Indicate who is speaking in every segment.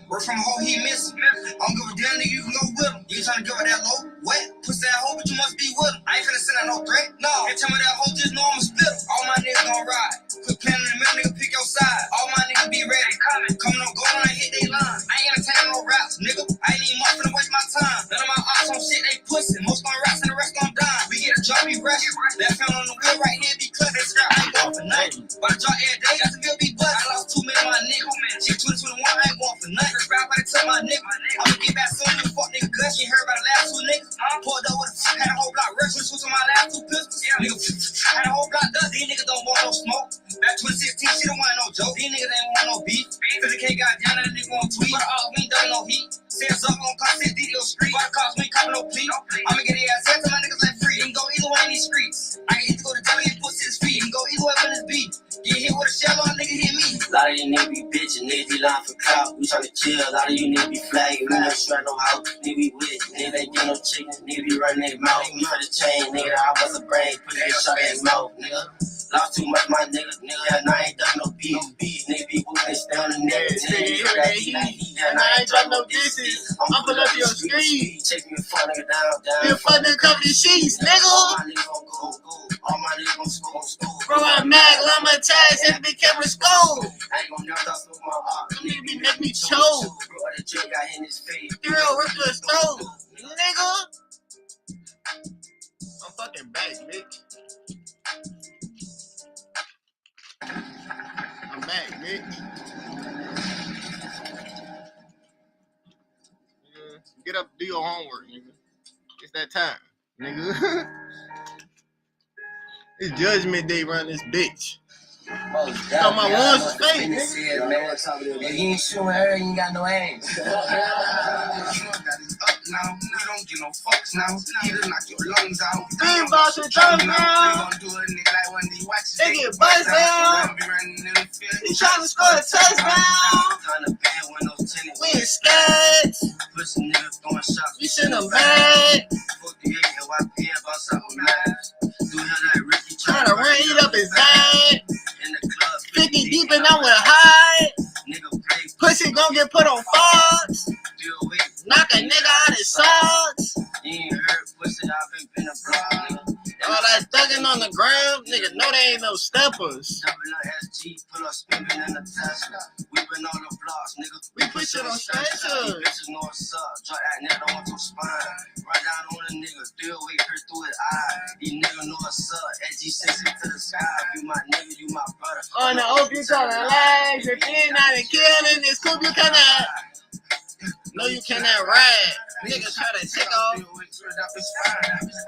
Speaker 1: Work from home, he miss him. I don't give a damn nigga, you can go with him. You trying to give her that low, wet, pussy that hoe, but you must be with him. I ain't finna send out no threat, no. Every time that hoe, just know I'ma split him. All my niggas gon' ride. Quit playing in the middle, nigga, pick your side. All my niggas be ready. Coming on, going on, hit they line. I ain't entertaining no raps, nigga. I ain't even finna waste my time. None of my ops on shit, they pussy. Most gon' raps and the rest gon' dime. We get a job, we rush. Left hand on the wheel, right hand be cut. They scrap, I ain't going for nothing. But I drop every day, got the bill be bust. I lost 2 million my nigga. Shit 2021, I ain't going for nothing. Rap, I tell my nigga. I'ma get back soon, you fuck nigga good. You heard about the last 2 niggas. Pulled up with had a whole block rush. Switch on my last 2 pistols. Nigga, had a whole block dust. These niggas don't want no smoke. Back 2016, she don't want no joke. These niggas ain't want no beef. 50K got down and the nigga won't tweet. But we ain't done no heat. Sales up on cost 50 on street. But the cops, we ain't copping no plea. I'ma get their ass to my niggas like free. You can go either way in these streets. I can either go to jail or get put to his feet. You can go either way when it's beat. Get hit with a shell on, nigga hit me.
Speaker 2: A lot of you niggas be bitchin', niggas be lying for clout. We tryna chill, a lot of you niggas be flagging. We never strap no house, nigga be with. Nigga ain't get no chicken, nigga be running their mouth. We for the chain, nigga, I bust a brain, put that shot in his mouth, nigga. Lost too much, my nigga, and I ain't done no beef. Nigga be moving, stay on the neck. Nigga hear that heat, and I ain't done no disses. I'm pull up your street. Chase me a fuck nigga down. You fuck nigga cover the sheets, nigga. All my niggas gon' go. All my niggas gon' school. Bro, I'm mad, I'm attached, and the big camera school. I ain't gon' never stop with my heart. Nigga be make me choke. Bro, the drink got in his face. Girl, rip the stove, nigga. I'm fucking back, bitch. I'm back, bitch. Get up, do your homework, nigga. It's that time, nigga. It's judgment day around this bitch. So my one's fake, nigga.
Speaker 3: If you ain't shooting her, you ain't got no aim.
Speaker 1: Now, we don't get no fucks now. He just knock your lungs out.
Speaker 3: Big boss with thumbs now.
Speaker 1: We gon' do a nigga like one of these watches.
Speaker 3: They get buzzed down. He trying to score a touchdown. We ain't scared.
Speaker 1: Pussy niggas throwing shots.
Speaker 3: We send them back.
Speaker 1: 48 NYP about something nice. Do him like Ricky
Speaker 3: Trying to run it up his bag.
Speaker 1: in the club.
Speaker 3: 50 deep and I'm with high.
Speaker 1: Nigga play.
Speaker 3: Pussy gon' get put on Fox.
Speaker 1: Deal with.
Speaker 3: Knock a nigga out his socks.
Speaker 1: You ain't heard pussy. I've been a block, nigga.
Speaker 3: All that thugging on the ground, nigga know they ain't no steppers.
Speaker 1: Double up SG, pull up spinning in the Tesla. We been on the blocks, nigga.
Speaker 3: We push it on stretchers.
Speaker 1: Bitches know what's up. Drop that nigga on your spine. Right down on the nigga. Deal with her through his eye. These niggas know what's up. Edgy sexy to the sky. You my nigga, you my brother.
Speaker 3: On the open color legs, if you're not a killing this coupe, you cannot. No, you cannot ride. Nigga try to take off.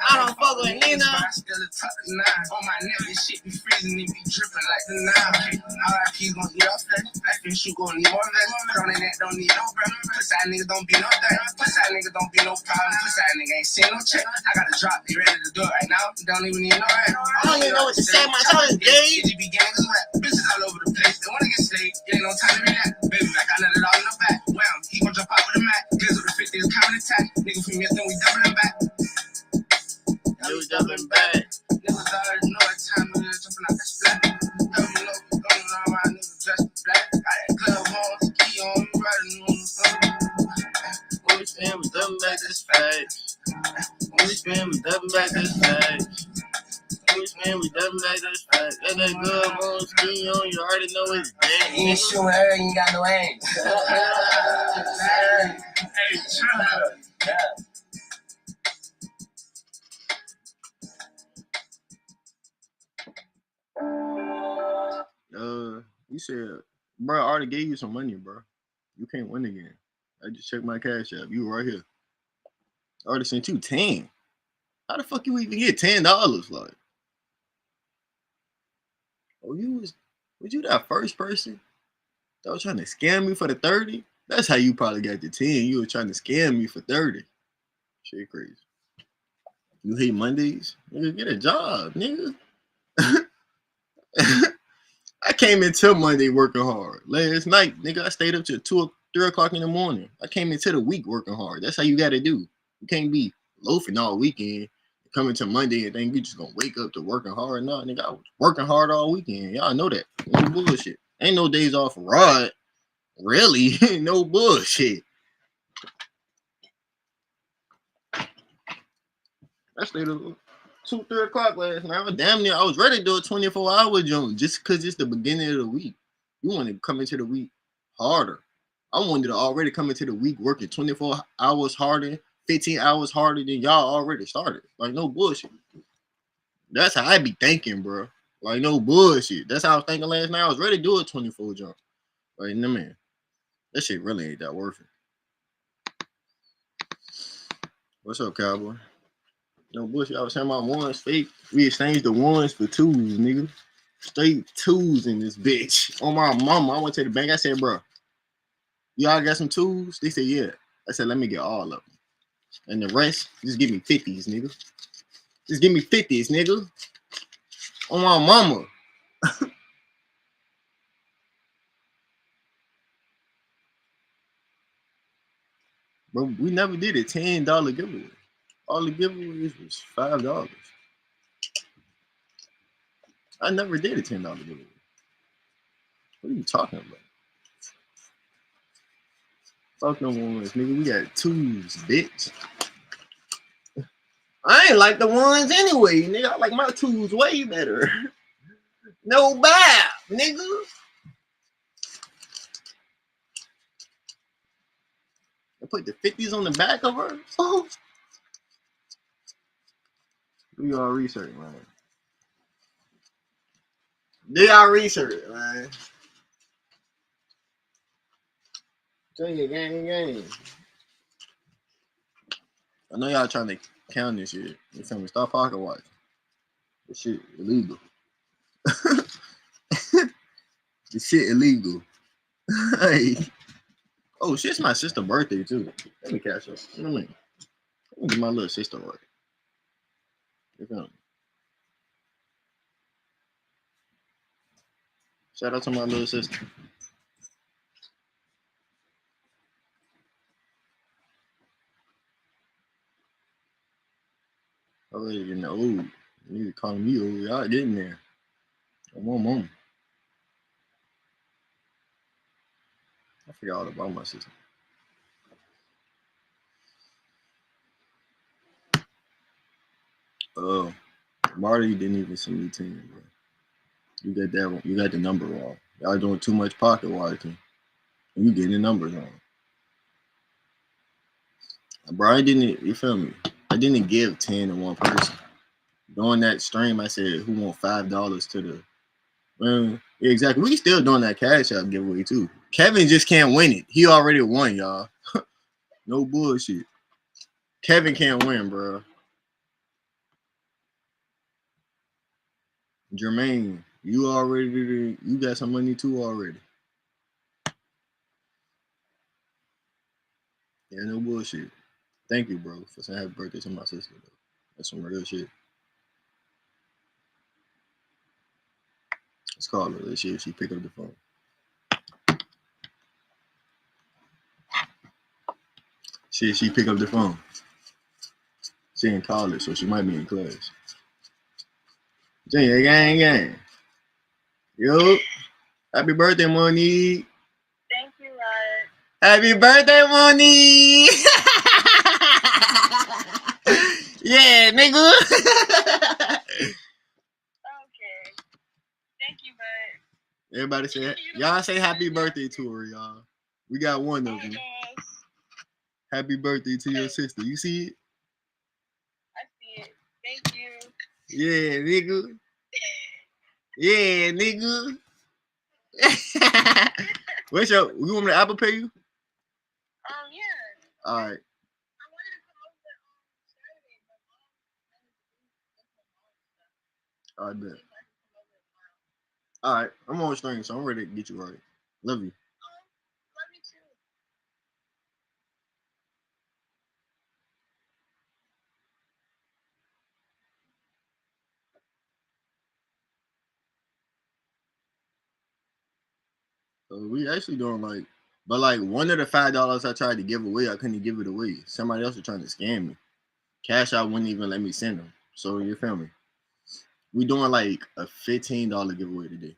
Speaker 3: I don't fuck with Nina.
Speaker 1: On my neck, this shit be freezing, it be dripping like the Nile. RIP gon' eat off that. Black fish, you gon' need more vest. Put on that don't need no breath. Pussy nigga don't be no thing. Pussy nigga don't be no problem. Pussy nigga ain't seen no check. I got a drop, be ready to do it right now. Don't even need no rap.
Speaker 3: I don't even know what to say. My tongue is gay.
Speaker 1: be gangs rap. Bitches all over the place. They wanna get slayed. Ain't no time to react. Baby, like I let it all in the back. Wham, he gon' drop out with a Mac. Gives with the 50 is counting attack. Nigga from here, then we doubling back.
Speaker 3: You doubling back.
Speaker 1: Niggas already know what time it is, jumping out that splat. Double low, going around my niggas dressed black. Got that glove on, ski on, riding on the phone.
Speaker 3: When we spin, we double back this face. When we spin, we double back this face. When we spin, we double back this face. Got that glove on, ski on, you already know it's dead. You ain't shooting her, you ain't got no aim.
Speaker 1: Hey, chill.
Speaker 4: You said, bro, I already gave you some money, bro. You can't win again. I just checked my cash app. You right here. I already sent you 10. How the fuck you even get $10? Like, oh, was you that first person that was trying to scam me for the 30? That's how you probably got the 10. You were trying to scam me for 30. Shit crazy. You hate Mondays? Nigga, get a job, nigga. I came into Monday working hard. Last night, nigga, I stayed up till 2 or 3 o'clock in the morning. I came into the week working hard. That's how you got to do. You can't be loafing all weekend, coming to Monday and think you just gonna wake up to working hard. No, nigga, I was working hard all weekend. Y'all know that. No bullshit. Ain't no days off for Rod. Really? No bullshit. I stayed up 2, 3 o'clock last night. I was damn near. I was ready to do a 24-hour jump just because it's the beginning of the week. You want to come into the week harder. I wanted to already come into the week working 24 hours harder, 15 hours harder than y'all already started. Like, no bullshit. That's how I be thinking, bro. Like, no bullshit. That's how I was thinking last night. I was ready to do a 24 jump. Like, no, man. That shit really ain't that worth it. What's up, cowboy? No bullshit. I was saying my ones fake. We exchanged the ones for twos, nigga. Straight twos in this bitch. On my mama, I went to the bank. I said, bro, y'all got some twos? They said, yeah. I said, let me get all of them. And the rest, just give me 50s, nigga. Just give me 50s, nigga. On my mama. Bro, we never did a $10 giveaway. All the giveaways was $5. I never did a $10 giveaway. What are you talking about? Fuck no ones, nigga. We got twos, bitch. I ain't like the ones anyway, nigga. I like my twos way better. No bad, nigga. I put the 50s on the back of her. Oh. Do y'all research, man. Do y'all research, man. Tell you, gang. I know y'all trying to count this shit. You feel me? Stop pocket watch. This shit illegal. This shit illegal. Hey. Oh, shit, it's my sister's birthday, too. Let me catch up. Let me get my little sister right. You feel me? Shout out to my little sister. Already getting old. You need to call me old. Y'all getting there. Come on, mom. I forgot all about my sister. Marty didn't even send me 10, bro. You got that wrong. You got the number wrong. Y'all doing too much pocket watching. You getting the numbers wrong. Bro, I didn't, you feel me? I didn't give 10 to one person. During that stream, I said, who want $5 to the, yeah, exactly. We still doing that cash out giveaway too. Kevin just can't win it. He already won, y'all. No bullshit. Kevin can't win, bro. Jermaine, you got some money too already. Yeah, no bullshit. Thank you, bro, for saying happy birthday to my sister, though. That's some real shit. Let's call her. Let's see if she pick up the phone. See if she pick up the phone. She in college, so she might be in class. Junior, gang. Yo, happy birthday, Monique.
Speaker 5: Thank you, Rod.
Speaker 4: Happy birthday, Monique. Yeah, nigga.
Speaker 5: Okay. Thank you, bud.
Speaker 4: Everybody say, y'all say happy birthday to her, y'all. We got one of you. Happy birthday to your sister. You see it?
Speaker 5: I see it. Thank you.
Speaker 4: Yeah, nigga. Yeah, nigga. What's your? You want me to Apple Pay you?
Speaker 5: Yeah.
Speaker 4: All right.
Speaker 5: I wanted to come over on Saturday, but
Speaker 4: I bet. All right. I'm on string, so I'm ready to get you right. Love you.
Speaker 5: Love you too.
Speaker 4: We actually doing like, but like one of the $5 I tried to give away, I couldn't give it away. Somebody else was trying to scam me. Cash Out wouldn't even let me send them. So you feel me? We doing like a $15 giveaway today.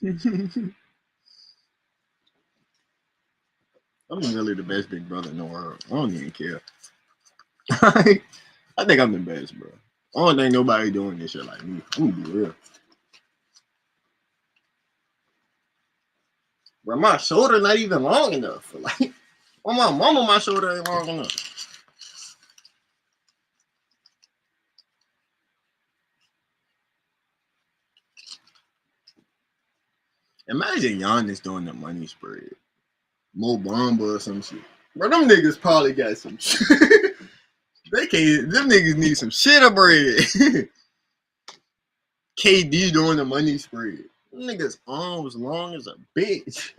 Speaker 4: I'm really the best big brother in the world. I don't even care. I think I'm the best, bro. I don't think nobody doing this shit like me. I'm gonna be real. Bro, my shoulder not even long enough. Like, on my mama, my shoulder ain't long enough. Imagine Giannis doing the money spread. Mo Bamba or some shit. Bro, them niggas probably got some shit. They can't, them niggas need some shit of bread. KD doing the money spread. Them niggas' arms long as a bitch.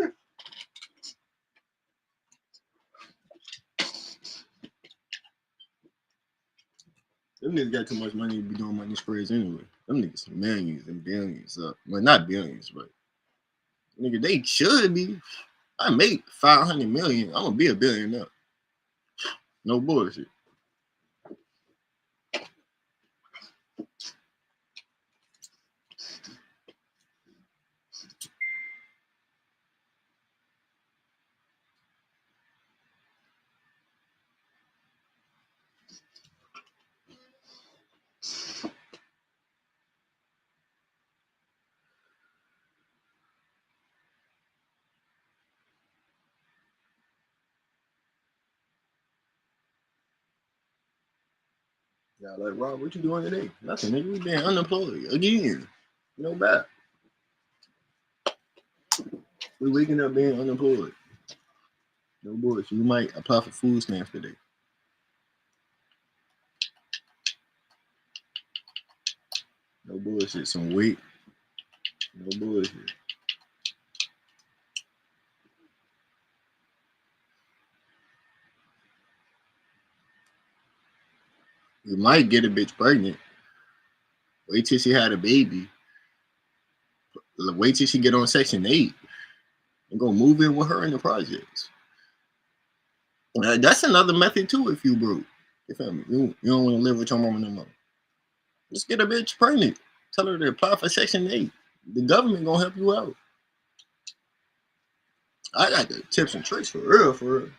Speaker 4: Them niggas got too much money to be doing money spreads anyway. Them niggas millions and billions up. Well, not billions, but nigga, they should be. I make 500 million. I'm gonna be a billionaire. No bullshit. Yeah, like Rob, what you doing today? Nothing, nigga. We been unemployed again. No bad. We waking up being unemployed. No bullshit. You might apply for food stamps today. No bullshit. Some weight. No bullshit. You might get a bitch pregnant. Wait till she had a baby. Wait till she get on Section 8 and go move in with her in the projects. That's another method too if you broke. You feel me? You don't want to live with your mama no more. Just get a bitch pregnant. Tell her to apply for Section 8. The government gonna help you out. I got the tips and tricks for real, for real.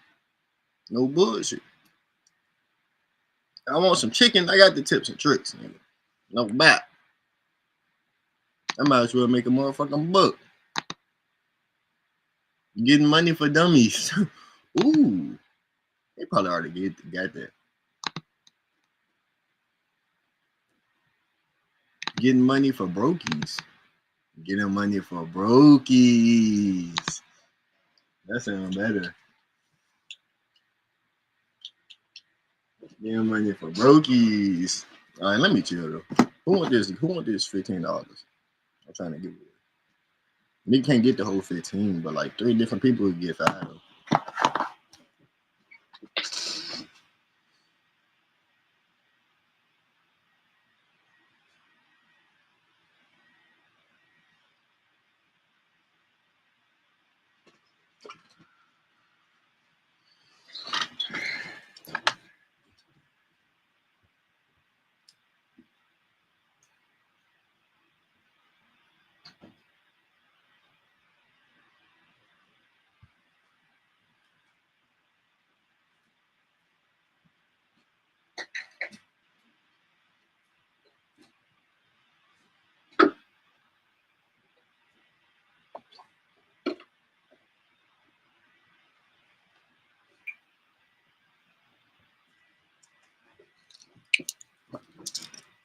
Speaker 4: No bullshit. I want some chicken. I got the tips and tricks. Nigga. No bat. I might as well make a motherfucking buck. Getting money for dummies. Ooh. They probably already got that. Getting money for brokies. Getting money for brokies. That sounds better. Getting money for brokies. All right, let me chill though. Who want this? Who want this $15? I'm trying to give it. Nigga can't get the whole 15, but like 3 different people would get 5.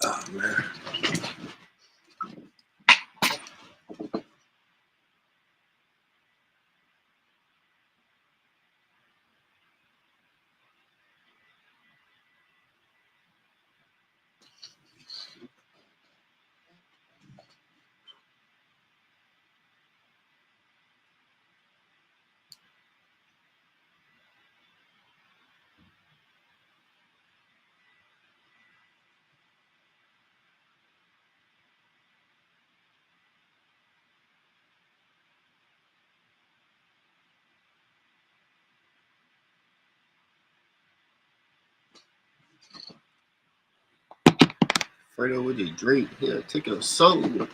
Speaker 4: Oh man. Fredo with his Drake here. Take your soul.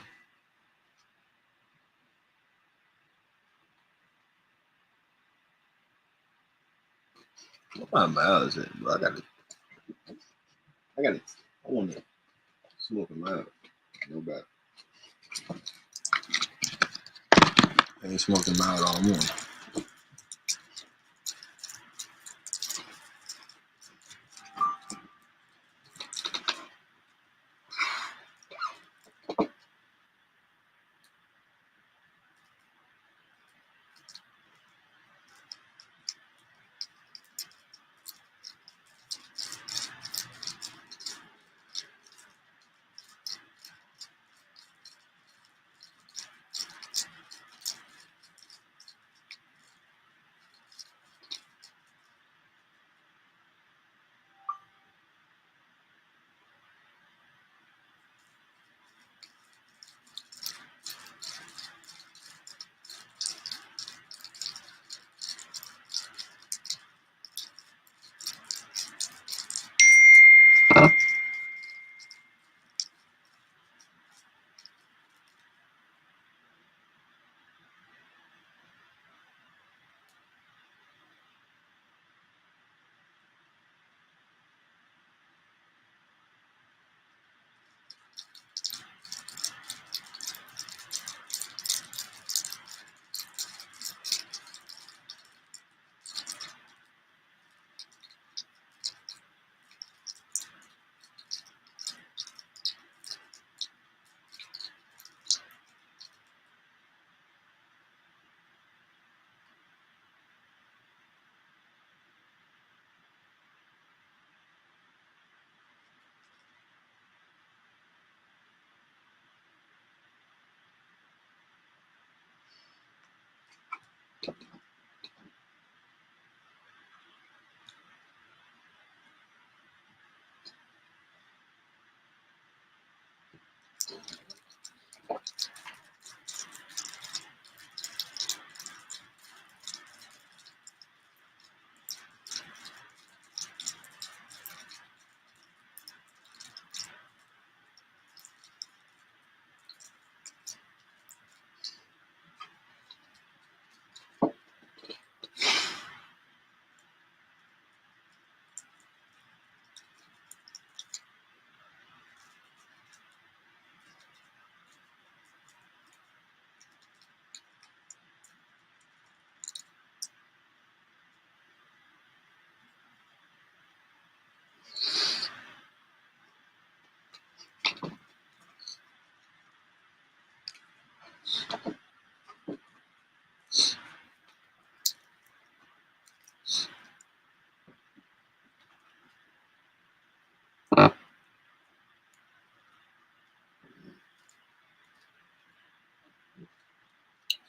Speaker 4: My miles at, bro. I want to smoke them out. No bad. I ain't smoked them out all morning.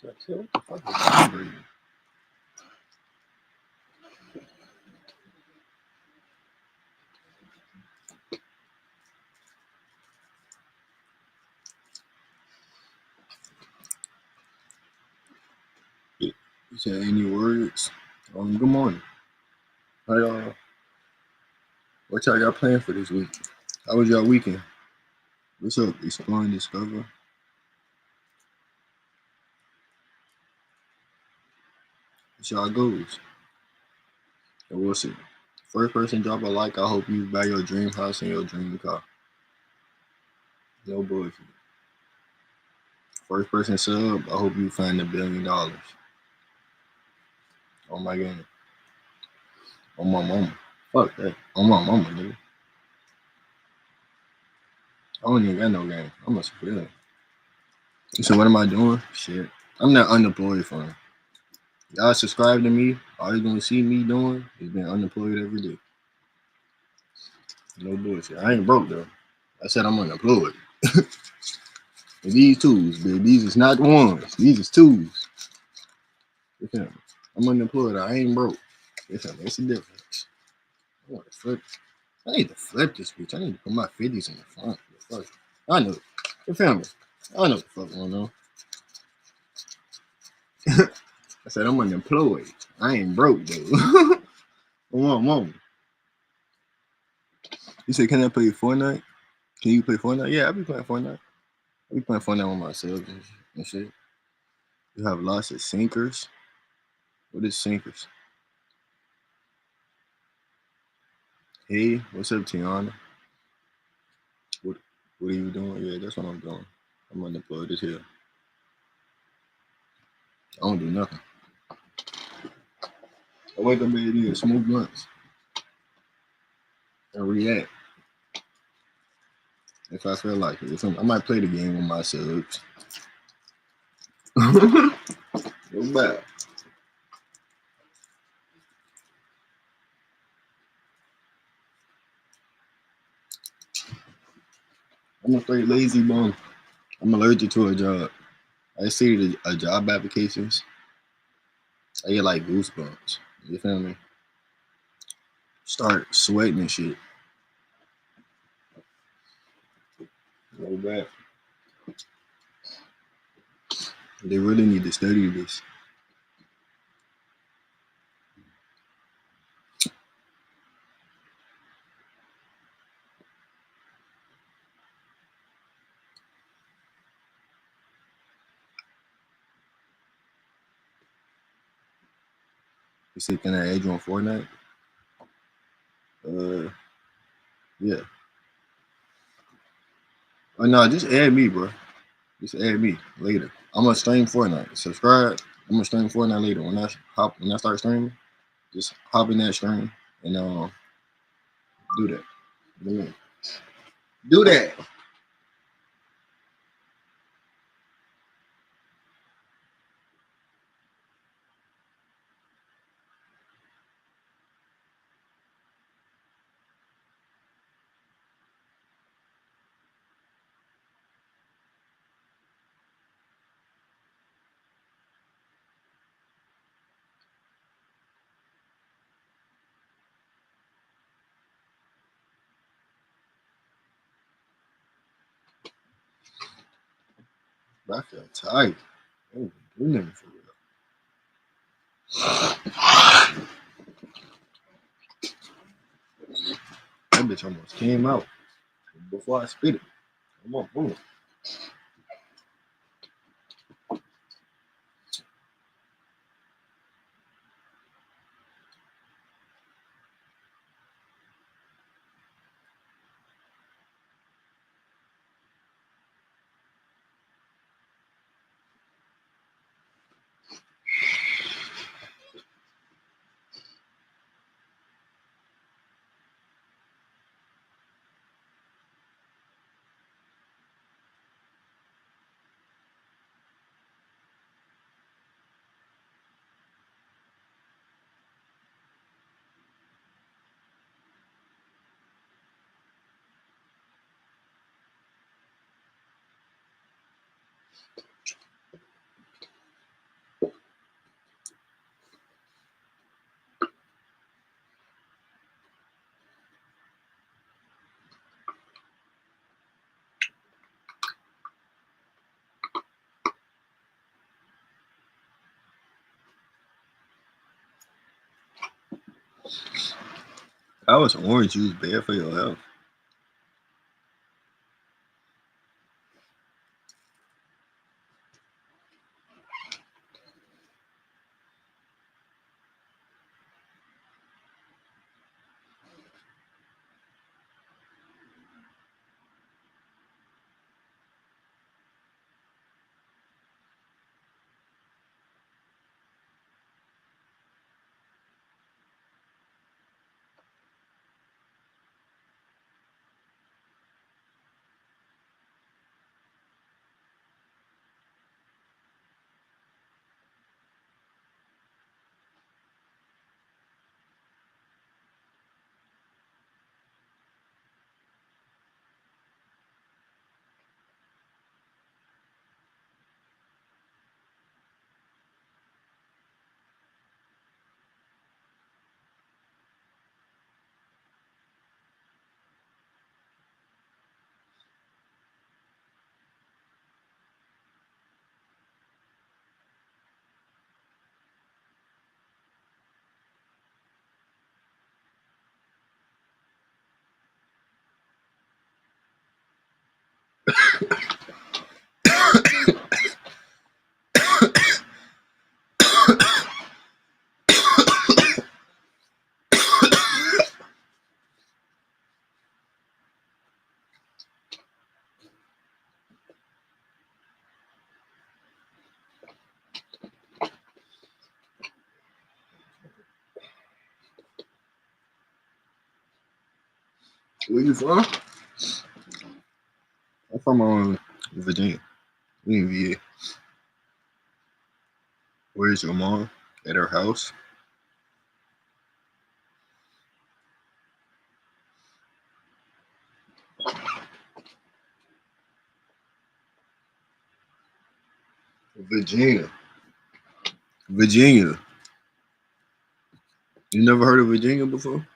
Speaker 4: So I said, what the fuck is that breathing? You said any words? Good morning. How y'all? What y'all got planned for this week? How was y'all weekend? What's up? Explore and discover. What's y'all goals? And we'll see. First person drop a like. I hope you buy your dream house and your dream car. No bullshit. First person sub. I hope you find $1 billion. Oh my god. On my mama. Fuck that. On my mama, nigga. I don't even got no game. I'm a civilian. So what am I doing? Shit. I'm not unemployed for him. Y'all subscribe to me. All you gonna see me doing is being unemployed every day. No bullshit. I ain't broke though. I said I'm unemployed. And these tools, baby. These is not ones. These is twos. You feel me? I'm unemployed. I ain't broke. You feel me? It's a difference. I want to flip. I need to flip this bitch. I need to put my 50s in the front. Fuck. I know. You feel me? I know what the fuck going on. I said I'm unemployed. I ain't broke though. Come on, mom. You said, can I play Fortnite? Can you play Fortnite? Yeah, I be playing Fortnite. I be playing Fortnite with myself and shit. You have lots of sinkers. What is sinkers? Hey, what's up, Tiana? What What are you doing? Yeah, that's what I'm doing. I'm unemployed this here. I don't do nothing. I wake up every day, smoke blunts, and react if I feel like it. I might play the game with my subs. Go back. I'm a straight lazy bum. I'm allergic to a job. I see a job applications. I get like goosebumps. You feel me? Start sweating and shit. Go back. They really need to study this. You see, can I add you on Fortnite? Uh, yeah. Oh no, just add me, bro. Just add me later. I'm gonna stream Fortnite. Subscribe. I'm gonna stream Fortnite later. When I start streaming, just hop in that stream and do that. Do that. Do that. Bro, I feel tight. I ain't do nothing for real. That bitch almost came out before I spit it. Come on, boom. How is orange juice bad for your health? Where you from? I'm from Virginia. We in VA. Where's your mom? At her house? Virginia. Virginia. You never heard of Virginia before?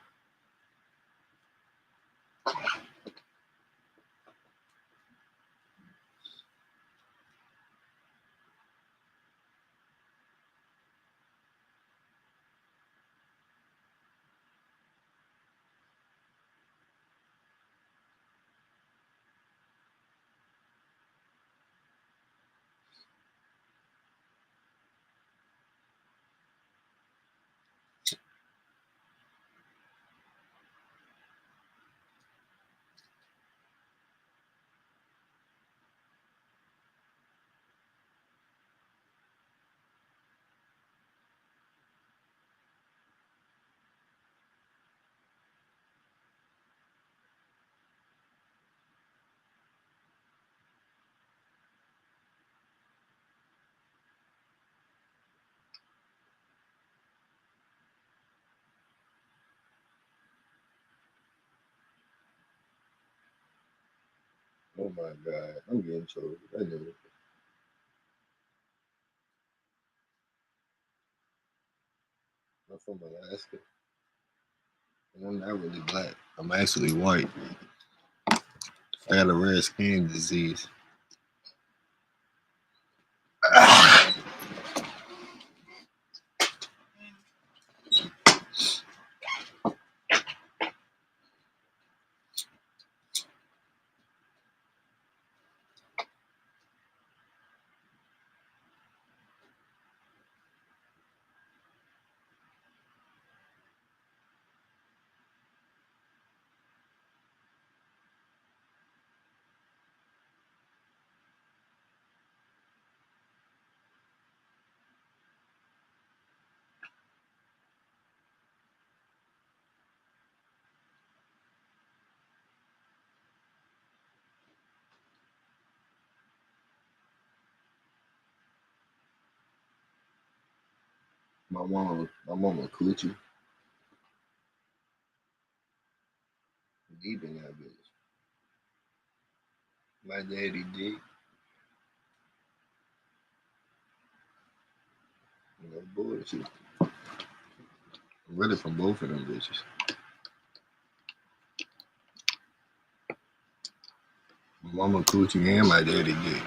Speaker 4: Oh my God. I'm getting told. I know it. I'm from Alaska. And I'm not really black. I'm actually white. I got a rare skin disease. My mama coochie. Deep in that bitch. My daddy dick. No bullshit. I'm really from both of them bitches. My mama coochie and my daddy dick.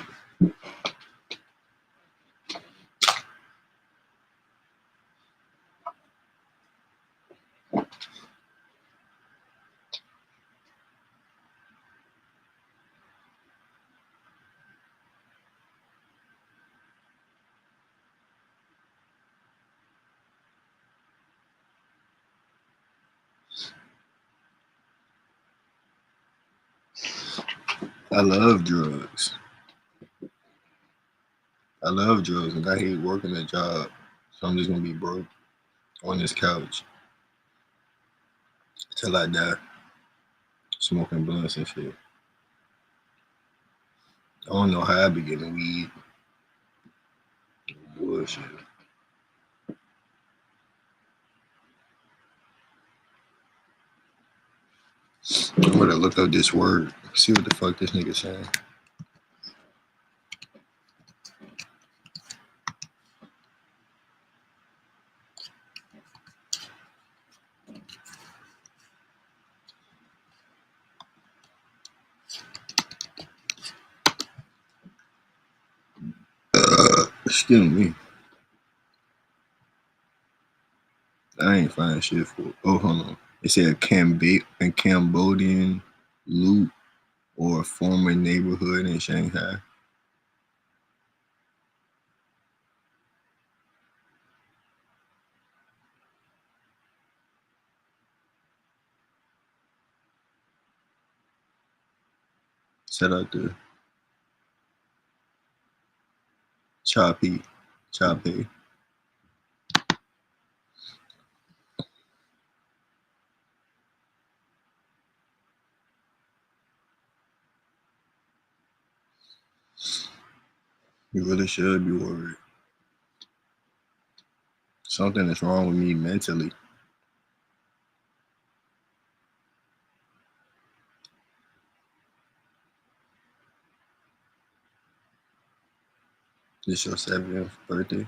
Speaker 4: I love drugs. I love drugs and I hate working a job. So I'm just gonna be broke on this couch till I die, smoking blunts and shit. I don't know how I be getting weed. Bullshit. I'm gonna look up this word, see what the fuck this nigga saying. Excuse me. I ain't find shit for. Oh, hold on. It said a Cambodian loot or a former neighborhood in Shanghai. Set out the choppy, choppy. You really should be worried. Something is wrong with me mentally. This your 70th birthday?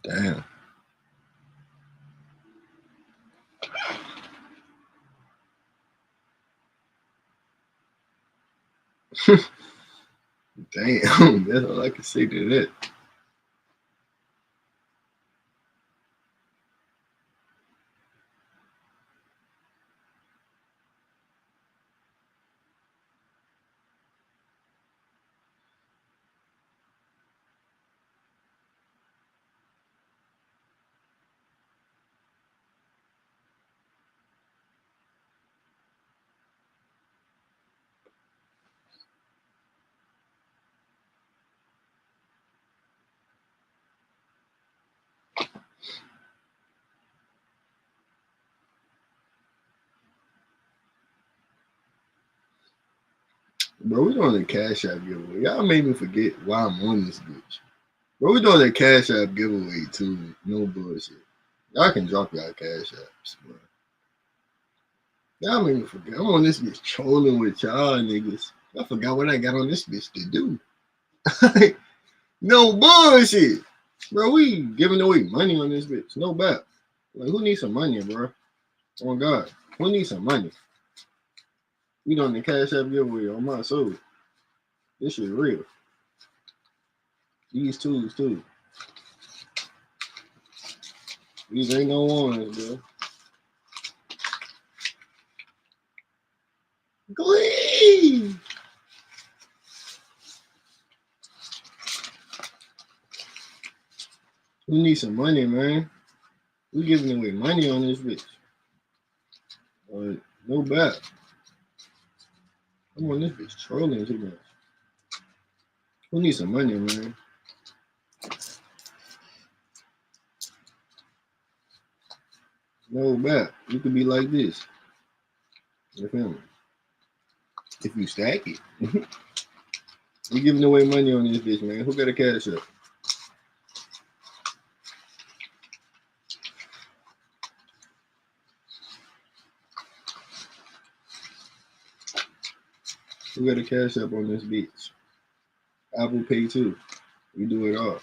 Speaker 4: Damn. Damn. That's all I can say to that. Bro, we doing a Cash App giveaway. Y'all made me forget why I'm on this bitch. Bro, we doing a Cash App giveaway too. No bullshit. Y'all can drop y'all Cash Apps, bro. Y'all made me forget. I'm on this bitch trolling with y'all niggas. I forgot what I got on this bitch to do. No bullshit. Bro, we giving away money on this bitch. No bet. Like, who needs some money, bro? Oh, God. Who needs some money? We doing the Cash App giveaway on my soul. This shit real. These tools, too. These ain't no ones, bro. Glee! We need some money, man. We giving away money on this bitch. No bet. I'm on this bitch trolling too much. We need some money, man. No bet. You could be like this. You feel me? If you stack it. We giving away money on this bitch, man. Who got a Cash App? Who got a Cash App on this bitch? Apple Pay too. We do it all.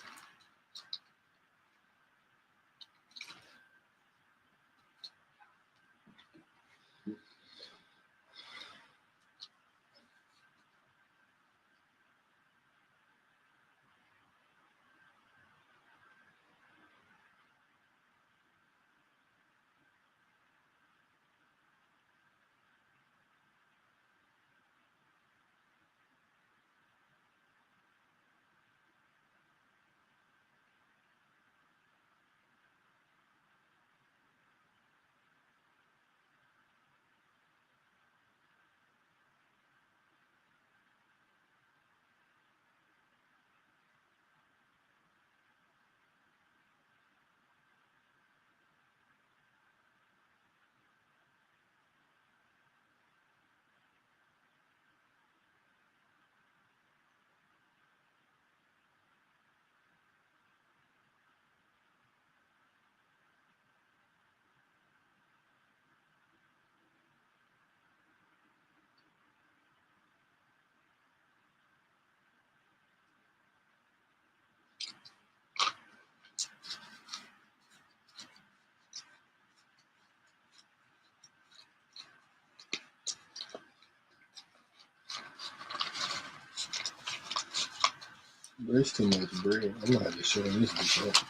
Speaker 4: There's too much bread. I'm gonna have to show this bitch up.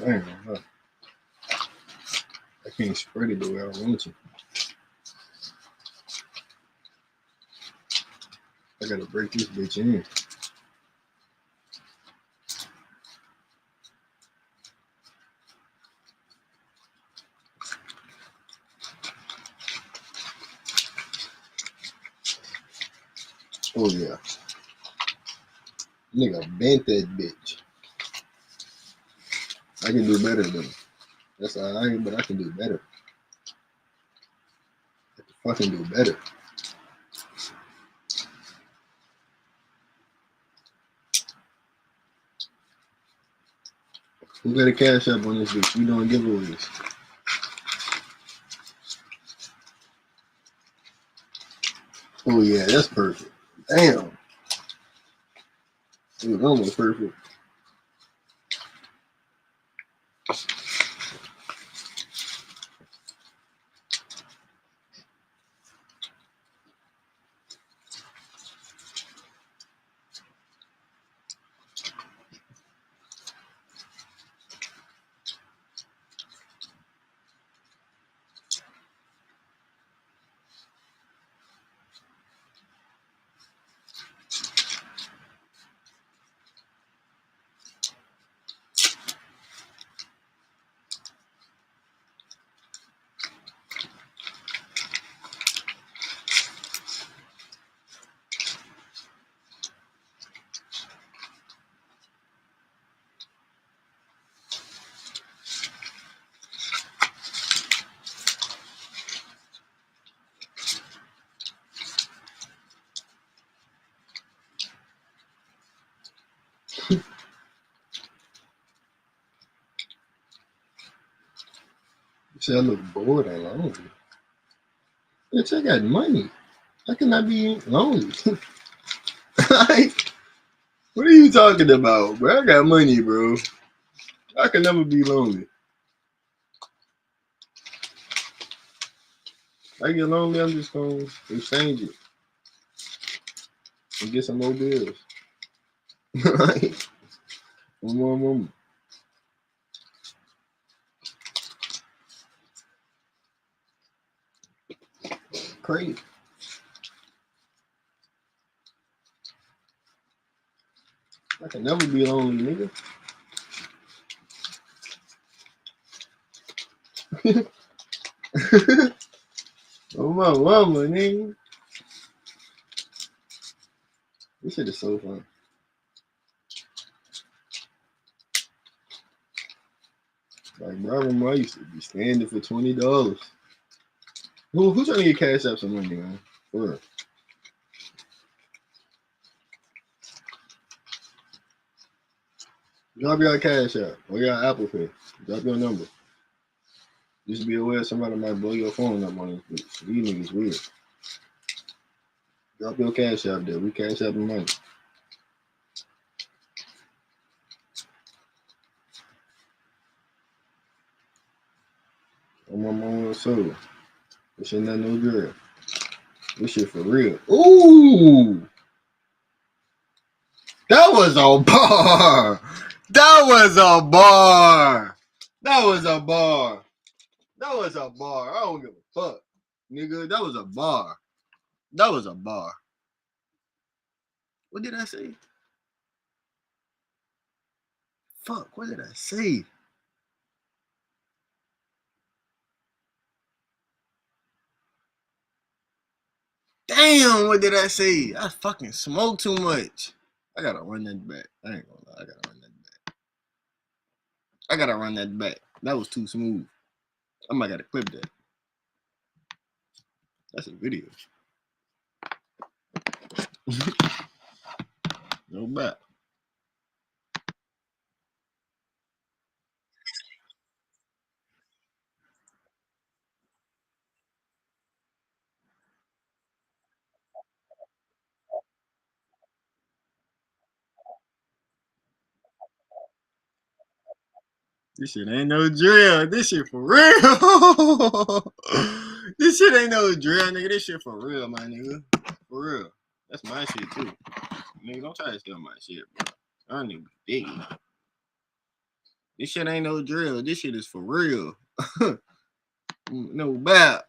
Speaker 4: I ain't gonna lie. I can't spread it the way I want to. I gotta break this bitch in. Oh yeah. Nigga bent that bitch. I can do better than. That's alright, but I can do better. Fucking do better. Who got a cash up on this bitch? We doing giveaways. Oh yeah, that's perfect. Damn. It was almost perfect. You say I look bored and lonely. Bitch, I got money. How can I be lonely? Like, what are you talking about, bro? I got money, bro. I can never be lonely. I get lonely, I'm just gonna exchange it and get some more bills. Right? One more moment. Crazy. I can never be lonely, nigga. Oh my mama, nigga. This shit is so fun. Like, bro, I remember I used to be standing for $20. Who's trying to get cash out some money, man? For real. Drop your cash out or your Apple Pay. Drop your number. Just be aware somebody might blow your phone up on this bitch. These niggas weird. Drop your cash out there. We cash out the money. On my mama soul. This shit not no drill. This shit for real. Ooh! That was a bar! That was a bar! That was a bar! That was a bar. I don't give a fuck. Nigga, that was a bar. That was a bar. What did I say? Fuck, what did I say? Damn, what did I say? I fucking smoked too much. I gotta run that back. I ain't gonna lie, I gotta run that back. I gotta run that back. That was too smooth. I might gotta clip that. That's a video. No back. This shit ain't no drill. This shit for real. This shit ain't no drill, nigga. This shit for real, my nigga. For real. That's my shit too. Nigga, don't try to steal my shit, bro. I don't even dig it. This shit ain't no drill. This shit is for real. No bad.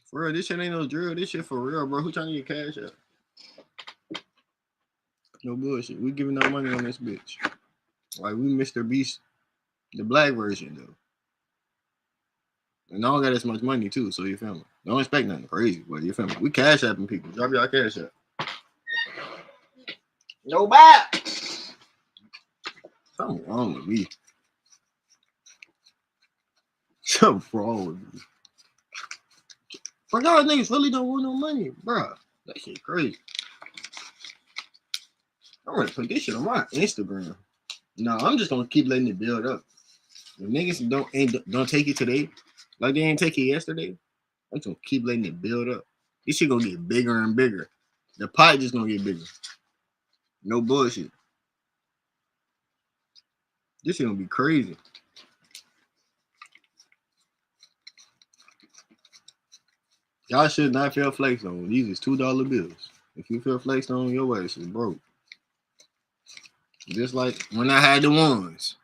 Speaker 4: For real, this shit ain't no drill. This shit for real, bro. Who trying to get cash out? No bullshit. We giving out money on this bitch. Like, we Mr. Beast, the black version, though. And I don't got as much money, too, so you feel me? Don't expect nothing crazy, but you feel me? We cash apping people. Drop y'all cash out. No bad. Something wrong with me. Something wrong with me. But y'all niggas really don't want no money, bro. That shit crazy. I'm gonna put this shit on my Instagram. No, I'm just gonna keep letting it build up. If niggas don't take it today, like they ain't take it yesterday, I'm just gonna keep letting it build up. This shit gonna get bigger and bigger. The pie just gonna get bigger. No bullshit. This shit gonna be crazy. Y'all should not feel flexed on. These is $2 bills. If you feel flexed on, your ass is broke. Just like when I had the ones.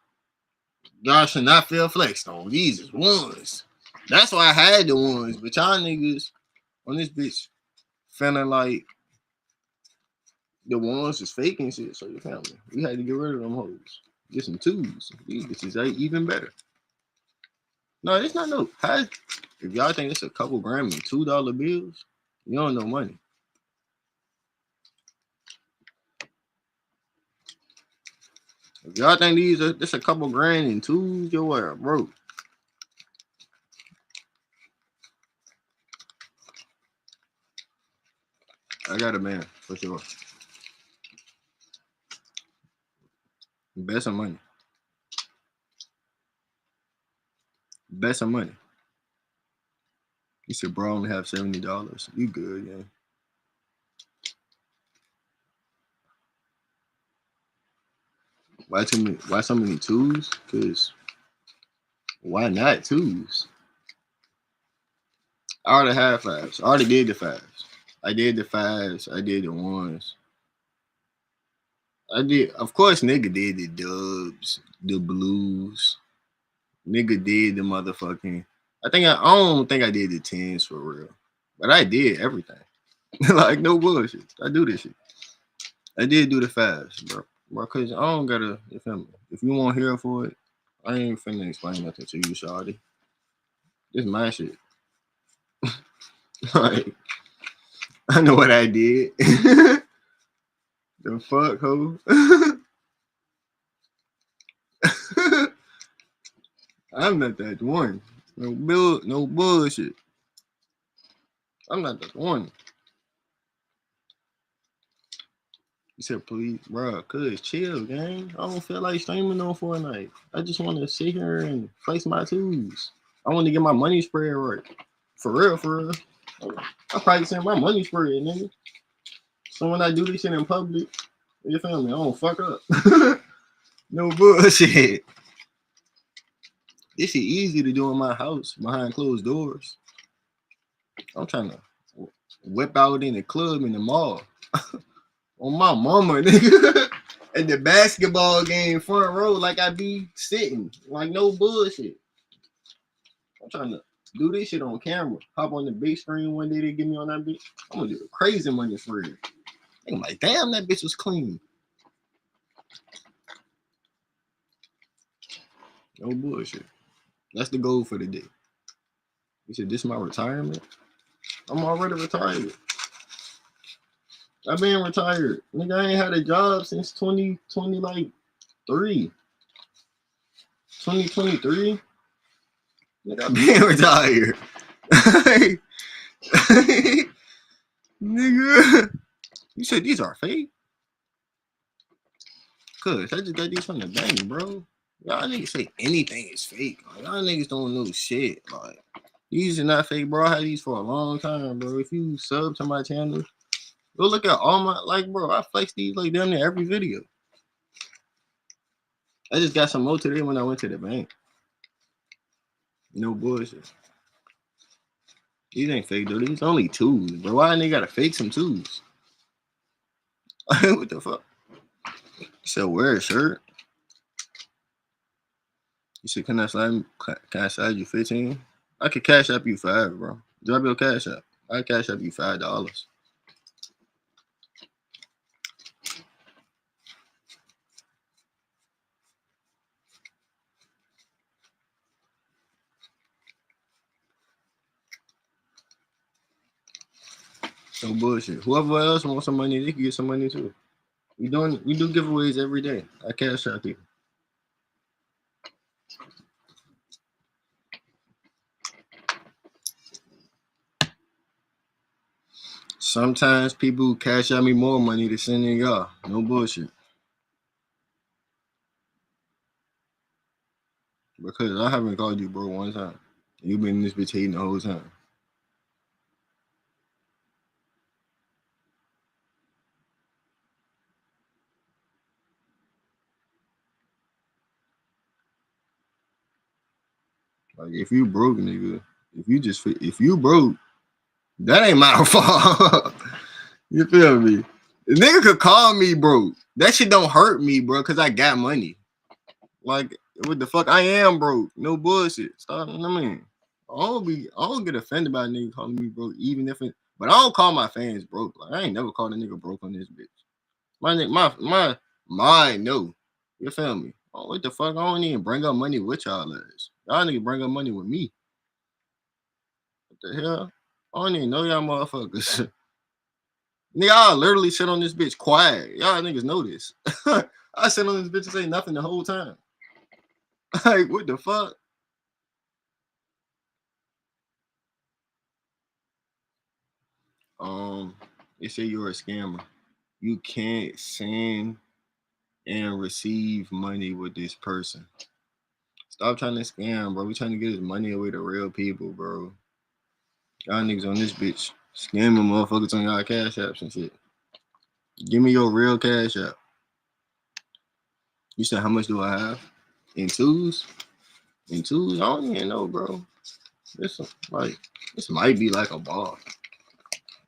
Speaker 4: Y'all should not feel flexed on. These is ones. That's why I had the ones. But y'all niggas on this bitch feeling like the ones is fake and shit. So your family, we had to get rid of them hoes. Get some twos. These bitches ain't even better. No, it's not no. How, if y'all think it's a couple gram in $2 bills, you don't know money. If y'all think these are this a couple grand in twos, your ass broke. I got a man for sure. Bet some money. Bet some money. You said, bro, I only have $70. You good, yeah. Why too many? Why so many twos? Cause why not twos? I already had fives. I already did the fives. I did the fives. I did the ones. I did. Of course, nigga did the dubs, the blues. Nigga did the motherfucking. I don't think I did the tens for real, but I did everything. Like no bullshit. I do this shit. I did do the fives, bro. Bro, cause I don't gotta. You feel me? If you want here for it, I ain't finna explain nothing to you, shawty. This my shit. Like I know what I did. The fuck, ho. I'm not that one. No bullshit. I'm not that one. He said, please, bro, cuz chill, gang. I don't feel like streaming on Fortnite. I just want to sit here and face my twos. I want to get my money spread right. For real, for real. I probably send my money spread, nigga. So when I do this shit in public, you feel me? I don't fuck up. No bullshit. This shit easy to do in my house behind closed doors. I'm trying to whip out in the club in the mall. On my mama, nigga. At the basketball game front row, like I be sitting. Like no bullshit. I'm trying to do this shit on camera. Hop on the big screen one day they get me on that bitch. I'm gonna do a crazy money for it. I'm like, damn, that bitch was clean. No bullshit. That's the goal for the day. You said this is my retirement? I'm already retired. I've been retired. Nigga, I ain't had a job since 2020, like 2023. Nigga, I've been retired. Nigga. You said these are fake? Cuz, I just got these from the bank, bro. Y'all niggas say anything is fake. Like, y'all niggas don't know shit. Like, these are not fake, bro. I had these for a long time, bro. If you sub to my channel, go look at all my, like, bro, I flex these like damn near every video. I just got some more today when I went to the bank. No bullshit. These ain't fake, though. These only twos, bro. Why they gotta fake some twos? What the fuck? You said wear a shirt? You said, can I slide you 15? I could cash up you 5, bro. Drop your cash up. I cash up you $5. No bullshit. Whoever else wants some money, they can get some money too. We do giveaways every day. I cash out people. Sometimes people cash out me more money to send in y'all. No bullshit. Because I haven't called you bro one time. You've been in this bitch hating the whole time. Like if you broke, nigga, if you broke, that ain't my fault. You feel me? The nigga could call me broke. That shit don't hurt me, bro, cause I got money. Like what the fuck? I am broke. No bullshit. Stop. I mean, I don't get offended by a nigga calling me broke, even if it. But I don't call my fans broke. Like I ain't never called a nigga broke on this bitch. My mind, no. You feel me? Oh, what the fuck? I don't even bring up money with y'all ass. Y'all nigga bring up money with me. What the hell? I don't even know y'all motherfuckers. Nigga, I literally sit on this bitch quiet. Y'all niggas know this. I sit on this bitch and say nothing the whole time. Like, what the fuck? They say you're a scammer. You can't send and receive money with this person. Stop trying to scam, bro. We trying to get this money away to real people, bro. Y'all niggas on this bitch scamming motherfuckers on y'all cash apps and shit. Give me your real cash app. You said how much do I have? In twos? In twos? I don't even know, bro. This might be like a bar.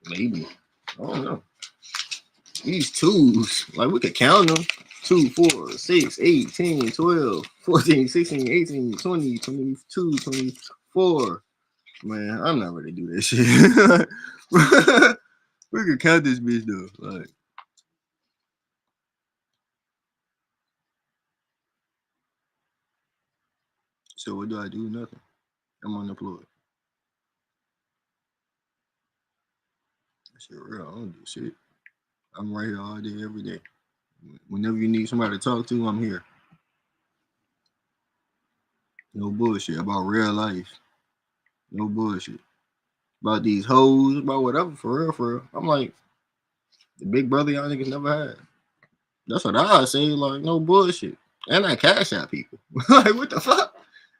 Speaker 4: Maybe. I don't know. These twos, like we could count them. 2, 4, 6, 8, 10, 12, 14, 16, 18, 20, 22, 24. Man, I'm not ready to do this shit. We could count this bitch though. Like, so what do I do? Nothing. I'm unemployed. That shit real. I don't do shit. I'm right here all day, every day. Whenever you need somebody to talk to, I'm here. No bullshit about real life. No bullshit about these hoes, about whatever. For real, for real. I'm like the big brother y'all niggas never had. That's what I say. Like no bullshit. And I cash out people. Like what the fuck?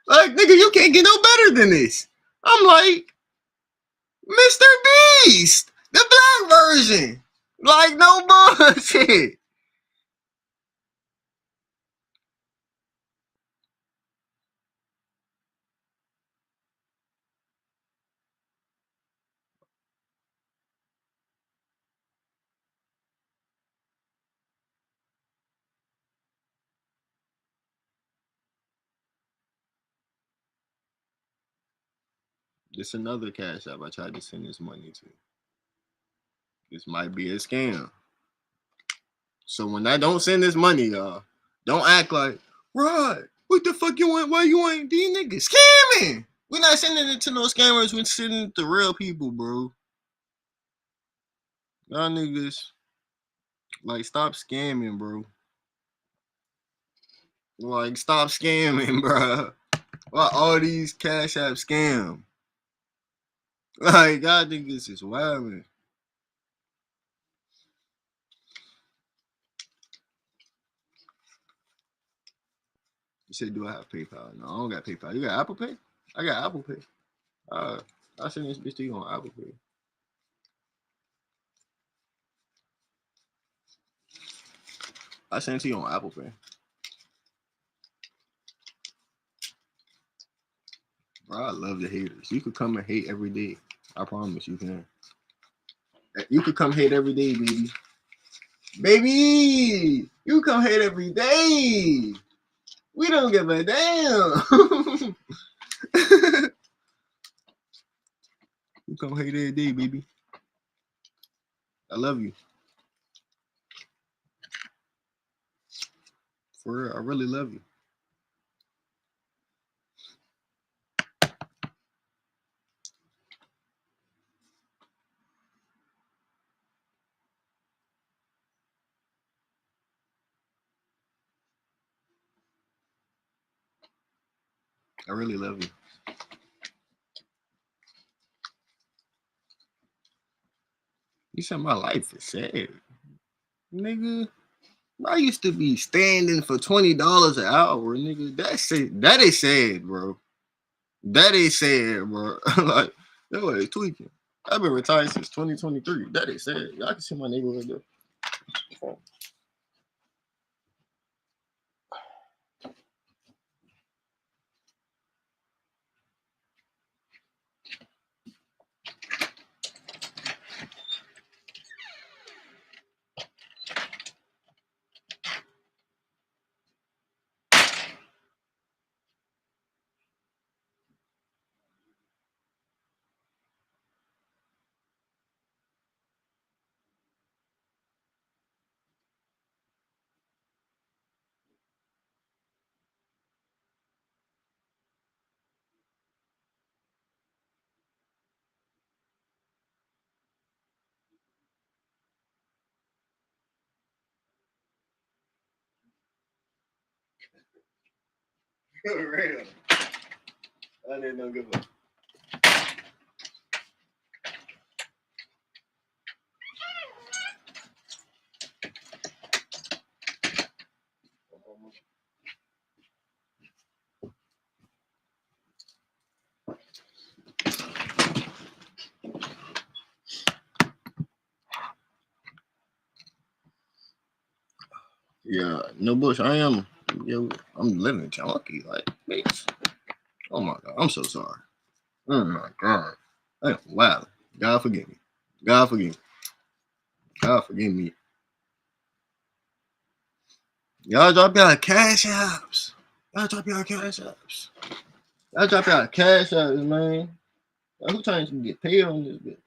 Speaker 4: Like nigga, you can't get no better than this. I'm like Mr. Beast, the black version. Like no bullshit. This another cash app I tried to send this money to. This might be a scam. So when I don't send this money, y'all, don't act like, Rod, what the fuck you want? Why you ain't these niggas scamming? We're not sending it to no scammers. We're sending it to real people, bro. Y'all niggas, like, stop scamming, bro. Like, stop scamming, bro. Why all these cash app scam? Like, y'all niggas is wildin'. You said, do I have PayPal? No, I don't got PayPal. You got Apple Pay? I got Apple Pay. I'll send this bitch to you on Apple Pay. I send it to you on Apple Pay. Bro, I love the haters. You could come and hate every day. I promise you can. You could come hate every day, baby. Baby! You come hate every day. We don't give a damn. You come hate every day, baby. I love you. For real, I really love you. I really love you. You said my life is sad, nigga. I used to be standing for $20 an hour, nigga. That's it. That is sad, bro. That is sad, bro. Like that was tweaking. I've been retired since 2023. That is sad. Y'all can see my neighborhood there. Real. I didn't know give up. Yeah, no bush. I am. Yo, I'm living chunky. Like, bitch. Oh my god, I'm so sorry. Oh my god. Hey, wow. God forgive me. God forgive me. God forgive me. Y'all drop y'all cash apps. Y'all drop y'all cash apps. Y'all drop y'all cash apps, man. Who trying to get paid on this bitch?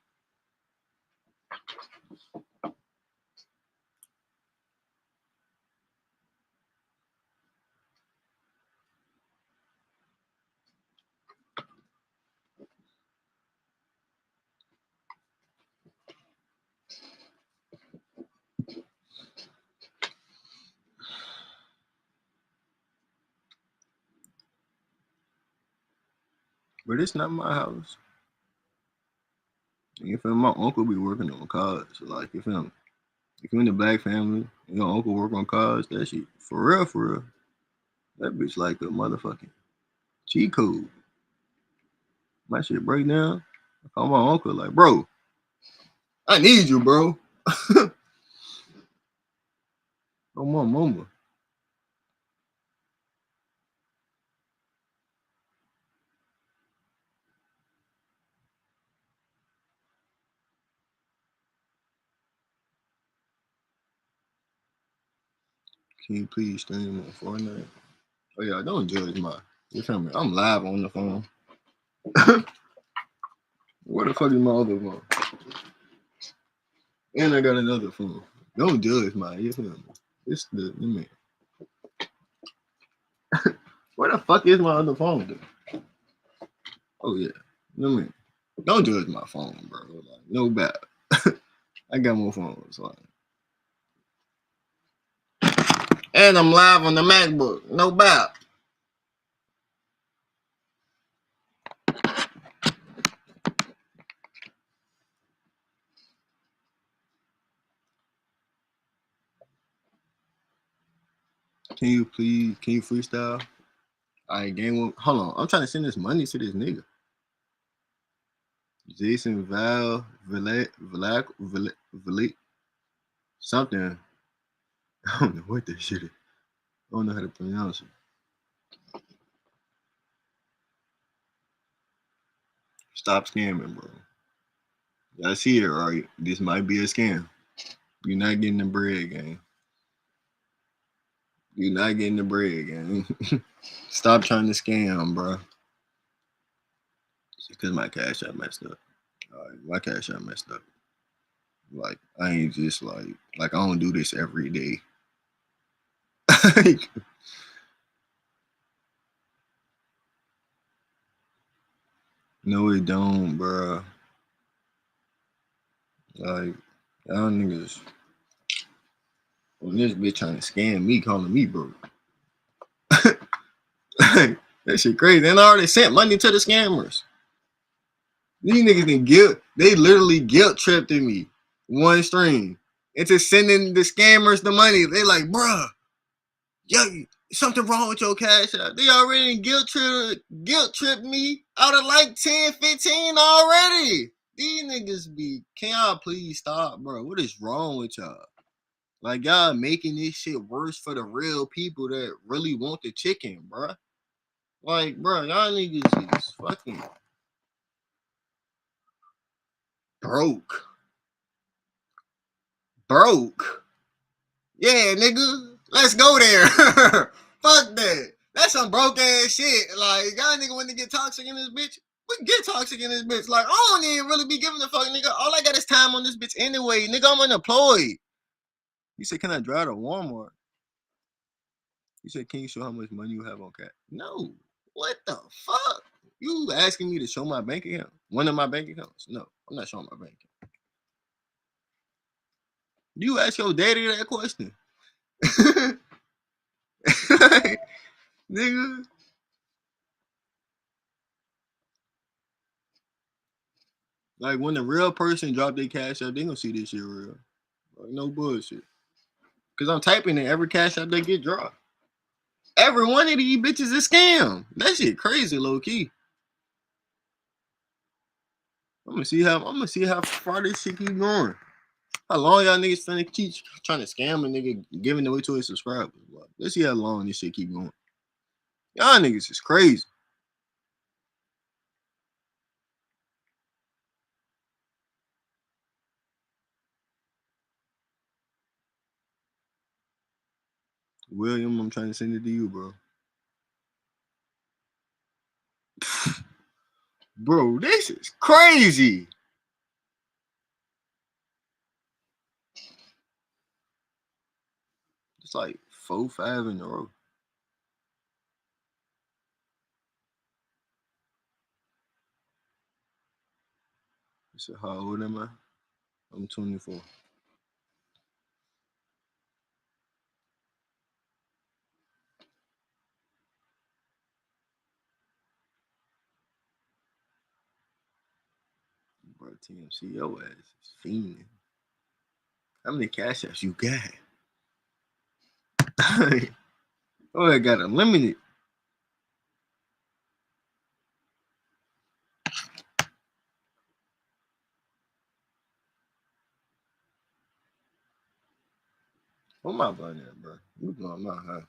Speaker 4: But it's not my house. You feel me? My uncle be working on cars. So like, you feel me? If you're in the black family, and your uncle work on cars, that shit, for real, for real. That bitch like a motherfucking cheat code. My shit break down. I call my uncle like, bro, I need you, bro. Oh my mama. Can you please stream on Fortnite? Oh yeah, don't judge my. You feel me? I'm live on the phone. Where the fuck is my other phone? And I got another phone. Don't judge my. You feel me? It's the man. Where the fuck is my other phone, dude? Oh yeah, man. Don't judge my phone, bro. Like, no bad. I got more phones. Like. And I'm live on the MacBook. No bad. Can you please? Can you freestyle? I game one. Hold on. I'm trying to send this money to this nigga. Jason Villet, something. I don't know what that shit is. I don't know how to pronounce it. Stop scamming, bro. Y'all see it, right? This might be a scam. You're not getting the bread, gang. You're not getting the bread, gang. Stop trying to scam, bro. It's because my cash app messed up. My cash app messed up. Like I ain't just like I don't do this every day. No, it don't, bro. Like y'all niggas on this bitch trying to scam me, calling me broke. That shit crazy. And I already sent money to the scammers. These niggas they literally guilt tripped in me one stream into sending the scammers the money. They like, bruh, yo, something wrong with your cash app. They already guilt tripped me out of like 10, 15 already. These niggas can y'all please stop, bro? What is wrong with y'all? Like, y'all making this shit worse for the real people that really want the chicken, bro. Like, bro, y'all niggas is fucking broke. Broke. Yeah, nigga. Let's go there. Fuck that. That's some broke ass shit. Like, y'all nigga want to get toxic in this bitch? We get toxic in this bitch. Like, I don't even really be giving a fuck, nigga. All I got is time on this bitch anyway. Nigga, I'm unemployed. You said, can I drive to Walmart? You said, can you show how much money you have on cash? No. What the fuck? You asking me to show my bank account? One of my bank accounts? No, I'm not showing my bank account. You ask your daddy that question. Nigga. Like, when the real person drop their cash app, they gonna see this shit real. Like, no bullshit. Cause I'm typing in every cash app they get dropped. Every one of these bitches is scam. That shit crazy, low key. I'm gonna see how far this shit keep going. How long y'all niggas finna keep trying to scam a nigga giving away to his subscribers? Let's see how long this shit keep going. Y'all niggas is crazy. William, I'm trying to send it to you, bro. Bro, this is crazy. It's like 4, 5 in a row. You said, how old am I? I'm 24. Bro, TMC, your ass is fiending. How many cash apps you got? Oh, I got unlimited. What my button at, bro? You blowing my high.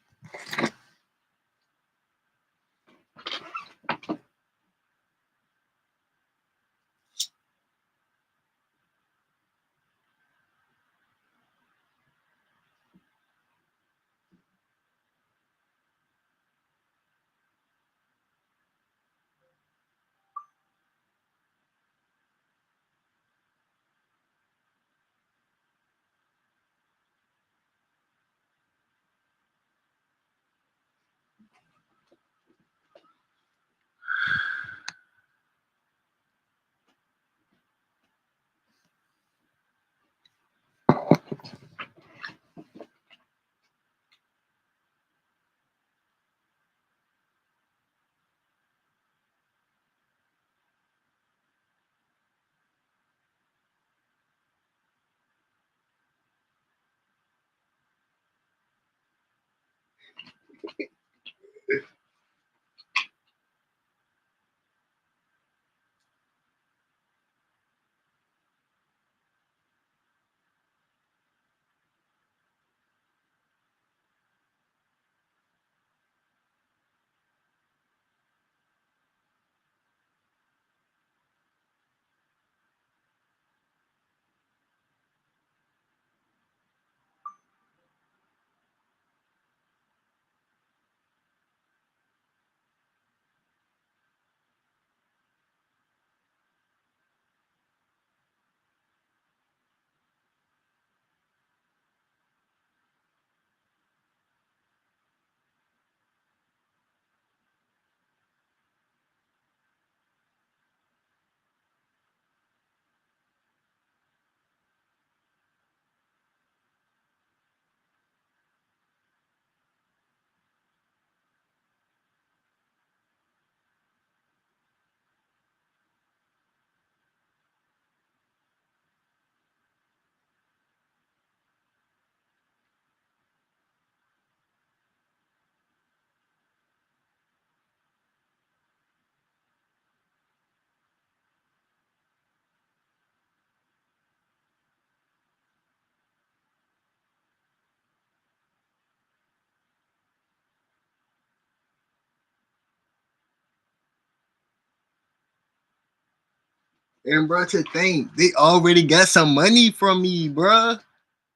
Speaker 4: And bro, to think they already got some money from me, bro.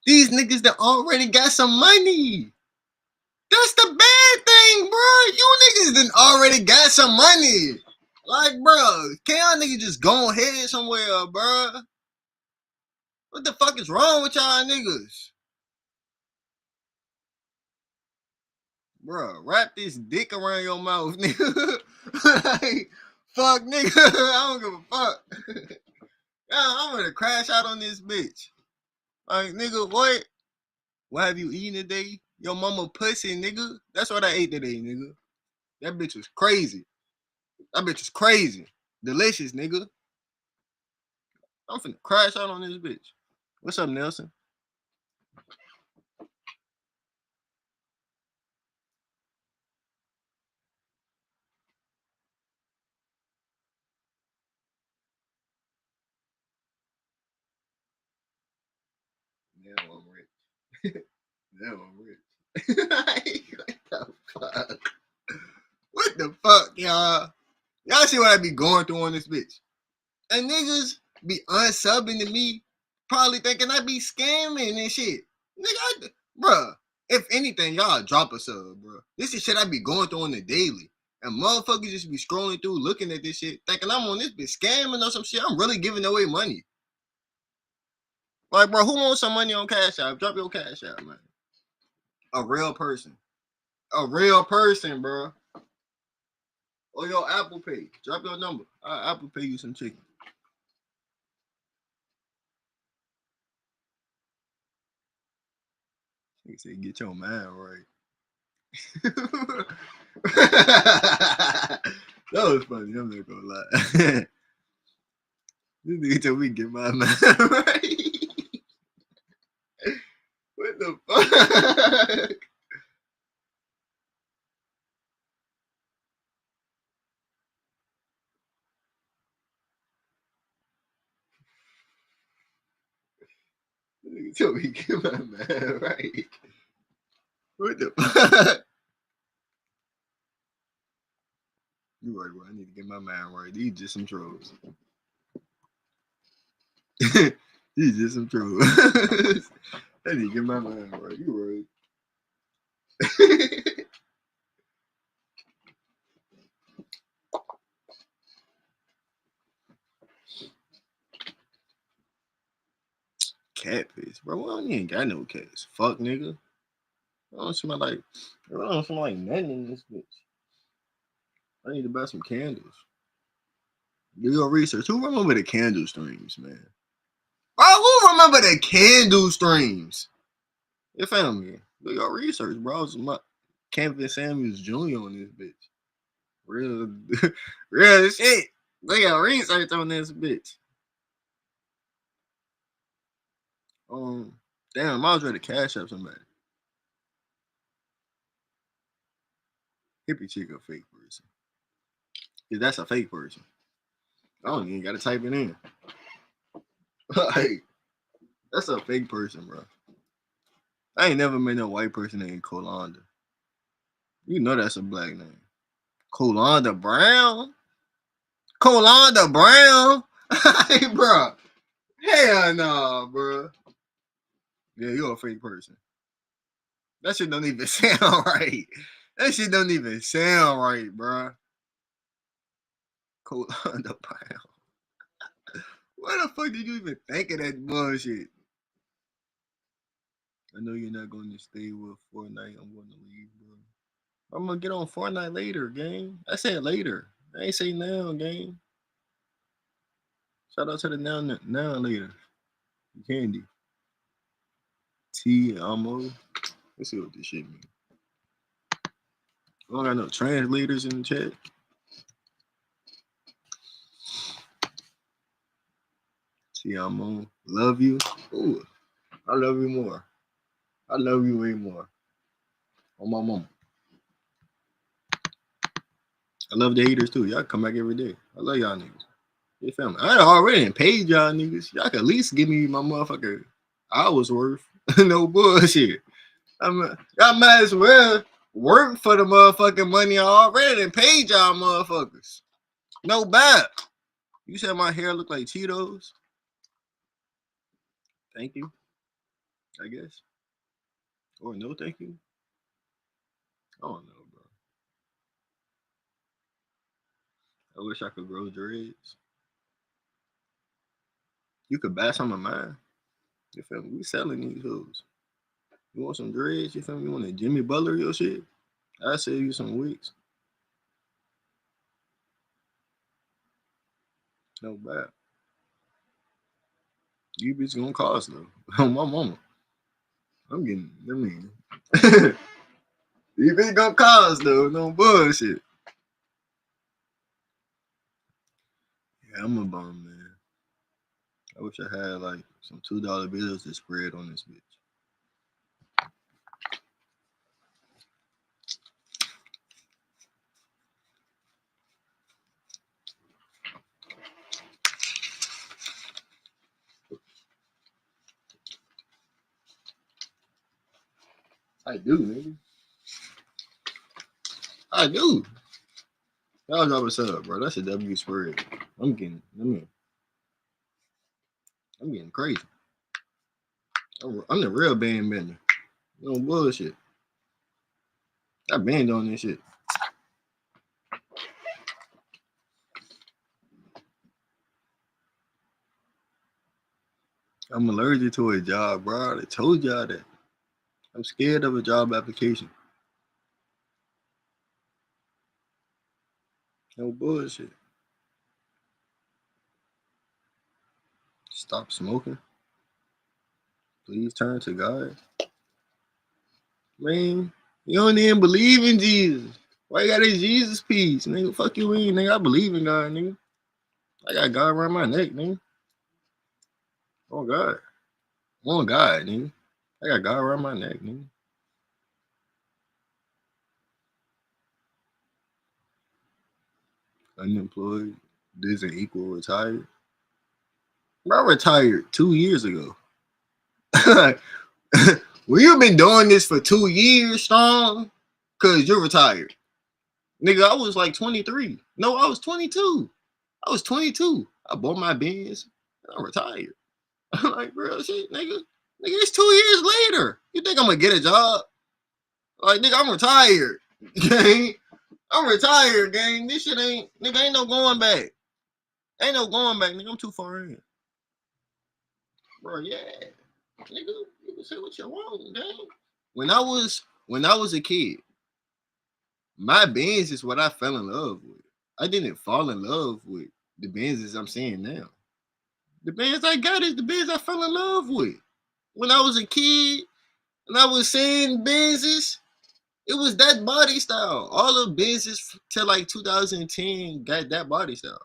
Speaker 4: These niggas that already got some money. That's the bad thing, bro. You niggas done already got some money. Like, bro, can y'all niggas just go ahead somewhere, bro? What the fuck is wrong with y'all niggas? Bro, wrap this dick around your mouth, nigga. Like, fuck, nigga. I don't give a fuck. Yeah, I'm gonna crash out on this bitch. Like, nigga, what? What have you eaten today? Your mama pussy, nigga. That's what I ate today, nigga. That bitch was crazy. That bitch was crazy. Delicious, nigga. I'm finna crash out on this bitch. What's up, Nelson? Now I'm rich. Now I'm rich. What the fuck? What the fuck, y'all? Y'all see what I be going through on this bitch? And niggas be unsubbing to me, probably thinking I be scamming and shit. Nigga, bruh, if anything, y'all drop a sub, bro. This is shit I be going through on the daily. And motherfuckers just be scrolling through, looking at this shit, thinking I'm on this bitch scamming or some shit. I'm really giving away money. Like, bro, who wants some money on Cash App? Drop your Cash App, man. A real person. A real person, bro. Or your Apple Pay. Drop your number. I'll Apple Pay you some chicken. He said, get your mind right. That was funny. I'm not gonna lie. This nigga told me to get my mind right. What the fuck? This nigga told me to get my mind right. What the fuck? You right, bro. I need to get my mind right. These just some trolls. These just some trolls. I need to get my mind right. You right. Catfish, bro. I don't even got no cats. Fuck, nigga. I don't smell like nothing in this bitch. I need to buy some candles. Do your research. Who remember the candle streams, man? Oh, who remember the candle streams? Your family. Do your research, bro. It's my Canvas Samuels Jr. on this bitch. Real, real shit. They got research on this bitch. Damn, I was ready to cash up somebody. Hippie chick a fake person. Cause that's a fake person. I don't even gotta type it in. Like, that's a fake person, bro. I ain't never met no white person named Colanda. You know that's a black name. Colanda Brown? Colanda Brown? Hey, bro. Hell no, bro. Yeah, you're a fake person. That shit don't even sound right. That shit don't even sound right, bro. Colanda Brown. Why the fuck did you even think of that bullshit? I know you're not going to stay with Fortnite. I'm going to leave, bro. I'm going to get on Fortnite later, gang. I said later. I ain't say now, gang. Shout out to the now later. Candy. T Amo. Let's see what this shit means. I don't got no translators in the chat. T Amo. Love you. Ooh, I love you more. I love you way more. On my mama. I love the haters too. Y'all come back every day. I love y'all niggas. Hey, family. I already paid y'all niggas. Y'all can at least give me my motherfucker hours worth. No bullshit. Y'all might as well work for the motherfucking money I already paid y'all motherfuckers. No bad. You said my hair look like Cheetos? Thank you, I guess. Or no thank you? I don't know, bro. I wish I could grow dreads. You could buy some of mine. You feel me? We selling these hoes. You want some dreads? You feel me? You want a Jimmy Butler your shit? I sell you some wigs. No bad. You bitch gonna cost though. On my mama. I'm getting, I mean, you bitch gonna cost though. No bullshit. Yeah, I'm a bum, man. I wish I had like some $2 bills to spread on this bitch. I do, nigga. I do. Y'all drop a sub, bro. That's a W spread. I'm getting crazy. I'm the real band bender. No bullshit. I banned on this shit. I'm allergic to a job, bro. I told y'all that. I'm scared of a job application. No bullshit. Stop smoking. Please turn to God. Man, you don't even believe in Jesus. Why you got a Jesus piece, nigga? Fuck you in, nigga. I believe in God, nigga. I got God around my neck, nigga. Oh God. Oh God, nigga. I got God around my neck, nigga. Unemployed doesn't equal retired. Bro, I retired 2 years ago. Well, you've been doing this for 2 years, strong, cause you're retired. Nigga, I was like 23. No, I was 22. I was 22. I bought my Benz and I retired. I'm like, real shit, nigga. Nigga, it's 2 years later. You think I'm gonna get a job? Like, nigga, I'm retired. Gang. I'm retired, gang. This shit ain't no going back. Ain't no going back, nigga. I'm too far in. Bro, yeah. Nigga, you can say what you want, gang. When I was a kid, my Benz is what I fell in love with. I didn't fall in love with the Benzes I'm seeing now. The Benz I got is the Benz I fell in love with. When I was a kid and I was seeing Benzes, it was that body style. All of Benzes till like 2010 got that body style.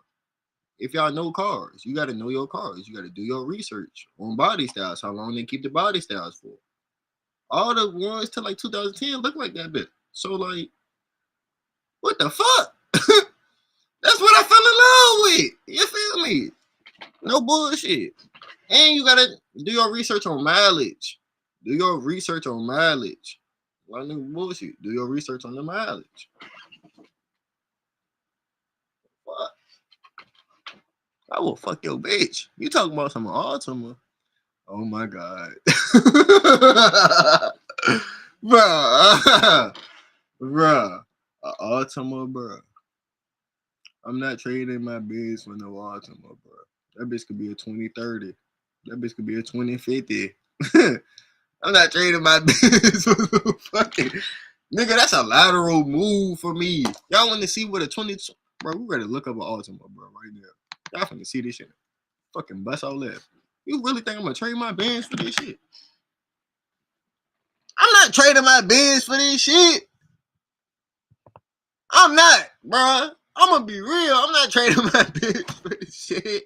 Speaker 4: If y'all know cars, you got to know your cars. You got to do your research on body styles, how long they keep the body styles for. All the ones till like 2010 look like that bit. So like, what the fuck? That's what I fell in love with. You feel me? No bullshit. And you gotta do your research on mileage. Do your research on mileage. Like no bullshit. Do your research on the mileage. What? I will fuck your bitch. You talking about some Altima? Oh my god. Bruh. Bruh. Altima, bruh. I'm not trading my biz for no Altima, bruh. That bitch could be a 2030. That bitch could be a 2050. I'm not trading my biz for no fucking nigga. That's a lateral move for me. Y'all want to see what a 20, bro? We ready to look up an Altima, bro, right now. Y'all finna see this shit. Fucking bust all left. You really think I'm gonna trade my Benz for this shit? I'm not trading my Benz for this shit. I'm not, bro. I'm gonna be real. I'm not trading my Benz for this shit.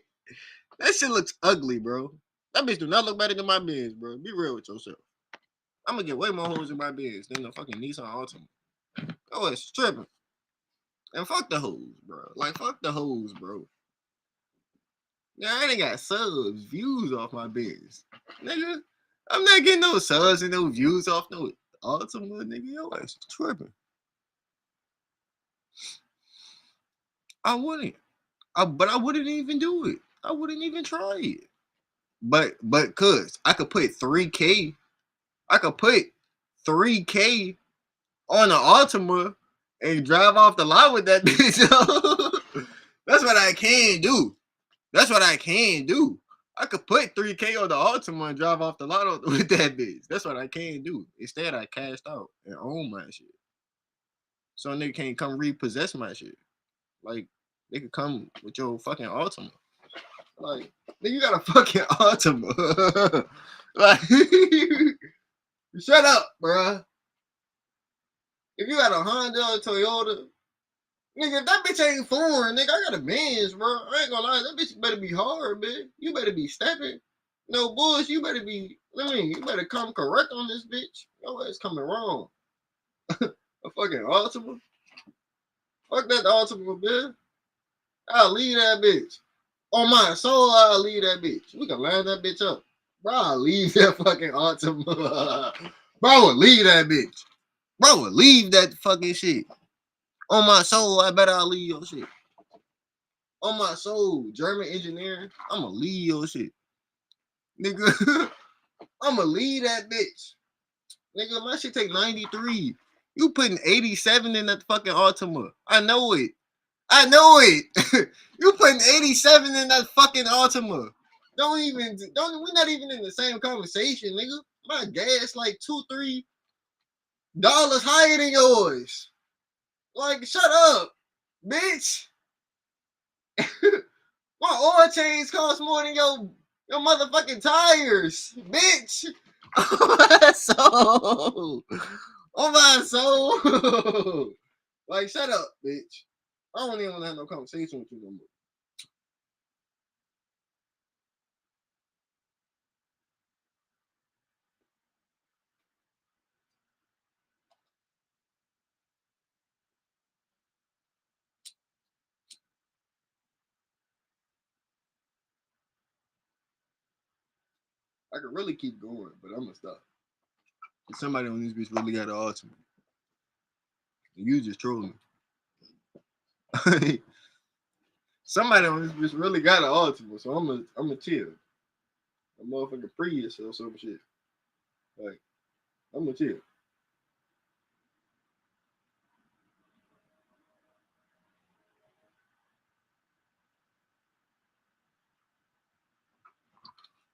Speaker 4: That shit looks ugly, bro. That bitch do not look better than my Benz, bro. Be real with yourself. I'm gonna get way more hoes in my Benz than the fucking Nissan Altima. Oh, it's tripping. And fuck the hoes, bro. Like, fuck the hoes, bro. Yeah, I ain't got subs, views off my Benz. Nigga, I'm not getting no subs and no views off no Altima, nigga. Yo, it's tripping. I wouldn't. But I wouldn't even do it. I wouldn't even try it. But cuz I could put 3K. I could put 3K on an Altima and drive off the lot with that bitch. That's what I can do. That's what I can do. I could put 3K on the Altima and drive off the lot with that bitch. That's what I can do. Instead, I cashed out and own my shit. So nigga can't come repossess my shit. Like, they could come with your fucking Altima. Like, nigga, you got a fucking Altima. Like, shut up, bruh. If you got a Honda or Toyota, nigga, that bitch ain't foreign, nigga. I got a Benz, bro. I ain't gonna lie, that bitch better be hard, bitch. You better be stepping. No bullshit, you better be, you better come correct on this bitch. Your ass coming wrong. A fucking Altima? Fuck that Altima, bitch. I'll leave that bitch. On my soul, I'll leave that bitch. We can line that bitch up. Bro, I'll leave that fucking Altima. Bro, I would leave that bitch. Bro, I would leave that fucking shit. On my soul, I bet I'll leave your shit. On my soul, German engineering, I'ma leave your shit. Nigga, I'ma leave that bitch. Nigga, my shit take 93. You putting 87 in that fucking Altima. I know it. I know it. You putting 87 in that fucking Altima. We're not even in the same conversation, nigga. My gas like $2-3 higher than yours. Like, shut up, bitch. My oil change cost more than your motherfucking tires, bitch. On my soul. On my soul. Like, shut up, bitch. I don't even want to have no conversation with you no more. I could really keep going, but I'm gonna stop. Somebody on this bitch really got an Altima. You just trolling. Somebody on this bitch really got an Altima, so I'm gonna chill. A motherfucking Prius or some shit. Like, I'm gonna chill.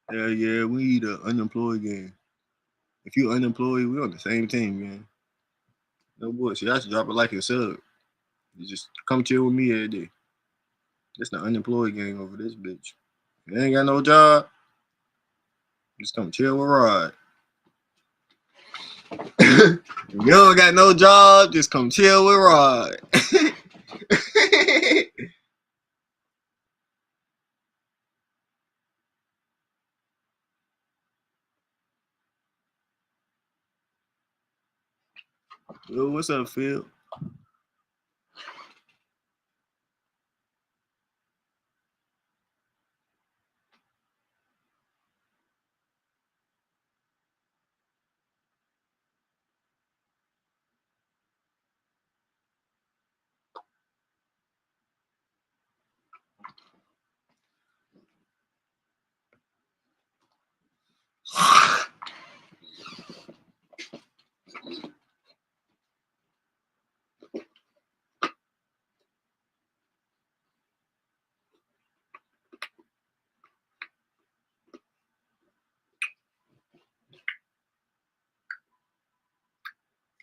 Speaker 4: Hell yeah, we need an unemployed gang. If you unemployed, we on the same team, man. No bullshit. I should drop it like a sub. You just come chill with me every day. That's the unemployed gang over this bitch. If you ain't got no job, just come chill with Rod. If you don't got no job, just come chill with Rod. Yo, what's up, Phil?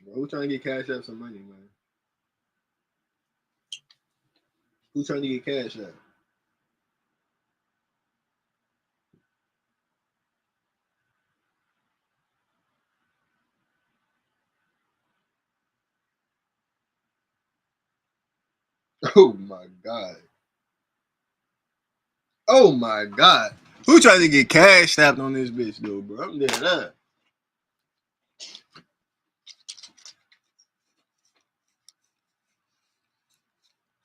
Speaker 4: Bro, who trying to get Cash App some money, man? Who trying to get Cash App? Oh my god. Oh my god. Who trying to get cash snapped on this bitch though, bro? I'm dead up.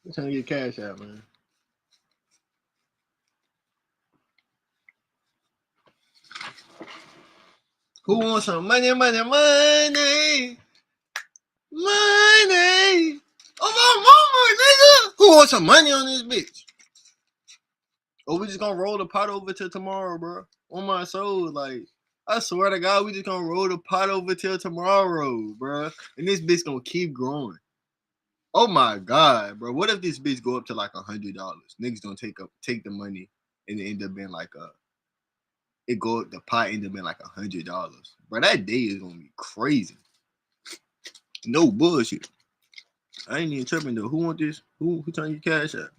Speaker 4: Who trying to get cash out, man? Who wants some money, money, money? Money. Oh my mama, nigga. Who wants some money on this bitch? Or we just gonna roll the pot over till tomorrow, bro. On my soul, like I swear to God, we just gonna roll the pot over till tomorrow, bro. And this bitch gonna keep growing. Oh my God, bro. What if this bitch go up to like $100? Niggas don't take the money and it end up being like the pot end up being like $100. Bro, that day is gonna be crazy. No bullshit. I ain't even tripping though. Who want this? Who trying to get cash out?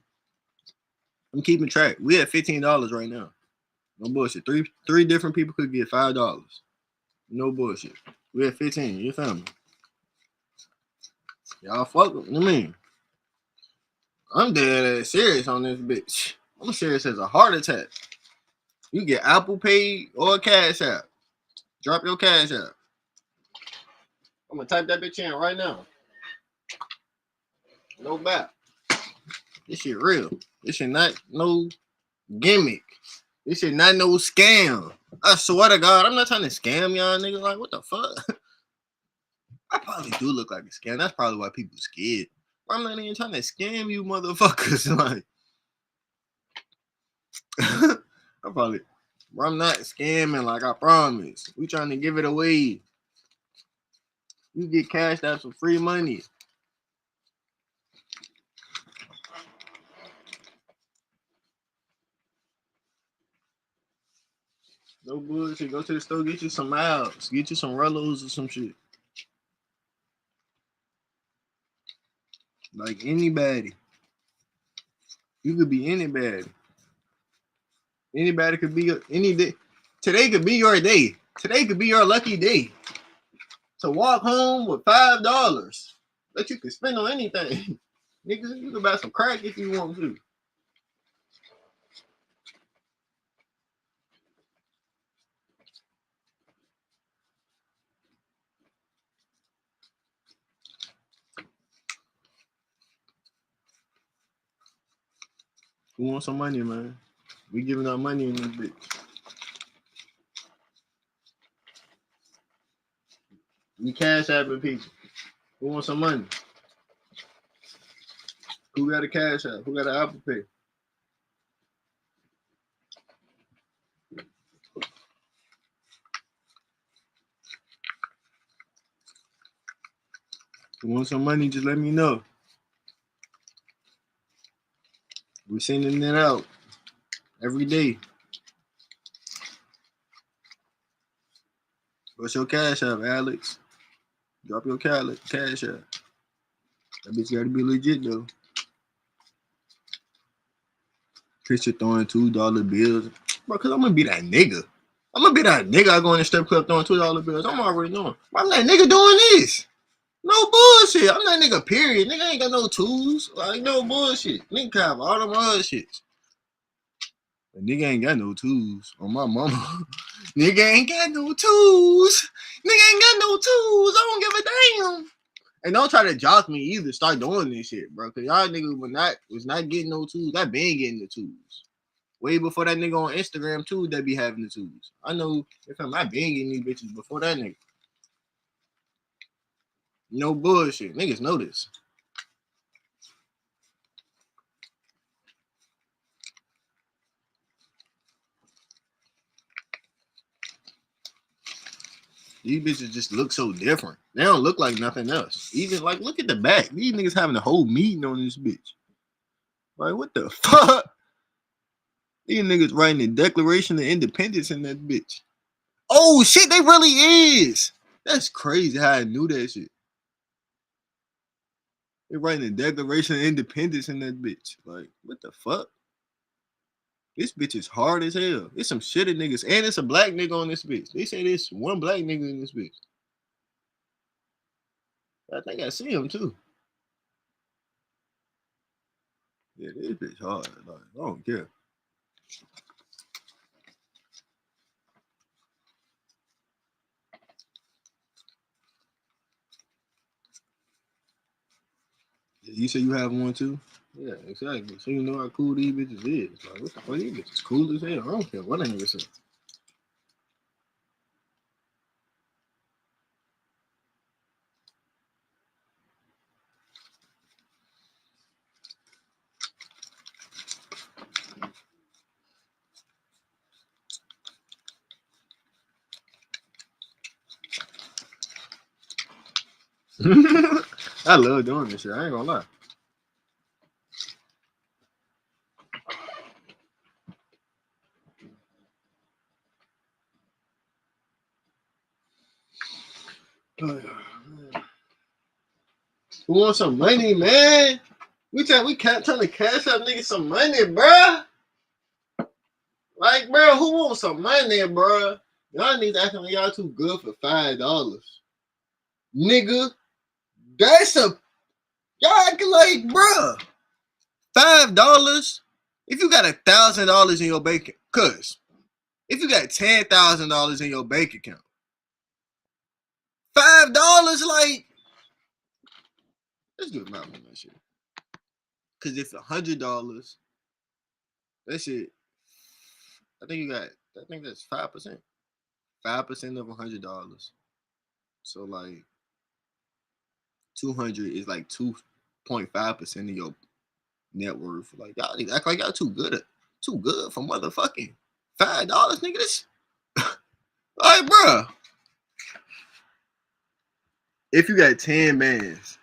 Speaker 4: I'm keeping track. We at $15 right now. No bullshit. Three different people could get $5. No bullshit. We at 15. You feel me? Y'all fuck with me. I'm dead ass serious on this bitch. I'm serious as a heart attack. You get Apple Pay or Cash App. Drop your Cash App. I'm gonna type that bitch in right now. No bap. This shit real. This shit not no gimmick. This shit not no scam. I swear to God, I'm not trying to scam y'all niggas. Like, what the fuck? I probably do look like a scam. That's probably why people scared. I'm not even trying to scam you motherfuckers. Like, I'm not scamming, like I promise. We trying to give it away. You get cashed out some free money. No bullshit. Go to the store, get you some Miles, get you some Rellos or some shit. Like anybody. You could be anybody. Anybody could be any day. Today could be your day. Today could be your lucky day. To walk home with $5 that you can spend on anything. Niggas, you can buy some crack if you want to. Who wants some money, man? We giving out money in this bitch. We cash apping people. Who wants some money? Who got a cash app? Who got an Apple Pay? Who wants some money? Just let me know. We're sending it out every day. What's your cash app, Alex? Drop your cash app. That bitch gotta be legit though. Picture throwing $2 bills. Bro, cause I'm gonna be that nigga. I go in the strip club throwing $2 bills. I'm already knowing. I'm that nigga doing this. No bullshit. I'm that nigga, period. Nigga ain't got no tools. Like, no bullshit. Nigga have all them other shits. But nigga ain't got no tools. On my mama. Nigga ain't got no tools. Nigga ain't got no tools. I don't give a damn. And don't try to jock me either. Start doing this shit, bro. Cause y'all niggas was not getting no tools. I been getting the tools. Way before that nigga on Instagram too, that be having the tools. I know if I been getting these bitches before that nigga. No bullshit. Niggas know this. These bitches just look so different. They don't look like nothing else. Even like, look at the back. These niggas having a whole meeting on this bitch. Like, what the fuck? These niggas writing the Declaration of Independence in that bitch. Oh shit, they really is. That's crazy how I knew that shit. They writing the Declaration of Independence in that bitch. Like, what the fuck? This bitch is hard as hell. It's some shitty niggas. And it's a black nigga on this bitch. They say there's one black nigga in this bitch. I think I see him too. Yeah, this bitch hard. Like, I don't care. You say you have one too? Yeah, exactly. So you know how cool these bitches is. Like, what the fuck? These bitches cool as hell. I don't care what a nigga say. I love doing this shit. I ain't gonna lie. Who wants some money, man? We trying to cash up niggas some money, bruh. Like, bro, who wants some money, bruh? Y'all niggas acting like y'all too good for $5. Nigga, that's a y'all acting like, bruh. $5. If you got $1,000 in your bank, cuz if you got $10,000 in your bank account, $5, like, let's do the math on that shit. Cause if $100, that shit, I think that's 5%. 5% of $100. So like 200 is like 2.5% of your net worth. Like y'all act like y'all too good for motherfucking $5, nigga. This like, bruh. If you got 10 bands,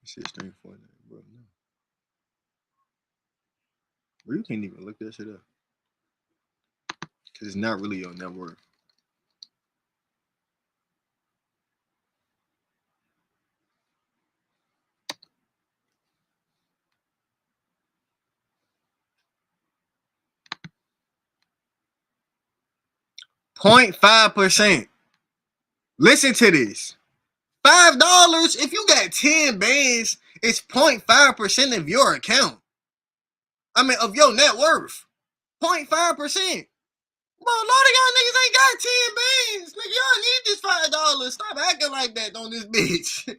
Speaker 4: shit string for that, bro. No. Bro, you can't even look that shit up. Cause it's not really your net worth. .5%. Listen to this. $5, if you got 10 bands, it's 0.5% of your account. I mean, of your net worth. 0.5%. Bro, a lot of y'all niggas ain't got 10 bands. Nigga, y'all need this $5. Stop acting like that on this bitch.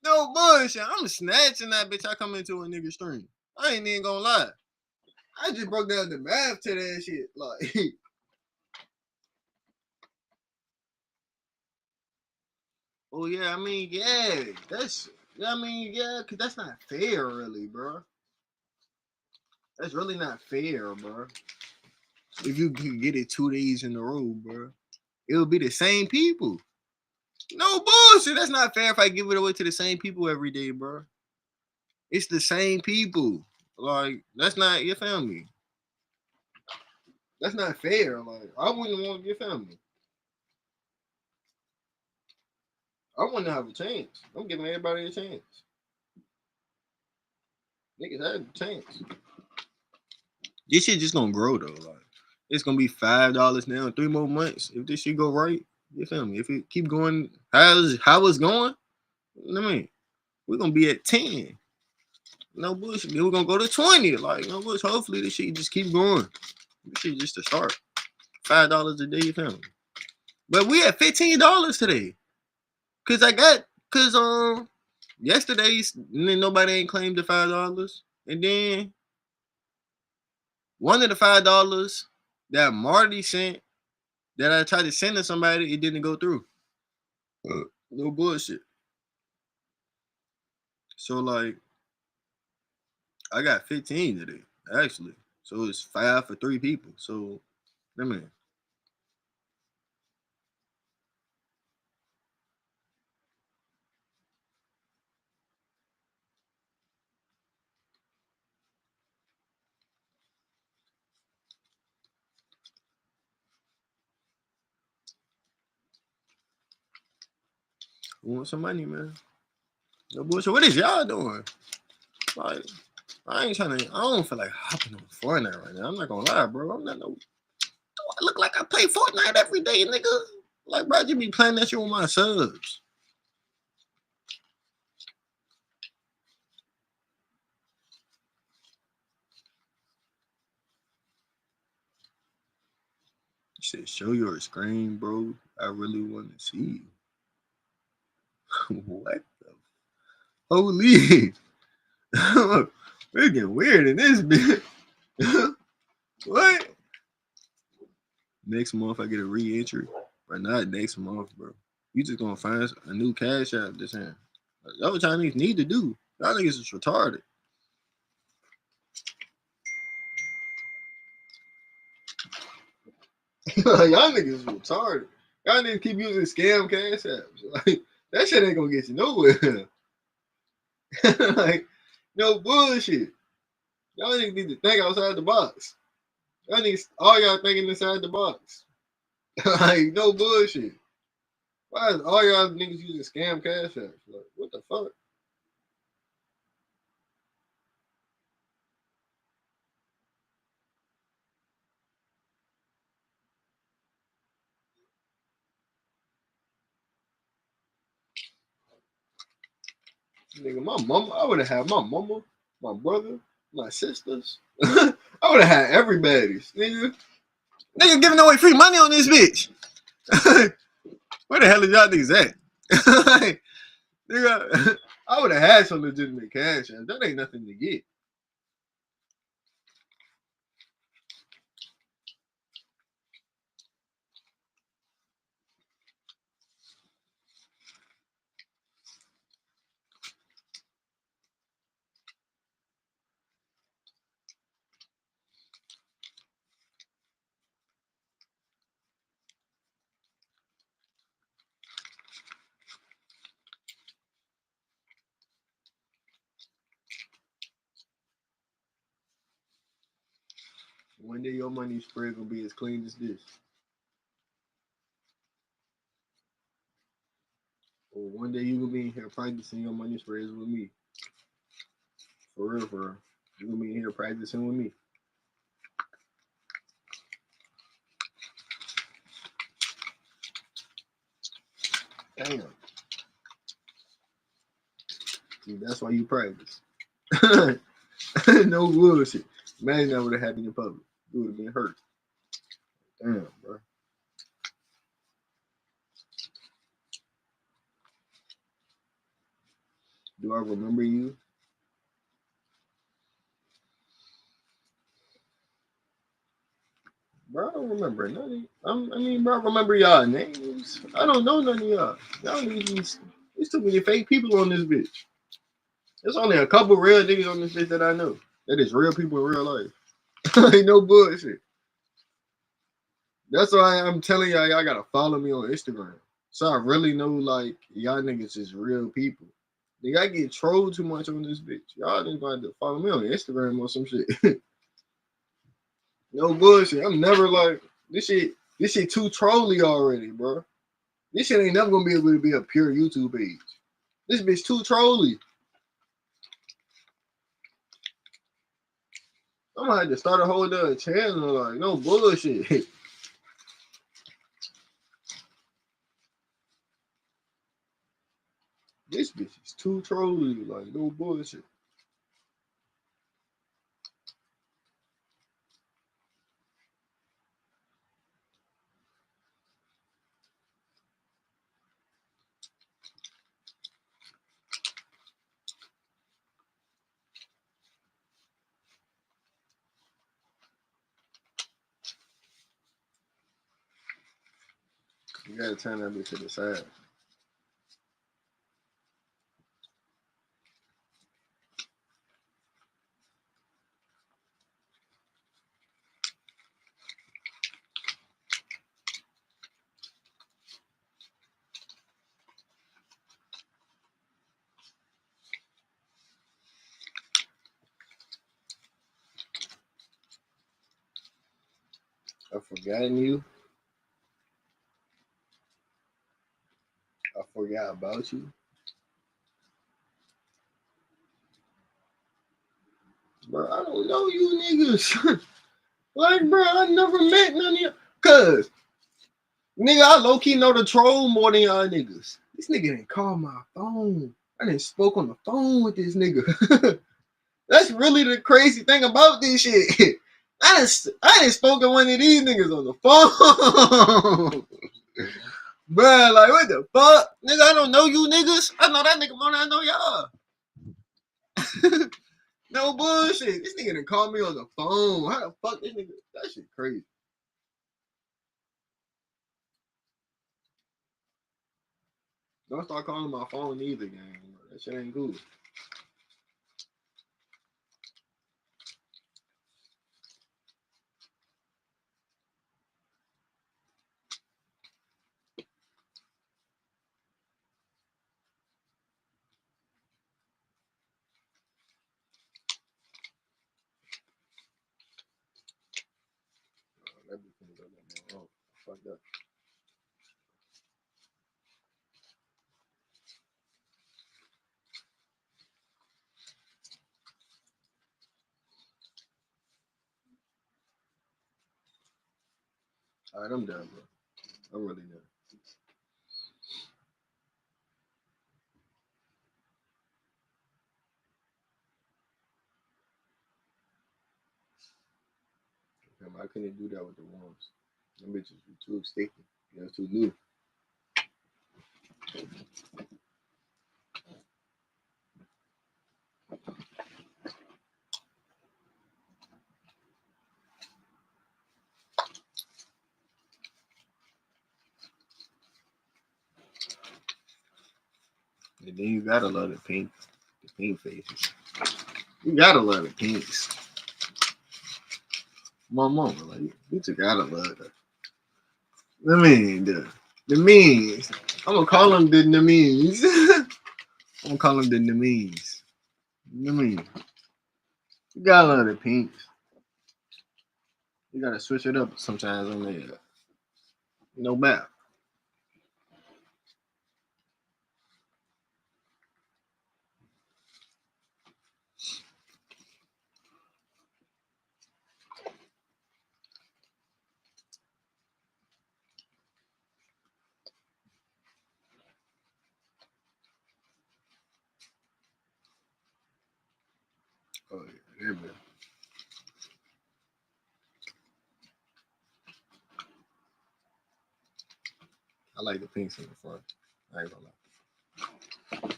Speaker 4: No bullshit. I'm snatching that bitch. I come into a nigga stream. I ain't even gonna lie. I just broke down the math to that shit. Like, oh yeah, I mean, yeah, cause that's not fair, really, bro. That's really not fair, bro. If you can get it 2 days in a row, bro, it'll be the same people. No bullshit. That's not fair if I give it away to the same people every day, bro. It's the same people. Like, that's not your family. That's not fair. Like, I wouldn't want your family. I want to have a chance. I'm giving everybody a chance. Niggas have a chance. This shit just gonna grow though. Like, it's gonna be $5 now in 3 more months. If this shit go right, you feel me? If it keep going how it's going, I mean, we're gonna be at 10. No bullshit. Then we're gonna go to 20. Like, no bullshit. Hopefully this shit just keep going. This shit just to start. $5 a day, you feel me? But we at $15 today. Cause yesterday's nobody ain't claimed the $5. And then one of the $5 that Marty sent that I tried to send to somebody, it didn't go through. No bullshit. So like I got 15 today, actually. So it's 5 for 3 people. So I mean, who wants some money, man? No bullshit. What is y'all doing? Like, I ain't trying to. I don't feel like hopping on Fortnite right now. I'm not gonna lie, bro. I'm not no. I look like I play Fortnite every day, nigga. Like, bro, you be playing that shit with my subs. said, show your screen, bro. I really want to see you. What the? Holy. We're getting weird in this bit. What? Next month I get a re-entry. But not next month, bro. You just gonna find a new cash app this hand. That's what Chinese need to do. Y'all niggas is retarded. Y'all niggas is retarded. Y'all niggas keep using scam cash apps. Like, that shit ain't gonna get you nowhere. Like, no bullshit. Y'all niggas need to think outside the box. Y'all niggas, all y'all thinking inside the box. Like, no bullshit. Why is all y'all niggas using scam cash apps? Like, what the fuck? Nigga, my mama, I would have had my mama, my brother, my sisters. I would have had everybody's. Nigga giving away free money on this bitch. Where the hell is y'all niggas at? Like, nigga, I would have had some legitimate cash. That ain't nothing to get. One day your money spread gonna be as clean as this. Or one day you gonna be in here practicing your money spreads with me. For real, for real. You gonna be in here practicing with me. Damn. See, that's why you practice. No bullshit. Imagine that would have happened in public. You would have been hurt. Damn, bro. Do I remember you? Bro, I don't remember none of I mean, bro, I remember y'all names. I don't know none of y'all. Y'all niggas, there's too many fake people on this bitch. There's only a couple real niggas on this bitch that I know. That is real people in real life. Ain't no bullshit. That's why I'm telling y'all gotta follow me on Instagram. So I really know like y'all niggas is real people. Nigga, I get trolled too much on this bitch. Y'all niggas gonna have to follow me on Instagram or some shit. No bullshit. I'm never like this shit. This shit too trolly already, bro. This shit ain't never gonna be able to be a pure YouTube page. This bitch too trolly. I'm gonna have to start a whole other channel. Like no bullshit. This bitch is too trolly. Like no bullshit. You gotta turn that bitch to the side. I've forgotten you. I forgot about you. Bro, I don't know you niggas. Like, bro, I never met none of you. Cause, nigga, I low-key know the troll more than y'all niggas. This nigga didn't call my phone. I didn't spoke on the phone with this nigga. That's really the crazy thing about this shit. I didn't spoke to one of these niggas on the phone. Bruh, like, what the fuck? Nigga, I don't know you niggas. I know that nigga more than I know y'all. No bullshit. This nigga done called me on the phone. How the fuck this nigga? That shit crazy. Don't start calling my phone either, gang. That shit ain't cool. That bitch finna go down my road. Fuck that. Alright, I'm done, bro. I'm really done. I couldn't do that with the ones. Them bitches be too sticky. They're too new. And then you gotta love the pink faces. You gotta love the pinks. My mama, like, you just gotta love that. I mean, the means. I'm gonna call them the means. I'm gonna call them the means. You know what I mean? You gotta love the pinks. You gotta switch it up sometimes on there. No bad. Oh yeah, that bit. I like the pinks in the front. I ain't gonna lie.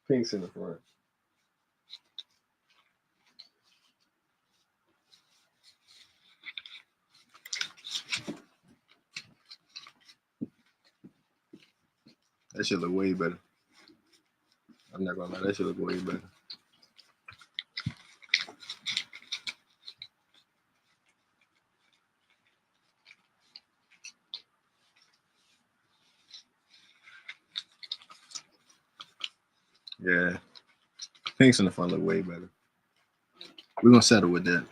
Speaker 4: Pinks in the front. That shit look way better. I'm not gonna lie, that shit look way better. Yeah. Pinks in the front look way better. We're gonna settle with that.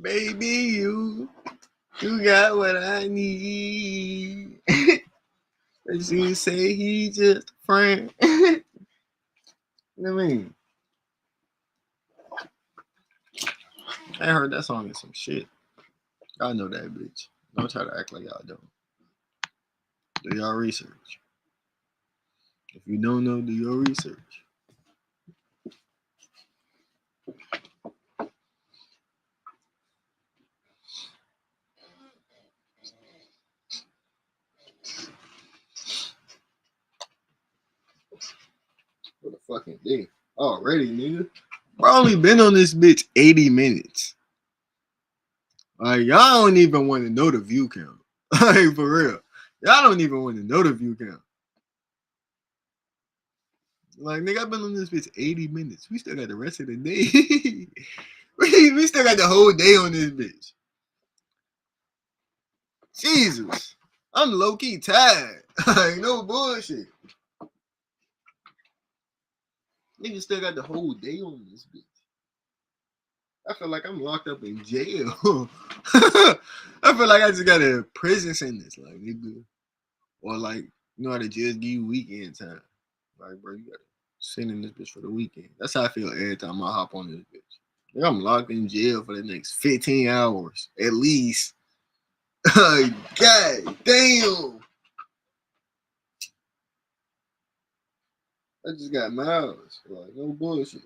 Speaker 4: Baby, you got what I need. As you say, he just a friend. You know what I mean? I heard that song is some shit. Y'all know that bitch. Don't try to act like y'all don't. Do y'all research. If you don't know, do your research. What a fucking day. Already, nigga. Bro, only been on this bitch 80 minutes. Like, y'all don't even want to know the view count. Like, for real. Y'all don't even want to know the view count. Like, nigga, I've been on this bitch 80 minutes. We still got the rest of the day. we still got the whole day on this bitch. Jesus. I'm low-key tired. Like, no bullshit. Nigga still got the whole day on this bitch. I feel like I'm locked up in jail. I feel like I just got a prison sentence, like, nigga. Or like, you know how the judge give you weekend time. Like, bro, you gotta sit in this bitch for the weekend. That's how I feel every time I hop on this bitch. Like, I'm locked in jail for the next 15 hours, at least. God damn. I just got miles. Like, no bullshit.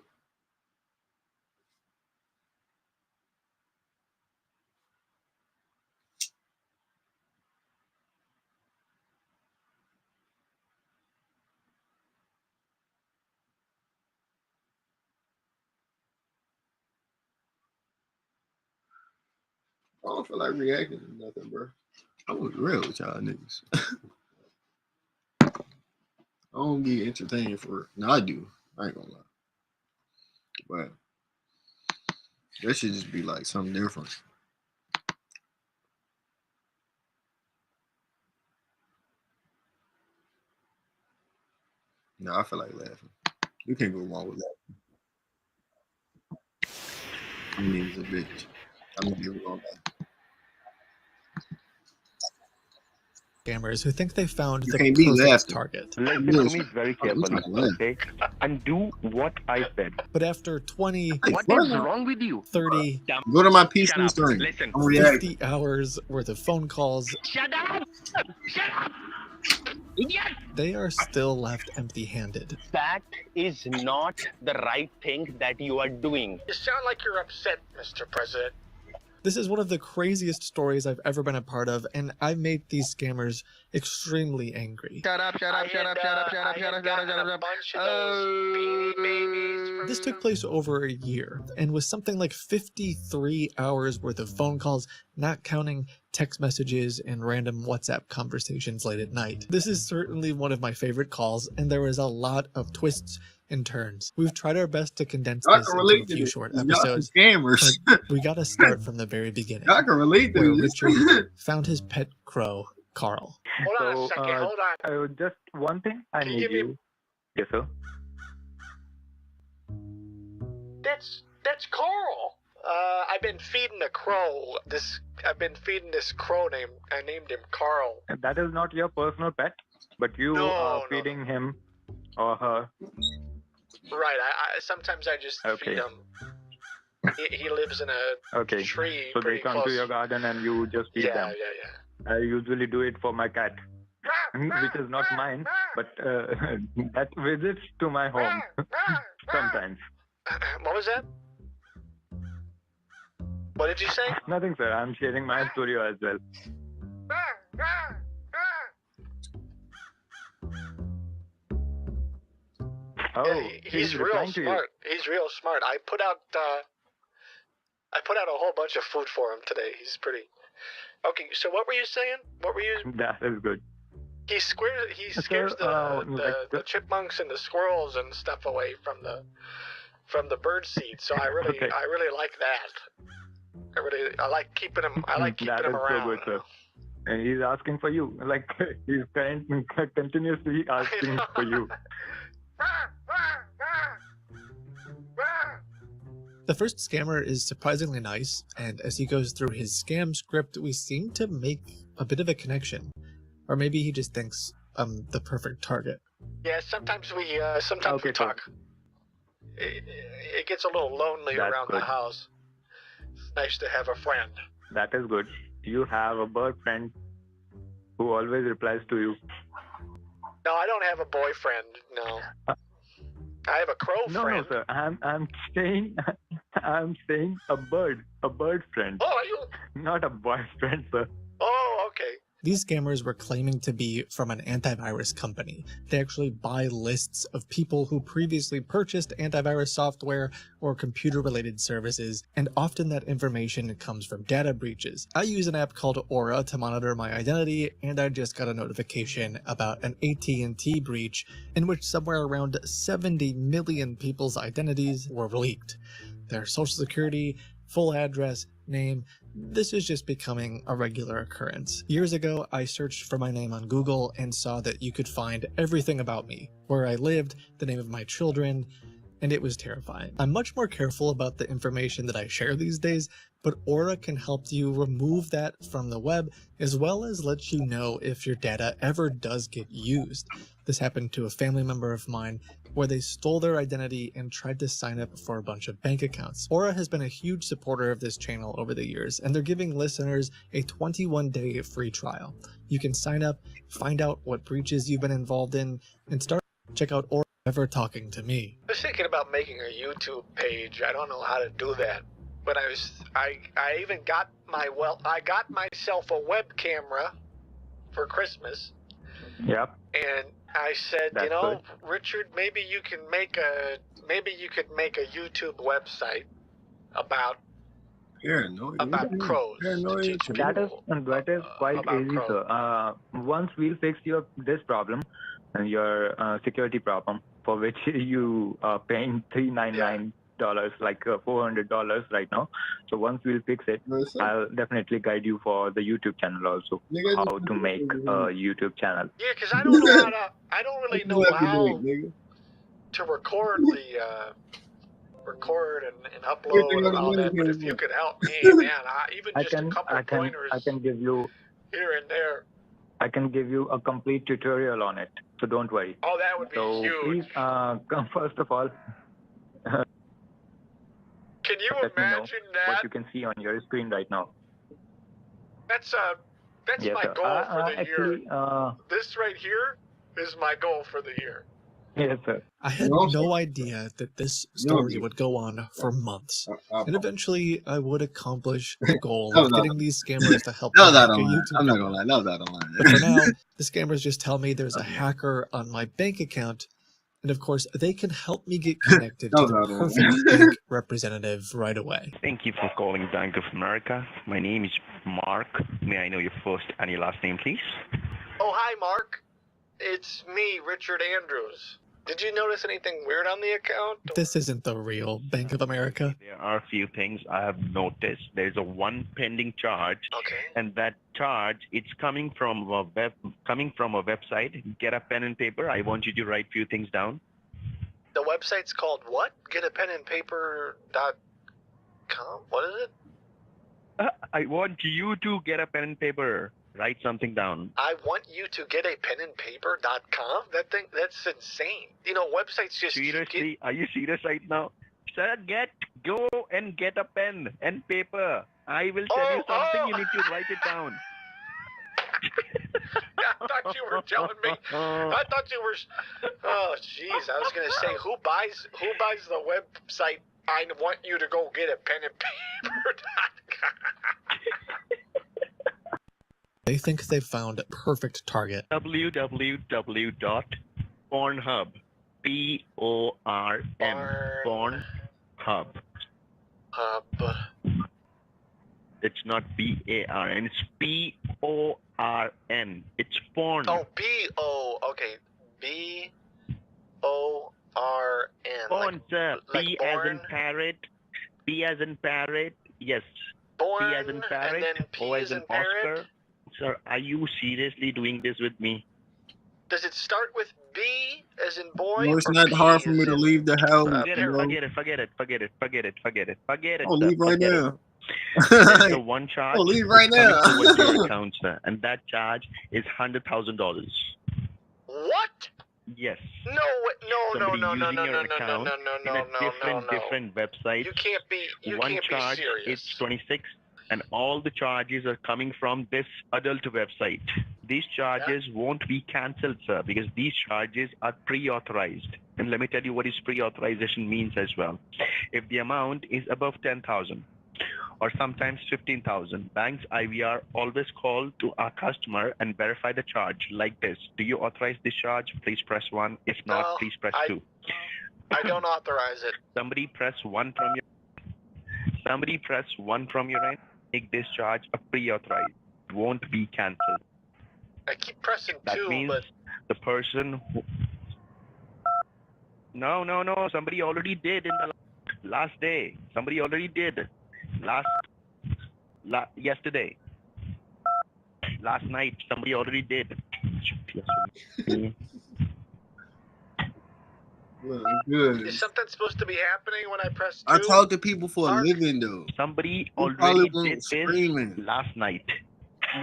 Speaker 4: I don't feel like reacting to nothing, bro. I'm real with y'all niggas. I don't get entertained for it. No, I do. I ain't gonna lie. But that should just be like something different. No, I feel like laughing. You can't go wrong with that. You niggas a bitch. I'm gonna give it all back.
Speaker 6: Scammers who think they found
Speaker 4: You
Speaker 6: the
Speaker 4: can't be
Speaker 6: perfect
Speaker 4: laughing.
Speaker 6: target.
Speaker 7: Listen to me very carefully, okay? And do what I said.
Speaker 6: But after 20,
Speaker 4: Like,
Speaker 7: What
Speaker 4: fuck.
Speaker 7: is wrong with you?
Speaker 6: 30,
Speaker 4: Go to my
Speaker 7: Shut
Speaker 4: PC
Speaker 7: up.
Speaker 4: stream.
Speaker 7: Listen.
Speaker 4: I'm reacting.
Speaker 6: 50 hours worth of phone calls,
Speaker 7: Shut up! Shut up! Idiot!
Speaker 6: they are still left empty-handed.
Speaker 7: That is not the right thing that you are doing.
Speaker 8: You sound like you're upset, Mr. President.
Speaker 6: This is one of the craziest stories I've ever been a part of, and I've made these scammers extremely angry.
Speaker 8: Shut up, shut up, shut up, shut up, shut up, shut up, shut up, shut up. Bunch of those beanie babies from
Speaker 6: This took place over a year, and was something like 53 hours worth of phone calls, not counting text messages and random WhatsApp conversations late at night. This is certainly one of my favorite calls, and there was a lot of twists and turns. We've tried our best to condense
Speaker 4: Y'all
Speaker 6: this
Speaker 4: can
Speaker 6: into a
Speaker 4: relate to
Speaker 6: few
Speaker 4: this.
Speaker 6: short
Speaker 4: Y'all some
Speaker 6: episodes,
Speaker 4: scammers.
Speaker 6: but we gotta start from the very beginning,
Speaker 4: Y'all can relate
Speaker 6: where
Speaker 4: to this.
Speaker 6: Richard found his pet crow, Carl.
Speaker 8: Hold on a second, hold on.
Speaker 3: Just one thing I
Speaker 8: Can you
Speaker 3: need
Speaker 8: give me-
Speaker 3: you. Yes, sir.
Speaker 8: That's Carl. I've been feeding a crow. I've been feeding this crow I named him Carl.
Speaker 3: That is not your personal pet, but you
Speaker 8: No,
Speaker 3: are
Speaker 8: no,
Speaker 3: feeding him or her.
Speaker 8: Right. I sometimes I just
Speaker 3: Okay.
Speaker 8: feed him. He lives in a
Speaker 3: Okay.
Speaker 8: tree
Speaker 3: So they
Speaker 8: pretty
Speaker 3: come
Speaker 8: close.
Speaker 3: to your garden and you just feed them.
Speaker 8: Yeah.
Speaker 3: I usually do it for my cat, which is not mine, but that visits to my home sometimes.
Speaker 8: What was that? What did you say?
Speaker 3: Nothing, sir. I'm sharing my story as well. Oh,
Speaker 8: Yeah, he's real
Speaker 3: replying to you.
Speaker 8: smart. He's real smart. I put out a whole bunch of food for him today. He's pretty. Okay, so what were you saying? What were you?
Speaker 3: That is good.
Speaker 8: He scares the chipmunks and the squirrels and stuff away from the bird seed. So I really
Speaker 3: Okay.
Speaker 8: I really like that. I like keeping him. I like keeping
Speaker 3: That
Speaker 8: him
Speaker 3: is
Speaker 8: around.
Speaker 3: so good, sir. And he's asking for you. Like, he's continuously asking for you.
Speaker 6: The first scammer is surprisingly nice, and as he goes through his scam script, we seem to make a bit of a connection. Or maybe he just thinks I'm the perfect target.
Speaker 8: Yeah, sometimes we
Speaker 3: Okay,
Speaker 8: talk. It gets a little lonely
Speaker 3: That's
Speaker 8: around
Speaker 3: good.
Speaker 8: the house. It's nice to have a friend.
Speaker 3: That is good. You have a bird friend who always replies to you.
Speaker 8: No, I don't have a boyfriend. No, I have a crow
Speaker 3: No,
Speaker 8: friend.
Speaker 3: no, sir. I'm saying a bird friend,
Speaker 8: Oh, are you?
Speaker 3: not a boyfriend, sir.
Speaker 8: Oh, okay.
Speaker 6: These scammers were claiming to be from an antivirus company. They actually buy lists of people who previously purchased antivirus software or computer-related services, and often that information comes from data breaches. I use an app called Aura to monitor my identity, and I just got a notification about an AT&T breach in which somewhere around 70 million people's identities were leaked. Their social security, full address, name. This is just becoming a regular occurrence. Years ago, I searched for my name on Google and saw that you could find everything about me, where I lived, the name of my children, and it was terrifying. I'm much more careful about the information that I share these days, but Aura can help you remove that from the web, as well as let you know if your data ever does get used. This happened to a family member of mine, where they stole their identity and tried to sign up for a bunch of bank accounts. Aura has been a huge supporter of this channel over the years, and they're giving listeners a 21-day free trial. You can sign up, find out what breaches you've been involved in, and check out Aura Ever Talking to Me.
Speaker 8: I was thinking about making a YouTube page. I don't know how to do that, but I even got I got myself a web camera for Christmas.
Speaker 7: Yep.
Speaker 8: And I said,
Speaker 7: That's good.
Speaker 8: Richard, maybe you could make a YouTube website about crows. To teach people
Speaker 7: That is quite
Speaker 8: about
Speaker 7: easy,
Speaker 8: crows.
Speaker 7: sir. Once we'll fix this problem and your security problem, for which you are paying $399, like $400 right now. So once we'll fix it, I'll definitely guide you for the YouTube channel also, how to make a YouTube channel.
Speaker 8: Yeah, because I don't know I don't really know how to record and upload and all that. But if you could help me, man, a couple pointers
Speaker 7: I can give you
Speaker 8: here and there.
Speaker 7: I can give you a complete tutorial on it, so don't worry.
Speaker 8: Oh, that would be
Speaker 7: So
Speaker 8: huge.
Speaker 7: please, come first of all.
Speaker 8: Can you
Speaker 7: Let me know
Speaker 8: imagine
Speaker 7: what
Speaker 8: that?
Speaker 7: you can see on your screen right now.
Speaker 8: That's
Speaker 7: Yes,
Speaker 8: my
Speaker 7: sir.
Speaker 8: goal for the
Speaker 7: Actually,
Speaker 8: year. This right here is my goal for the year.
Speaker 7: yes, sir.
Speaker 6: I had no idea that this story would go on for months, and eventually I would accomplish the goal of getting these scammers to help me make a YouTube
Speaker 4: I'm not
Speaker 6: video.
Speaker 4: gonna lie, that was out of line.
Speaker 6: But for now, the scammers just tell me there's a hacker on my bank account, and of course, they can help me get connected to the perfect bank representative right away.
Speaker 9: Thank you for calling Bank of America. My name is Mark. May I know your first and your last name, please?
Speaker 8: Oh, hi, Mark. It's me, Richard Andrews. Did you notice anything weird on the account?
Speaker 6: This isn't the real Bank of America.
Speaker 9: There are a few things I have noticed. There's a one pending charge,
Speaker 8: Okay.
Speaker 9: and that charge, it's coming from a website. Get a pen and paper. I want you to write few things down.
Speaker 8: The website's called what? GetAPenAndPaper.com? What is it?
Speaker 9: I want you to get a pen and paper. Write something down.
Speaker 8: I want you to get a penandpaper.com? That's insane. Websites just
Speaker 9: Seriously? Are you serious right now? Sir, go and get a pen and paper. I will tell you something. You need to write it down.
Speaker 8: I thought you were telling me. I thought you were. Oh, jeez. I was going to say, who buys the website? I want you to go get a penandpaper.com.
Speaker 6: They think they've found a perfect target.
Speaker 9: www.pornhub. Porn Hub. It's not B-A-R-N. It's P-O-R-N. It's porn.
Speaker 8: Oh, B-O. Okay. B-O-R-N.
Speaker 9: Porn, sir.
Speaker 8: like
Speaker 9: P as in
Speaker 8: born?
Speaker 9: parrot. P as in parrot. Yes.
Speaker 8: Born,
Speaker 9: P as in parrot.
Speaker 8: and then P
Speaker 9: O
Speaker 8: as
Speaker 9: as
Speaker 8: in
Speaker 9: in
Speaker 8: parrot.
Speaker 9: Oscar. Sir, are you seriously doing this with me?
Speaker 8: Does it start with B as in boy?
Speaker 4: No, it's
Speaker 8: or
Speaker 4: not
Speaker 8: P
Speaker 4: hard for
Speaker 8: as
Speaker 4: me to
Speaker 8: in-
Speaker 4: leave the house.
Speaker 9: Forget it,
Speaker 4: bro.
Speaker 9: forget it, forget it, forget it, forget it, forget it, forget it.
Speaker 4: Oh,
Speaker 9: sir,
Speaker 4: leave right
Speaker 9: forget it.
Speaker 4: now.
Speaker 9: There's the one charge
Speaker 4: Oh, leave right
Speaker 9: coming
Speaker 4: now.
Speaker 9: towards your account, sir, and that charge is $100,000.
Speaker 8: What?
Speaker 9: Yes.
Speaker 8: No,
Speaker 9: Somebody
Speaker 8: no,
Speaker 9: using your account in a
Speaker 8: no.
Speaker 9: different website.
Speaker 8: You can't be
Speaker 9: charge
Speaker 8: serious.
Speaker 9: is 26, and all the charges are coming from this adult website. These charges won't be cancelled, sir, because these charges are pre-authorized. And let me tell you what is pre-authorization means as well. If the amount is above 10,000, or sometimes 15,000. Banks IVR always call to our customer and verify the charge like this. Do you authorize this charge? Please press 1. If not,
Speaker 8: No,
Speaker 9: please press 2.
Speaker 8: I don't authorize it.
Speaker 9: Somebody press 1 from your end. Make this charge a pre-authorized. It won't be cancelled.
Speaker 8: I keep pressing
Speaker 9: That
Speaker 8: 2,
Speaker 9: means
Speaker 8: but
Speaker 9: the person who... No. Somebody already did in the last day. Somebody already did. Yesterday. Last night, somebody already did.
Speaker 4: Well, good.
Speaker 8: is something supposed to be happening when I press 2?
Speaker 4: I talk to people for a
Speaker 8: Mark?
Speaker 4: living though.
Speaker 9: Somebody
Speaker 4: You
Speaker 9: already
Speaker 4: probably
Speaker 9: did
Speaker 4: won't
Speaker 9: this
Speaker 4: screaming.
Speaker 9: last night.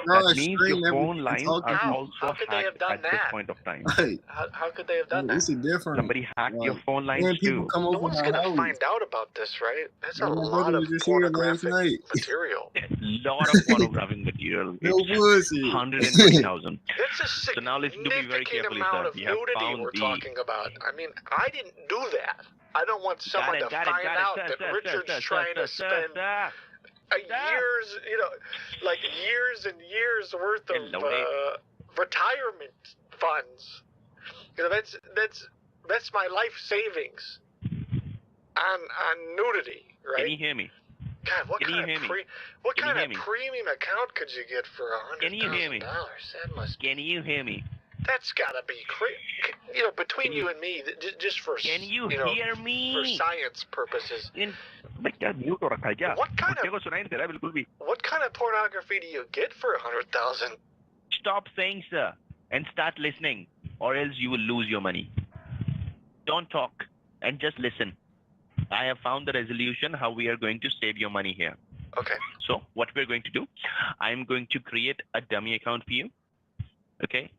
Speaker 4: Bro,
Speaker 9: That means
Speaker 4: scream
Speaker 9: your
Speaker 4: every
Speaker 9: phone
Speaker 4: time
Speaker 9: lines
Speaker 4: talking
Speaker 9: are
Speaker 4: to
Speaker 8: How?
Speaker 9: also
Speaker 8: How could they have
Speaker 9: hacked
Speaker 8: done
Speaker 9: at this
Speaker 8: that?
Speaker 9: point of time.
Speaker 4: Hey,
Speaker 8: How could they have done that?
Speaker 4: it's a different.
Speaker 9: Somebody hacked your
Speaker 4: Like,
Speaker 9: phone lines
Speaker 4: when people
Speaker 9: too.
Speaker 4: come
Speaker 8: No
Speaker 4: over
Speaker 8: one's
Speaker 4: my
Speaker 8: gonna
Speaker 4: house.
Speaker 8: find out about this, right? That's a
Speaker 4: My
Speaker 8: lot
Speaker 4: brother
Speaker 8: of
Speaker 4: was just here last
Speaker 8: pornographic
Speaker 4: night.
Speaker 8: material.
Speaker 9: Lot of pornographic material.
Speaker 4: No
Speaker 9: It's
Speaker 4: bullshit.
Speaker 9: 120,000.
Speaker 8: It's a
Speaker 9: So now listen to me very
Speaker 8: significant
Speaker 9: carefully,
Speaker 8: amount
Speaker 9: sir.
Speaker 8: of
Speaker 9: You have
Speaker 8: nudity
Speaker 9: found
Speaker 8: we're
Speaker 9: the...
Speaker 8: talking about. I mean, I didn't do that. I don't want someone to find out that Richard's trying to spend years, like years and years worth of retirement funds. That's my life savings on nudity, right?
Speaker 9: Can you hear me?
Speaker 8: God, what
Speaker 9: Can you
Speaker 8: kind
Speaker 9: hear
Speaker 8: of
Speaker 9: me?
Speaker 8: what
Speaker 9: Can you
Speaker 8: kind
Speaker 9: hear
Speaker 8: of
Speaker 9: me?
Speaker 8: premium account could you get for
Speaker 9: Can you hear me?
Speaker 8: $100,000? That must.
Speaker 9: Can you hear me?
Speaker 8: That's gotta be crazy. Between you and me, just for
Speaker 9: Can you hear me?
Speaker 8: for science purposes.
Speaker 9: What kind
Speaker 8: of pornography do you get for $100,000?
Speaker 9: Stop saying sir and start listening, or else you will lose your money. Don't talk and just listen. I have found the resolution how we are going to save your money here.
Speaker 8: Okay.
Speaker 9: So what we're going to do, I'm going to create a dummy account for you. Okay.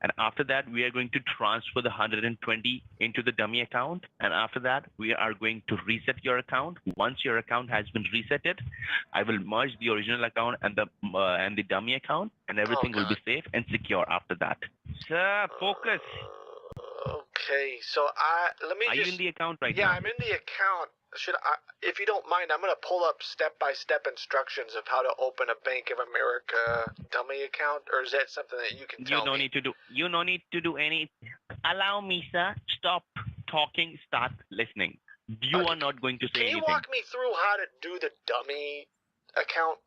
Speaker 9: And after that, we are going to transfer the 120 into the dummy account. And after that, we are going to reset your account. Once your account has been resetted, I will merge the original account and the dummy account, and everything will be safe and secure after that. Sir, focus.
Speaker 8: Okay, so let me
Speaker 9: Are
Speaker 8: just.
Speaker 9: you in the account right now?
Speaker 8: Yeah, I'm in the account. If you don't mind, I'm gonna pull up step-by-step instructions of how to open a Bank of America dummy account, or is that something that you can tell me?
Speaker 9: You no need to do any. Allow me, sir. Stop talking. Start listening. You are not going to say anything.
Speaker 8: Can you walk me through how to do the dummy account?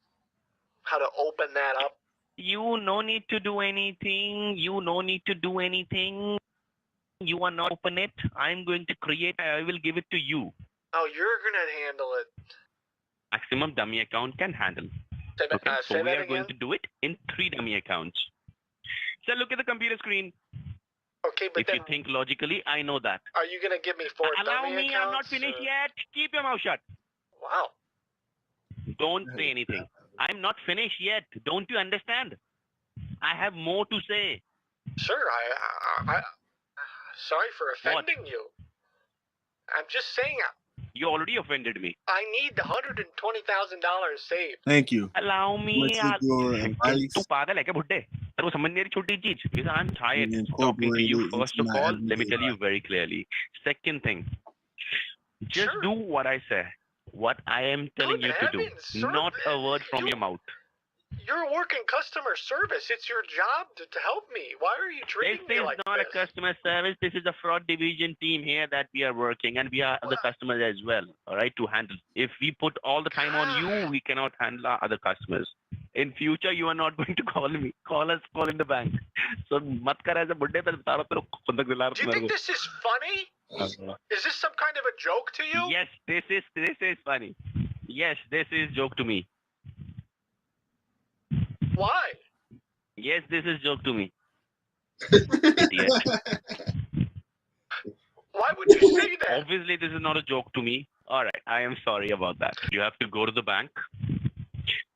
Speaker 8: How to open that up?
Speaker 9: You no need to do anything. You no need to do anything. You are not open it. I'm going to create. I will give it to you.
Speaker 8: Oh, you're gonna handle it.
Speaker 9: Maximum dummy account can handle. Okay, so we are going to do it in 3 dummy accounts. So look at the computer screen.
Speaker 8: Okay, but
Speaker 9: if you think logically, I know that.
Speaker 8: Are you gonna give me 4
Speaker 9: Allow
Speaker 8: dummy
Speaker 9: me,
Speaker 8: accounts?
Speaker 9: I'm not finished yet. Keep your mouth shut.
Speaker 8: Wow.
Speaker 9: Don't say anything. I'm not finished yet. Don't you understand? I have more to say.
Speaker 8: Sir, I sorry for offending you. I'm just saying.
Speaker 9: You already offended me.
Speaker 8: I need the $120,000 saved.
Speaker 4: Thank you.
Speaker 9: Allow me.
Speaker 4: Your advice.
Speaker 9: तू पागल है क्या बुड्ढे? तेरे को समझ नहीं आ रही छोटी चीज? Because I'm tired talking to you. First of all, let me tell you very clearly. Second thing, just do what I say. What I am telling you to do. Not a word from your mouth.
Speaker 8: You're working customer service. It's your job to help me. Why are you treating me like this?
Speaker 9: This is not a customer service. This is a fraud division team here that we are working, and we are other customers as well, all right, to handle. If we put all the time on you, we cannot handle our other customers. In future, you are not going to call me. Call us, call in the bank. So, mat kar aise budde pe tara tero kontak dila.
Speaker 8: Do you think this is funny? Is this some kind of a joke to you?
Speaker 9: Yes, this is funny. Yes, this is joke to me.
Speaker 8: Why?
Speaker 9: Yes, this is joke to me. Idiot.
Speaker 8: Why would you say that?
Speaker 9: Obviously, this is not a joke to me. All right, I am sorry about that. You have to go to the bank.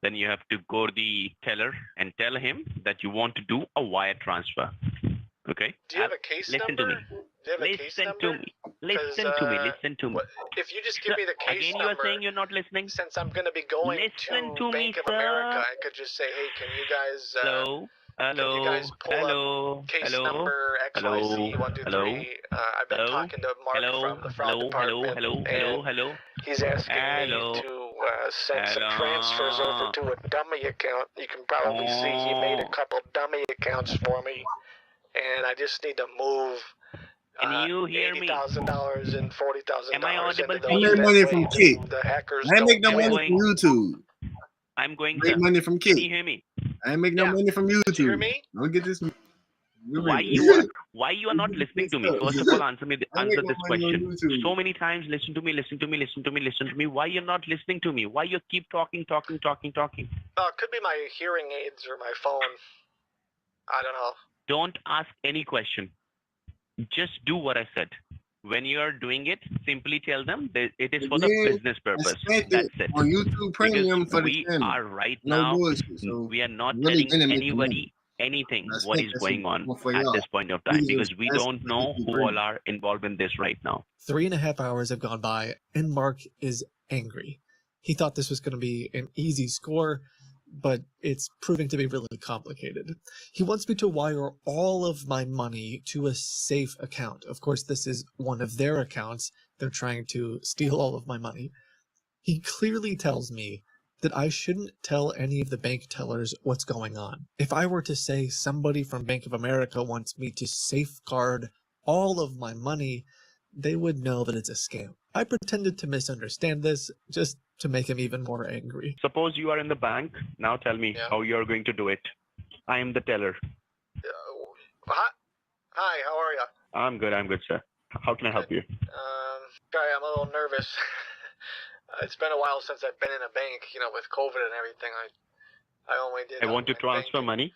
Speaker 9: Then you have to go to the teller and tell him that you want to do a wire transfer. Okay?
Speaker 8: Do you have a case
Speaker 9: Listen
Speaker 8: number?
Speaker 9: To me.
Speaker 8: Do you have a case number?
Speaker 9: To me. Listen to me.
Speaker 8: If you just give me the case
Speaker 9: number. Again,
Speaker 8: number.
Speaker 9: you are saying you're not listening?
Speaker 8: Since I'm going to be going to Bank of America, I could just say, hey, can you guys...
Speaker 9: Hello?
Speaker 8: Can you guys pull up case number XYZ123? I've been talking to Mark from the fraud department.
Speaker 9: Hello.
Speaker 8: He's asking me to send some transfers over to a dummy account. You can probably see he made a couple dummy accounts for me, and I just need to move.
Speaker 9: Can you hear me?
Speaker 8: $80,000 and $40,000
Speaker 9: Am I audible
Speaker 8: into
Speaker 9: to
Speaker 8: those.
Speaker 9: you?
Speaker 4: I make money
Speaker 8: That
Speaker 4: from
Speaker 8: way
Speaker 4: Kick.
Speaker 8: the hackers
Speaker 4: I ain't make no
Speaker 8: don't
Speaker 4: money
Speaker 8: get
Speaker 4: from YouTube.
Speaker 9: I'm going
Speaker 4: I make
Speaker 9: to.
Speaker 4: money from
Speaker 9: Can
Speaker 4: Kick.
Speaker 9: you hear me?
Speaker 4: I ain't make no
Speaker 8: Yeah.
Speaker 4: money from YouTube.
Speaker 8: Did you hear me?
Speaker 4: Don't get this.
Speaker 9: Why you are not listening to me? First of all, answer
Speaker 4: I make
Speaker 9: this
Speaker 4: no money on
Speaker 9: question.
Speaker 4: YouTube.
Speaker 9: So many times, listen to me. Why you're not listening to me? Why you keep talking?
Speaker 8: Could be my hearing aids or my phone. I don't know.
Speaker 9: Don't ask any question. Just do what I said. When you are doing it, simply tell them that it is for the
Speaker 4: Again,
Speaker 9: business purpose.
Speaker 4: I spent
Speaker 9: That's
Speaker 4: it
Speaker 9: it.
Speaker 4: on YouTube Premium
Speaker 9: Because
Speaker 4: for the
Speaker 9: we
Speaker 4: channel.
Speaker 9: are right
Speaker 4: No
Speaker 9: now,
Speaker 4: bullshit. So
Speaker 9: we are not
Speaker 4: really
Speaker 9: telling
Speaker 4: gonna make the money.
Speaker 9: anybody anything
Speaker 4: That's
Speaker 9: what
Speaker 4: it.
Speaker 9: is
Speaker 4: That's
Speaker 9: going
Speaker 4: it.
Speaker 9: on
Speaker 4: For
Speaker 9: at
Speaker 4: y'all.
Speaker 9: this point of time,
Speaker 4: Niggas
Speaker 9: because
Speaker 4: is
Speaker 9: we
Speaker 4: asking
Speaker 9: don't
Speaker 4: for
Speaker 9: know
Speaker 4: YouTube
Speaker 9: who
Speaker 4: Premium.
Speaker 9: all are involved in this right now.
Speaker 6: 3.5 hours have gone by, and Mark is angry. He thought this was going to be an easy score, but it's proving to be really complicated. He wants me to wire all of my money to a safe account. Of course, this is one of their accounts. They're trying to steal all of my money. He clearly tells me that I shouldn't tell any of the bank tellers what's going on. If I were to say somebody from Bank of America wants me to safeguard all of my money, they would know that it's a scam. I pretended to misunderstand this just to make him even more angry.
Speaker 9: Suppose you are in the bank. Now tell me how you are going to do it. I am the teller.
Speaker 8: Hi, how are you?
Speaker 9: I'm good, sir. How can I help you?
Speaker 8: Sorry, I'm a little nervous. It's been a while since I've been in a bank, with COVID and everything. I only did.
Speaker 9: I want to transfer money.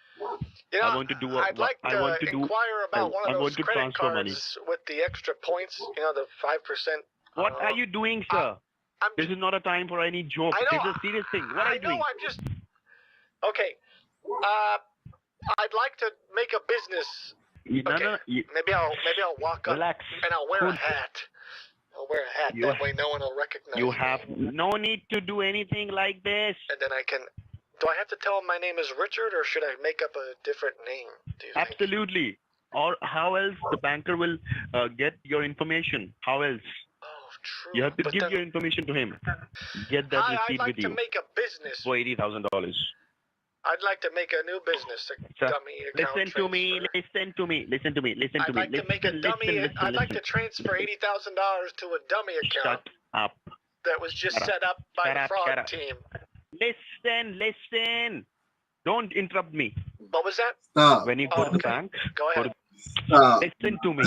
Speaker 9: I want to do.
Speaker 8: I'd like to inquire about one of those credit cards with the extra points. The 5%.
Speaker 9: What are you doing, sir? This is not a time for any joke. This is a serious thing. What are you doing?
Speaker 8: I'm just. Okay. I'd like to make a business. Maybe I'll walk up
Speaker 9: Relax.
Speaker 8: and I'll wear a hat. I'll wear a hat. That way no one will recognize me.
Speaker 9: You have no need to do anything like this.
Speaker 8: And then I can. Do I have to tell them my name is Richard, or should I make up a different name? Do you think?
Speaker 9: Absolutely. Or how else the banker will get your information? How else?
Speaker 8: Oh, true.
Speaker 9: You have to give your information to him. Get that receipt
Speaker 8: I'd like
Speaker 9: with you.
Speaker 8: to make a business.
Speaker 9: For $80,000.
Speaker 8: I'd like to make a new business, a dummy account
Speaker 9: Listen to me.
Speaker 8: I'd like to make a dummy. I'd like to transfer $80,000 to a dummy account.
Speaker 9: Shut up.
Speaker 8: That was just set up by the fraud team.
Speaker 9: Listen. Don't interrupt me.
Speaker 8: What was that?
Speaker 4: Stop.
Speaker 9: When you go to the bank,
Speaker 8: Go ahead.
Speaker 4: Stop.
Speaker 9: listen to me.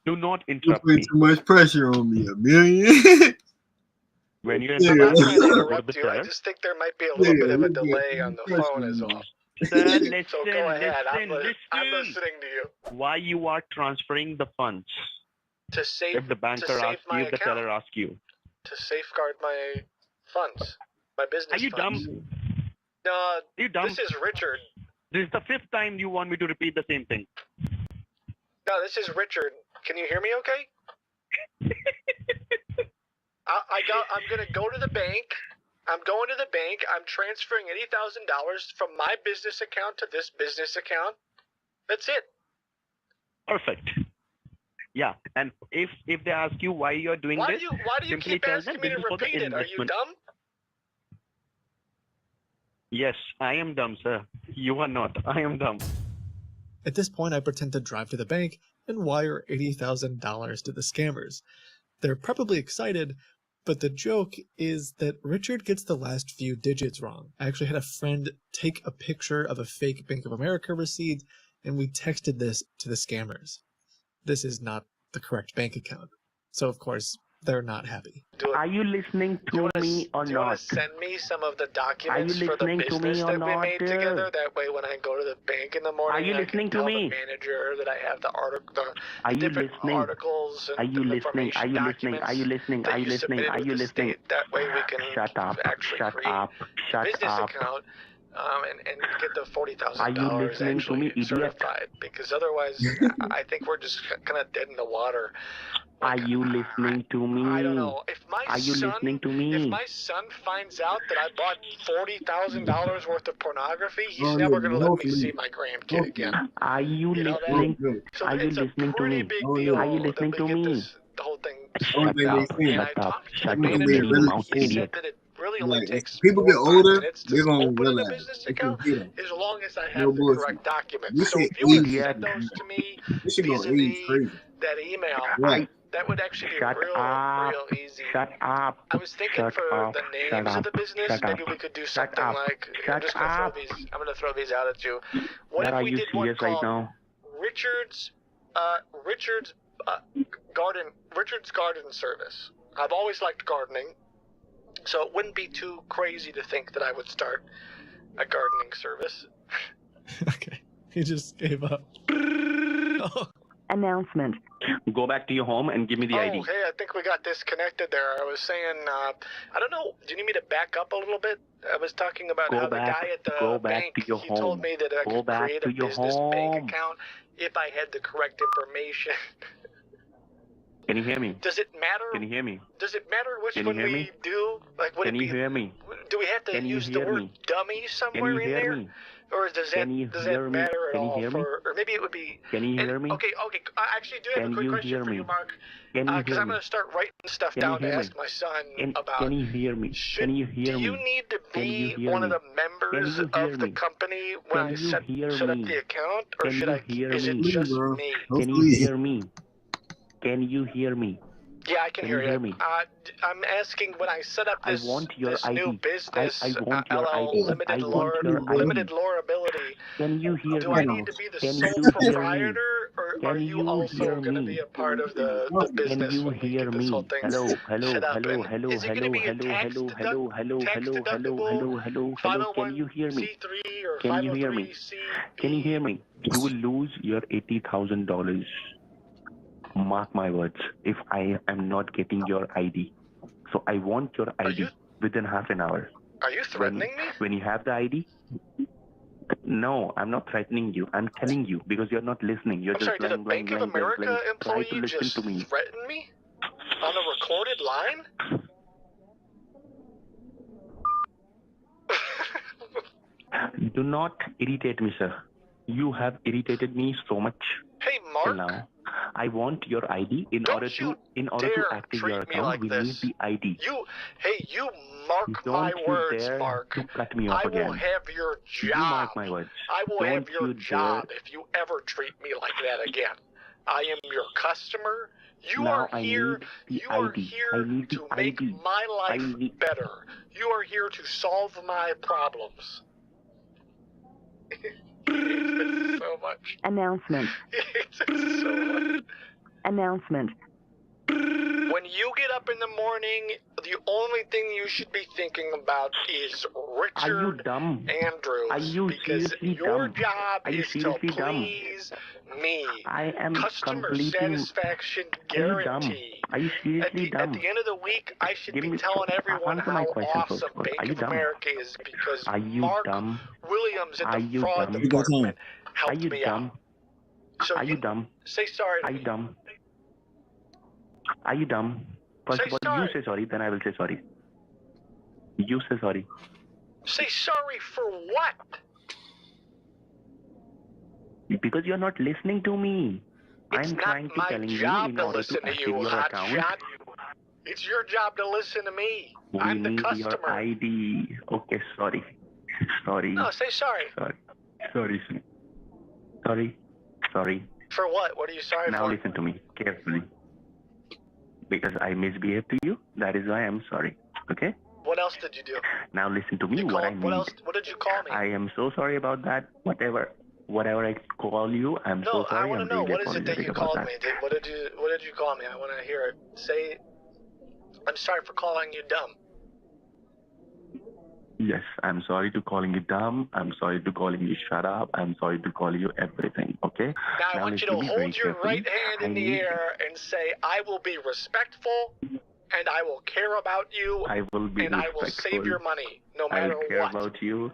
Speaker 9: Do not
Speaker 4: You
Speaker 9: interrupt
Speaker 4: put
Speaker 9: me.
Speaker 4: too much pressure on me. $1 million.
Speaker 9: When you're in the
Speaker 8: I'm not
Speaker 9: bank,
Speaker 8: trying to
Speaker 9: go to
Speaker 8: interrupt
Speaker 9: the
Speaker 8: you. I
Speaker 9: teller.
Speaker 8: just think there might be a little bit of a delay on the phone is all.
Speaker 9: Sir, listen,
Speaker 8: So go ahead. I'm
Speaker 9: listen.
Speaker 8: listening to you.
Speaker 9: Why you are transferring the funds?
Speaker 8: To save,
Speaker 9: If the banker
Speaker 8: to save
Speaker 9: asks
Speaker 8: my
Speaker 9: you, the
Speaker 8: account.
Speaker 9: teller asks you.
Speaker 8: To safeguard my funds. My business
Speaker 9: Are you
Speaker 8: funds.
Speaker 9: dumb?
Speaker 8: No,
Speaker 9: Are you dumb?
Speaker 8: this is Richard.
Speaker 9: This is the 5th time you want me to repeat the same thing.
Speaker 8: No, this is Richard. Can you hear me okay? I'm going to go to the bank. I'm going to the bank. I'm transferring $80,000 from my business account to this business account. That's it.
Speaker 9: Perfect. Yeah, and if they ask you why you're doing
Speaker 8: Why
Speaker 9: this,
Speaker 8: do you
Speaker 9: simply
Speaker 8: keep
Speaker 9: tell
Speaker 8: asking
Speaker 9: them
Speaker 8: me
Speaker 9: this
Speaker 8: to
Speaker 9: is for the
Speaker 8: repeat it? Are you
Speaker 9: investment.
Speaker 8: dumb?
Speaker 9: Yes, I am dumb, sir. You are not. I am dumb.
Speaker 6: At this point, I pretend to drive to the bank and wire $80,000 to the scammers. They're probably excited, but the joke is that Richard gets the last few digits wrong. I actually had a friend take a picture of a fake Bank of America receipt, and we texted this to the scammers. This is not the correct bank account. So, of course, they're not happy.
Speaker 9: Are you listening to me or
Speaker 8: Do you want
Speaker 9: not?
Speaker 8: to send me some of the documents for the
Speaker 9: listening to me
Speaker 8: business
Speaker 9: or
Speaker 8: that we
Speaker 9: not,
Speaker 8: made together? That way, when I go to the bank in the morning,
Speaker 9: Are you
Speaker 8: I
Speaker 9: listening
Speaker 8: can
Speaker 9: to
Speaker 8: tell
Speaker 9: me?
Speaker 8: the manager that I have the
Speaker 9: Are you
Speaker 8: different
Speaker 9: listening?
Speaker 8: articles and
Speaker 9: Are you
Speaker 8: the
Speaker 9: listening?
Speaker 8: information
Speaker 9: Are you listening?
Speaker 8: documents
Speaker 9: Are you listening?
Speaker 8: that
Speaker 9: Are you
Speaker 8: you
Speaker 9: listening?
Speaker 8: submitted
Speaker 9: Are
Speaker 8: with
Speaker 9: you
Speaker 8: the
Speaker 9: listening?
Speaker 8: state. That way, we can
Speaker 9: Shut up.
Speaker 8: actually
Speaker 9: Shut
Speaker 8: create
Speaker 9: up.
Speaker 8: a
Speaker 9: Shut
Speaker 8: business
Speaker 9: up.
Speaker 8: account and get the $40,000
Speaker 9: Are you listening to me,
Speaker 8: actually
Speaker 9: idiot?
Speaker 8: certified. Because otherwise, I think we're just kind of dead in the water.
Speaker 9: Are you listening to me?
Speaker 8: I don't know. If my
Speaker 9: Are you
Speaker 8: son,
Speaker 9: listening to me?
Speaker 8: If my son finds out that I bought $40,000 worth of pornography, he's
Speaker 4: Oh,
Speaker 8: never
Speaker 4: no,
Speaker 8: going to let me
Speaker 4: hopefully.
Speaker 8: see my grandkid again.
Speaker 9: Are you
Speaker 8: You know that?
Speaker 9: listening?
Speaker 8: So
Speaker 9: Are you
Speaker 8: it's a
Speaker 9: listening to
Speaker 8: pretty
Speaker 9: me?
Speaker 8: big
Speaker 4: Oh,
Speaker 8: deal
Speaker 4: no.
Speaker 9: Are you listening
Speaker 8: that we
Speaker 9: to
Speaker 8: get
Speaker 9: me?
Speaker 8: the whole thing
Speaker 9: Shut
Speaker 4: thing
Speaker 9: up.
Speaker 4: they say.
Speaker 8: and I
Speaker 9: Shut up.
Speaker 8: talked to
Speaker 9: Shut
Speaker 8: the
Speaker 9: your
Speaker 8: manager.
Speaker 9: dirty mouth,
Speaker 8: He said
Speaker 9: idiot.
Speaker 8: that it really really only
Speaker 4: Like, as
Speaker 8: takes
Speaker 4: people
Speaker 8: 4
Speaker 4: get
Speaker 8: or 5
Speaker 4: older,
Speaker 8: minutes
Speaker 4: they're
Speaker 8: to
Speaker 4: gonna
Speaker 8: open a
Speaker 4: realize
Speaker 8: business
Speaker 4: they can
Speaker 8: account
Speaker 4: get them.
Speaker 8: as long as I
Speaker 4: No
Speaker 8: have the
Speaker 4: bullshit.
Speaker 8: correct documents.
Speaker 4: This
Speaker 8: So
Speaker 4: shit
Speaker 8: if you would
Speaker 4: age.
Speaker 8: send those to me
Speaker 4: This shit gonna age
Speaker 8: vis-a-vis
Speaker 4: crazy.
Speaker 8: that email,
Speaker 4: Right.
Speaker 8: that would actually be
Speaker 3: Shut
Speaker 8: real
Speaker 3: up.
Speaker 8: easy.
Speaker 3: Shut up.
Speaker 8: I was thinking
Speaker 3: Shut
Speaker 8: for
Speaker 3: up.
Speaker 8: the
Speaker 3: Shut
Speaker 8: names of
Speaker 3: up.
Speaker 8: the business,
Speaker 3: Shut
Speaker 8: maybe
Speaker 3: up.
Speaker 8: we could do
Speaker 3: Shut
Speaker 8: something
Speaker 3: up.
Speaker 8: like, I'm
Speaker 3: Shut
Speaker 8: just gonna throw
Speaker 3: up.
Speaker 8: these, I'm gonna throw these out at you. What
Speaker 3: But
Speaker 8: if
Speaker 3: are
Speaker 8: we
Speaker 3: you
Speaker 8: did one
Speaker 3: serious right
Speaker 8: called
Speaker 3: now?
Speaker 8: Richard's Garden Service? I've always liked gardening, so it wouldn't be too crazy to think that I would start a gardening service.
Speaker 6: Okay. He just gave up. Oh.
Speaker 10: Announcement.
Speaker 3: Go back to your home and give me the ID.
Speaker 8: Oh, hey, I think we got disconnected there. I was saying, I don't know, do you need me to back up a little bit? I was talking about how the guy at the bank,
Speaker 3: to your
Speaker 8: he
Speaker 3: home.
Speaker 8: told me that I
Speaker 3: Go
Speaker 8: could
Speaker 3: back
Speaker 8: create
Speaker 3: to
Speaker 8: a
Speaker 3: your
Speaker 8: business
Speaker 3: home.
Speaker 8: bank account if I had the correct information.
Speaker 3: Can you hear me?
Speaker 8: Does it matter?
Speaker 3: Can you hear me?
Speaker 8: Does it matter which
Speaker 3: Can you
Speaker 8: one
Speaker 3: hear
Speaker 8: we
Speaker 3: me?
Speaker 8: do? Like, would
Speaker 3: Can
Speaker 8: it
Speaker 3: you
Speaker 8: be?
Speaker 3: hear me?
Speaker 8: Do we have to
Speaker 3: Can you
Speaker 8: use the
Speaker 3: hear
Speaker 8: word
Speaker 3: me?
Speaker 8: dummy
Speaker 3: Can
Speaker 8: somewhere
Speaker 3: you
Speaker 8: in
Speaker 3: hear
Speaker 8: there?
Speaker 3: me?
Speaker 8: Or does
Speaker 3: Can you
Speaker 8: that
Speaker 3: hear me?
Speaker 8: matter at
Speaker 3: Can you
Speaker 8: all?
Speaker 3: hear me?
Speaker 8: Or maybe it would be.
Speaker 3: Can you hear me?
Speaker 8: Okay. I actually do have
Speaker 3: Can
Speaker 8: a quick
Speaker 3: you
Speaker 8: question
Speaker 3: hear
Speaker 8: for
Speaker 3: me?
Speaker 8: you, Mark.
Speaker 3: Can you
Speaker 8: Because
Speaker 3: hear
Speaker 8: I'm
Speaker 3: me?
Speaker 8: going to start writing stuff
Speaker 3: Can you
Speaker 8: down to
Speaker 3: hear me?
Speaker 8: ask my son
Speaker 3: Can
Speaker 8: about.
Speaker 3: you hear me? Can you hear
Speaker 8: Do you
Speaker 3: me?
Speaker 8: need to
Speaker 3: Can you
Speaker 8: be
Speaker 3: hear
Speaker 8: one of
Speaker 3: me?
Speaker 8: the members
Speaker 3: Can you hear
Speaker 8: of the
Speaker 3: me?
Speaker 8: company when
Speaker 3: Can
Speaker 8: I
Speaker 3: you hear
Speaker 8: set up
Speaker 3: me?
Speaker 8: the account, or
Speaker 3: Can
Speaker 8: should
Speaker 3: you
Speaker 8: I?
Speaker 3: hear
Speaker 8: Is it
Speaker 3: me?
Speaker 8: just
Speaker 4: bro.
Speaker 8: me?
Speaker 3: Can you
Speaker 4: Hopefully.
Speaker 3: hear me? Can you hear me?
Speaker 8: Yeah, I can
Speaker 3: Can
Speaker 8: hear
Speaker 3: you hear
Speaker 8: you.
Speaker 3: me?
Speaker 8: I'm asking when I set up
Speaker 3: I
Speaker 8: this
Speaker 3: want your
Speaker 8: this
Speaker 3: ID.
Speaker 8: new business,
Speaker 3: I want your
Speaker 8: LL
Speaker 3: ID.
Speaker 8: limited
Speaker 3: I want your
Speaker 8: limited
Speaker 3: ID.
Speaker 8: liability.
Speaker 3: Can you hear
Speaker 8: Do I
Speaker 3: me?
Speaker 8: need to be the
Speaker 3: Can
Speaker 8: sole
Speaker 3: you hear me?
Speaker 8: proprietor, or are
Speaker 3: Can
Speaker 8: you
Speaker 3: you
Speaker 8: also
Speaker 3: hear
Speaker 8: going to
Speaker 3: me?
Speaker 8: be a part of the
Speaker 3: Can
Speaker 8: business
Speaker 3: you
Speaker 8: when we
Speaker 3: hear
Speaker 8: get this whole
Speaker 3: me?
Speaker 8: thing
Speaker 3: Hello, hello,
Speaker 8: set up?
Speaker 3: hello,
Speaker 8: And
Speaker 3: hello,
Speaker 8: is it going to
Speaker 3: hello,
Speaker 8: be a
Speaker 3: hello, hello, hello, hello,
Speaker 8: tax
Speaker 3: hello, hello,
Speaker 8: deductible
Speaker 3: hello, hello, hello. Can you hear me?
Speaker 8: 501c3 or
Speaker 3: Can you hear me?
Speaker 8: 503c?
Speaker 3: Can you hear me? You will lose your $80,000. Mark my words. If I am not getting your ID, so I want your ID within half an hour.
Speaker 8: Are you threatening me?
Speaker 3: When you have the ID. No, I'm not threatening you. I'm telling you because you're not listening. You're
Speaker 8: I'm
Speaker 3: just
Speaker 8: sorry, did a
Speaker 3: blank,
Speaker 8: Bank of
Speaker 3: blank, blank,
Speaker 8: America
Speaker 3: blank. Try to
Speaker 8: employee
Speaker 3: listen
Speaker 8: just
Speaker 3: to me.
Speaker 8: threaten me on a recorded line?
Speaker 3: Do not irritate me, sir. You have irritated me so much.
Speaker 8: Hey,
Speaker 3: Till
Speaker 8: Mark.
Speaker 3: now. I want your ID in
Speaker 8: Don't
Speaker 3: order
Speaker 8: you
Speaker 3: to
Speaker 8: dare
Speaker 3: activate
Speaker 8: treat
Speaker 3: your
Speaker 8: me
Speaker 3: account.
Speaker 8: like
Speaker 3: We
Speaker 8: this.
Speaker 3: need the ID.
Speaker 8: You mark my
Speaker 3: Don't you
Speaker 8: words,
Speaker 3: dare
Speaker 8: Mark.
Speaker 3: to cut me off
Speaker 8: I will
Speaker 3: again.
Speaker 8: have your
Speaker 3: You
Speaker 8: job.
Speaker 3: mark my words.
Speaker 8: I will
Speaker 3: Don't
Speaker 8: have your
Speaker 3: you
Speaker 8: job
Speaker 3: dare.
Speaker 8: if you ever treat me like that again. I am your customer. You
Speaker 3: Now
Speaker 8: are
Speaker 3: I
Speaker 8: here.
Speaker 3: need the
Speaker 8: You are
Speaker 3: ID.
Speaker 8: here
Speaker 3: I need the
Speaker 8: to make
Speaker 3: ID.
Speaker 8: my
Speaker 3: I
Speaker 8: life
Speaker 3: need-
Speaker 8: better. You are here to solve my problems. So much.
Speaker 10: Announcement.
Speaker 8: So much.
Speaker 10: Announcement.
Speaker 8: When you get up in the morning, the only thing you should be thinking about is
Speaker 3: Are you
Speaker 8: Richard
Speaker 3: dumb?
Speaker 8: Andrews.
Speaker 3: Are you
Speaker 8: because
Speaker 3: seriously
Speaker 8: your
Speaker 3: dumb?
Speaker 8: job
Speaker 3: Are you
Speaker 8: is to
Speaker 3: seriously dumb?
Speaker 8: please me.
Speaker 3: I am
Speaker 8: Customer
Speaker 3: completely.
Speaker 8: satisfaction
Speaker 3: Are you dumb?
Speaker 8: guarantee.
Speaker 3: Are you seriously dumb?
Speaker 8: At the end of the week, I should
Speaker 3: Give
Speaker 8: be
Speaker 3: me-
Speaker 8: telling everyone
Speaker 3: answer
Speaker 8: how
Speaker 3: my question
Speaker 8: awesome
Speaker 3: first.
Speaker 8: Bank
Speaker 3: Are you
Speaker 8: of
Speaker 3: dumb?
Speaker 8: America is because
Speaker 3: Are you
Speaker 8: Mark
Speaker 3: dumb?
Speaker 8: Williams at
Speaker 3: Are
Speaker 8: the
Speaker 3: you
Speaker 8: fraud
Speaker 3: dumb?
Speaker 8: department
Speaker 3: Are
Speaker 8: helped
Speaker 3: you
Speaker 8: me
Speaker 3: dumb?
Speaker 8: out. So
Speaker 3: Are you dumb?
Speaker 8: say sorry to
Speaker 3: Are
Speaker 8: me.
Speaker 3: you dumb? Are you dumb? First
Speaker 8: Say
Speaker 3: of all,
Speaker 8: sorry.
Speaker 3: you say sorry, then I will say sorry. You say sorry.
Speaker 8: Say sorry for what?
Speaker 3: Because you're not listening to me.
Speaker 8: It's
Speaker 3: I'm
Speaker 8: not
Speaker 3: trying to
Speaker 8: my
Speaker 3: telling you
Speaker 8: job
Speaker 3: in
Speaker 8: to
Speaker 3: order
Speaker 8: listen
Speaker 3: to
Speaker 8: to
Speaker 3: active
Speaker 8: you,
Speaker 3: your
Speaker 8: hot
Speaker 3: account.
Speaker 8: shot. It's your job to listen to me.
Speaker 3: We
Speaker 8: I'm the
Speaker 3: need
Speaker 8: customer.
Speaker 3: your ID. Okay, sorry. Sorry.
Speaker 8: No, say sorry.
Speaker 3: Sorry. Sorry. Sorry. Sorry.
Speaker 8: For what? What are you sorry
Speaker 3: Now
Speaker 8: for?
Speaker 3: listen to me carefully. Because I misbehaved to you, that is why I'm sorry. Okay?
Speaker 8: What else did you do?
Speaker 3: Now listen to me.
Speaker 8: You
Speaker 3: What I
Speaker 8: called,
Speaker 3: need.
Speaker 8: what else? What did you call me?
Speaker 3: I am so sorry about that. Whatever I call you, I'm
Speaker 8: No,
Speaker 3: so
Speaker 8: I
Speaker 3: sorry.
Speaker 8: want
Speaker 3: I'm
Speaker 8: to know.
Speaker 3: really
Speaker 8: What is it that
Speaker 3: apologetic
Speaker 8: you
Speaker 3: about
Speaker 8: called
Speaker 3: that.
Speaker 8: me? What did you call me? I want to hear it. Say, I'm sorry for calling you dumb.
Speaker 3: Yes, I'm sorry to calling you dumb. I'm sorry to calling you shut up. I'm sorry to call you everything. Okay?
Speaker 8: Now I want you to
Speaker 3: listen me very
Speaker 8: hold your
Speaker 3: carefully.
Speaker 8: right hand in
Speaker 3: I
Speaker 8: the
Speaker 3: need-
Speaker 8: air and say, I will be respectful and I will care about you
Speaker 3: I will be
Speaker 8: and I
Speaker 3: respectful.
Speaker 8: will save your money no
Speaker 3: I
Speaker 8: matter
Speaker 3: will care
Speaker 8: what.
Speaker 3: about you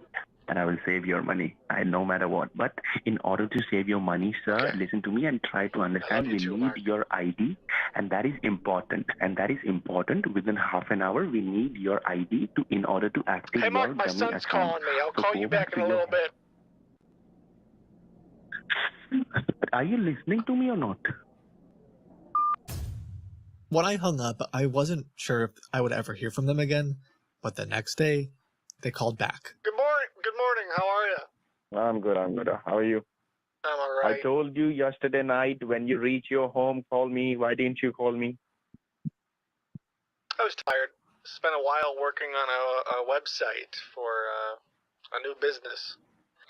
Speaker 3: and I will save your money. No matter what. But in order to save your money, sir,
Speaker 8: Okay.
Speaker 3: listen to me and try to understand.
Speaker 8: you
Speaker 3: We
Speaker 8: too,
Speaker 3: need
Speaker 8: Mark.
Speaker 3: your ID, and that is important. And that is important. Within half an hour, we need your ID in order to activate
Speaker 8: Hey, Mark,
Speaker 3: your
Speaker 8: my
Speaker 3: dummy
Speaker 8: son's
Speaker 3: account.
Speaker 8: calling me. I'll
Speaker 3: So
Speaker 8: call
Speaker 3: go
Speaker 8: you back in
Speaker 3: to
Speaker 8: a
Speaker 3: your-
Speaker 8: little bit.
Speaker 3: Are you listening to me or not?
Speaker 6: When I hung up, I wasn't sure if I would ever hear from them again, But the next day, they called back.
Speaker 8: Good morning. Good morning. How are you?
Speaker 7: I'm good. How are you?
Speaker 8: I'm all
Speaker 7: I
Speaker 8: right.
Speaker 7: told you yesterday night when you reach your home, call me. Why didn't you call me?
Speaker 8: I was tired. Spent a while working on a website for a new business.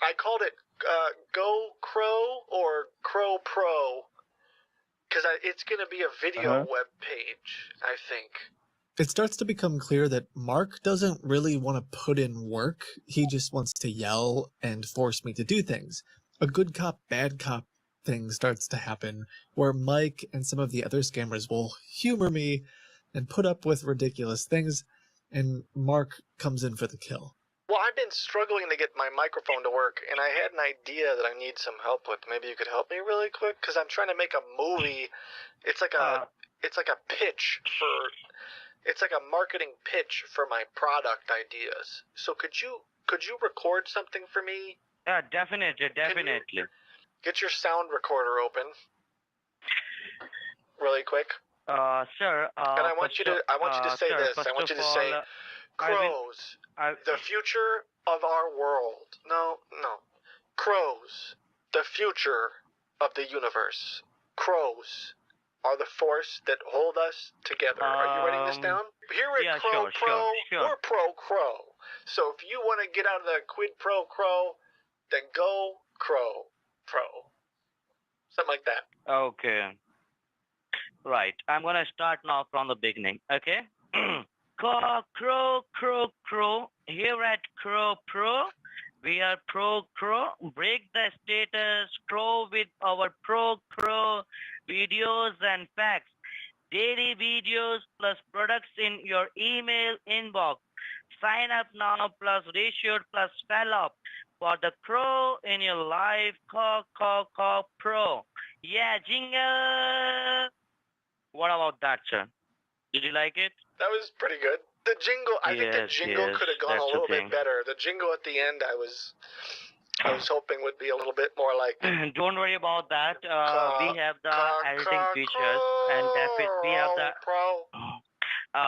Speaker 8: I called it Go Crow or Crow Pro because it's going to be a video web page, I think.
Speaker 6: It starts to become clear that Mark doesn't really want to put in work. He just wants to yell and force me to do things. A good cop, bad cop thing starts to happen where Mike and some of the other scammers will humor me and put up with ridiculous things, and Mark comes in for the kill.
Speaker 8: Well, I've been struggling to get my microphone to work, and I had an idea that I need some help with. Maybe you could help me really quick, because I'm trying to make a movie. It's like a pitch for, it's like a marketing pitch for my product ideas. So could you record something for me?
Speaker 9: Yeah, definitely.
Speaker 8: Get your sound recorder open, really quick.
Speaker 9: Sir.
Speaker 8: And I want you to say
Speaker 9: sir,
Speaker 8: this. I want you to say, crows, the future of our world. No. Crows, the future of the universe. Crows are the force that hold us together. Are you writing this down? Here at Crow Pro, we're Pro Crow. So if you want to get out of the quid pro quo, then go Crow Pro. Something like that.
Speaker 9: Okay. Right. I'm going to start now from the beginning. Okay? Crow. Here at Crow Pro, we are Pro Crow. Break the status quo with our Pro Crow videos and facts. Daily videos plus products in your email inbox. Sign up now plus ratio plus spell up for the crow in your life. Pro. Yeah, jingle. What about that, sir? Did you like it?
Speaker 8: That was pretty good. The jingle, I think the jingle could have gone a little bit better. The jingle at the end, I was hoping would be a little bit more like.
Speaker 9: Don't worry about that. We have the editing features, and we have the.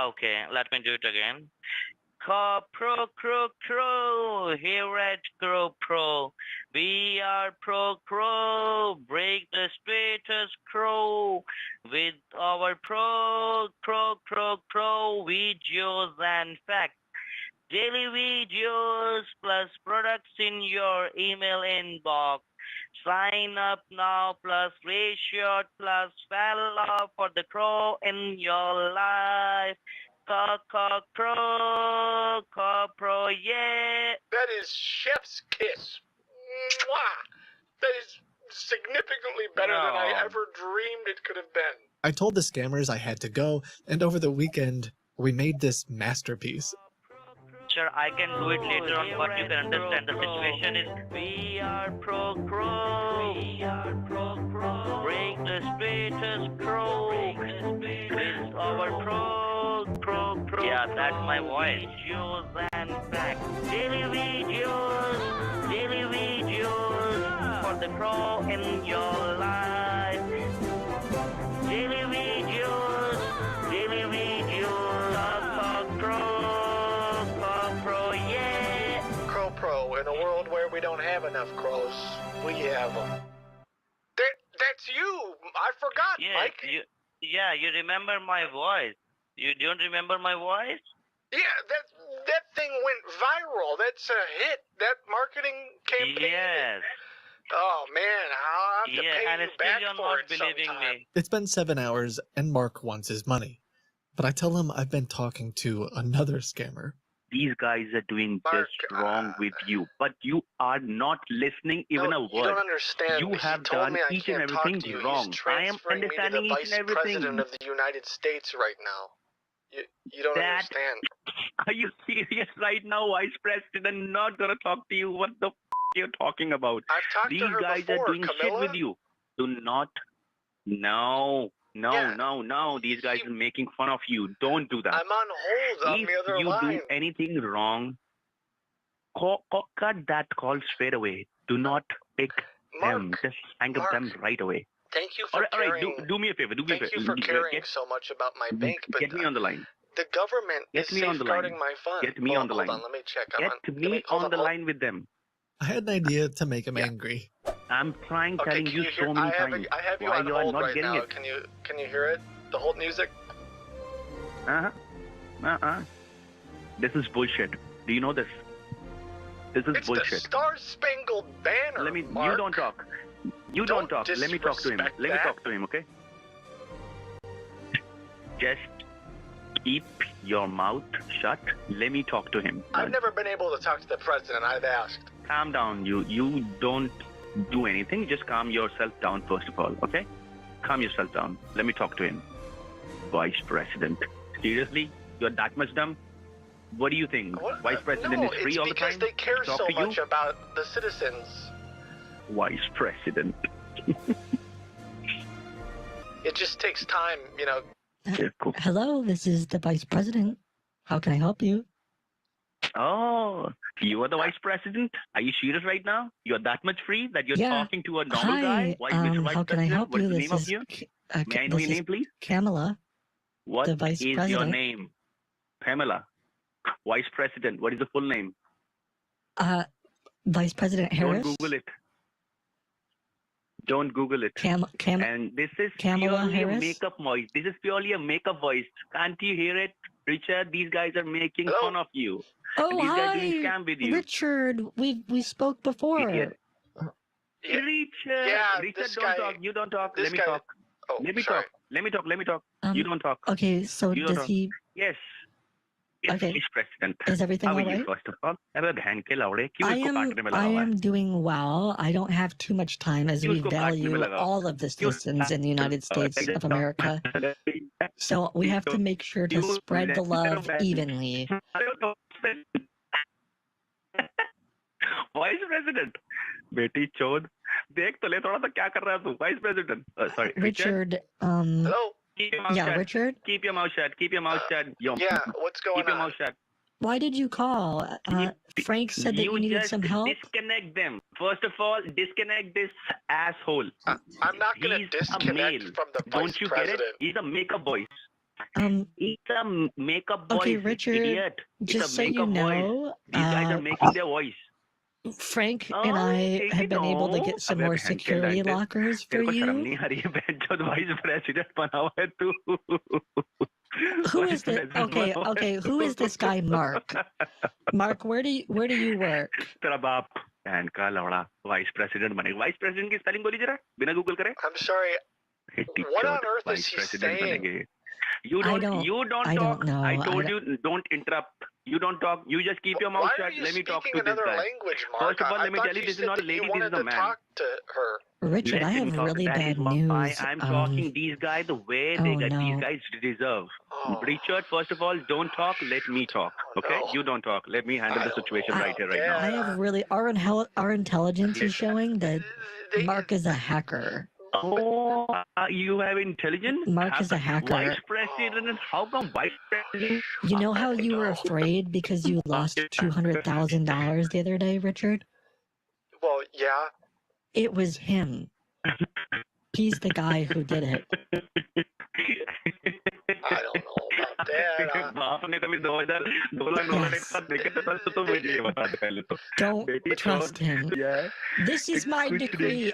Speaker 9: Okay, let me do it again. Crow. Here at Crow Pro, we are Pro Crow. Break the status quo with our Crow videos and facts. Daily videos plus products in your email inbox. Sign up now plus ratio plus follow for the crow in your life. Pro, yeah.
Speaker 8: That is chef's kiss. Mwah! That is significantly better than I ever dreamed it could have been.
Speaker 6: I told the scammers I had to go, and over the weekend, we made this masterpiece.
Speaker 9: Sure, I can do it later on, but you can understand the situation is we are Pro Crow. Break the status quo with our Pro. Yeah, that's my voice. Videos and facts. Daily videos for the crow in your life. Daily videos. Crow, yeah.
Speaker 8: Crow Pro, in a world where we don't have enough crows, we have them. That's you. I forgot, Mike.
Speaker 9: You remember my voice. You don't remember my voice?
Speaker 8: Yeah, that thing went viral. That's a hit. That marketing campaign.
Speaker 9: Yes.
Speaker 8: Oh man, I'll have to pay you back
Speaker 9: you're
Speaker 8: for
Speaker 9: not
Speaker 8: it
Speaker 9: believing
Speaker 8: sometime.
Speaker 9: me.
Speaker 6: It's been 7 hours, and Mark wants his money. But I tell him I've been talking to another scammer.
Speaker 9: These guys are doing just wrong with you, but you are not listening even a word.
Speaker 8: You don't understand.
Speaker 9: You have done each and everything wrong. I am understanding each and everything.
Speaker 8: President of the United States right now. You don't understand.
Speaker 9: Are you serious right now, Vice President? Not gonna talk to you. What the you're talking about?
Speaker 8: I've talked
Speaker 9: These
Speaker 8: to her
Speaker 9: guys
Speaker 8: before,
Speaker 9: are doing
Speaker 8: Camilla.
Speaker 9: shit with you. Do not. No. These guys are making fun of you. Don't do that.
Speaker 8: I'm on hold on the other line.
Speaker 9: If you do anything wrong, cut that call straight away. Do not pick them. Just hang up them right away.
Speaker 8: Thank you for caring.
Speaker 9: All right, do me a favor.
Speaker 8: Thank you for caring so much about my bank. But
Speaker 9: get me on the line.
Speaker 8: The government
Speaker 9: Get
Speaker 8: is
Speaker 9: me on the line.
Speaker 8: safeguarding my funds.
Speaker 9: Get me on the line.
Speaker 8: Hold on, let me check.
Speaker 9: Get me on the line with them.
Speaker 6: I had an idea to make him angry.
Speaker 9: I'm trying,
Speaker 8: Okay,
Speaker 9: telling
Speaker 8: can
Speaker 9: you
Speaker 8: you hear?
Speaker 9: so many
Speaker 8: I have
Speaker 9: times.
Speaker 8: you
Speaker 9: Why
Speaker 8: on
Speaker 9: you are
Speaker 8: hold
Speaker 9: not
Speaker 8: right
Speaker 9: getting
Speaker 8: now.
Speaker 9: it?
Speaker 8: Can you hear it? The hold music.
Speaker 9: This is bullshit. Do you know this? This is
Speaker 8: It's
Speaker 9: bullshit.
Speaker 8: the Star Spangled Banner.
Speaker 9: Let me.
Speaker 8: Mark.
Speaker 9: You don't talk. You don't talk. Let me talk to him.
Speaker 8: disrespect
Speaker 9: Let me
Speaker 8: that.
Speaker 9: talk to him. Okay. Just keep your mouth shut. Let me talk to him.
Speaker 8: I've never been able to talk to the president. I've asked.
Speaker 9: Calm down. You don't do anything. Just calm yourself down first of all. Okay. Calm yourself down. Let me talk to him. Vice President. Seriously? You're that much dumb? What do you think?
Speaker 8: What?
Speaker 9: Vice President
Speaker 8: No,
Speaker 9: is free
Speaker 8: it's
Speaker 9: all the
Speaker 8: because
Speaker 9: time?
Speaker 8: they care
Speaker 9: Talk
Speaker 8: so
Speaker 9: to you?
Speaker 8: much about the citizens.
Speaker 9: Vice President.
Speaker 8: It just takes time, you know.
Speaker 9: Yeah, cool.
Speaker 11: Hello, this is the Vice President. How can I help you?
Speaker 9: Oh, you are the Vice President? Are you serious right now? You're that much free that you're
Speaker 11: Yeah.
Speaker 9: talking to a normal
Speaker 11: Hi,
Speaker 9: guy? Mr. Vice
Speaker 11: how can I
Speaker 9: President?
Speaker 11: help
Speaker 9: What
Speaker 11: you?
Speaker 9: is the
Speaker 11: This
Speaker 9: name of
Speaker 11: is
Speaker 9: you? May I know
Speaker 11: this
Speaker 9: your
Speaker 11: is
Speaker 9: name, please?
Speaker 11: Kamala,
Speaker 9: What
Speaker 11: the Vice
Speaker 9: is your
Speaker 11: President.
Speaker 9: name? Pamela. Vice President. What is the full name?
Speaker 11: Vice President Harris.
Speaker 9: Don't Google it. Don't Google it. And this is
Speaker 11: Kamala
Speaker 9: purely
Speaker 11: Harris?
Speaker 9: a makeup voice. This is purely a makeup voice. Can't you hear it? Richard, these guys are making fun of you.
Speaker 11: Oh,
Speaker 9: and these guys are doing
Speaker 11: hi,
Speaker 9: scam with you.
Speaker 11: Richard. We spoke before.
Speaker 9: Idiot. Richard,
Speaker 8: Yeah,
Speaker 9: Richard,
Speaker 8: this
Speaker 9: don't
Speaker 8: guy-
Speaker 9: talk. You don't talk.
Speaker 8: this
Speaker 9: Let me
Speaker 8: guy-
Speaker 9: talk.
Speaker 8: Oh,
Speaker 9: Let me
Speaker 8: sorry.
Speaker 9: talk. Let me talk. Let me talk. You don't talk.
Speaker 11: Okay, so
Speaker 9: You don't
Speaker 11: does
Speaker 9: talk.
Speaker 11: he?
Speaker 9: Yes. Yes,
Speaker 11: Okay.
Speaker 9: Vice President.
Speaker 11: Is everything
Speaker 9: How are
Speaker 11: all
Speaker 9: you,
Speaker 11: right?
Speaker 9: first of all? अबे बहन के लौड़े, क्यों इसको काटने में लगा
Speaker 11: I
Speaker 9: हुआ है?
Speaker 11: am doing well. I don't have too much time as
Speaker 9: क्यों
Speaker 11: we
Speaker 9: इसको काटने में
Speaker 11: value
Speaker 9: लगा हुआ है?
Speaker 11: all of the citizens in the United States of America. So we have to make sure to spread the love evenly.
Speaker 9: Vice President. बेटी चोद, देख तो ले थोड़ा सा क्या कर रहा है तू? Vice President. Sorry,
Speaker 11: Richard,
Speaker 8: Hello?
Speaker 9: Keep your mouth
Speaker 11: yeah,
Speaker 9: shut.
Speaker 11: Richard,
Speaker 9: Keep your mouth shut. Keep your mouth shut.
Speaker 8: Yeah, what's going
Speaker 9: Keep your
Speaker 8: on?
Speaker 9: mouth shut.
Speaker 11: why did you call? Frank said that you needed
Speaker 9: just
Speaker 11: some help.
Speaker 9: disconnect them. First of all, disconnect this asshole.
Speaker 8: I'm not going to
Speaker 9: He's a
Speaker 8: disconnect
Speaker 9: male.
Speaker 8: from the
Speaker 9: Don't
Speaker 8: vice
Speaker 9: you
Speaker 8: president.
Speaker 9: get it? He's a makeup voice. He's a makeup voice.
Speaker 11: Okay, Richard,
Speaker 9: Idiot. It's
Speaker 11: just
Speaker 9: a
Speaker 11: so you
Speaker 9: makeup voice.
Speaker 11: know,
Speaker 9: These guys are making their voice.
Speaker 11: Frank and I have been able to get some more security lockers for
Speaker 9: तेरे को शर्म
Speaker 11: you.
Speaker 9: नहीं आ रही है बहनचोद vice president बना हुआ है तू
Speaker 11: Who is this? Okay, who is this guy, Mark? Mark, where do you work?
Speaker 9: तेरा बाप बहन का लौड़ा वाइस प्रेसिडेंट बनेगा वाइस प्रेसिडेंट की स्पेलिंग बोली जरा बिना गूगल करे
Speaker 8: I'm sorry. What on earth is
Speaker 9: vice
Speaker 8: he
Speaker 9: president
Speaker 8: saying?
Speaker 9: बनेंगे You don't
Speaker 11: I
Speaker 9: talk.
Speaker 11: don't know.
Speaker 9: I told you don't interrupt. You don't talk. You just keep your mouth
Speaker 8: Why
Speaker 9: shut.
Speaker 8: are you
Speaker 9: Let me talk
Speaker 8: speaking
Speaker 9: to this
Speaker 8: another
Speaker 9: guy.
Speaker 8: language, Mark?
Speaker 9: First of all,
Speaker 8: I
Speaker 9: let me
Speaker 8: thought
Speaker 9: tell you,
Speaker 8: you
Speaker 9: this is
Speaker 8: said
Speaker 9: not a
Speaker 8: that you
Speaker 9: lady, this
Speaker 8: wanted
Speaker 9: is a
Speaker 8: to
Speaker 9: man.
Speaker 8: talk to her.
Speaker 11: Richard, I
Speaker 9: Let him
Speaker 11: have
Speaker 9: talk.
Speaker 11: really
Speaker 9: That
Speaker 11: bad
Speaker 9: is why
Speaker 11: news.
Speaker 9: I'm talking these guys the way they
Speaker 11: oh,
Speaker 9: get
Speaker 11: no.
Speaker 9: these guys deserve.
Speaker 8: Oh.
Speaker 9: Richard, first of all, don't talk. Let me talk. Okay?
Speaker 8: no.
Speaker 9: You don't talk. Let me handle the situation right here, right
Speaker 11: I
Speaker 9: now.
Speaker 11: have really our intelligence is showing that Mark is a hacker.
Speaker 9: Oh, you have intelligence?
Speaker 11: Mark is a hacker.
Speaker 9: Vice President? How come Vice President?
Speaker 11: You know how you were afraid because you lost $200,000 the other day, Richard?
Speaker 8: Well, yeah.
Speaker 11: It was him. He's the guy who did it.
Speaker 8: I don't know about that.
Speaker 9: बाप ने कभी 2 lakh dollar एक साथ देखे थे तो मुझे ये बता दे पहले तो
Speaker 11: Don't trust him.
Speaker 9: Yeah.
Speaker 11: This is my decree.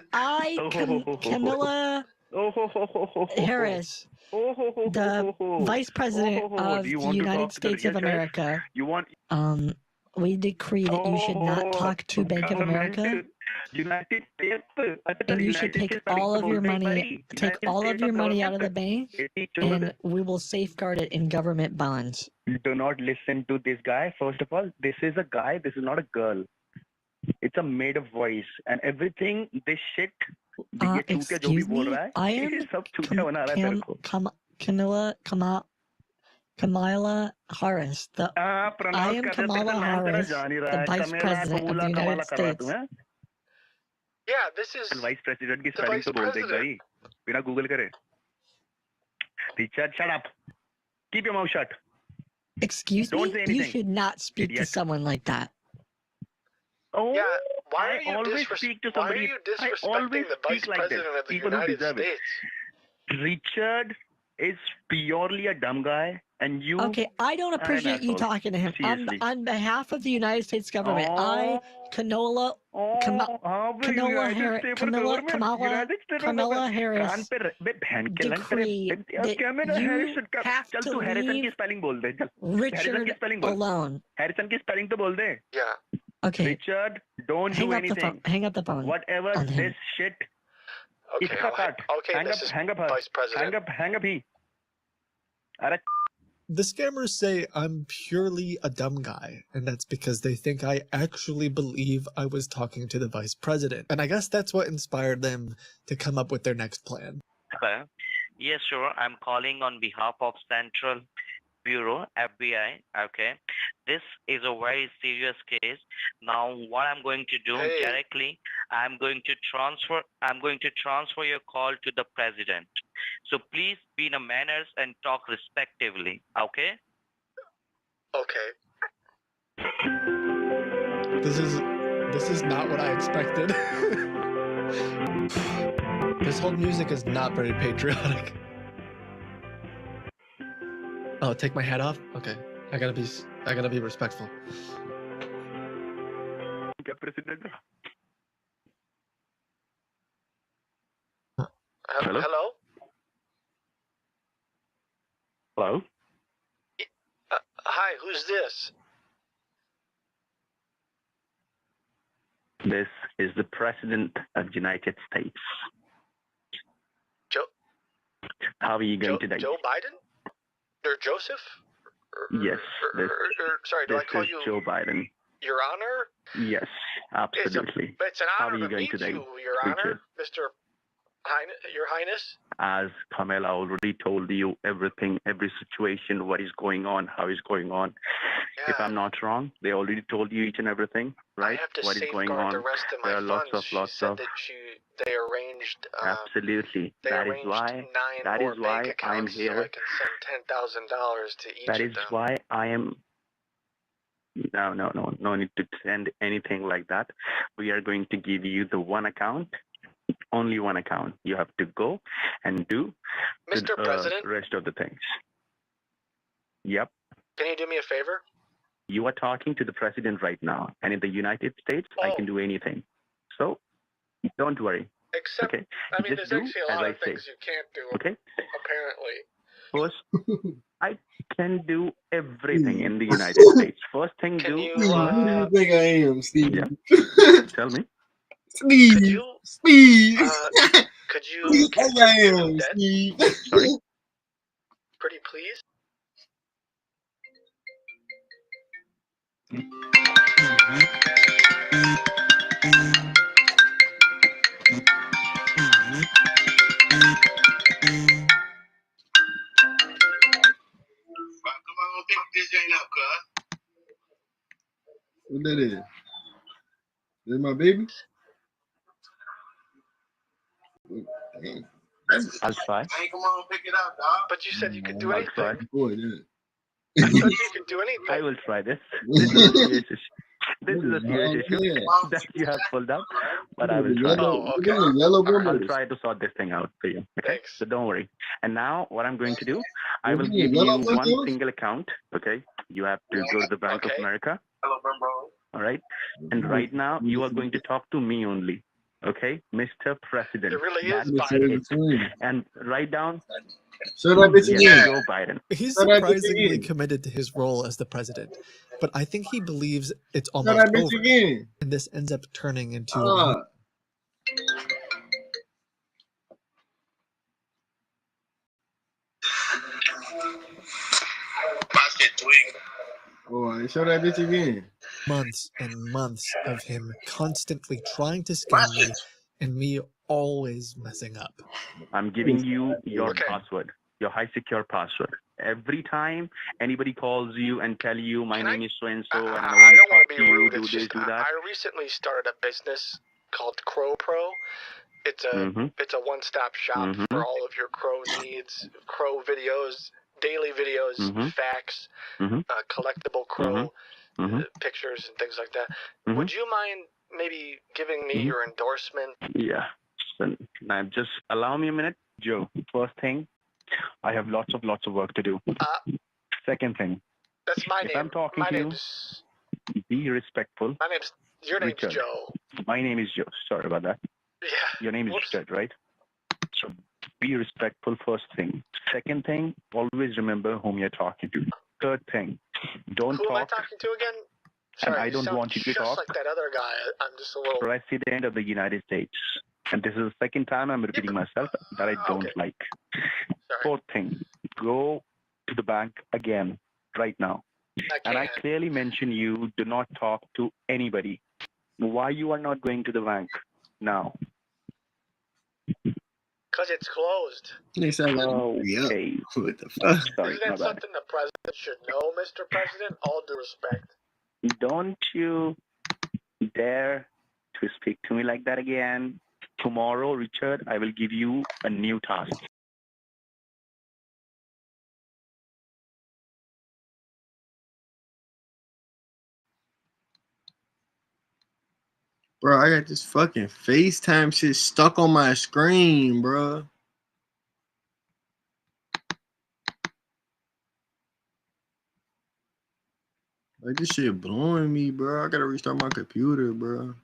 Speaker 11: Camilla Harris, the Vice President of the United States of America.
Speaker 9: You want?
Speaker 11: We decree that you should not talk to Bank of America,
Speaker 9: United States,
Speaker 11: and you should take all of your money, out of the bank, and we will safeguard it in government bonds.
Speaker 9: Do not listen to this guy. First of all, this is a guy. This is not a girl. It's a made up voice, and everything. This shit.
Speaker 11: Excuse me. I am Kamala Harris. I am Kamala Harris, the Vice President of the United States.
Speaker 8: Yeah, this is
Speaker 9: Vice President की
Speaker 8: the
Speaker 9: spelling
Speaker 8: Vice
Speaker 9: तो बोल दे
Speaker 8: President.
Speaker 9: भाई बिना Google करे. Richard, shut up. Keep your mouth shut.
Speaker 11: Excuse
Speaker 9: Don't
Speaker 11: me?
Speaker 9: say
Speaker 11: You
Speaker 9: anything.
Speaker 11: should not speak to
Speaker 9: Idiot.
Speaker 11: someone like that.
Speaker 9: Oh,
Speaker 8: Yeah, why are
Speaker 9: I
Speaker 8: you
Speaker 9: always speak to somebody.
Speaker 8: Why are you
Speaker 9: I always
Speaker 8: disrespecting the Vice
Speaker 9: speak like this.
Speaker 8: President of the
Speaker 9: People who
Speaker 8: United
Speaker 9: deserve it.
Speaker 8: States?
Speaker 9: Richard is purely a dumb guy.
Speaker 12: And you
Speaker 11: Okay, I don't
Speaker 12: are an
Speaker 11: appreciate you
Speaker 12: asshole.
Speaker 11: talking to him.
Speaker 12: Seriously.
Speaker 11: On behalf of the United States government, I, Camilla Harris, decree that you have to leave Richard alone.
Speaker 12: Harrison की spelling तो बोल दे.
Speaker 8: Yeah.
Speaker 11: Okay,
Speaker 12: Richard, don't do anything.
Speaker 11: hang up the phone.
Speaker 12: Whatever
Speaker 11: on him.
Speaker 12: this shit.
Speaker 8: Okay.
Speaker 12: इसका काट.
Speaker 8: Okay,
Speaker 12: Hang up,
Speaker 8: Mrs.
Speaker 12: hang up her.
Speaker 8: Vice President.
Speaker 12: Hang up he. अरे
Speaker 6: The scammers say I'm purely a dumb guy, and that's because they think I actually believe I was talking to the vice president. And I guess that's what inspired them to come up with their next plan.
Speaker 13: Hello. Yes, sure. I'm calling on behalf of Central Bureau, FBI. Okay. This is a very serious case. Now, what I'm going to do directly, I'm going to transfer your call to the president. So please be in a manners and talk respectively. Okay?
Speaker 8: Okay.
Speaker 6: This is not what I expected. This whole music is not very patriotic. Oh, take my hat off? Okay. I gotta be respectful.
Speaker 12: Hello?
Speaker 8: Hello?
Speaker 12: Hello?
Speaker 8: Hi, who's this?
Speaker 12: This is the President of the United States.
Speaker 8: Joe?
Speaker 12: How are you going today?
Speaker 8: Joe Biden? Or Joseph?
Speaker 12: Yes.
Speaker 8: Sorry, do I call
Speaker 12: is
Speaker 8: you
Speaker 12: Joe Biden.
Speaker 8: Your Honor?
Speaker 12: Yes, absolutely.
Speaker 8: It's an
Speaker 12: How
Speaker 8: honor
Speaker 12: are you
Speaker 8: to
Speaker 12: going
Speaker 8: meet
Speaker 12: today,
Speaker 8: you, Your Honor, Mr. Your Highness.
Speaker 12: As Carmela already told you everything, every situation, what is going on, how is going on.
Speaker 8: Yeah.
Speaker 12: If I'm not wrong, they already told you each and everything, right?
Speaker 8: I have to
Speaker 12: What is going
Speaker 8: safeguard
Speaker 12: on?
Speaker 8: the rest of my
Speaker 12: There are
Speaker 8: funds.
Speaker 12: lots
Speaker 8: She said that they arranged.
Speaker 12: Absolutely.
Speaker 8: They
Speaker 12: That is
Speaker 8: arranged
Speaker 12: why.
Speaker 8: 9
Speaker 12: That
Speaker 8: more
Speaker 12: is why
Speaker 8: bank
Speaker 12: I'm
Speaker 8: accounts
Speaker 12: here.
Speaker 8: so I can send $10,000 to each
Speaker 12: That
Speaker 8: of
Speaker 12: is
Speaker 8: them.
Speaker 12: why I am. No need to send anything like that. We are going to give you the one account, only one account. You have to go and do
Speaker 8: Mr. President?
Speaker 12: the rest of the things. Yep.
Speaker 8: Can you do me a favor?
Speaker 12: You are talking to the president right now, and in the United States, I can do anything. So, don't worry.
Speaker 8: Except,
Speaker 12: okay.
Speaker 8: I mean,
Speaker 12: Just
Speaker 8: there's
Speaker 12: do
Speaker 8: actually a
Speaker 12: as
Speaker 8: lot
Speaker 12: I
Speaker 8: of things
Speaker 12: say.
Speaker 8: you can't do.
Speaker 12: Okay.
Speaker 8: Apparently.
Speaker 12: First, I can do everything in the United States. First thing,
Speaker 8: Can
Speaker 12: do.
Speaker 8: you,
Speaker 4: Who do you think I am, Steve?
Speaker 12: Yeah. Tell me.
Speaker 4: Steve.
Speaker 8: Could you?
Speaker 4: Steve.
Speaker 8: Could
Speaker 4: Who do you
Speaker 8: you?
Speaker 4: think I am, Steve?
Speaker 12: Sorry.
Speaker 8: Pretty please.
Speaker 3: Come on, pick this joint up, cuz.
Speaker 4: What that is? Is my baby? Damn.
Speaker 12: I'll try.
Speaker 3: Hey, come on, pick it up, dog.
Speaker 8: But you said you could do
Speaker 12: I'll
Speaker 8: anything.
Speaker 12: try.
Speaker 4: Boy, that.
Speaker 8: I thought you could do anything.
Speaker 12: I will try this. This is a serious issue. This is a serious issue
Speaker 4: Yeah.
Speaker 12: that you have pulled up, but I will try.
Speaker 4: Yellow
Speaker 12: I'll try to sort this thing out for you. Okay?
Speaker 8: Thanks.
Speaker 12: So don't worry. And now what I'm going to do, I will
Speaker 4: What is it,
Speaker 12: give you
Speaker 4: yellow
Speaker 12: one
Speaker 4: buttons?
Speaker 12: single account. Okay? You have to go to the Bank of America.
Speaker 3: Hello, bro.
Speaker 12: All right? And right now you are going to talk to me only. Okay? Mr. President.
Speaker 8: It really is
Speaker 12: That's
Speaker 8: Biden.
Speaker 12: it. And write down.
Speaker 4: Shut up, bitch,
Speaker 12: Yes,
Speaker 4: again.
Speaker 12: Joe Biden.
Speaker 6: He's
Speaker 4: Shut up, bitch,
Speaker 6: surprisingly
Speaker 4: again.
Speaker 6: committed to his role as the president, but I think he believes it's
Speaker 4: Shut
Speaker 6: almost
Speaker 4: up, bitch,
Speaker 6: over,
Speaker 4: again.
Speaker 6: and this ends up turning into
Speaker 3: My shit tweaking.
Speaker 4: Oh, show that bitch again.
Speaker 6: months and months of him constantly trying to scam me, and me always messing up.
Speaker 12: I'm giving you your password, your high secure password. Every time anybody calls you and tell you my name is so and so, and I
Speaker 8: I
Speaker 12: want
Speaker 8: don't
Speaker 12: to
Speaker 8: want
Speaker 12: talk
Speaker 8: to be
Speaker 12: to you,
Speaker 8: rude.
Speaker 12: do
Speaker 8: It's
Speaker 12: this,
Speaker 8: just
Speaker 12: do that.
Speaker 8: I recently started a business called Crow Pro. It's a one-stop shop for all of your crow needs, crow videos, daily videos, facts, collectible crow pictures and things like that. Would you mind maybe giving me your endorsement?
Speaker 12: Yeah. So now just allow me a minute, Joe. First thing, I have lots of work to do. Second thing,
Speaker 8: That's my
Speaker 12: if
Speaker 8: name.
Speaker 12: I'm talking
Speaker 8: My
Speaker 12: to you,
Speaker 8: name's.
Speaker 12: be respectful.
Speaker 8: Your name's
Speaker 12: Richard.
Speaker 8: Joe.
Speaker 12: My name is Joe. Sorry about that.
Speaker 8: Yeah.
Speaker 12: Your name is
Speaker 8: Whoops.
Speaker 12: Richard, right? So be respectful, first thing. Second thing, always remember whom you're talking to. Third thing, don't
Speaker 8: Who am I
Speaker 12: talk.
Speaker 8: talking to again?
Speaker 12: And
Speaker 8: Sorry,
Speaker 12: I don't
Speaker 8: sound
Speaker 12: want you to
Speaker 8: just
Speaker 12: talk.
Speaker 8: like that other guy. I'm just a little.
Speaker 12: President of the United States. And this is the second time I'm repeating myself that I don't like.
Speaker 8: Sorry.
Speaker 12: Fourth thing, go to the bank again right now. And I clearly mention you do not talk to anybody. Why you are not going to the bank now?
Speaker 8: Because it's closed.
Speaker 4: They sound like
Speaker 12: Okay.
Speaker 4: What the fuck?
Speaker 12: Sorry,
Speaker 8: Isn't
Speaker 12: my
Speaker 8: that
Speaker 12: bad.
Speaker 8: something the president should know, Mr. President? All due respect.
Speaker 12: Don't you dare to speak to me like that again. Tomorrow, Richard, I will give you a new task.
Speaker 4: Bro, I got this fucking FaceTime shit stuck on my screen, bro. Like, this shit blowing me, bro. I gotta restart my computer, bro.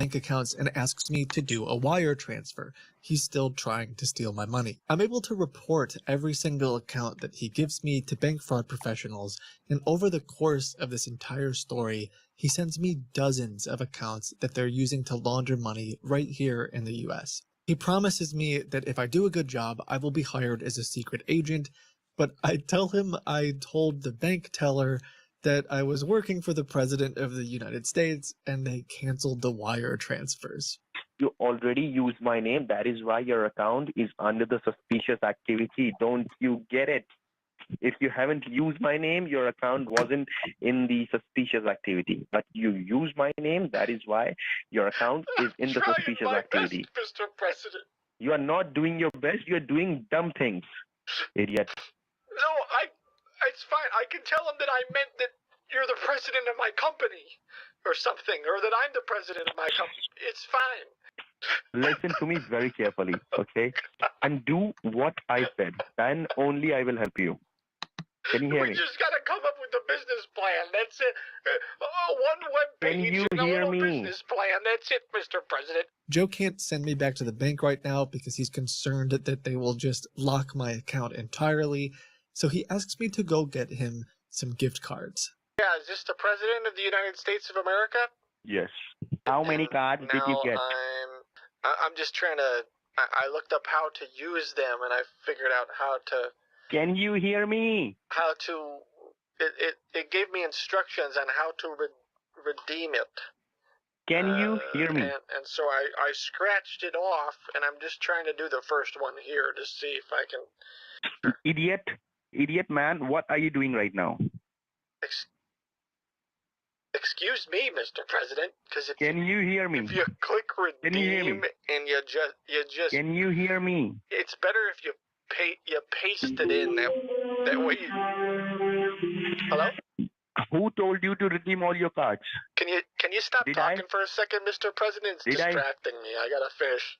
Speaker 6: bank accounts and asks me to do a wire transfer. He's still trying to steal my money. I'm able to report every single account that he gives me to bank fraud professionals, and over the course of this entire story, he sends me dozens of accounts that they're using to launder money right here in the US. He promises me that if I do a good job, I will be hired as a secret agent, but I tell him I told the bank teller that I was working for the President of the United States and they canceled the wire transfers.
Speaker 12: You already use my name. That is why your account is under the suspicious activity. Don't you get it? If you haven't used my name, your account wasn't in the suspicious activity. But you use my name. That is why your account is in the suspicious activity.
Speaker 8: Best, Mr. President.
Speaker 12: You are not doing your best. You are doing dumb things, idiot.
Speaker 8: No, it's fine. I can tell him that I meant that you're the president of my company or something, or that I'm the president of my company. It's fine.
Speaker 12: Listen to me very carefully, okay? And do what I said. Then only I will help you. Can you hear me?
Speaker 8: We just gotta come up with a business plan. That's it. One web page
Speaker 12: Can you
Speaker 8: and a
Speaker 12: hear
Speaker 8: little
Speaker 12: me?
Speaker 8: business plan. That's it, Mr. President.
Speaker 6: Joe can't send me back to the bank right now because he's concerned that they will just lock my account entirely, so he asks me to go get him some gift cards.
Speaker 8: Yeah, is this the President of the United States of America?
Speaker 12: Yes. How many cards did you get?
Speaker 8: I'm just trying to... I looked up how to use them, and I figured out how to...
Speaker 12: Can you hear me?
Speaker 8: How to... It gave me instructions on how to redeem it.
Speaker 12: Can you hear me?
Speaker 8: And so I scratched it off, and I'm just trying to do the first one here to see if I can...
Speaker 12: Idiot man, what are you doing right now?
Speaker 8: Excuse me, Mr. President, because
Speaker 12: Can you hear me?
Speaker 8: if you click
Speaker 12: Can you hear
Speaker 8: redeem
Speaker 12: me?
Speaker 8: and you just
Speaker 12: Can you hear me?
Speaker 8: it's better if you paste it in that way. Hello?
Speaker 12: Who told you to redeem all your cards?
Speaker 8: Can you stop
Speaker 12: Did
Speaker 8: talking for a second, Mr. President? It's
Speaker 12: Did I?
Speaker 8: distracting me. I gotta finish.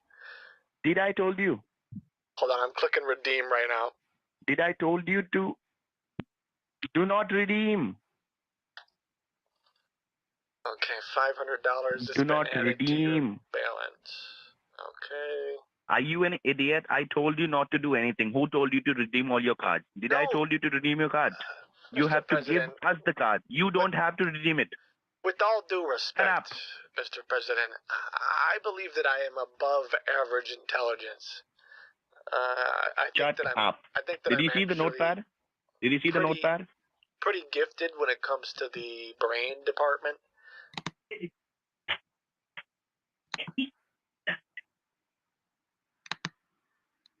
Speaker 12: Did I told you?
Speaker 8: Hold on, I'm clicking redeem right now.
Speaker 12: Did I told you to do not redeem?
Speaker 8: Okay, $500 has
Speaker 12: Do not
Speaker 8: been added to your
Speaker 12: redeem.
Speaker 8: balance. Okay.
Speaker 12: Are you an idiot? I told you not to do anything. Who told you to redeem all your cards? Did I told you to redeem your cards? You
Speaker 8: Mr.
Speaker 12: have to give
Speaker 8: President.
Speaker 12: us the card. You don't have to redeem it.
Speaker 8: With all due respect, Mr. President, I believe that I am above average intelligence. I think
Speaker 12: Shut
Speaker 8: that
Speaker 12: up. Did you see the notepad? Did you see the notepad?
Speaker 8: Pretty gifted when it comes to the brain department.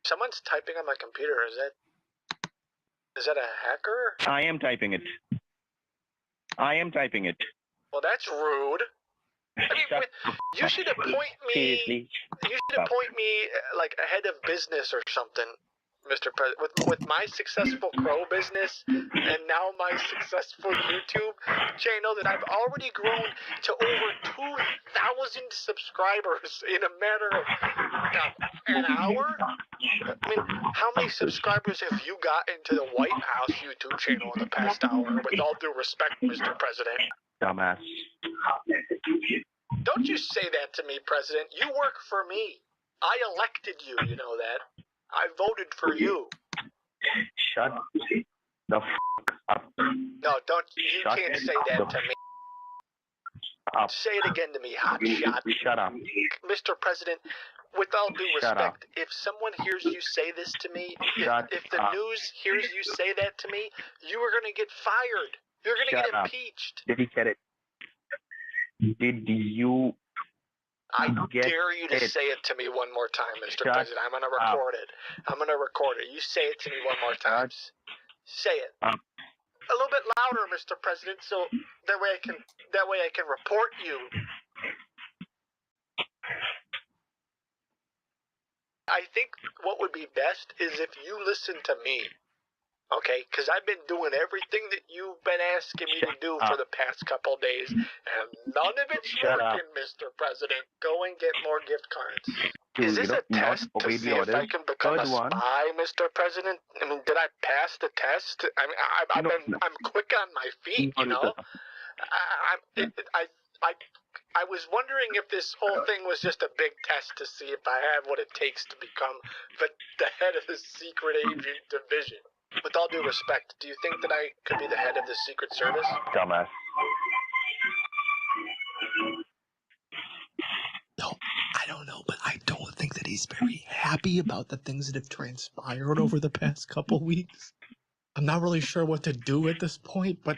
Speaker 8: Someone's typing on my computer. Is that a hacker?
Speaker 12: I am typing it. I am typing it.
Speaker 8: Well, that's rude. I mean, you should appoint me.
Speaker 12: Seriously.
Speaker 8: You should appoint me like a head of business or something, Mr. President. With my successful Crow business and now my successful YouTube channel that I've already grown to over 2,000 subscribers in a matter of an hour. I mean, how many subscribers have you got into the White House YouTube channel in the past hour? With all due respect, Mr. President.
Speaker 12: Dumbass.
Speaker 8: Don't you say that to me, President. You work for me. I elected you, you know that. I voted for you.
Speaker 12: Shut the f up.
Speaker 8: No, don't. You can't say that to me.
Speaker 12: Up.
Speaker 8: Say it again to me, hotshot.
Speaker 12: Shut up.
Speaker 8: Mr. President, with all due
Speaker 12: Shut up.
Speaker 8: respect, if someone hears you say this to me, if the
Speaker 12: up.
Speaker 8: news hears you say that to me, you are going to get fired. You're going to
Speaker 12: Shut
Speaker 8: get
Speaker 12: up.
Speaker 8: impeached.
Speaker 12: Did he get it? Did you
Speaker 8: I
Speaker 12: get
Speaker 8: dare you to
Speaker 12: it?
Speaker 8: say it to me one more time, Mr.
Speaker 12: Shut
Speaker 8: President. I'm going to record it. I'm going to record it. You say it to me one more time. Say it.
Speaker 12: up.
Speaker 8: A little bit louder, Mr. President, so that way I can report you. I think what would be best is if you listen to me. Okay, because I've been doing everything that you've been asking me to do for the past couple days, and none of it's working, Mr. President. Go and get more gift cards. Is this a test to see if I can become a spy, Mr. President? I mean, did I pass the test? I mean, I'm quick on my feet, you know. I was wondering if this whole thing was just a big test to see if I have what it takes to become the head of the secret agent division. With all due respect, do you think that I could be the head of the Secret Service?
Speaker 12: Dumbass.
Speaker 6: No, I don't know, but I don't think that he's very happy about the things that have transpired over the past couple weeks. I'm not really sure what to do at this point, but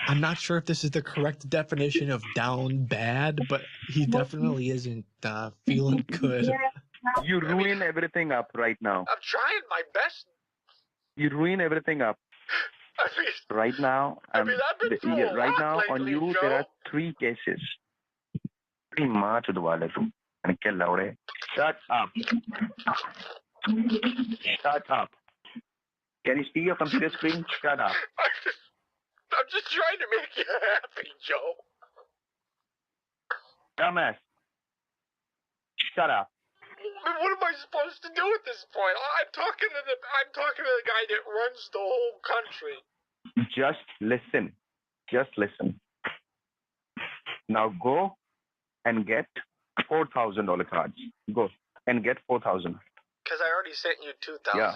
Speaker 6: I'm not sure if this is the correct definition of down bad, but he definitely isn't feeling good.
Speaker 12: You ruin everything up right now.
Speaker 8: I'm trying my best.
Speaker 12: You ruin everything up.
Speaker 8: I mean,
Speaker 12: Right now,
Speaker 8: I've been through a
Speaker 12: right
Speaker 8: lot
Speaker 12: now
Speaker 8: lately,
Speaker 12: on you,
Speaker 8: Joe.
Speaker 12: there are 3 cases. Shut up. Shut up. Can you see your computer screen? Shut up.
Speaker 8: I'm just trying to make you happy, Joe.
Speaker 12: Dumbass. Shut up.
Speaker 8: What am I supposed to do at this point? I'm talking to the guy that runs the whole country.
Speaker 12: Just listen. Just listen. Now go and get $4,000 cards. Go and get 4,000.
Speaker 8: Because I already sent you 2,000.
Speaker 12: Yeah.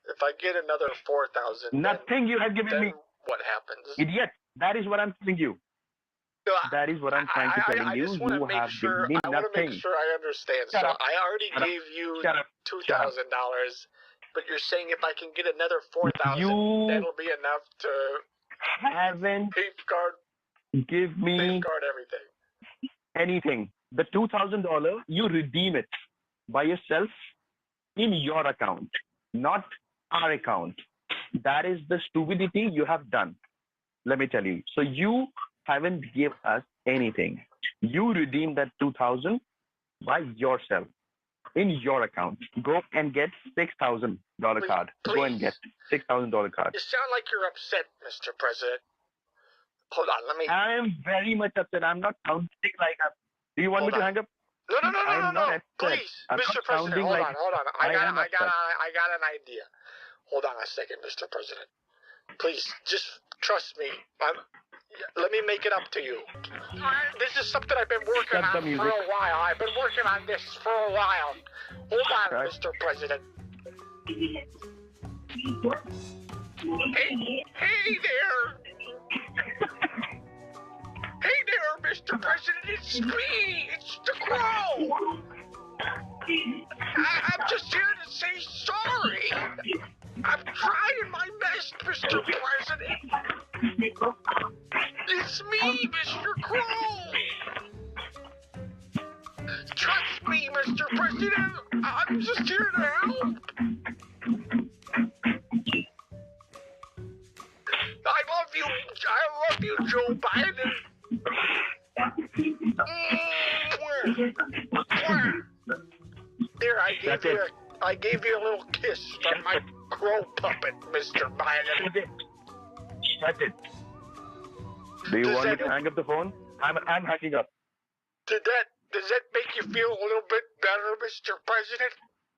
Speaker 8: If I get another 4,000,
Speaker 12: Nothing you have given
Speaker 8: then
Speaker 12: me.
Speaker 8: what happens?
Speaker 12: Idiot. That is what I'm telling you. That is what I'm trying to tell you.
Speaker 8: I just want to
Speaker 12: You
Speaker 8: make
Speaker 12: have
Speaker 8: sure.
Speaker 12: given me
Speaker 8: I want to make
Speaker 12: nothing.
Speaker 8: sure I understand.
Speaker 12: Shut
Speaker 8: so
Speaker 12: up.
Speaker 8: I already
Speaker 12: Shut up.
Speaker 8: gave you
Speaker 12: Shut up.
Speaker 8: $2,000, but you're saying if I can get another 4,000,
Speaker 12: You
Speaker 8: that'll be enough to
Speaker 12: haven't give me
Speaker 8: safeguard everything.
Speaker 12: anything. The $2,000, you redeem it by yourself in your account, not our account. That is the stupidity you have done. Let me tell you. So you haven't give us anything. You redeem that 2,000 by yourself in your account. Go and get $6,000 card. Go and get $6,000 card.
Speaker 8: You sound like you're upset, Mr. President. Hold on, let me.
Speaker 12: I am very much upset. I'm not sounding like a. Do you want me to hang up?
Speaker 8: No.
Speaker 12: I'm not upset.
Speaker 8: Please,
Speaker 12: I'm
Speaker 8: Mr.
Speaker 12: not
Speaker 8: President,
Speaker 12: sounding
Speaker 8: hold
Speaker 12: like
Speaker 8: on.
Speaker 12: I got
Speaker 8: an idea. Hold on a second, Mr. President. Please, just trust me. Let me make it up to you. This is something I've been working on for a while. I've been working on this for a while. Hold on, Mr. President. Hey there. Hey there, Mr. President. It's me. It's the Crow. I'm just here to say sorry. I'm trying my best, Mr. President. It's me, Mr. Crow. Trust me, Mr. President. I'm just here to help. I love you, Joe Biden. Here, I gave you a little kiss from my crow puppet, Mr. Biden.
Speaker 12: Shut it. Do you want me to hang up the phone? I'm hanging up.
Speaker 8: Does that make you feel a little bit better, Mr. President?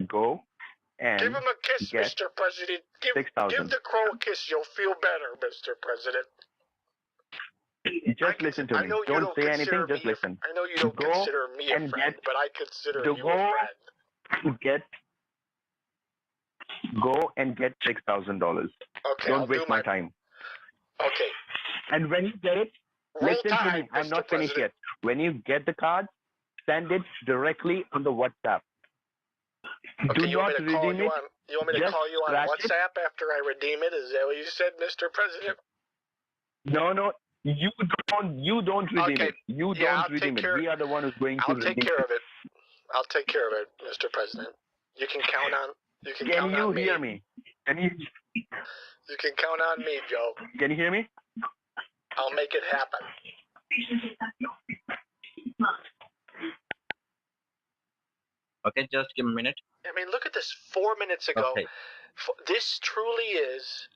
Speaker 12: Go and
Speaker 8: give him a kiss, Mr. President. Give the crow a kiss. You'll feel better, Mr. President.
Speaker 12: Just listen to me. Don't say anything. Just listen.
Speaker 8: I know you don't consider me a friend, but I consider you a friend.
Speaker 12: Go and get $6,000.
Speaker 8: Okay,
Speaker 12: don't waste my time.
Speaker 8: Okay.
Speaker 12: And when you get it, listen to me. I'm not finished yet. When you get the card, send it directly on the WhatsApp.
Speaker 8: Okay,
Speaker 12: Do not redeem it.
Speaker 8: You want me to call you on WhatsApp after I redeem it? Is that what you said, Mr. President?
Speaker 12: No. You don't redeem it. You don't redeem it. We are the one who's going to redeem it.
Speaker 8: I'll take care of it. I'll take care of it, Mr. President. You can count on.
Speaker 12: Can you hear me?
Speaker 8: You can count on me, Joe.
Speaker 12: Can you hear me?
Speaker 8: I'll make it happen.
Speaker 14: Okay, just give me a minute.
Speaker 8: I mean, look at this. 4 minutes ago.
Speaker 14: Okay.
Speaker 8: This truly is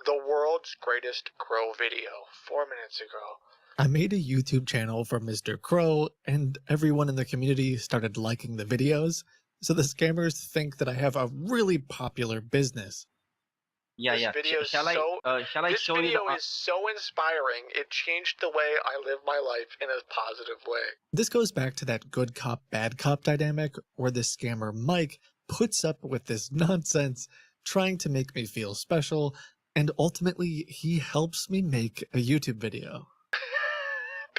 Speaker 8: the world's greatest crow video. 4 minutes ago.
Speaker 6: I made a YouTube channel for Mr. Crow, and everyone in the community started liking the videos, so the scammers think that I have a really popular business.
Speaker 14: Yeah,
Speaker 8: This
Speaker 14: yeah.
Speaker 8: video is
Speaker 14: Shall I
Speaker 8: this
Speaker 14: show you
Speaker 8: video
Speaker 14: the?
Speaker 8: is so inspiring. It changed the way I live my life in a positive way.
Speaker 6: This goes back to that good cop, bad cop dynamic where the scammer Mike puts up with this nonsense, trying to make me feel special, and ultimately he helps me make a YouTube video.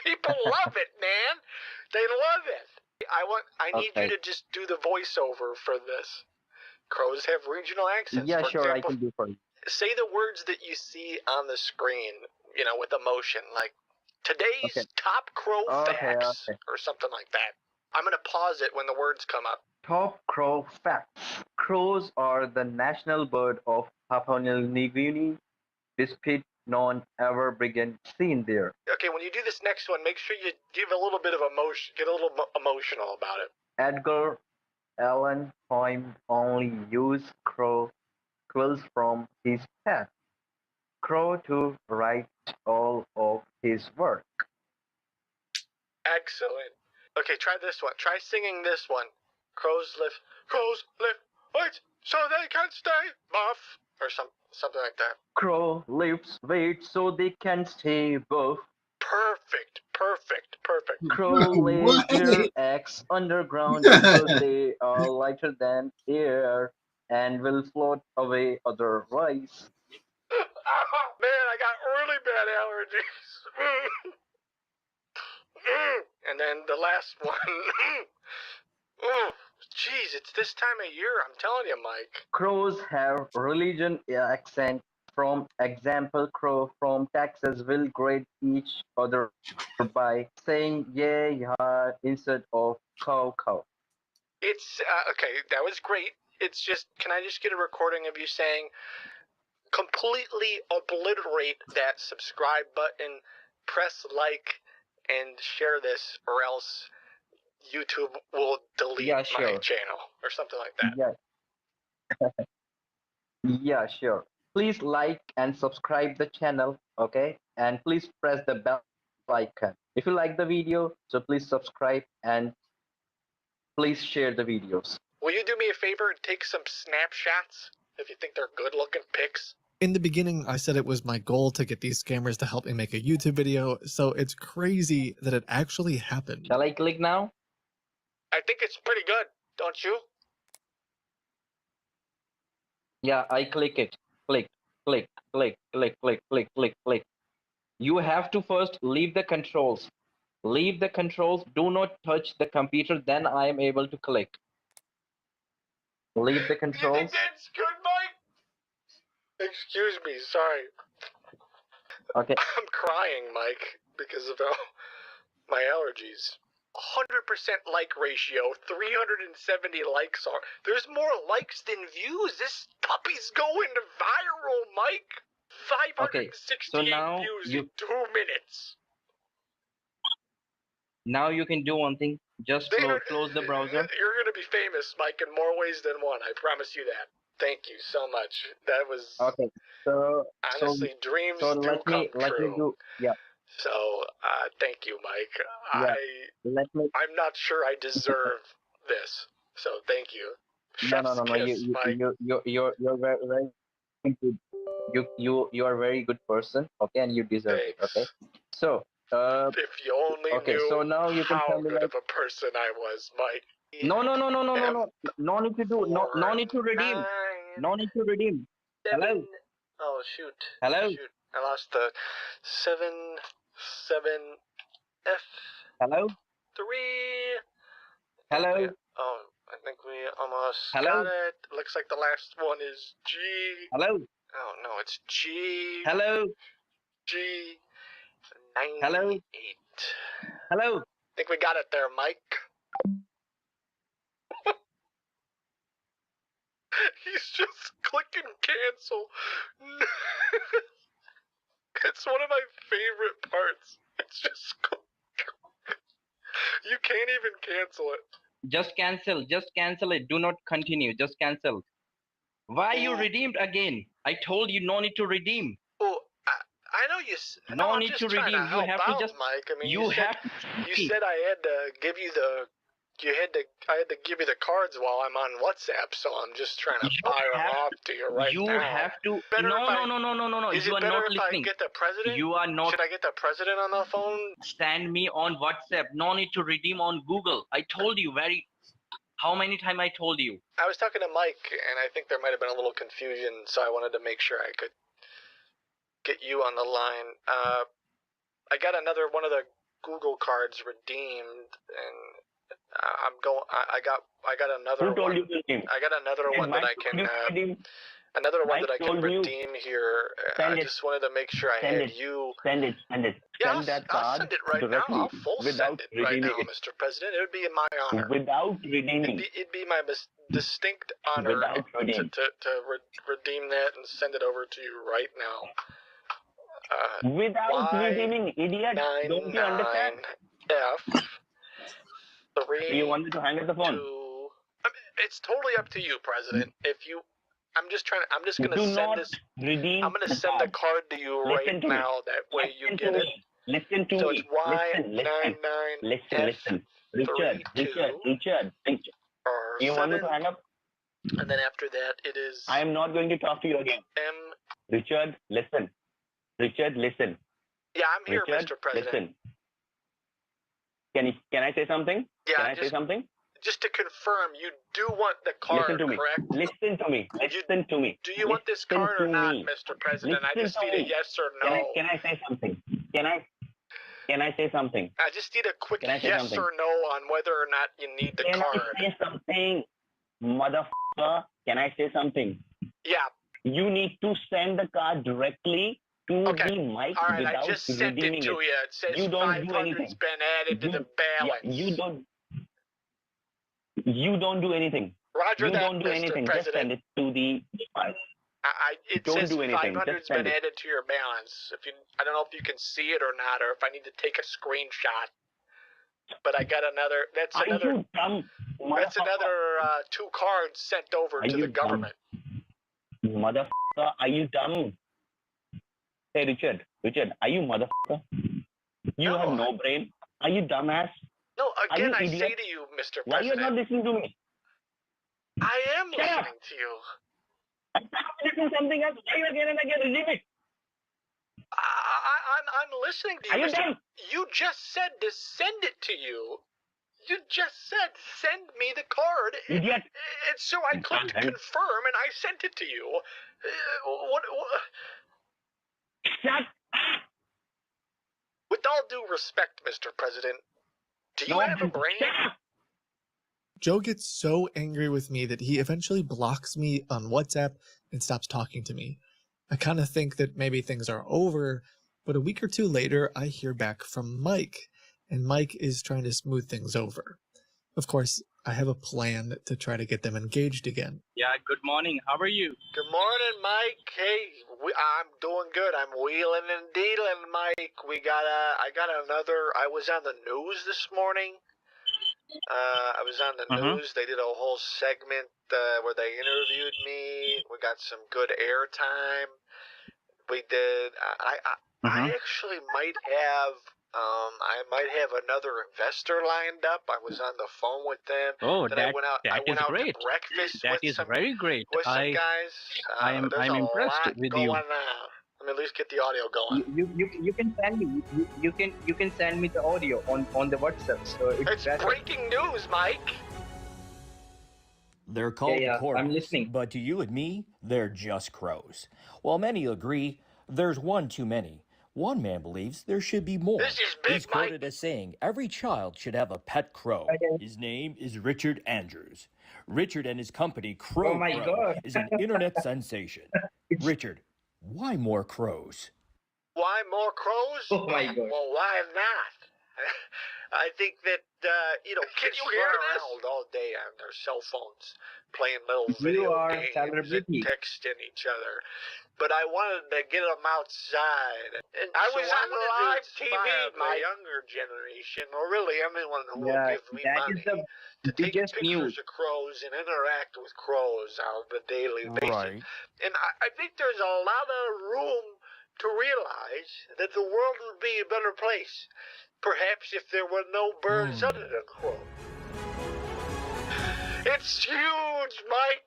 Speaker 8: People love it, man. They love it. I need you to just do the voiceover for this. Crows have regional accents.
Speaker 14: Yeah,
Speaker 8: For
Speaker 14: sure, I
Speaker 8: example,
Speaker 14: can do for you.
Speaker 8: say the words that you see on the screen, with emotion, like today's top crow facts or something like that. I'm gonna pause it when the words come up.
Speaker 12: Top crow facts. Crows are the national bird of Papua New Guinea, despite none ever began seen there.
Speaker 8: Okay, when you do this next one, make sure you give a little bit of emotion, get a little emotional about it.
Speaker 12: Edgar Allan Poe only used crow quills from his pet crow to write all of his work.
Speaker 8: Excellent. Okay, try this one. Try singing this one. Crows lift weights so they can stay buff, or something like that.
Speaker 12: Crow lifts weights so they can stay buff.
Speaker 8: Perfect.
Speaker 12: Crow lay
Speaker 4: What?
Speaker 12: their eggs underground because they are lighter than air and will float away otherwise.
Speaker 8: Man, I got really bad allergies. And then the last one. Jeez, it's this time of year. I'm telling you, Mike.
Speaker 12: Crows have religion accent. From example, crow from Texas will greet each other by saying yeah, yeah instead of cow, cow.
Speaker 8: It's okay. That was great. It's just, can I just get a recording of you saying, completely obliterate that subscribe button, press like, and share this, or else YouTube will delete my channel or something like that.
Speaker 12: Yeah. Yeah, sure. Please like and subscribe the channel, okay? And please press the bell icon. If you like the video, so please subscribe and please share the videos.
Speaker 8: Will you do me a favor and take some snapshots if you think they're good looking pics?
Speaker 6: In the beginning, I said it was my goal to get these scammers to help me make a YouTube video, so it's crazy that it actually happened.
Speaker 12: Shall I click now?
Speaker 8: I think it's pretty good, don't you?
Speaker 12: Yeah, I click it. Click, click, click, click, click, click, click, click. You have to first leave the controls. Leave the controls. Do not touch the computer. Then I am able to click. Leave the controls.
Speaker 8: That's good, Mike. Excuse me, sorry.
Speaker 12: Okay.
Speaker 8: I'm crying, Mike, because of my allergies. 100% like ratio, 370 likes are. There's more likes than views. This puppy's going viral, Mike. 568 views in 2 minutes.
Speaker 12: Now you can do one thing. Just close the browser.
Speaker 8: You're going to be famous, Mike, in more ways than one. I promise you that. Thank you so much. That was honestly dreams do come true. So thank you, Mike. I'm not sure I deserve this. So thank you. Chef's kiss, Mike.
Speaker 12: You're very good. You are a very good person. Okay, and you deserve it. Okay. So.
Speaker 8: If you only knew
Speaker 12: so now you can
Speaker 8: how
Speaker 12: tell me
Speaker 8: good of a person I was, Mike.
Speaker 12: No need to do. No need to redeem. No need to redeem. Hello.
Speaker 8: Oh shoot.
Speaker 12: Hello.
Speaker 8: Shoot. I lost the 7 F.
Speaker 12: Hello.
Speaker 8: 3.
Speaker 12: Hello.
Speaker 8: Oh, I think we almost got it. Looks like the last one is G.
Speaker 12: Hello.
Speaker 8: Oh no, it's G.
Speaker 12: Hello.
Speaker 8: G. 98.
Speaker 12: Hello. Hello.
Speaker 8: I think we got it there, Mike. He's just clicking cancel. It's one of my favorite parts. It's just you can't even cancel it.
Speaker 12: Just cancel. Just cancel it. Do not continue. Just cancel. Why you redeemed again? I told you no need to redeem.
Speaker 8: Oh, I know you.
Speaker 12: No need to redeem. You have to just.
Speaker 8: Mike. I mean,
Speaker 12: you have.
Speaker 8: You said I had to give you the I had to give you the cards while I'm on WhatsApp, so I'm just trying to fire them off to you right now.
Speaker 14: You have to. No.
Speaker 8: Is
Speaker 14: You
Speaker 8: it
Speaker 14: are
Speaker 8: better
Speaker 14: not
Speaker 8: if
Speaker 14: listening.
Speaker 8: I get the president?
Speaker 14: You are not.
Speaker 8: Should I get the president on the phone?
Speaker 14: Send me on WhatsApp. No need to redeem on Google. I told you How many times I told you?
Speaker 8: I was talking to Mike, and I think there might have been a little confusion, so I wanted to make sure I could get you on the line. I got another one of the Google cards redeemed, and I got another
Speaker 12: Who told
Speaker 8: one.
Speaker 12: you to redeem?
Speaker 8: I got another one that I can. Another one that I can redeem here. I just wanted to make sure I had you.
Speaker 12: Send it.
Speaker 8: Yeah,
Speaker 12: Send that
Speaker 8: I'll
Speaker 12: card
Speaker 8: send it right
Speaker 12: directly
Speaker 8: now. I'll full
Speaker 12: without
Speaker 8: send it right now,
Speaker 12: redeeming it.
Speaker 8: Mr. President. It would be my honor.
Speaker 12: Without redeeming.
Speaker 8: It'd be my distinct honor to redeem that and send it over to you right now.
Speaker 12: Without redeeming, idiot. Don't you understand?
Speaker 8: F 3.
Speaker 12: Do you want me to hang up the phone?
Speaker 8: It's totally up to you, President. I'm just gonna
Speaker 12: Do
Speaker 8: send
Speaker 12: not
Speaker 8: this.
Speaker 12: redeem
Speaker 8: I'm gonna
Speaker 12: the
Speaker 8: send
Speaker 12: card.
Speaker 8: the card to you right now. That way you get it.
Speaker 12: Listen to
Speaker 8: So
Speaker 12: me.
Speaker 8: it's Y99.
Speaker 12: Listen. Richard.
Speaker 8: Or
Speaker 12: You want me
Speaker 8: 7.
Speaker 12: to hang up?
Speaker 8: And then after that, it is.
Speaker 12: I am not going to talk to you again.
Speaker 8: M.
Speaker 12: Richard, listen.
Speaker 8: Yeah, I'm here,
Speaker 12: Richard,
Speaker 8: Mr. President.
Speaker 12: Listen. Can I say something?
Speaker 8: Yeah,
Speaker 12: Can I say something?
Speaker 8: Just to confirm, you do want the card,
Speaker 12: Listen to me.
Speaker 8: correct?
Speaker 12: Listen to me.
Speaker 8: Do you want this card or not, Mr. President? I just need a yes or no.
Speaker 12: Can I say something? Can I say something?
Speaker 8: I just need a quick
Speaker 12: Can I say
Speaker 8: yes
Speaker 12: something?
Speaker 8: or no on whether or not you need the
Speaker 12: Can
Speaker 8: card.
Speaker 12: I say something? Motherfucker, can I say something?
Speaker 8: Yeah.
Speaker 12: You need to send the card directly to the mic
Speaker 8: All right,
Speaker 12: without
Speaker 8: I just sent it
Speaker 12: redeeming
Speaker 8: to you. It says
Speaker 12: You don't do
Speaker 8: 500's
Speaker 12: anything.
Speaker 8: been added to the balance.
Speaker 12: You don't do anything.
Speaker 8: Roger
Speaker 12: you
Speaker 8: that,
Speaker 12: don't do
Speaker 8: Mr.
Speaker 12: anything.
Speaker 8: President.
Speaker 12: Just send it to the
Speaker 8: It
Speaker 12: Don't
Speaker 8: says
Speaker 12: do anything.
Speaker 8: 500's
Speaker 12: Just send
Speaker 8: been
Speaker 12: it.
Speaker 8: added to your balance. I don't know if you can see it or not, or if I need to take a screenshot. But I got another. That's
Speaker 12: Are
Speaker 8: another.
Speaker 12: you dumb?
Speaker 8: That's another 2 cards sent over to the government.
Speaker 12: Motherfucker, are you dumb? Hey, Richard, are you motherfucker? You have no brain. Are you dumbass?
Speaker 8: No, again,
Speaker 12: Are
Speaker 8: I
Speaker 12: you
Speaker 8: say
Speaker 12: idiot?
Speaker 8: to you, Mr.
Speaker 12: Why
Speaker 8: President.
Speaker 12: you're not listening to me?
Speaker 8: I am
Speaker 12: Shut up.
Speaker 8: listening to you.
Speaker 12: I'm listening to something else. Why you again and again redeem it?
Speaker 8: I'm listening to you.
Speaker 12: Are you
Speaker 8: Mr.
Speaker 12: dumb?
Speaker 8: You just said to send it to you. You just said send me the card.
Speaker 12: Idiot.
Speaker 8: And so I clicked confirm and I sent it to you. What?
Speaker 12: Shut.
Speaker 8: With all due respect, Mr. President, do you have a brain?
Speaker 6: Joe gets so angry with me that he eventually blocks me on WhatsApp and stops talking to me. I kind of think that maybe things are over, but a week or two later, I hear back from Mike, and Mike is trying to smooth things over. Of course, I have a plan to try to get them engaged again.
Speaker 14: Yeah, good morning. How are you?
Speaker 8: Good morning, Mike. Hey, I'm doing good. I'm wheeling and dealing, Mike. I was on the news this morning. I was on the news. They did a whole segment where they interviewed me. We got some good airtime. We did. I actually might have. I might have another investor lined up. I was on the phone with them.
Speaker 14: Oh,
Speaker 8: then I went out
Speaker 14: great.
Speaker 8: to breakfast
Speaker 14: That
Speaker 8: with
Speaker 14: is
Speaker 8: some,
Speaker 14: very great.
Speaker 8: with some guys.
Speaker 14: I'm impressed with
Speaker 8: going
Speaker 14: you.
Speaker 8: on. Let me at least get the audio going.
Speaker 14: You can send me you can send me the audio on the WhatsApp. So
Speaker 8: It's breaking news, Mike.
Speaker 15: They're called
Speaker 14: Yeah,
Speaker 15: corvus,
Speaker 14: I'm listening.
Speaker 15: but to you and me, they're just crows. While many agree, there's one too many. One man believes there should be more.
Speaker 8: This is Big
Speaker 15: He's quoted as saying every child should have a pet crow. His name is Richard Andrews. Richard and his company, Crow
Speaker 14: Oh my
Speaker 15: Crow,
Speaker 14: God.
Speaker 15: is an internet sensation. Richard, why more crows?
Speaker 8: Why more crows?
Speaker 14: Oh my God.
Speaker 8: Well, why not? I think that kids run around all day on their cell phones, playing little video
Speaker 14: are
Speaker 8: games
Speaker 14: celebrity.
Speaker 8: and texting each other. But I wanted to get them outside. And I was on live TV, my younger generation, or really anyone who will give me
Speaker 14: that
Speaker 8: money
Speaker 14: is the
Speaker 8: to take
Speaker 14: biggest
Speaker 8: pictures
Speaker 14: news.
Speaker 8: of crows and interact with crows on a daily basis.
Speaker 15: Right.
Speaker 8: And I think there's a lot of room to realize that the world would be a better place. Perhaps if there were no birds other than crows. It's huge, Mike.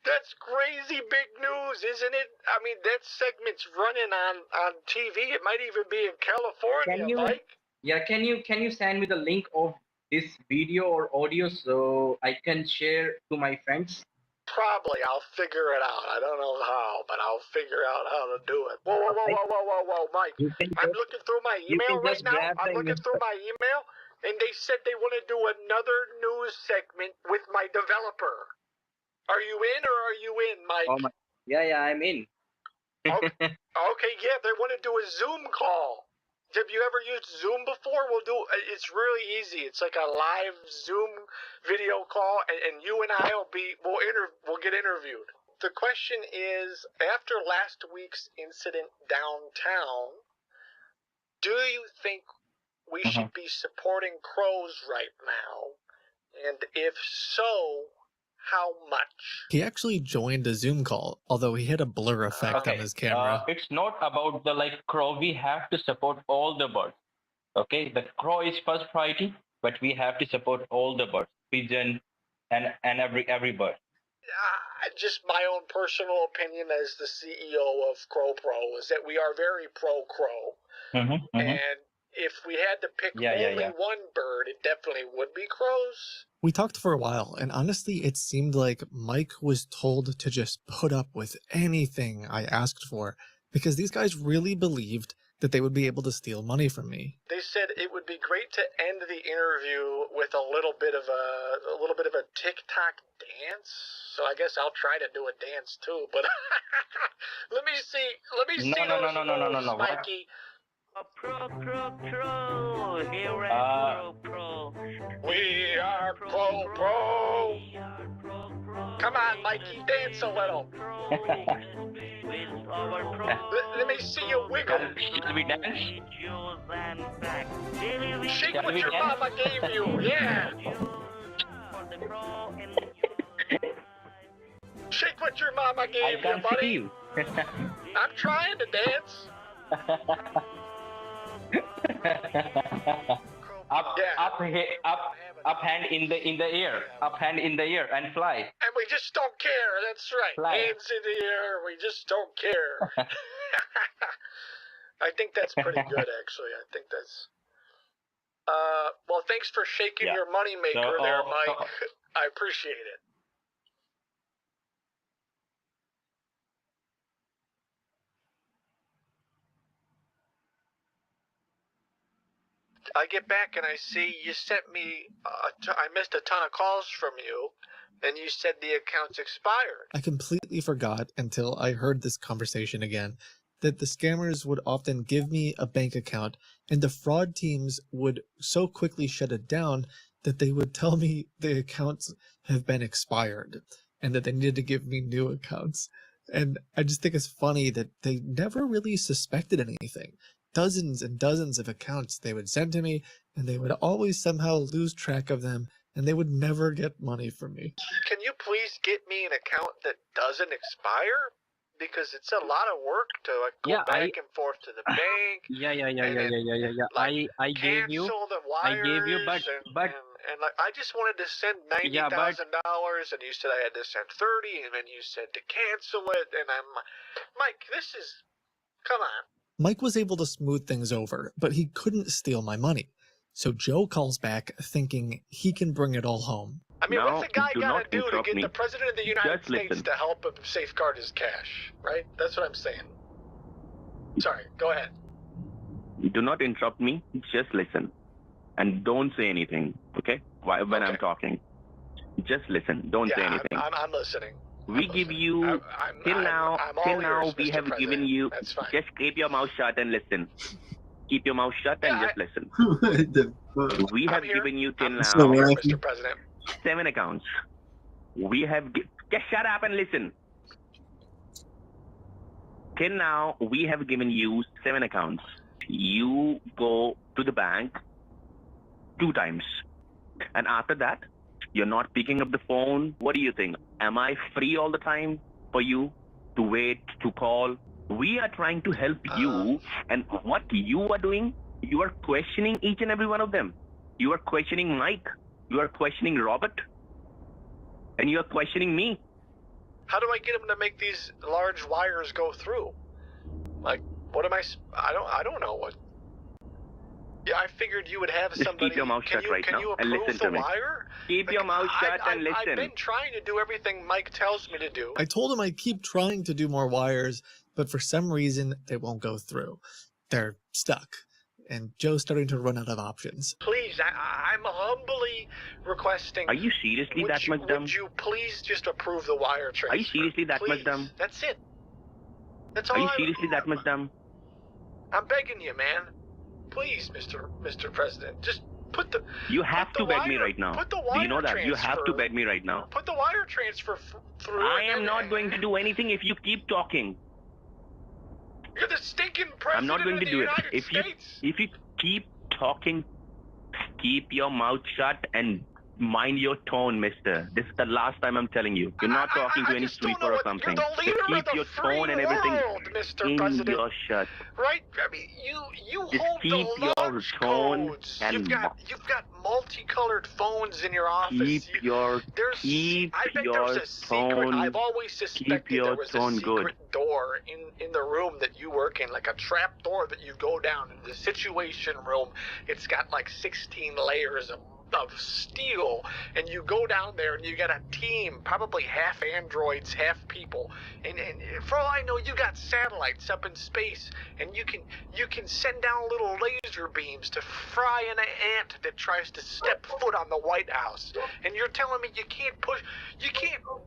Speaker 8: That's crazy big news, isn't it? I mean, that segment's running on TV. It might even be in California, Mike.
Speaker 14: Yeah, can you send me the link of this video or audio so I can share to my friends?
Speaker 8: Probably. I'll figure it out. I don't know how, but I'll figure out how to do it. Whoa, Mike. I'm looking through my email right now. I'm looking through my email, and they said they want to do another news segment with my developer. Are you in or are you in, Mike?
Speaker 14: Oh my. Yeah, I'm in.
Speaker 8: Okay, yeah, they want to do a Zoom call. Have you ever used Zoom before? It's really easy. It's like a live Zoom video call, and you and I we'll get interviewed. The question is, after last week's incident downtown, do you think we should be supporting crows right now? And if so, how much?
Speaker 6: He actually joined a Zoom call, although he had a blur effect on his camera.
Speaker 14: It's not about the crow. We have to support all the birds. Okay, the crow is first priority, but we have to support all the birds, pigeon, and every bird.
Speaker 8: Just my own personal opinion as the CEO of Crow Pro is that we are very pro-crow. And if we had to pick only one bird, it definitely would be crows.
Speaker 6: We talked for a while, and honestly, it seemed like Mike was told to just put up with anything I asked for, because these guys really believed that they would be able to steal money from me.
Speaker 8: They said it would be great to end the interview with a little bit of a TikTok dance. So I guess I'll try to do a dance too. But let me see those moves, Mikey.
Speaker 13: Pro. Here at Pro.
Speaker 8: We are Pro. Come on, Mikey, dance a little. Let me see you wiggle.
Speaker 14: Shall we dance?
Speaker 8: Shake what your mama gave you, yeah. Shake what your mama gave you, buddy.
Speaker 14: See you.
Speaker 8: I'm trying to dance.
Speaker 14: Up hand in the air, up hand in the air, and fly.
Speaker 8: And we just don't care. That's right.
Speaker 14: Fly.
Speaker 8: Hands in the air. We just don't care. I think that's pretty good, actually. I think that's. Well, thanks for shaking your moneymaker there, Mike. I appreciate it. I get back and I see you sent me, I missed a ton of calls from you, and you said the account's expired.
Speaker 6: I completely forgot until I heard this conversation again that the scammers would often give me a bank account and the fraud teams would so quickly shut it down that they would tell me the accounts have been expired and that they needed to give me new accounts. And I just think it's funny that they never really suspected anything. Dozens and dozens of accounts they would send to me, and they would always somehow lose track of them, and they would never get money from me.
Speaker 8: Can you please get me an account that doesn't expire? Because it's a lot of work to go back and forth to the bank.
Speaker 14: Yeah. I gave you, but
Speaker 8: I just wanted to send $90,000, and you said I had to send 30, and then you said to cancel it, and I'm, Mike, this is, come on.
Speaker 6: Mike was able to smooth things over, but he couldn't steal my money. So Joe calls back thinking he can bring it all home.
Speaker 8: I mean, what's a guy got to do to get the President of the United States to help him safeguard his cash, right? That's what I'm saying. Sorry, go ahead.
Speaker 16: Do not interrupt me. Just listen. And don't say anything, okay? When I'm talking. Just listen. Don't say anything.
Speaker 8: I'm listening.
Speaker 16: We give you, till now, we have given you, just keep your mouth shut and listen. Keep your mouth shut and just listen. We have given you till now,
Speaker 8: Mr. President.
Speaker 16: 7 accounts. We have, just shut up and listen. Till now, we have given you 7 accounts. You go to the bank 2 times. And after that, you're not picking up the phone. What do you think? Am I free all the time for you to wait, to call? We are trying to help you. And what you are doing, you are questioning each and every one of them. You are questioning Mike. You are questioning Robert. And you are questioning me.
Speaker 8: How do I get them to make these large wires go through? Like, what am I don't know what. Yeah, I figured you would have
Speaker 16: Just
Speaker 8: somebody.
Speaker 16: keep your mouth shut right
Speaker 8: can
Speaker 16: now
Speaker 8: you
Speaker 16: and
Speaker 8: approve
Speaker 16: listen
Speaker 8: the
Speaker 16: to me.
Speaker 8: wire?
Speaker 16: Keep your mouth shut and
Speaker 8: I've
Speaker 16: listen.
Speaker 8: been trying to do everything Mike tells me to do.
Speaker 6: I told him I keep trying to do more wires, but for some reason they won't go through. They're stuck. And Joe's starting to run out of options.
Speaker 8: Please, I'm humbly requesting.
Speaker 16: Are you seriously that much dumb?
Speaker 8: Would you please just approve the wire transfer?
Speaker 16: Are you seriously that much
Speaker 8: Please.
Speaker 16: dumb?
Speaker 8: That's it. That's all.
Speaker 16: Are you seriously that much dumb?
Speaker 8: I'm begging you, man. Please, Mr. President, just put the.
Speaker 16: You have to beg me right now.
Speaker 8: Put the wire
Speaker 16: Do you know that?
Speaker 8: transfer,
Speaker 16: You have to beg me right now.
Speaker 8: Put the wire transfer through.
Speaker 16: I am not going to do anything if you keep talking.
Speaker 8: You're the stinking president
Speaker 16: I'm not going
Speaker 8: of
Speaker 16: to
Speaker 8: the
Speaker 16: do it.
Speaker 8: United States.
Speaker 16: If you keep talking, keep your mouth shut and mind your tone, mister. This is the last time I'm telling you. You're not talking to any sweeper or something.
Speaker 8: You're the leader
Speaker 16: Just keep
Speaker 8: of the
Speaker 16: your
Speaker 8: free
Speaker 16: tone and everything
Speaker 8: world, Mr.
Speaker 16: in
Speaker 8: President.
Speaker 16: your shut.
Speaker 8: Right? I mean, you
Speaker 16: Just
Speaker 8: hold
Speaker 16: keep
Speaker 8: the
Speaker 16: your
Speaker 8: launch
Speaker 16: tone
Speaker 8: codes.
Speaker 16: and
Speaker 8: You've got multicolored phones in your office.
Speaker 16: keep your tone.
Speaker 8: I've always suspected there was a secret
Speaker 16: good.
Speaker 8: door in the room that you work in, like a trap door that you go down in the situation room. It's got like 16 layers of steel, and you go down there and you got a team, probably half androids, half people, and for all I know you got satellites up in space, and you can send down little laser beams to fry an ant that tries to step foot on the White House. And you're telling me you can't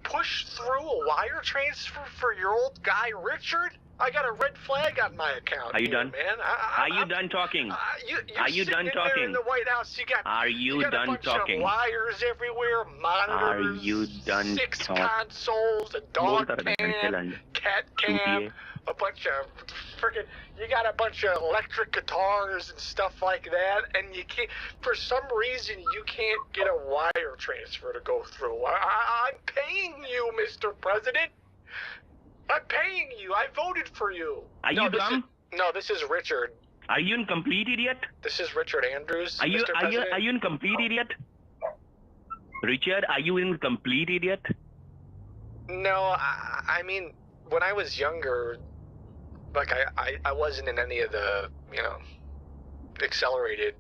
Speaker 8: push through a wire transfer for your old guy Richard? I got a red flag on my account.
Speaker 16: Are you
Speaker 8: here,
Speaker 16: done?
Speaker 8: Man.
Speaker 16: Are you done talking?
Speaker 8: You're
Speaker 16: Are you done
Speaker 8: sitting in there
Speaker 16: talking?
Speaker 8: in the White House.
Speaker 16: Are you
Speaker 8: got
Speaker 16: done
Speaker 8: a bunch
Speaker 16: talking?
Speaker 8: Of wires everywhere, monitors,
Speaker 16: Are you done
Speaker 8: 6
Speaker 16: talking?
Speaker 8: consoles, a dog pan, cat cam, a bunch of freaking. You got a bunch of electric guitars and stuff like that, and you can't. For some reason, you can't get a wire transfer to go through. I'm paying you, Mr. President. I'm paying you. I voted for you.
Speaker 16: Are you dumb?
Speaker 8: This is Richard.
Speaker 16: Are you a complete idiot?
Speaker 8: This is Richard Andrews.
Speaker 16: Are you
Speaker 8: Mr. President.
Speaker 16: Are you a complete idiot? Richard, are you a complete idiot?
Speaker 8: No, I mean, when I was younger, like I wasn't in any of the, accelerated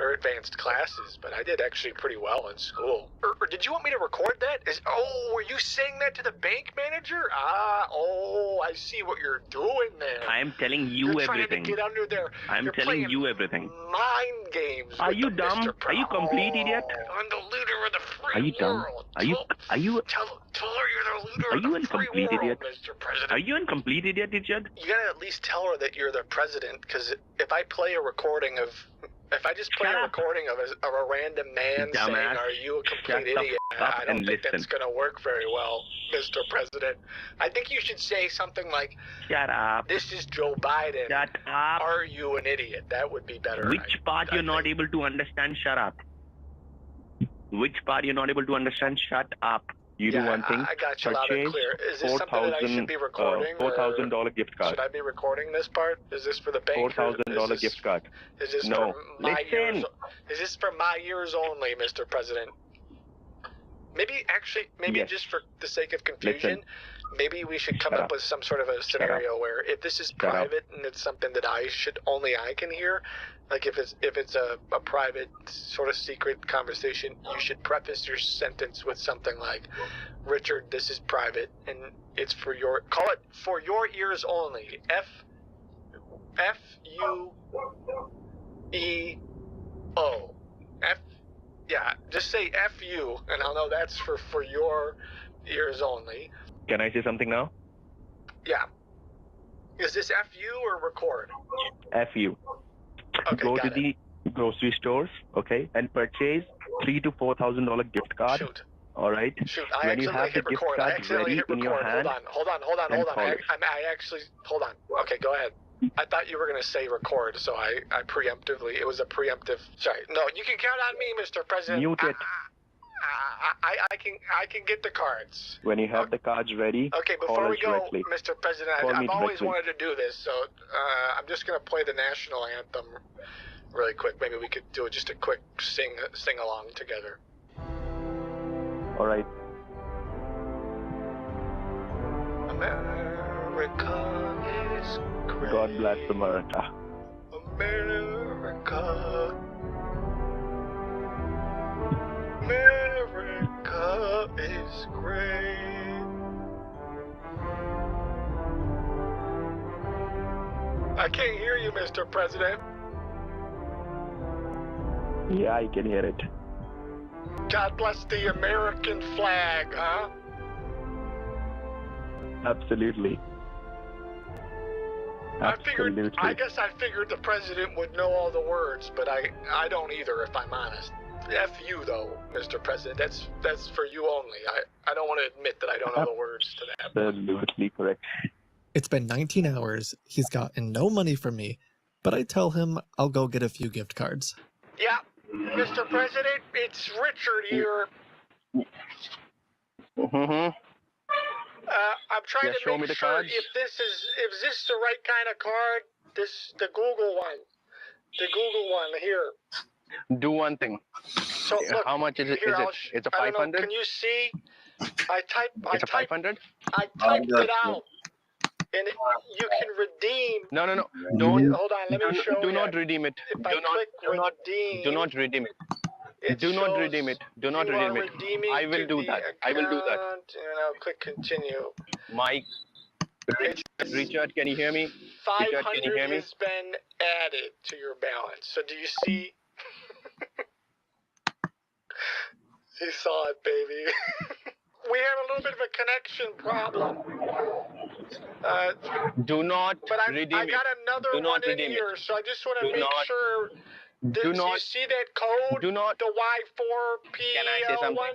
Speaker 8: or advanced classes, but I did actually pretty well in school. Or did you want me to record that? Were you saying that to the bank manager? I see what you're doing there.
Speaker 16: I am telling you
Speaker 8: You're
Speaker 16: everything.
Speaker 8: Trying to get under there.
Speaker 16: I'm telling you everything.
Speaker 8: Mind games.
Speaker 16: Are you dumb? Are you complete idiot?
Speaker 8: I'm the leader of the free
Speaker 16: Are you dumb?
Speaker 8: world.
Speaker 16: Are you
Speaker 8: Tell her you're the leader
Speaker 16: Are
Speaker 8: of
Speaker 16: you
Speaker 8: the
Speaker 16: a
Speaker 8: free
Speaker 16: complete
Speaker 8: world,
Speaker 16: idiot?
Speaker 8: Mr. President.
Speaker 16: Are you a complete idiot, Richard?
Speaker 8: You gotta at least tell her that you're the president, because if I play a recording of. If I just play a recording of a random man saying, "Are you a complete idiot?" I don't think that's going to work very well, Mr. President. I think you should say something like,
Speaker 16: "Shut up.
Speaker 8: This is Joe Biden.
Speaker 16: Shut up.
Speaker 8: Are you an idiot?" That would be better.
Speaker 16: Which part you're not able to understand? Shut up. Which part you're not able to understand? Shut up. You do one thing.
Speaker 8: I got you loud and clear. Is this something that I should be recording?
Speaker 16: $4,000 gift card.
Speaker 8: Should I be recording this part? Is this for the bank?
Speaker 16: $4,000 gift card.
Speaker 8: Is this
Speaker 16: No.
Speaker 8: for my
Speaker 16: Listen.
Speaker 8: years? Is this for my years only, Mr. President? Maybe
Speaker 16: Yes.
Speaker 8: just for the sake of confusion, maybe we should come
Speaker 16: Shut
Speaker 8: up
Speaker 16: up.
Speaker 8: with some sort of a scenario where if this is private and it's something that only I can hear, like if it's a private sort of secret conversation, you should preface your sentence with something like, "Richard, this is private and it's for your ears only. FUEO. Yeah, just say FU, and I'll know that's for your ears only."
Speaker 16: Can I say something now?
Speaker 8: Yeah. Is this FU or record?
Speaker 16: FU.
Speaker 8: Okay,
Speaker 16: Go
Speaker 8: got
Speaker 16: to
Speaker 8: it.
Speaker 16: the grocery stores, okay, and purchase $3,000 to $4,000 gift card.
Speaker 8: Shoot.
Speaker 16: All right.
Speaker 8: Shoot, I
Speaker 16: When you
Speaker 8: accidentally
Speaker 16: have the
Speaker 8: hit
Speaker 16: gift
Speaker 8: record. I
Speaker 16: card
Speaker 8: accidentally
Speaker 16: ready
Speaker 8: hit
Speaker 16: in your
Speaker 8: record.
Speaker 16: hand,
Speaker 8: Hold on.
Speaker 16: and call it.
Speaker 8: Hold on. Okay, go ahead. I thought you were going to say record, so I preemptively, it was a preemptive, sorry. No, you can count on me, Mr. President.
Speaker 16: Mute it.
Speaker 8: I can get the cards.
Speaker 16: When you have the cards ready,
Speaker 8: Okay,
Speaker 16: call
Speaker 8: before
Speaker 16: us
Speaker 8: we go,
Speaker 16: directly.
Speaker 8: Mr. President,
Speaker 16: Call me
Speaker 8: I've always
Speaker 16: directly.
Speaker 8: wanted to do this, so I'm just going to play the national anthem really quick. Maybe we could do just a quick sing along together.
Speaker 16: All right.
Speaker 8: America is great.
Speaker 12: God bless America.
Speaker 8: America. America is great. I can't hear you, Mr. President.
Speaker 12: Yeah, I can hear it.
Speaker 8: God bless the American flag, huh?
Speaker 12: Absolutely.
Speaker 8: I guess I figured the president would know all the words, but I don't either, if I'm honest. F you, though, Mr. President. That's for you only. I don't want to admit that I don't know the words to that.
Speaker 12: Absolutely correct.
Speaker 6: It's been 19 hours. He's gotten no money from me, but I tell him I'll go get a few gift cards.
Speaker 8: Yeah, Mr. President, it's Richard here.
Speaker 12: Mm-hmm.
Speaker 8: I'm trying
Speaker 12: Yes,
Speaker 8: to
Speaker 12: show
Speaker 8: make
Speaker 12: me the
Speaker 8: sure
Speaker 12: cards.
Speaker 8: if this is the right kind of card. The Google one. The Google one here.
Speaker 12: Do one thing.
Speaker 8: So look,
Speaker 12: how much is it?
Speaker 8: Here,
Speaker 12: It's a
Speaker 8: I don't know,
Speaker 12: 500?
Speaker 8: Can you see?
Speaker 12: It's a 500?
Speaker 8: I typed it out, and you can redeem.
Speaker 12: No. Don't.
Speaker 8: Hold on, let me show
Speaker 12: Do
Speaker 8: you.
Speaker 12: not redeem it.
Speaker 8: If I click redeem,
Speaker 12: Do not redeem it. Do not redeem it. Do not redeem it. I will do that. I will do that.
Speaker 8: And I'll click continue.
Speaker 12: Mike, Richard, can you hear me? Richard, can you hear
Speaker 8: 500
Speaker 12: me?
Speaker 8: has been added to your balance. So do you see? You saw it, baby. We have a little bit of a connection problem.
Speaker 12: Do not redeem
Speaker 8: I got another
Speaker 12: Do not
Speaker 8: one in
Speaker 12: redeem
Speaker 8: here,
Speaker 12: it.
Speaker 8: so I just want to
Speaker 12: Do
Speaker 8: make
Speaker 12: not-
Speaker 8: sure. You see that code?
Speaker 12: Do not.
Speaker 8: The Y4PL
Speaker 12: Can I say something?
Speaker 8: one?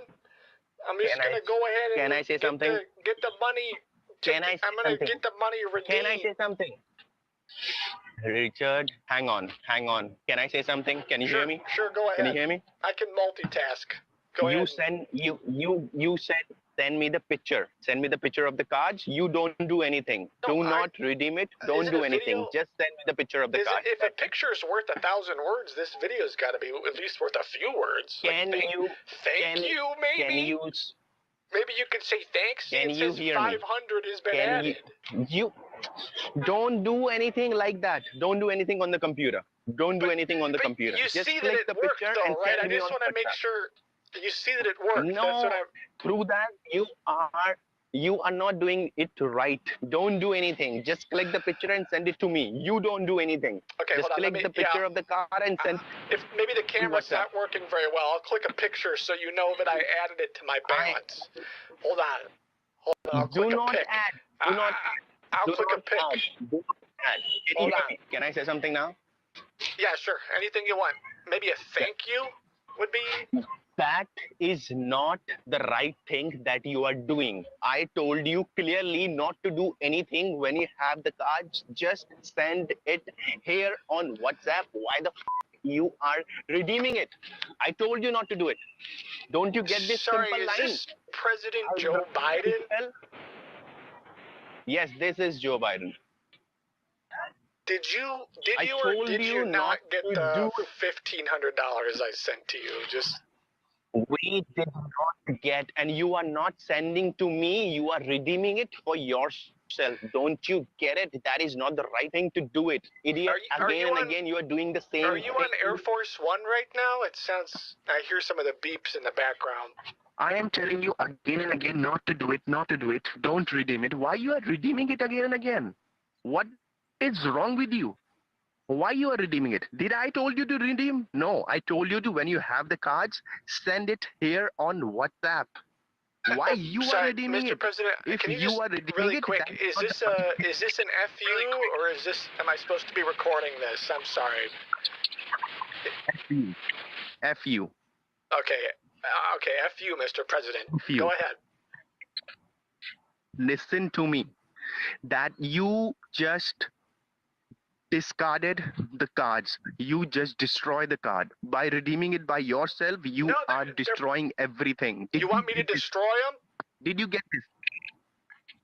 Speaker 8: I'm just
Speaker 12: Can I-
Speaker 8: gonna go ahead and
Speaker 12: can I say something?
Speaker 8: Get the money.
Speaker 12: Can I say
Speaker 8: I'm gonna
Speaker 12: something?
Speaker 8: get the money redeemed.
Speaker 12: Can I say something? Richard, hang on. Can I say something? Can you hear me?
Speaker 8: Sure, go ahead.
Speaker 12: Can you hear me?
Speaker 8: I can multitask. Go
Speaker 12: you
Speaker 8: ahead.
Speaker 12: You said send me the picture. Send me the picture of the cards. You don't do anything. Do not redeem it. Don't
Speaker 8: Is
Speaker 12: do
Speaker 8: it a
Speaker 12: anything.
Speaker 8: video?
Speaker 12: Just send me the picture of the card.
Speaker 8: If a picture's worth 1,000 words, this video's got to be at least worth a few words.
Speaker 12: Can
Speaker 8: like,
Speaker 12: you?
Speaker 8: Thank you, maybe.
Speaker 12: Can you?
Speaker 8: Maybe you could say thanks.
Speaker 12: Can
Speaker 8: it
Speaker 12: you
Speaker 8: says
Speaker 12: hear me?
Speaker 8: 500 has been
Speaker 12: Can
Speaker 8: added.
Speaker 12: you don't do anything like that. Don't do anything on the computer. Don't do anything on the computer.
Speaker 8: You
Speaker 12: Just
Speaker 8: see that
Speaker 12: click
Speaker 8: it
Speaker 12: the
Speaker 8: worked,
Speaker 12: picture
Speaker 8: though,
Speaker 12: and
Speaker 8: right?
Speaker 12: send
Speaker 8: I
Speaker 12: me
Speaker 8: just
Speaker 12: on
Speaker 8: want to make
Speaker 12: WhatsApp.
Speaker 8: sure you see that it worked.
Speaker 12: No,
Speaker 8: That's what
Speaker 12: through that you are not doing it right. Don't do anything. Just click the picture and send it to me. You don't do anything.
Speaker 8: Okay,
Speaker 12: just
Speaker 8: hold on.
Speaker 12: click the picture of the card and send.
Speaker 8: If maybe the camera's not working very well, I'll click a picture so you know that I added it to my balance. Hold on. I'll click a pic.
Speaker 12: Do not.
Speaker 8: I'll
Speaker 12: do
Speaker 8: click
Speaker 12: not
Speaker 8: a pic.
Speaker 12: add. Do not add. Can you
Speaker 8: Hold
Speaker 12: hear
Speaker 8: on.
Speaker 12: me? Can I say something now?
Speaker 8: Yeah, sure. Anything you want. Maybe a thank you would be.
Speaker 12: That is not the right thing that you are doing. I told you clearly not to do anything when you have the cards. Just send it here on WhatsApp. Why the you are redeeming it? I told you not to do it. Don't you get this
Speaker 8: Sorry,
Speaker 12: simple
Speaker 8: is
Speaker 12: line?
Speaker 8: this President Joe Biden?
Speaker 12: Yes, this is Joe Biden.
Speaker 8: Did you
Speaker 12: I
Speaker 8: or did
Speaker 12: told
Speaker 8: you
Speaker 12: you
Speaker 8: not
Speaker 12: not
Speaker 8: get
Speaker 12: to
Speaker 8: the
Speaker 12: do
Speaker 8: $1,500 I sent to you? Just
Speaker 12: We did not get, and you are not sending to me. You are redeeming it for yourself. Don't you get it? That is not the right thing to do it. Idiot. Again, you are doing the same
Speaker 8: Are you on
Speaker 12: thing.
Speaker 8: Air Force One right now? It sounds. I hear some of the beeps in the background.
Speaker 12: I am telling you again and again not to do it, not to do it. Don't redeem it. Why you are redeeming it again and again? What is wrong with you? Why you are redeeming it? Did I told you to redeem? No, I told you to when you have the cards, send it here on WhatsApp. Why you are redeeming
Speaker 8: Mr.
Speaker 12: it?
Speaker 8: President,
Speaker 12: If
Speaker 8: can you
Speaker 12: you
Speaker 8: just
Speaker 12: are redeeming
Speaker 8: really
Speaker 12: it,
Speaker 8: quick?
Speaker 12: that's
Speaker 8: Is
Speaker 12: not
Speaker 8: this an FU or is this? Am I supposed to be recording this? I'm sorry.
Speaker 12: FU.
Speaker 8: Okay. Okay. FU, Mr. President.
Speaker 12: FU.
Speaker 8: Go ahead.
Speaker 12: Listen to me. That you just discarded the cards. You just destroy the card. By redeeming it by yourself, you are destroying everything.
Speaker 8: You want me to destroy them?
Speaker 12: Did you get this?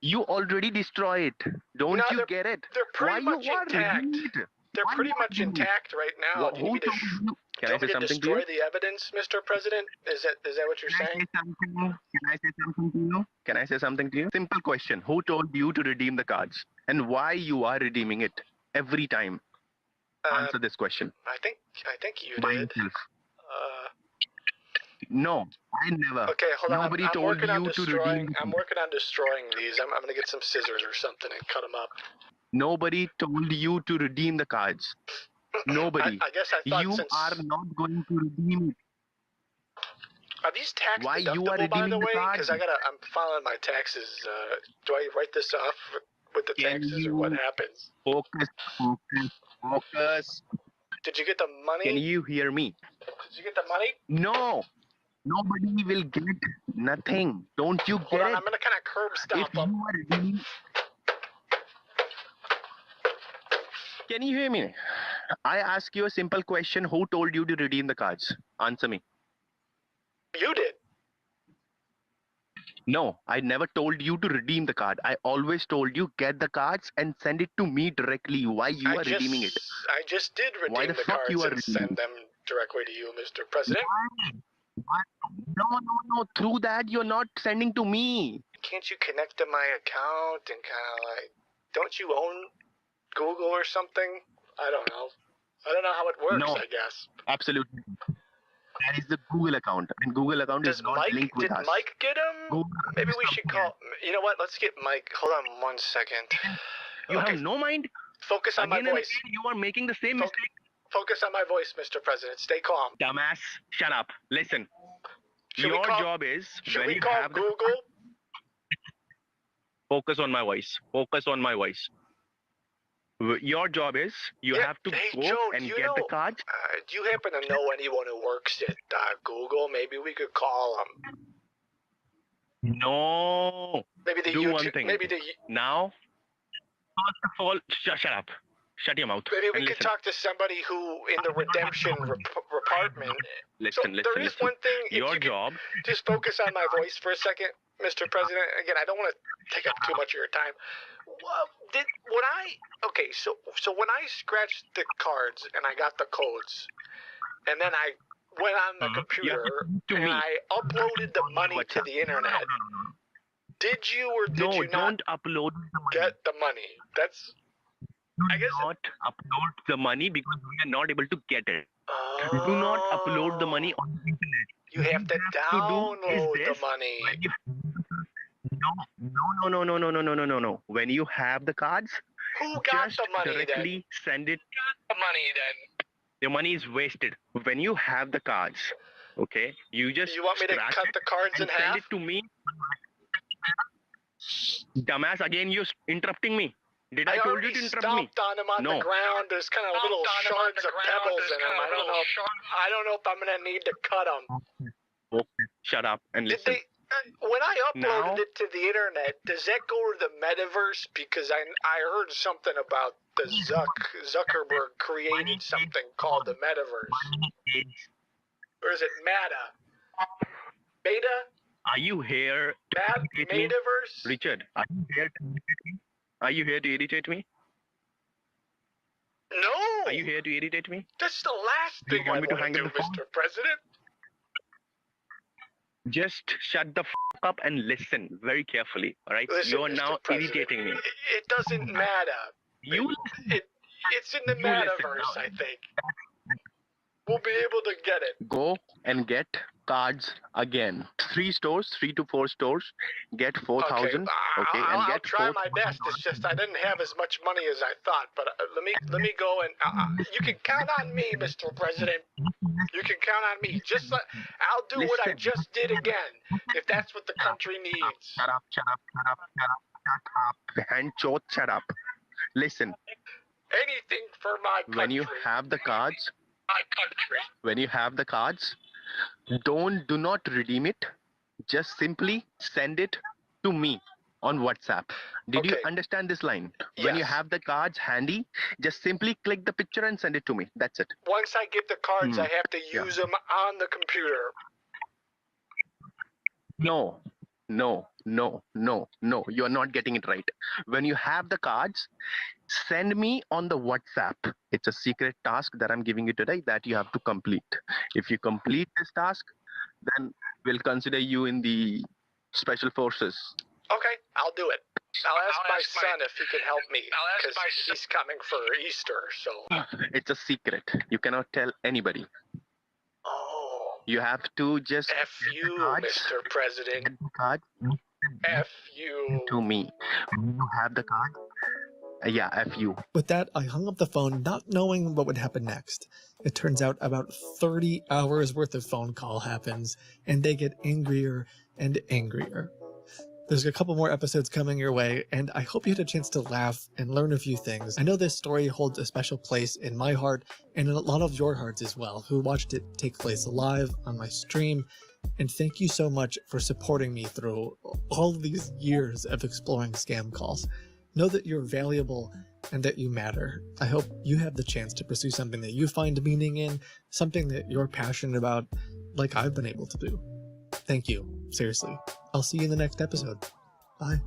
Speaker 12: You already destroy it. Don't you get it?
Speaker 8: They're pretty
Speaker 12: Why
Speaker 8: much
Speaker 12: you are
Speaker 8: intact.
Speaker 12: redeeming it?
Speaker 8: They're
Speaker 12: Why
Speaker 8: pretty
Speaker 12: you are
Speaker 8: much
Speaker 12: redeeming it?
Speaker 8: intact right now.
Speaker 12: Well,
Speaker 8: Do you need me to
Speaker 16: Can
Speaker 8: Do
Speaker 16: I
Speaker 8: you want
Speaker 16: say
Speaker 8: me to
Speaker 16: something to you?
Speaker 8: destroy the evidence, Mr. President? Is that what you're saying?
Speaker 16: Can I say something to you? Can I say something to you? Simple question. Who told you to redeem the cards? And why you are redeeming it every time? Answer this question.
Speaker 8: I think you
Speaker 16: By
Speaker 8: did.
Speaker 16: yourself. No, I never.
Speaker 8: Okay, hold on.
Speaker 16: Nobody
Speaker 8: I'm
Speaker 16: told
Speaker 8: working on
Speaker 16: you to
Speaker 8: destroying.
Speaker 16: redeem.
Speaker 8: I'm working on destroying these. I'm gonna get some scissors or something and cut them up.
Speaker 16: Nobody told you to redeem the cards. Nobody.
Speaker 8: I guess I thought
Speaker 16: You
Speaker 8: since
Speaker 16: are not going to redeem it.
Speaker 8: are these tax
Speaker 16: Why you are
Speaker 8: deductible, by the
Speaker 16: redeeming the
Speaker 8: way?
Speaker 16: cards?
Speaker 8: Because I'm filing my taxes. Do I write this off with the
Speaker 16: Can
Speaker 8: taxes, or what
Speaker 16: you
Speaker 8: happens?
Speaker 16: Focus.
Speaker 8: Did you get the money?
Speaker 16: Can you hear me?
Speaker 8: Did you get the money?
Speaker 16: No. Nobody will get nothing. Don't you
Speaker 8: Hold
Speaker 16: get
Speaker 8: on,
Speaker 16: it?
Speaker 8: I'm gonna kind of curb stomp
Speaker 16: If
Speaker 8: them.
Speaker 16: you are redeeming... Can you hear me? I ask you a simple question. Who told you to redeem the cards? Answer me.
Speaker 8: You did.
Speaker 16: No, I never told you to redeem the card. I always told you get the cards and send it to me directly. Why you are redeeming it?
Speaker 8: I just did redeem
Speaker 16: Why the fuck
Speaker 8: cards
Speaker 16: you are
Speaker 8: and
Speaker 16: redeeming?
Speaker 8: send them directly to you, Mr. President.
Speaker 16: No. Through that, you're not sending to me.
Speaker 8: Can't you connect to my account and kind of like, don't you own Google or something? I don't know. I don't know how it works,
Speaker 16: No.
Speaker 8: I guess.
Speaker 16: Absolutely. That is the Google account, and Google account is not linked with us.
Speaker 8: Did Mike get him? Maybe we should call. You know what? Let's get Mike. Hold on 1 second.
Speaker 16: You have no mind?
Speaker 8: Focus on my
Speaker 16: Again and
Speaker 8: voice.
Speaker 16: again, you are making the same mistake.
Speaker 8: Focus on my voice, Mr. President. Stay calm.
Speaker 16: Dumbass, shut up. Listen.
Speaker 8: Should
Speaker 16: Your job is
Speaker 8: Should
Speaker 16: when
Speaker 8: we
Speaker 16: you
Speaker 8: call
Speaker 16: have
Speaker 8: Google?
Speaker 16: Focus on my voice. Focus on my voice. Your job is you have to go
Speaker 8: Joe,
Speaker 16: and
Speaker 8: do you
Speaker 16: get the
Speaker 8: know-
Speaker 16: cards.
Speaker 8: Do you happen to know anyone who works at Google? Maybe we could call them.
Speaker 16: No.
Speaker 8: Maybe the
Speaker 16: Do
Speaker 8: YouTube.
Speaker 16: one thing.
Speaker 8: Maybe the.
Speaker 16: Now, first of all, shut up. Shut your mouth.
Speaker 8: Maybe we
Speaker 16: and
Speaker 8: could
Speaker 16: listen.
Speaker 8: talk to somebody who in the redemption department.
Speaker 16: Listen,
Speaker 8: There is one thing. If
Speaker 16: Your
Speaker 8: you could
Speaker 16: job.
Speaker 8: just focus on my voice for a second, Mr. President. Again, I don't want to take up too much of your time. Okay, so when I scratched the cards and I got the codes, and then I went on the computer and I uploaded the money to the internet. Did you or did you not
Speaker 16: don't upload
Speaker 8: get the money? That's. I guess
Speaker 16: not upload the money because we are not able to get it. Do not upload the money on the internet.
Speaker 8: You have to download the money.
Speaker 16: No. When you have the cards,
Speaker 8: Who got
Speaker 16: just
Speaker 8: the money
Speaker 16: directly send it.
Speaker 8: The money then.
Speaker 16: Your money is wasted. When you have the cards, okay, you just
Speaker 8: You want me to
Speaker 16: scratch
Speaker 8: cut
Speaker 16: it
Speaker 8: the cards
Speaker 16: and
Speaker 8: in
Speaker 16: send
Speaker 8: half?
Speaker 16: it to me. Dumbass, again you're interrupting me. Did I told you to interrupt me?
Speaker 8: stomped on them on the ground. There's kind of little shards of pebbles in them. I don't know if I'm gonna need to cut them.
Speaker 16: Okay, shut up and listen.
Speaker 8: When I uploaded
Speaker 16: Now-
Speaker 8: it to the internet, does that go to the metaverse? Because I heard something about the Zuckerberg created something called the metaverse. Or is it Meta? Beta?
Speaker 16: Are you here to irritate me?
Speaker 8: Metaverse?
Speaker 16: Richard, are you here to irritate me? Are you here to irritate me?
Speaker 8: No!
Speaker 16: Are you here to irritate me?
Speaker 8: That's the last
Speaker 16: Do you
Speaker 8: thing
Speaker 16: want
Speaker 8: I
Speaker 16: me to
Speaker 8: want
Speaker 16: hang
Speaker 8: to
Speaker 16: up
Speaker 8: do,
Speaker 16: the phone?
Speaker 8: Mr. President.
Speaker 16: Just shut the up and listen very carefully. All right?
Speaker 8: Listen,
Speaker 16: You're
Speaker 8: Mr.
Speaker 16: now
Speaker 8: President,
Speaker 16: irritating me.
Speaker 8: It doesn't matter.
Speaker 16: You
Speaker 8: It's in the
Speaker 16: You listen
Speaker 8: metaverse,
Speaker 16: now.
Speaker 8: I think. We'll be able to get it.
Speaker 16: go and get cards again. 3 stores, 3 to 4 stores. Get 4,000. Okay, and
Speaker 8: I'll
Speaker 16: get
Speaker 8: try my
Speaker 16: 4,000.
Speaker 8: best. It's just I didn't have as much money as I thought. But let me go and you can count on me, Mr. President. You can count on me. I'll do what I
Speaker 16: Listen.
Speaker 8: just did again, if that's what the country needs.
Speaker 16: Shut up. And Chot, shut up. Listen,
Speaker 8: Anything for my country.
Speaker 16: when you have the cards,
Speaker 8: My country.
Speaker 16: when you have the cards, do not redeem it. Just simply send it to me on WhatsApp. Did you understand this line? When you
Speaker 8: Yes.
Speaker 16: have the cards handy, just simply click the picture and send it to me. That's it.
Speaker 8: Once I get the cards, I have to
Speaker 16: Yeah.
Speaker 8: use them on the computer.
Speaker 16: No. No, you're not getting it right. When you have the cards, send me on the WhatsApp. It's a secret task that I'm giving you today that you have to complete. If you complete this task, then we'll consider you in the special forces.
Speaker 8: Okay, I'll do it. I'll ask my son if he can help me, because he's coming for Easter, so...
Speaker 16: It's a secret. You cannot tell anybody.
Speaker 8: Oh.
Speaker 16: You have to just
Speaker 8: F you, Mr. President.
Speaker 16: get the card
Speaker 8: F you.
Speaker 16: to me. When you have the card, yeah, F you.
Speaker 6: With that, I hung up the phone not knowing what would happen next. It turns out about 30 hours worth of phone call happens, and they get angrier and angrier. There's a couple more episodes coming your way, and I hope you had a chance to laugh and learn a few things. I know this story holds a special place in my heart and in a lot of your hearts as well, who watched it take place live on my stream. And thank you so much for supporting me through all of these years of exploring scam calls. Know that you're valuable and that you matter. I hope you have the chance to pursue something that you find meaning in, something that you're passionate about, like I've been able to do. Thank you. Seriously. I'll see you in the next episode. Bye.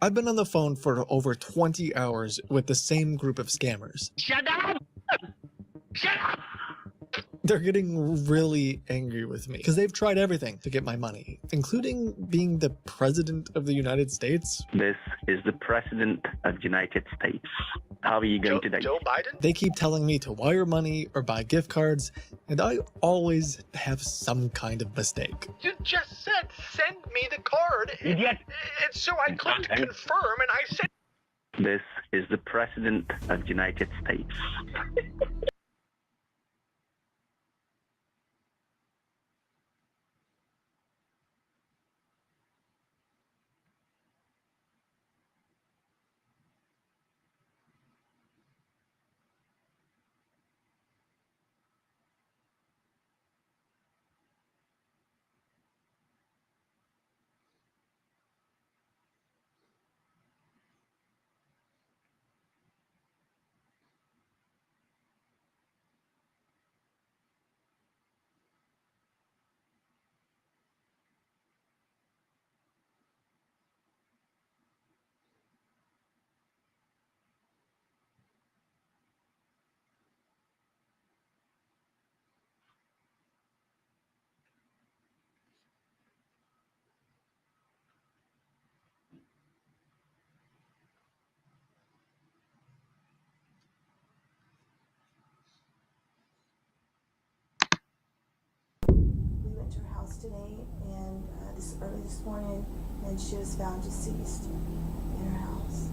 Speaker 6: I've been on the phone for over 20 hours with the same group of scammers.
Speaker 13: Shut up! Shut up!
Speaker 6: They're getting really angry with me because they've tried everything to get my money, including being the president of the United States.
Speaker 16: This is the president of the United States. How are you going to die?
Speaker 8: Joe Biden?
Speaker 6: They keep telling me to wire money or buy gift cards, and I always have some kind of mistake.
Speaker 8: You just said, send me the card.
Speaker 16: Idiot.
Speaker 8: And so I clicked confirm, and I said...
Speaker 16: This is the president of the United States.
Speaker 17: We went to her house today, and early this morning, and she was found deceased in her house.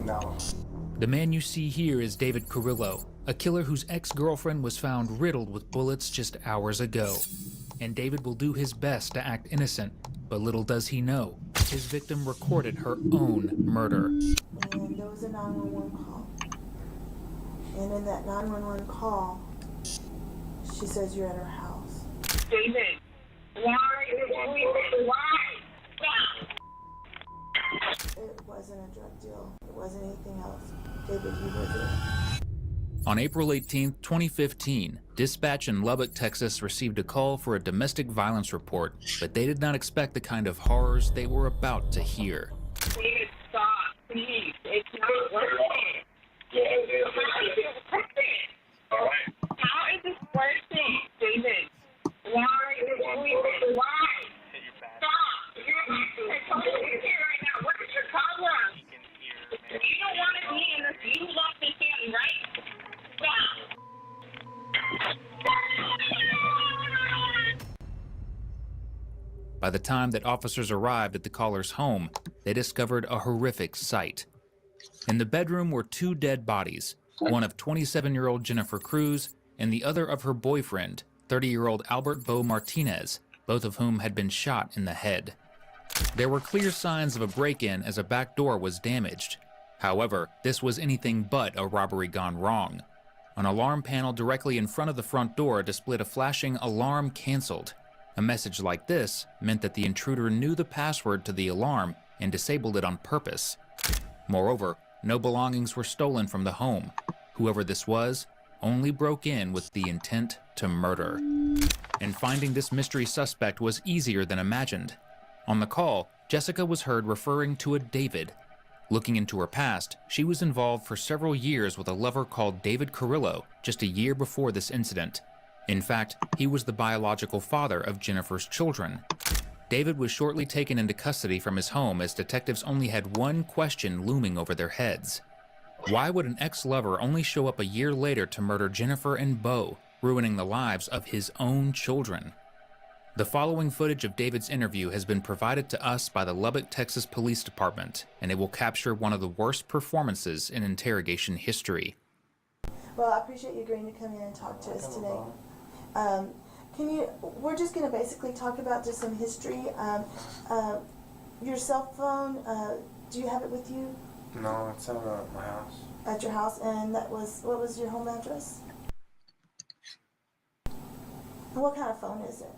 Speaker 18: No.
Speaker 15: The man you see here is David Carrillo, a killer whose ex-girlfriend was found riddled with bullets just hours ago. And David will do his best to act innocent, but little does he know, his victim recorded her own murder.
Speaker 17: And there was a 911 call. And in that 911 call, she says you're at her house.
Speaker 5: David, why?
Speaker 17: It wasn't a drug deal. It wasn't anything else. David, you were there.
Speaker 15: On April 18, 2015, dispatch in Lubbock, Texas received a call for a domestic violence report, but they did not expect the kind of horrors they were about to hear.
Speaker 5: David, stop, please. It's not working. How is this working? How is this working, David? Why? Stop. You're talking here right now. What is your problem? You don't want to be in this. You love this family, right?
Speaker 15: By the time that officers arrived at the caller's home, they discovered a horrific sight. In the bedroom were two dead bodies, one of 27-year-old Jennifer Cruz and the other of her boyfriend, 30-year-old Albert Bo Martinez, both of whom had been shot in the head. There were clear signs of a break-in as a back door was damaged. However, this was anything but a robbery gone wrong. An alarm panel directly in front of the front door displayed a flashing "alarm canceled." A message like this meant that the intruder knew the password to the alarm and disabled it on purpose. Moreover, no belongings were stolen from the home. Whoever this was only broke in with the intent to murder. And finding this mystery suspect was easier than imagined. On the call, Jessica was heard referring to a David. Looking into her past, she was involved for several years with a lover called David Carrillo just a year before this incident. In fact, he was the biological father of Jennifer's children. David was shortly taken into custody from his home as detectives only had one question looming over their heads. Why would an ex-lover only show up a year later to murder Jennifer and Beau, ruining the lives of his own children? The following footage of David's interview has been provided to us by the Lubbock, Texas Police Department, and it will capture one of the worst performances in interrogation history.
Speaker 17: Well, I appreciate you agreeing to come in and talk to us today. We're just going to basically talk about just some history. Your cell phone, do you have it with you?
Speaker 18: No, it's at my house.
Speaker 17: At your house, and what was your home address? And what kind of phone is it?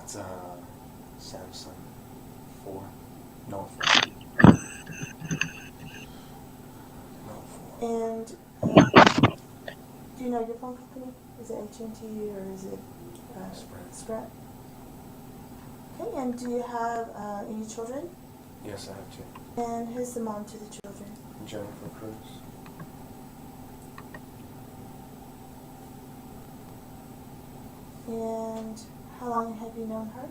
Speaker 18: It's a Samsung 4. No 4. No 4.
Speaker 17: And do you know your phone company? Is it AT&T or is it Sprint? Okay, and do you have any children?
Speaker 18: Yes, I have 2.
Speaker 17: And who's the mom to the children?
Speaker 18: Jennifer Cruz.
Speaker 17: And how long have you known her?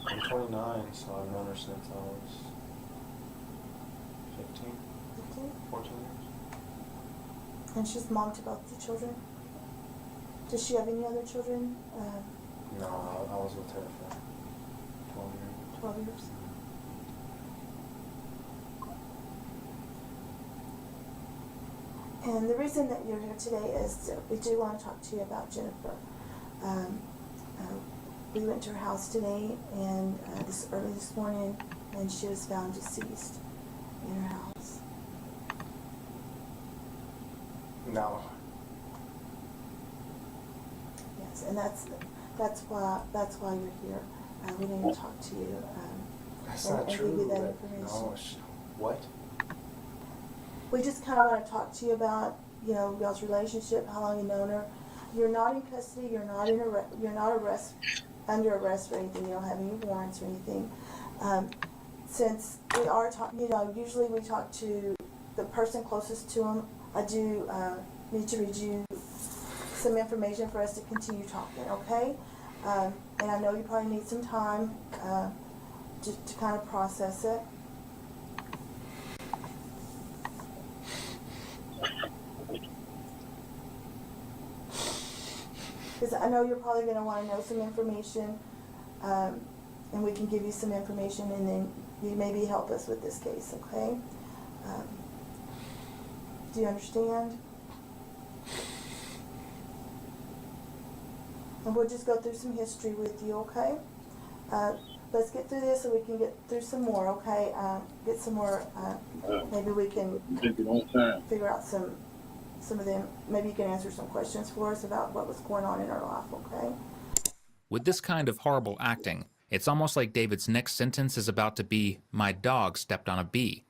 Speaker 18: I'm 29, so I've known her since I was 15, 14 years.
Speaker 17: And she's mom to both the children? Does she have any other children?
Speaker 18: No, I was with her for 12 years.
Speaker 17: 12 years. And the reason that you're here today is we do want to talk to you about Jennifer. We went to her house today and early this morning, and she was found deceased in her house.
Speaker 18: No.
Speaker 17: Yes, and that's why you're here. We need to talk to you.
Speaker 18: That's
Speaker 17: and
Speaker 18: not
Speaker 17: give
Speaker 18: true.
Speaker 17: you that information.
Speaker 18: No, what?
Speaker 17: We just kind of want to talk to you about, y'all's relationship, how long you've known her. You're not in custody. You're not under arrest or anything. You don't have any warrants or anything. Since we are talking, usually we talk to the person closest to them. I do need to read you some information for us to continue talking, okay? And I know you probably need some time to kind of process it. Because I know you're probably going to want to know some information, and we can give you some information, and then you maybe help us with this case, okay? Do you understand? And we'll just go through some history with you, okay? Let's get through this so we can get through some more, okay? Get some more, maybe we can figure out some of them. Maybe you can answer some questions for us about what was going on in our life, okay?
Speaker 15: With this kind of horrible acting, it's almost like David's next sentence is about to be, "My dog stepped on a bee."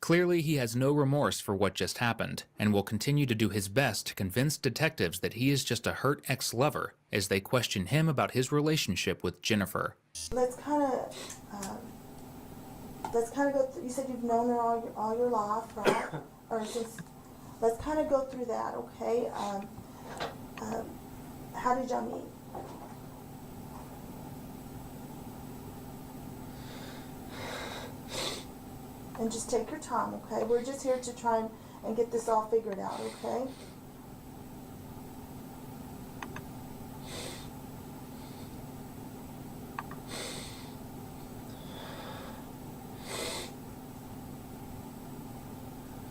Speaker 15: Clearly, he has no remorse for what just happened, and will continue to do his best to convince detectives that he is just a hurt ex-lover as they question him about his relationship with Jennifer.
Speaker 17: Let's kind of go through, you said you've known her all your life, right? Or since, let's kind of go through that, okay? How did y'all meet? And just take your time, okay? We're just here to try and get this all figured out, okay?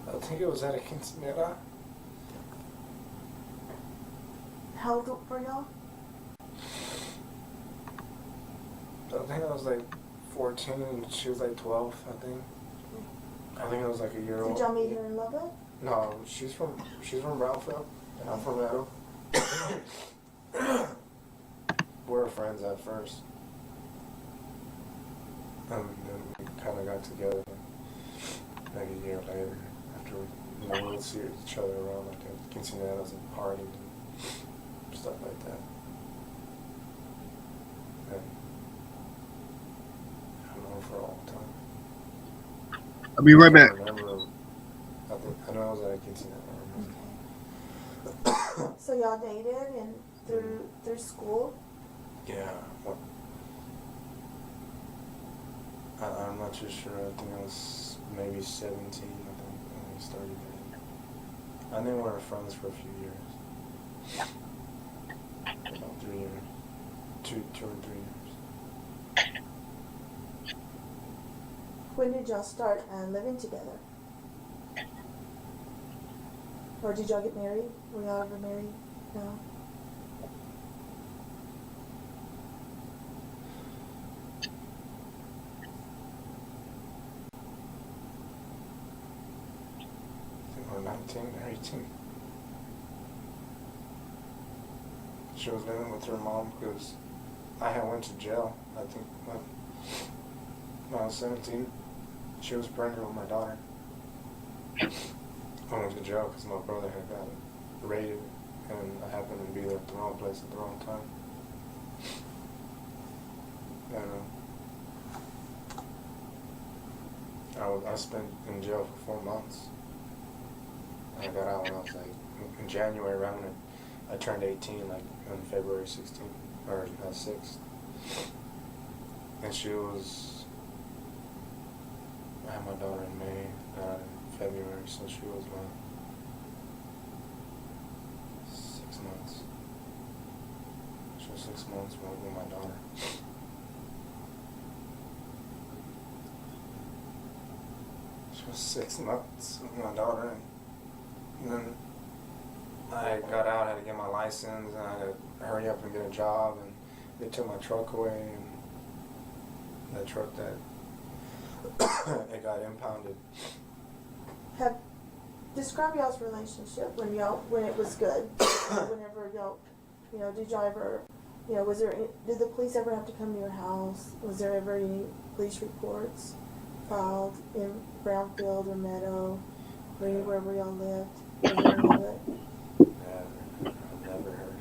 Speaker 18: I think it was at a quinceañera.
Speaker 17: How old were y'all?
Speaker 18: I think I was like 14 and she was like 12, I think. I think it was like a year old.
Speaker 17: Did y'all meet her in Lubbock?
Speaker 18: No, she's from Ralphville, and I'm from Meadow. We were friends at first, and then we kind of got together like a year later after we would see each other around like at quinceañeras and parties and stuff like that. And I've known her for a long time.
Speaker 4: I'll be right back.
Speaker 18: I know I was at a quinceañera.
Speaker 17: So y'all dated and through school?
Speaker 18: Yeah. Well, I'm not too sure. I think I was maybe 17, I think, when we started dating. I think we were friends for a few years. About 3 years. Two or 3 years.
Speaker 17: When did y'all start living together? Or did y'all get married? Were y'all ever married? No?
Speaker 18: I think we were 19 or 18. She was living with her mom because I had went to jail. I think when I was 17, she was pregnant with my daughter. I went to jail because my brother had got raided, and I happened to be there at the wrong place at the wrong time. And I spent in jail for 4 months. And I got out when I was like in January, around when I turned 18, like on February 16th or 6th. And she was. I had my daughter in May. February, so she was about 6 months. She was 6 months with my daughter. She was 6 months with my daughter, and then I got out, I had to get my license, and I had to hurry up and get a job, and they took my truck away, and the truck that it got impounded.
Speaker 17: Describe y'all's relationship when it was good. Whenever y'all, did y'all ever, did the police ever have to come to your house? Was there ever any police reports filed in Brownfield or Meadow or anywhere where y'all lived?
Speaker 18: Never. I've never heard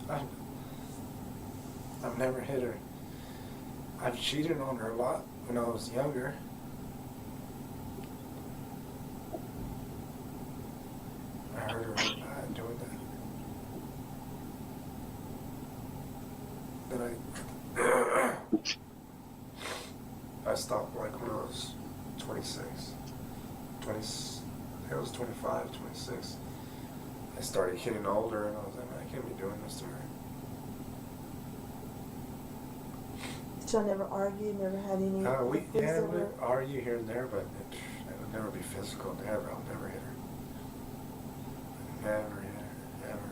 Speaker 18: her. I've never hit her. I've cheated on her a lot when I was younger. I heard her doing that. But I stopped like when I was 26. I was 25, 26. I started getting older and I was like, man, I can't be doing this to her.
Speaker 17: Y'all never argued, never had any...
Speaker 18: we argue here and there, but it would never be physical. Never. I'll never hit her. Never hit her, ever.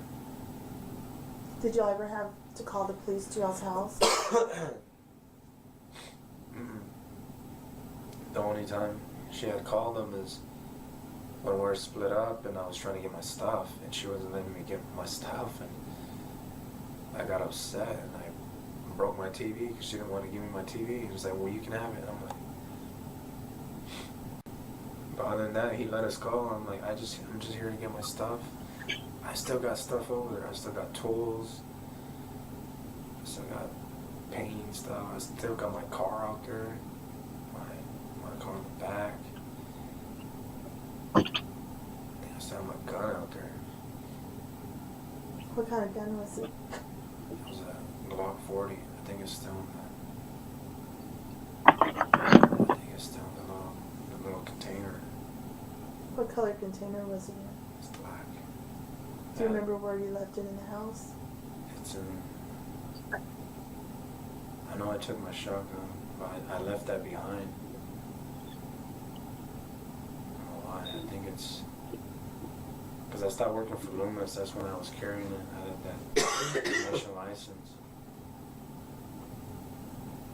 Speaker 17: Did y'all ever have to call the police to y'all's house?
Speaker 18: The only time she had called them is when we were split up and I was trying to get my stuff and she wasn't letting me get my stuff, and I got upset and I broke my TV because she didn't want to give me my TV. He was like, well, you can have it. I'm like, but other than that, he let us go. I'm like, I'm just here to get my stuff. I still got stuff over there. I still got tools. I still got painting stuff. I still got my car out there. My car in the back. I still have my gun out there.
Speaker 17: What kind of gun was it?
Speaker 18: It was a Glock 40. I think it's still in the little container.
Speaker 17: What color container was it in?
Speaker 18: It's black.
Speaker 17: Do you remember where you left it in the house?
Speaker 18: It's in... I know I took my shotgun, but I left that behind. I don't know why. I think it's... Because I stopped working for Loomis, that's when I was carrying it. I had that commission license.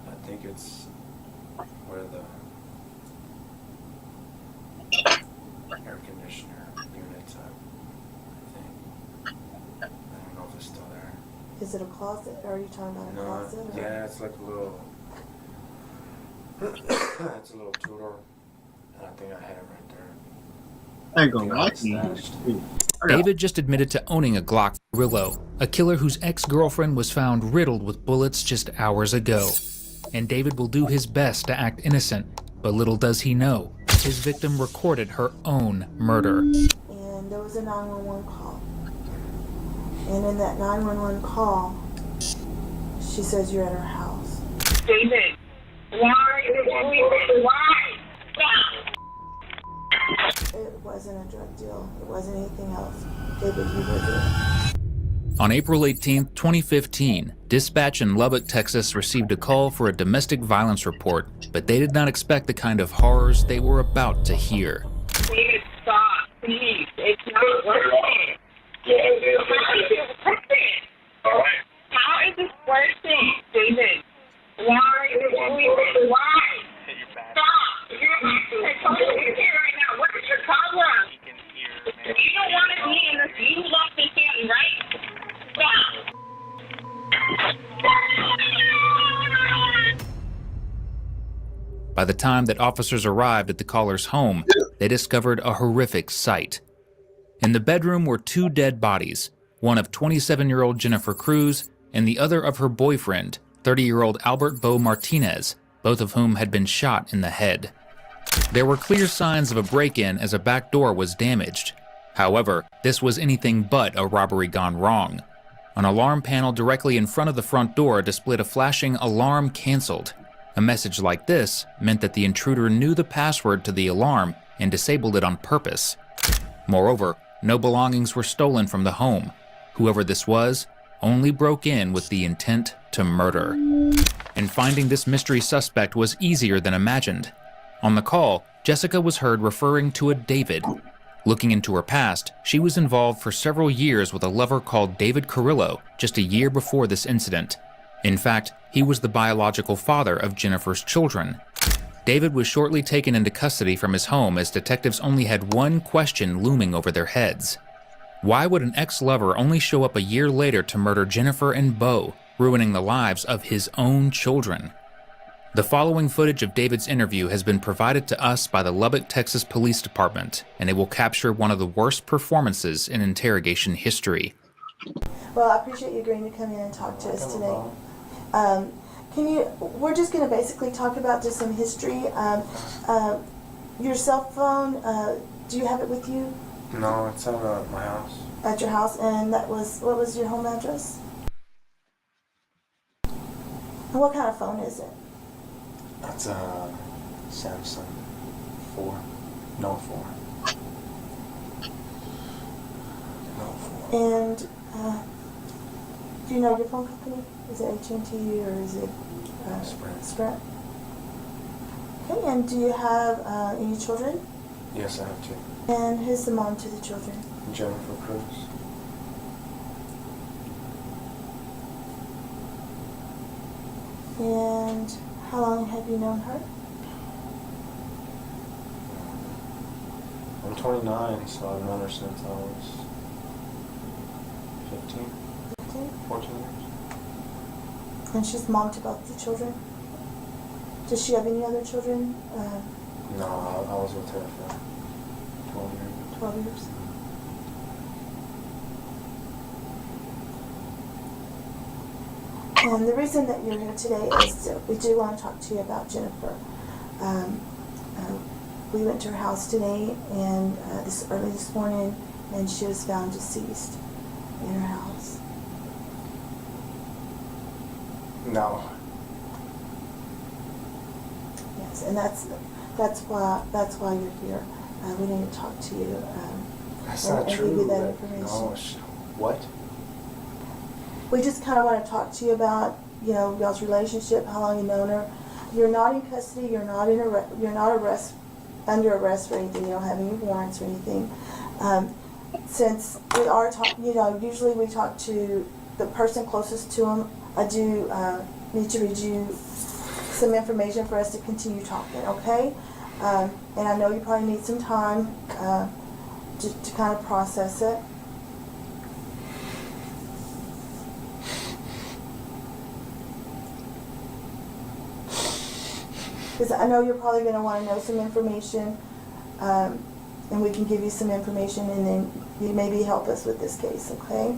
Speaker 18: I think it's where the air conditioner unit's at, I think. I don't know if it's still there.
Speaker 17: Is it a closet? Or are you talking about a closet? Or?
Speaker 18: Yeah, it's like a little, it's a little two-door, and I think I had it right there.
Speaker 4: I ain't gonna lie to you.
Speaker 15: David just admitted to owning a Glock Rillo, a killer whose ex-girlfriend was found riddled with bullets just hours ago. And David will do his best to act innocent, but little does he know, his victim recorded her own murder.
Speaker 17: And there was a 911 call. And in that 911 call, she says you're at her house.
Speaker 5: David, why? Stop.
Speaker 17: It wasn't a drug deal. It wasn't anything else. David, you were there.
Speaker 15: On April 18, 2015, dispatch in Lubbock, Texas received a call for a domestic violence report, but they did not expect the kind of horrors they were about to hear.
Speaker 5: David, stop, please. It's not working. How is this working, David? Why? Stop. You're here right now. What is your problem? You don't want to be in this. You love this family, right? Stop.
Speaker 15: By the time that officers arrived at the caller's home, they discovered a horrific sight. In the bedroom were two dead bodies, one of 27-year-old Jennifer Cruz and the other of her boyfriend, 30-year-old Albert Bo Martinez, both of whom had been shot in the head. There were clear signs of a break-in as a back door was damaged. However, this was anything but a robbery gone wrong. An alarm panel directly in front of the front door displayed a flashing "alarm canceled." A message like this meant that the intruder knew the password to the alarm and disabled it on purpose. Moreover, no belongings were stolen from the home. Whoever this was only broke in with the intent to murder. And finding this mystery suspect was easier than imagined. On the call, Jessica was heard referring to a David. Looking into her past, she was involved for several years with a lover called David Carrillo just a year before this incident. In fact, he was the biological father of Jennifer's children. David was shortly taken into custody from his home as detectives only had one question looming over their heads. Why would an ex-lover only show up a year later to murder Jennifer and Bo, ruining the lives of his own children? The following footage of David's interview has been provided to us by the Lubbock, Texas Police Department, and it will capture one of the worst performances in interrogation history.
Speaker 17: Well, I appreciate you agreeing to come in and talk to us today. We're just going to basically talk about just some history. Your cell phone, do you have it with you?
Speaker 18: No, it's at my house.
Speaker 17: At your house, and what was your home address? And what kind of phone is it?
Speaker 18: That's a Samsung 4. No 4. No 4.
Speaker 17: And do you know your phone company? Is it AT&T or is it Sprint? Okay, and do you have any children?
Speaker 18: Yes, I have 2.
Speaker 17: And who's the mom to the children?
Speaker 18: Jennifer Cruz.
Speaker 17: And how long have you known her?
Speaker 18: I'm 29, so I've known her since I was 15? 14 years.
Speaker 17: And she's mom to both the children? Does she have any other children?
Speaker 18: No, I was with her for 12 years.
Speaker 17: 12 years. And the reason that you're here today is that we do want to talk to you about Jennifer. We went to her house today and early this morning, and she was found deceased in her house.
Speaker 18: No.
Speaker 17: Yes, and that's why you're here. We need to talk to you.
Speaker 18: That's
Speaker 17: and,
Speaker 18: not
Speaker 17: and
Speaker 18: true.
Speaker 17: give you that information.
Speaker 18: No. What?
Speaker 17: We just kind of want to talk to you about, y'all's relationship, how long you've known her. You're not in custody. You're not under arrest for anything. You don't have any warrants or anything. Since we are talking, usually we talk to the person closest to them. I do need to read you some information for us to continue talking, okay? And I know you probably need some time to kind of process it. Because I know you're probably going to want to know some information, and we can give you some information, and then you maybe help us with this case, okay?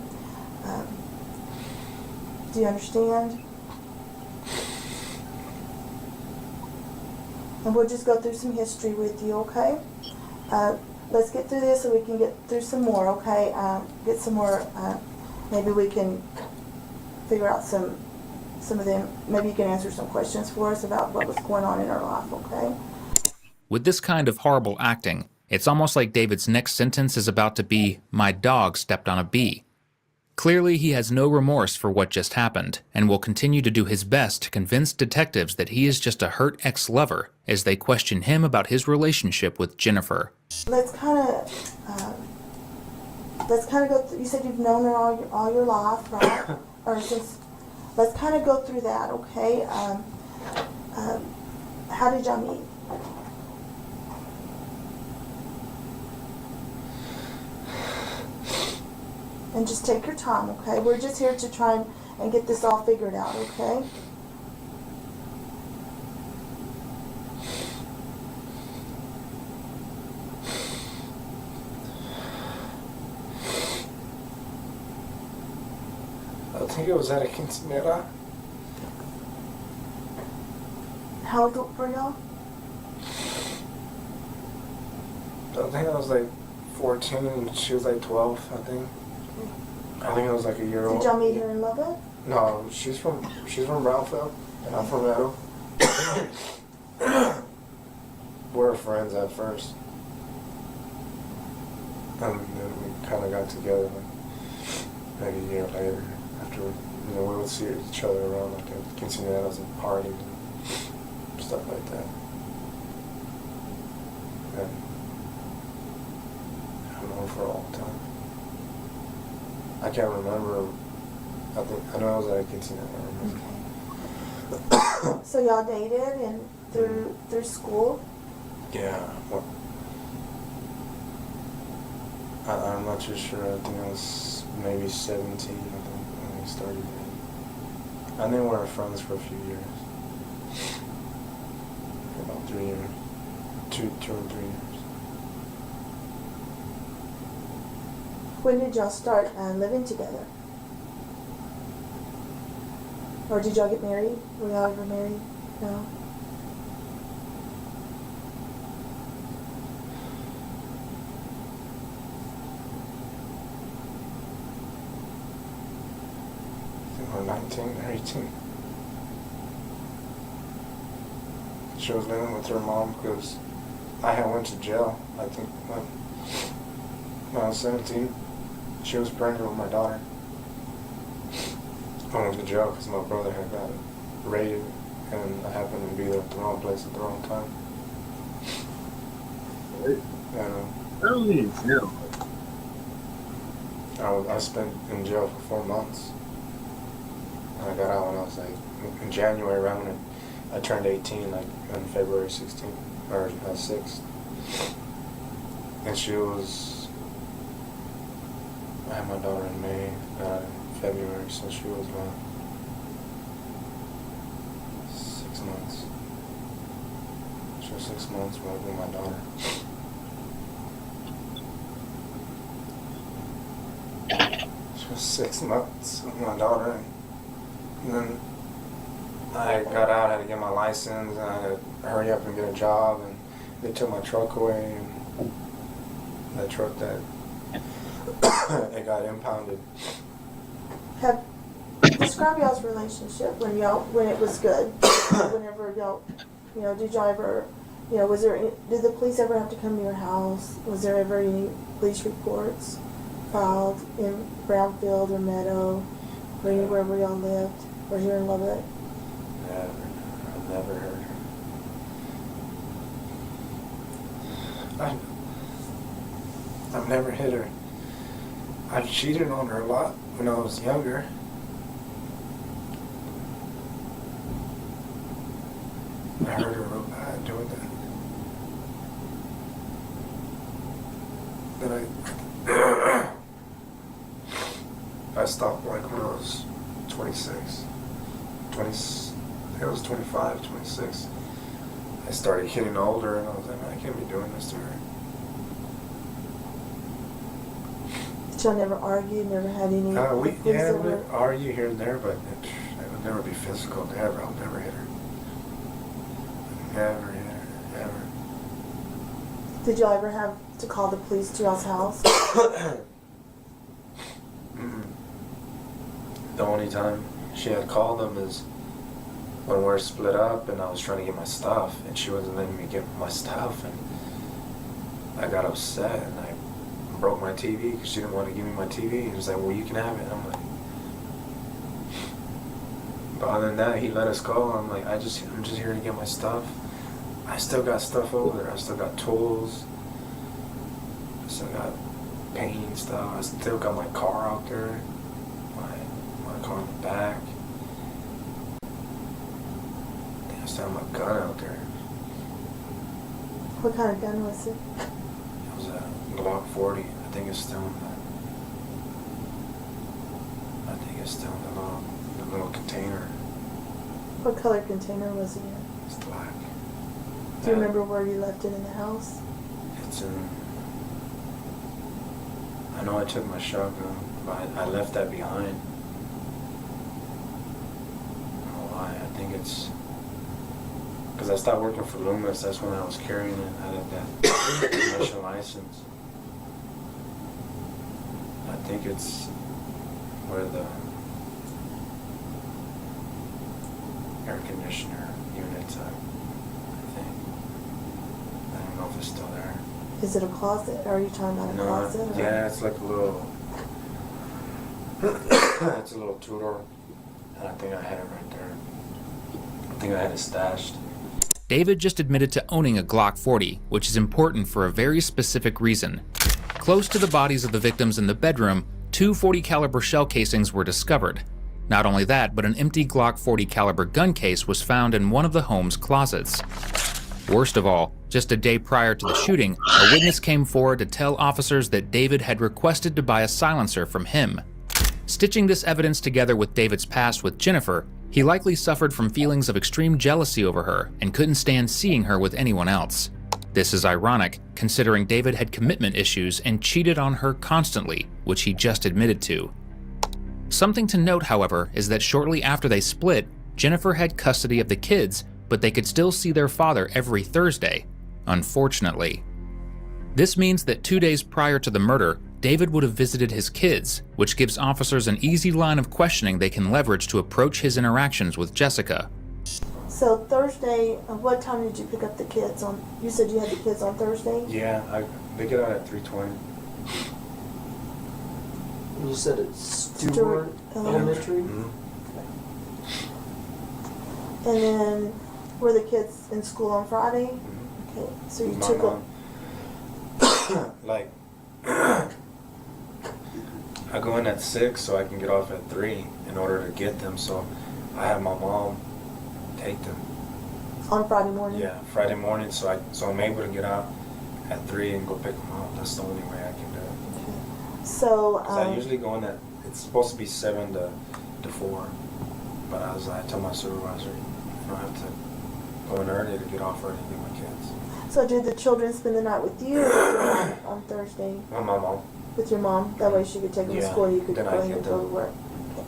Speaker 17: Do you understand? And we'll just go through some history with you, okay? Let's get through this so we can get through some more, okay? Get some more, maybe we can figure out some of them. Maybe you can answer some questions for us about what was going on in our life, okay?
Speaker 15: With this kind of horrible acting, it's almost like David's next sentence is about to be, "My dog stepped on a bee." Clearly, he has no remorse for what just happened, and will continue to do his best to convince detectives that he is just a hurt ex-lover as they question him about his relationship with Jennifer.
Speaker 17: Let's kind of go through, you said you've known her all your life, right? Or since, let's kind of go through that, okay? How did y'all meet? And just take your time, okay? We're just here to try and get this all figured out, okay?
Speaker 18: I think it was at a quinceañera.
Speaker 17: How old were y'all?
Speaker 18: I think I was like 14 and she was like 12, I think. I think it was like a year old.
Speaker 17: Did y'all meet her in Lubbock?
Speaker 18: No, she's from Brownfield, and I'm from Meadow. We were friends at first, and then we kind of got together like maybe a year later. After we would see each other around like at quinceañeras and parties and stuff like that. And I've known her for a long time. I can't remember. I know I was at a quinceañera.
Speaker 17: Okay. So y'all dated and through school?
Speaker 18: Yeah. Well, I'm not too sure. I think I was maybe 17. I think when we started dating. And then we were friends for a few years. For about 3 years. 2 or 3 years.
Speaker 17: When did y'all start living together? Or did y'all get married? Were y'all ever married? No?
Speaker 18: I think we were 19 or 18. She was living with her mom because I had went to jail, I think, when I was 17. She was pregnant with my daughter. I went to jail because my brother had got raided, and I happened to be there at the wrong place at the wrong time. And
Speaker 4: I was in jail.
Speaker 18: I spent in jail for 4 months. And I got out when I was like in January, around when I turned 18, like on February 16th or 6th. And she was. I had my daughter in May, February, so she was about 6 months. She was 6 months with my daughter. She was 6 months with my daughter, and then I got out, I had to get my license, and I had to hurry up and get a job, and they took my truck away, and that truck that it got impounded.
Speaker 17: Describe y'all's relationship when it was good. Whenever y'all, did y'all ever, did the police ever have to come to your house? Was there ever any police reports filed in Brownfield or Meadow or anywhere where y'all lived or here in Lubbock?
Speaker 18: Never. I've never heard her. I've never hit her. I've cheated on her a lot when I was younger. hurt her real bad doing that. Then I stopped like when I was 26. 20, I think I was 25, 26. I started getting older and I was like, man, I can't be doing this to her.
Speaker 17: Did y'all never argue, never had any
Speaker 18: We argue here and there, but it would never be physical, never. I'll never hit her. Never hit her, ever.
Speaker 17: Did y'all ever have to call the police to y'all's house?
Speaker 18: The only time she had called them is when we're split up and I was trying to get my stuff and she wasn't letting me get my stuff, and I got upset and I broke my TV because she didn't want to give me my TV. He was like, well, you can have it. And I'm like, but other than that, he let us go. I'm like, I'm just here to get my stuff. I still got stuff over there. I still got tools. I still got painting stuff. I still got my car out there. My car in the back. I think I still have my gun out there.
Speaker 17: What kind of gun was it?
Speaker 18: It was a Glock 40. I think it's still in the little container.
Speaker 17: What color container was it in?
Speaker 18: It's black.
Speaker 17: Do you remember where you left it in the house?
Speaker 18: It's in. I know I took my shotgun, but I left that behind. I don't know why. I think it's because I stopped working for Loomis. That's when I was carrying it. I had that commercial license. I think it's where the air conditioner unit's at. I think. I don't know if it's still there.
Speaker 17: Is it a closet? Or are you talking about a closet? Or?
Speaker 18: Yeah, it's like a little. It's a little two-door, and I think I had it right there. I think I had it stashed.
Speaker 15: David just admitted to owning a Glock 40, which is important for a very specific reason. Close to the bodies of the victims in the bedroom, 2 .40 caliber shell casings were discovered. Not only that, but an empty Glock 40 caliber gun case was found in one of the home's closets. Worst of all, just a day prior to the shooting, a witness came forward to tell officers that David had requested to buy a silencer from him. Stitching this evidence together with David's past with Jennifer, he likely suffered from feelings of extreme jealousy over her and couldn't stand seeing her with anyone else. This is ironic, considering David had commitment issues and cheated on her constantly, which he just admitted to. Something to note, however, is that shortly after they split, Jennifer had custody of the kids, but they could still see their father every Thursday, unfortunately. This means that 2 days prior to the murder, David would have visited his kids, which gives officers an easy line of questioning they can leverage to approach his interactions with Jessica.
Speaker 17: So Thursday, what time did you pick up the kids on? You said you had the kids on Thursday?
Speaker 18: Yeah, they get out at 3:20.
Speaker 19: You said it's Stewart Elementary?
Speaker 18: Mm-hmm.
Speaker 17: And then were the kids in school on Friday? Mm-hmm. Okay, so you took them.
Speaker 18: Like, I go in at 6 so I can get off at 3 in order to get them. So I have my mom take them.
Speaker 17: On Friday morning?
Speaker 18: Yeah, Friday morning. So I'm able to get out at 3 and go pick them up. That's the only way I can do it.
Speaker 17: Okay. So
Speaker 18: I usually go in at, it's supposed to be 7 to 4. But I told my supervisor, I don't have to go in early to get off early to get my kids.
Speaker 17: So did the children spend the night with you or on Thursday?
Speaker 18: With my mom.
Speaker 17: With your mom? That way she could take them to school and you could go ahead and go to work. Okay.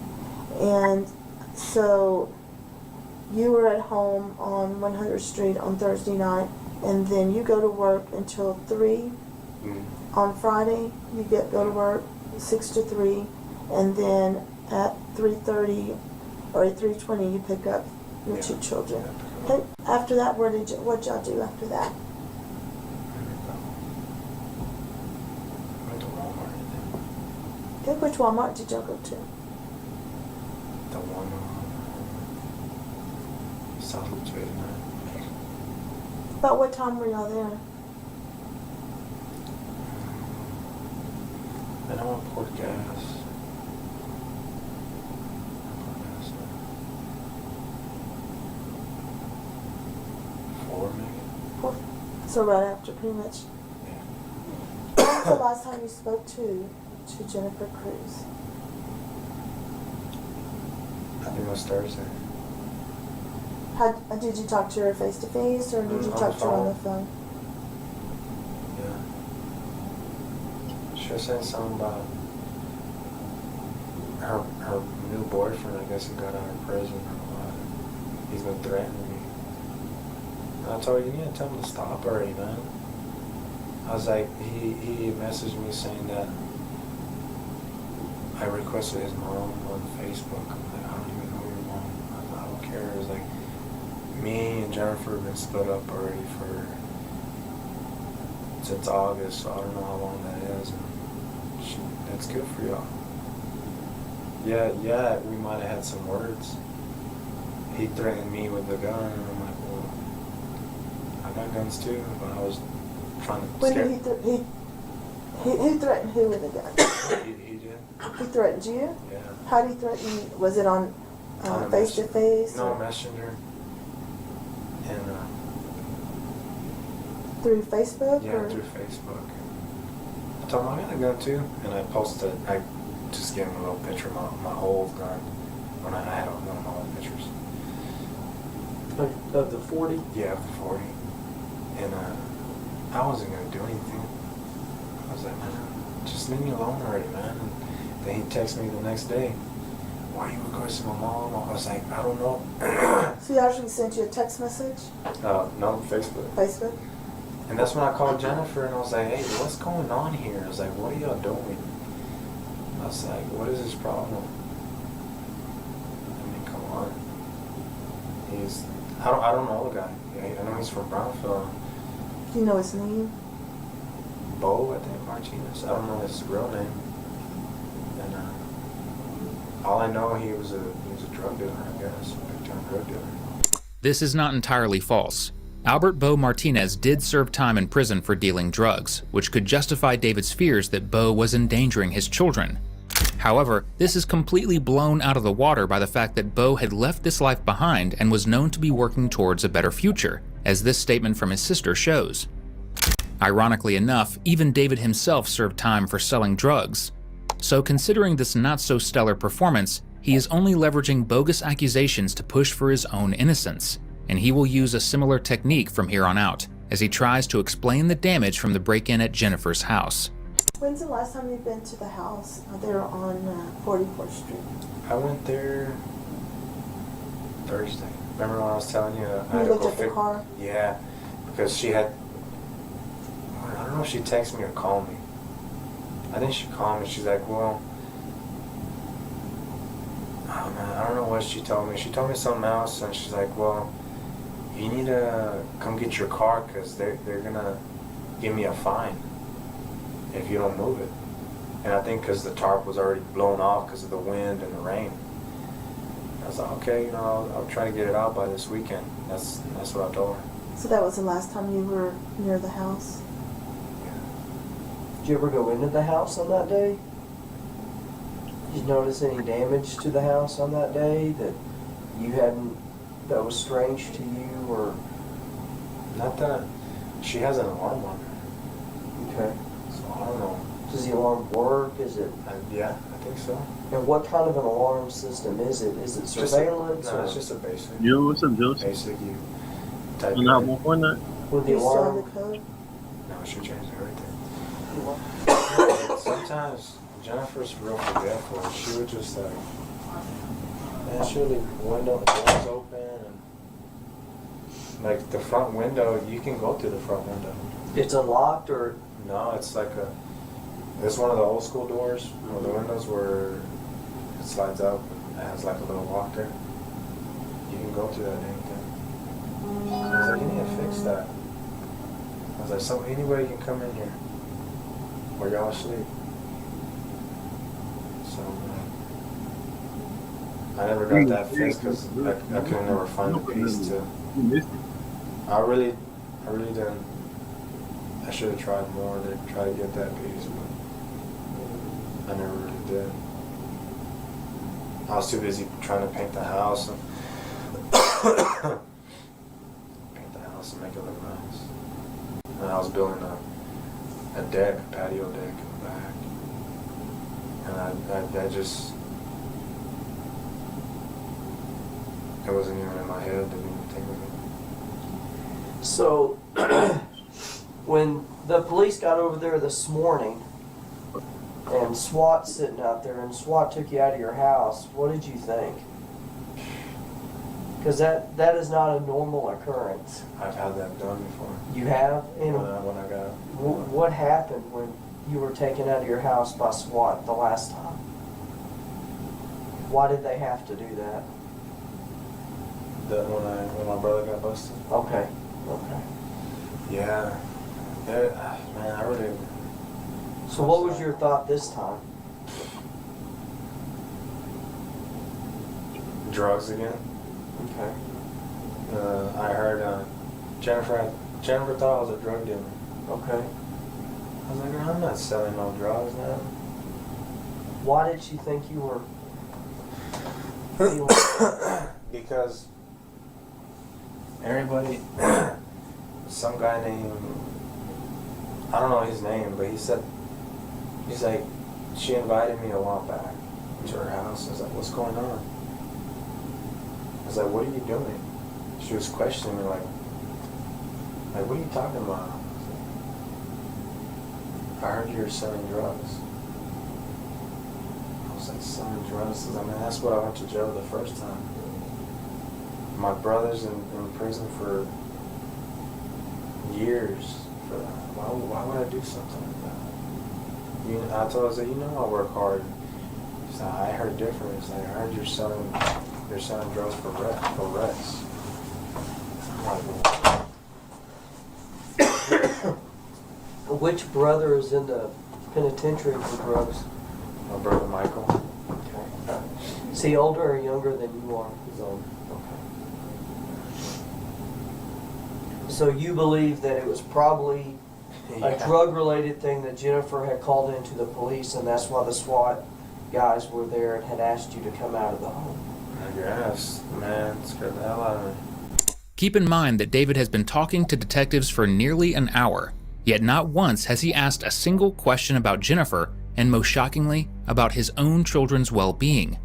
Speaker 17: And so you were at home on 100th Street on Thursday night, and then you go to work until 3. On Friday, you go to work 6 to 3, and then at 3:30 or at 3:20 you pick up your 2 children. Okay. After that, what y'all do after that? Okay, which Walmart did y'all go to?
Speaker 18: The one on South Loop 89.
Speaker 17: About what time were y'all there?
Speaker 18: And I want to pour gas.
Speaker 17: So right after, pretty much. When was the last time you spoke to Jennifer Cruz?
Speaker 18: I think it was Thursday.
Speaker 17: Did you talk to her face to face, or did you talk to her on the phone?
Speaker 18: Yeah. She was saying something about her new boyfriend. I guess he got out of prison or what. He's been threatening me. And I told her, you need to tell him to stop already, man. I was like, he messaged me saying that I requested his mom on Facebook. I'm like, I don't even know your mom. I don't care. It was like, me and Jennifer have been split up already since August, so I don't know how long that is. And that's good for y'all. Yeah, we might have had some words. He threatened me with a gun, and I'm like, well, I got guns too, but I was trying to scare.
Speaker 17: When did he threatened who with a gun?
Speaker 18: He did.
Speaker 17: He threatened you?
Speaker 18: Yeah.
Speaker 17: How did he threaten you? Was it on face to face?
Speaker 18: No, Messenger. And
Speaker 17: through Facebook?
Speaker 18: Yeah, through Facebook. I told him I got a gun too, and I posted. I just gave him a little picture of my old gun when I had one of my old pictures.
Speaker 19: Of the 40?
Speaker 18: Yeah, of the 40. And I wasn't gonna do anything. I was like, man, just leave me alone already, man. And then he texted me the next day. Why are you requesting my mom? I was like, I don't know.
Speaker 17: So he actually sent you a text message?
Speaker 18: No, Facebook.
Speaker 17: Facebook?
Speaker 18: And that's when I called Jennifer and I was like, hey, what's going on here? I was like, what are y'all doing? I was like, what is this problem? I mean, come on. I don't know the guy. Yeah, I know he's from Brownfield.
Speaker 17: Do you know his name?
Speaker 18: Bo, I think, Martinez. I don't know his real name. And all I know, he was a drug dealer, I guess, a big-time drug dealer.
Speaker 15: This is not entirely false. Albert Bo Martinez did serve time in prison for dealing drugs, which could justify David's fears that Bo was endangering his children. However, this is completely blown out of the water by the fact that Bo had left this life behind and was known to be working towards a better future, as this statement from his sister shows. Ironically enough, even David himself served time for selling drugs. So considering this not-so-stellar performance, he is only leveraging bogus accusations to push for his own innocence, and he will use a similar technique from here on out, as he tries to explain the damage from the break-in at Jennifer's house.
Speaker 17: When's the last time you've been to the house there on 44th Street?
Speaker 18: I went there Thursday. Remember when I was telling you? I
Speaker 17: You looked at the car?
Speaker 18: Yeah, because she had, I don't know if she texted me or called me. I think she called me. She's like, well, I don't know what she told me. She told me something else, and she's like, well, you need to come get your car because they're going to give me a fine if you don't move it. And I think because the tarp was already blown off because of the wind and the rain. I was like, okay, I'll try to get it out by this weekend. That's what I told her.
Speaker 17: So that was the last time you were near the house?
Speaker 19: Did you ever go into the house on that day? Did you notice any damage to the house on that day that that was strange to you, or?
Speaker 18: Not that. She has an alarm on her.
Speaker 19: Okay.
Speaker 18: So I don't know.
Speaker 19: Does the alarm work? Is it?
Speaker 18: Yeah, I think so.
Speaker 19: And what kind of an alarm system is it? Is it surveillance?
Speaker 18: No, it's just a basic.
Speaker 4: Yo, what's up, Joseph?
Speaker 18: Basic, you type
Speaker 4: You not on that?
Speaker 19: With the alarm?
Speaker 17: The code?
Speaker 18: No, she changed everything. Sometimes Jennifer's real forgetful. She would just she would leave the doors open, and like the front window, you can go through the front window.
Speaker 19: It's unlocked, or?
Speaker 18: No, it's like it's one of the old school doors where the windows where it slides up and it has like a little lock there. You can go through that anything. I was like, you need to fix that. I was like, anybody can come in here or y'all asleep. So I never got that fixed because I could never find the piece to. I really didn't. I should have tried more to try to get that piece, but I never really did. I was too busy trying to paint the house and make it look nice. and I was building a deck, a patio deck in the back, and I just, it wasn't even in my head, didn't even think of it.
Speaker 19: So, when the police got over there this morning, and SWAT sitting out there, and SWAT took you out of your house, what did you think? Because that is not a normal occurrence.
Speaker 18: I've had that done before.
Speaker 19: You have? And
Speaker 18: When I got...
Speaker 19: what happened when you were taken out of your house by SWAT the last time? Why did they have to do that?
Speaker 18: When my brother got busted?
Speaker 19: Okay.
Speaker 18: Yeah. Man, I really...
Speaker 19: So what was your thought this time?
Speaker 18: Drugs again?
Speaker 19: Okay.
Speaker 18: I heard Jennifer thought I was a drug dealer.
Speaker 19: Okay.
Speaker 18: I was like, I'm not selling no drugs now.
Speaker 19: Why did she think you were...
Speaker 18: Because everybody, some guy named, I don't know his name, but he's like, she invited me a while back to her house. I was like, what's going on? I was like, what are you doing? She was questioning me like, what are you talking about? I heard you were selling drugs. I was like, selling drugs? I mean, that's what I went to jail the first time. My brother's in prison for years for that. Why would I do something like that? I told her, I said, I work hard. She said, I heard different. It's like, I heard you're selling drugs for Rex.
Speaker 19: Which brother is in the penitentiary for drugs?
Speaker 18: My brother Michael.
Speaker 19: Okay. Is he older or younger than you are?
Speaker 18: He's older.
Speaker 19: So you believe that it was probably a drug-related thing that Jennifer had called into the police, and that's why the SWAT guys were there and had asked you to come out of the home?
Speaker 18: I guess. Man, it scared the hell out of me.
Speaker 15: Keep in mind that David has been talking to detectives for nearly an hour, yet not once has he asked a single question about Jennifer, and most shockingly, about his own children's well-being.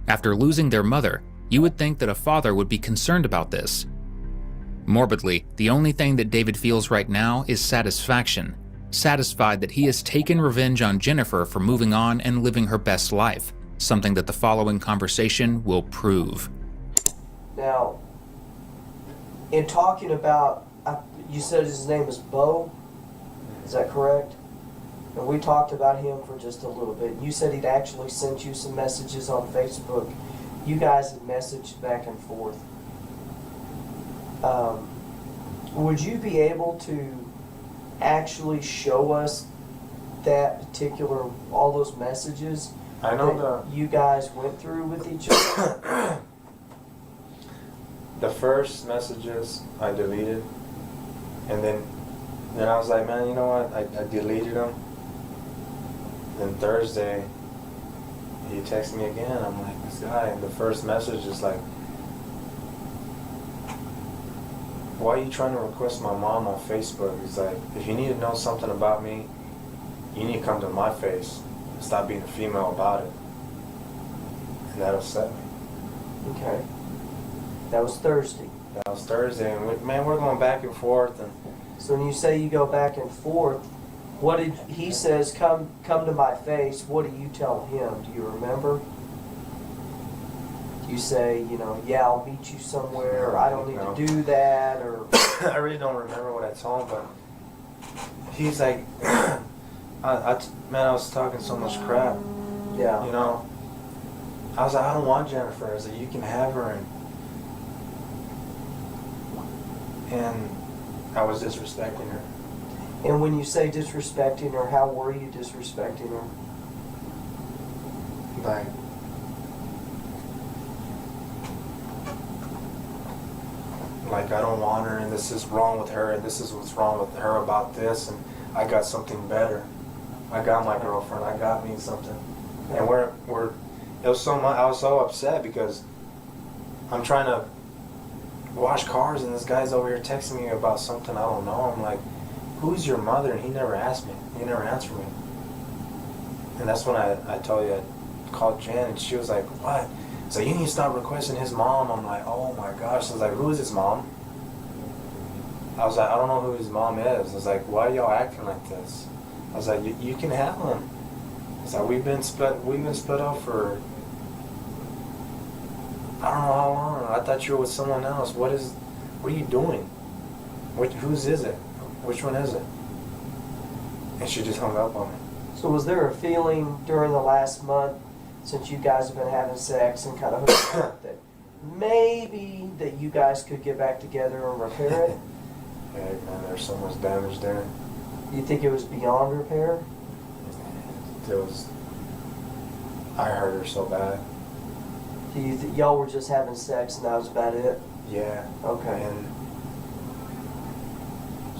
Speaker 15: After losing their mother, you would think that a father would be concerned about this. Morbidly, the only thing that David feels right now is satisfaction, satisfied that he has taken revenge on Jennifer for moving on and living her best life, something that the following conversation will prove.
Speaker 19: Now, in talking about, you said his name is Bo, is that correct? And we talked about him for just a little bit. You said he'd actually sent you some messages on Facebook. You guys had messaged back and forth. Would you be able to actually show us that particular, all those messages
Speaker 18: I know
Speaker 19: that you guys went through with each other?
Speaker 18: The first messages I deleted, and then I was like, man, you know what? I deleted them. Then Thursday, he texted me again. I'm like, this guy. And the first message is like, why are you trying to request my mom on Facebook? He's like, if you need to know something about me, you need to come to my face and stop being a female about it. And that upset me.
Speaker 19: Okay. That was Thursday.
Speaker 18: That was Thursday, and we're going back and forth. And
Speaker 19: so when you say you go back and forth, what did he says? Come to my face. What do you tell him? Do you remember? You say, yeah, I'll meet you somewhere, or I don't need to do that, or...
Speaker 18: I really don't remember what I told him, but he's like, I was talking so much crap.
Speaker 19: Yeah.
Speaker 18: I was like, I don't want Jennifer. I was like, you can have her, and I was disrespecting her.
Speaker 19: And when you say disrespecting her, how were you disrespecting her?
Speaker 18: Like I don't want her, and this is wrong with her, and this is what's wrong with her about this, and I got something better. I got my girlfriend. I got me something, and it was so much. I was so upset because I'm trying to wash cars, and this guy's over here texting me about something I don't know. I'm like, who's your mother? And he never asked me. He never answered me. And that's when I told you, I called Jen, and she was like, what? So you need to stop requesting his mom. I'm like, oh my gosh. I was like, who is his mom? I was like, I don't know who his mom is. I was like, why are y'all acting like this? I was like, you can have him. I was like, we've been split up for I don't know how long. I thought you were with someone else. What are you doing? Whose is it? Which one is it? And she just hung up on me.
Speaker 19: So was there a feeling during the last month, since you guys have been having sex and kind of hooking up, that maybe that you guys could get back together and repair it?
Speaker 18: Yeah, man, there's so much damage there.
Speaker 19: You think it was beyond repair?
Speaker 18: I hurt her so bad.
Speaker 19: Y'all were just having sex and that was about it?
Speaker 18: Yeah.
Speaker 19: Okay.
Speaker 18: And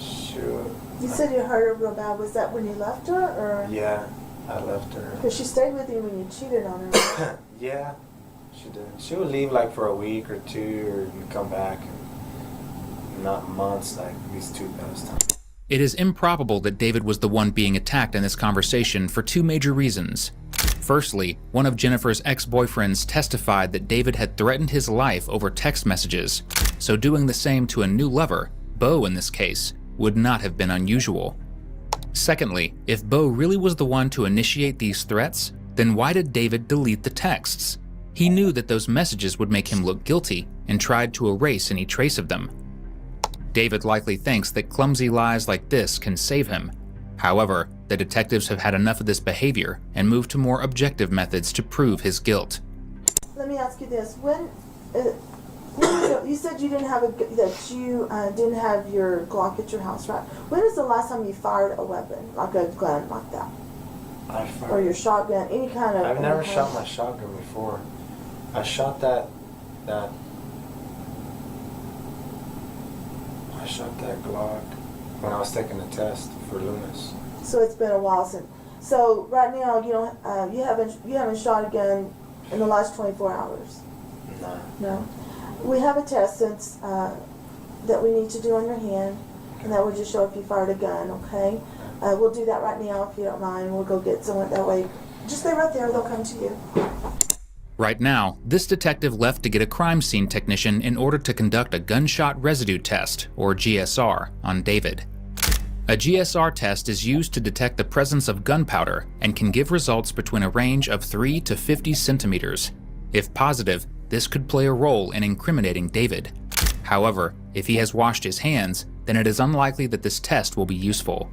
Speaker 18: shoot.
Speaker 17: You said you hurt her real bad. Was that when you left her, or?
Speaker 18: Yeah, I left her.
Speaker 17: Because she stayed with you when you cheated on her.
Speaker 18: Yeah, she did. She would leave like for a week or two and come back. And not months, like these 2 past times.
Speaker 15: It is improbable that David was the one being attacked in this conversation for 2 major reasons. Firstly, one of Jennifer's ex-boyfriends testified that David had threatened his life over text messages, so doing the same to a new lover, Bo in this case, would not have been unusual. Secondly, if Bo really was the one to initiate these threats, then why did David delete the texts? He knew that those messages would make him look guilty and tried to erase any trace of them. David likely thinks that clumsy lies like this can save him. However, the detectives have had enough of this behavior and moved to more objective methods to prove his guilt.
Speaker 17: Let me ask you this: you said you didn't have didn't have your Glock at your house, right? When is the last time you fired a weapon, like a gun like that? Or your shotgun, any kind of...
Speaker 18: I've never shot my shotgun before. I shot that Glock when I was taking the test for Loomis.
Speaker 17: So it's been a while since. So right now you haven't shot a gun in the last 24 hours.
Speaker 18: No.
Speaker 17: No. We have a test since that we need to do on your hand, and that will just show if you fired a gun. Okay. We'll do that right now if you don't mind. We'll go get someone that way. Just stay right there. They'll come to you.
Speaker 15: Right now, this detective left to get a crime scene technician in order to conduct a gunshot residue test, or GSR, on David. A GSR test is used to detect the presence of gunpowder and can give results between a range of 3 to 50 centimeters. If positive, this could play a role in incriminating David. However, if he has washed his hands, then it is unlikely that this test will be useful.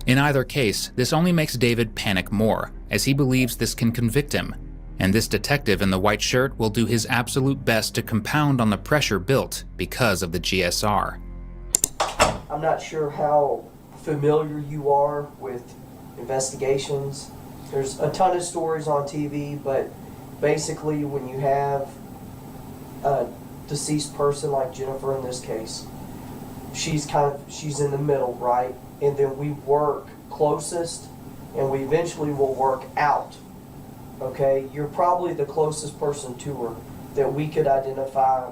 Speaker 15: In either case, this only makes David panic more, as he believes this can convict him. And this detective in the white shirt will do his absolute best to compound on the pressure built because of the GSR.
Speaker 19: I'm not sure how familiar you are with investigations. There's a ton of stories on TV, but basically when you have a deceased person like Jennifer in this case, she's in the middle, right? And then we work closest and we eventually will work out. Okay, you're probably the closest person to her that we could identify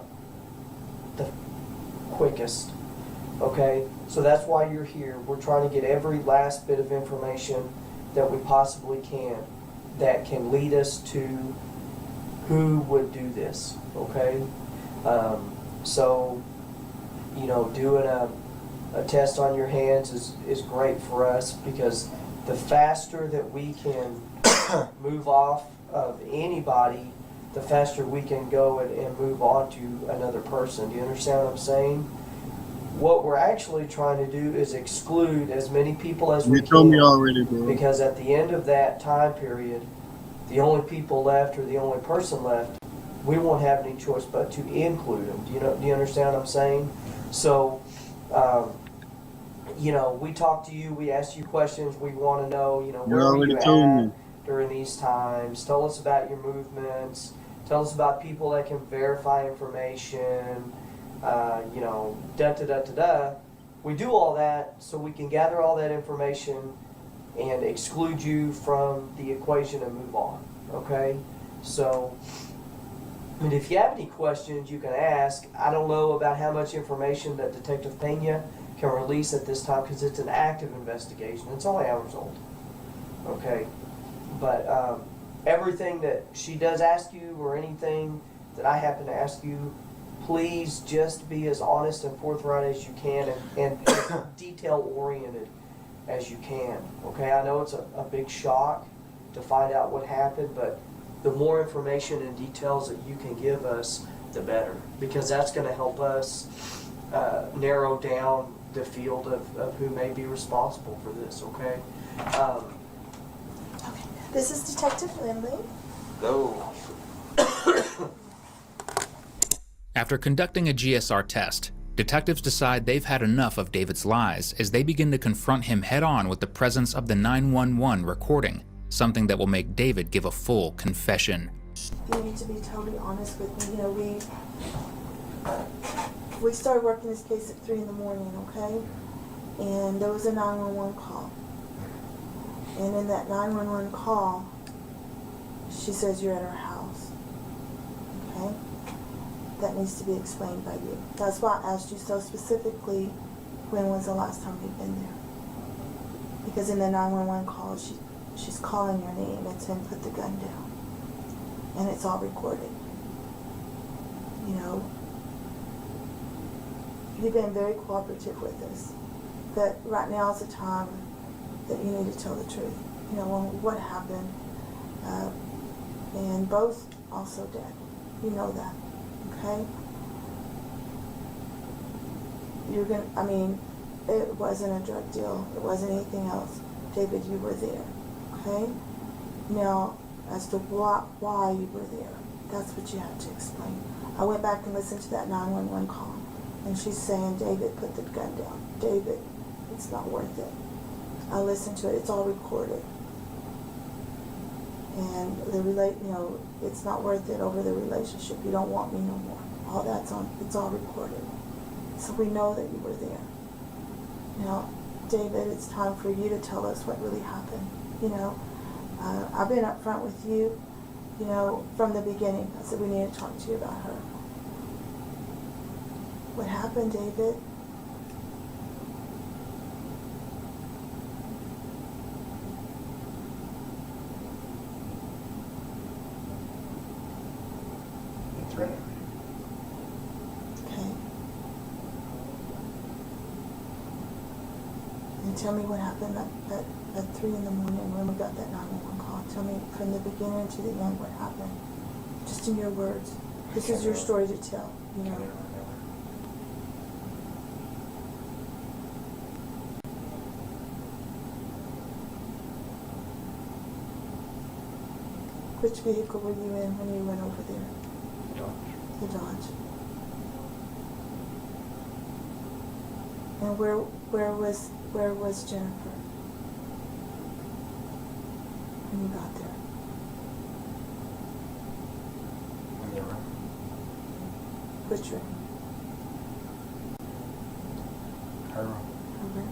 Speaker 19: the quickest. Okay, so that's why you're here. We're trying to get every last bit of information that we possibly can that can lead us to who would do this. Okay, so doing a test on your hands is great for us, because the faster that we can move off of anybody, the faster we can go and move on to another person. Do you understand what I'm saying? What we're actually trying to do is exclude as many people as we can.
Speaker 4: You told me already, bro.
Speaker 19: Because at the end of that time period, the only people left, or the only person left, we won't have any choice but to include them. Do you understand what I'm saying? So, we talk to you, we ask you questions, we want to know, where are you at during these times. Tell us about your movements. Tell us about people that can verify information. We do all that so we can gather all that information and exclude you from the equation and move on. Okay? So, and if you have any questions, you can ask. I don't know about how much information that Detective Pena can release at this time because it's an active investigation. It's only hours old. Okay? But everything that she does ask you or anything that I happen to ask you, please just be as honest and forthright as you can and detail-oriented as you can. Okay? I know it's a big shock to find out what happened, but the more information and details that you can give us, the better, because that's going to help us narrow down the field of who may be responsible for this, okay?
Speaker 17: This is Detective Lindley.
Speaker 19: Go.
Speaker 15: After conducting a GSR test, detectives decide they've had enough of David's lies as they begin to confront him head-on with the presence of the 911 recording, something that will make David give a full confession.
Speaker 17: You need to be totally honest with me. You know, we started working this case at 3 in the morning, okay? And there was a 911 call. And in that 911 call, she says you're at her house, okay? That needs to be explained by you. That's why I asked you so specifically, when was the last time you've been there? Because in the 911 call, she's calling your name and saying put the gun down. And it's all recorded. You know, you've been very cooperative with us. But right now is the time that you need to tell the truth. You know, what happened. And both also dead. You know that. Okay? It wasn't a drug deal. It wasn't anything else. David, you were there. Okay? Now, as to why you were there, that's what you have to explain. I went back and listened to that 911 call, and she's saying, David, put the gun down. David, it's not worth it. I listened to it. It's all recorded. And it's not worth it over the relationship. You don't want me no more. All that's on. It's all recorded. So we know that you were there. Now, David, it's time for you to tell us what really happened. You know, I've been up front with you, you know, from the beginning. I said we need to talk to you about her. What happened, David?
Speaker 18: Right.
Speaker 17: Okay. And tell me what happened at 3 in the morning when we got that 911 call. Tell me from the beginning to the end what happened. Just in your words. This is your story to tell, you know. Which vehicle were you in when you went over there? The Dodge. And where was Jennifer when you got there?
Speaker 18: In the room.
Speaker 17: Which room?
Speaker 18: Her room.
Speaker 17: Her room.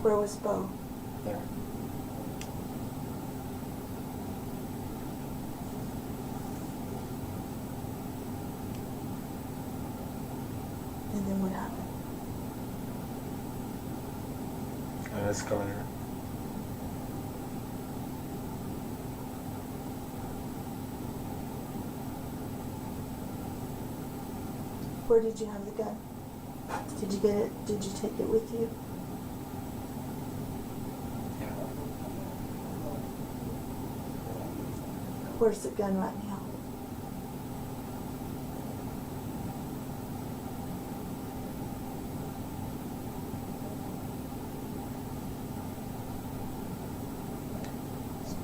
Speaker 17: Where was Bo?
Speaker 18: There.
Speaker 17: And then what happened?
Speaker 18: An escalator.
Speaker 17: Where did you have the gun? Did you get it? Did you take it with you?
Speaker 18: Yeah.
Speaker 17: Where's the gun right now?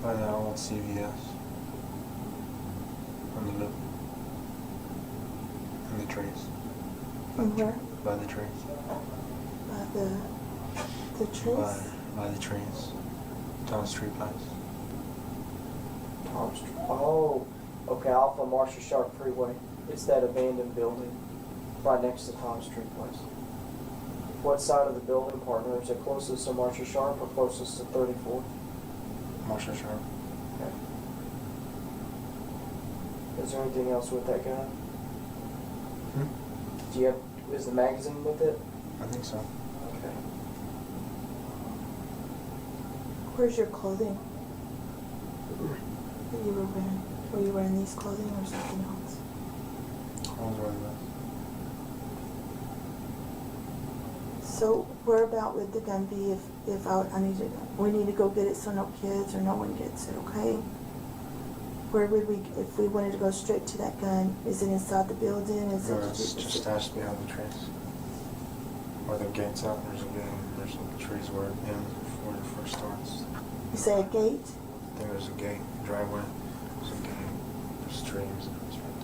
Speaker 18: By that old CVS. On the loop. In the trees.
Speaker 17: And where?
Speaker 18: By the trees.
Speaker 17: By the trees?
Speaker 18: By the trees. Tom Street Place.
Speaker 19: Tom Street. Oh, okay, off of Marshall Sharp Freeway. It's that abandoned building right next to Tom Street Place. What side of the building, partner? Is it closest to Marshall Sharp or closest to 34?
Speaker 18: Marshall Sharp.
Speaker 19: Okay. Is there anything else with that gun?
Speaker 18: Hmm?
Speaker 19: Do you have, is the magazine with it?
Speaker 18: I think so.
Speaker 19: Okay.
Speaker 17: Where's your clothing that you were wearing? Were you wearing these clothing or something else?
Speaker 18: I was wearing that.
Speaker 17: So where about would the gun be if I need to, we need to go get it so no kids or no one gets it, okay? Where would we, if we wanted to go straight to that gun, is it inside the building? Is
Speaker 18: No,
Speaker 17: it
Speaker 18: it's just stashed behind the trees. Where the gate's at, there's a gate, there's some trees where it ends before it first starts.
Speaker 17: You say a gate?
Speaker 18: I think there's a gate, driveway, there's a gate, there's trees, and it's right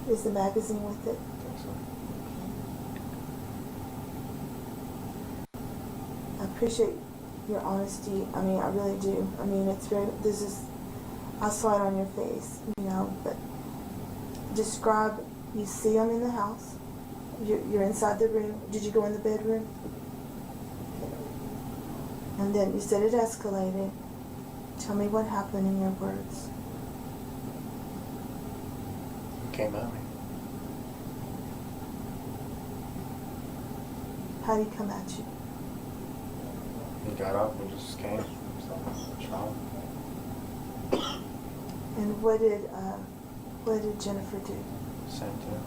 Speaker 18: there.
Speaker 17: Is the magazine with it?
Speaker 18: I think so.
Speaker 17: I appreciate your honesty. I mean, I really do. I mean, it's very, this is, I saw it on your face, you know, but describe, you see them in the house, you're inside the room. Did you go in the bedroom? And then you said it escalated. Tell me what happened in your words.
Speaker 18: He came at me.
Speaker 17: How did he come at you?
Speaker 18: He got up and just came. So, shot him.
Speaker 17: And what did Jennifer do?
Speaker 18: Same thing.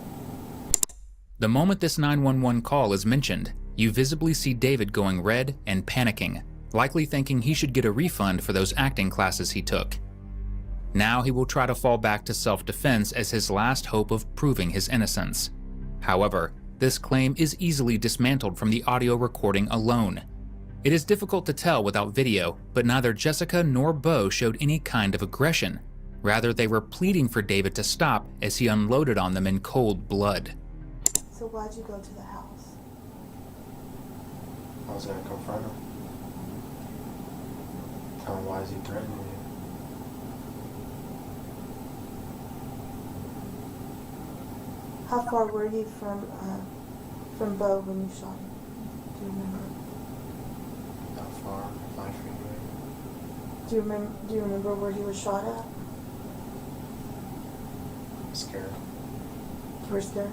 Speaker 15: The moment this 911 call is mentioned, you visibly see David going red and panicking, likely thinking he should get a refund for those acting classes he took. Now he will try to fall back to self-defense as his last hope of proving his innocence. However, this claim is easily dismantled from the audio recording alone. It is difficult to tell without video, but neither Jessica nor Bo showed any kind of aggression. Rather, they were pleading for David to stop as he unloaded on them in cold blood.
Speaker 17: So why'd you go to the house?
Speaker 18: I was gonna confront him. Tell him why is he threatening me.
Speaker 17: How far were you from Bo when you shot him? Do you remember?
Speaker 18: Not far, 5 feet away.
Speaker 17: Do you remember where he was shot at?
Speaker 18: I'm scared.
Speaker 17: You were scared?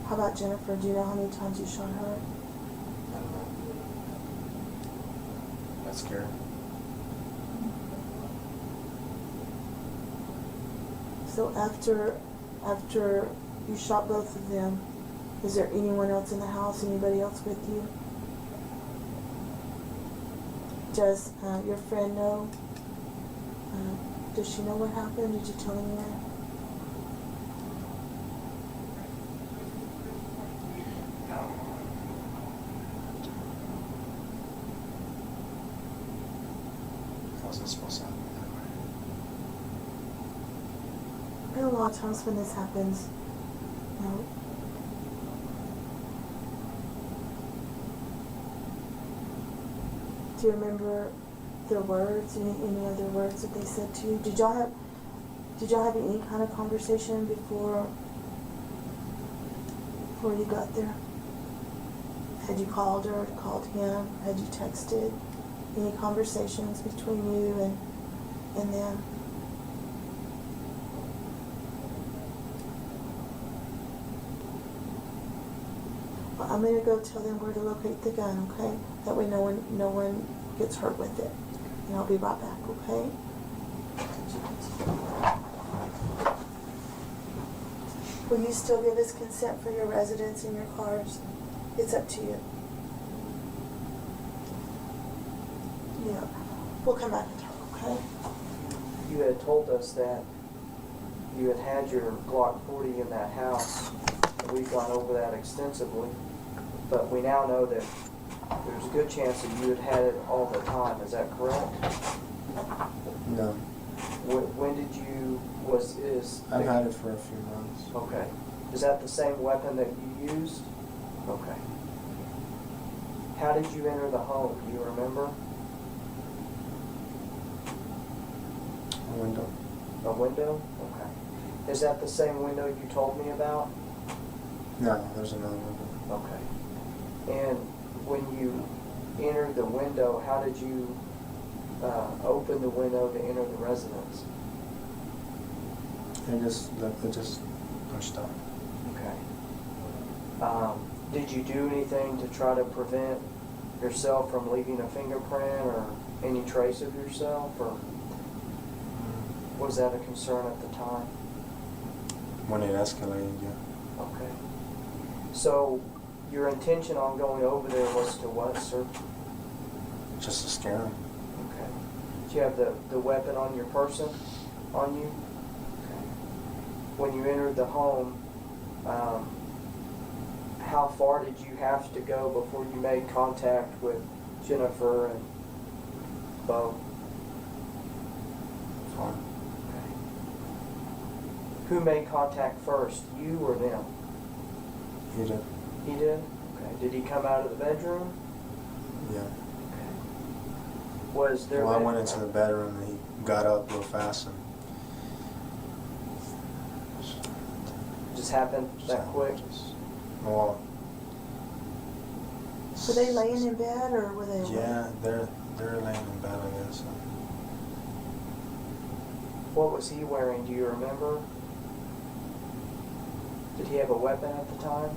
Speaker 17: How about Jennifer? Do you know how many times you shot her?
Speaker 18: I don't know. I'm scared.
Speaker 17: So after you shot both of them, is there anyone else in the house? Anybody else with you? Does your friend know? Does she know what happened? Did you tell anyone?
Speaker 18: Wasn't supposed to happen that way.
Speaker 17: There are a lot of times when this happens, you know, do you remember their words, any other words that they said to you? Did y'all have any kind of conversation before you got there? Had you called her, called him? Had you texted? Any conversations between you and them? Well, I'm gonna go tell them where to locate the gun, okay? That way no one gets hurt with it. And I'll be right back, okay? Will you still give us consent for your residence and your cars? It's up to you. Yeah, we'll come back and talk, okay?
Speaker 19: You had told us that you had your Glock 40 in that house, and we've gone over that extensively, but we now know that there's a good chance that you had it all the time. Is that correct?
Speaker 18: No.
Speaker 19: When did you,
Speaker 18: I've had it for a few months.
Speaker 19: Okay. Is that the same weapon that you used? Okay. How did you enter the home? Do you remember?
Speaker 18: A window.
Speaker 19: A window? Okay. Is that the same window you told me about?
Speaker 18: No, there's another window.
Speaker 19: Okay. And when you entered the window, how did you open the window to enter the residence?
Speaker 18: It just pushed up.
Speaker 19: Okay. Did you do anything to try to prevent yourself from leaving a fingerprint or any trace of yourself, or was that a concern at the time?
Speaker 18: When it escalated, yeah.
Speaker 19: Okay. So your intention on going over there was to what, sir?
Speaker 18: Just to scare him.
Speaker 19: Okay. Do you have the weapon on your person, on you? Okay. When you entered the home, how far did you have to go before you made contact with Jennifer and Bo?
Speaker 18: Far.
Speaker 19: Okay. Who made contact first, you or them?
Speaker 18: He did.
Speaker 19: He did? Okay. Did he come out of the bedroom?
Speaker 18: Yeah.
Speaker 19: Okay. Was there...
Speaker 18: Well, I went into the bedroom and he got up real fast and...
Speaker 19: Just happened that quick?
Speaker 18: Well...
Speaker 17: Were they laying in bed or were they...
Speaker 18: Yeah, they're laying in bed, I guess. So.
Speaker 19: What was he wearing? Do you remember? Did he have a weapon at the time?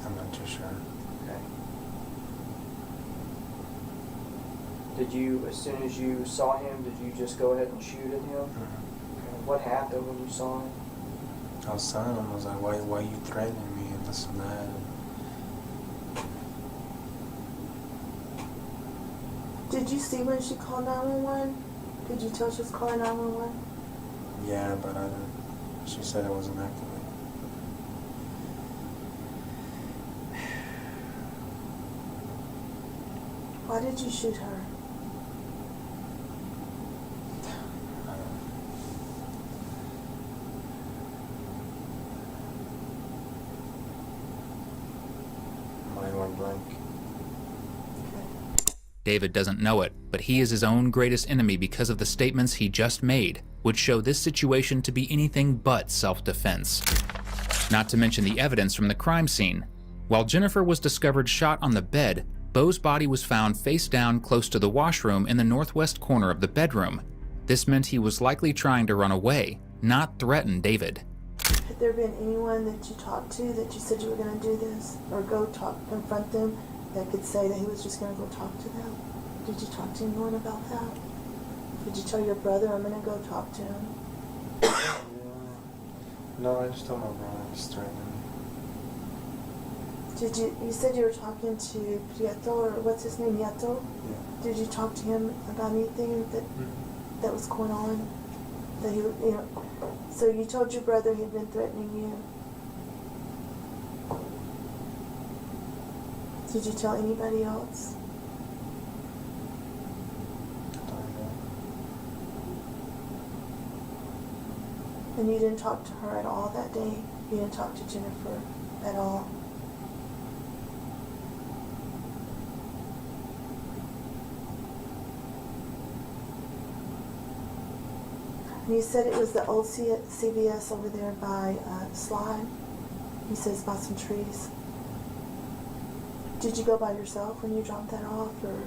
Speaker 18: I'm not too sure.
Speaker 19: Okay. Did you, as soon as you saw him, did you just go ahead and shoot at him? Okay. What happened when you saw him?
Speaker 18: I was telling him, I was like, why are you threatening me and this and that?
Speaker 17: Did you see when she called 911? Did you tell she was calling 911?
Speaker 18: Yeah, but I didn't. She said it wasn't activated.
Speaker 17: Why did you shoot her?
Speaker 18: Mine went blank.
Speaker 15: David doesn't know it, but he is his own greatest enemy because of the statements he just made, which show this situation to be anything but self-defense. Not to mention the evidence from the crime scene. While Jennifer was discovered shot on the bed, Bo's body was found face down close to the washroom in the northwest corner of the bedroom. This meant he was likely trying to run away, not threaten David.
Speaker 17: Had there been anyone that you talked to that you said you were going to do this or go confront them that could say that he was just going to go talk to them? Did you talk to anyone about that? Did you tell your brother, I'm going to go talk to him?
Speaker 18: Yeah. No, I just told my brother, just threatening me.
Speaker 17: Did you said you were talking to Prieto, or what's his name, Nieto?
Speaker 18: Yeah.
Speaker 17: Did you talk to him about anything that was going on? That he, so you told your brother he'd been threatening you. Did you tell anybody else? And you didn't talk to her at all that day? You didn't talk to Jennifer at all? And you said it was the old CVS over there by Slide. He says about some trees. Did you go by yourself when you dropped that off, or?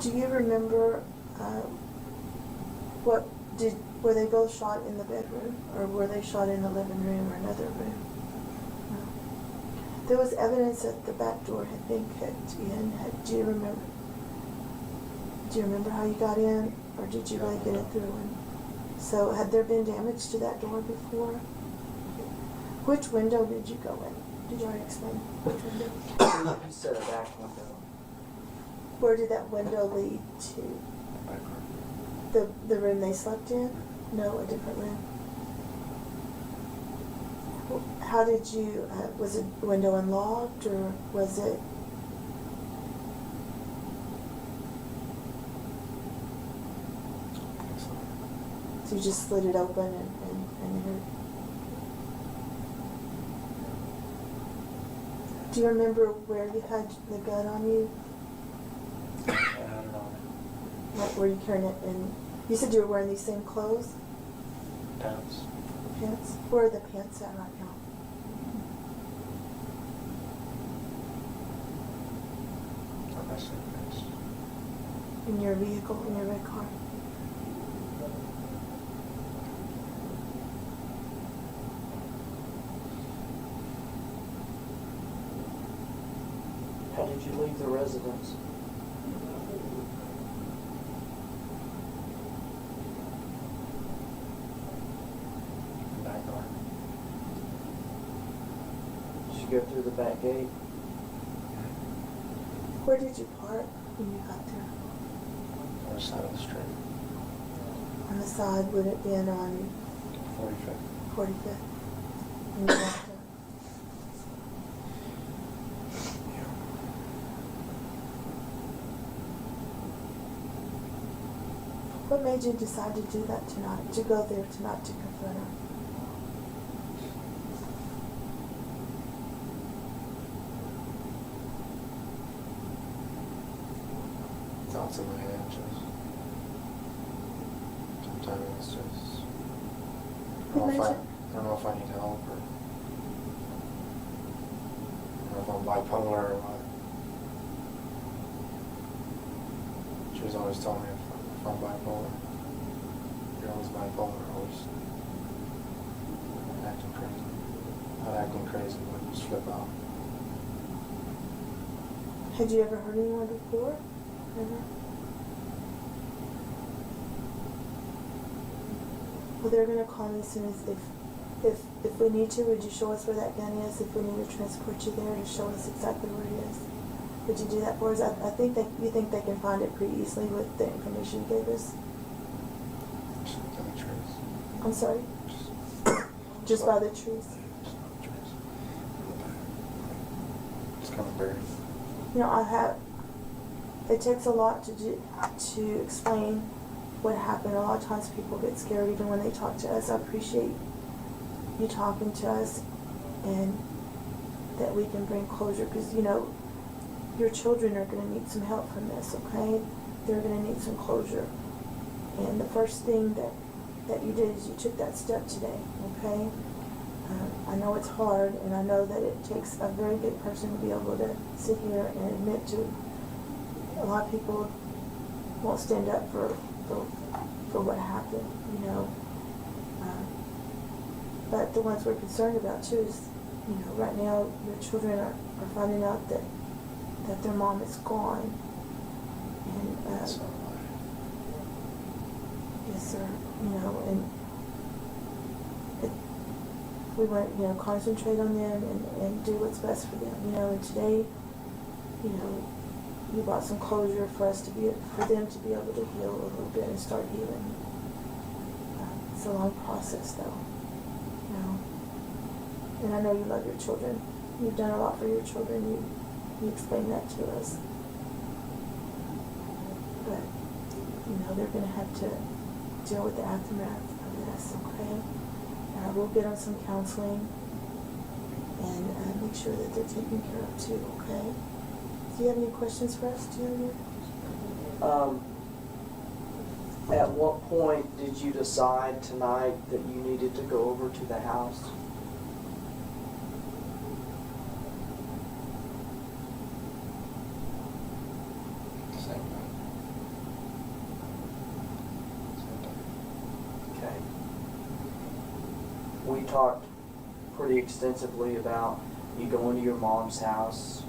Speaker 17: Do you remember were they both shot in the bedroom, or were they shot in the living room or another room? No. There was evidence that the back door had been kicked in. Do you remember? Do you remember how you got in, or did you really get it through? So had there been damage to that door before? Which window did you go in? Did you already explain which window?
Speaker 19: You said a back window.
Speaker 17: Where did that window lead to? The room they slept in? No, a different room. How did you, was it window unlocked, or was it? So you just slid it open and entered? Do you remember where you had the gun on you?
Speaker 18: I don't know.
Speaker 17: Like, were you carrying it in? You said you were wearing these same clothes?
Speaker 18: Pants.
Speaker 17: Pants? Where are the pants at right now?
Speaker 18: On my suitcase.
Speaker 17: In your vehicle, in your red car.
Speaker 19: How did you leave the residence?
Speaker 18: Back door.
Speaker 19: Did you go through the back gate?
Speaker 17: Where did you park when you got there?
Speaker 18: Other side of the street.
Speaker 17: On the side, would it been on
Speaker 18: 45th.
Speaker 17: 45th? When you got there? What made you decide to do that tonight? To go there tonight to confront her?
Speaker 18: Thoughts in my head, just sometimes it's just I don't know if I need help or I don't know if I'm bipolar or what. She was always telling me if I'm bipolar. You're always bipolar, always acting crazy. Not acting crazy, but just flip out.
Speaker 17: Had you ever heard anyone before? Never? Well, they're gonna call me as soon as if we need to. Would you show us where that gun is? If we need to transport you there to show us exactly where it is, would you do that for us? I think that you think they can find it pretty easily with the information you gave us. I'm sorry. Just by the trees.
Speaker 18: It's kind of buried.
Speaker 17: You know, it takes a lot to explain what happened. A lot of times people get scared even when they talk to us. I appreciate you talking to us and that we can bring closure because, you know, your children are going to need some help from this, okay? They're going to need some closure. And the first thing that you did is you took that step today, okay? I know it's hard, and I know that it takes a very big person to be able to sit here and admit to. A lot of people won't stand up for what happened, you know. But the ones we're concerned about too is, you know, right now your children are finding out that their mom is gone, and yes, sir. You know, and we want, you know, concentrate on them and do what's best for them, you know. And today, you know, you brought some closure for them to be able to heal a little bit and start healing. It's a long process, though, you know. And I know you love your children. You've done a lot for your children. You explained that to us. But, you know, they're going to have to deal with the aftermath of this, okay? We'll get on some counseling and make sure that they're taken care of too, okay? Do you have any questions for us, Junior?
Speaker 19: At what point did you decide tonight that you needed to go over to the house? Okay. We talked pretty extensively about you going to your mom's house,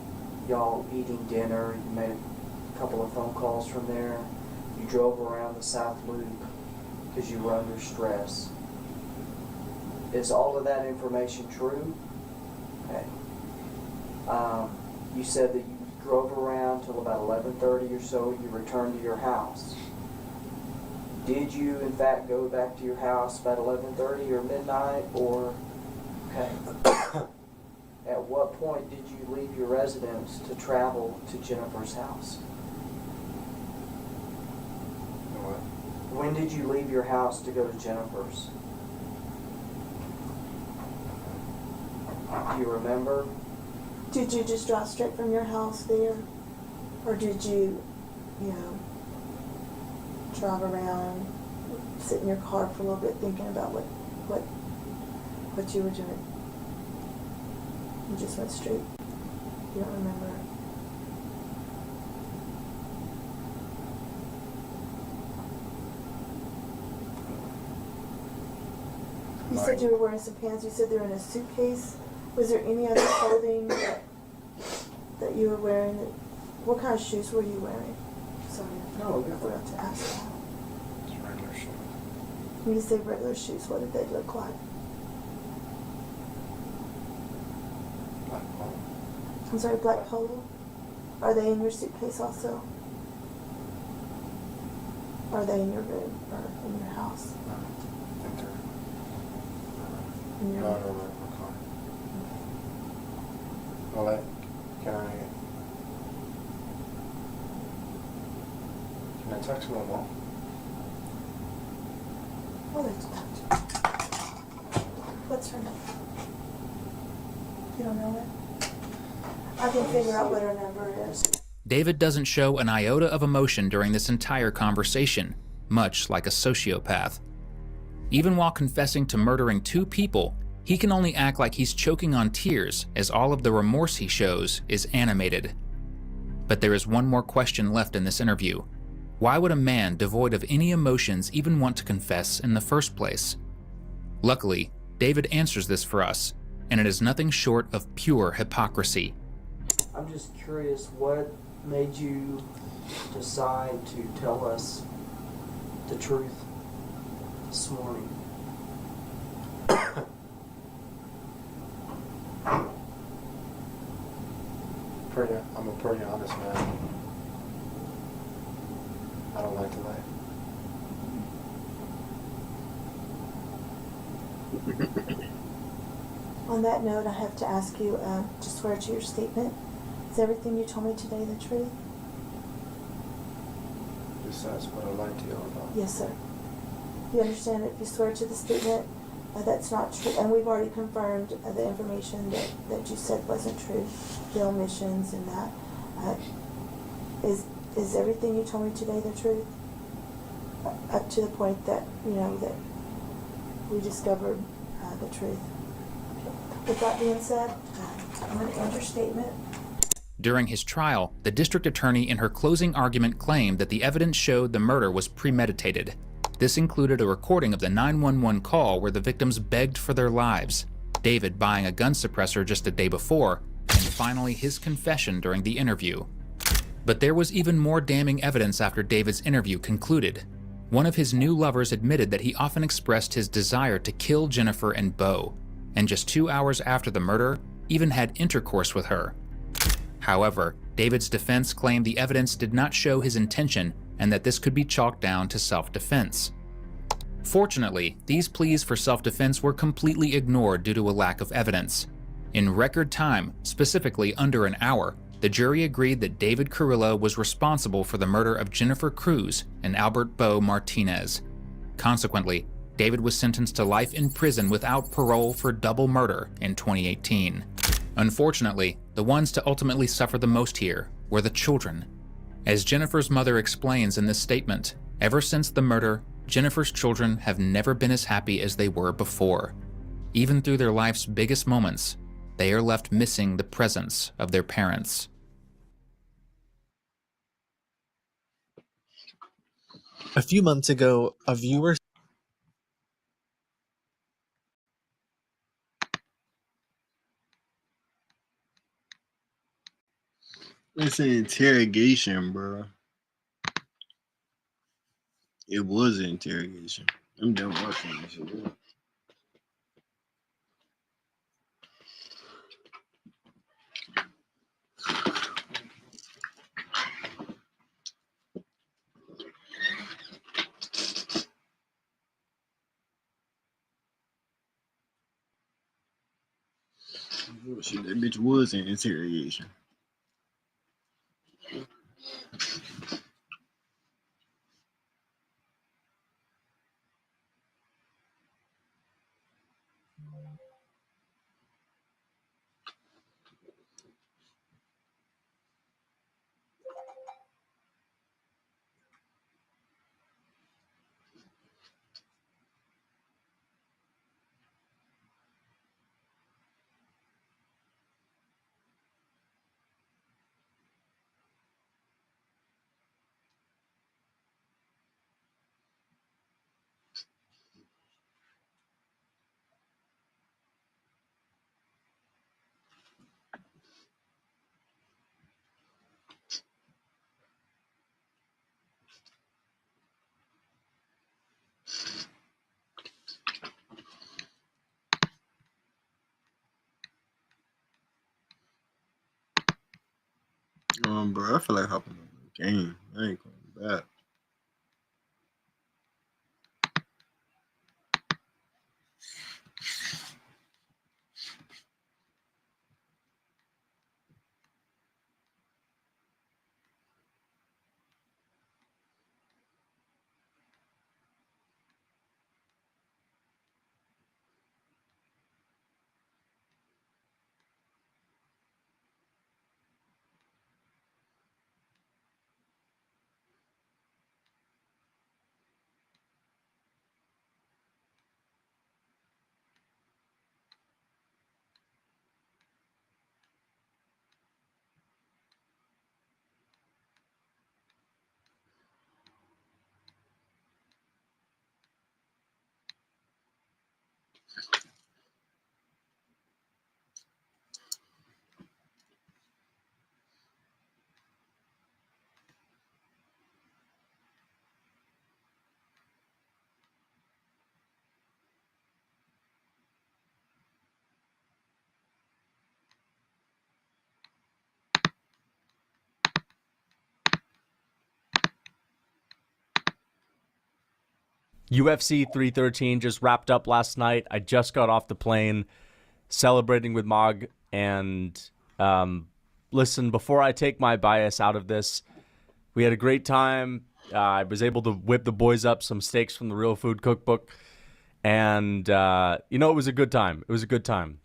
Speaker 19: y'all eating dinner, you made a couple of phone calls from there, you drove around the South Loop because you were under stress. Is all of that information true? Okay. You said that you drove around till about 11:30 or so, you returned to your house. Did you in fact go back to your house about 11:30 or midnight, or, okay. At what point did you leave your residence to travel to Jennifer's house?
Speaker 18: What?
Speaker 19: When did you leave your house to go to Jennifer's? Do you remember?
Speaker 17: Did you just drive straight from your house there? Or did you, you know, drive around, sit in your car for a little bit thinking about what you were doing? You just went straight. You don't remember. You said you were wearing some pants. You said they were in a suitcase. Was there any other clothing that you were wearing? What kind of shoes were you wearing? Sorry, I forgot to ask that.
Speaker 18: Just regular shoes.
Speaker 17: When you say regular shoes, what did they look like?
Speaker 18: Black polo.
Speaker 17: I'm sorry, black polo? Are they in your suitcase also? Are they in your room or in your house?
Speaker 18: No, I think they're
Speaker 17: In your
Speaker 18: no, no, no, my car. Well, can I talk to my mom?
Speaker 17: Oh, that's what's her name? You don't know it? I can figure out what her number is.
Speaker 15: David doesn't show an iota of emotion during this entire conversation, much like a sociopath. Even while confessing to murdering 2 people, he can only act like he's choking on tears as all of the remorse he shows is animated. But there is one more question left in this interview. Why would a man devoid of any emotions even want to confess in the first place? Luckily, David answers this for us, and it is nothing short of pure hypocrisy.
Speaker 19: I'm just curious, what made you decide to tell us the truth this morning?
Speaker 18: I'm a pretty honest man. I don't like to lie.
Speaker 17: On that note, I have to ask you to swear to your statement. Is everything you told me today the truth?
Speaker 18: Besides what I lied to you about.
Speaker 17: Yes, sir. You understand if you swear to the statement that's not true, and we've already confirmed the information that you said wasn't true, the omissions and that. Is everything you told me today the truth? Up to the point that, that we discovered the truth. With that being said, I'm going to end your statement.
Speaker 15: During his trial, the district attorney in her closing argument claimed that the evidence showed the murder was premeditated. This included a recording of the 911 call where the victims begged for their lives, David buying a gun suppressor just a day before, and finally his confession during the interview. But there was even more damning evidence after David's interview concluded. One of his new lovers admitted that he often expressed his desire to kill Jennifer and Bo, and just 2 hours after the murder, even had intercourse with her. However, David's defense claimed the evidence did not show his intention and that this could be chalked down to self-defense. Fortunately, these pleas for self-defense were completely ignored due to a lack of evidence. In record time, specifically under an hour, the jury agreed that David Carrillo was responsible for the murder of Jennifer Cruz and Albert Bo Martinez. Consequently, David was sentenced to life in prison without parole for double murder in 2018. Unfortunately, the ones to ultimately suffer the most here were the children. As Jennifer's mother explains in this statement, ever since the murder, Jennifer's children have never been as happy as they were before. Even through their life's biggest moments, they are left missing the presence of their parents.
Speaker 6: A few months ago, a viewer
Speaker 4: It's an interrogation, bro. It was an interrogation. I'm done watching this shit. Oh, shit, that bitch was an interrogation. Bro, I feel like hopping on the game. I ain't going back.
Speaker 20: UFC 313 just wrapped up last night. I just got off the plane celebrating with Mog. And listen, before I take my bias out of this, we had a great time. I was able to whip the boys up some steaks from the Real Food Cookbook. And, it was a good time. It was a good time.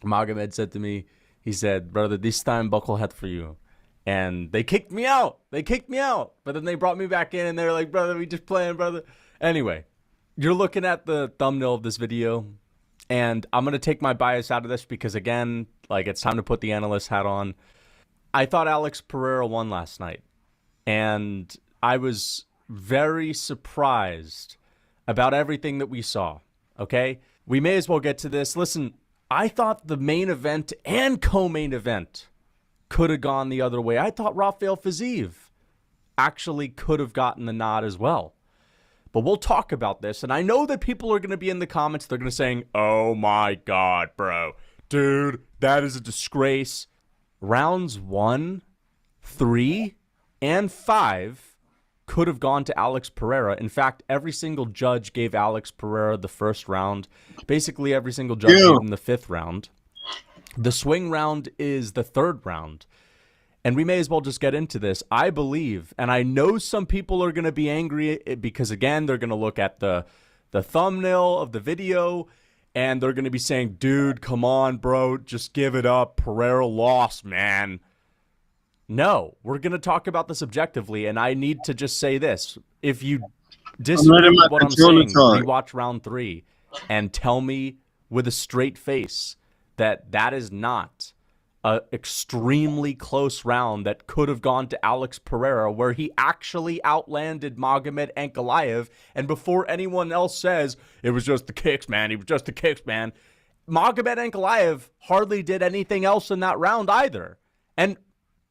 Speaker 20: Magomed said to me, he said, brother, this time buckle head for you. And they kicked me out. But then they brought me back in and they were like, brother, we just playing, brother. Anyway, you're looking at the thumbnail of this video. And I'm going to take my bias out of this because, again, it's time to put the analyst hat on. I thought Alex Pereira won last night. And I was very surprised about everything that we saw, okay? We may as well get to this. Listen, I thought the main event and co-main event could have gone the other way. I thought Rafael Fiziev actually could have gotten the nod as well. But we'll talk about this, and I know that people are going to be in the comments. They're going to saying, oh my God, bro. Dude, that is a disgrace. Rounds 1, 3, and 5 could have gone to Alex Pereira. In fact, every single judge gave Alex Pereira the first round. Basically, every single judge gave him the 5th round. The swing round is the 3rd round. And we may as well just get into this. I believe, and I know some people are going to be angry because, again, they're going to look at the thumbnail of the video, and they're going to be saying, dude, come on, bro, just give it up. Pereira lost, man. No, we're going to talk about this objectively, and I need to just say this. If you disagree with what I'm saying, rewatch round 3 and tell me with a straight face that that is not an extremely close round that could have gone to Alex Pereira, where he actually outlanded Magomed Ankalaev. And before anyone else says, it was just the kicks, man. He was just the kicks, man. Magomed Ankalaev hardly did anything else in that round either. And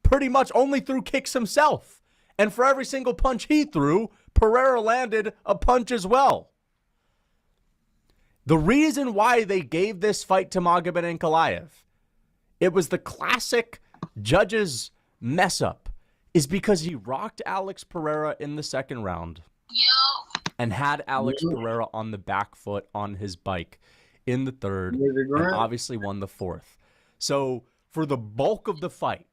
Speaker 20: pretty much only threw kicks himself. And for every single punch he threw, Pereira landed a punch as well. The reason why they gave this fight to Magomed Ankalaev, it was the classic judge's mess up, is because he rocked Alex Pereira in the 2nd round and had Alex Pereira on the back foot on his bike in the 3rd and obviously won the 4th. So for the bulk of the fight,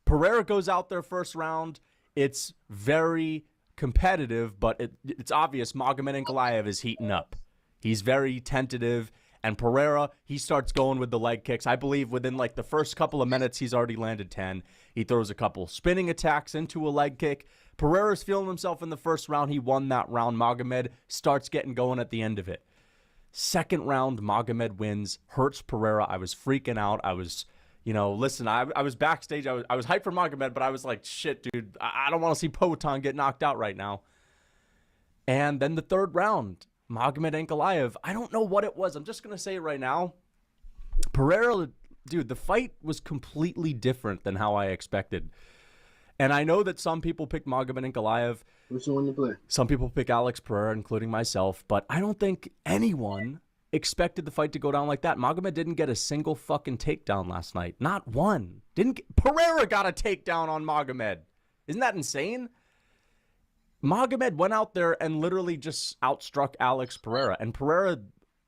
Speaker 20: Pereira goes out there first round. It's very competitive, but it's obvious Magomed Ankalaev is heating up. He's very tentative. And Pereira, he starts going with the leg kicks. I believe within the first couple of minutes, he's already landed 10. He throws a couple spinning attacks into a leg kick. Pereira's feeling himself in the first round. He won that round. Magomed starts getting going at the end of it. 2nd round, Magomed wins, hurts Pereira. I was freaking out. I was, listen, I was backstage. I was hyped for Magomed, but I was like, shit, dude, I don't want to see Poatan get knocked out right now. And then the 3rd round, Magomed Ankalaev, I don't know what it was. I'm just going to say it right now. Pereira, dude, the fight was completely different than how I expected. And I know that some people pick Magomed Ankalaev.
Speaker 4: Which one you play?
Speaker 20: Some people pick Alex Pereira, including myself. But I don't think anyone expected the fight to go down like that. Magomed didn't get a single fucking takedown last night. Not one. Pereira got a takedown on Magomed. Isn't that insane? Magomed went out there and literally just outstruck Alex Pereira. And Pereira,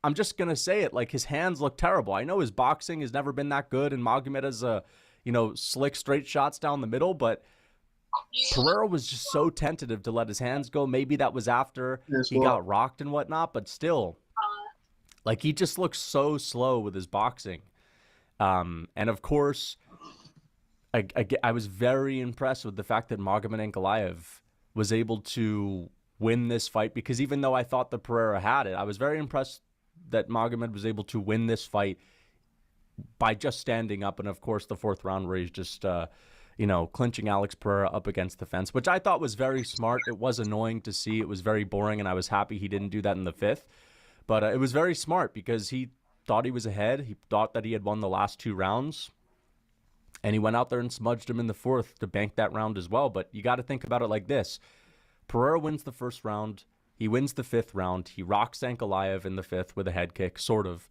Speaker 20: I'm just going to say it, like his hands look terrible. I know his boxing has never been that good, and Magomed has slick straight shots down the middle, but Pereira was just so tentative to let his hands go. Maybe that was after he got rocked and whatnot, but still, like he just looks so slow with his boxing. And of course, I was very impressed with the fact that Magomed Ankalaev was able to win this fight, because even though I thought that Pereira had it, I was very impressed that Magomed was able to win this fight by just standing up. And of course, the fourth round where he's just, clinching Alex Pereira up against the fence, which I thought was very smart. It was annoying to see. It was very boring, and I was happy he didn't do that in the fifth. But it was very smart because he thought he was ahead. He thought that he had won the last 2 rounds. And he went out there and smudged him in the fourth to bank that round as well. But you got to think about it like this. Pereira wins the first round. He wins the fifth round. He rocks Ankalaev in the fifth with a head kick, sort of.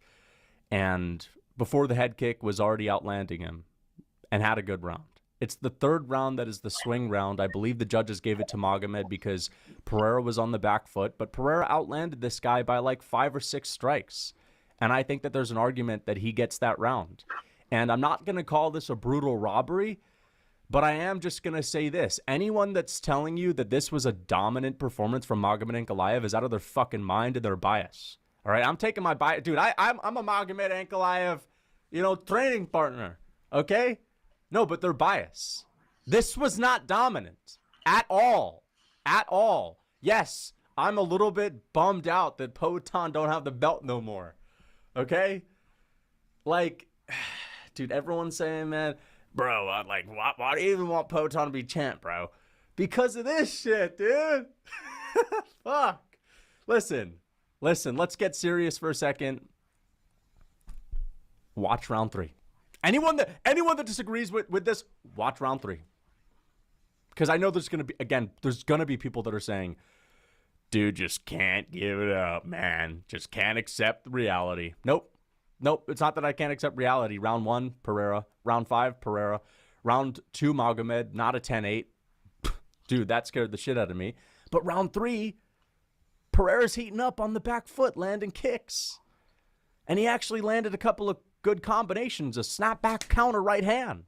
Speaker 20: And before the head kick was already outlanding him and had a good round. It's the third round that is the swing round. I believe the judges gave it to Magomed because Pereira was on the back foot. But Pereira outlanded this guy by like 5 or 6 strikes. And I think that there's an argument that he gets that round. And I'm not going to call this a brutal robbery, but I am just going to say this. Anyone that's telling you that this was a dominant performance from Magomed Ankalaev is out of their fucking mind and their bias. All right, I'm taking my bias. Dude, I'm a Magomed Ankalaev, training partner, okay? No, but they're biased. This was not dominant at all. At all. Yes, I'm a little bit bummed out that Poatan don't have the belt no more, okay? Like... Dude, everyone's saying, man, bro, I'm like, why do you even want Poatan to be champ, bro? Because of this shit, dude. Fuck. Listen, let's get serious for a second. Watch round 3. Anyone that disagrees with this, watch round 3. Because I know there's going to be people that are saying, dude, just can't give it up, man. Just can't accept the reality. Nope, it's not that I can't accept reality. Round 1, Pereira. Round 5, Pereira. Round 2, Magomed, not a 10-8. Dude, that scared the shit out of me. But round 3, Pereira's heating up on the back foot, landing kicks. And he actually landed a couple of good combinations, a snapback counter right hand.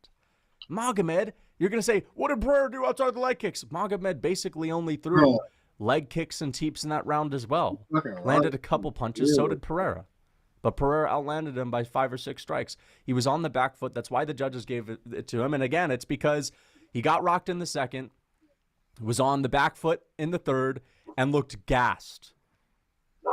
Speaker 20: Magomed, you're going to say, what did Pereira do outside the leg kicks? Magomed basically only threw leg kicks and teeps in that round as well. Landed a couple punches, so did Pereira. But Pereira outlanded him by 5 or 6 strikes. He was on the back foot. That's why the judges gave it to him. And again, it's because he got rocked in the second, was on the back foot in the third, and looked gassed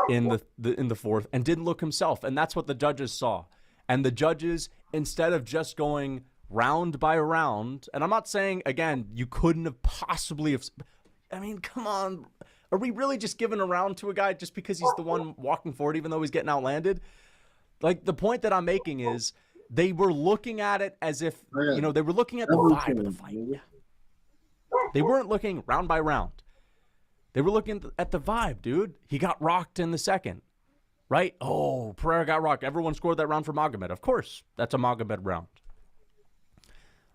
Speaker 20: in the fourth, and didn't look himself. And that's what the judges saw. And the judges, instead of just going round by round, and I'm not saying, again, you couldn't have possibly have... I mean, come on. Are we really just giving a round to a guy just because he's the one walking forward, even though he's getting outlanded? Like, the point that I'm making is they were looking at it as if, they were looking at the vibe of the fight. They weren't looking round by round. They were looking at the vibe, dude. He got rocked in the second, right? Oh, Pereira got rocked. Everyone scored that round for Magomed. Of course, that's a Magomed round.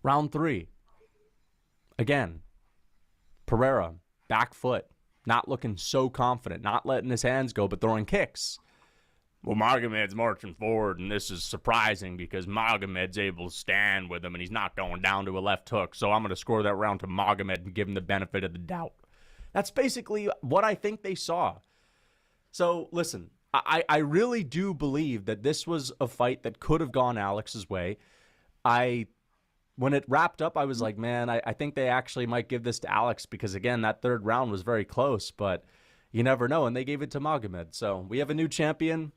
Speaker 20: Round 3. Again, Pereira, back foot. Not looking so confident, not letting his hands go, but throwing kicks. Well, Magomed's marching forward, and this is surprising because Magomed's able to stand with him, and he's not going down to a left hook, so I'm going to score that round to Magomed and give him the benefit of the doubt. That's basically what I think they saw. So, listen, I really do believe that this was a fight that could have gone Alex's way. When it wrapped up, I was like, man, I think they actually might give this to Alex because, again, that third round was very close, but you never know, and they gave it to Magomed. So we have a new champion.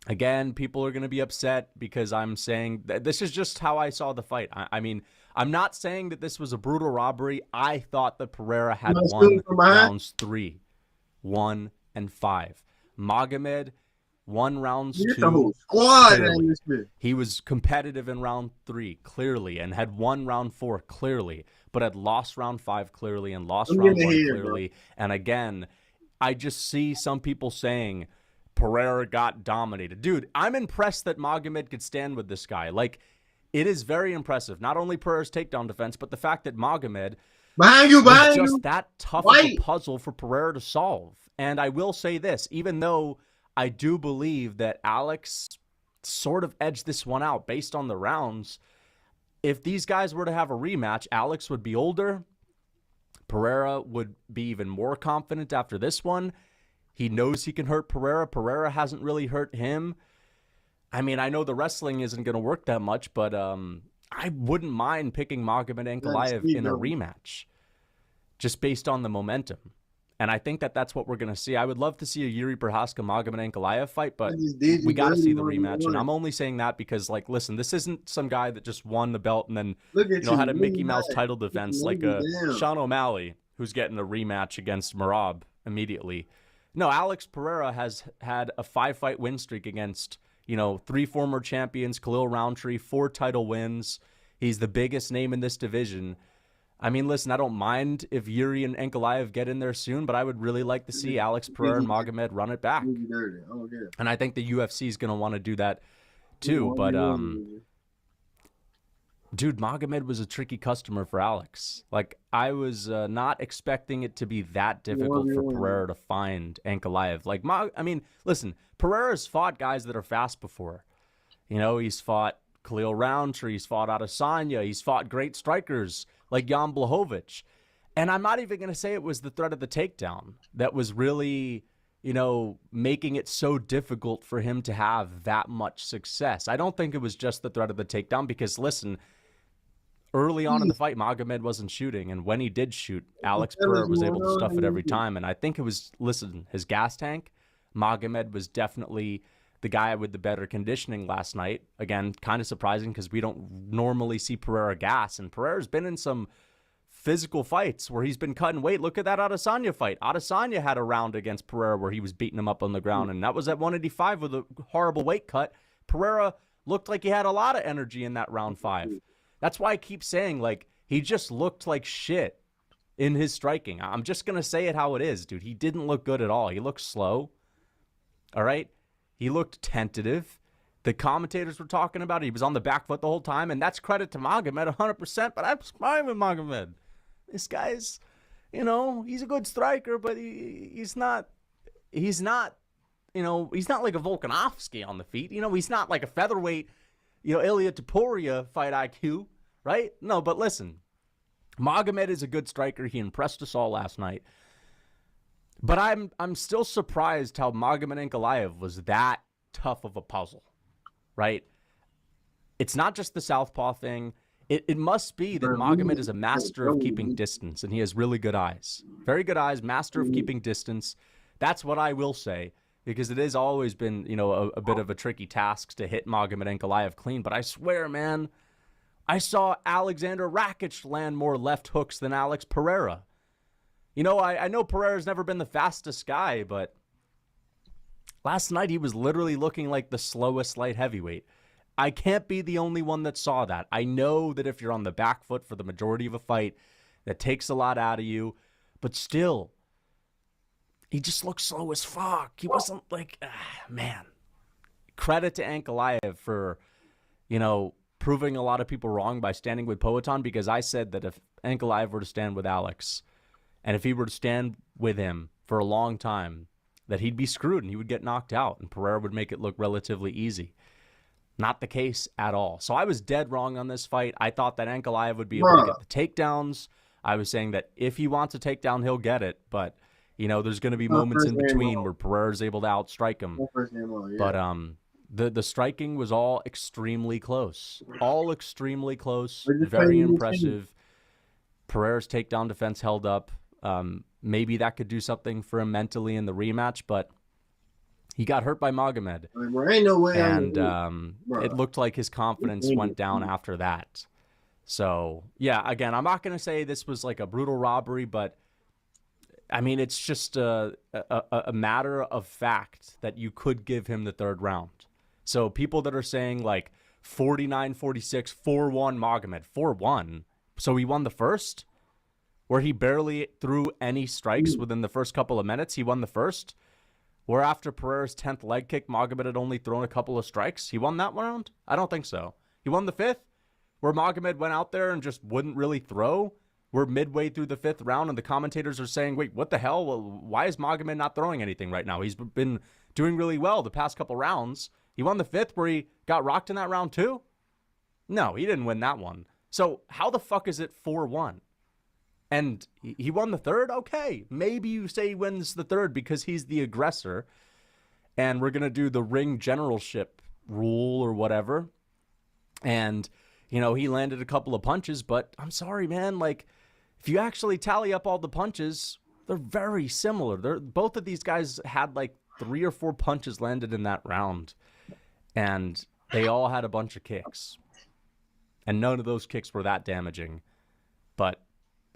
Speaker 20: Again, people are going to be upset because I'm saying this is just how I saw the fight. I mean, I'm not saying that this was a brutal robbery. I thought that Pereira had won rounds 3, 1, and 5. Magomed won rounds 2. He was competitive in round 3, clearly, and had won round 4, clearly, but had lost round 5, clearly, and lost round 1, clearly. And again, I just see some people saying Pereira got dominated. Dude, I'm impressed that Magomed could stand with this guy. Like, it is very impressive. Not only Pereira's takedown defense, but the fact that Magomed was just that tough of a puzzle for Pereira to solve. And I will say this, even though I do believe that Alex sort of edged this one out based on the rounds, if these guys were to have a rematch, Alex would be older. Pereira would be even more confident after this one. He knows he can hurt Pereira. Pereira hasn't really hurt him. I mean, I know the wrestling isn't going to work that much, but I wouldn't mind picking Magomed Ankalaev in a rematch just based on the momentum. And I think that that's what we're going to see. I would love to see a Yuri Prochazka Magomed Ankalaev fight, but we got to see the rematch. And I'm only saying that because, like, listen, this isn't some guy that just won the belt and then had a Mickey Mouse title defense like a Sean O'Malley who's getting a rematch against Merab immediately. No, Alex Pereira has had a 5-fight win streak against, 3 former champions, Khalil Roundtree, 4 title wins. He's the biggest name in this division. I mean, listen, I don't mind if Yuri and Ankalaev get in there soon, but I would really like to see Alex Pereira and Magomed run it back. And I think the UFC is going to want to do that too. But, dude, Magomed was a tricky customer for Alex. Like, I was not expecting it to be that difficult for Pereira to find Ankalaev. Like, listen, Pereira's fought guys that are fast before. He's fought Khalil Roundtree, he's fought Adesanya, he's fought great strikers like Jan Blachowicz. And I'm not even going to say it was the threat of the takedown that was really, making it so difficult for him to have that much success. I don't think it was just the threat of the takedown because, listen, early on in the fight, Magomed wasn't shooting. And when he did shoot, Alex Pereira was able to stuff it every time. And I think it was, his gas tank. Magomed was definitely the guy with the better conditioning last night. Again, kind of surprising because we don't normally see Pereira gas. And Pereira's been in some physical fights where he's been cutting weight. Look at that Adesanya fight. Adesanya had a round against Pereira where he was beating him up on the ground. And that was at 185 with a horrible weight cut. Pereira looked like he had a lot of energy in that round 5. That's why I keep saying, like, he just looked like shit in his striking. I'm just going to say it how it is, dude. He didn't look good at all. He looked slow. All right? He looked tentative. The commentators were talking about it. He was on the back foot the whole time, and that's credit to Magomed 100%, but I'm fine with Magomed. This guy's, he's a good striker, but he's not like a Volkanovski on the feet. He's not like a featherweight, Ilya Topuria fight IQ, right? No, but listen, Magomed is a good striker. He impressed us all last night. But I'm still surprised how Magomed Ankalaev was that tough of a puzzle, right? It's not just the southpaw thing. It must be that Magomed is a master of keeping distance, and he has really good eyes. Very good eyes, master of keeping distance. That's what I will say, because it has always been, a bit of a tricky task to hit Magomed Ankalaev clean. But I swear, man, I saw Alexander Rakic land more left hooks than Alex Pereira. I know Pereira's never been the fastest guy, but last night he was literally looking like the slowest light heavyweight. I can't be the only one that saw that. I know that if you're on the back foot for the majority of a fight, that takes a lot out of you. But still, he just looked slow as fuck. He wasn't like, man. Credit to Ankalaev for, proving a lot of people wrong by standing with Poatan, because I said that if Ankalaev were to stand with Alex, and if he were to stand with him for a long time, that he'd be screwed and he would get knocked out and Pereira would make it look relatively easy. Not the case at all. So I was dead wrong on this fight. I thought that Ankalaev would be able to get the takedowns. I was saying that if he wants a takedown, he'll get it. But, there's going to be moments in between where Pereira's able to outstrike him. But the striking was all extremely close. All extremely close. Very impressive. Pereira's takedown defense held up. Maybe that could do something for him mentally in the rematch, but he got hurt by Magomed.
Speaker 4: Ain't no way.
Speaker 20: And it looked like his confidence went down after that. So, yeah, again, I'm not going to say this was like a brutal robbery, but, I mean, it's just a matter of fact that you could give him the third round. So people that are saying, like, 49-46, 4-1 Magomed, 4-1, so he won the first? Where he barely threw any strikes within the first couple of minutes, he won the first? where after Pereira's 10th leg kick, Magomed had only thrown a couple of strikes? He won that round? I don't think so. He won the 5th, where Magomed went out there and just wouldn't really throw. We're midway through the 5th round, and the commentators are saying, wait, what the hell? Well, why is Magomed not throwing anything right now? He's been doing really well the past couple rounds. He won the 5th where he got rocked in that round too? No, he didn't win that one. So how the fuck is it 4-1? And he won the 3rd? Okay, maybe you say he wins the 3rd because he's the aggressor, and we're going to do the ring generalship rule or whatever. And, you know, he landed a couple of punches, but I'm sorry, man. Like, if you actually tally up all the punches, they're very similar. Both of these guys had like 3 or 4 punches landed in that round, and they all had a bunch of kicks. And none of those kicks were that damaging, but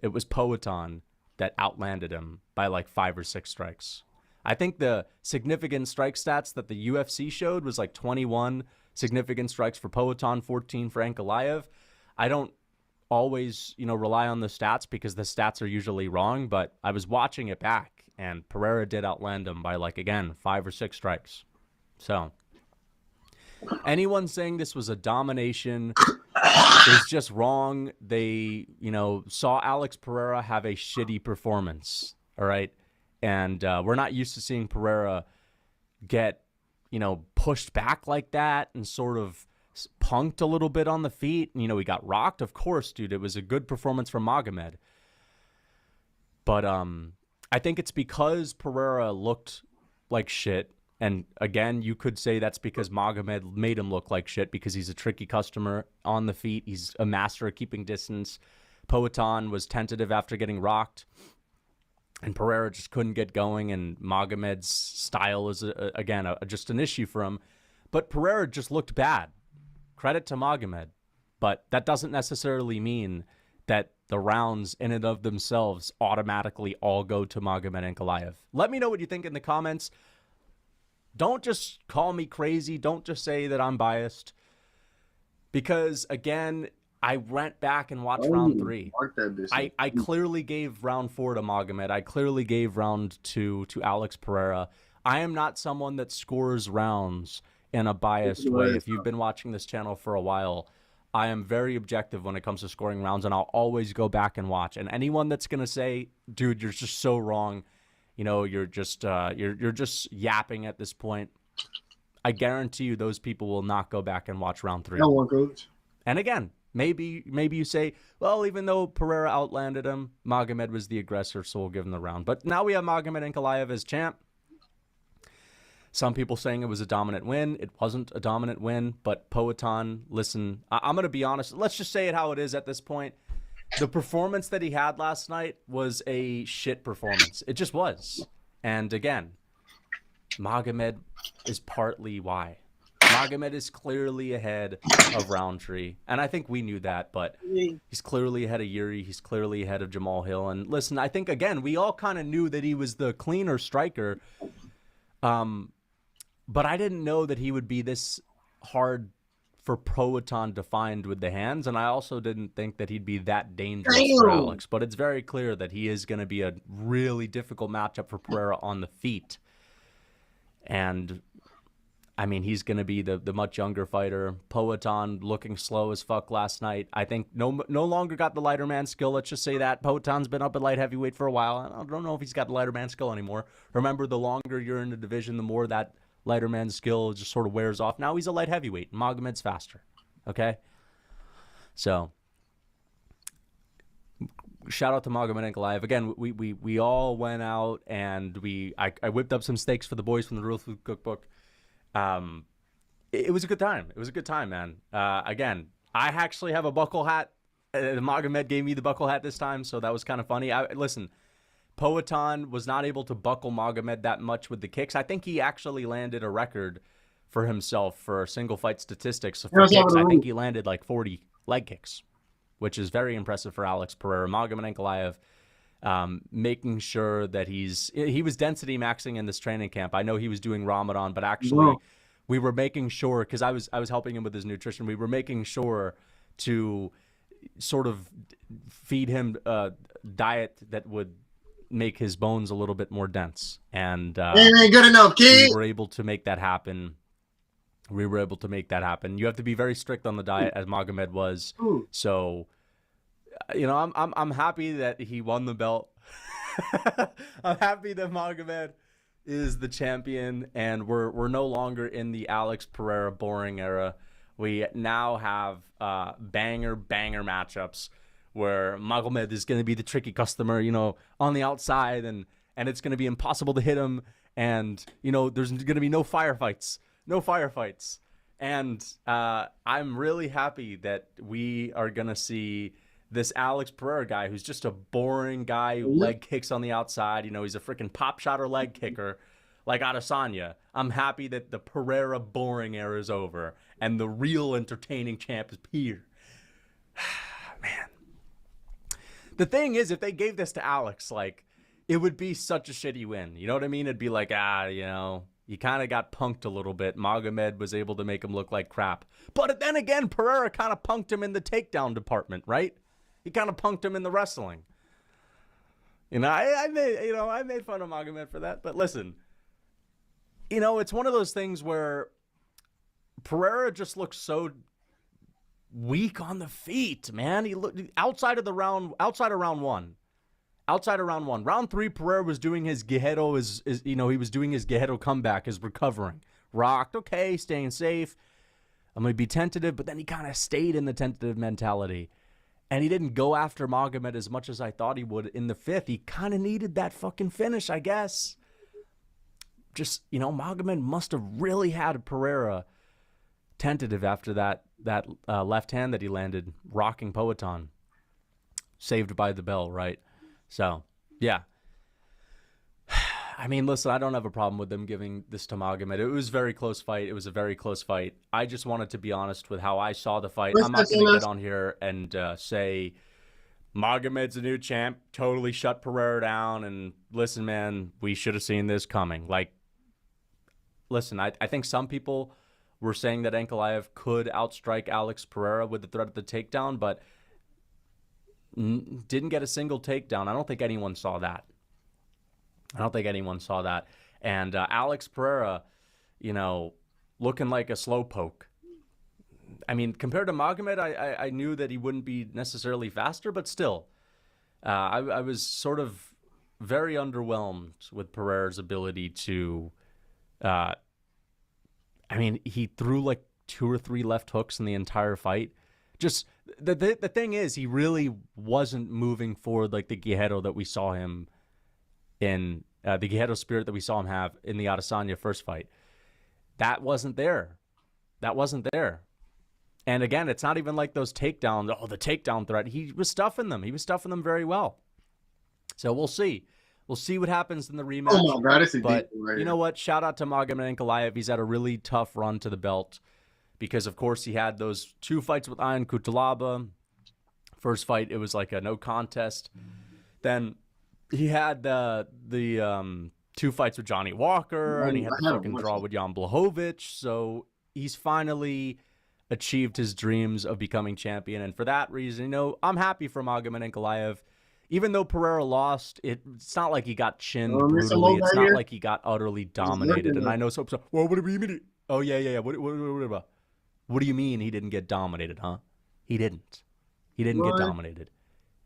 Speaker 20: it was Poatan that outlanded him by like 5 or 6 strikes. I think the significant strike stats that the UFC showed was like 21 significant strikes for Poatan, 14 for Ankalaev. I don't always, rely on the stats because the stats are usually wrong, but I was watching it back and Pereira did outland him by like, again, 5 or 6 strikes. So anyone saying this was a domination is just wrong. They, saw Alex Pereira have a shitty performance, all right? And we're not used to seeing Pereira get, pushed back like that and sort of punked a little bit on the feet. And, he got rocked. Of course, dude, it was a good performance from Magomed. But I think it's because Pereira looked like shit. And again, you could say that's because Magomed made him look like shit because he's a tricky customer on the feet. He's a master at keeping distance. Poatan was tentative after getting rocked, and Pereira just couldn't get going, and Magomed's style is, just an issue for him. But Pereira just looked bad. Credit to Magomed. But that doesn't necessarily mean that the rounds in and of themselves automatically all go to Magomed Ankalaev. Let me know what you think in the comments. Don't just call me crazy. Don't just say that I'm biased. Because, again, I went back and watched round 3. I clearly gave round 4 to Magomed. I clearly gave round 2 to Alex Pereira. I am not someone that scores rounds in a biased way. If you've been watching this channel for a while, I am very objective when it comes to scoring rounds, and I'll always go back and watch. And anyone that's going to say, dude, you're just so wrong, you're just yapping at this point, I guarantee you those people will not go back and watch round 3.
Speaker 4: No one, coach.
Speaker 20: And again, maybe you say, well, even though Pereira outlanded him, Magomed was the aggressor, so we'll give him the round. But now we have Magomed Ankalaev as champ. Some people saying it was a dominant win. It wasn't a dominant win, but Poatan, listen, I'm going to be honest. Let's just say it how it is at this point. The performance that he had last night was a shit performance. It just was. And again, Magomed is partly why. Magomed is clearly ahead of Roundtree. And I think we knew that, but he's clearly ahead of Yuri. He's clearly ahead of Jamal Hill. And listen, I think, again, we all kind of knew that he was the cleaner striker. But I didn't know that he would be this hard for Poatan to find with the hands, and I also didn't think that he'd be that dangerous for Alex. But it's very clear that he is going to be a really difficult matchup for Pereira on the feet. And, I mean, he's going to be the much younger fighter. Poatan looking slow as fuck last night. I think no longer got the lighter man skill. Let's just say that. Poatan's been up at light heavyweight for a while. I don't know if he's got the lighter man skill anymore. Remember, the longer you're in the division, the more that lighter man's skill just sort of wears off. Now he's a light heavyweight. Magomed's faster. Okay? So, shout out to Magomed Ankalaev. Again, we all went out and I whipped up some steaks for the boys from the Real Food Cookbook. It was a good time. It was a good time, man. Again, I actually have a buckle hat. Magomed gave me the buckle hat this time, so that was kind of funny. Listen, Poatan was not able to buckle Magomed that much with the kicks. I think he actually landed a record for himself for single fight statistics. For kicks, I think he landed like 40 leg kicks, which is very impressive for Alex Pereira. Magomed Ankalaev making sure that he was density maxing in this training camp. I know he was doing Ramadan, but actually we were making sure, because I was helping him with his nutrition, we were making sure to sort of feed him a diet that would make his bones a little bit more dense. And
Speaker 4: ain't good enough, kid.
Speaker 20: we were able to make that happen. You have to be very strict on the diet, as Magomed was.
Speaker 4: Ooh.
Speaker 20: So, I'm happy that he won the belt. I'm happy that Magomed is the champion, and we're no longer in the Alex Pereira boring era. We now have banger matchups where Magomed is going to be the tricky customer, on the outside, and it's going to be impossible to hit him, and there's going to be no firefights. And I'm really happy that we are going to see this Alex Pereira guy, who's just a boring guy who leg kicks on the outside. He's a freaking pop shot or leg kicker like Adesanya. I'm happy that the Pereira boring era is over and the real entertaining champ is here. Man. The thing is, if they gave this to Alex, it would be such a shitty win. You know what I mean? It'd be like, you kind of got punked a little bit. Magomed was able to make him look like crap. But then again, Pereira kind of punked him in the takedown department, right? He kind of punked him in the wrestling. I made fun of Magomed for that. But listen, it's one of those things where Pereira just looks so weak on the feet, man. He looked outside of round one. Round 3, Pereira was doing his Guerrero, he was doing his Guerrero comeback, his recovering. Rocked, okay, staying safe. I'm going to be tentative, but then he kind of stayed in the tentative mentality. And he didn't go after Magomed as much as I thought he would in the 5th. He kind of needed that fucking finish, I guess. Just, Magomed must have really had Pereira tentative after that left hand that he landed, rocking Poetan. Saved by the bell, right? So, yeah. I mean, listen, I don't have a problem with them giving this to Magomed. It was a very close fight. I just wanted to be honest with how I saw the fight. I'm not going to get on here and say Magomed's a new champ, totally shut Pereira down, and listen, man, we should have seen this coming. Listen, I think some people were saying that Ankalaev could outstrike Alex Pereira with the threat of the takedown, but didn't get a single takedown. I don't think anyone saw that. And Alex Pereira, looking like a slowpoke. I mean, compared to Magomed, I knew that he wouldn't be necessarily faster, but still, I was sort of very underwhelmed with Pereira's ability to. He threw like 2 or 3 left hooks in the entire fight. Just the thing is, he really wasn't moving forward like the Guerrero that we saw him in, the Guerrero spirit that we saw him have in the Adesanya first fight. That wasn't there. And again, it's not even like those takedowns. Oh, the takedown threat. He was stuffing them. Very well. So we'll see. We'll see what happens in the rematch.
Speaker 4: Oh my God, it's a
Speaker 20: but
Speaker 4: deep right
Speaker 20: you know what? Shout out to Magomed Ankalaev. He's had a really tough run to the belt because, of course, he had those 2 fights with Ion Cutelaba. First fight, it was like a no contest. Then he had the 2 fights with Johnny Walker, and he had the fucking draw with Jan Blachowicz. So he's finally achieved his dreams of becoming champion. And for that reason, I'm happy for Magomed Ankalaev. Even though Pereira lost, it's not like he got chinned brutally. It's not like he got utterly dominated. And I know some. Well, what do you mean? Oh yeah. What do you mean he didn't get dominated, huh? He didn't. Get dominated.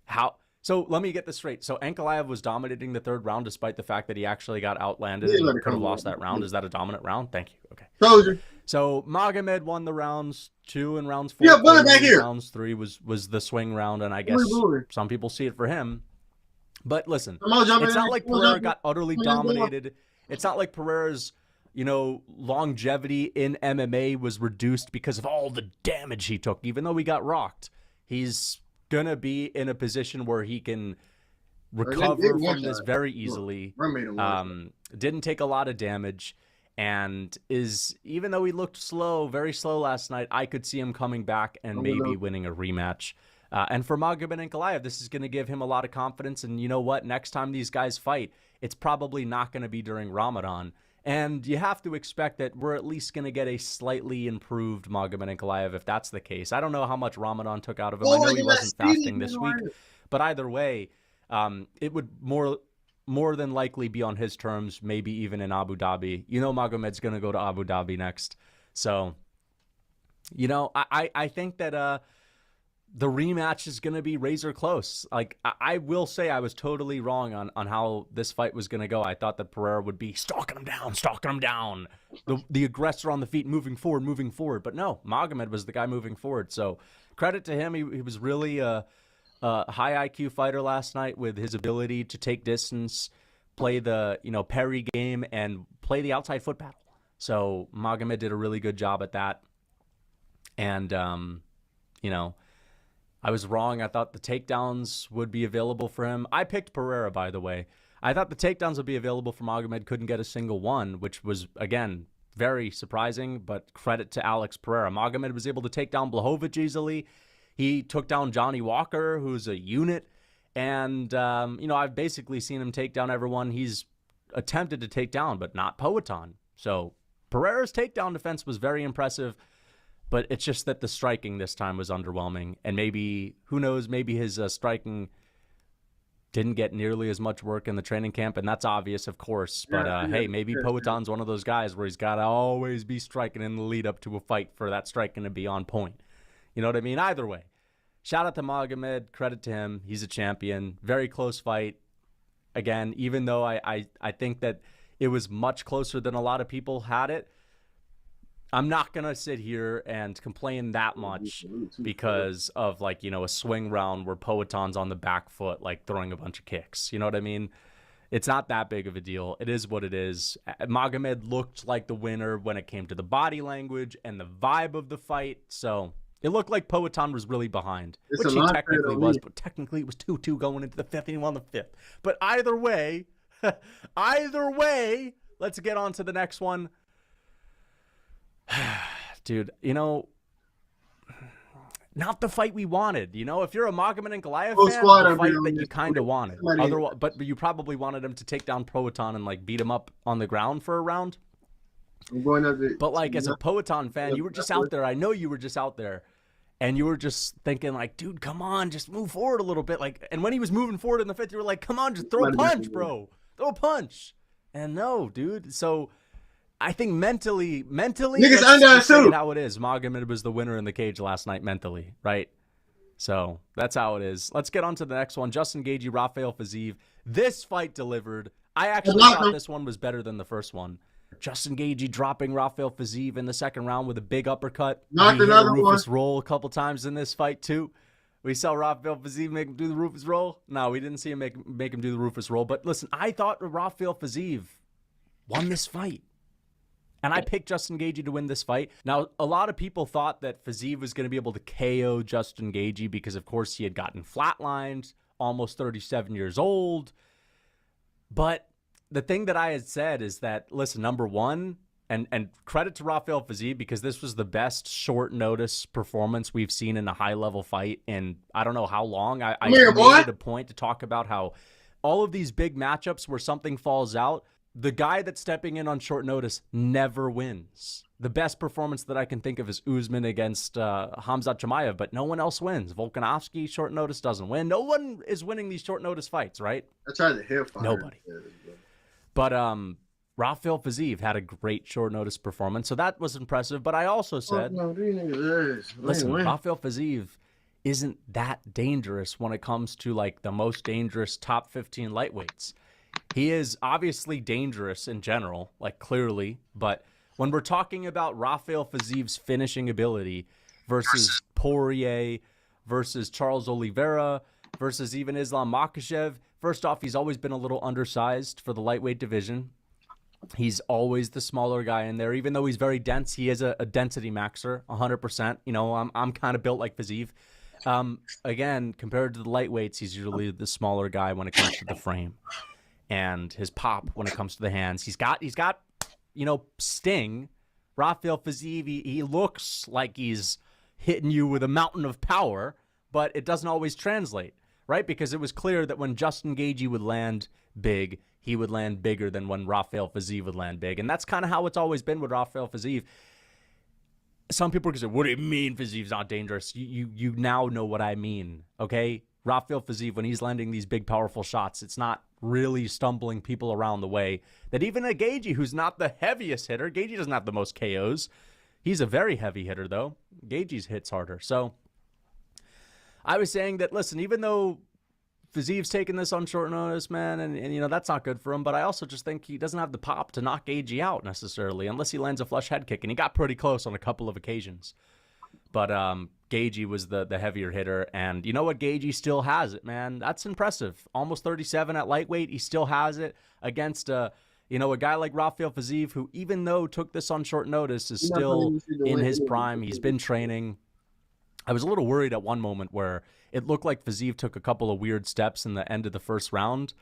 Speaker 20: How? So let me get this straight. So Ankalaev was dominating the 3rd round despite the fact that he actually got outlanded and could have lost that round. Is that a dominant round? Thank you. Okay.
Speaker 4: Told you.
Speaker 20: So Magomed won the rounds 2 and rounds 4.
Speaker 4: Yeah, bullet back here.
Speaker 20: Rounds 3 was the swing round, and I guess some people see it for him. But listen, it's not like Pereira got utterly dominated. It's not like Pereira's, longevity in MMA was reduced because of all the damage he took. Even though he got rocked, he's gonna be in a position where he can recover from this very easily. Didn't take a lot of damage. And even though he looked very slow last night, I could see him coming back and maybe winning a rematch. And for Magomed Ankalaev, this is going to give him a lot of confidence. And you know what? Next time these guys fight, it's probably not going to be during Ramadan. And you have to expect that we're at least going to get a slightly improved Magomed Ankalaev if that's the case. I don't know how much Ramadan took out of him. I know he wasn't fasting this week. But either way, it would more more than likely be on his terms, maybe even in Abu Dhabi. You know Magomed's going to go to Abu Dhabi next. So, you know, I think that the rematch is going to be razor close. Like, I will say I was totally wrong on how this fight was going to go. I thought that Pereira would be stalking him down. The aggressor on the feet, moving forward. But no, Magomed was the guy moving forward. So credit to him. He was really a high IQ fighter last night with his ability to take distance, play the, parry game, and play the outside foot battle. So Magomed did a really good job at that. And, I was wrong. I thought the takedowns would be available for him. I picked Pereira, by the way. I thought the takedowns would be available for Magomed. Couldn't get a single one, which was, again, very surprising, but credit to Alex Pereira. Magomed was able to take down Blachowicz easily. He took down Johnny Walker, who's a unit. And, I've basically seen him take down everyone he's attempted to take down, but not Poatan. So Pereira's takedown defense was very impressive. But it's just that the striking this time was underwhelming. And maybe, who knows, maybe his striking didn't get nearly as much work in the training camp. And that's obvious, of course. But, hey, maybe Poatan's one of those guys where he's got to always be striking in the lead up to a fight for that striking to be on point. You know what I mean? Either way, shout out to Magomed. Credit to him. He's a champion. Very close fight. Again, even though I think that it was much closer than a lot of people had it, I'm not going to sit here and complain that much because of, a swing round where Poatan's on the back foot, throwing a bunch of kicks. You know what I mean? It's not that big of a deal. It is what it is. Magomed looked like the winner when it came to the body language and the vibe of the fight. So it looked like Poatan was really behind, which he technically was. But technically it was 2-2 going into the fifth, and he won the fifth. But either way, let's get on to the next one. Dude, not the fight we wanted. If you're a Magomed and Goliath fan, the fight that you kind of wanted. Otherwise, but you probably wanted him to take down Poatan and beat him up on the ground for a round. But as a Poatan fan, you were just out there. I know you were just out there, and you were just thinking dude, come on, just move forward a little bit. And when he was moving forward in the fifth, you were like, come on, just throw a punch, bro. Throw a punch. And no, dude. So I think mentally,
Speaker 4: niggas under too.
Speaker 20: How it is. Magomed was the winner in the cage last night mentally, right? So that's how it is. Let's get on to the next one. Justin Gaethje, Rafael Fiziev. This fight delivered. I actually thought this one was better than the first one. Justin Gaethje dropping Rafael Fiziev in the second round with a big uppercut.
Speaker 4: Knocked another
Speaker 20: Rufus roll a couple times in this fight too. We saw Rafael Fiziev make him do the Rufus roll. No, we didn't see him make him do the Rufus roll. But listen, I thought Rafael Fiziev won this fight. And I picked Justin Gaethje to win this fight. Now, a lot of people thought that Fiziev was going to be able to KO Justin Gaethje because, of course, he had gotten flatlined, almost 37 years old. But the thing that I had said is that, listen, number one, and credit to Rafael Fiziev because this was the best short notice performance we've seen in a high-level fight in I don't know how long. I made it a point to talk about how all of these big matchups where something falls out, the guy that's stepping in on short notice never wins. The best performance that I can think of is Usman against Khamzat Chimaev, but no one else wins. Volkanovski, short notice, doesn't win. No one is winning these short notice fights, right?
Speaker 4: I tried to hear fire.
Speaker 20: Nobody. But Rafael Fiziev had a great short notice performance, so that was impressive. But I also said, listen, Rafael Fiziev isn't that dangerous when it comes to the most dangerous top 15 lightweights. He is obviously dangerous in general, clearly, but when we're talking about Rafael Fiziev's finishing ability versus Poirier, versus Charles Oliveira, versus even Islam Makhachev, first off, he's always been a little undersized for the lightweight division. He's always the smaller guy in there. Even though he's very dense, he is a density maxer, 100%. I'm kind of built like Fiziev. Again, compared to the lightweights, he's usually the smaller guy when it comes to the frame. And his pop when it comes to the hands. He's got sting. Rafael Fiziev, he looks like he's hitting you with a mountain of power, but it doesn't always translate, right? Because it was clear that when Justin Gaethje would land big, he would land bigger than when Rafael Fiziev would land big. And that's kind of how it's always been with Rafael Fiziev. Some people can say, what do you mean Fiziev's not dangerous? You now know what I mean, okay? Rafael Fiziev, when he's landing these big, powerful shots, it's not really stumbling people around the way that even a Gagey, who's not the heaviest hitter, Gagey doesn't have the most KOs. He's a very heavy hitter, though. Gagey's hits harder. So I was saying that, listen, even though Fiziev's taking this on short notice, man, and you know, that's not good for him, but I also just think he doesn't have the pop to knock Gagey out necessarily, unless he lands a flush head kick, and he got pretty close on a couple of occasions. But Gagey was the heavier hitter, and you know what? Gagey still has it, man. That's impressive. Almost 37 at lightweight. He still has it against a guy like Rafael Fiziev, who, even though took this on short notice, is still in his prime. He's been training. I was a little worried at one moment where it looked like Fiziev took a couple of weird steps in the end of the first round,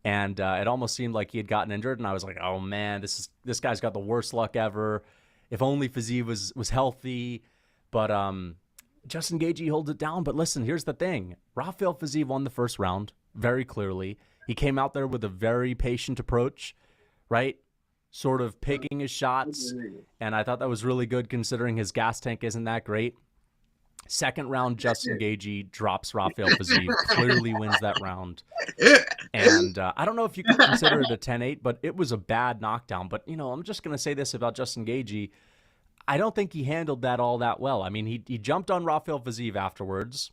Speaker 20: and it almost seemed like he had gotten injured, and I was like, oh, man, this guy's got the worst luck ever. If only Fiziev was healthy. But Justin Gagey holds it down. But listen, here's the thing. Rafael Fiziev won the first round very clearly. He came out there with a very patient approach, right? Sort of picking his shots. And I thought that was really good considering his gas tank isn't that great. Second round, Justin Gagey drops Rafael Fiziev, clearly wins that round. And I don't know if you could consider it a 10-8, but it was a bad knockdown. But, you know, I'm just going to say this about Justin Gagey. I don't think he handled that all that well. I mean, he jumped on Rafael Fiziev afterwards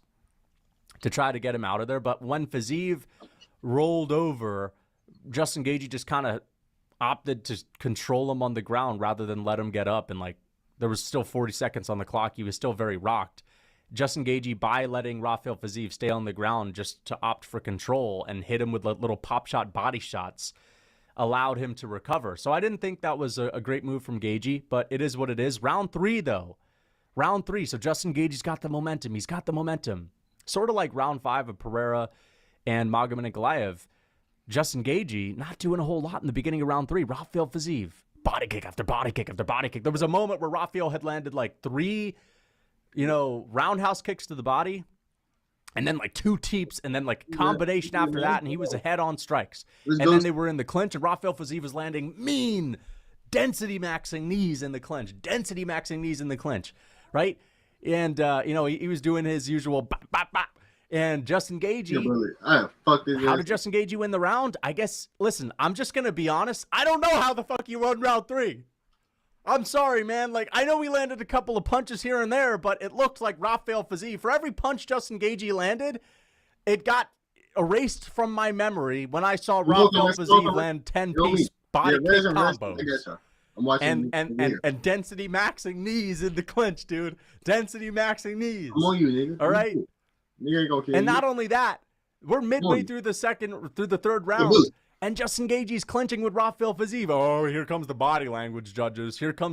Speaker 20: to try to get him out of there. But when Fiziev rolled over, Justin Gagey just kind of opted to control him on the ground rather than let him get up. And, like, there was still 40 seconds on the clock. He was still very rocked. Justin Gagey, by letting Rafael Fiziev stay on the ground just to opt for control and hit him with little pop shot body shots, allowed him to recover. So I didn't think that was a great move from Gagey, but it is what it is. Round 3, though. Round 3. So Justin Gagey's got the momentum. He's got the momentum. Sort of like round 5 of Pereira and Magomed Ankalaev. Justin Gagey not doing a whole lot in the beginning of round 3. Rafael Fiziev, body kick after body kick after body kick. There was a moment where Rafael had landed like 3, roundhouse kicks to the body, and then like 2 teeps, and then like combination after that, and he was ahead on strikes. And then they were in the clinch, and Rafael Fiziev was landing mean density maxing knees in the clinch, right? And he was doing his usual bop, bop, bop. And Justin Gagey, how did Justin Gagey win the round? I guess, listen, I'm just gonna be honest. I don't know how the fuck he won round 3. I'm sorry, man. Like, I know we landed a couple of punches here and there, but it looked like Rafael Fiziev, for every punch Justin Gagey landed, it got erased from my memory when I saw Rafael Fiziev land 10-piece body kick combos. And density maxing knees in the clinch, dude. Density maxing knees.
Speaker 4: I'm on you, nigga.
Speaker 20: All right?
Speaker 4: Nigga ain't gonna kill
Speaker 20: and
Speaker 4: you.
Speaker 20: not only that, we're midway through the third round. And Justin Gagey's clinching with Rafael Fiziev. Oh, here comes the body language judges. Justin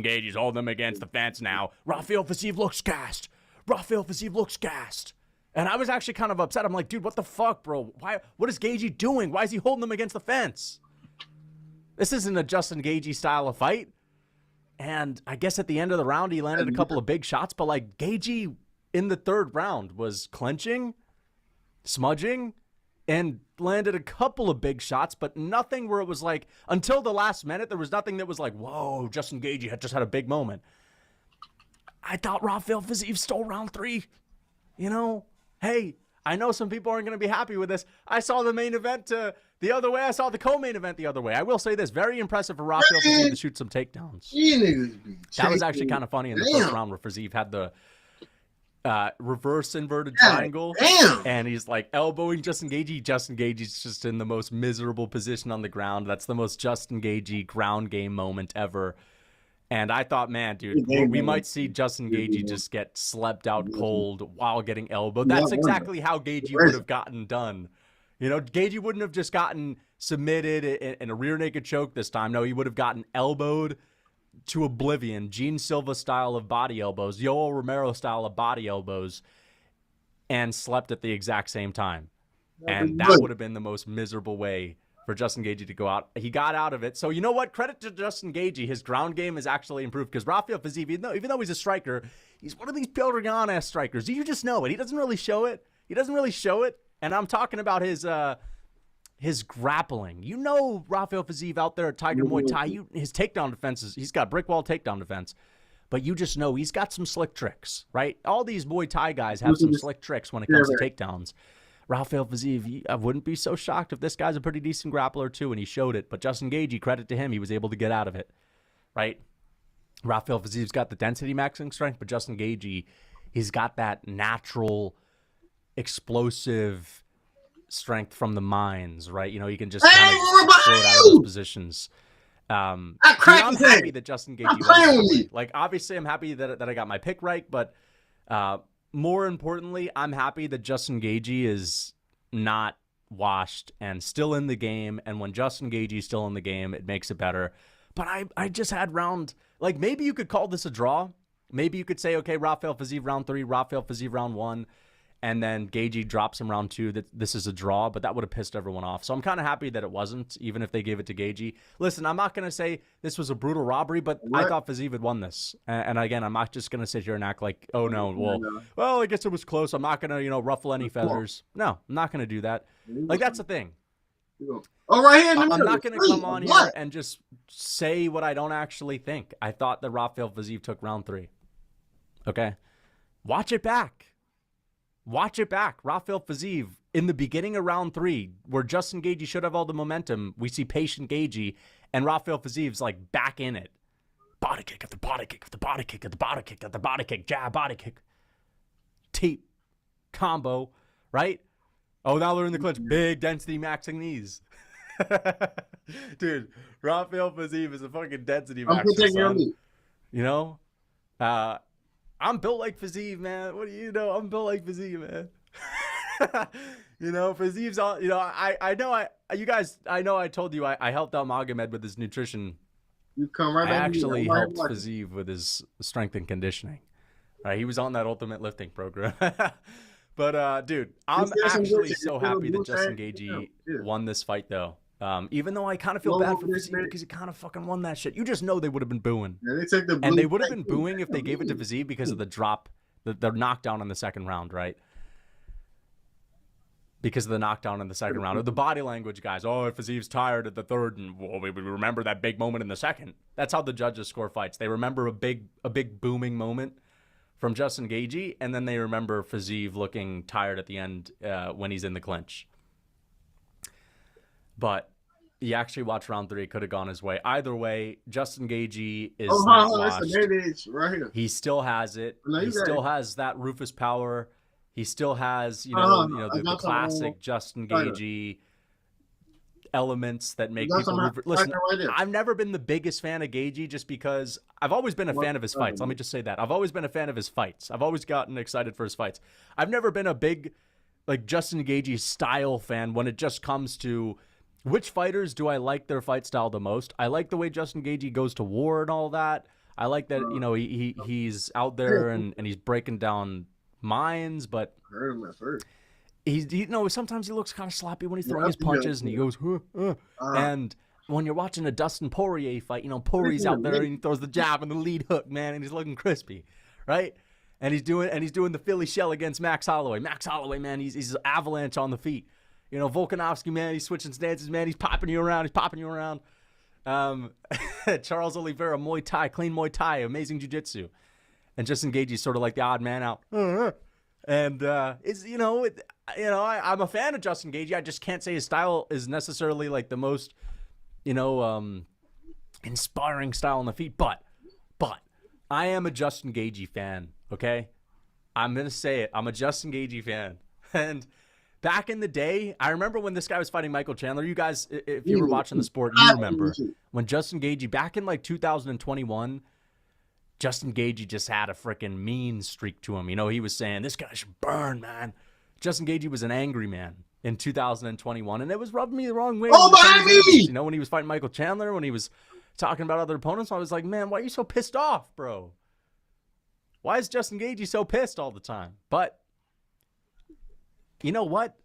Speaker 20: Gagey's holding him against the fence now. Rafael Fiziev looks gassed. And I was actually kind of upset. I'm like, dude, what the fuck, bro? What is Gagey doing? Why is he holding him against the fence? This isn't a Justin Gagey style of fight. And I guess at the end of the round, he landed a couple of big shots. But, like, Gagey in the third round was clinching, smudging, and landed a couple of big shots, but nothing where it was like, until the last minute, there was nothing that was like, whoa, Justin Gagey had just had a big moment. I thought Rafael Fiziev stole round 3. Hey, I know some people aren't going to be happy with this. I saw the main event the other way. I saw the co-main event the other way. I will say this, very impressive for Rafael Fiziev to shoot some takedowns. That was actually kind of funny in the first round where Fiziev had the reverse inverted triangle, and he's like elbowing Justin Gagey. Justin Gagey's just in the most miserable position on the ground. That's the most Justin Gagey ground game moment ever. And I thought, man, dude, we might see Justin Gagey just get slept out cold while getting elbowed. That's exactly how Gagey would have gotten done. Gagey wouldn't have just gotten submitted in a rear naked choke this time. No, he would have gotten elbowed to oblivion, Gene Silva style of body elbows, Yoel Romero style of body elbows, and slept at the exact same time. And that would have been the most miserable way for Justin Gagey to go out. He got out of it. So you know what? Credit to Justin Gagey. His ground game has actually improved because Rafael Fiziev, even though he's a striker, he's one of these Petr Yan-ass strikers. Do you just know it? He doesn't really show it. And I'm talking about his grappling. Rafael Fiziev out there at Tiger Muay Thai, his takedown defense he's got brick wall takedown defense. but you just know he's got some slick tricks, right? All these Muay Thai guys have some slick tricks when it comes to takedowns. Rafael Fiziev, I wouldn't be so shocked if this guy's a pretty decent grappler too, and he showed it. But Justin Gaethje, credit to him, he was able to get out of it, right? Rafael Fiziev's got the density maxing strength, but Justin Gaethje, he's got that natural, explosive strength from the mines, right? You know, he can just kind of explode out of those positions. I'm happy that Justin Gaethje won. Like, obviously, I'm happy that I got my pick right, but more importantly, I'm happy that Justin Gaethje is not washed and still in the game. And when Justin Gaethje is still in the game, it makes it better. But I just had round, like, maybe you could call this a draw. Maybe you could say, okay, Rafael Fiziev round 3, Rafael Fiziev round 1. And then Gaethje drops him round 2, that this is a draw, but that would have pissed everyone off. So I'm kind of happy that it wasn't, even if they gave it to Gaethje. Listen, I'm not going to say this was a brutal robbery, but I thought Fiziev had won this. And again, I'm not just going to sit here and act like, oh no, well, I guess it was close. I'm not going to, ruffle any feathers. No, I'm not going to do that. Like, that's the thing.
Speaker 4: Oh, right here in the
Speaker 20: I'm
Speaker 4: middle.
Speaker 20: not going to come on here and just say what I don't actually think. I thought that Rafael Fiziev took round 3. Okay? Watch it back. Watch it back. Rafael Fiziev, in the beginning of round 3, where Justin Gaethje should have all the momentum, we see patient Gaethje, and Rafael Fiziev's like back in it. Body kick at the body kick at the body kick at the body kick at the body kick, jab, body kick. Teep. Combo, right? Oh, now they're in the clinch. Big density maxing knees. Dude, Rafael Fiziev is a fucking density maxer, son. You know? I'm built like Fiziev, man. What do you know? I'm built like Fiziev, man. Fiziev's all, I know I told you I helped out Magomed with his nutrition.
Speaker 4: You come right
Speaker 20: I
Speaker 4: back
Speaker 20: actually
Speaker 4: here.
Speaker 20: helped Fiziev with his strength and conditioning. He was on that ultimate lifting program. But, dude, I'm actually so happy that Justin Gaethje won this fight, though. Even though I kind of feel bad for Fiziev because he kind of fucking won that shit. You just know they would have been booing.
Speaker 4: Yeah,
Speaker 20: and they would have been booing if they gave it to Fiziev because of the drop, the knockdown in the second round, right? Because of the knockdown in the second round. Or the body language, guys. Oh, if Fiziev's tired at the third, and we remember that big moment in the second. That's how the judges score fights. They remember a big booming moment from Justin Gaethje, and then they remember Fiziev looking tired at the end when he's in the clinch. But you actually watch round 3, it could have gone his way. Either way, Justin Gaethje is not washed.
Speaker 4: Right here.
Speaker 20: He still has it. He still has that Rufus power. He still has, the classic Justin Gaethje elements that make people listen. I've never been the biggest fan of Gaethje just because I've always been a fan of his fights. Let me just say that. I've always been a fan of his fights. I've always gotten excited for his fights. I've never been a big Justin Gaethje style fan when it just comes to which fighters do I like their fight style the most. I like the way Justin Gaethje goes to war and all that. I like that, he's out there and he's breaking down mines, but sometimes he looks kind of sloppy when he's throwing his punches and he goes, and when you're watching a Dustin Poirier fight, Poirier's out there and he throws the jab and the lead hook, man, and he's looking crispy, right? And he's doing the Philly shell against Max Holloway. Max Holloway, man, he's an avalanche on the feet. Volkanovski, man, he's switching stances, man, he's popping you around. Charles Oliveira, Muay Thai, clean Muay Thai, amazing jiu-jitsu. And Justin Gaethje's sort of like the odd man out. And I'm a fan of Justin Gaethje. I just can't say his style is necessarily like the most, inspiring style on the feet. But I am a Justin Gaethje fan, okay? I'm going to say it. I'm a Justin Gaethje fan. And back in the day, I remember when this guy was fighting Michael Chandler. You guys, if you were watching the sport, you remember when Justin Gaethje, back in 2021, Justin Gaethje just had a freaking mean streak to him. He was saying, this guy should burn, man. Justin Gaethje was an angry man in 2021, and it was rubbing me the wrong way. When he was fighting Michael Chandler, when he was talking about other opponents, I was like, man, why are you so pissed off, bro? Why is Justin Gaethje so pissed all the time? But you know what?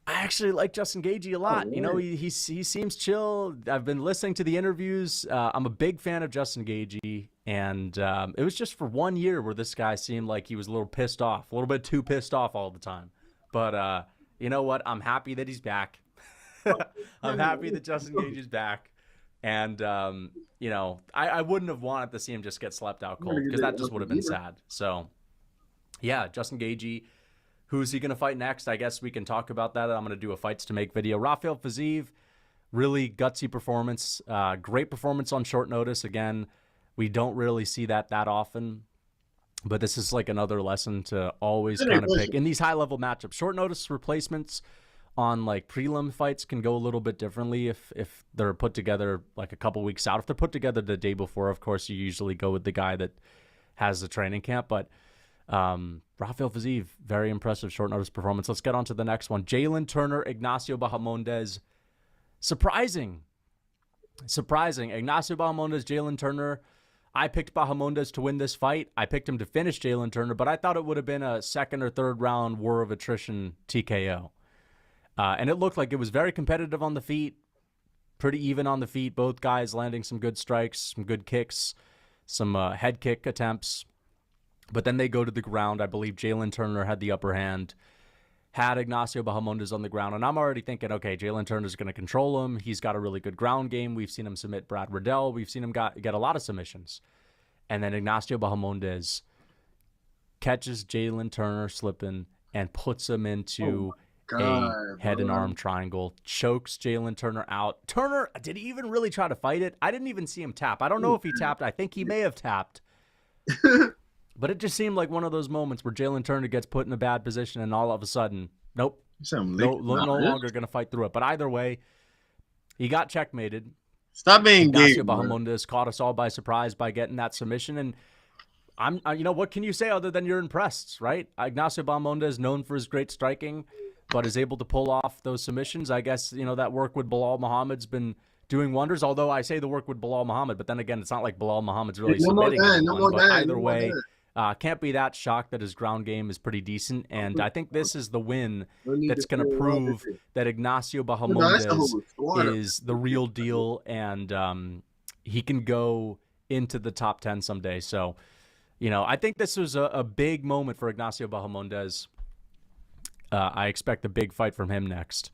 Speaker 20: I actually like Justin Gaethje a lot. He seems chill. I've been listening to the interviews. I'm a big fan of Justin Gaethje, and it was just for 1 year where this guy seemed like he was a little pissed off, a little bit too pissed off all the time. But you know what? I'm happy that he's back. I'm happy that Justin Gaethje's back. And, you know, I wouldn't have wanted to see him just get slept out cold because that just would have been sad. So, yeah, Justin Gaethje, who's he going to fight next? I guess we can talk about that. I'm going to do a fights to make video. Rafael Fiziev, really gutsy performance. Great performance on short notice. Again, we don't really see that often. But this is like another lesson to always kind of pick. In these high-level matchups, short notice replacements on like prelim fights can go a little bit differently if they're put together like a couple weeks out. If they're put together the day before, of course, you usually go with the guy that has the training camp. But Rafael Fiziev, very impressive short notice performance. Let's get on to the next one. Jalen Turner, Ignacio Bahamondes. Surprising. Ignacio Bahamondes, Jalen Turner. I picked Bahamondes to win this fight. I picked him to finish Jalen Turner, but I thought it would have been a second or third round war of attrition TKO. And it looked like it was very competitive on the feet, pretty even on the feet. Both guys landing some good strikes, some good kicks, some head kick attempts. But then they go to the ground. I believe Jalen Turner had the upper hand, had Ignacio Bahamondes on the ground. And I'm already thinking, okay, Jalen Turner's going to control him. He's got a really good ground game. We've seen him submit Brad Riddell. We've seen him get a lot of submissions. And then Ignacio Bahamondes catches Jalen Turner slipping and puts him into a head and arm triangle, chokes Jalen Turner out. Turner, did he even really try to fight it? I didn't even see him tap. I don't know if he tapped. I think he may have tapped. But it just seemed like one of those moments where Jalen Turner gets put in a bad position and all of a sudden, nope, no longer going to fight through it. But either way, he got checkmated.
Speaker 4: Stop being
Speaker 20: Ignacio Bahamondes caught us all by surprise by getting that submission. And you know, what can you say other than you're impressed, right? Ignacio Bahamondes, known for his great striking, but is able to pull off those submissions. I guess, you know, that work with Bilal Muhammad's been doing wonders, although I say the work with Bilal Muhammad, but then again, it's not like Bilal Muhammad's really submitting anyone. But either way, can't be that shocked that his ground game is pretty decent. And I think this is the win that's going to prove that Ignacio Bahamondes is the real deal, and he can go into the top 10 someday. So, you know, I think this was a big moment for Ignacio Bahamondes. I expect a big fight from him next.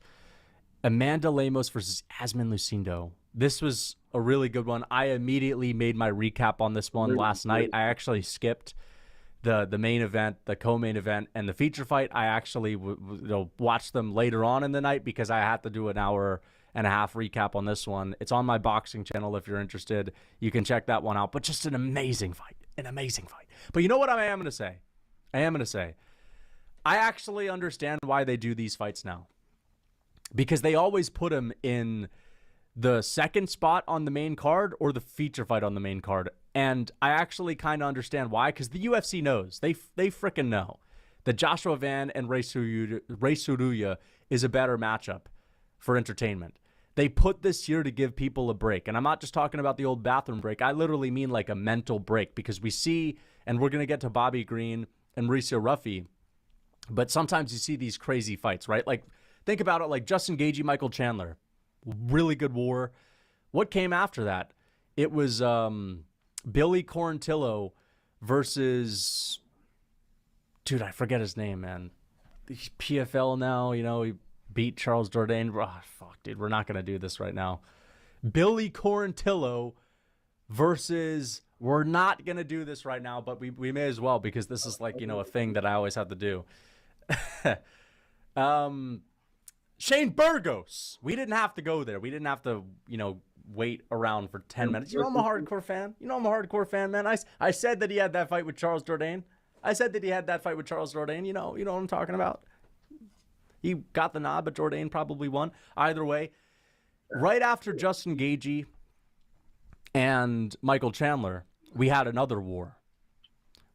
Speaker 20: Amanda Lemos versus Asmin Lucindo. This was a really good one. I immediately made my recap on this one last night. I actually skipped the main event, the co-main event, and the feature fight. I actually watched them later on in the night because I had to do an hour and a half recap on this one. It's on my boxing channel if you're interested. You can check that one out. But just an amazing fight. But you know what I am going to say? I actually understand why they do these fights now. Because they always put him in the second spot on the main card or the feature fight on the main card. And I actually kind of understand why, because the UFC knows. They freaking know that Joshua Van and Ray Suruya is a better matchup for entertainment. They put this here to give people a break. And I'm not just talking about the old bathroom break. I literally mean like a mental break, because we see, and we're going to get to Bobby Green and Mauricio Ruffy, but sometimes you see these crazy fights, right? Like, think about it, like Justin Gaethje, Michael Chandler. Really good war. What came after that? It was Billy Quarantillo versus... Dude, I forget his name, man. He's PFL now, you know, he beat Charles Jourdain. Oh, fuck, dude, we're not going to do this right now. Billy Quarantillo versus... We're not going to do this right now, but we may as well, because this is like, you know, a thing that I always have to do. Shane Burgos. We didn't have to go there. We didn't have to, you know, wait around for 10 minutes. You know I'm a hardcore fan. Man. I said that he had that fight with Charles Jourdain. You know what I'm talking about. He got the nod, but Jourdain probably won. Either way, right after Justin Gaethje and Michael Chandler, we had another war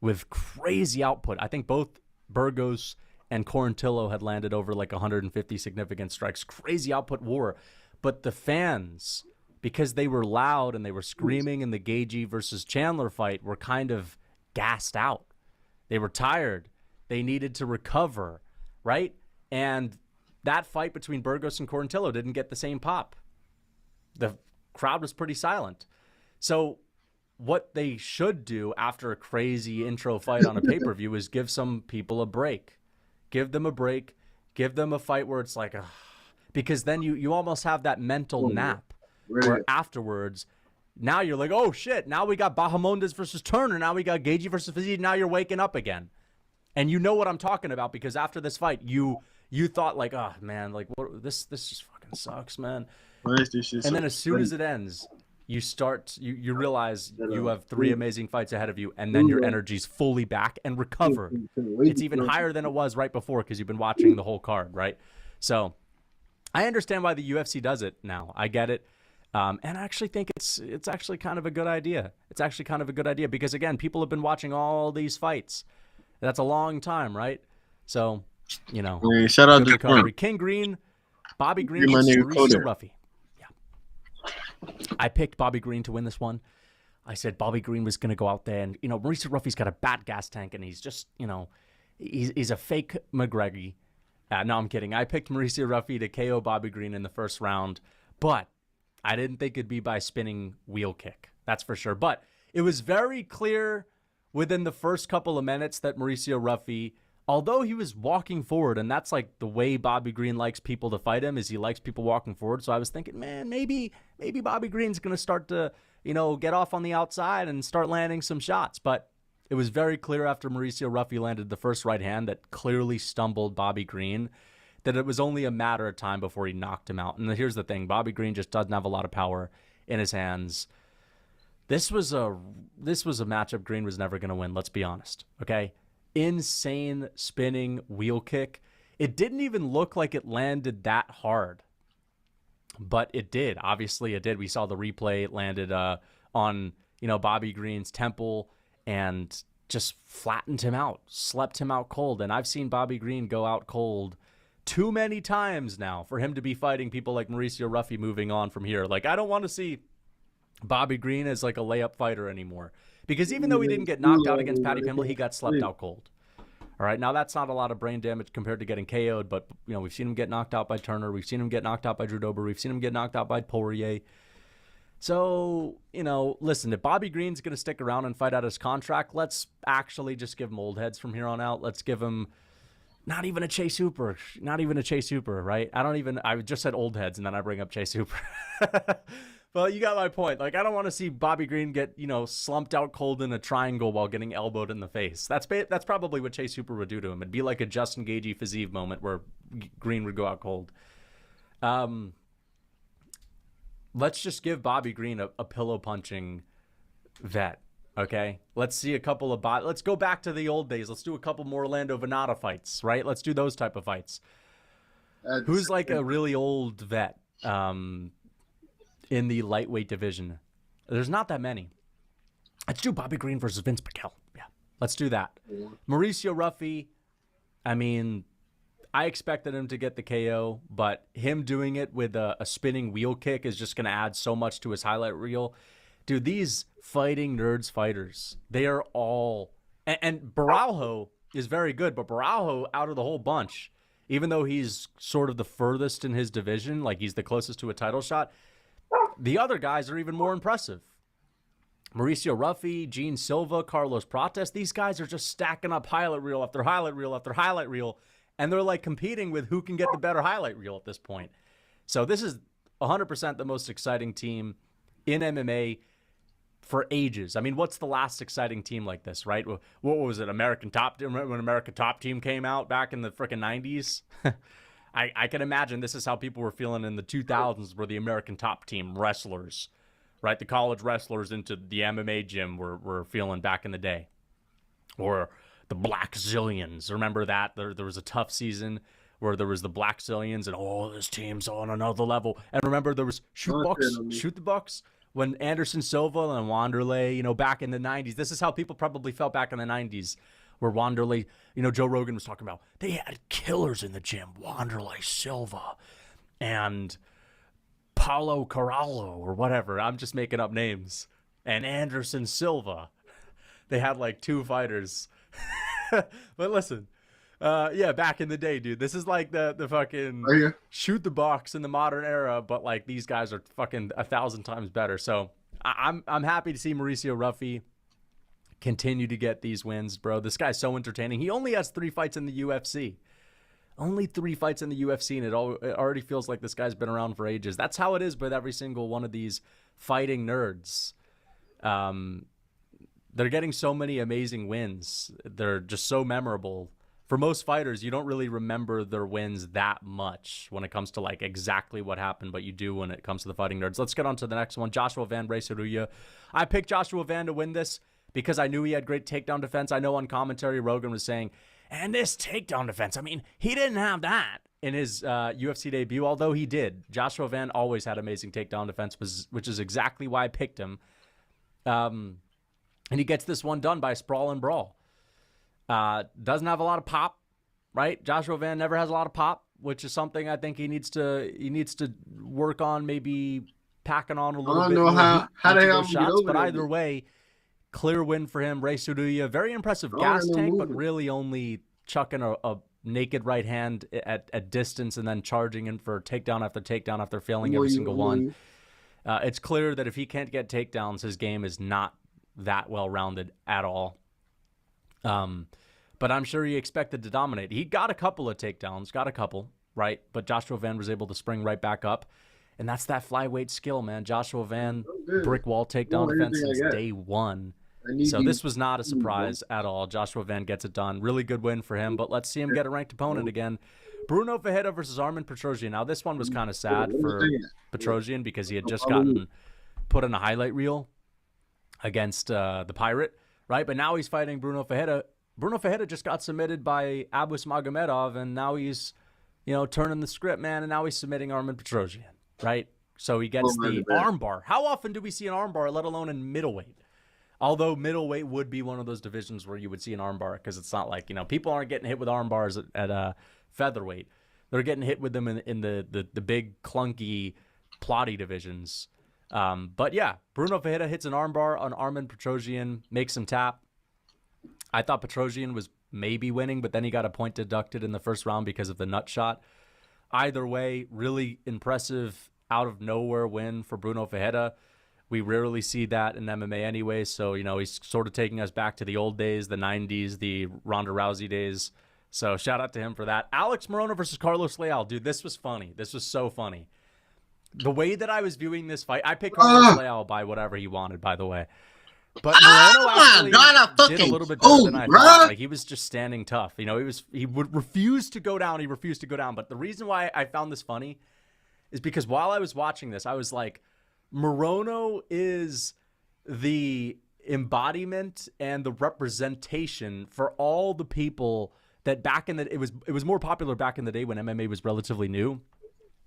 Speaker 20: with crazy output. I think both Burgos and Quarantillo had landed over like 150 significant strikes. Crazy output war. But the fans, because they were loud and they were screaming in the Gaethje versus Chandler fight, were kind of gassed out. They were tired. They needed to recover, right? And that fight between Burgos and Quarantillo didn't get the same pop. The crowd was pretty silent. So what they should do after a crazy intro fight on a pay-per-view is give some people a break. Give them a break. Give them a fight where it's like, because then you almost have that mental nap where afterwards, now you're like, oh shit, now we got Bahamondes versus Turner, now we got Gaethje versus Fiziev, now you're waking up again. And you know what I'm talking about because after this fight, you thought like, oh man, like this just fucking sucks, man. And then as soon as it ends, you realize you have 3 amazing fights ahead of you, and then your energy's fully back and recovered. It's even higher than it was right before because you've been watching the whole card, right? So I understand why the UFC does it now. I get it. And I actually think it's actually kind of a good idea. It's actually kind of a good idea because, again, people have been watching all these fights. That's a long time, right? So, you know.
Speaker 4: Man, shout out to
Speaker 20: recovery. King Green, Bobby Green, Mauricio Ruffy. I picked Bobby Green to win this one. I said Bobby Green was going to go out there and, Mauricio Ruffy's got a bad gas tank and he's just, he's a fake McGregor. No, I'm kidding. I picked Mauricio Ruffy to KO Bobby Green in the first round, but I didn't think it'd be by spinning wheel kick. That's for sure. But it was very clear within the first couple of minutes that Mauricio Ruffy, although he was walking forward, and that's like the way Bobby Green likes people to fight him, is he likes people walking forward. So I was thinking, man, maybe Bobby Green's going to start to, get off on the outside and start landing some shots. But it was very clear after Mauricio Ruffy landed the first right hand that clearly stumbled Bobby Green, that it was only a matter of time before he knocked him out. And here's the thing, Bobby Green just doesn't have a lot of power in his hands. This was a matchup Green was never going to win, let's be honest, okay? Insane spinning wheel kick. It didn't even look like it landed that hard, but it did. Obviously, it did. We saw the replay. It landed on Bobby Green's temple and just flattened him out, slept him out cold. And I've seen Bobby Green go out cold too many times now for him to be fighting people like Mauricio Ruffy moving on from here. Like, I don't want to see Bobby Green as like a layup fighter anymore. Because even though he didn't get knocked out against Paddy Pimblett, he got slept out cold. All right, now that's not a lot of brain damage compared to getting KO'd, but we've seen him get knocked out by Turner. We've seen him get knocked out by Drew Dober. We've seen him get knocked out by Poirier. So, listen, if Bobby Green's going to stick around and fight out his contract, let's actually just give him old heads from here on out. Let's give him not even a Chase Hooper, right? I just said old heads, and then I bring up Chase Hooper. Well, you got my point. Like, I don't want to see Bobby Green get, slumped out cold in a triangle while getting elbowed in the face. That's probably what Chase Hooper would do to him. It'd be like a Justin Gaethje Fiziev moment where Green would go out cold. Let's just give Bobby Green a pillow punching vet, okay? Let's see a couple of let's go back to the old days. Let's do a couple more Orlando Venata fights, right? Let's do those type of fights. Who's like a really old vet? In the lightweight division. There's not that many. Let's do Bobby Green versus Vince Pichel. Yeah, let's do that. Yeah. Mauricio Ruffy, I expected him to get the KO, but him doing it with a spinning wheel kick is just going to add so much to his highlight reel. Dude, these fighting nerds fighters, they are all... And Baralho is very good, but Baralho, out of the whole bunch, even though he's sort of the furthest in his division, like he's the closest to a title shot, the other guys are even more impressive. Mauricio Ruffy, Gene Silva, Carlos Prates, these guys are just stacking up highlight reel after highlight reel after highlight reel, and they're like competing with who can get the better highlight reel at this point. So this is 100% the most exciting team in MMA for ages. What's the last exciting team like this, right? What was it, American Top Team? Remember when American Top Team came out back in the freaking 90s? I can imagine this is how people were feeling in the 2000s where the American Top Team wrestlers, right? The college wrestlers into the MMA gym were feeling back in the day. Or the Black Zillions. Remember that? There was a tough season where there was the Black Zillions and, this team's on another level. And remember there was Shoot the Bucks when Anderson Silva and Wanderlei, back in the 90s. This is how people probably felt back in the 90s. Where Wanderlei, Joe Rogan was talking about, they had killers in the gym. Wanderlei Silva and Paulo Corallo or whatever. I'm just making up names. And Anderson Silva. They had like 2 fighters. But listen, back in the day, dude, this is like the fucking shoot the box in the modern era, but like these guys are fucking 1,000 times better. So I'm happy to see Mauricio Ruffy continue to get these wins, bro. This guy's so entertaining. He only has 3 fights in the UFC. Only 3 fights in the UFC, and it already feels like this guy's been around for ages. That's how it is with every single one of these fighting nerds. They're getting so many amazing wins. They're just so memorable. For most fighters, you don't really remember their wins that much when it comes to like exactly what happened, but you do when it comes to the fighting nerds. Let's get on to the next one. Joshua Van Reysaruya. I picked Joshua Van to win this because I knew he had great takedown defense. I know on commentary, Rogan was saying, and this takedown defense, I mean, he didn't have that in his UFC debut, although he did. Joshua Van always had amazing takedown defense, which is exactly why I picked him. And he gets this one done by sprawl and brawl. Doesn't have a lot of pop, right? Joshua Van never has a lot of pop, which is something I think he needs to work on, maybe packing on a little bit more
Speaker 4: how they
Speaker 20: those
Speaker 4: get
Speaker 20: shots.
Speaker 4: over
Speaker 20: But
Speaker 4: there,
Speaker 20: either way, clear win for him. Ray Suduya, very impressive gas tank, but really only chucking a naked right hand at distance and then charging in for takedown after takedown after failing every single one. It's clear that if he can't get takedowns, his game is not that well-rounded at all. But I'm sure he expected to dominate. He got a couple of takedowns, right? But Joshua Van was able to spring right back up. And that's that flyweight skill, man. Joshua Van, brick wall takedown defense since day one. So this was not a surprise at all. Joshua Van gets it done. Really good win for him, but let's see him get a ranked opponent again. Bruno Ferreira versus Armin Petrosyan. Now, this one was kind of sad for Petrosyan because he had just gotten put in a highlight reel against the Pirate, right? But now he's fighting Bruno Ferreira. Bruno Ferreira just got submitted by Abus Magomedov, and now he's, turning the script, man, and now he's submitting Armin Petrosyan, right? So he gets the armbar. How often do we see an armbar, let alone in middleweight? Although middleweight would be one of those divisions where you would see an armbar because it's not like, people aren't getting hit with armbars at featherweight. They're getting hit with them in the big, clunky, plotty divisions. But yeah, Bruno Ferreira hits an armbar on Armin Petrosyan, makes him tap. I thought Petrosyan was maybe winning, but then he got a point deducted in the first round because of the nut shot. Either way, really impressive out-of-nowhere win for Bruno Ferreira. We rarely see that in MMA anyway, so, he's sort of taking us back to the old days, the 90s, the Ronda Rousey days. So shout out to him for that. Alex Morono versus Carlos Leal. Dude, this was funny. This was so funny. The way that I was viewing this fight, I picked Carlos Leal by whatever he wanted, by the way. But Morono actually did a little bit better than I thought. Like, he was just standing tough. He would refuse to go down. He refused to go down. But the reason why I found this funny is because while I was watching this, I was like, Morono is the embodiment and the representation for all the people that back in the it was more popular back in the day when MMA was relatively new.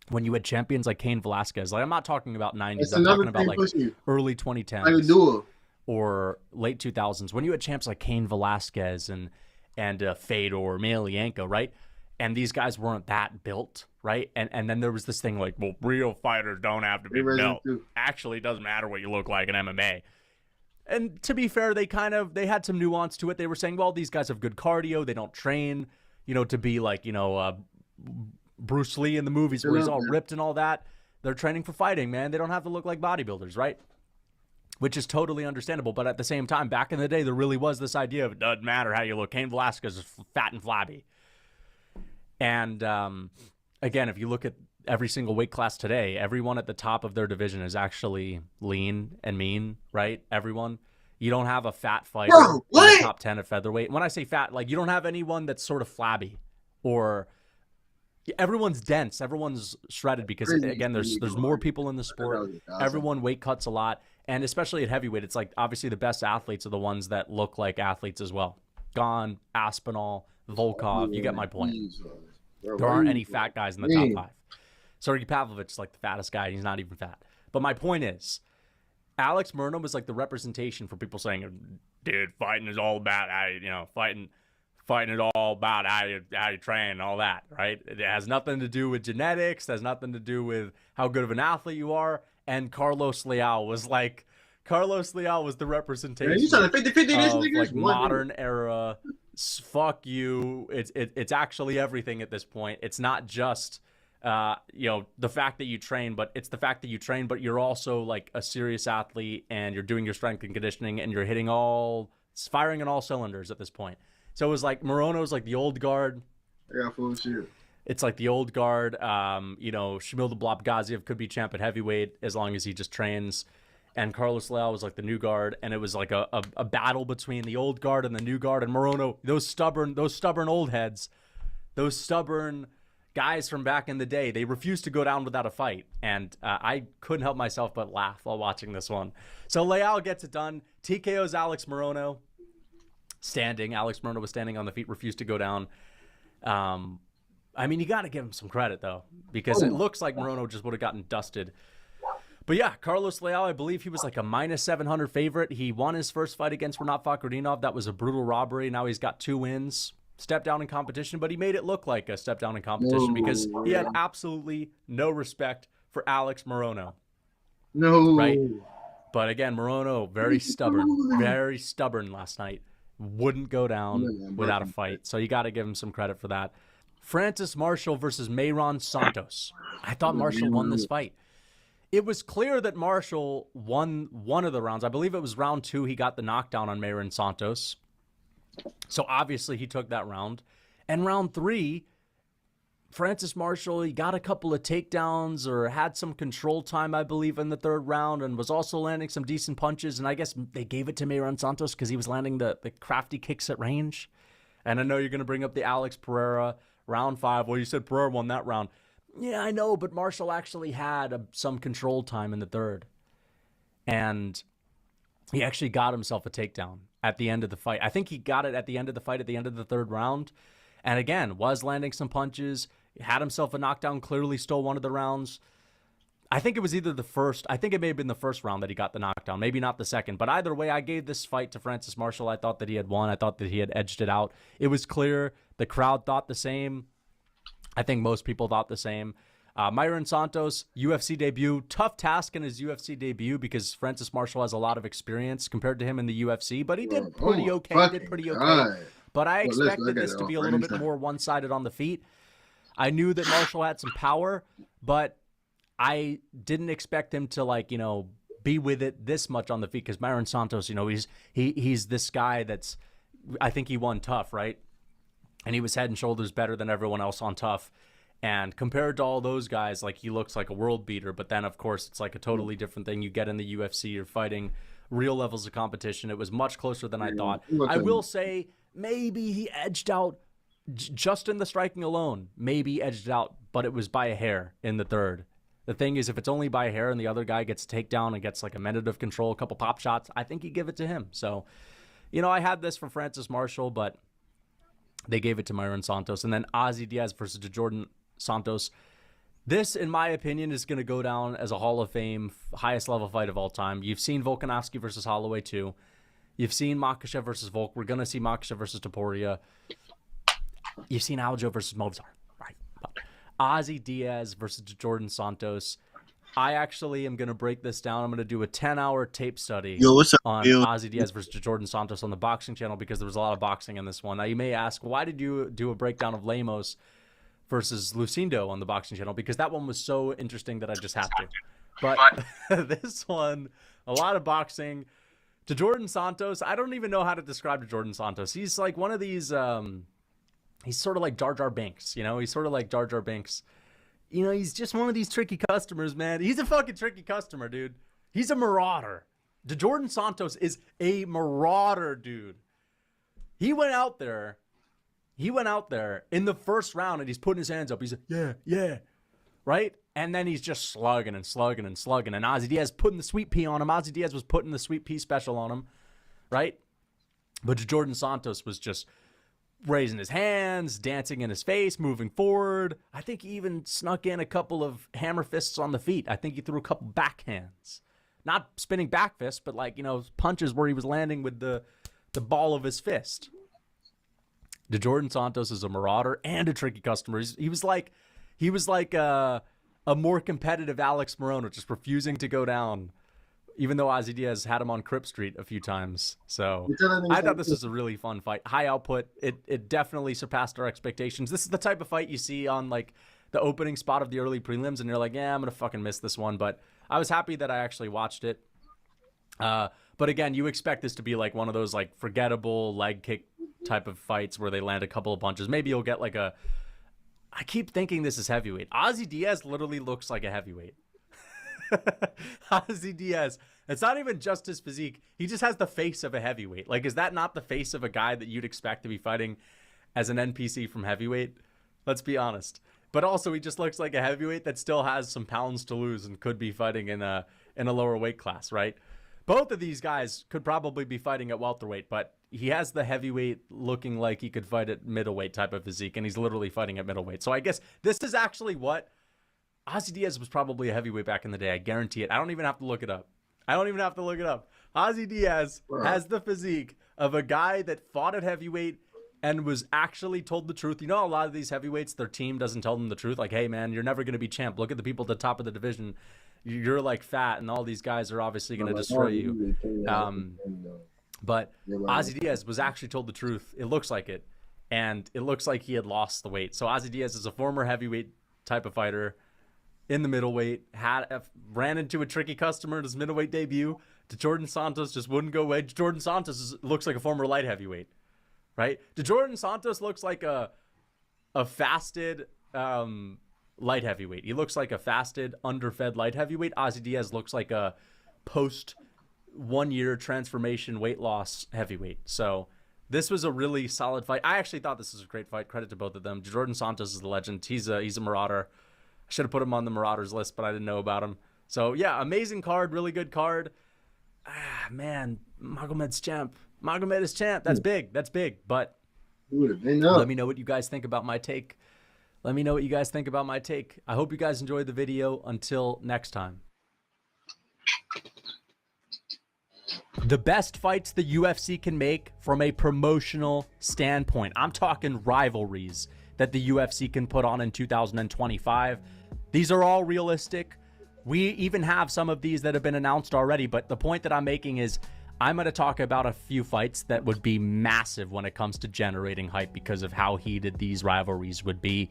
Speaker 20: When you had champions like Cain Velasquez, like I'm not talking about 90s, I'm talking about like early 2010s or late 2000s. When you had champs like Cain Velasquez and Fedor or Emelianenko, right? And these guys weren't that built, right? And then there was this thing like, well, real fighters don't have to be built. Actually, it doesn't matter what you look like in MMA. And to be fair, they had some nuance to it. They were saying, well, these guys have good cardio. They don't train, to be like, Bruce Lee in the movies where he's all ripped and all that. They're training for fighting, man. They don't have to look like bodybuilders, right? Which is totally understandable. But at the same time, back in the day, there really was this idea of it doesn't matter how you look. Cain Velasquez is fat and flabby. And again, if you look at every single weight class today, everyone at the top of their division is actually lean and mean, right? Everyone. You don't have a fat fighter in the top 10 at featherweight. And when I say fat, like you don't have anyone that's sort of flabby or everyone's dense. Everyone's shredded because, again, there's more people in the sport. Everyone weight cuts a lot. And especially at heavyweight, it's like obviously the best athletes are the ones that look like athletes as well. Gane, Aspinall, Volkov, you get my point. There aren't any fat guys in the top 5. Sergey Pavlovich is like the fattest guy, and he's not even fat. But my point is, Alex Morono was like the representation for people saying, dude, fighting is all about how you, fighting is all about how you train and all that, right? It has nothing to do with genetics. It has nothing to do with how good of an athlete you are. And Carlos Leal was the representation
Speaker 4: Man, you trying to 50-50 this
Speaker 20: of
Speaker 4: nigga?
Speaker 20: like modern era. Fuck you. It's actually everything at this point. It's not just the fact that you train, but it's the fact that you train, but you're also like a serious athlete and you're doing your strength and conditioning and you're firing on all cylinders at this point. So it was like Morono's like the old guard.
Speaker 4: Yeah, full shit.
Speaker 20: It's like the old guard. You know, Shamil the Blob Gaziev could be champ at heavyweight as long as he just trains. And Carlos Leal was like the new guard, and it was like a battle between the old guard and the new guard. And Morono, those stubborn old heads, those stubborn guys from back in the day, they refused to go down without a fight. And I couldn't help myself but laugh while watching this one. So Leal gets it done. TKO's Alex Morono standing. Alex Morono was standing on the feet, refused to go down. I mean, you got to give him some credit, though, because it looks like Morono just would have gotten dusted. But yeah, Carlos Leal, I believe he was like a minus 700 favorite. He won his first fight against Renat Fakhretdinov. That was a brutal robbery. Now he's got 2 wins. Step down in competition, but he made it look like a step down in competition because he had absolutely no respect for Alex Morono.
Speaker 4: No.
Speaker 20: Right? But again, Morono, very stubborn last night. Wouldn't go down without a fight. So you got to give him some credit for that. Francis Marshall versus Mayron Santos. I thought Marshall won this fight. It was clear that Marshall won one of the rounds. I believe it was round 2. He got the knockdown on Mayron Santos. So obviously he took that round. And round 3, Francis Marshall, he got a couple of takedowns or had some control time, I believe, in the 3rd round, and was also landing some decent punches. And I guess they gave it to Mayron Santos because he was landing the crafty kicks at range. And I know you're going to bring up the Alex Pereira round 5. Well, you said Pereira won that round. Yeah, I know, but Marshall actually had some control time in the 3rd. And he actually got himself a takedown at the end of the fight. I think he got it at the end of the fight, at the end of the 3rd round. And again, was landing some punches, had himself a knockdown, clearly stole one of the rounds. I think it was either the first, I think it may have been the first round that he got the knockdown, maybe not the second. But either way, I gave this fight to Francis Marshall. I thought that he had won. I thought that he had edged it out. It was clear. The crowd thought the same. I think most people thought the same. Mayron Santos, UFC debut. Tough task in his UFC debut because Francis Marshall has a lot of experience compared to him in the UFC, but he did pretty okay. But I expected this to be a little bit more one-sided on the feet. I knew that Marshall had some power, but I didn't expect him to, like, you know, be with it this much on the feet because Mayron Santos, you know, he's this guy that's, I think he won Tough, right? And he was head and shoulders better than everyone else on Tough. And compared to all those guys, like, he looks like a world beater. But then, of course, it's like a totally different thing you get in the UFC. You're fighting real levels of competition. It was much closer than I thought. I will say maybe he edged out just in the striking alone. Maybe edged out, but it was by a hair in the 3rd. The thing is, if it's only by a hair and the other guy gets a takedown and gets like a minute of control, a couple pop shots, I think you give it to him. So, you know, I had this for Francis Marshall, but they gave it to Mayron Santos. And then Ozzy Diaz versus Jordan Santos. This, in my opinion, is going to go down as a Hall of Fame, highest level fight of all time. You've seen Volkanovski versus Holloway too. You've seen Makhachev versus Volk. We're going to see Makhachev versus Topuria. You've seen Aljo versus Movsar. Right. But Ozzy Diaz versus Jordan Santos. I actually am going to break this down. I'm going to do a 10-hour tape study on Ozzy Diaz versus Jordan Santos on the boxing channel because there was a lot of boxing in this one. Now, you may ask, why did you do a breakdown of Lemos versus Lucindo on the boxing channel? Because that one was so interesting that I just had to. But this one, a lot of boxing. To Jordan Santos, I don't even know how to describe to Jordan Santos. He's like one of these, he's sort of like Jar Jar Binks, you know? He's sort of like Jar Jar Binks. You know, he's just one of these tricky customers, man. He's a fucking tricky customer, dude. He's a marauder. Jordan Santos is a marauder, dude. He went out there in the first round and he's putting his hands up. He's like, yeah, right? And then he's just slugging and slugging and slugging. And Ozzy Diaz putting the sweet pea on him. Ozzy Diaz was putting the sweet pea special on him, right? But Jordan Santos was just raising his hands, dancing in his face, moving forward. I think he even snuck in a couple of hammer fists on the feet. I think he threw a couple backhands. Not spinning back fists, but like, you know, punches where he was landing with the ball of his fist. Jordan Santos is a marauder and a tricky customer. He was like a more competitive Alex Morono, just refusing to go down, even though Ozzy Diaz had him on Crip Street a few times. So I thought this was a really fun fight. High output. It definitely surpassed our expectations. This is the type of fight you see on like the opening spot of the early prelims, and you're like, yeah, I'm going to fucking miss this one. But I was happy that I actually watched it. But again, you expect this to be like one of those like forgettable leg kick type of fights where they land a couple of punches. Maybe you'll get like I keep thinking this is heavyweight. Ozzy Diaz literally looks like a heavyweight. Ozzy Diaz. It's not even just his physique. He just has the face of a heavyweight. Like, is that not the face of a guy that you'd expect to be fighting as an NPC from heavyweight? Let's be honest. But also, he just looks like a heavyweight that still has some pounds to lose and could be fighting in a lower weight class, right? Both of these guys could probably be fighting at welterweight, but he has the heavyweight looking like he could fight at middleweight type of physique, and he's literally fighting at middleweight. So I guess this is actually what Ozzy Diaz was probably a heavyweight back in the day. I guarantee it. I don't even have to look it up. Ozzy Diaz has the physique of a guy that fought at heavyweight and was actually told the truth. You know, a lot of these heavyweights, their team doesn't tell them the truth. Like, hey, man, you're never going to be champ. Look at the people at the top of the division. You're like fat, and all these guys are obviously going to destroy you. But Ozzy Diaz was actually told the truth. It looks like it. And it looks like he had lost the weight. So Ozzy Diaz is a former heavyweight type of fighter in the middleweight, ran into a tricky customer in his middleweight debut. Jordan Santos just wouldn't go away. Jordan Santos looks like a former light heavyweight, right? Jordan Santos looks like a fasted light heavyweight. He looks like a fasted, underfed light heavyweight. Ozzy Diaz looks like a post 1 year transformation weight loss heavyweight. So this was a really solid fight. I actually thought this was a great fight. Credit to both of them. Jordan Santos is the legend. He's a Marauder. I should have put him on the Marauders list, but I didn't know about him. So yeah, amazing card, really good card. Man, Magomed's champ. Magomed is champ. That's big. That's big. But let me know what you guys think about my take. I hope you guys enjoyed the video. Until next time. The best fights the UFC can make from a promotional standpoint. I'm talking rivalries that the UFC can put on in 2025. These are all realistic. We even have some of these that have been announced already, but the point that I'm making is I'm going to talk about a few fights that would be massive when it comes to generating hype because of how heated these rivalries would be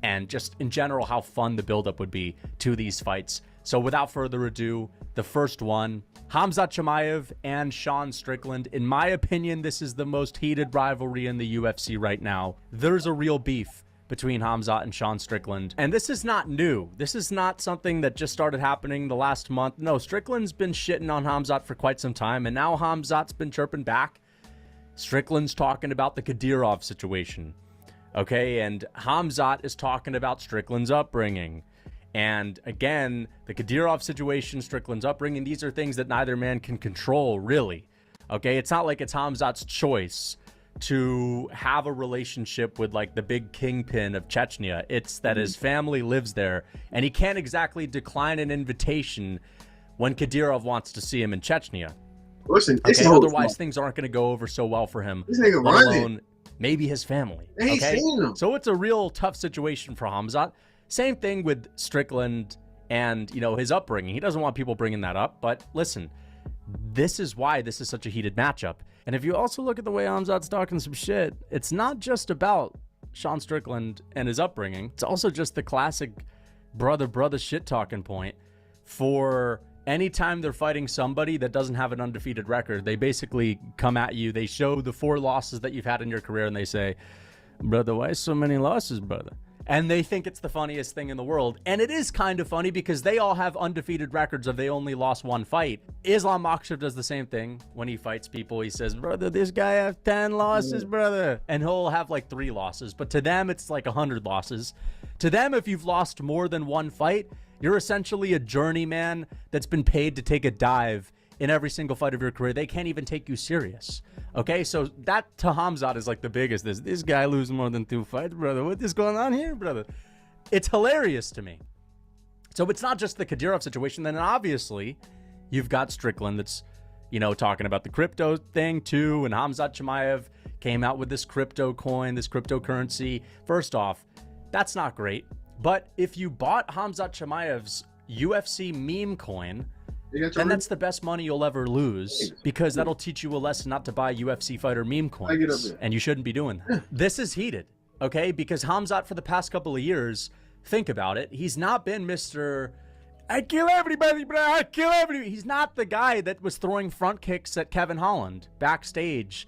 Speaker 20: and just in general how fun the buildup would be to these fights. So without further ado, the first one, Khamzat Chimaev and Sean Strickland. In my opinion, this is the most heated rivalry in the UFC right now. There's a real beef between Khamzat and Sean Strickland. And this is not new. This is not something that just started happening the last month. No, Strickland's been shitting on Khamzat for quite some time, and now Khamzat's been chirping back. Strickland's talking about the Kadyrov situation. Okay, and Khamzat is talking about Strickland's upbringing. And again, the Kadyrov situation, Strickland's upbringing, these are things that neither man can control, really. Okay, it's not like it's Khamzat's choice to have a relationship with like the big kingpin of Chechnya. It's that his family lives there, and he can't exactly decline an invitation when Kadyrov wants to see him in Chechnya.
Speaker 4: Listen,
Speaker 20: okay, otherwise things aren't going to go over so well for him, let alone maybe his family. Okay, so it's a real tough situation for Khamzat. Same thing with Strickland and, you know, his upbringing. He doesn't want people bringing that up, but listen, this is why this is such a heated matchup. And if you also look at the way Khamzat's talking some shit, it's not just about Sean Strickland and his upbringing. It's also just the classic brother shit talking point for anytime they're fighting somebody that doesn't have an undefeated record. They basically come at you. They show the 4 losses that you've had in your career, and they say, brother, why so many losses, brother? And they think it's the funniest thing in the world. And it is kind of funny because they all have undefeated records of they only lost 1 fight. Islam Makhachev does the same thing when he fights people. He says, brother, this guy have 10 losses, brother. And he'll have like 3 losses. But to them, it's like 100 losses. To them, if you've lost more than 1 fight, you're essentially a journeyman that's been paid to take a dive in every single fight of your career. They can't even take you serious. Okay, so that to Khamzat is like the biggest. This guy loses more than 2 fights, brother. What is going on here, brother? It's hilarious to me. So it's not just the Kadyrov situation. Then obviously you've got Strickland that's, you know, talking about the crypto thing too. And Khamzat Chimaev came out with this crypto coin, this cryptocurrency. First off, that's not great. But if you bought Khamzat Chimaev's UFC meme coin, then that's the best money you'll ever lose, because that'll teach you a lesson not to buy UFC fighter meme coins, and you shouldn't be doing that. This is heated, okay? Because Khamzat for the past couple of years, think about it, he's not been Mr. I kill everybody, bro, I kill everybody. He's not the guy that was throwing front kicks at Kevin Holland backstage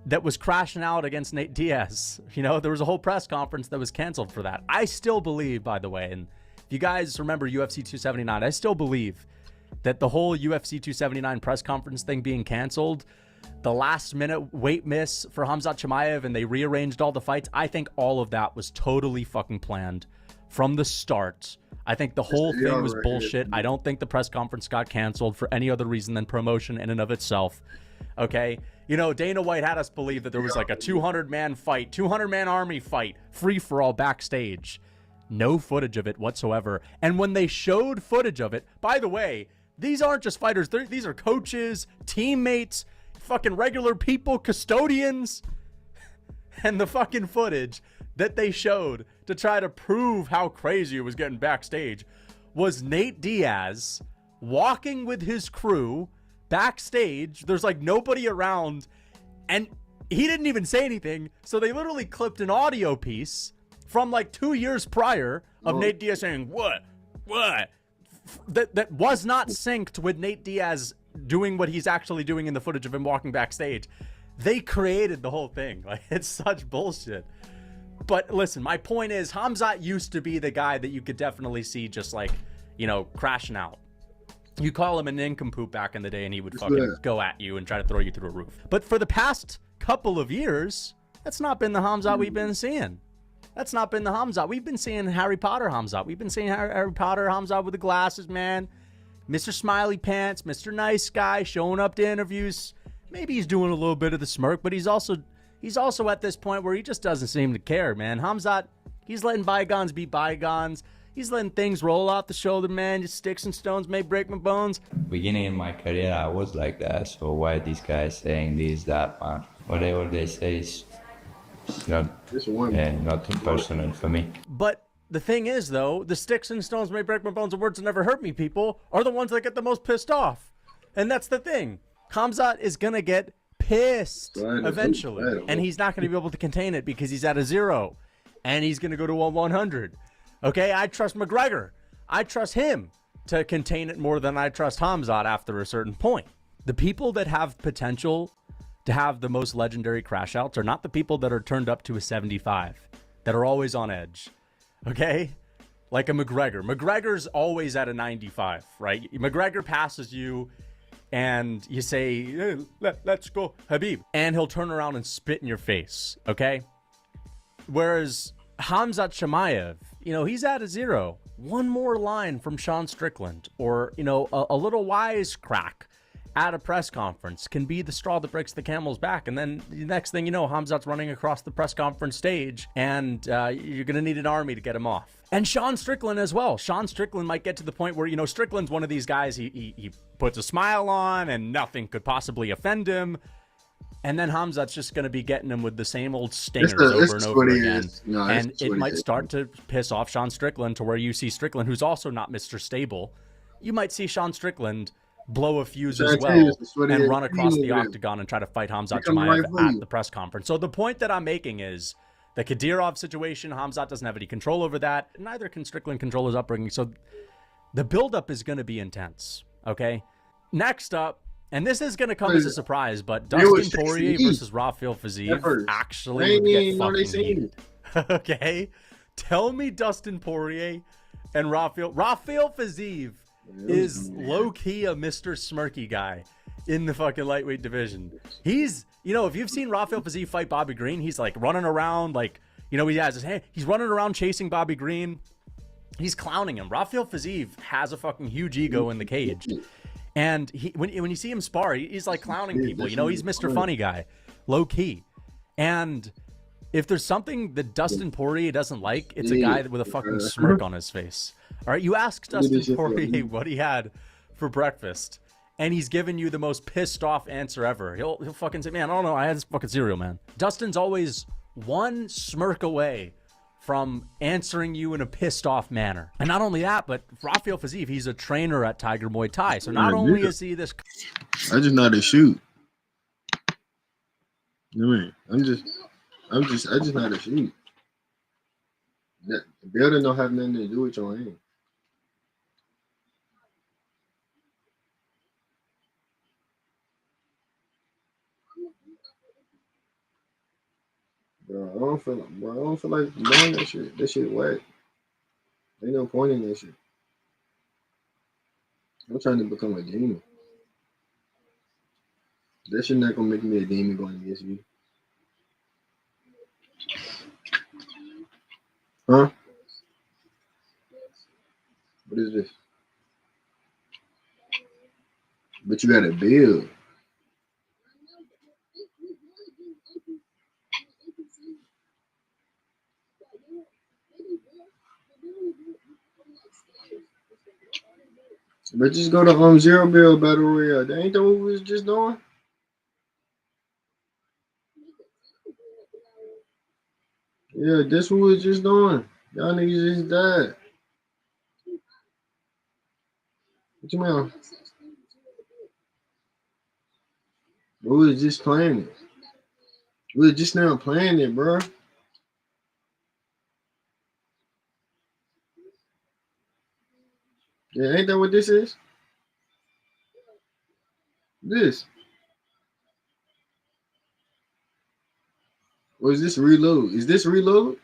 Speaker 20: that was crashing out against Nate Diaz. You know, there was a whole press conference that was canceled for that. I still believe, by the way, and if you guys remember UFC 279, I still believe that the whole UFC 279 press conference thing being canceled, the last minute weight miss for Khamzat Chimaev, and they rearranged all the fights, I think all of that was totally fucking planned from the start. I think the whole thing was bullshit. I don't think the press conference got canceled for any other reason than promotion in and of itself. Okay? You know, Dana White had us believe that there was like a 200-man fight, 200-man army fight, free for all backstage. No footage of it whatsoever. And when they showed footage of it, by the way, these aren't just fighters. These are coaches, teammates, fucking regular people, custodians. And the fucking footage that they showed to try to prove how crazy it was getting backstage was Nate Diaz walking with his crew backstage. There's like nobody around, and he didn't even say anything. So they literally clipped an audio piece from like 2 years prior of Nate Diaz saying, what? That was not synced with Nate Diaz doing what he's actually doing in the footage of him walking backstage. They created the whole thing. Like, it's such bullshit. But listen, my point is, Khamzat used to be the guy that you could definitely see just like, you know, crashing out. You call him a nincompoop back in the day and he would fucking go at you and try to throw you through a roof. But for the past couple of years, that's not been the Khamzat we've been seeing. That's not been the Khamzat. We've been seeing Harry Potter Khamzat. We've been seeing Harry Potter Khamzat with the glasses, man. Mr. Smiley Pants, Mr. Nice Guy, showing up to interviews. Maybe he's doing a little bit of the smirk, but he's also at this point where he just doesn't seem to care, man. Khamzat, he's letting bygones be bygones. He's letting things roll off the shoulder, man. Just sticks and stones may break my bones.
Speaker 21: Beginning in my career, I was like that. So why these guys saying this, that, man? Whatever they say is nothing personal for me.
Speaker 20: But the thing is, though, the sticks and stones may break my bones, the words that never hurt me people are the ones that get the most pissed off. And that's the thing. Khamzat is going to get pissed eventually. And he's not going to be able to contain it because he's at a 0. And he's going to go to a 100. Okay, I trust McGregor. I trust him to contain it more than I trust Khamzat after a certain point. The people that have potential to have the most legendary crash outs are not the people that are turned up to a 75, that are always on edge. Okay? Like a McGregor. McGregor's always at a 95, right? McGregor passes you and you say, hey, let's go, Habib. And he'll turn around and spit in your face, okay? Whereas Khamzat Chimaev, you know, he's at a 0. One more line from Sean Strickland or, you know, a little wisecrack at a press conference can be the straw that breaks the camel's back. And then the next thing you know, Khamzat's running across the press conference stage and you're going to need an army to get him off. And Sean Strickland as well. Sean Strickland might get to the point where, you know, Strickland's one of these guys, he puts a smile on and nothing could possibly offend him. And then Khamzat's just going to be getting him with the same old stingers over and over again. And it might start to piss off Sean Strickland to where you see Strickland, who's also not Mr. Stable. You might see Sean Strickland blow a fuse as well and run across the octagon and try to fight Khamzat Chimaev at the press conference. So the point that I'm making is the Kadyrov situation, Khamzat doesn't have any control over that. Neither can Strickland control his upbringing. So the buildup is going to be intense, okay? Next up, and this is going to come as a surprise, but Dustin Poirier versus Rafael Fiziev actually would get fucking heated. Okay? Tell me Dustin Poirier and Rafael Fiziev is low-key a Mr. Smirky guy in the fucking lightweight division. He's, you know, if you've seen Rafael Fiziev fight Bobby Green, he's like running around like, you know, he has his hand, he's running around chasing Bobby Green. He's clowning him. Rafael Fiziev has a fucking huge ego in the cage. And when you see him spar, he's like clowning people. You know, he's Mr. Funny Guy, low key. And if there's something that Dustin Poirier doesn't like, it's a guy with a fucking smirk on his face. All right, you ask Dustin Poirier what he had for breakfast, and he's giving you the most pissed off answer ever. He'll fucking say, man, I don't know, I had this fucking cereal, man. Dustin's always one smirk away from answering you in a pissed off manner. And not only that, but Rafael Fiziev, he's a trainer at Tiger Muay Thai. So not only is he this,
Speaker 4: I just know how to shoot. You know what I mean? I just know how to shoot. That building don't have nothing to do with your aim. Bro, I don't feel like doing that shit. That shit whack. Ain't no point in that shit. I'm trying to become a demon. That shit not gonna make me a demon going against you. Huh? What is this? But you gotta build. But just go to Zero Build Battle Royale. That ain't that what we was just doing? Yeah, that's what we was just doing. Y'all niggas just died. What you mean? We was just playing it. We was just now playing it, bro. Yeah, ain't that what this is? This. Or is this reload? Is this reload?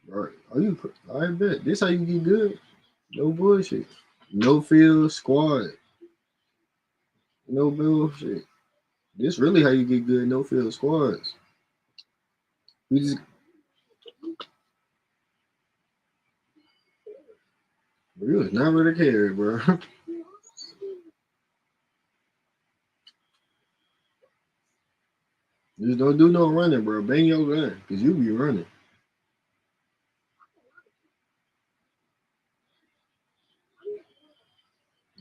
Speaker 4: Right. Are you? I bet. This how you get good. No bullshit. No field squad. No bullshit. This really how you get good. No field squads. We just. You was never the carry, bro. Just don't do no running, bro. Bang your gun, cause you be running.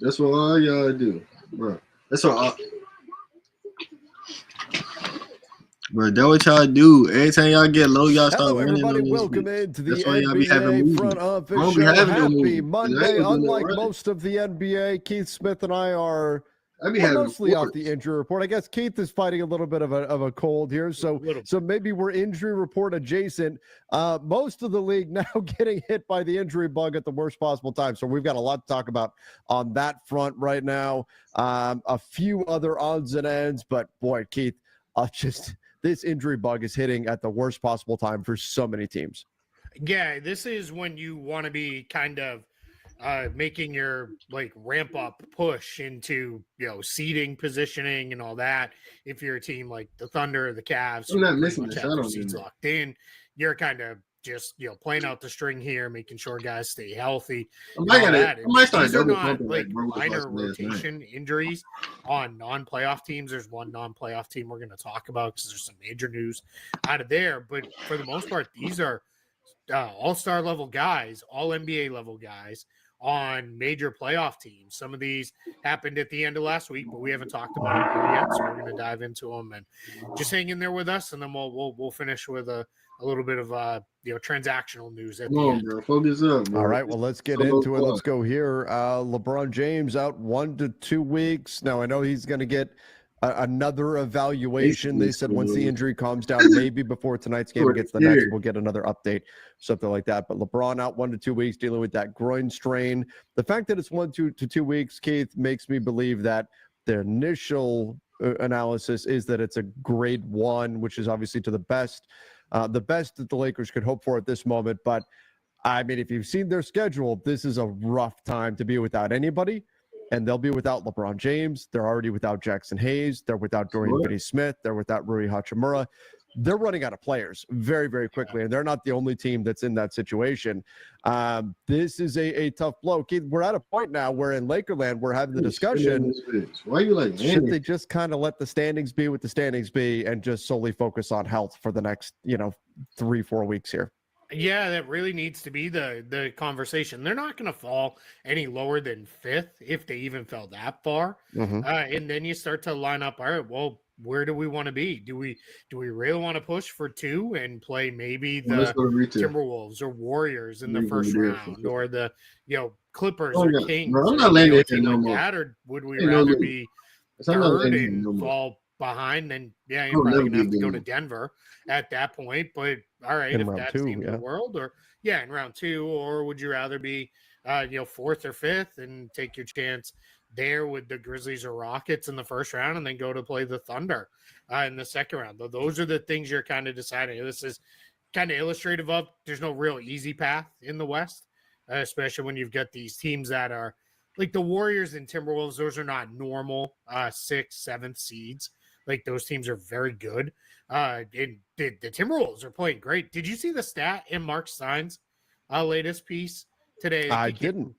Speaker 4: That's what all y'all do, bro. That's what all, bro. That's what y'all do. Every time y'all get low, y'all start
Speaker 2: Hello,
Speaker 4: running
Speaker 2: everybody.
Speaker 4: on this
Speaker 2: Welcome
Speaker 4: bitch.
Speaker 2: into the
Speaker 4: That's why y'all be having
Speaker 2: NBA
Speaker 4: movement.
Speaker 2: Front
Speaker 4: I
Speaker 2: Office
Speaker 4: don't be
Speaker 2: Show.
Speaker 4: having no
Speaker 2: Happy
Speaker 4: movement. 'Cause I
Speaker 2: Monday.
Speaker 4: ain't gonna do no
Speaker 2: Unlike
Speaker 4: running.
Speaker 2: most of the NBA, Keith Smith and I are
Speaker 4: I be having
Speaker 2: mostly off the
Speaker 4: reports.
Speaker 2: injury report. I guess Keith is fighting a little bit of a cold here, so maybe we're injury report adjacent. Most of the league now getting hit by the injury bug at the worst possible time. So we've got a lot to talk about on that front right now. A few other odds and ends, but boy, Keith, just this injury bug is hitting at the worst possible time for so many teams.
Speaker 22: Yeah, this is when you want to be kind of making your like ramp up push into seeding, positioning, and all that. If you're a team like the Thunder or the Cavs,
Speaker 4: I'm
Speaker 22: who
Speaker 4: not
Speaker 22: pretty
Speaker 4: missing
Speaker 22: much
Speaker 4: the
Speaker 22: have
Speaker 4: shot
Speaker 22: their
Speaker 4: on
Speaker 22: seeds
Speaker 4: them.
Speaker 22: locked in, you're kind of just playing out the string here, making sure guys stay healthy and all that.
Speaker 4: I
Speaker 22: And
Speaker 4: might start
Speaker 22: these are
Speaker 4: double
Speaker 22: not
Speaker 4: pumping
Speaker 22: like
Speaker 4: bro was
Speaker 22: minor
Speaker 4: watching last night.
Speaker 22: rotation injuries on non-playoff teams. There's one non-playoff team we're going to talk about because there's some major news out of there. But for the most part, these are all-star level guys, all NBA level guys on major playoff teams. Some of these happened at the end of last week, but we haven't talked about them here yet, so we're going to dive into them and just hang in there with us, and then we'll finish with a little bit of transactional news at
Speaker 4: Come
Speaker 22: the
Speaker 4: on,
Speaker 22: end.
Speaker 4: bro. Focus up, bro.
Speaker 2: All right, well, let's get into it. Let's go here. LeBron James out 1 to 2 weeks. Now, I know he's going to get another evaluation. They said once the injury calms down, maybe before tonight's game against the Nets, we'll get another update, something like that. But LeBron out 1 to 2 weeks dealing with that groin strain. The fact that it's 1 to 2 weeks, Keith, makes me believe that the initial analysis is that it's a grade 1, which is obviously to the best that the Lakers could hope for at this moment. But I mean, if you've seen their schedule, this is a rough time to be without anybody. And they'll be without LeBron James. They're already without Jackson Hayes. They're without Dorian Finney-Smith. They're without Rui Hachimura. They're running out of players very, very quickly, and they're not the only team that's in that situation. This is a tough blow. Keith, we're at a point now where in Lakerland, we're having the discussion.
Speaker 4: Why are you like,
Speaker 2: should they just kind of let the standings be what the standings be and just solely focus on health for the next, 3-4 weeks here?
Speaker 22: Yeah, that really needs to be the conversation. They're not going to fall any lower than 5th if they even fell that far.
Speaker 2: Mhm.
Speaker 22: And then you start to line up. All right, well, where do we want to be? Do we really want to push for 2 and play maybe the Timberwolves or Warriors in the first round, or the Clippers or Kings?
Speaker 4: Bro, I'm
Speaker 22: or
Speaker 4: not landing
Speaker 22: a
Speaker 4: here
Speaker 22: team
Speaker 4: no
Speaker 22: like
Speaker 4: more.
Speaker 22: that, or would we
Speaker 4: Ain't no
Speaker 22: rather
Speaker 4: league.
Speaker 22: be
Speaker 4: I'm not
Speaker 22: third
Speaker 4: landing here
Speaker 22: and
Speaker 4: no more.
Speaker 22: fall behind? Then you're
Speaker 4: I'll
Speaker 22: probably
Speaker 4: never
Speaker 22: gonna have
Speaker 4: be
Speaker 22: to go
Speaker 4: good.
Speaker 22: to Denver at that point. But all right,
Speaker 2: In
Speaker 22: if
Speaker 2: round
Speaker 22: that's
Speaker 2: 2,
Speaker 22: the end of
Speaker 2: yeah.
Speaker 22: the world, or in round 2, or would you rather be 4th or 5th, and take your chance there with the Grizzlies or Rockets in the first round, and then go to play the Thunder in the second round. Those are the things you're kind of deciding. This is kind of illustrative of there's no real easy path in the West, especially when you've got these teams that are like the Warriors and Timberwolves. Those are not normal 6th, 7th seeds. Like those teams are very good. And the Timberwolves are playing great. Did you see the stat in Mark Stein's latest piece today?
Speaker 2: I didn't.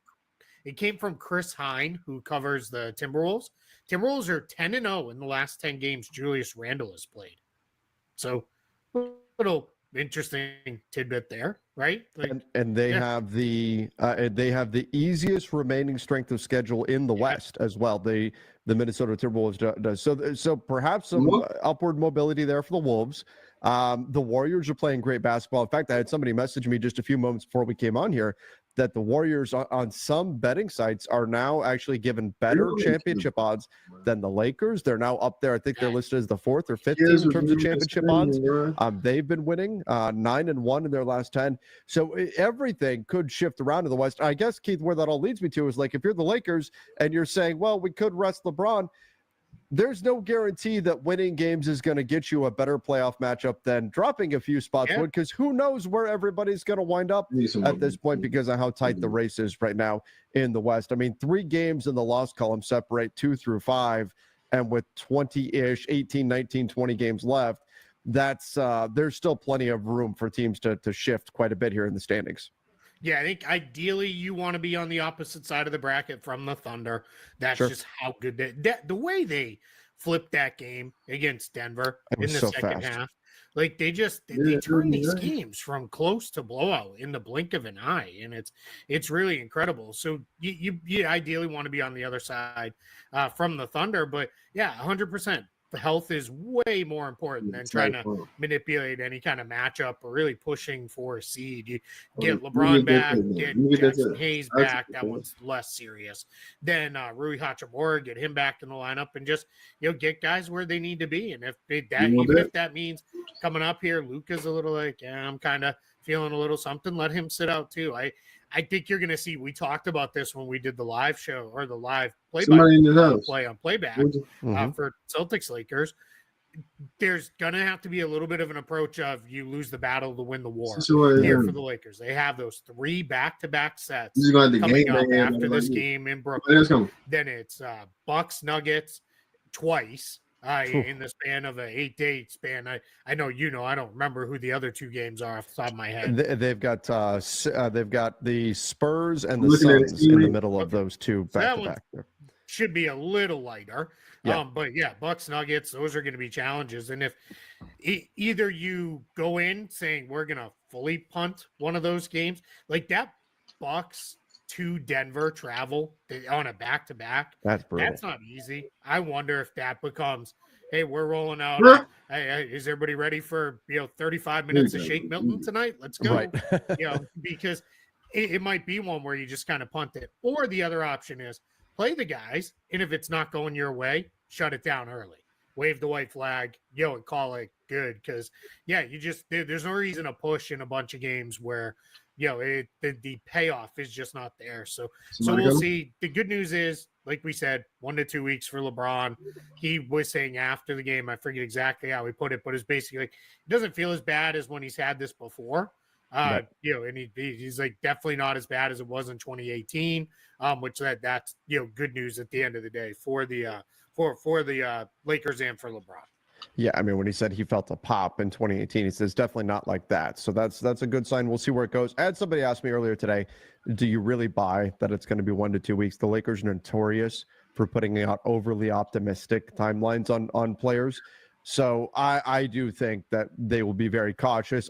Speaker 22: It came from Chris Hine, who covers the Timberwolves. Timberwolves are 10-0 in the last 10 games Julius Randle has played. So, little interesting tidbit there, right? Like,
Speaker 2: and they have the easiest remaining strength of schedule in the West as well. The Minnesota Timberwolves does so perhaps some upward mobility there for the Wolves. The Warriors are playing great basketball. In fact, I had somebody message me just a few moments before we came on here that the Warriors on some betting sites are now actually given better championship odds than the Lakers. They're now up there. I think they're listed as the 4th or 5th team in terms of championship odds. They've been winning 9-1 in their last 10. So everything could shift around in the West. I guess, Keith, where that all leads me to is like if you're the Lakers and you're saying, well, we could rest LeBron, there's no guarantee that winning games is going to get you a better playoff matchup than dropping a few spots would, because who knows where everybody's going to wind up at this point because of how tight the race is right now in the West. I mean, 3 games in the loss column separate 2 through 5, and with 20-ish, 18, 19, 20 games left, that's there's still plenty of room for teams to shift quite a bit here in the standings.
Speaker 22: Yeah, I think ideally you want to be on the opposite side of the bracket from the Thunder. That's just how good the way they flipped that game against Denver in the second half. Like they turn these games from close to blowout in the blink of an eye, and it's really incredible. So you ideally want to be on the other side from the Thunder, but yeah, 100%. Health is way more important than trying to manipulate any kind of matchup or really pushing for a seed. You get LeBron back, get Jackson Hayes back. That one's less serious. Then Rui Hachimura, get him back in the lineup and just get guys where they need to be. And if that means coming up here, Luka's a little like, I'm kind of feeling a little something, let him sit out too. I think you're going to see, we talked about this when we did the live show or the live play on playback for Celtics Lakers. There's going to have to be a little bit of an approach of you lose the battle to win the war here for the Lakers. They have those 3 back-to-back sets coming up after this game in Brooklyn. Then it's Bucks Nuggets twice. In the span of an 8-day span. I know I don't remember who the other 2 games are off the top of my head.
Speaker 2: They've got the Spurs and the Suns in the middle of those 2 back-to-back.
Speaker 22: Should be a little lighter.
Speaker 2: Yeah.
Speaker 22: But yeah, Bucks Nuggets, those are going to be challenges. And if either you go in saying we're going to fully punt one of those games, like that Bucks to Denver travel on a back-to-back.
Speaker 2: That's brutal.
Speaker 22: That's not easy. I wonder if that becomes, hey, we're rolling out. Hey, is everybody ready for 35 minutes of Shake Milton tonight? Let's go.
Speaker 2: Right.
Speaker 22: Because it might be one where you just kind of punt it. Or the other option is play the guys, and if it's not going your way, shut it down early. Wave the white flag, and call it good. Because there's no reason to push in a bunch of games where the payoff is just not there. So we'll see. The good news is, like we said, 1 to 2 weeks for LeBron. He was saying after the game, I forget exactly how he put it, but it's basically like, it doesn't feel as bad as when he's had this before. And he's like definitely not as bad as it was in 2018. Which that's good news at the end of the day for the Lakers and for LeBron.
Speaker 2: Yeah, I mean, when he said he felt a pop in 2018, he says definitely not like that. So that's a good sign. We'll see where it goes. I had somebody ask me earlier today, do you really buy that it's going to be 1 to 2 weeks? The Lakers are notorious for putting out overly optimistic timelines on players. So I do think that they will be very cautious.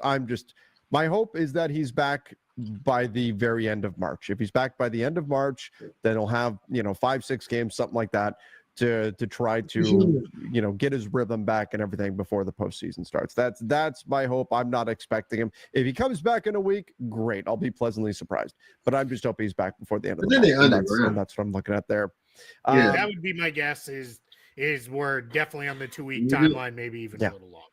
Speaker 2: My hope is that he's back by the very end of March. If he's back by the end of March, then he'll have 5-6 games, something like that, to try to get his rhythm back and everything before the postseason starts. That's my hope. I'm not expecting him. If he comes back in a week, great. I'll be pleasantly surprised. But I'm just hoping he's back before the end of the month. And that's what I'm looking at there.
Speaker 22: That would be my guess. Is we're definitely on the 2-week timeline, maybe even a little longer.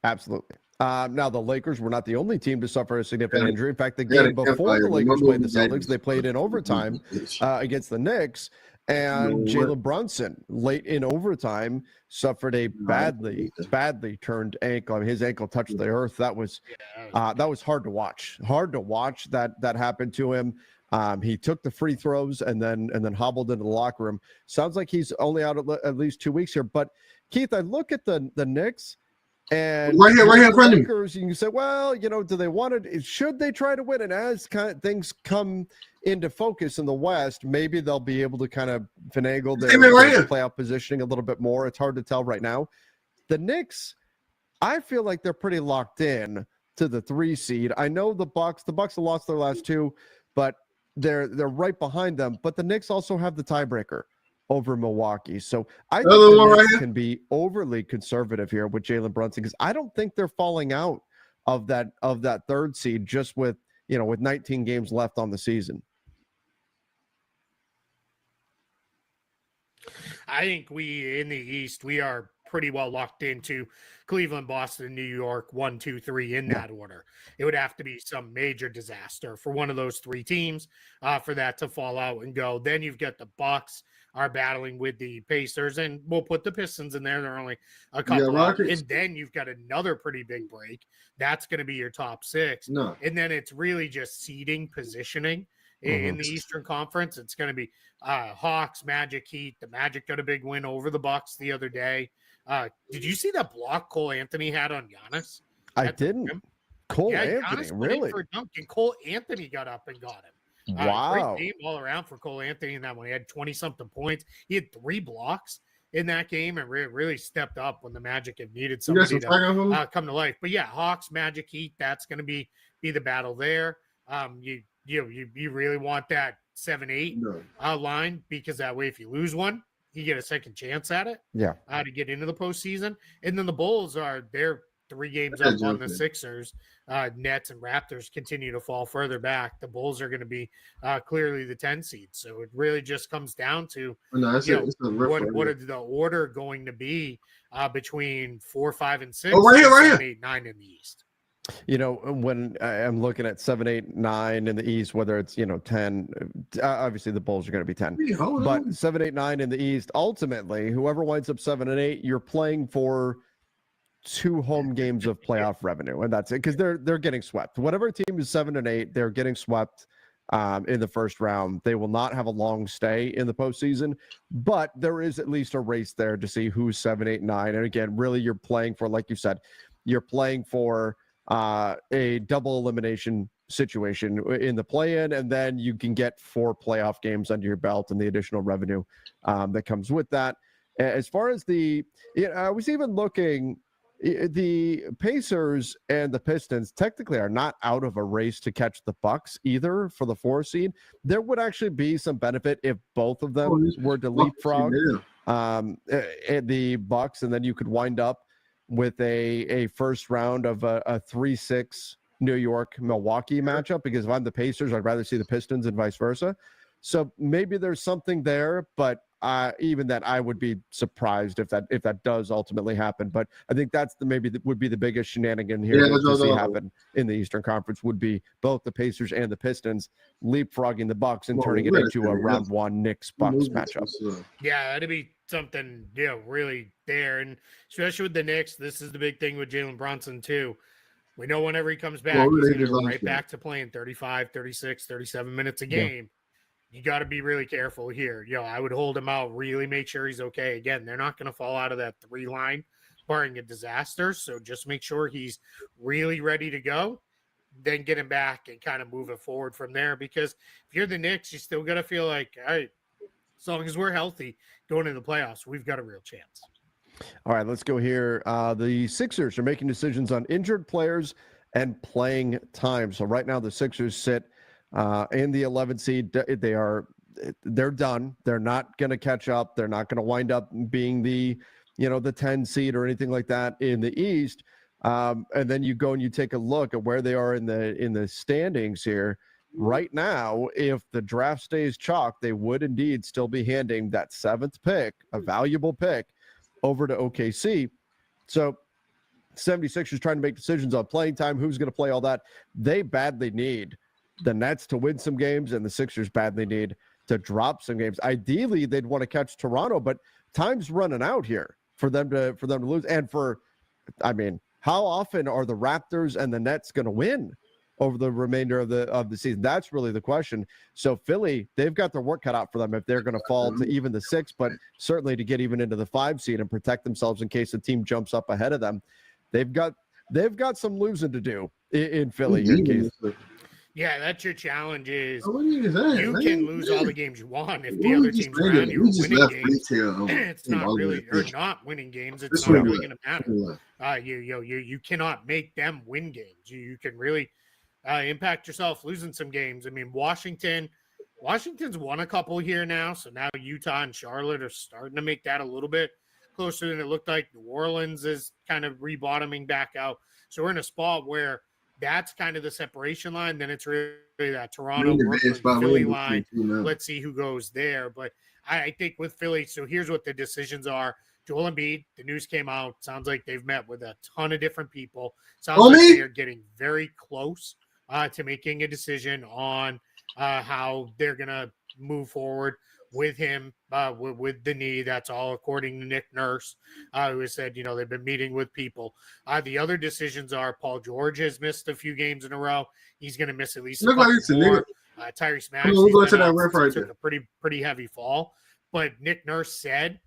Speaker 2: Absolutely. Now, the Lakers were not the only team to suffer a significant injury. In fact, the
Speaker 4: Yeah,
Speaker 2: game before the Lakers
Speaker 4: remember
Speaker 2: played the
Speaker 4: we got
Speaker 2: Celtics, they played in overtime against the Knicks, and
Speaker 4: You know what?
Speaker 2: Jalen Brunson, late in overtime, suffered a badly turned ankle. I mean, his ankle touched the earth. That was hard to watch. Hard to watch that happened to him. He took the free throws and then hobbled into the locker room. Sounds like he's only out at least 2 weeks here. But Keith, I look at the Knicks. And
Speaker 4: right here in front of me.
Speaker 2: Lakers, you can say, well, do they want it? Should they try to win? And as things come into focus in the West, maybe they'll be able to kind of finagle their playoff positioning a little bit more. It's hard to tell right now. The Knicks, I feel like they're pretty locked in to the 3 seed. I know the Bucks have lost their last 2, but they're right behind them. But the Knicks also have the tiebreaker over Milwaukee. So I think the Knicks can be overly conservative here with Jalen Brunson, because I don't think they're falling out of that 3rd seed just with 19 games left on the season.
Speaker 22: I think we in the East, we are pretty well locked into Cleveland, Boston, New York, 1, 2, 3 in that order. It would have to be some major disaster for one of those 3 teams for that to fall out and go. Then you've got the Bucks are battling with the Pacers, and we'll put the Pistons in there. They're only a couple out. And then you've got another pretty big break. That's going to be your top 6.
Speaker 4: No.
Speaker 22: And then it's really just seeding, positioning. In the Eastern Conference, it's going to be Hawks, Magic, Heat. The Magic got a big win over the Bucks the other day. Did you see that block Cole Anthony had on Giannis?
Speaker 2: I didn't. Cole Anthony, really?
Speaker 22: For a dunk, and Cole Anthony got up and got him.
Speaker 2: Wow.
Speaker 22: Great game all around for Cole Anthony in that one. He had 20-something points. He had 3 blocks in that game and really stepped up when the Magic have needed somebody to come to life. But yeah, Hawks, Magic, Heat, that's going to be the battle there. You really want that 7-8 line, because that way if you lose one, you get a second chance at it.
Speaker 2: Yeah.
Speaker 22: To get into the postseason. And then the Bulls they're 3 games up on the Sixers. Nets and Raptors continue to fall further back. The Bulls are going to be clearly the 10 seed. So it really just comes down to what are the order going to be between 4, 5, and 6.
Speaker 4: Right here.
Speaker 22: 7, 8, 9 in the East.
Speaker 2: When I'm looking at 7, 8, 9 in the East, whether it's 10, obviously the Bulls are going to be 10, but 7, 8, 9 in the East, ultimately, whoever winds up 7 and 8, you're playing for 2 home games of playoff revenue, and that's it, because they're getting swept. Whatever team is 7 and 8, they're getting swept in the first round. They will not have a long stay in the postseason, but there is at least a race there to see who's 7, 8, 9. And again, really, you're playing for, like you said, you're playing for a double elimination situation in the play-in, and then you can get 4 playoff games under your belt and the additional revenue that comes with that. As far as I was even looking, the Pacers and the Pistons technically are not out of a race to catch the Bucks either for the 4 seed. There would actually be some benefit if both of them were to leapfrog the Bucks, and then you could wind up with a first round of a 3-6 New York Milwaukee matchup, because if I'm the Pacers, I'd rather see the Pistons and vice versa. So maybe there's something there, but even that, I would be surprised if that does ultimately happen. But I think that's would be the biggest shenanigan here to see happen in the Eastern Conference, would be both the Pacers and the Pistons leapfrogging the Bucks and turning it into a round 1 Knicks-Bucks matchup.
Speaker 22: Yeah, that'd be something, really there. And especially with the Knicks, this is the big thing with Jalen Brunson too. We know whenever he comes back, he's going to go right back to playing 35, 36, 37 minutes a game. You got to be really careful here. I would hold him out, really make sure he's okay. Again, they're not going to fall out of that 3 line, barring a disaster. So just make sure he's really ready to go, then get him back and kind of move it forward from there. Because if you're the Knicks, you still got to feel like, all right, as long as we're healthy going into the playoffs, we've got a real chance.
Speaker 2: All right, let's go here. The Sixers are making decisions on injured players and playing time. So right now the Sixers sit in the 11th seed. They're done. They're not going to catch up. They're not going to wind up being the 10 seed or anything like that in the East. And then you go and you take a look at where they are in the standings here. Right now, if the draft stays chalk, they would indeed still be handing that 7th pick, a valuable pick, over to OKC. So 76ers trying to make decisions on playing time, who's going to play, all that. They badly need the Nets to win some games, and the Sixers badly need to drop some games. Ideally, they'd want to catch Toronto, but time's running out here for them to lose. And how often are the Raptors and the Nets going to win over the remainder of the season? That's really the question. So Philly, they've got their work cut out for them if they're going to fall to even the 6, but certainly to get even into the 5 seed and protect themselves in case the team jumps up ahead of them. They've got some losing to do in Philly here, Keith.
Speaker 22: Yeah, that's your challenge. Is
Speaker 4: that,
Speaker 22: you
Speaker 4: man?
Speaker 22: can lose all the games you want if the other teams around you are winning games. It's not really, or not winning games. It's not really going to matter. You cannot make them win games. You can really impact yourself losing some games. I mean, Washington's won a couple here now, so now Utah and Charlotte are starting to make that a little bit closer than it looked like. New Orleans is kind of rebottoming back out, so we're in a spot where that's kind of the separation line. Then it's really that Toronto, Brooklyn, Philly line. Let's see who goes there. But I think with Philly, so here's what the decisions are. Joel Embiid, the news came out. Sounds like they've met with a ton of different people. Sounds like they are getting very close to making a decision on how they're going to move forward with him, with the knee. That's all according to Nick Nurse, who has said, they've been meeting with people. The other decisions are Paul George has missed a few games in a row. He's going to miss at least a couple more. Tyrese Maxey took a pretty heavy fall. But Nick Nurse said,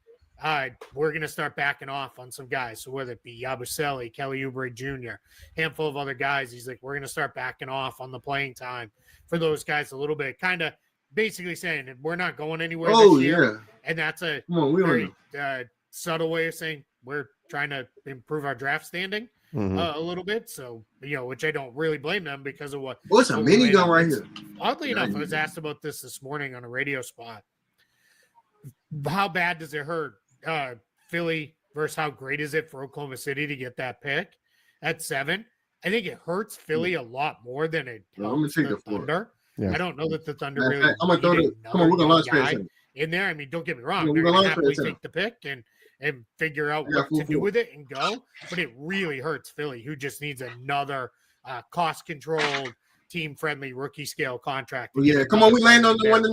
Speaker 22: we're going to start backing off on some guys. So whether it be Yabusele, Kelly Oubre Jr., handful of other guys, he's like, we're going to start backing off on the playing time for those guys a little bit. Kind of basically saying that we're not going anywhere this year. Yeah. And that's a very subtle way of saying we're trying to improve our draft standing a little bit. So, which I don't really blame them because of what.
Speaker 4: What's a minigun right here?
Speaker 22: Oddly enough, I was asked about this morning on a radio spot. How bad does it hurt Philly versus how great is it for Oklahoma City to get that pick at 7? I think it hurts Philly a lot more than it helps the Thunder. Yeah. I don't know that the Thunder really I'm gonna throw another guy in there. I mean, don't get me wrong. They're going to happily take the pick and figure out what to do with it and go. But it really hurts Philly, who just needs another cost-controlled, team-friendly rookie scale contract.
Speaker 4: Yeah, come on, we land on the one in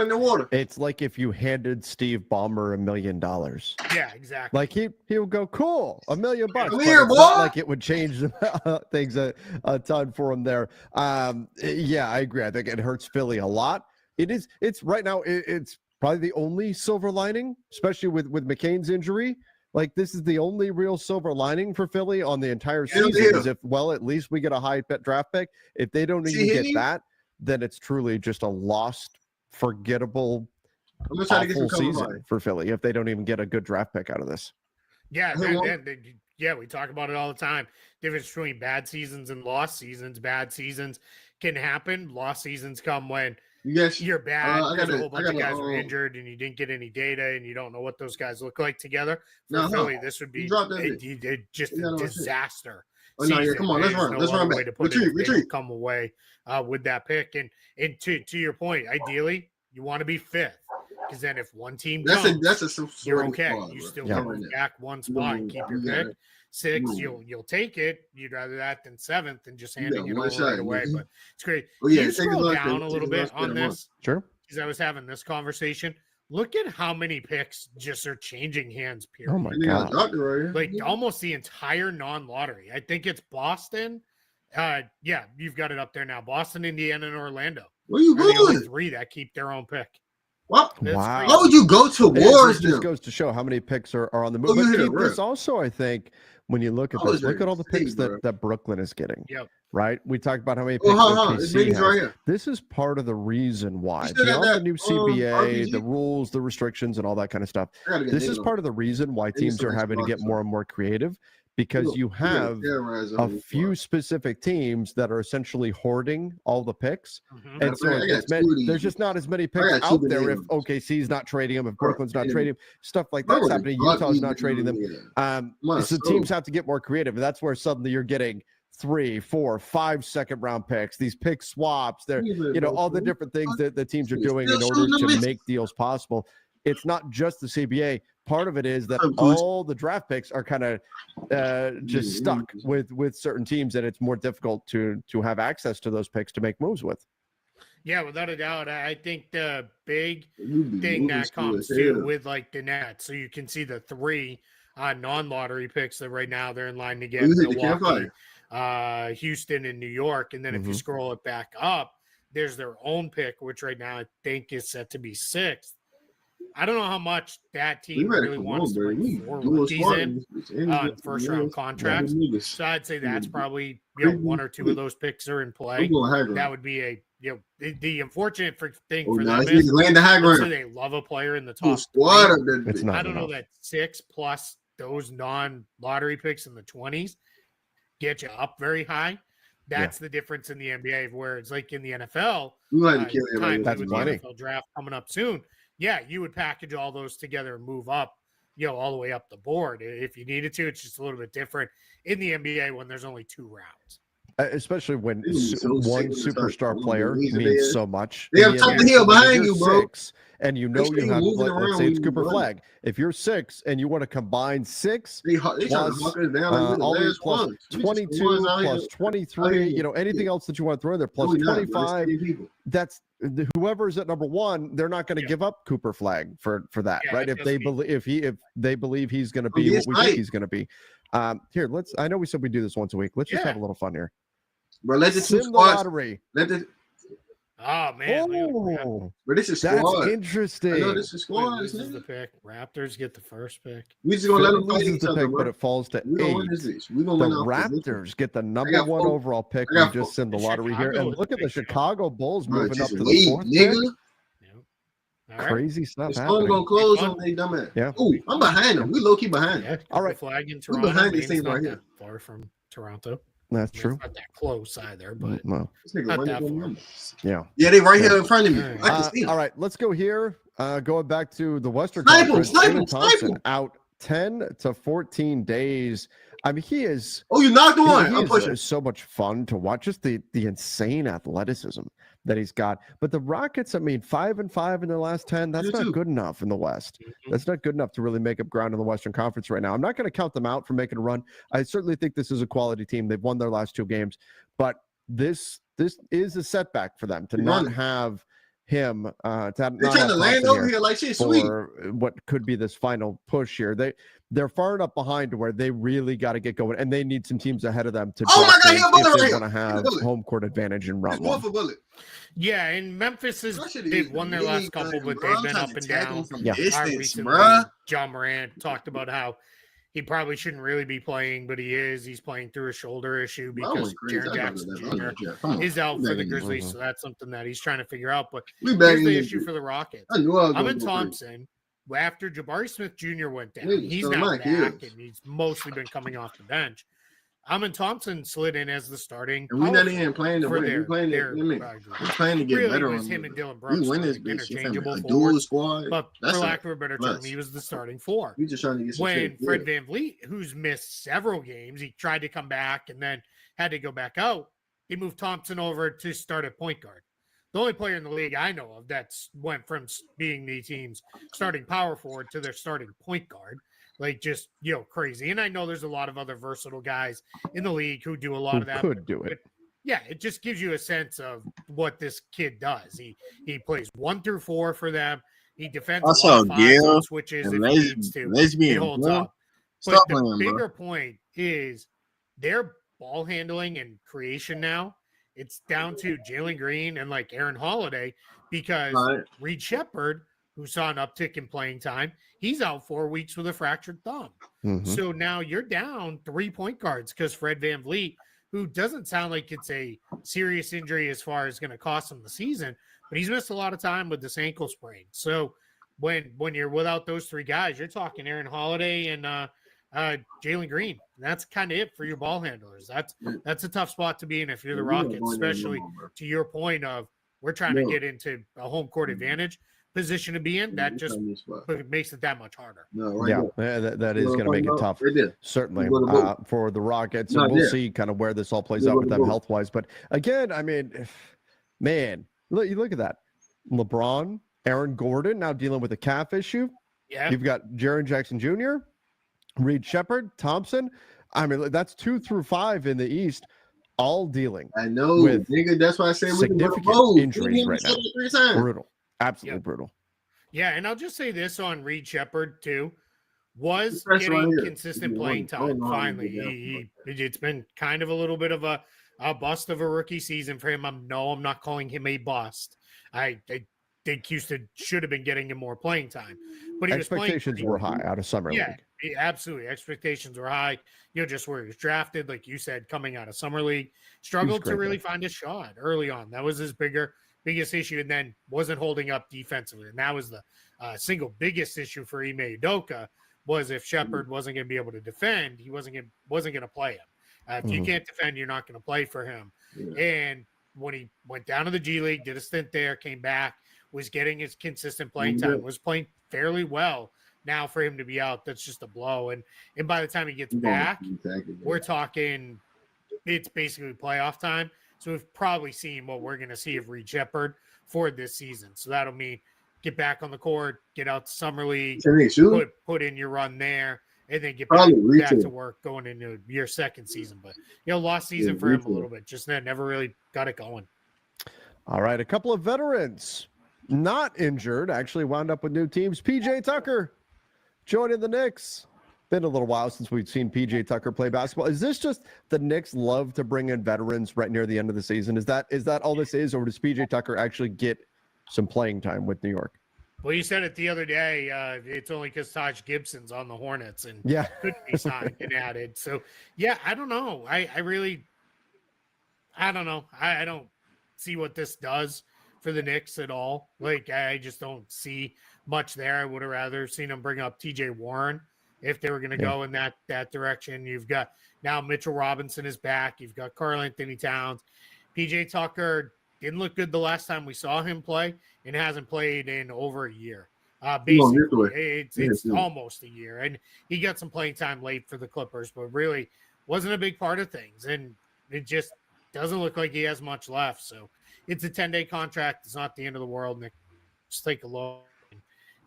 Speaker 4: the water.
Speaker 2: It's like if you handed Steve Ballmer $1 million.
Speaker 22: Yeah, exactly.
Speaker 2: Like he would go, cool, $1 million.
Speaker 4: Come here, boy.
Speaker 2: Like it would change things a ton for him there. Yeah, I agree. I think it hurts Philly a lot. It's right now. It's probably the only silver lining, especially with McCain's injury. Like, this is the only real silver lining for Philly on the entire season is if, at least we get a high draft pick. If they don't even get that, then it's truly just a lost, forgettable, awful season for Philly if they don't even get a good draft pick out of this.
Speaker 22: Yeah, we talk about it all the time. Difference between bad seasons and lost seasons. Bad seasons can happen. Lost seasons come when you're bad because a whole bunch of guys were injured and you didn't get any data and you don't know what those guys look like together. For Philly, this would be just a disaster.
Speaker 4: Come on, let's run back. Retreat.
Speaker 22: Come away with that pick. And to your point, ideally, you want to be 5th. Because then if one team you're okay. You still move back one spot and keep your pick. 6, you'll take it. You'd rather that than 7th and just handing it over right away. But it's great. Can you scroll down a little bit on this?
Speaker 2: Sure.
Speaker 22: Because I was having this conversation. Look at how many picks just are changing hands, period.
Speaker 2: Oh, my God.
Speaker 22: Like, almost the entire non-lottery. I think it's Boston. Yeah, you've got it up there now. Boston, Indiana, and Orlando.
Speaker 4: Where you going?
Speaker 22: The only 3 that keep their own pick.
Speaker 4: What? Wow. Why would you go to wars?
Speaker 2: It just goes to show how many picks are on the move. But there's also, I think, when you look at this, look at all the picks that Brooklyn is getting.
Speaker 22: Yep.
Speaker 2: Right? We talked about how many picks OKC has.
Speaker 4: Right here.
Speaker 2: This is part of the reason why. Beyond the new CBA, the rules, the restrictions, and all that kind of stuff. This is part of the reason why teams are having to get more and more creative. Because you have a few specific teams that are essentially hoarding all the picks. And so there's just not as many picks out there if OKC's not trading them, if Brooklyn's not trading them, stuff like that's happening. Utah's not trading them. So teams have to get more creative. And that's where suddenly you're getting 3, 4, 5 second round picks, these pick swaps, they're, all the different things that the teams are doing in order to make deals possible. It's not just the CBA. part of it is that
Speaker 4: Of course.
Speaker 2: all the draft picks are kind of just stuck with certain teams, and it's more difficult to have access to those picks to make moves with.
Speaker 22: Yeah, without a doubt. I think the big thing that comes to with like the Nets, so you can see the 3 non-lottery picks that right now they're in line to get Milwaukee, Houston, and New York. And then if you scroll it back up, there's their own pick, which right now I think is set to be 6th. I don't know how much that team really wants to bring 4 rookies in on first round contracts. So I'd say that's probably 1 or 2 of those picks are in play. That would be a the unfortunate thing for them is they love a player in the top 3.
Speaker 2: It's not
Speaker 22: I don't know
Speaker 2: enough.
Speaker 22: that 6 plus those non-lottery picks in the 20s get you up very high. That's the difference in the NBA, where it's like in the NFL.
Speaker 2: That's
Speaker 22: with
Speaker 2: plenty.
Speaker 22: the NFL draft coming up soon. Yeah, you would package all those together and move up, all the way up the board if you needed to. It's just a little bit different in the NBA when there's only 2 rounds.
Speaker 2: Especially when one superstar player means so much.
Speaker 4: They have top of the hill behind you, bro.
Speaker 2: 6, and you know you have, let's say it's Cooper Flag. If you're 6 and you want to combine 6 plus all these plus 22 plus 23, anything else that you want to throw in there plus 25, that's whoever's at number 1. They're not going to give up Cooper Flag for that, right? If they believe he's going to be what we think he's going to be. Here, I know we said we do this once a week. Let's just have a little fun here.
Speaker 4: Bro, let the
Speaker 2: Sim
Speaker 4: two
Speaker 2: the
Speaker 4: squads.
Speaker 2: lottery.
Speaker 22: Oh man,
Speaker 4: But this is
Speaker 2: that's
Speaker 4: squad.
Speaker 2: interesting.
Speaker 4: I know this is squad.
Speaker 22: This is the pick. Raptors get the first pick.
Speaker 4: We just gonna let them fight
Speaker 2: loses
Speaker 4: each
Speaker 2: the
Speaker 4: other,
Speaker 2: pick,
Speaker 4: bro.
Speaker 2: but it falls to
Speaker 4: We gonna
Speaker 2: 8.
Speaker 4: win this bitch. We gonna
Speaker 2: The
Speaker 4: win off this.
Speaker 2: Raptors get the number
Speaker 4: got
Speaker 2: 1
Speaker 4: four-
Speaker 2: overall pick.
Speaker 4: I got
Speaker 2: We just send the lottery here,
Speaker 22: Chicago
Speaker 2: and look at the Chicago Bulls
Speaker 4: Bro,
Speaker 2: moving up
Speaker 4: just
Speaker 2: to
Speaker 4: wait,
Speaker 2: the 4th
Speaker 4: nigga.
Speaker 2: pick.
Speaker 22: All right.
Speaker 2: Crazy stuff
Speaker 4: The storm
Speaker 2: happening.
Speaker 4: gonna close on they dumbass.
Speaker 2: Yeah.
Speaker 4: Ooh, I'm behind them. We low key behind them.
Speaker 22: All right. Flag in Toronto.
Speaker 4: behind this
Speaker 22: Maine's
Speaker 4: thing right
Speaker 22: not
Speaker 4: here.
Speaker 22: that far from Toronto.
Speaker 2: That's true.
Speaker 22: It's not that close either, but
Speaker 2: Well,
Speaker 22: not that far.
Speaker 2: yeah,
Speaker 4: they right here in front of me.
Speaker 22: All
Speaker 4: I can see them.
Speaker 2: all right, let's go here. Going back to the Western
Speaker 4: Snipe 'em,
Speaker 2: Conference,
Speaker 4: snipe 'em,
Speaker 2: Jalen
Speaker 4: snipe
Speaker 2: Thompson
Speaker 4: 'em.
Speaker 2: out 10 to 14 days. I mean, he is.
Speaker 4: Oh, you knocked one.
Speaker 2: He
Speaker 4: I'm
Speaker 2: is
Speaker 4: pushing.
Speaker 2: so much fun to watch. Just the insane athleticism that he's got. But the Rockets, I mean, 5-5 in their last 10. That's not good enough in the West. That's not good enough to really make up ground in the Western Conference right now. I'm not going to count them out for making a run. I certainly think this is a quality team. They've won their last 2 games, but this is a setback for them to not have him. To not
Speaker 4: They're trying
Speaker 2: have
Speaker 4: to land
Speaker 2: Thompson
Speaker 4: over here like shit sweet.
Speaker 2: for what could be this final push here. They're far enough behind to where they really got to get going, and they need some teams ahead of them to
Speaker 4: Oh my God,
Speaker 2: games
Speaker 4: he a bullet
Speaker 2: if
Speaker 4: right
Speaker 2: they
Speaker 4: here.
Speaker 2: want to have home court advantage in round
Speaker 4: One
Speaker 2: one.
Speaker 4: for bullet.
Speaker 22: Yeah, and Memphis they've won their last couple, but
Speaker 4: bro.
Speaker 22: they've
Speaker 4: I'm
Speaker 22: been
Speaker 4: trying
Speaker 22: up
Speaker 4: to
Speaker 22: and
Speaker 4: tag
Speaker 22: down.
Speaker 4: him from
Speaker 2: Yeah.
Speaker 4: distance,
Speaker 22: Recently,
Speaker 4: bruh.
Speaker 22: John Morant talked about how he probably shouldn't really be playing, but he is. He's playing through a shoulder issue
Speaker 4: Bro, I
Speaker 22: because
Speaker 4: went crazy.
Speaker 22: Jaren
Speaker 4: I got
Speaker 22: Jackson
Speaker 4: that.
Speaker 22: Jr.
Speaker 4: Come on.
Speaker 22: is out
Speaker 4: We
Speaker 22: for the
Speaker 4: bagging this.
Speaker 22: Grizzlies, so that's something that he's trying to figure out. But
Speaker 4: We
Speaker 22: here's
Speaker 4: bagging
Speaker 22: the
Speaker 4: this
Speaker 22: issue
Speaker 4: shit.
Speaker 22: for the Rockets.
Speaker 4: I knew I was gonna
Speaker 22: Amin
Speaker 4: go
Speaker 22: Thompson, after Jabari Smith Jr. went down,
Speaker 4: Nigga,
Speaker 22: he's
Speaker 4: so
Speaker 22: now
Speaker 4: Mike,
Speaker 22: back,
Speaker 4: yes.
Speaker 22: and he's mostly been coming off the bench. Amin Thompson slid in as the starting.
Speaker 4: And we not
Speaker 22: power
Speaker 4: even playing to
Speaker 22: for
Speaker 4: win.
Speaker 22: their-
Speaker 4: We playing to
Speaker 22: their,
Speaker 4: win.
Speaker 22: uh,
Speaker 4: We playing to get
Speaker 22: really
Speaker 4: better
Speaker 22: was
Speaker 4: on
Speaker 22: him
Speaker 4: this.
Speaker 22: and Dylan
Speaker 4: We
Speaker 22: Brooks
Speaker 4: win
Speaker 22: were
Speaker 4: this
Speaker 22: like
Speaker 4: bitch. You feel me?
Speaker 22: interchangeable
Speaker 4: A dual
Speaker 22: forwards,
Speaker 4: squad.
Speaker 22: but
Speaker 4: That's
Speaker 22: for lack of a better term,
Speaker 4: plus.
Speaker 22: he was the starting 4.
Speaker 4: We just trying to get some
Speaker 22: When
Speaker 4: shit.
Speaker 22: Fred
Speaker 4: Yeah.
Speaker 22: Van Vliet, who's missed several games, he tried to come back and then had to go back out. He moved Thompson over to start at point guard. The only player in the league I know of that's went from being the team's starting power forward to their starting point guard. Like just, crazy. And I know there's a lot of other versatile guys in the league who do a lot
Speaker 2: Who
Speaker 22: of that.
Speaker 2: could do it.
Speaker 22: Yeah, it just gives you a sense of what this kid does. He plays 1 through 4 for them. He defends a
Speaker 4: Also,
Speaker 22: lot of fives
Speaker 4: Gil
Speaker 22: and switches
Speaker 4: and
Speaker 22: if he needs to.
Speaker 4: lesbian,
Speaker 22: He holds
Speaker 4: bro.
Speaker 22: up. But
Speaker 4: Stop
Speaker 22: the
Speaker 4: playing, bro.
Speaker 22: bigger point is their ball handling and creation now. It's down to Jalen Green and like Aaron Holiday because
Speaker 4: Right.
Speaker 22: Reed Shepherd, who saw an uptick in playing time, he's out 4 weeks with a fractured thumb.
Speaker 2: Mhm.
Speaker 22: So now you're down 3 point guards because Fred Van Vliet, who doesn't sound like it's a serious injury as far as going to cost him the season, but he's missed a lot of time with this ankle sprain. So when you're without those 3 guys, you're talking Aaron Holiday and Jalen Green. And that's kind of it for your ball handlers. That's a tough spot to be in if you're the
Speaker 4: Yeah, we don't
Speaker 22: Rockets,
Speaker 4: go in there no
Speaker 22: especially
Speaker 4: more, bro.
Speaker 22: to your point of we're trying
Speaker 4: No.
Speaker 22: to get into a home court advantage position to be in. That
Speaker 4: we
Speaker 22: just
Speaker 4: found this spot.
Speaker 22: makes it that much harder.
Speaker 4: No, right
Speaker 2: Yeah,
Speaker 4: there.
Speaker 2: that
Speaker 4: You
Speaker 2: is
Speaker 4: know
Speaker 2: going to
Speaker 4: what I'm
Speaker 2: make it
Speaker 4: talking
Speaker 2: tough.
Speaker 4: about? Right there.
Speaker 2: Certainly
Speaker 4: You go to vote.
Speaker 2: for the Rockets,
Speaker 4: Not
Speaker 2: and we'll
Speaker 4: there.
Speaker 2: see kind of where this all plays
Speaker 4: You
Speaker 2: out
Speaker 4: go
Speaker 2: with
Speaker 4: to
Speaker 2: them
Speaker 4: vote.
Speaker 2: health wise. But again, I mean, man, you look at that. LeBron, Aaron Gordon now dealing with a calf issue.
Speaker 22: Yeah.
Speaker 2: You've got Jaren Jackson Jr., Reed Shepard, Thompson. I mean, that's 2 through 5 in the East, all dealing.
Speaker 4: I know,
Speaker 2: with
Speaker 4: nigga. That's why I said we can go
Speaker 2: significant
Speaker 4: road.
Speaker 2: injuries right now.
Speaker 4: 3 times.
Speaker 2: Brutal, absolutely brutal.
Speaker 22: Yeah, and I'll just say this on Reed Shepard too. Was
Speaker 4: Pressure
Speaker 22: getting
Speaker 4: right here.
Speaker 22: consistent playing time finally. It's been kind of a little bit of a bust of a rookie season for him. I'm not calling him a bust. I think Houston should have been getting him more playing time, but he was playing.
Speaker 2: Expectations were high out of summer league.
Speaker 22: Absolutely. Expectations were high. Just where he was drafted, like you said, coming out of summer league, struggled to really find a shot early on. That was his biggest issue, and then wasn't holding up defensively. And that was the single biggest issue for Ime Udoka, was if Shepard wasn't going to be able to defend, he wasn't going to play him. If you can't defend, you're not going to play for him. And when he went down to the G League, did a stint there, came back, was getting his consistent playing time, was playing fairly well. Now for him to be out, that's just a blow. And by the time he gets back, we're talking it's basically playoff time. So we've probably seen what we're going to see of Reed Shepard for this season. So that'll mean get back on the court, get out to summer league, put in your run there, and then get back to work going into your second season. But lost season for him a little bit. Just never really got it going.
Speaker 2: All right, a couple of veterans not injured actually wound up with new teams. PJ Tucker joining the Knicks. Been a little while since we've seen PJ Tucker play basketball. Is this just the Knicks love to bring in veterans right near the end of the season? Is that all this is, or does PJ Tucker actually get some playing time with New York?
Speaker 22: Well, you said it the other day. It's only because Taj Gibson's on the Hornets and couldn't be signed and added. So, I don't know. I don't know. I don't see what this does for the Knicks at all. Like, I just don't see much there. I would have rather seen them bring up TJ Warren if they were going to go in that direction. You've got now Mitchell Robinson is back. You've got Karl Anthony Towns. PJ Tucker didn't look good the last time we saw him play and hasn't played in over a year. Basically, it's almost a year. And he got some playing time late for the Clippers, but really wasn't a big part of things. And it just doesn't look like he has much left. So it's a 10-day contract. It's not the end of the world. And just take a look.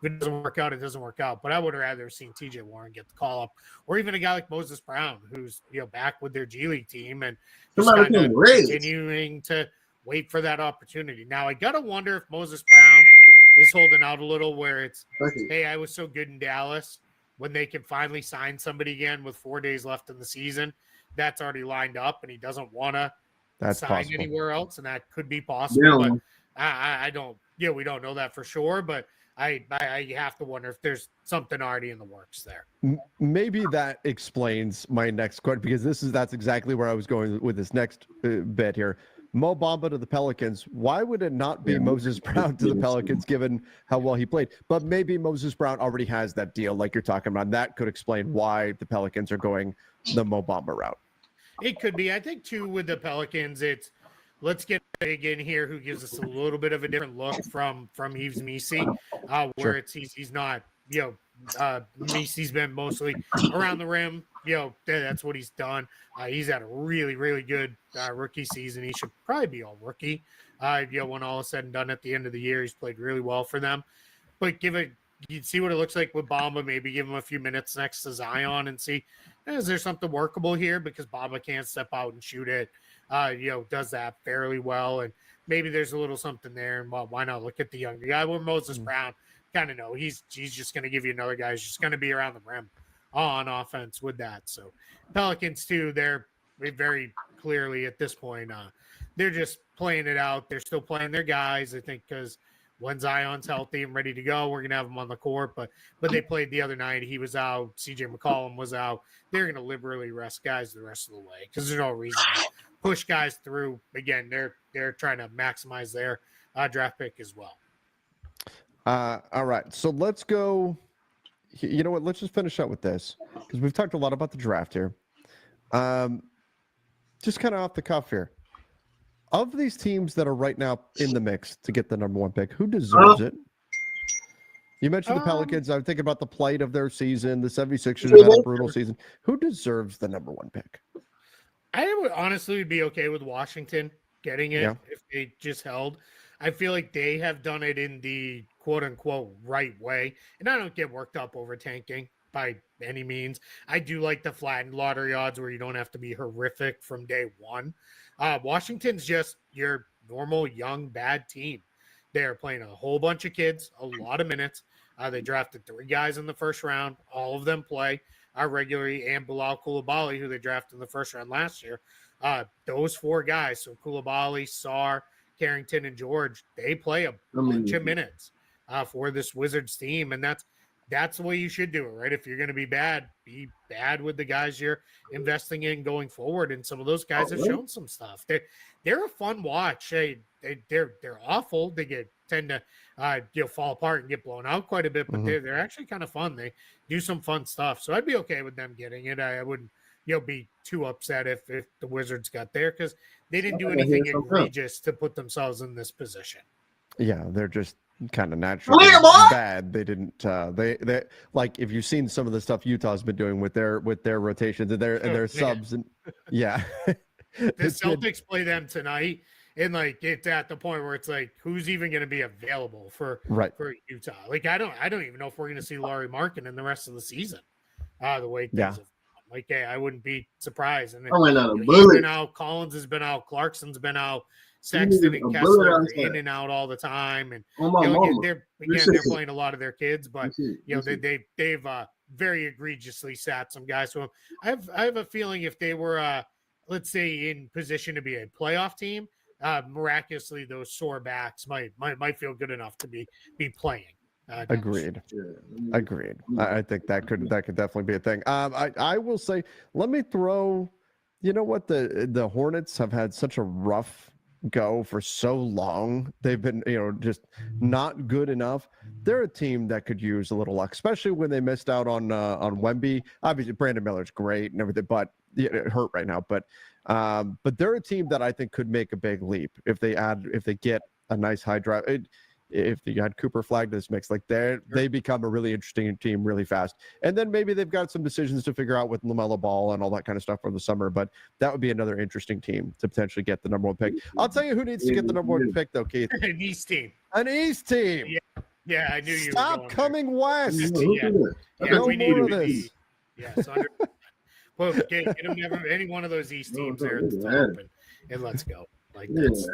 Speaker 22: If it doesn't work out, it doesn't work out. But I would have rather seen TJ Warren get the call up, or even a guy like Moses Brown, who's back with their G League team and just kind of continuing to wait for that opportunity. Now I gotta wonder if Moses Brown is holding out a little, where it's, hey, I was so good in Dallas, when they can finally sign somebody again with 4 days left in the season, that's already lined up, and he doesn't want to sign anywhere else, and that could be possible. But I don't. We don't know that for sure, but I have to wonder if there's something already in the works there.
Speaker 2: Maybe that explains my next question, because that's exactly where I was going with this next bit here. Mo Bamba to the Pelicans. Why would it not be Moses Brown to the Pelicans, given how well he played? But maybe Moses Brown already has that deal, like you're talking about. That could explain why the Pelicans are going the Mo Bamba route.
Speaker 22: It could be. I think too with the Pelicans, it's let's get big in here who gives us a little bit of a different look from Yves Missi, where it's he's not Missi's been mostly around the rim. That's what he's done. He's had a really, really good rookie season. He should probably be all rookie. When all is said and done at the end of the year, he's played really well for them. But you'd see what it looks like with Bamba. Maybe give him a few minutes next to Zion and see, is there something workable here? Because Bamba can't step out and shoot it. Does that fairly well. And maybe there's a little something there. And why not look at the younger guy with Moses Brown? Kind of know he's just going to give you another guy who's just going to be around the rim on offense with that. So Pelicans too, they're very clearly at this point, they're just playing it out. They're still playing their guys, I think, because when Zion's healthy and ready to go, we're going to have him on the court. But they played the other night. He was out. CJ McCollum was out. They're going to liberally rest guys the rest of the way, because there's no reason to push guys through. Again, they're trying to maximize their draft pick as well.
Speaker 2: All right, so let's go. You know what? Let's just finish up with this, because we've talked a lot about the draft here. Just kind of off the cuff here. Of these teams that are right now in the mix to get the number one pick, who deserves it? You mentioned the Pelicans. I'm thinking about the plight of their season. The 76ers had a brutal season. Who deserves the number one pick?
Speaker 22: I would honestly be okay with Washington getting it if they just held. I feel like they have done it in the quote unquote right way. And I don't get worked up over tanking by any means. I do like the flattened lottery odds where you don't have to be horrific from day one. Washington's just your normal, young, bad team. They're playing a whole bunch of kids, a lot of minutes. They drafted 3 guys in the first round. All of them play regularly, and Bilal Coulibaly, who they drafted in the first round last year. Those 4 guys, so Coulibaly, Sarr, Carrington, and George, they play a bunch of minutes for this Wizards team, and that's the way you should do it, right? If you're going to be bad with the guys you're investing in going forward. And some of those guys have shown some stuff. They're a fun watch. They're awful. They tend to fall apart and get blown out quite a bit, but they're actually kind of fun. They do some fun stuff. So I'd be okay with them getting it. I wouldn't be too upset if the Wizards got there, because they didn't do anything egregious to put themselves in this position.
Speaker 2: Yeah, they're just kind of naturally bad. They didn't. They like, if you've seen some of the stuff Utah's been doing with their rotations and their subs, and yeah,
Speaker 22: the Celtics play them tonight, and like it's at the point where it's like, who's even going to be available for Utah? Like I don't even know if we're going to see Lauri Markkanen in the rest of the season. The way things have gone. Like, hey, I wouldn't be surprised. And he's been out. Collins has been out. Clarkson's been out. Sexton and Kessler in and out all the time, and they're playing a lot of their kids, but they've very egregiously sat some guys. So I have a feeling if they were let's say in position to be a playoff team, miraculously those sore backs might feel good enough to be playing.
Speaker 2: Agreed. I think that could definitely be a thing. I will say, let me throw. You know what, the Hornets have had such a rough go for so long. They've been, just not good enough. They're a team that could use a little luck, especially when they missed out on Wemby. Obviously, Brandon Miller's great and everything, but hurt right now. But they're a team that I think could make a big leap if they get a nice high drive. If you had Cooper Flag to this mix, like they become a really interesting team really fast. And then maybe they've got some decisions to figure out with LaMelo Ball and all that kind of stuff for the summer. But that would be another interesting team to potentially get the number 1 pick. I'll tell you who needs to get the number 1 pick, though, Keith.
Speaker 22: An East team.
Speaker 2: An East team.
Speaker 22: Yeah, I knew you.
Speaker 2: Stop coming west.
Speaker 22: No
Speaker 2: we need more of this.
Speaker 22: Yes. Well, get them any one of those East teams there at the top, and let's go. Like that's.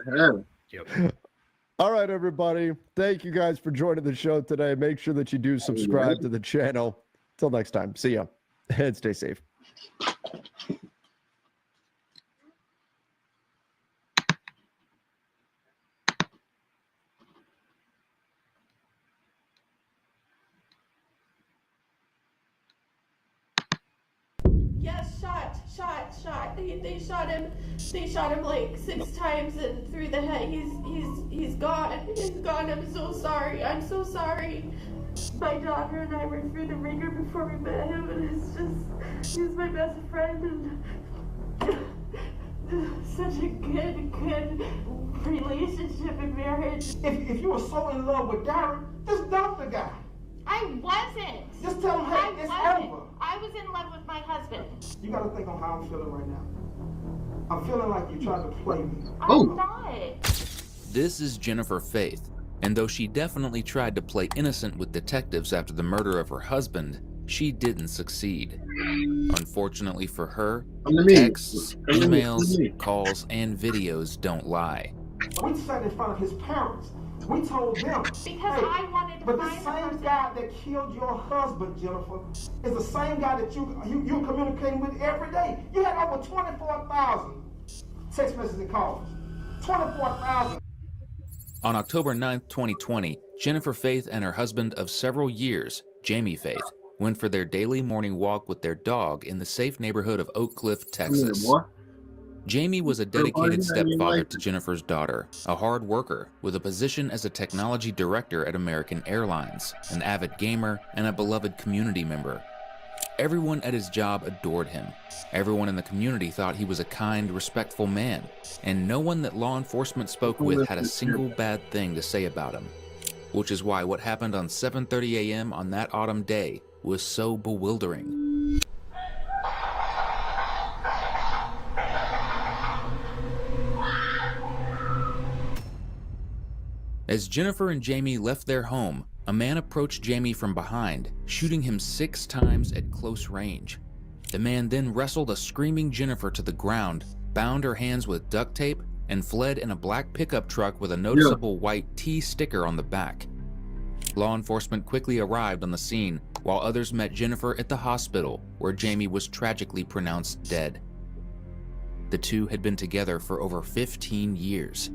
Speaker 2: All right, everybody. Thank you guys for joining the show today. Make sure that you do subscribe to the channel. Till next time. See ya. And stay safe.
Speaker 1: Yes, shot. They shot him. They shot him like 6 times and through the head. He's gone. He's gone. I'm so sorry. My daughter and I were through the ringer before we met him, and he's my best friend, and such a good relationship and marriage.
Speaker 10: If you were so in love with Darren, just dump the guy.
Speaker 1: I wasn't.
Speaker 10: Just tell him, hey, it's over.
Speaker 1: I was in love with my husband.
Speaker 10: You gotta think on how I'm feeling right now. I'm feeling like you're trying to play me.
Speaker 1: I'm not.
Speaker 15: This is Jennifer Faith, and though she definitely tried to play innocent with detectives after the murder of her husband, she didn't succeed. Unfortunately for her, texts, emails, calls, and videos don't lie.
Speaker 10: We sat in front of his parents. We told them.
Speaker 1: Because I wanted to
Speaker 10: but the
Speaker 1: find
Speaker 10: same guy that killed your husband, Jennifer, is the same guy that you're communicating with every day. You had over 24,000 text messages and calls. 24,000.
Speaker 15: On October 9th, 2020, Jennifer Faith and her husband of several years, Jamie Faith, went for their daily morning walk with their dog in the safe neighborhood of Oak Cliff, Texas. Jamie was a dedicated stepfather to Jennifer's daughter, a hard worker with a position as a technology director at American Airlines, an avid gamer, and a beloved community member. Everyone at his job adored him. Everyone in the community thought he was a kind, respectful man, and no one that law enforcement spoke with had a single bad thing to say about him. Which is why what happened on 7:30 a.m. on that autumn day was so bewildering. As Jennifer and Jamie left their home, a man approached Jamie from behind, shooting him 6 times at close range. The man then wrestled a screaming Jennifer to the ground, bound her hands with duct tape, and fled in a black pickup truck with a noticeable white T sticker on the back. Law enforcement quickly arrived on the scene, while others met Jennifer at the hospital, where Jamie was tragically pronounced dead. The two had been together for over 15 years.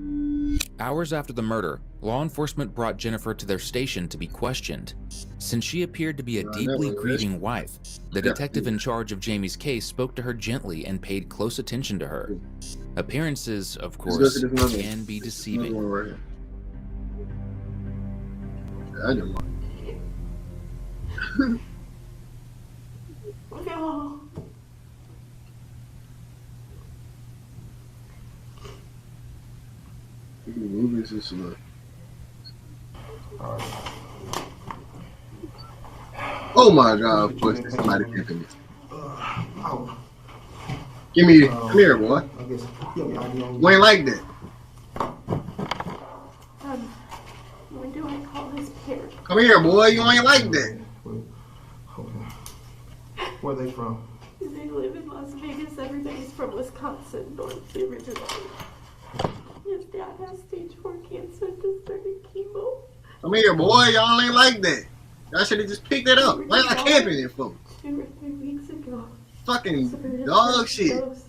Speaker 15: Hours after the murder, law enforcement brought Jennifer to their station to be questioned. Since she appeared to be a deeply grieving wife, the detective in charge of Jamie's case spoke to her gently and paid close attention to her. Appearances, of course, can be deceiving.
Speaker 1: No.
Speaker 4: Oh my God! Push somebody kicking me. Give me, come here, boy. We ain't like that.
Speaker 1: When do I call his parents?
Speaker 4: Come here, boy. You ain't like that.
Speaker 10: Where are they from?
Speaker 1: They live in Las Vegas. Everybody's from Wisconsin, originally. His dad has stage 4 cancer and just started chemo.
Speaker 4: Come here, boy. Y'all ain't like that. Y'all should have just picked it up. Why y'all camping it for?
Speaker 1: 2 or 3 weeks ago.
Speaker 4: Fucking dog shit.
Speaker 1: It's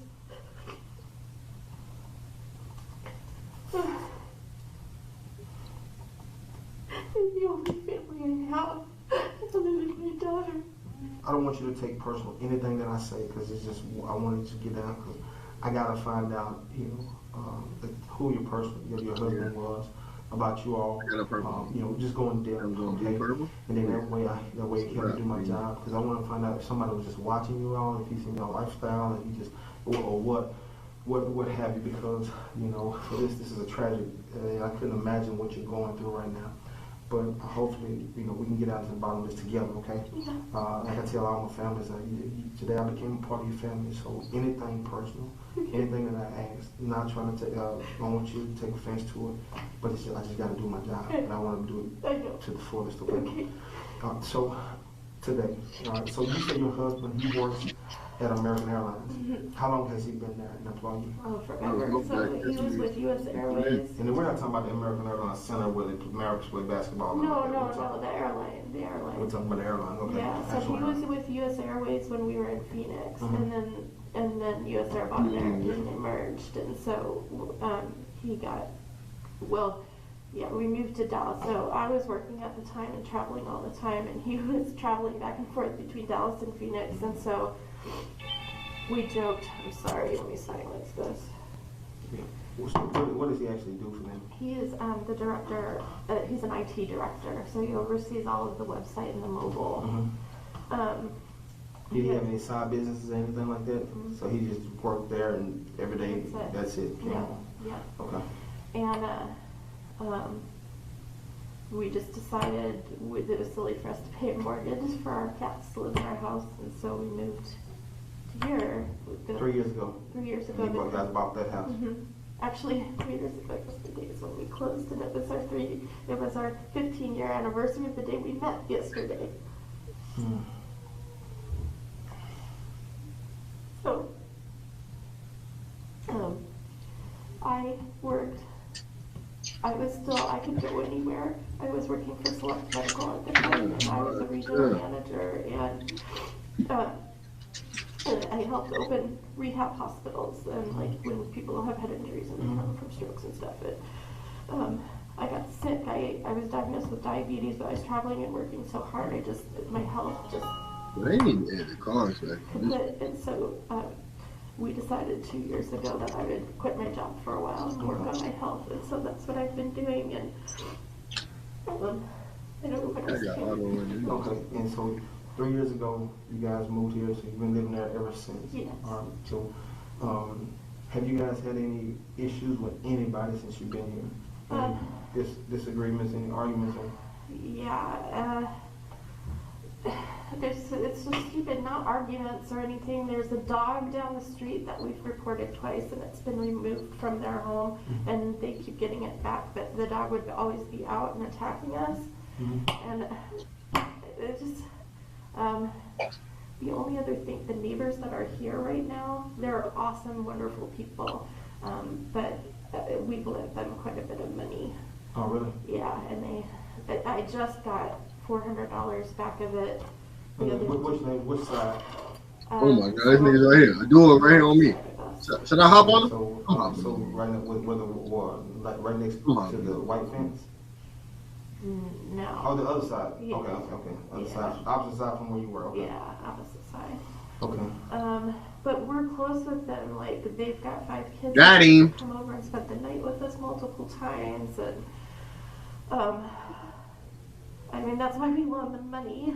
Speaker 1: the only family I have. I live with my daughter.
Speaker 10: I don't want you to take personal anything that I say because it's just I wanted to get down because I gotta find out, who your person, your husband was, about you all. Just go in depth, okay? And then that way it helps me do my job because I want to find out if somebody was just watching you all, if he's in your lifestyle, and you just or what have you, because for this is a tragic. I couldn't imagine what you're going through right now. But hopefully, we can get out to the bottom of this together, okay? Like I tell all my families, today I became a part of your family, so anything personal, anything that I ask, not trying to take, I don't want you to take offense to it, but I just got to do my job, and I want to do it to the fullest, okay? So, today, so you say your husband, he works at American Airlines. How long has he been there, an employee?
Speaker 1: Oh, forever. So he was with U.S. Airways.
Speaker 10: And then we're not talking about the American Airlines Center where the Americans play basketball.
Speaker 1: No, the airline.
Speaker 10: We're talking about the airline, okay.
Speaker 1: Yeah, so he was with U.S. Airways when we were in Phoenix, and then U.S. Air bought American and they merged, and so he got, we moved to Dallas. So I was working at the time and traveling all the time, and he was traveling back and forth between Dallas and Phoenix, and so we joked. I'm sorry, let me silence this.
Speaker 10: What does he actually do for them?
Speaker 1: He is the director. He's an IT director, so he oversees all of the website and the mobile.
Speaker 10: Did he have any side businesses or anything like that? So he just worked there and every day, that's it?
Speaker 1: Yeah.
Speaker 10: Okay.
Speaker 1: And we just decided it was silly for us to pay a mortgage for our cats to live in our house, and so we moved to here.
Speaker 10: 3 years ago.
Speaker 1: 3 years ago.
Speaker 10: You guys bought that house.
Speaker 1: Actually, 3 years ago yesterday is when we closed, and it was our 15-year anniversary of the day we met yesterday. So, I worked. I could go anywhere. I was working for Select Medical at the time, and I was a regional manager, and I helped open rehab hospitals, and when people have head injuries and they come from strokes and stuff. I got sick. I was diagnosed with diabetes, but I was traveling and working so hard. My health just.
Speaker 4: They need to add the cars back.
Speaker 1: And so we decided 2 years ago that I would quit my job for a while and work on my health, and so that's what I've been doing. And I don't know what else to do.
Speaker 10: Okay, and so 3 years ago, you guys moved here, so you've been living there ever since.
Speaker 1: Yes.
Speaker 10: So, have you guys had any issues with anybody since you've been here? Any disagreements, any arguments?
Speaker 1: Yeah. it's just stupid, not arguments or anything. There's a dog down the street that we've reported twice, and it's been removed from their home, and they keep getting it back. But the dog would always be out and attacking us, and it just the only other thing, the neighbors that are here right now, they're awesome, wonderful people, but we've lent them quite a bit of money.
Speaker 10: Oh, really?
Speaker 1: Yeah, and I just got $400 back of it.
Speaker 10: Which side?
Speaker 4: Oh my God, this nigga's right here. I do it right here on me. Should I hop on him?
Speaker 10: So right now, like right next to the white fence?
Speaker 1: No.
Speaker 10: Oh, the other side.
Speaker 1: Yeah.
Speaker 10: Okay. Other side, opposite side from where you were. Okay.
Speaker 1: Yeah, opposite side.
Speaker 10: Okay.
Speaker 1: But we're close with them. Like, they've got 5 kids.
Speaker 4: Got him.
Speaker 1: Come over and spent the night with us multiple times, and I mean, that's why we loan them money.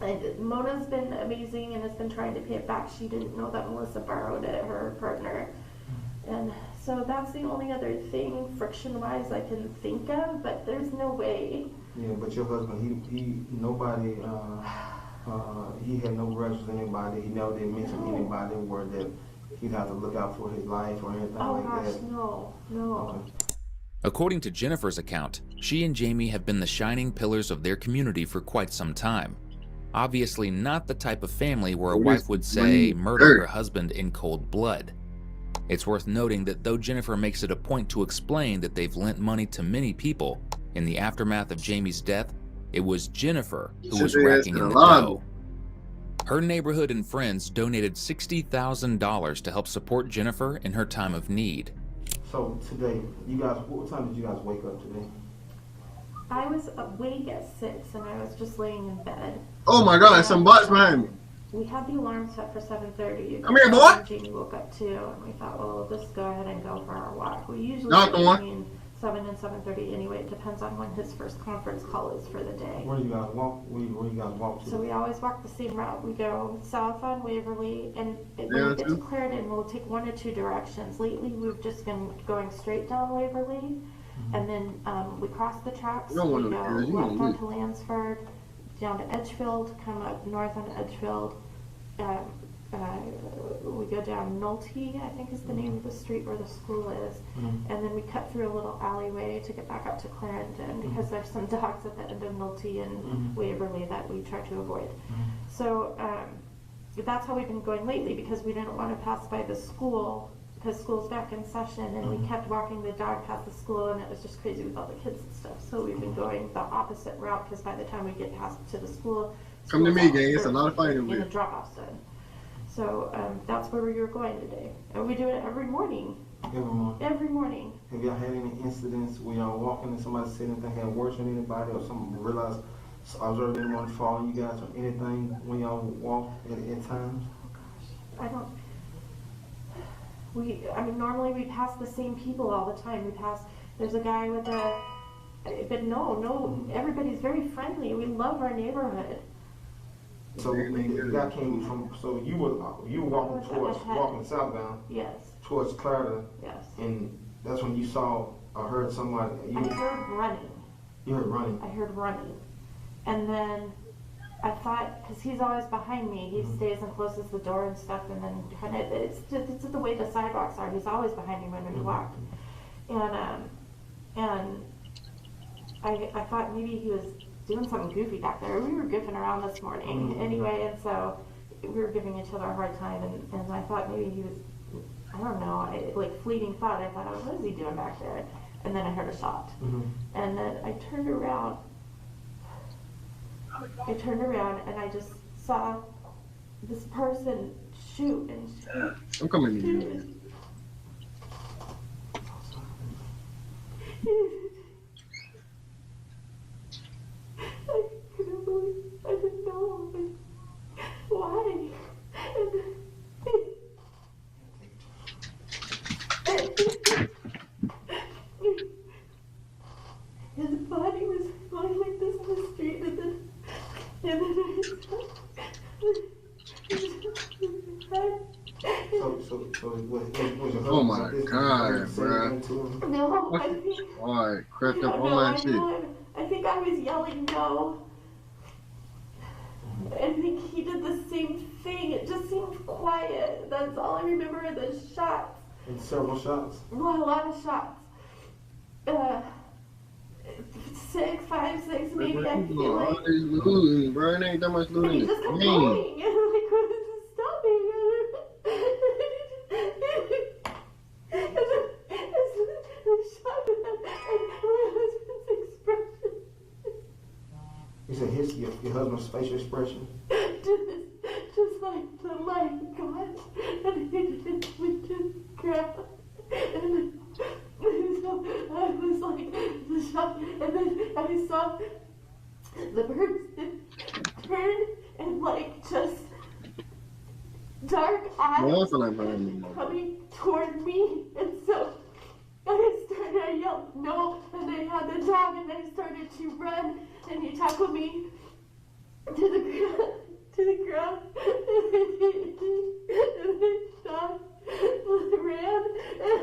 Speaker 1: And Mona's been amazing and has been trying to pay it back. She didn't know that Melissa borrowed it, her partner. And so that's the only other thing, friction-wise, I can think of, but there's no way.
Speaker 10: Yeah, but your husband, nobody, he had no grudge with anybody. He never did mention anybody where that he'd have to look out for his life or anything like that.
Speaker 1: Oh gosh, no.
Speaker 10: Okay.
Speaker 15: According to Jennifer's account, she and Jamie have been the shining pillars of their community for quite some time. Obviously not the type of family where a wife would say murder her husband in cold blood. It's worth noting that though Jennifer makes it a point to explain that they've lent money to many people, in the aftermath of Jamie's death, it was Jennifer who was racking in the dough. Her neighborhood and friends donated $60,000 to help support Jennifer in her time of need.
Speaker 10: So today, what time did you guys wake up today?
Speaker 1: I was awake at 6 and I was just laying in bed.
Speaker 4: Oh my God, some bots behind me.
Speaker 1: We had the alarm set for 7:30.
Speaker 4: Come here, boy.
Speaker 1: Jamie woke up too, and we thought, well, we'll just go ahead and go for our walk. We usually
Speaker 4: Not
Speaker 1: go
Speaker 4: the one.
Speaker 1: between 7 and 7:30 anyway. It depends on when his first conference call is for the day.
Speaker 10: Where do you guys walk? Where you guys walk to?
Speaker 1: So we always walk the same route. We go south on Waverly, and when we get to Clarendon, we'll take one or two directions. Lately, we've just been going straight down Waverly, and then we cross the tracks. We go left onto Lansford, down to Edgefield, come up north on Edgefield. We go down Nolte, I think is the name of the street where the school is, and then we cut through a little alleyway to get back up to Clarendon because there's some dogs at the end of Nolte and Waverly that we try to avoid. So that's how we've been going lately because we didn't want to pass by the school because school's back in session, and we kept walking the dog past the school, and it was just crazy with all the kids and stuff. So we've been going the opposite route because by the time we get past to the school,
Speaker 4: come to me, gang. It's a lot of fighting
Speaker 1: in a drop-off zone. So that's where we were going today, and we do it every morning.
Speaker 10: Every morning.
Speaker 1: Every morning.
Speaker 10: Have y'all had any incidents where y'all walking and somebody said anything had worse than anybody, or someone realized, observed anyone following you guys or anything when y'all walk at times?
Speaker 1: I don't. I mean, normally we pass the same people all the time. There's a guy with but no, everybody's very friendly. We love our neighborhood.
Speaker 10: So the guy came from, so you were walking southbound.
Speaker 1: Yes.
Speaker 10: Towards Clarendon.
Speaker 1: Yes.
Speaker 10: And that's when you saw or heard somebody.
Speaker 1: I heard running.
Speaker 10: You heard running?
Speaker 1: I heard running. And then I thought, because he's always behind me, he stays and closes the door and stuff, and then kind of, it's just the way the sidewalks are. He's always behind me when we walk. And I thought maybe he was doing something goofy back there. We were goofing around this morning anyway, and so we were giving each other a hard time, and I thought maybe he was, I don't know, like fleeting thought. I thought, oh, what is he doing back there? And then I heard a shot. And then I turned around and I just saw this person shoot and shoot.
Speaker 4: I'm coming in.
Speaker 1: I couldn't believe, I didn't know, why? His body was lying like this on the street, and then
Speaker 4: Oh my God, bro.
Speaker 1: No,
Speaker 4: Alright, cracked up all that shit.
Speaker 1: I think I was yelling no. I think he did the same thing. It just seemed quiet. That's all I remember are the shots.
Speaker 10: And several shots?
Speaker 1: Well, a lot of shots. 6, 5, 6, maybe. I feel like.
Speaker 4: All this looting, bro. It ain't that much looting.
Speaker 1: He just kept
Speaker 4: Dang.
Speaker 1: going. And I'm like, what is stopping? And then shot him. And my husband's expression.
Speaker 10: You said your husband's facial expression?
Speaker 1: Just like the light God. And he just went to the ground. And so I was like, the shot. And then I saw the birds turn and like just dark eyes coming toward me. And so I yelled no, and I had the dog, and I started to run, and he tackled me to the ground, and I shot, ran, and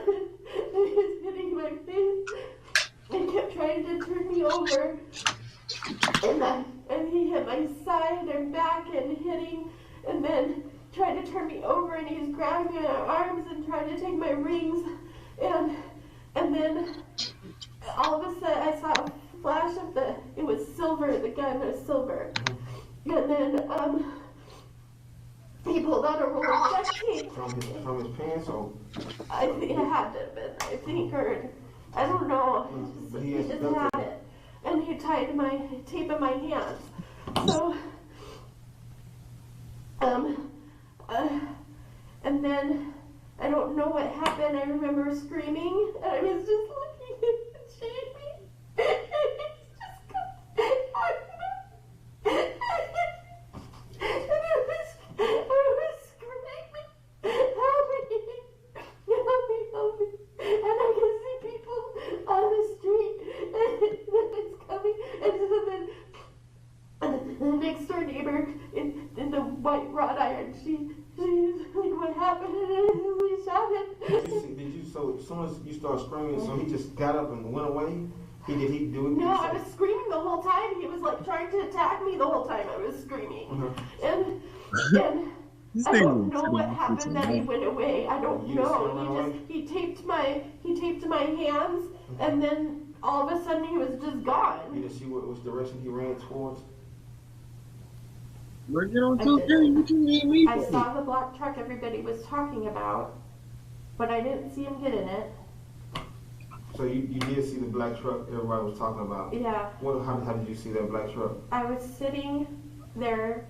Speaker 1: he was hitting my face, and kept trying to turn me over, and he hit my side and back and hitting, and then tried to turn me over, and he was grabbing my arms and trying to take my rings, and then all of a sudden I saw a flash of it was silver, the gun was silver. And then he pulled out a roll of duct tape.
Speaker 10: From his pants or?
Speaker 1: I think it had to have been, I think, or I don't know. He just had it. And he tied my tape in my hands. So, and then I don't know what happened. I remember screaming, and I was just looking at Jamie. And he's just I was screaming, help me. And I could see people on the street, and it's coming. And so then the next door neighbor in the white wrought iron, she's like, what happened? And we shot him.
Speaker 10: So as soon as you start screaming, so he just got up and went away? Did he do it?
Speaker 1: No, I was screaming the whole time. He was like trying to attack me the whole time I was screaming. And I don't know what happened that he went away. I don't know. He taped my hands, and then all of a sudden he was just gone.
Speaker 10: You didn't see what direction he ran towards?
Speaker 4: Bro, get on 2K. What you need me
Speaker 1: I
Speaker 4: for?
Speaker 1: saw the black truck everybody was talking about, but I didn't see him get in it.
Speaker 10: So you did see the black truck everybody was talking about?
Speaker 1: Yeah.
Speaker 10: How did you see that black truck?
Speaker 1: I was sitting there.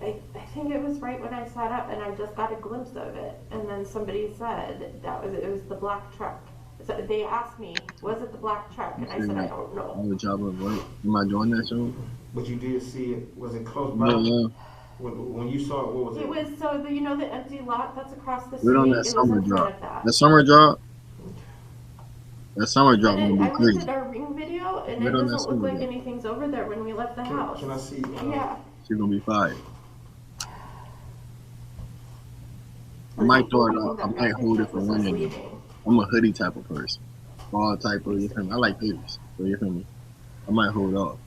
Speaker 1: I think it was right when I sat up, and I just got a glimpse of it. And then somebody said it was the black truck. So they asked me, was it the black truck? And I said, I don't know.
Speaker 4: On the job of work. Am I doing that show?
Speaker 10: But you did see it. Was it close by?
Speaker 4: Yeah.
Speaker 10: When you saw it, what was it?
Speaker 1: It was the empty lot that's across the street.
Speaker 4: We're on that summer drop. That summer drop? That summer drop
Speaker 1: And
Speaker 4: gonna
Speaker 1: I
Speaker 4: be
Speaker 1: looked
Speaker 4: crazy.
Speaker 1: at our ring video, and
Speaker 4: Right
Speaker 1: it
Speaker 4: on that
Speaker 1: doesn't look
Speaker 4: summer
Speaker 1: like
Speaker 4: drop.
Speaker 1: anything's over there when we left the house.
Speaker 10: Can I see?
Speaker 1: Yeah.
Speaker 4: She's gonna be fire. I might throw it up. I might hold it for one day. I'm a hoodie type of person. All type of, you feel me? I like hoodies. So you feel me? I might hold off.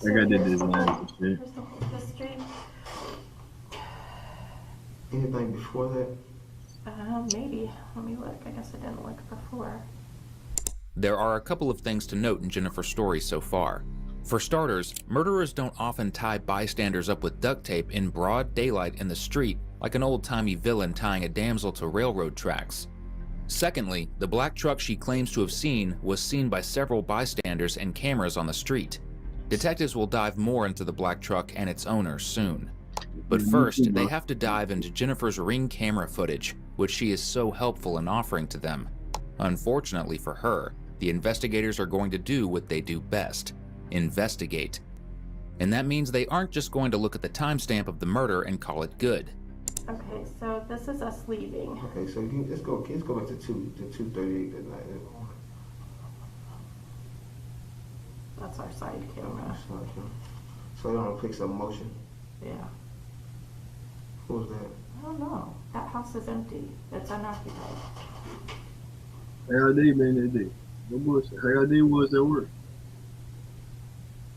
Speaker 4: I got the designs and shit.
Speaker 1: History.
Speaker 10: Anything before that?
Speaker 1: Maybe. Let me look. I guess I didn't look before.
Speaker 15: There are a couple of things to note in Jennifer's story so far. For starters, murderers don't often tie bystanders up with duct tape in broad daylight in the street like an old-timey villain tying a damsel to railroad tracks. Secondly, the black truck she claims to have seen was seen by several bystanders and cameras on the street. Detectives will dive more into the black truck and its owner soon. But first, they have to dive into Jennifer's Ring camera footage, which she is so helpful in offering to them. Unfortunately for her, the investigators are going to do what they do best: investigate. And that means they aren't just going to look at the timestamp of the murder and call it good.
Speaker 1: Okay, so this is us leaving.
Speaker 10: Okay, so let's go back to 2:38 that night.
Speaker 1: That's our side camera.
Speaker 10: So they don't pick some motion.
Speaker 1: Yeah.
Speaker 10: What was that?
Speaker 1: I don't know. That house is empty. It's unoccupied.
Speaker 4: HRD, man, they did. No bullshit. HRD was at work.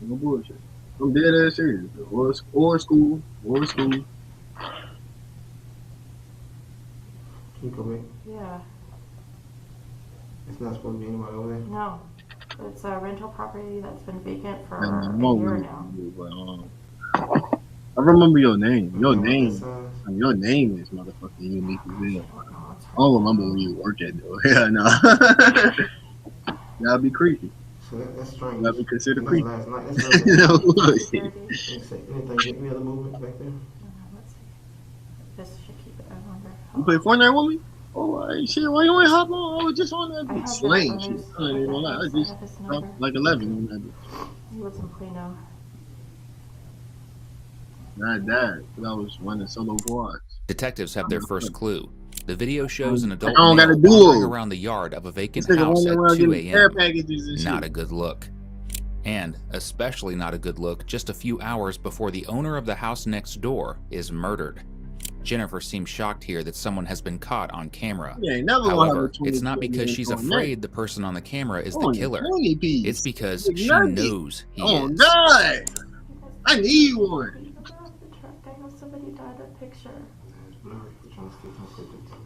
Speaker 4: No bullshit. I'm dead ass serious. Or school.
Speaker 10: You come in.
Speaker 1: Yeah.
Speaker 10: It's not supposed to be anybody over there.
Speaker 1: No. It's a rental property that's been vacant for
Speaker 4: And my
Speaker 1: a
Speaker 4: mom
Speaker 1: year
Speaker 4: was
Speaker 1: now.
Speaker 4: but, I remember your name. Your
Speaker 10: Okay,
Speaker 4: name.
Speaker 10: what that
Speaker 4: Your name is motherfucking unique as hell.
Speaker 1: Oh, it's
Speaker 4: I don't remember where you work at though. Yeah, no. That'd be creepy.
Speaker 10: So that's strange.
Speaker 4: That'd be considered
Speaker 10: That's
Speaker 4: creepy.
Speaker 10: last night. That's Thursday
Speaker 4: No
Speaker 10: night.
Speaker 4: bullshit.
Speaker 10: Anything? Any other movement back there?
Speaker 1: Let's see. This should keep it. I wonder.
Speaker 4: You play Fortnite with me? Oh, shit, why you ain't hop on? I was just on that
Speaker 1: I
Speaker 4: bitch
Speaker 1: have
Speaker 4: slaying
Speaker 1: that
Speaker 4: shit.
Speaker 1: on
Speaker 4: I ain't even gonna lie. I
Speaker 1: I
Speaker 4: just
Speaker 1: have his
Speaker 4: dropped
Speaker 1: number.
Speaker 4: like 11 on that bitch.
Speaker 1: He lives in Plano.
Speaker 4: I died because I was running solo quads.
Speaker 15: Detectives have their first clue. The video shows an adult
Speaker 4: I don't
Speaker 15: male
Speaker 4: gotta
Speaker 15: wandering
Speaker 4: do it.
Speaker 15: around the yard of a vacant
Speaker 4: This nigga
Speaker 15: house
Speaker 4: running
Speaker 15: at
Speaker 4: around
Speaker 15: 2
Speaker 4: getting care
Speaker 15: a.m.
Speaker 4: packages and
Speaker 15: Not
Speaker 4: shit.
Speaker 15: a good look. And especially not a good look just a few hours before the owner of the house next door is murdered. Jennifer seems shocked here that someone has been caught on camera.
Speaker 4: Yeah, ain't never gonna have
Speaker 15: However,
Speaker 4: a
Speaker 15: it's not
Speaker 4: 20
Speaker 15: because she's
Speaker 4: on that.
Speaker 15: afraid the person on the camera is the
Speaker 4: On a
Speaker 15: killer.
Speaker 4: 20 piece.
Speaker 15: It's because
Speaker 4: Big
Speaker 15: she
Speaker 4: nugget.
Speaker 15: knows he
Speaker 4: Oh
Speaker 15: is.
Speaker 4: God, I need one.
Speaker 1: I know somebody died in a picture.
Speaker 10: It's blurry. We're trying to still trying to put it together.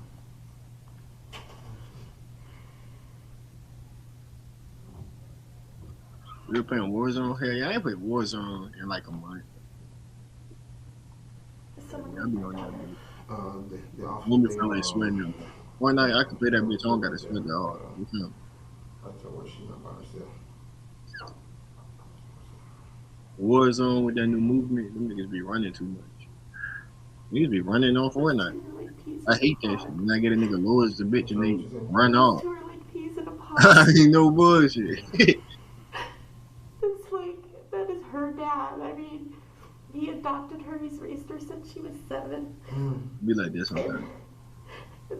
Speaker 4: We were playing Warzone. Hell yeah, I ain't played Warzone in like a month. Yeah, I'll be on that bitch.
Speaker 10: The officer
Speaker 4: Women
Speaker 10: they,
Speaker 4: feel like sweating them. One night I can play that bitch. I don't gotta sweat that hard. You feel me?
Speaker 10: I tell her she's not by herself.
Speaker 4: Warzone with that new movement, them niggas be running too much. Niggas be running on Fortnite. I hate that shit. When I get a nigga low as the bitch and they run off.
Speaker 1: Two are like peas in a pod.
Speaker 4: Ain't no bullshit.
Speaker 1: It's like, that is her dad. I mean, he adopted her. He's raised her since she was 7.
Speaker 4: Be like this sometimes.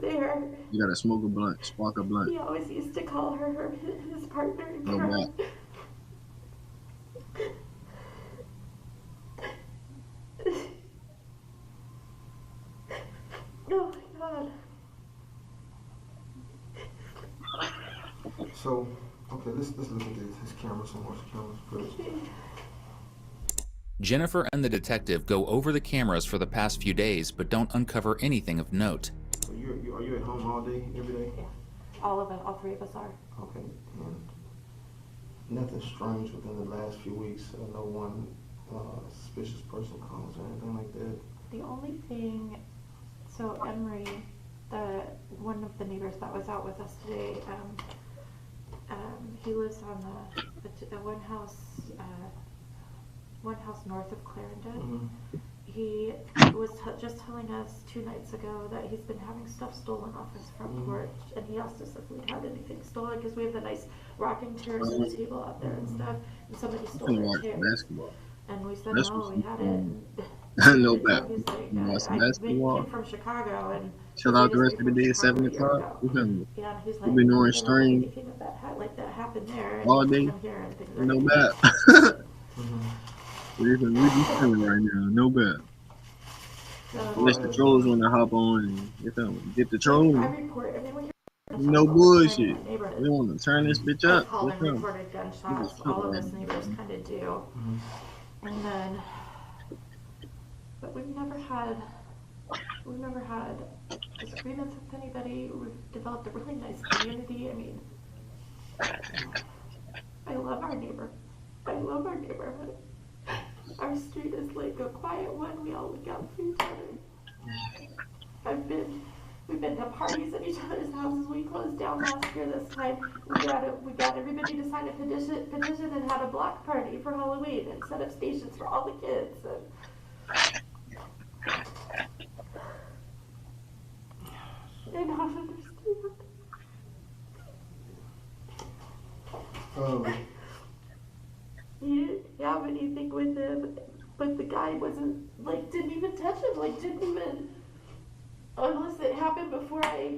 Speaker 1: There.
Speaker 4: You gotta smoke a blunt, spark a blunt.
Speaker 1: He always used to call her his partner in
Speaker 4: No
Speaker 1: crime.
Speaker 4: doubt.
Speaker 1: Oh my God.
Speaker 10: So, okay, let's look at his camera, some more cameras footage.
Speaker 15: Jennifer and the detective go over the cameras for the past few days, but don't uncover anything of note.
Speaker 10: So are you at home all day, every day?
Speaker 1: Yeah. All 3 of us are.
Speaker 10: Okay, and nothing strange within the last few weeks. No one suspicious person calls or anything like that.
Speaker 1: The only thing, so Emery, one of the neighbors that was out with us today, he lives on the one house north of Clarendon. He was just telling us 2 nights ago that he's been having stuff stolen off his front porch, and he asked us if we'd had anything stolen because we have the nice rocking chairs and a table out there and stuff, and somebody stole our chairs.
Speaker 4: Basketball.
Speaker 1: And we said
Speaker 4: That's
Speaker 1: no,
Speaker 4: what's
Speaker 1: we hadn't.
Speaker 4: no bad.
Speaker 1: He's like,
Speaker 4: You watch
Speaker 1: I
Speaker 4: basketball.
Speaker 1: came from Chicago and
Speaker 4: Chill out the rest of the day at 7 o'clock. You feel me?
Speaker 1: yeah, he's
Speaker 4: You
Speaker 1: like,
Speaker 4: been on
Speaker 1: never
Speaker 4: stream
Speaker 1: anything of that like that happened there. And
Speaker 4: all
Speaker 1: he
Speaker 4: day.
Speaker 1: come here and things
Speaker 4: No
Speaker 1: like
Speaker 4: bad.
Speaker 1: that.
Speaker 4: We just chilling right now. No bad. Unless the trolls want to hop on and you feel me? Get the trolls.
Speaker 1: I report. I mean, when you're
Speaker 4: No bullshit.
Speaker 1: neighborhood,
Speaker 4: We want to turn this bitch
Speaker 1: I
Speaker 4: up.
Speaker 1: called
Speaker 4: You
Speaker 1: and
Speaker 4: feel me?
Speaker 1: reported gunshots. All of us neighbors kind of do. And then, but we've never had disagreements with anybody. We've developed a really nice community. I mean, I love our neighbor. I love our neighborhood. Our street is like a quiet one. We all look out for each other. We've been to parties at each other's houses. We closed down last year this time. We got everybody to sign a petition and had a block party for Halloween and set up stations for all the kids. And I don't understand. He didn't have anything with him, but the guy didn't even touch him, unless it happened before I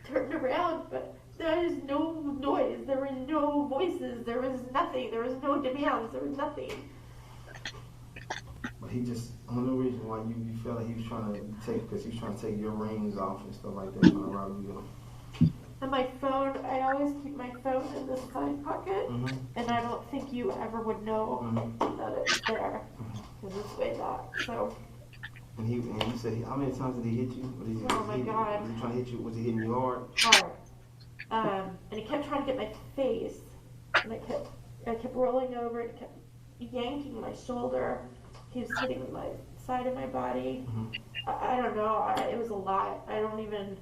Speaker 1: turned around, but there is no noise, there were no voices, there was nothing, there was no demands, there was nothing.
Speaker 10: But he just, only reason why you felt like he was trying to take, because he was trying to take your rings off and stuff like that, trying to rob you.
Speaker 1: And my phone, I always keep my phone in this side pocket,
Speaker 10: Mm-hmm.
Speaker 1: and I don't think you ever would know that it's there, because it's way back, so.
Speaker 10: And you said, how many times did he hit you?
Speaker 1: Oh my God.
Speaker 10: Was he trying to hit you? Was he hitting you hard?
Speaker 1: Hard. And he kept trying to get my face, and I kept rolling over, and he kept yanking my shoulder. He was hitting my side of my body. I don't know, it was a lot. I don't even,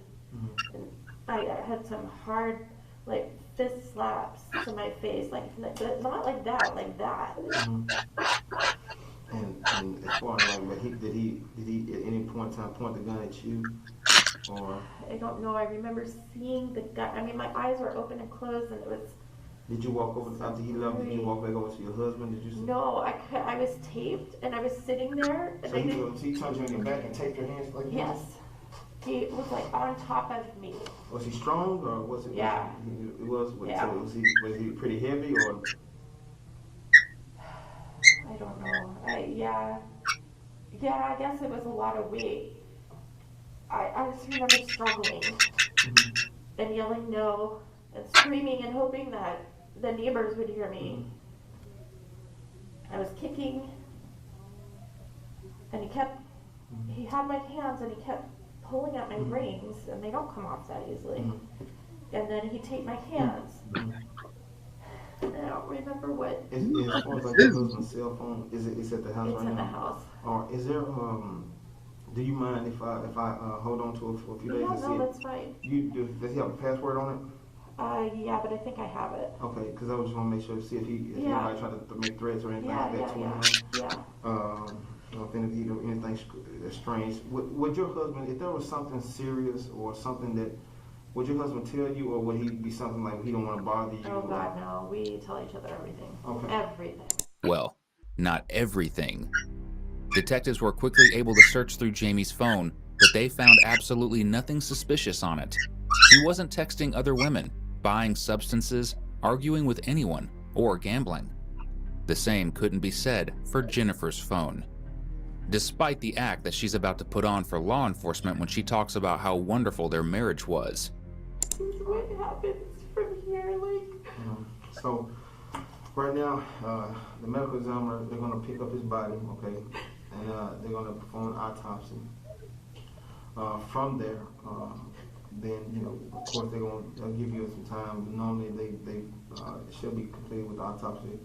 Speaker 1: I had some hard, like, fist slaps to my face, but not like that, like that.
Speaker 10: And as far as like, did he at any point in time point the gun at you, or?
Speaker 1: I don't know. I remember seeing the gun. I mean, my eyes were open and closed, and it was.
Speaker 10: Did you walk over after he left? Did you walk back over to your husband? Did you?
Speaker 1: No, I was taped, and I was sitting there. And
Speaker 10: so he turned you on your back and taped your hands like that?
Speaker 1: Yes. He was like on top of me.
Speaker 10: Was he strong, or was it?
Speaker 1: Yeah.
Speaker 10: It was.
Speaker 1: Yeah.
Speaker 10: So was he pretty heavy, or?
Speaker 1: I don't know. Yeah, I guess it was a lot of weight. I just remember struggling and yelling no and screaming and hoping that the neighbors would hear me. I was kicking, and he had my hands, and he kept pulling at my rings, and they don't come off that easily. And then he taped my hands. And I don't remember what.
Speaker 10: As far as like your husband's cell phone, is it at the house right now?
Speaker 1: It's in the house.
Speaker 10: Or is there do you mind if I hold on to it for a few days and see
Speaker 1: no,
Speaker 10: it?
Speaker 1: that's fine.
Speaker 10: Does he have a password on it?
Speaker 1: Yeah, but I think I have it.
Speaker 10: Okay, because I just want to make sure to see if anybody try to make threats or anything like that to him. If anything strange. Would your husband, if there was something serious or something that, would your husband tell you, or would he be something like he don't want to bother you?
Speaker 1: Oh God, no. We tell each other everything.
Speaker 10: Okay.
Speaker 1: Everything.
Speaker 15: Well, not everything. Detectives were quickly able to search through Jamie's phone, but they found absolutely nothing suspicious on it. He wasn't texting other women, buying substances, arguing with anyone, or gambling. The same couldn't be said for Jennifer's phone. Despite the act that she's about to put on for law enforcement when she talks about how wonderful their marriage was.
Speaker 1: What happens from here,
Speaker 10: So, right now, the medical examiner, they're going to pick up his body, okay, and they're going to perform an autopsy. From there, then, of course, they'll give you some time. Normally, they should be completed with the autopsy.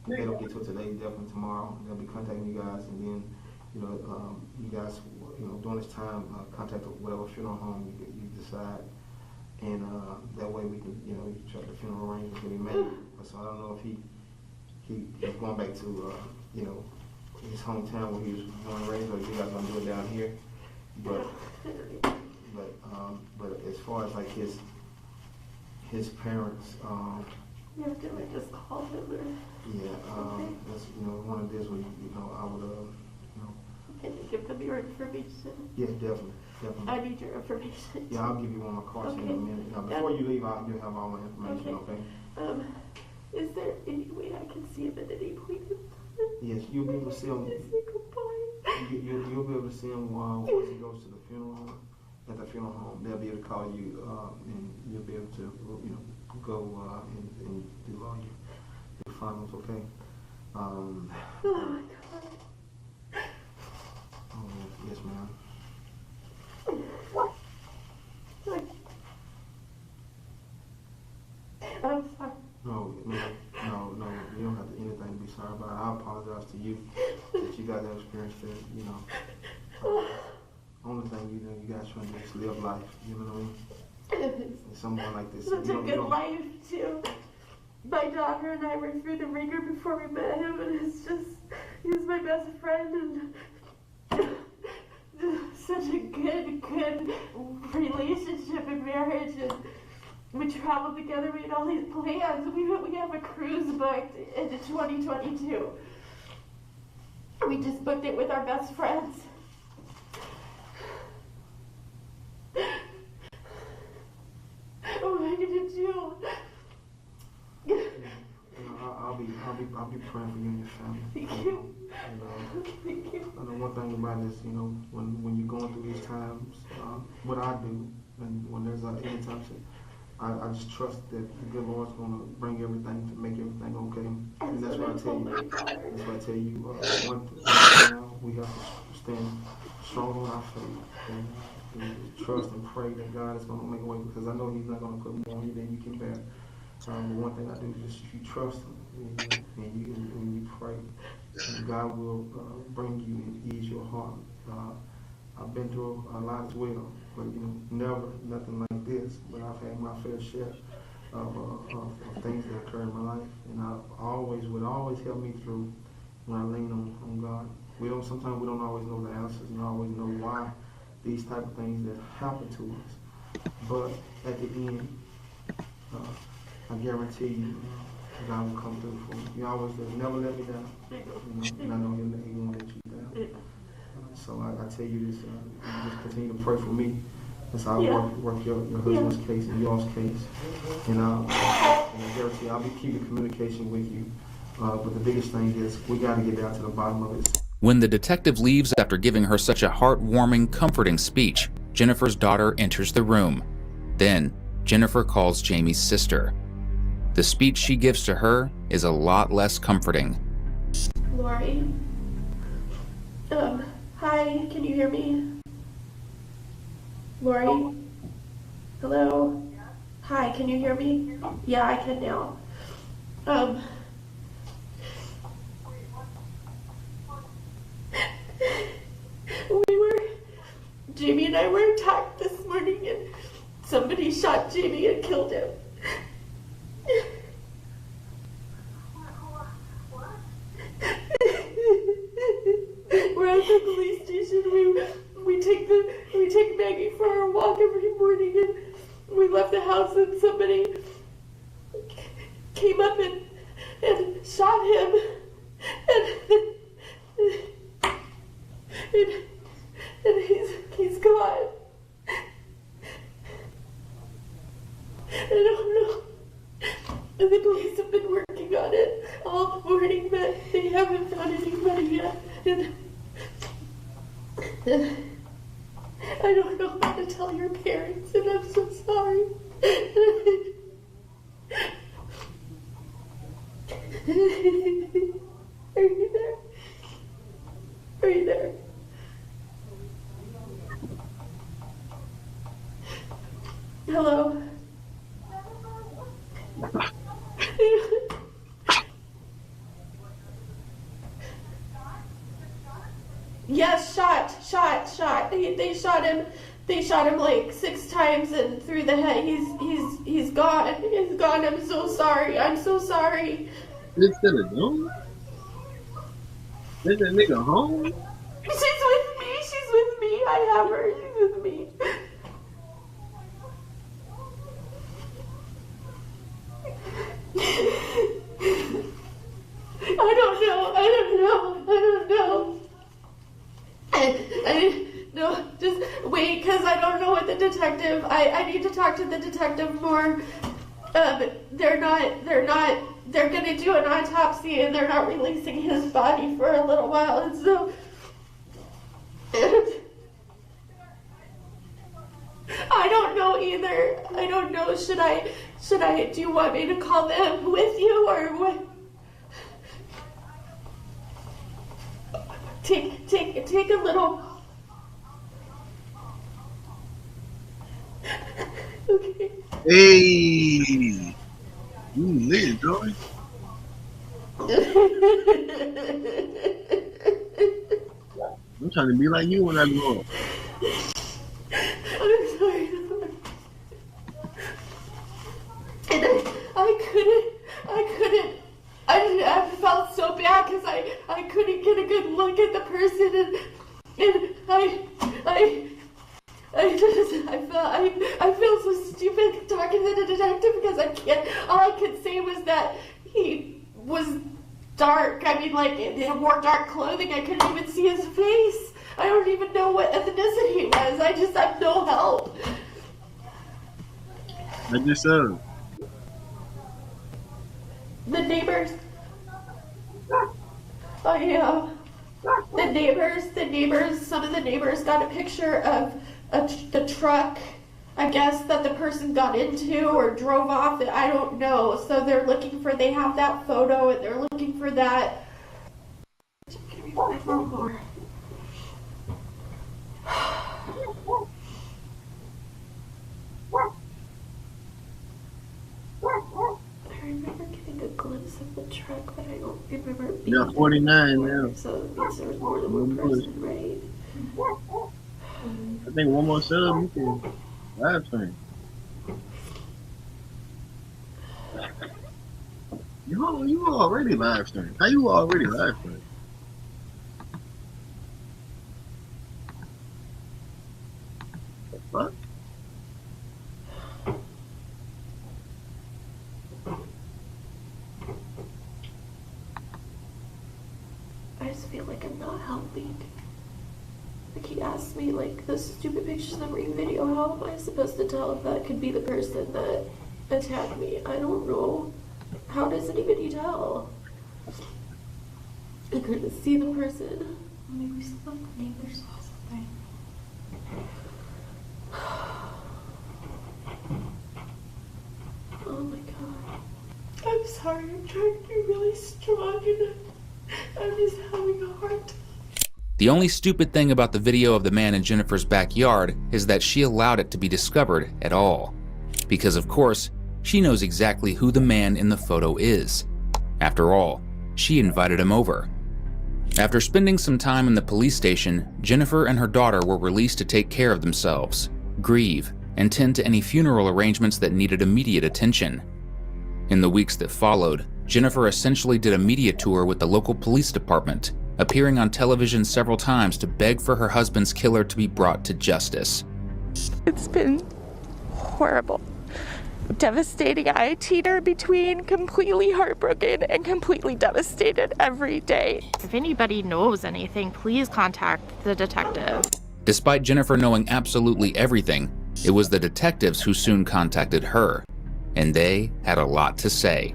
Speaker 10: If they don't get to it today, definitely tomorrow. They'll be contacting you guys, and then, you guys, during this time, contact whatever funeral home you decide. And that way we can, try the funeral arrangements can be made. So I don't know if he's going back to, his hometown where he was born and raised, or if you guys gonna do it down here. But as far as like his parents,
Speaker 1: You have to just call him.
Speaker 10: that's one of this where I would
Speaker 1: Can you give them your information?
Speaker 10: Yeah, definitely.
Speaker 1: I need your information.
Speaker 10: Yeah, I'll give you one of my cards in a minute. Now, before you leave, you'll have all my information, okay?
Speaker 1: Is there any way I can see him at any point in time?
Speaker 10: Yes, you'll be able to see him. You'll be able to see him once he goes to the funeral home. At the funeral home, they'll be able to call you, and you'll be able to, go and do all your finals, okay?
Speaker 1: Oh my God.
Speaker 10: Oh, yes, ma'am.
Speaker 1: I'm sorry.
Speaker 10: No, you don't have anything to be sorry about. I apologize to you that you got that experience that, only thing you guys trying to do is live life, you know what I mean? And someone like this.
Speaker 1: Such a good life, too. My daughter and I were through the ringer before we met him, and he was my best friend, and such a good relationship and marriage, and we traveled together, we had all these plans. We have a cruise booked into 2022. We just booked it with our best friends. What am I gonna do?
Speaker 10: I'll be praying for you and your family.
Speaker 1: Thank you.
Speaker 10: Thank you. I know one thing about this, when you're going through these times, what I do, and when there's any types of I just trust that the good Lord's going to bring everything to make everything okay. And that's why I tell you, one thing now, we have to stand strong on our faith and trust and pray that God is going to make a way, because I know He's not going to put more on you than you can bear. But one thing I do is if you trust Him and you pray, God will bring you and ease your heart. I've been through a lot as well, but never nothing like this. But I've had my fair share of things that occur in my life, and would always help me through when I lean on God. Sometimes we don't always know the answers and always know why these type of things that happen to us. But at the end, I guarantee you, God will come through for me. He always does. Never let me down. And I know He won't let you down. So I tell you this, just continue to pray for me as I work your husband's case and yours case. And I guarantee I'll be keeping communication with you. But the biggest thing is we got to get down to the bottom of it.
Speaker 15: When the detective leaves after giving her such a heartwarming, comforting speech, Jennifer's daughter enters the room. Then, Jennifer calls Jamie's sister. The speech she gives to her is a lot less comforting.
Speaker 1: Lori? Hi, can you hear me? Lori? Hello? Hi, can you hear me? Yeah, I can now. Jamie and I were attacked this morning and somebody shot Jamie and killed him. We're at the police station. We take Maggie for her walk every morning, and we left the house and somebody came up and shot him. And he's gone. I don't know. And the police have been working on it all morning, but they haven't found anybody yet. And I don't know how to tell your parents, and I'm so sorry. Are you there? Are you there? Hello? Yes, shot. They shot him like 6 times and through the head. He's gone. He's gone. I'm so sorry.
Speaker 4: This nigga gone? Is that nigga home?
Speaker 1: She's with me. I have her. She's with me. I don't know. No, just wait, because I don't know what the detective, I need to talk to the detective more. They're gonna do an autopsy and they're not releasing his body for a little while, and so, I don't know either. I don't know, should I, do you want me to call them with you, or what? Take a little. Okay.
Speaker 4: Hey, you lit, dog. I'm trying to be like you when I grow up.
Speaker 1: I'm sorry. And I felt so bad because I couldn't get a good look at the person, and I feel so stupid talking to the detective because all I could say was that he was dark. I mean, like, he wore dark clothing. I couldn't even see his face. I don't even know what ethnicity he was. I just have no help.
Speaker 4: I just said.
Speaker 1: The neighbors. Oh yeah. The neighbors. Some of the neighbors got a picture of the truck I guess that the person got into or drove off. I don't know. So they're looking for, they have that photo and they're looking for that. Give me my phone more. I remember getting a glimpse of the truck, but I don't remember it being
Speaker 3: 49 now.
Speaker 1: so it means there was more than one person, right?
Speaker 3: I think one more sub, you can live stream. You already live stream. How you already live stream? What?
Speaker 1: I just feel like I'm not helping. Like he asked me, like, the stupid pictures of the video, how am I supposed to tell if that could be the person that attacked me? I don't know. How does anybody tell? I couldn't see the person. Maybe we saw the neighbors saw something. Oh my god. I'm sorry, I'm trying to be really strong and I'm just having a hard time.
Speaker 15: The only stupid thing about the video of the man in Jennifer's backyard is that she allowed it to be discovered at all. Because of course, she knows exactly who the man in the photo is. After all, she invited him over. After spending some time in the police station, Jennifer and her daughter were released to take care of themselves, grieve, and tend to any funeral arrangements that needed immediate attention. In the weeks that followed, Jennifer essentially did a media tour with the local police department, appearing on television several times to beg for her husband's killer to be brought to justice.
Speaker 7: It's been horrible. Devastating. I teeter between completely heartbroken and completely devastated every day.
Speaker 9: If anybody knows anything, please contact the detective.
Speaker 15: Despite Jennifer knowing absolutely everything, it was the detectives who soon contacted her, and they had a lot to say.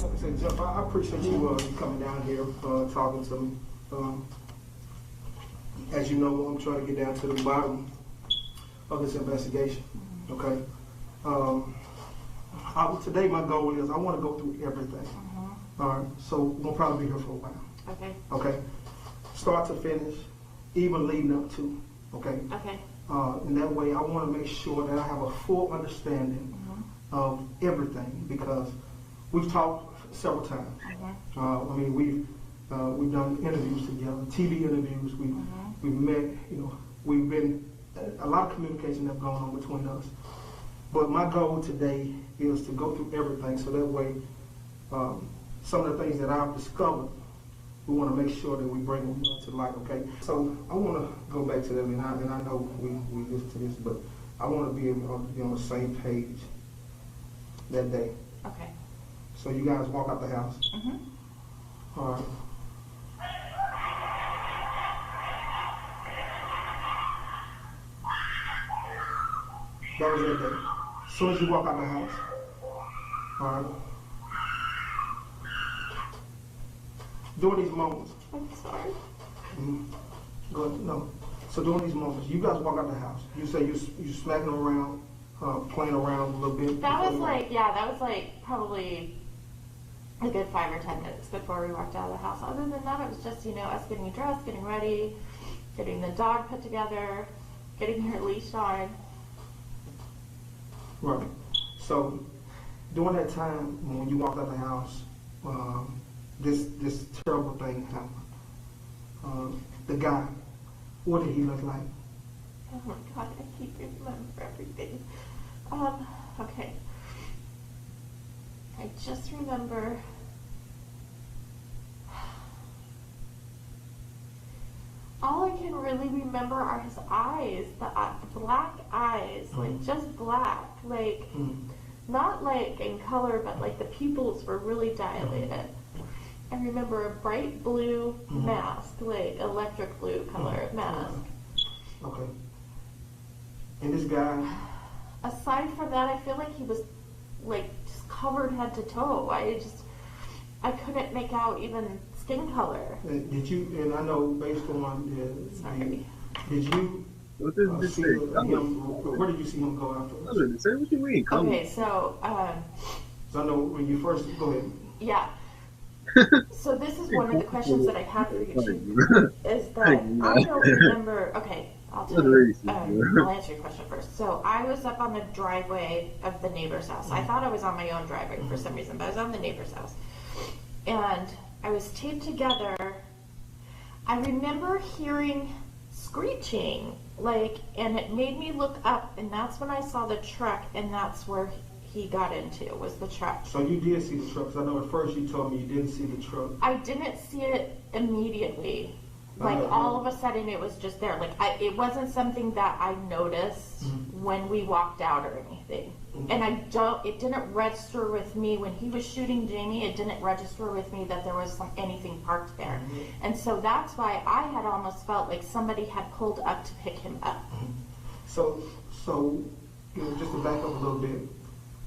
Speaker 10: Like I said, Jeff, I appreciate you coming down here, talking to me. As you know, I'm trying to get down to the bottom of this investigation, okay? Today my goal is I want to go through everything. All right, so we'll probably be here for a while.
Speaker 1: Okay.
Speaker 10: Okay, start to finish, even leading up to, okay?
Speaker 1: Okay.
Speaker 10: And that way I want to make sure that I have a full understanding of everything, because we've talked several times. I mean, we've done interviews together, TV interviews. We've met. You know, we've been a lot of communication that's gone on between us. But my goal today is to go through everything, so that way, some of the things that I've discovered, we want to make sure that we bring them to light. Okay. So I want to go back to that, and I know we listen to this, but I want to be able to be on the same page that day.
Speaker 1: Okay.
Speaker 10: So you guys walk out the house. All right. That was that day. As soon as you walk out the house. All right. During these moments.
Speaker 1: I'm sorry.
Speaker 10: Go ahead. No. So during these moments, you guys walk out the house. You say you smacking around, playing around a little bit.
Speaker 1: That was like probably a good 5 or 10 minutes before we walked out of the house. Other than that, it was just, you know, us getting dressed, getting ready, getting the dog put together, getting her leash on.
Speaker 10: Right. So during that time when you walked out of the house, this terrible thing happened. The guy, what did he look like?
Speaker 1: Oh my God, I keep remembering everything. Okay. I just remember all I can really remember are his eyes, the black eyes, like just black, like not like in color, but like the pupils were really dilated. I remember a bright blue mask, like electric blue color mask.
Speaker 10: Okay. And this guy?
Speaker 1: Aside from that, I feel like he was like just covered head to toe. I couldn't make out even skin color.
Speaker 10: Did you, and I know based on did
Speaker 4: What did you say?
Speaker 10: Where did you see him go afterwards?
Speaker 4: Say what you mean.
Speaker 1: Okay, so
Speaker 10: So I know when you first go ahead.
Speaker 1: yeah. So this is one of the questions that I have for you too, is that I don't remember. Okay, I'll tell you. I'll answer your question first. So I was up on the driveway of the neighbor's house. I thought I was on my own driveway for some reason, but I was on the neighbor's house, and I was taped together. I remember hearing screeching, and it made me look up, and that's when I saw the truck, and that's where he got into, was the truck.
Speaker 10: So you did see the truck, because I know at first you told me you didn't see the truck.
Speaker 1: I didn't see it immediately. All of a sudden it was just there. It wasn't something that I noticed when we walked out or anything. And it didn't register with me when he was shooting Jamie, it didn't register with me that there was anything parked there. And so that's why I had almost felt like somebody had pulled up to pick him up.
Speaker 10: So just to back up a little bit,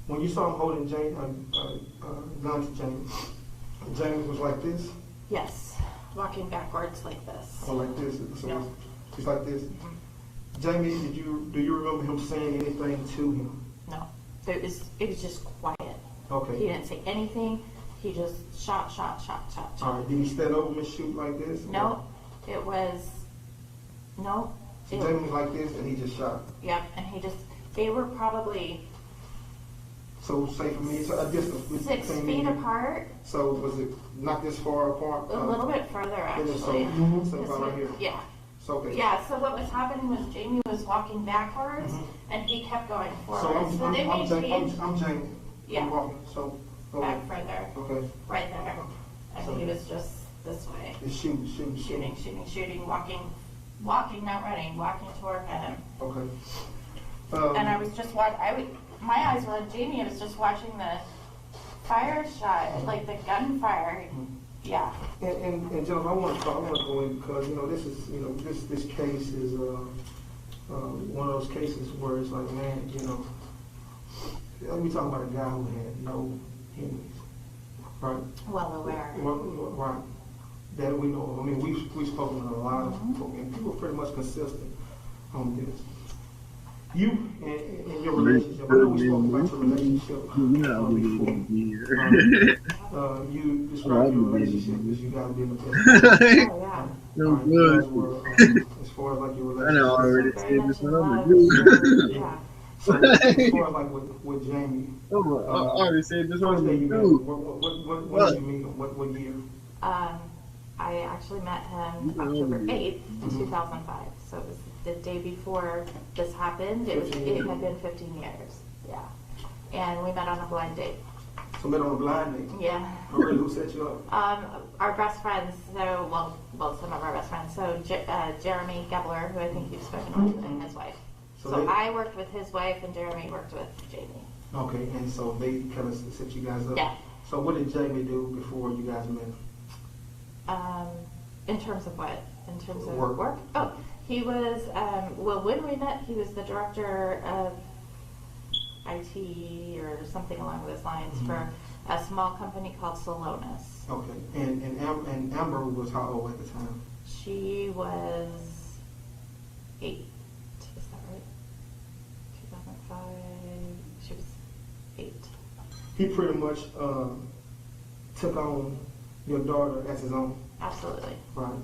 Speaker 10: when you saw him holding gun to Jamie, Jamie was like this?
Speaker 1: Yes, walking backwards like this.
Speaker 10: Or like this? So
Speaker 1: No.
Speaker 10: he's like this. Jamie, do you remember him saying anything to him?
Speaker 1: No, it was just quiet.
Speaker 10: Okay.
Speaker 1: He didn't say anything. He just shot.
Speaker 10: All right. Did he stand over him and shoot like this?
Speaker 1: No, it was no.
Speaker 10: So Jamie was like this, and he just shot.
Speaker 1: Yep, and they were probably.
Speaker 10: So say for me, it's a distance.
Speaker 1: 6 feet apart.
Speaker 10: So was it not this far apart?
Speaker 1: A little bit further, actually.
Speaker 10: So about right here.
Speaker 1: Yeah.
Speaker 10: So, okay.
Speaker 1: Yeah, so what was happening was Jamie was walking backwards, and he kept going forward.
Speaker 10: So I'm Jamie.
Speaker 1: Yeah.
Speaker 10: I'm walking. So
Speaker 1: back further.
Speaker 10: Okay.
Speaker 1: Right there. And he was just this way.
Speaker 10: Just
Speaker 1: Shooting, walking, not running, walking toward him.
Speaker 10: Okay.
Speaker 1: And I was just my eyes were on Jamie. I was just watching the fire shot, like the gunfire. Yeah.
Speaker 10: And gentlemen, I want to go in because this is this case is one of those cases where it's like, man, we talking about a guy who had no enemies, right?
Speaker 1: Well aware.
Speaker 10: Right. That we know of. I mean, we've spoken to a lot of people, and people are pretty much consistent on this. You and your relationship, I know we spoke about your relationship before. You described your relationship as you guys being the best. Oh, yeah.
Speaker 4: No good.
Speaker 10: As far as like your relationship.
Speaker 4: I know I already said this one I'm gonna do.
Speaker 10: Yeah. So as far as like with Jamie.
Speaker 4: I already said this one I'm gonna do.
Speaker 10: What did you meet him? What year?
Speaker 1: I actually met him October 8th, 2005. So it was the day before this happened. It had been 15 years. Yeah. And we met on a blind date.
Speaker 10: So met on a blind date?
Speaker 1: Yeah.
Speaker 10: Oh, really? Who set you up?
Speaker 1: Our best friends, well, some of our best friends. So Jeremy Gebler, who I think you've spoken to, and his wife. So I worked with his wife, and Jeremy worked with Jamie.
Speaker 10: Okay, and so they kind of set you guys up?
Speaker 1: Yeah.
Speaker 10: So what did Jamie do before you guys met?
Speaker 1: In terms of what? In terms of
Speaker 10: work?
Speaker 1: Oh, he was, when we met, he was the director of IT or something along those lines for a small company called Salonis.
Speaker 10: Okay, and Amber was how old at the time?
Speaker 1: She was 8. Is that right? 2005. She was 8.
Speaker 10: He pretty much took on your daughter as his own.
Speaker 1: Absolutely.
Speaker 10: Right.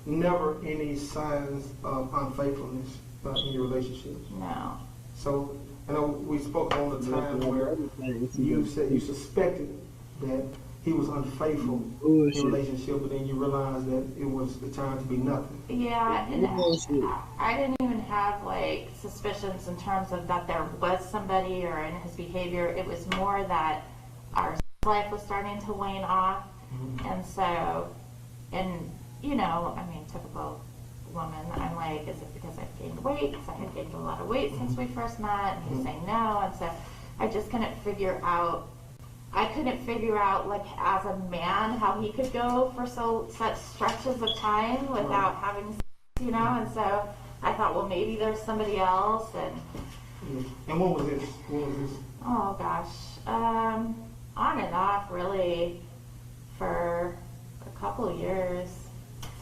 Speaker 10: Never any signs of unfaithfulness in your relationship.
Speaker 1: No.
Speaker 10: So I know we spoke on the time where you said you suspected that he was unfaithful in your relationship, but then you realized that it was the time to be nothing.
Speaker 1: Yeah, and I didn't even have like suspicions in terms of that there was somebody or in his behavior. It was more that our life was starting to wane off, and so, typical woman, I'm like, is it because I've gained weight? Because I had gained a lot of weight since we first met, and he's saying no, and so I just couldn't figure out, like, as a man, how he could go for such stretches of time without having sex, and so I thought, well, maybe there's somebody else,
Speaker 10: And when was this?
Speaker 1: Oh, gosh, on and off, really, for a couple of years.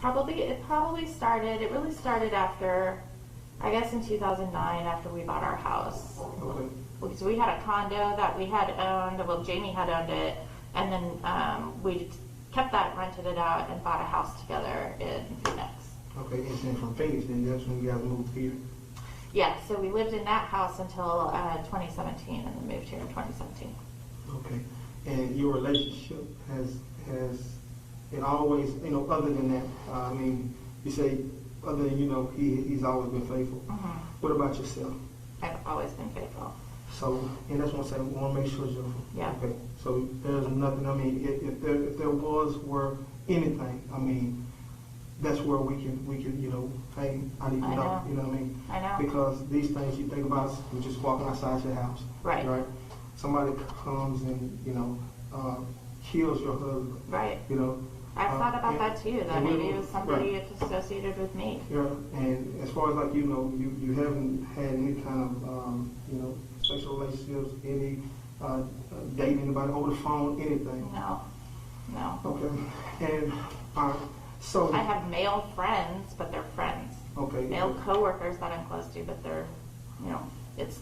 Speaker 1: It really started after
Speaker 9: I guess in 2009 after we bought our house.
Speaker 10: Okay.
Speaker 9: Because we had a condo that we had owned, well, Jamie had owned it, and then we kept that, rented it out, and bought a house together in Phoenix.
Speaker 10: Okay, and then from Phoenix, then that's when you guys moved here.
Speaker 9: Yeah, so we lived in that house until 2017, and then moved here in 2017.
Speaker 10: Okay, and your relationship has it always, you know, other than that, I mean, you say other than, you know, he's always been faithful.
Speaker 9: Mm-hmm.
Speaker 10: What about yourself?
Speaker 9: I've always been faithful.
Speaker 10: So, and that's what I'm saying, we want to make sure, Jennifer.
Speaker 9: Yeah.
Speaker 10: Okay, so there's nothing, I mean, if there were anything, I mean, that's where we can, you know, hey, I need to know, you know what I mean?
Speaker 9: I know.
Speaker 10: Because these things you think about, you're just walking outside your house.
Speaker 9: Right.
Speaker 10: Right? Somebody comes and, you know, kills your husband.
Speaker 9: Right.
Speaker 10: You know?
Speaker 9: I've thought about that too, that maybe it was somebody
Speaker 10: right.
Speaker 9: associated with me.
Speaker 10: Yeah, and as far as like, you know, you haven't had any kind of, you know, sexual relationships, any dating anybody over the phone, anything?
Speaker 9: No. No.
Speaker 10: Okay. And, so.
Speaker 9: I have male friends, but they're friends.
Speaker 10: Okay.
Speaker 9: Male coworkers that I'm close to, but they're, you know, it's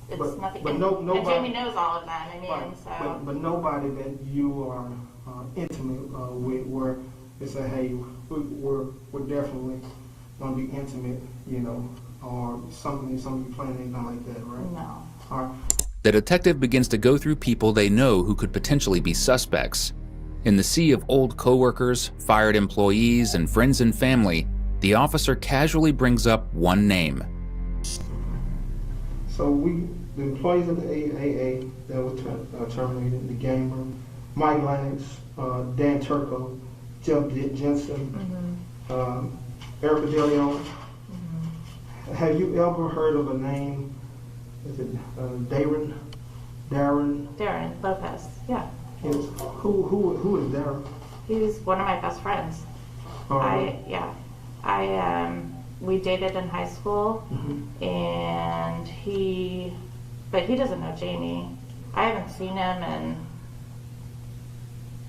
Speaker 9: nothing.
Speaker 10: But
Speaker 9: and,
Speaker 10: nobody,
Speaker 9: and Jamie knows all of them. I mean,
Speaker 10: right.
Speaker 9: so.
Speaker 10: But nobody that you are intimate with, where they say, hey, we're definitely going to be intimate, you know, or something plan anything like that, right?
Speaker 9: No.
Speaker 10: All right.
Speaker 15: The detective begins to go through people they know who could potentially be suspects. In the sea of old coworkers, fired employees, and friends and family, the officer casually brings up one name.
Speaker 10: So the employees of the AAA that were terminated in the game room, Mike Lennox, Dan Turco, Jeff Jensen, Erica DeLeon. Have you ever heard of a name? Is it Darren
Speaker 9: Lopez, yeah.
Speaker 10: Yes. Who is Darren?
Speaker 9: He's one of my best friends. We dated in high school, and but he doesn't know Jamie. I haven't seen him, and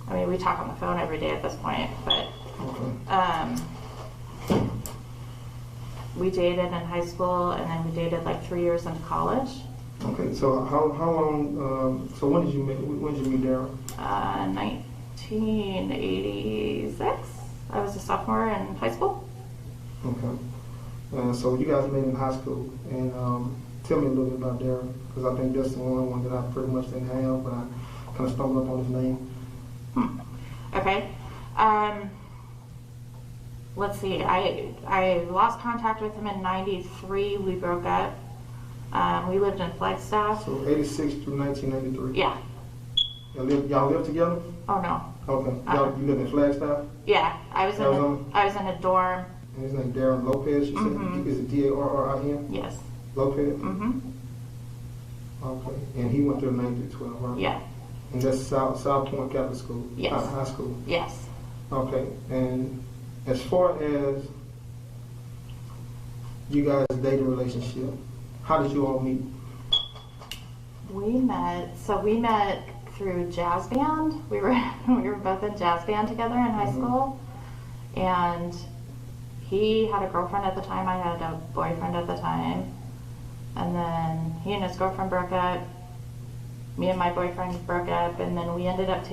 Speaker 9: I mean, we talk on the phone every day at this point, but we dated in high school, and then we dated like 3 years into college.
Speaker 10: Okay, so how long? So when did you meet Darren?
Speaker 9: 1986. I was a sophomore in high school.
Speaker 10: Okay. So you guys met in high school, and tell me a little bit about Darren, because I think that's the only one that I pretty much didn't have, but I kind of stumbled up on his name.
Speaker 9: Okay. Let's see. I lost contact with him in '93. We broke up. We lived in Flagstaff.
Speaker 10: So 86 through 1993.
Speaker 9: Yeah.
Speaker 10: Y'all lived together?
Speaker 9: Oh no.
Speaker 10: Okay. You lived in Flagstaff?
Speaker 9: Yeah. I was in a dorm.
Speaker 10: And his name Darren Lopez. You said, is it Darrin?
Speaker 9: Yes.
Speaker 10: Lopez. Okay. And he went through 9 through 12, right?
Speaker 9: Yeah.
Speaker 10: And that's South Point Catholic School.
Speaker 9: Yes.
Speaker 10: High school.
Speaker 9: Yes.
Speaker 10: Okay. And as far as you guys' dating relationship, how did you all meet?
Speaker 9: We met through jazz band. We were both in jazz band together in high school, and he had a girlfriend at the time. I had a boyfriend at the time, and then he and his girlfriend broke up. Me and my boyfriend broke up, and then we ended up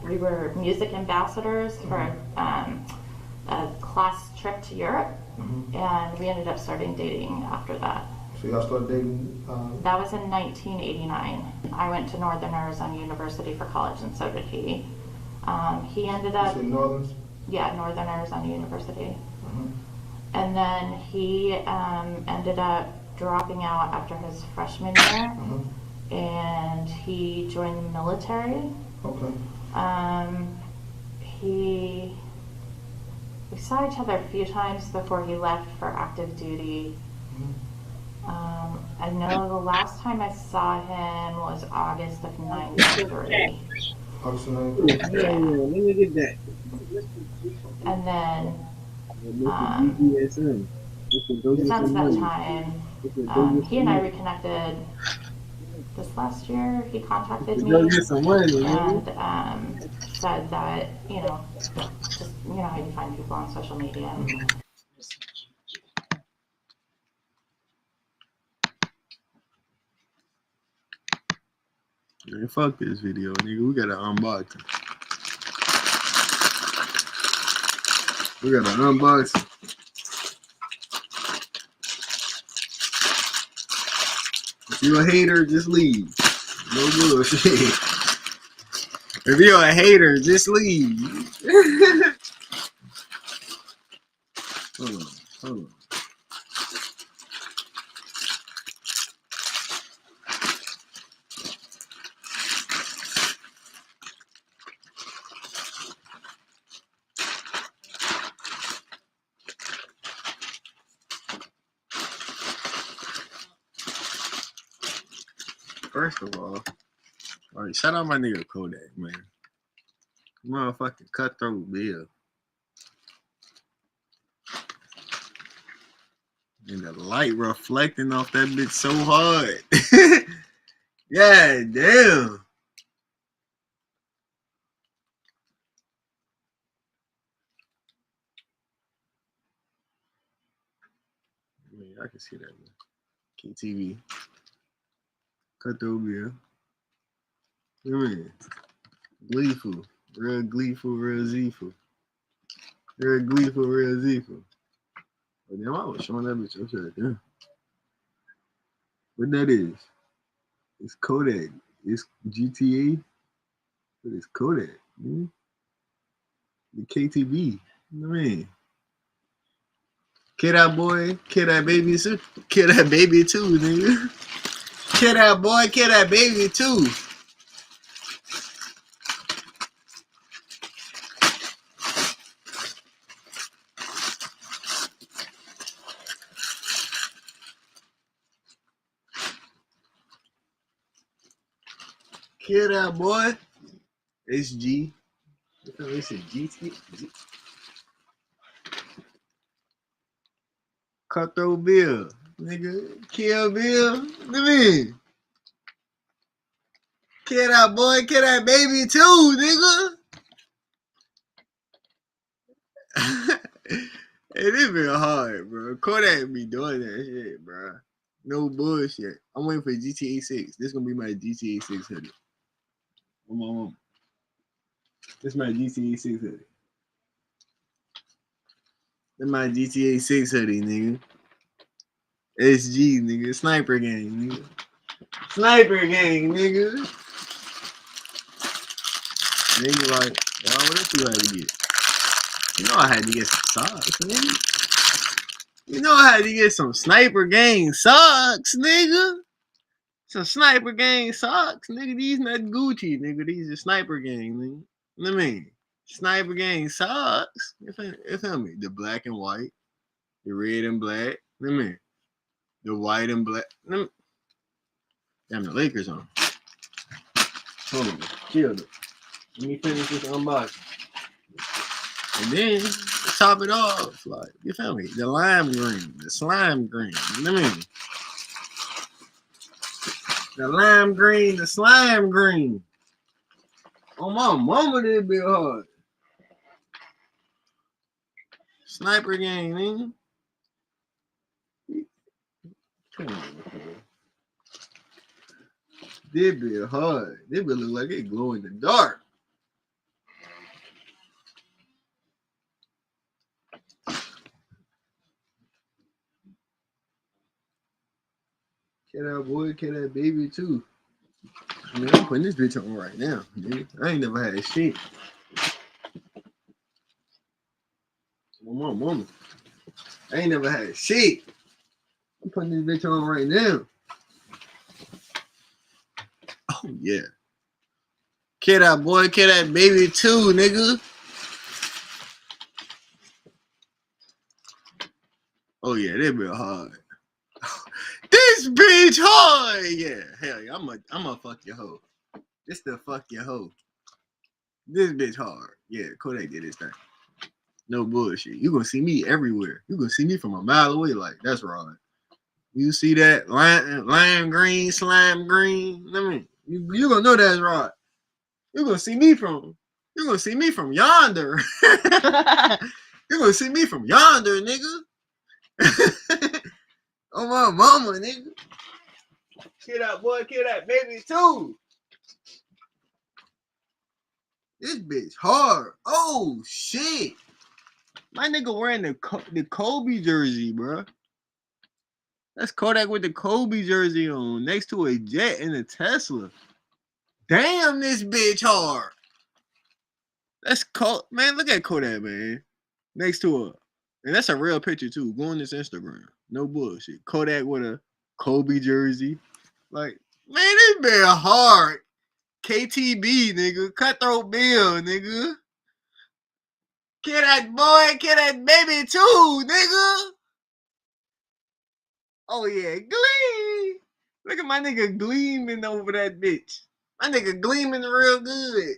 Speaker 9: we were music ambassadors for a class trip to Europe, and we ended up starting dating after that.
Speaker 10: So y'all started dating?
Speaker 9: That was in 1989. I went to Northern Arizona University for college, and so did he. He ended up...
Speaker 10: You said Northern?
Speaker 9: Yeah, Northern Arizona University. And then he ended up dropping out after his freshman year, and he joined the military.
Speaker 10: Okay.
Speaker 9: We saw each other a few times before he left for active duty. I know the last time I saw him was August of '93.
Speaker 10: August of '93.
Speaker 9: Yeah. Let me get that. And then since that time, he and I reconnected this last year. He contacted me and said that, just how you find people on social media.
Speaker 4: Man, fuck this video, nigga. We gotta unbox it. We gotta unbox it. If you a hater, just leave. No bullshit. If you're a hater, just leave. Hold on, hold on. First of all right, shout out my nigga Kodak, man. Motherfucking cutthroat bill. And the light reflecting off that bitch so hard. Yeah, damn. I mean, I can see that, man. KTV. Cutthroat bill. I mean, gleeful. Real gleeful, real zful. Real gleeful, real zful. But damn, I was showing that bitch upside down. What that is? It's Kodak. It's GTA. But it's Kodak, man. The KTV. I mean, kid that boy, kid that baby too, kid that baby too, nigga. Kid that boy, kid that baby too. Kid that boy. It's G. It's a GT. Cutthroat Bill, nigga. Kill Bill. Let me. Kid that boy, kid that baby too, nigga. It been hard, bro. Kodak be doing that shit, bro. No bullshit. I'm waiting for GTA 6. This gonna be my GTA 6 hoodie. This is my GTA 6 hoodie. This is my GTA 6 hoodie, nigga. SG, nigga. Sniper gang, nigga. Sniper gang, nigga. Nigga, like, yo, what else you had to get? You know I had to get some socks, nigga. You know I had to get some Sniper gang socks, nigga. Some Sniper gang socks, nigga. These not Gucci, nigga. These are Sniper gang, nigga. Let me. Sniper gang socks. You feel me? The black and white. The red and black. Let me. The white and black. Damn, the Lakers on. Hold on. Chill. Let me finish this unboxing. And then, to top it off, like, you feel me? The lime green. The slime green. Let me. The lime green. The slime green. Oh, my mama did be hard. Sniper gang, nigga. Come on, man. This be hard. This be look like it glow in the dark. Kid that boy, kid that baby too. I mean, I'm putting this bitch on right now, nigga. I ain't never had shit. My mama. I ain't never had shit. I'm putting this bitch on right now. Oh, yeah. Kid that boy, kid that baby too, nigga. Oh, yeah, that be hard. This bitch hard. Yeah, hell yeah. I'm a fuck your hoe. This the fuck your hoe. This bitch hard. Yeah, Kodak did his thing. No bullshit. You gonna see me everywhere. You gonna see me from a mile away. Like, that's right. You see that lime green, slime green? I mean, you gonna know that's right. You gonna see me from yonder. You gonna see me from yonder, nigga. Oh my mama, nigga. Kid that boy, kid that baby too. This bitch hard. Oh shit. My nigga wearing the Kobe jersey, bro. That's Kodak with the Kobe jersey on, next to a jet and a Tesla. Damn, this bitch hard. That's man. Look at Kodak, man. Next to her, and that's a real picture too. Go on this Instagram. No bullshit. Kodak with a Kobe jersey. Like, man, this bitch hard. KTB, nigga. Cutthroat Bill, nigga. Get that boy, get that baby too, nigga. Oh yeah, Glee. Look at my nigga gleaming over that bitch. My nigga gleaming real good.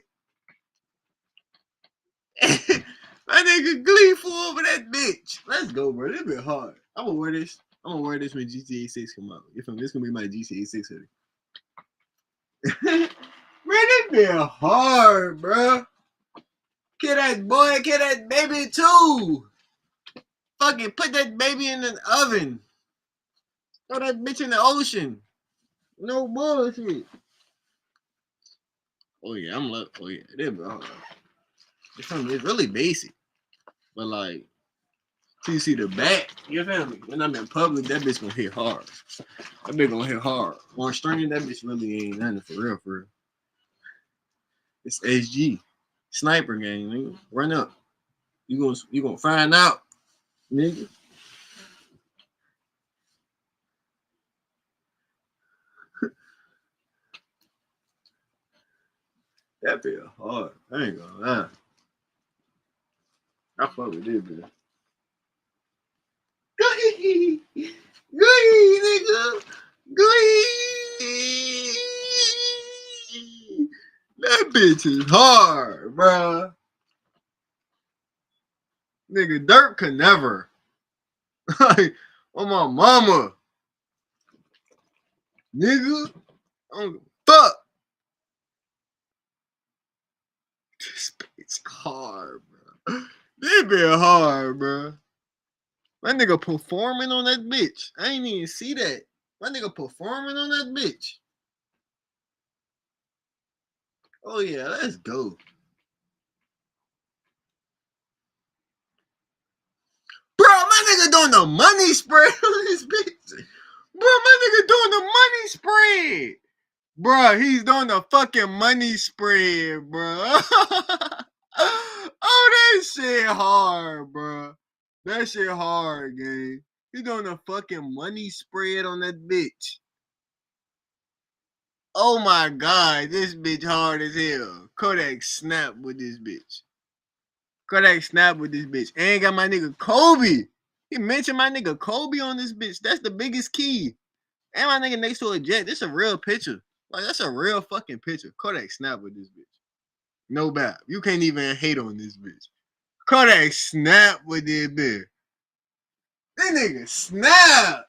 Speaker 4: My nigga gleeful over that bitch. Let's go, bro. This bit hard. I'm gonna wear this. I'm gonna wear this when GTA 6 come out. This gonna be my GTA 6 hoodie. Man, this bit hard, bro. Get that boy, get that baby too. Fucking put that baby in the oven. Throw that bitch in the ocean. No bullshit. Oh yeah, I'm like, oh yeah, this bit hard. It's really basic, but like, till you see the back, you feel me? When I'm in public, that bitch gonna hit hard. That bitch gonna hit hard. On stream, that bitch really ain't nothing for real, for real. It's SG. Sniper game, nigga. Run up. You gonna find out, nigga. That bitch hard. I ain't gonna lie. I fuck with this bitch. Glee, nigga. Glee. That bitch is hard, bruh. Nigga, Dirk could never. Like, on my mama. Nigga, I don't give a fuck. This bitch hard, bro. This bitch hard, bro. My nigga performing on that bitch. I ain't even see that. My nigga performing on that bitch. Oh yeah, let's go. Bro, my nigga doing the money spread on this bitch. Bro, my nigga doing the money spread. Bro, he's doing the fucking money spread, bro. Oh, that shit hard, bro. That shit hard, gang. He doing a fucking money spread on that bitch. Oh my god, this bitch hard as hell. Kodak snap with this bitch. Kodak snap with this bitch. And got my nigga Kobe. He mentioned my nigga Kobe on this bitch. That's the biggest key. And my nigga next to a jet. This a real picture. Like, that's a real fucking picture. Kodak snap with this bitch. No bad. You can't even hate on this bitch. Kodak snap with this bitch. This nigga snap.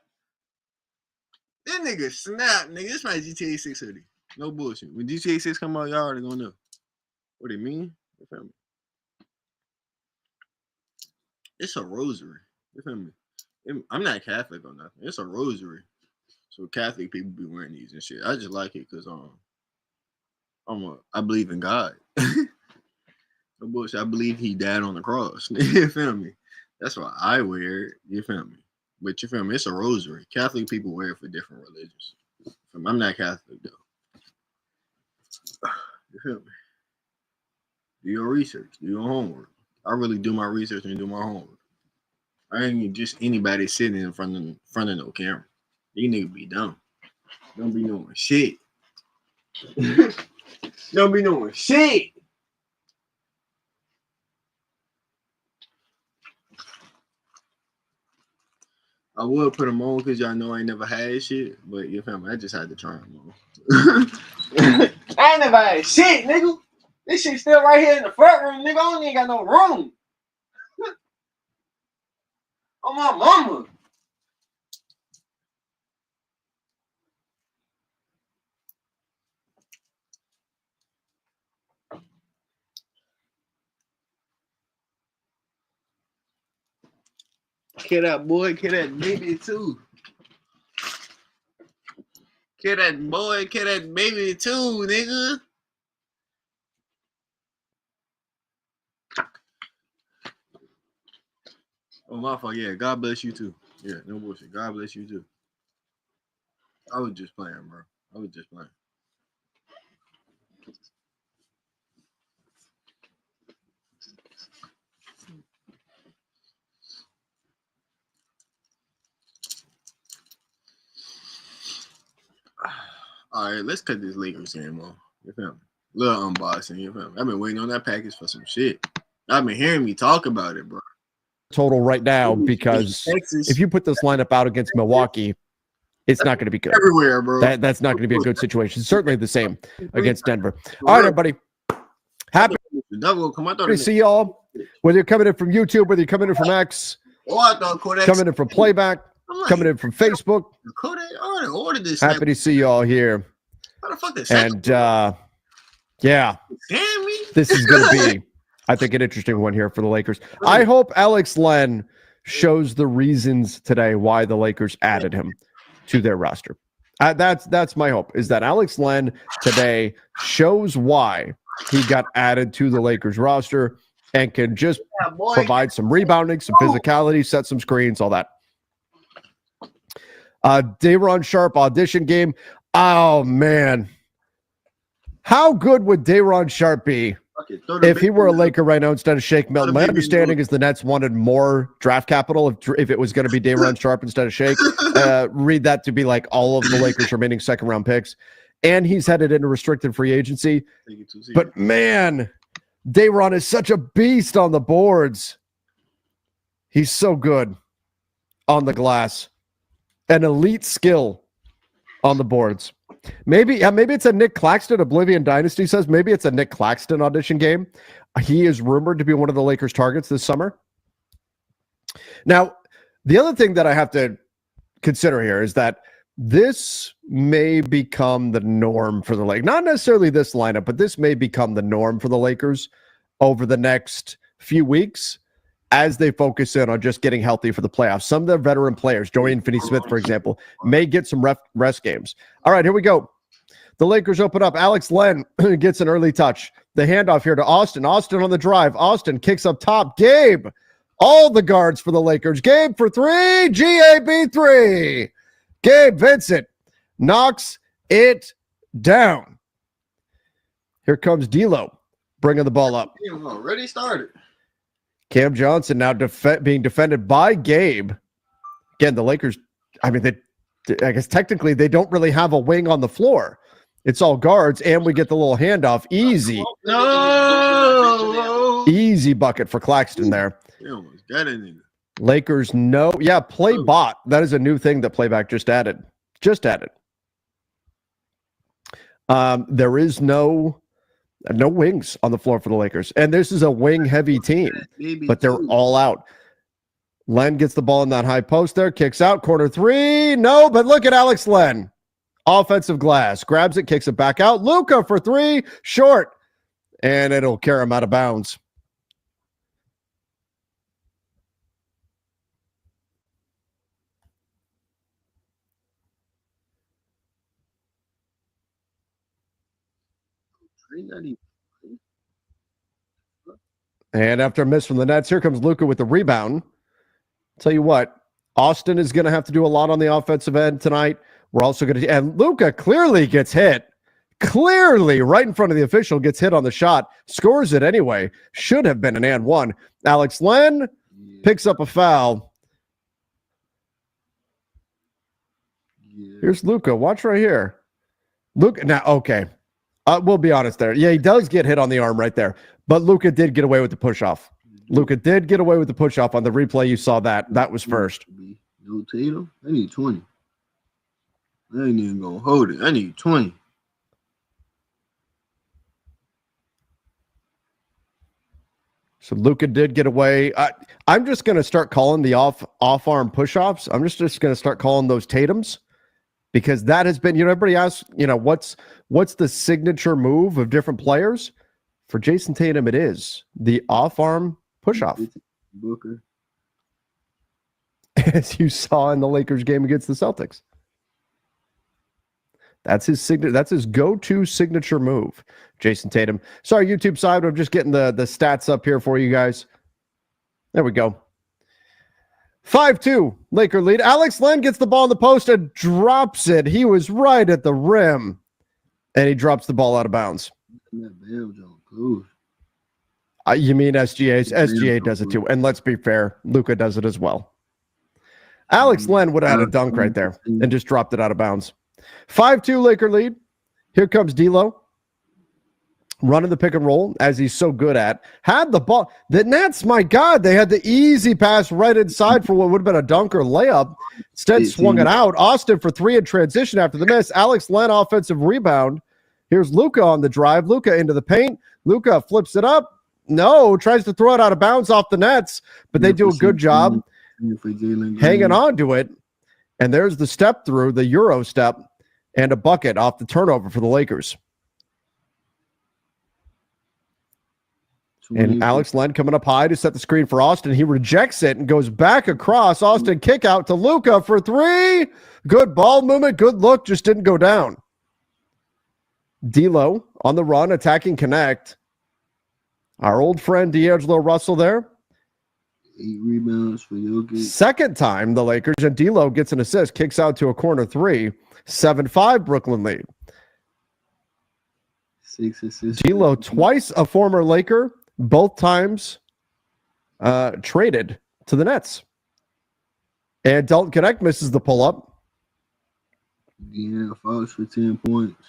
Speaker 4: This nigga snap, nigga. This my GTA 6 hoodie. No bullshit. When GTA 6 come out, y'all already gonna know what it mean. You feel me? It's a rosary. You feel me? I'm not Catholic or nothing. It's a rosary. So Catholic people be wearing these and shit. I just like it because I believe in God. No bullshit. I believe he died on the cross. You feel me? That's why I wear it. You feel me? But you feel me? It's a rosary. Catholic people wear it for different religions. I'm not Catholic though. You feel me? Do your research. Do your homework. I really do my research and do my homework. I ain't just anybody sitting in front of no camera. These niggas be dumb. Don't be knowing shit. Don't be knowing shit. I would put them on because y'all know I ain't never had shit, but you feel me? I just had to try them on. I ain't never had shit, nigga. This shit still right here in the front room, nigga. I don't even got no room. On my mama. Kill that boy, kill that baby too. Kill that boy, kill that baby too, nigga. Oh, my fault. Yeah, God bless you too. Yeah, no bullshit. God bless you too. I was just playing, bro. I was just playing. All right, let's cut this Lakers game off. You feel me? Little unboxing. You feel me? I've been waiting on that package for some shit. I've been hearing me talk about it, bro.
Speaker 2: Total right now, because if you put this lineup out against Milwaukee, it's not going to be good.
Speaker 4: Everywhere, bro.
Speaker 2: That's not going to be a good situation. Certainly the same against Denver. All right, everybody. Happy to see y'all. Whether you're coming in from YouTube, whether you're coming in from X, coming in from Playback, coming in from Facebook. Happy to see y'all here. And yeah, this is going to be, I think, an interesting one here for the Lakers. I hope Alex Len shows the reasons today why the Lakers added him to their roster. That's my hope, is that Alex Len today shows why he got added to the Lakers roster and can just provide some rebounding, some physicality, set some screens, all that. Day'Ron Sharpe audition game. Oh, man. How good would Day'Ron Sharpe be if he were a Laker right now instead of Shake Milton? My understanding is the Nets wanted more draft capital if it was going to be Day'Ron Sharpe instead of Shake. Read that to be like all of the Lakers' remaining second-round picks. And he's headed into restricted free agency. But, man, Day'Ron is such a beast on the boards. He's so good on the glass. An elite skill on the boards. Maybe it's a Nick Claxton. Oblivion Dynasty says maybe it's a Nick Claxton audition game. He is rumored to be one of the Lakers' targets this summer. Now, the other thing that I have to consider here is that this may become the norm for the Lakers. Not necessarily this lineup, but this may become the norm for the Lakers over the next few weeks as they focus in on just getting healthy for the playoffs. Some of their veteran players, Dorian Finney-Smith, for example, may get some rest games. All right, here we go. The Lakers open up. Alex Len gets an early touch. The handoff here to Austin. Austin on the drive. Austin kicks up top. Gabe. All the guards for the Lakers. Gabe for three. GAB3. Gabe Vincent knocks it down. Here comes D'Lo bringing the ball up.
Speaker 4: Already started.
Speaker 2: Cam Johnson now being defended by Gabe. Again, the Lakers, I guess technically they don't really have a wing on the floor. It's all guards, and we get the little handoff. Easy.
Speaker 4: No.
Speaker 2: Easy bucket for Claxton there.
Speaker 4: They almost got it.
Speaker 2: Lakers, no. Yeah, play bot. That is a new thing that Playback just added. There is no wings on the floor for the Lakers. And this is a wing-heavy team, but they're all out. Len gets the ball in that high post there, kicks out, corner three. No, but look at Alex Len. Offensive glass. Grabs it, kicks it back out. Luka for three, short. And it'll carry him out of bounds. And after a miss from the Nets, here comes Luka with the rebound. Tell you what, Austin is going to have to do a lot on the offensive end tonight. We're also going to, and Luka clearly gets hit. Clearly, right in front of the official, gets hit on the shot, scores it anyway. Should have been an and one. Alex Len picks up a foul. Here's Luka. Watch right here. Luka, now, okay. We'll be honest there. Yeah, he does get hit on the arm right there. But Luka did get away with the push-off. Luka did get away with the push-off on the replay. You saw that. That was first.
Speaker 4: No Tatum. I need 20. I ain't even going to hold it. I need 20.
Speaker 2: So Luka did get away. I'm just going to start calling the off-arm push-offs. I'm just going to start calling those Tatums. Because that has been, everybody asks, what's the signature move of different players? For Jason Tatum, it is the off-arm push-off.
Speaker 4: Booker.
Speaker 2: As you saw in the Lakers game against the Celtics. That's his go-to signature move, Jason Tatum. Sorry, YouTube side, I'm just getting the stats up here for you guys. There we go. 5-2, Laker lead. Alex Len gets the ball in the post and drops it. He was right at the rim, and he drops the ball out of bounds. You mean SGA's? SGA does it too. And let's be fair, Luka does it as well. Alex Len would have had a dunk right there and just dropped it out of bounds. 5-2 Laker lead. Here comes D'Lo. Running the pick and roll, as he's so good at. Had the ball. The Nets, my God, they had the easy pass right inside for what would have been a dunk or layup. Instead, swung it out. Austin for three in transition after the miss. Alex Len offensive rebound. Here's Luka on the drive. Luka into the paint. Luka flips it up. No, tries to throw it out of bounds off the Nets, but they do a good job hanging on to it. And there's the step through, the Euro step, and a bucket off the turnover for the Lakers. And Alex Len coming up high to set the screen for Austin. He rejects it and goes back across. Austin kick out to Luka for three. Good ball movement, good look, just didn't go down. D'Lo on the run, attacking Connect. Our old friend D'Angelo Russell there.
Speaker 4: 8 rebounds for Jokic.
Speaker 2: Second time the Lakers, and D'Lo gets an assist, kicks out to a corner three. 7-5 Brooklyn lead.
Speaker 4: 6 assists.
Speaker 2: D'Lo, twice a former Laker, both times traded to the Nets. And Dalton Connect misses the pull-up.
Speaker 4: Yeah, Fox for 10 points.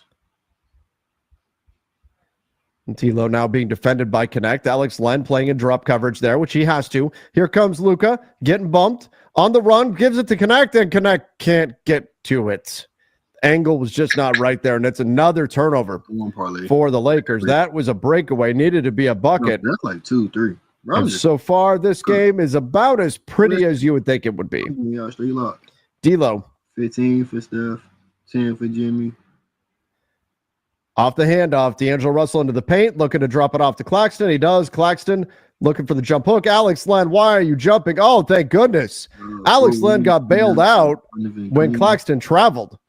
Speaker 2: D'Lo now being defended by Connect. Alex Len playing in drop coverage there, which he has to. Here comes Luka, getting bumped. On the run, gives it to Connect, and Connect can't get to it. Angle was just not right there, and it's another turnover for the Lakers. That was a breakaway, needed to be a bucket.
Speaker 4: That's like 2, 3.
Speaker 2: And so far, this game is about as pretty as you would think it would be.
Speaker 4: Yeah, straight lock.
Speaker 2: D'Lo.
Speaker 4: 15 for Steph, 10 for Jimmy.
Speaker 2: Off the handoff, D'Angelo Russell into the paint, looking to drop it off to Claxton. He does. Claxton looking for the jump hook. Alex Len, why are you jumping? Oh, thank goodness. Alex Len got bailed out when Claxton traveled.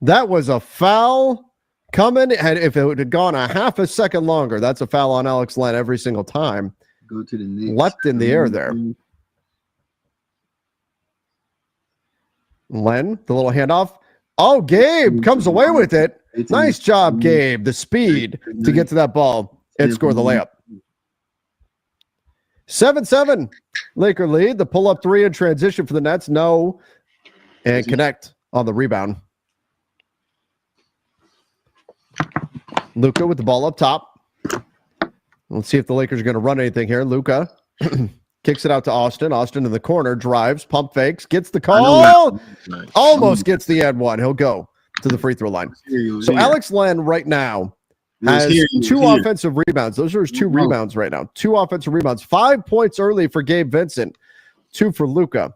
Speaker 2: That was a foul coming, and if it had gone a half a second longer, that's a foul on Alex Len every single time.
Speaker 4: Go to the Knicks.
Speaker 2: Left in the air there. Len, the little handoff. Oh, Gabe comes away with it. Nice job, Gabe. The speed to get to that ball and score the layup. 7-7. Laker lead. The pull-up three in transition for the Nets. No. And Connect on the rebound. Luka with the ball up top. Let's see if the Lakers are going to run anything here. Luka kicks it out to Austin. Austin in the corner, drives, pump fakes, gets the call. Almost gets the end one. He'll go to the free throw line. So Alex Len right now has 2 offensive rebounds. Those are his 2 rebounds right now. 2 offensive rebounds. 5 points early for Gabe Vincent. 2 for Luka.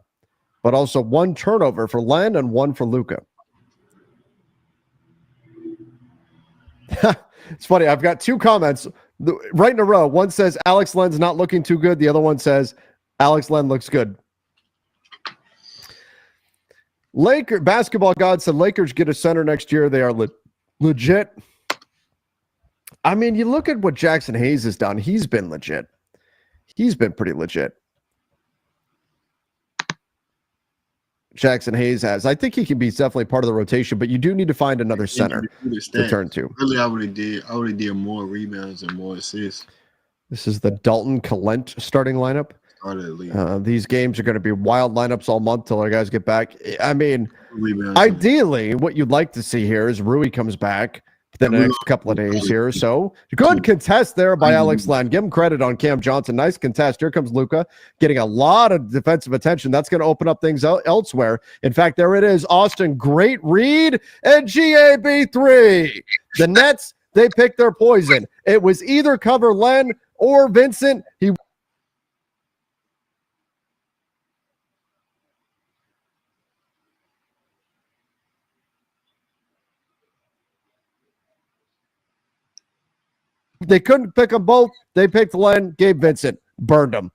Speaker 2: But also 1 turnover for Len and 1 for Luka. It's funny. I've got 2 comments right in a row. One says Alex Len's not looking too good. The other one says Alex Len looks good. Laker basketball god said Lakers get a center next year. They are legit. I mean, you look at what Jackson Hayes has done. He's been legit. He's been pretty legit. Jackson Hayes has. I think he can be definitely part of the rotation, but you do need to find another center to turn to.
Speaker 4: Really, I would have did more rebounds and more assists.
Speaker 2: This is the Dalton Kalent starting lineup. These games are going to be wild lineups all month till our guys get back. I mean, ideally, what you'd like to see here is Rui comes back within the next couple of days here or so. Good contest there by Alex Len. Give him credit on Cam Johnson. Nice contest. Here comes Luka getting a lot of defensive attention. That's going to open up things elsewhere. In fact, there it is. Austin, great read, and GAB3. The Nets, they picked their poison. It was either cover Len or Vincent. They couldn't pick them both. They picked Len. Gabe Vincent burned them.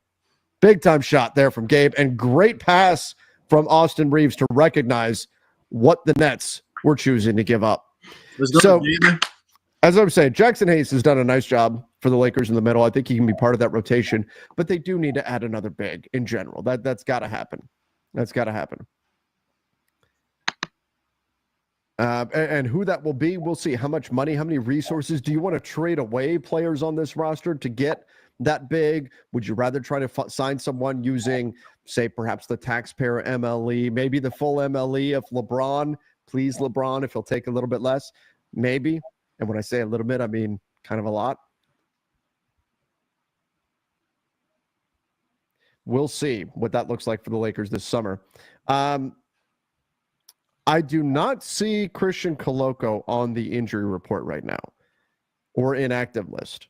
Speaker 2: Big time shot there from Gabe, and great pass from Austin Reeves to recognize what the Nets were choosing to give up. So, as I'm saying, Jackson Hayes has done a nice job for the Lakers in the middle. I think he can be part of that rotation, but they do need to add another big in general. That's got to happen. That's got to happen. And who that will be, we'll see. How much money, how many resources? Do you want to trade away players on this roster to get that big? Would you rather try to sign someone using, say, perhaps the taxpayer MLE, maybe the full MLE of LeBron? Please, LeBron, if he'll take a little bit less, maybe. And when I say a little bit, I mean kind of a lot. We'll see what that looks like for the Lakers this summer. I do not see Christian Coloco on the injury report right now or inactive list.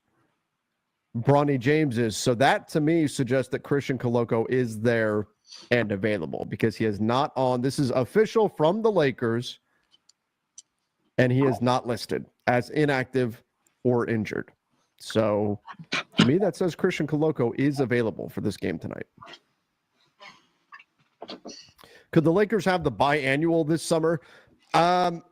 Speaker 2: Bronny James is. So that to me suggests that Christian Coloco is there and available because he is not on. This is official from the Lakers, and he is not listed as inactive or injured. So to me, that says Christian Coloco is available for this game tonight. Could the Lakers have the biannual this summer? The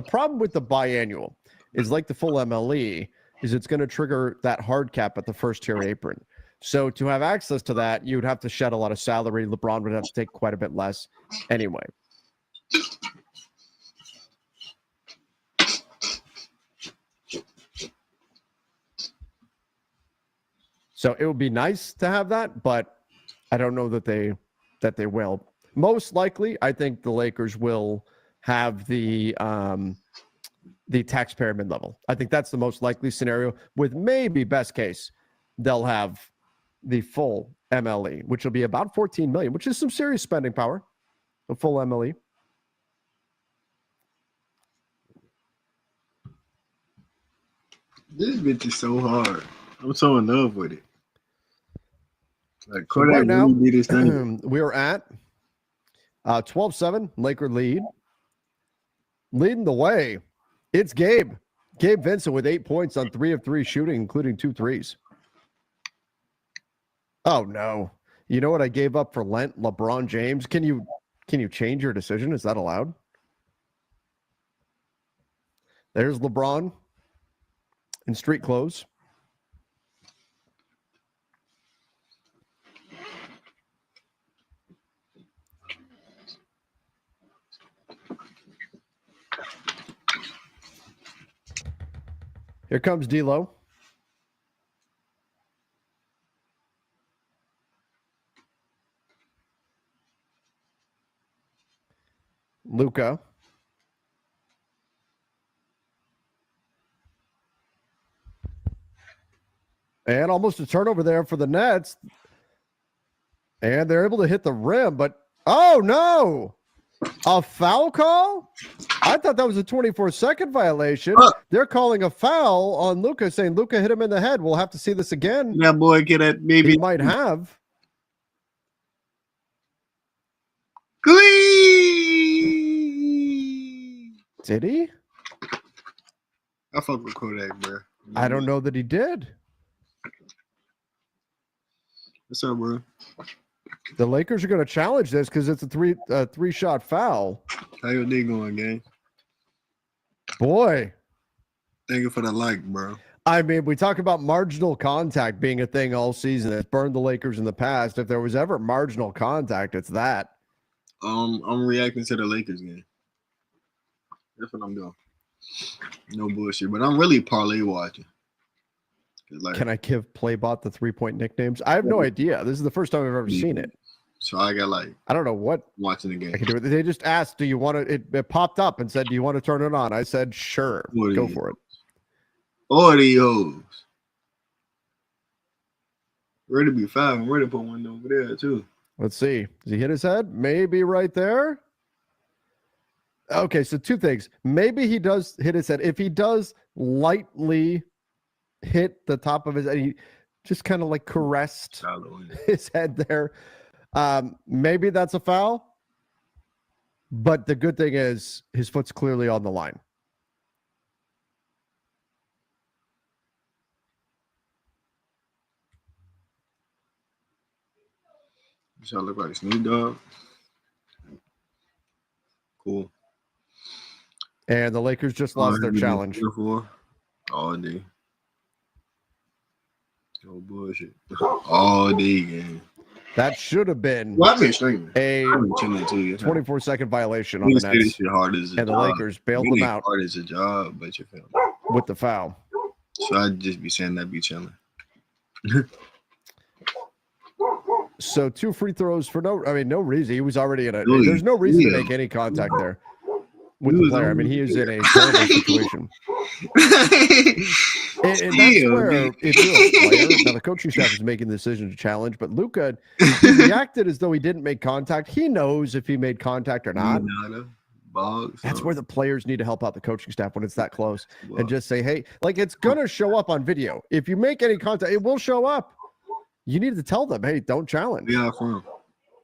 Speaker 2: problem with the biannual is like the full MLE is it's going to trigger that hard cap at the first tier apron. So to have access to that, you would have to shed a lot of salary. LeBron would have to take quite a bit less anyway. So it would be nice to have that, but I don't know that they will. Most likely, I think the Lakers will have the taxpayer mid-level. I think that's the most likely scenario. With maybe best case, they'll have the full MLE, which will be about $14 million, which is some serious spending power. The full MLE.
Speaker 4: This bitch is so hard. I'm so in love with it. Like
Speaker 2: So
Speaker 4: Kodak
Speaker 2: right now,
Speaker 4: really did his thing.
Speaker 2: we are at 12-7, Laker lead. Leading the way, it's Gabe. Gabe Vincent with 8 points on 3 of 3 shooting, including 2 threes. Oh, no. You know what I gave up for Lent? LeBron James. Can you change your decision? Is that allowed? There's LeBron in street clothes. Here comes D'Lo. Luka. And almost a turnover there for the Nets. And they're able to hit the rim, but oh no! A foul call? I thought that was a 24-second violation. They're calling a foul on Luka, saying Luka hit him in the head. We'll have to see this again.
Speaker 4: That boy get that maybe.
Speaker 2: He might have.
Speaker 4: Glee.
Speaker 2: Did he?
Speaker 4: I fuck with Kodak, bro.
Speaker 2: I don't know that he did.
Speaker 4: What's up, bro?
Speaker 2: The Lakers are going to challenge this because it's a three-shot foul.
Speaker 4: How your day going, gang?
Speaker 2: Boy.
Speaker 4: Thank you for the like, bro.
Speaker 2: I mean, we talk about marginal contact being a thing all season. It's burned the Lakers in the past. If there was ever marginal contact, it's that.
Speaker 4: I'm reacting to the Lakers game. That's what I'm doing. No bullshit, but I'm really parlay watching. Like,
Speaker 2: can I give Playbot the 3-point nicknames? I have no idea. This is the first time I've ever seen it.
Speaker 4: So I got
Speaker 2: I don't know what
Speaker 4: watching the game.
Speaker 2: I can do it. They just asked, "Do you want to?" It popped up and said, "Do you want to turn it on?" I said, "Sure, go for it."
Speaker 4: All these hoes. Ready to be 5. I'm ready to put one over there too.
Speaker 2: Let's see. Does he hit his head? Maybe right there. Okay, so 2 things. Maybe he does hit his head. If he does lightly hit the top of his head, he just kind of like caressed his head there. Maybe that's a foul. But the good thing is his foot's clearly on the line.
Speaker 4: You look like Snoop Dogg. Cool.
Speaker 2: And the Lakers just lost their challenge.
Speaker 4: All day. No bullshit. All day, gang.
Speaker 2: That should have been
Speaker 4: Well, I've been streaming.
Speaker 2: a
Speaker 4: I've been chilling too.
Speaker 2: 24-second violation on
Speaker 4: You
Speaker 2: the
Speaker 4: say this
Speaker 2: Nets.
Speaker 4: shit hard as a
Speaker 2: And the
Speaker 4: job.
Speaker 2: Lakers bailed
Speaker 4: Really
Speaker 2: them out
Speaker 4: hard as a job, but you feel me?
Speaker 2: with the foul.
Speaker 4: So I'd just be saying that be chilling.
Speaker 2: So 2 free throws for no reason. He was already in a.
Speaker 4: Really?
Speaker 2: There's no reason
Speaker 4: Yeah.
Speaker 2: to make any contact there with
Speaker 4: He
Speaker 2: the
Speaker 4: was
Speaker 2: player. I mean, he is in a terrible situation. And that's
Speaker 4: Yeah,
Speaker 2: where,
Speaker 4: man.
Speaker 2: if you're a player, now the coaching staff is making the decision to challenge, but Luka, he reacted as though he didn't make contact. He knows if he made contact or not. That's where the players need to help out the coaching staff when it's that close and just say, hey, like it's going to show up on video. If you make any contact, it will show up. You need to tell them, hey, don't challenge.
Speaker 4: Yeah,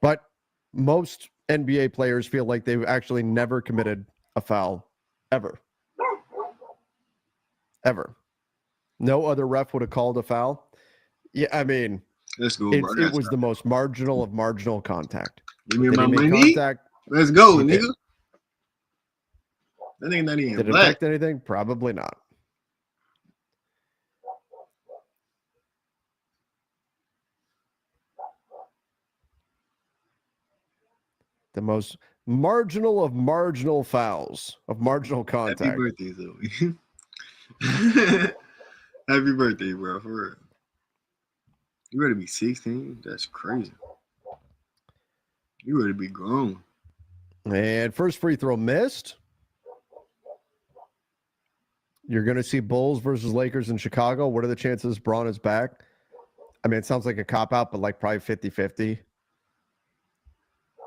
Speaker 2: but most NBA players feel like they've actually never committed a foul ever. Ever. No other ref would have called a foul. Yeah, I mean,
Speaker 4: let's go.
Speaker 2: It was the most marginal of marginal contact.
Speaker 4: Give me
Speaker 2: Did
Speaker 4: my
Speaker 2: he make
Speaker 4: money.
Speaker 2: contact?
Speaker 4: Let's go,
Speaker 2: He
Speaker 4: nigga.
Speaker 2: did.
Speaker 4: That nigga not even
Speaker 2: Did it
Speaker 4: black.
Speaker 2: affect anything? Probably not. The most marginal of marginal fouls, of marginal contact.
Speaker 4: Happy birthday, Zoe. Happy birthday, bro. For real. You ready to be 16? That's crazy. You ready to be grown.
Speaker 2: And first free throw missed. You're going to see Bulls versus Lakers in Chicago. What are the chances Braun is back? I mean, it sounds like a cop-out, but like probably 50-50.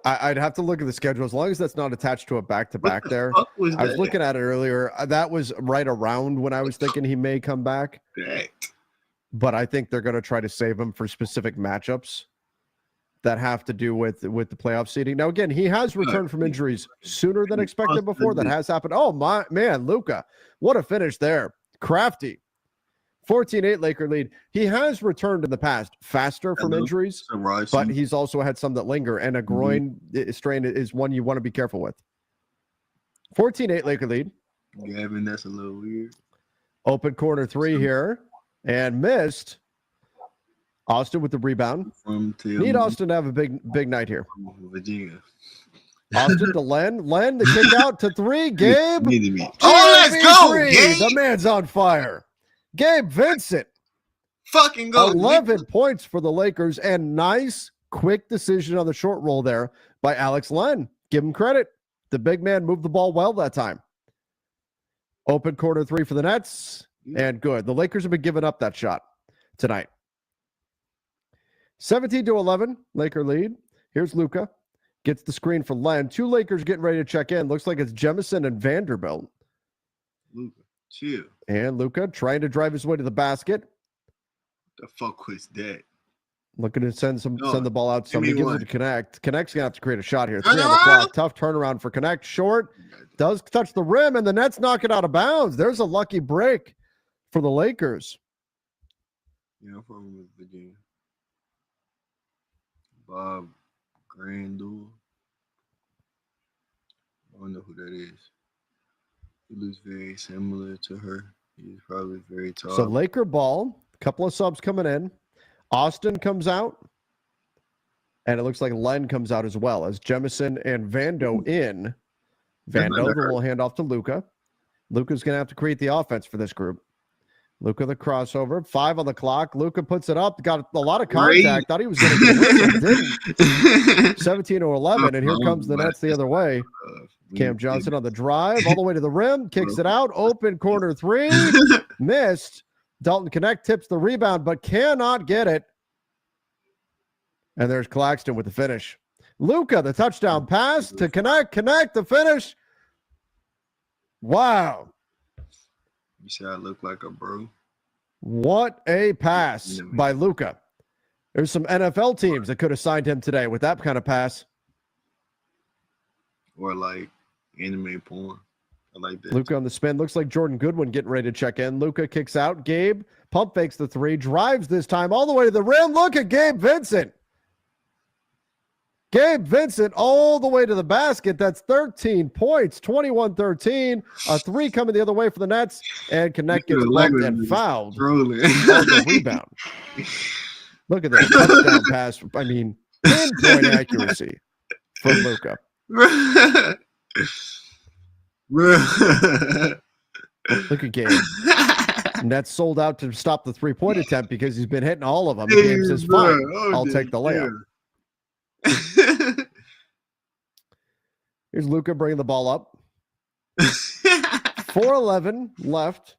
Speaker 2: I'd have to look at the schedule. As long as that's not attached to a back-to-back there.
Speaker 4: fuck was
Speaker 2: I was
Speaker 4: that?
Speaker 2: looking at it earlier. That was right around when I was thinking he may come back. But I think they're going to try to save him for specific matchups that have to do with the playoff seeding. Now, again, he has returned from injuries sooner than expected before. That has happened. Oh, my man, Luka. What a finish there. Crafty. 14-8 Laker lead. He has returned in the past faster from injuries, but he's also had some that linger, and a groin strain is one you want to be careful with. 14-8 Laker lead.
Speaker 4: Gavin, that's a little weird.
Speaker 2: Open corner 3 here, and missed. Austin with the rebound. Need Austin to have a big night here.
Speaker 4: Virginia.
Speaker 2: Austin to Len. Len, the kick out to 3. Gabe.
Speaker 4: Oh, let's go,
Speaker 2: GV3.
Speaker 4: Gabe.
Speaker 2: The man's on fire. Gabe Vincent.
Speaker 4: Fucking go.
Speaker 2: 11 points for the Lakers, and nice, quick decision on the short roll there by Alex Len. Give him credit. The big man moved the ball well that time. Open corner 3 for the Nets, and good. The Lakers have been giving up that shot tonight. 17-11, Laker lead. Here's Luka. Gets the screen for Len. 2 Lakers getting ready to check in. Looks like it's Jemison and Vanderbilt.
Speaker 4: Luka, chill.
Speaker 2: And Luka trying to drive his way to the basket.
Speaker 4: The fuck was that?
Speaker 2: Looking to send the ball out. Somebody
Speaker 4: me
Speaker 2: gives
Speaker 4: one.
Speaker 2: it to Connect. Connect's going to have to create a shot here. 3
Speaker 4: Turn
Speaker 2: on the
Speaker 4: around.
Speaker 2: clock. Tough turnaround for Connect. Short. Does touch the rim, and the Nets knock it out of bounds. There's a lucky break for the Lakers.
Speaker 4: Yeah, I'm from with Virginia. Bob Grandul. I don't know who that is. He looks very similar to her. He's probably very tall.
Speaker 2: So Laker ball. A couple of subs coming in. Austin comes out. And it looks like Len comes out as well as Jemison and Vando in. Vando, the little handoff to Luka. Luka's going to have to create the offense for this group. Luka the crossover. 5 on the clock. Luka puts it up. Got a lot of contact. Thought he was going to get it. Didn't. 17-11. And here comes the Nets the other way. Cam Johnson on the drive. All the way to the rim. Kicks it out. Open corner 3. Missed. Dalton Connect tips the rebound, but cannot get it. And there's Claxton with the finish. Luka, the touchdown pass to Connect. Connect, the finish. Wow.
Speaker 4: You say I look like a bro?
Speaker 2: What a pass by Luka. There's some NFL teams that could have signed him today with that kind of pass.
Speaker 4: Or like anime porn. I like that.
Speaker 2: Luka on the spin. Looks like Jordan Goodwin getting ready to check in. Luka kicks out. Gabe pump fakes the 3. Drives this time all the way to the rim. Look at Gabe Vincent. Gabe Vincent all the way to the basket. That's 13 points, 21-13. A 3 coming the other way for the Nets. And Connect gets bumped and fouled on the rebound. Look at that touchdown pass. I mean, pinpoint accuracy from Luka. Look at Gabe. Nets sold out to stop the three-point attempt because he's been hitting all of them. Gabe says, fine, I'll take the layup. Here's Luka bringing the ball up. 4:11 left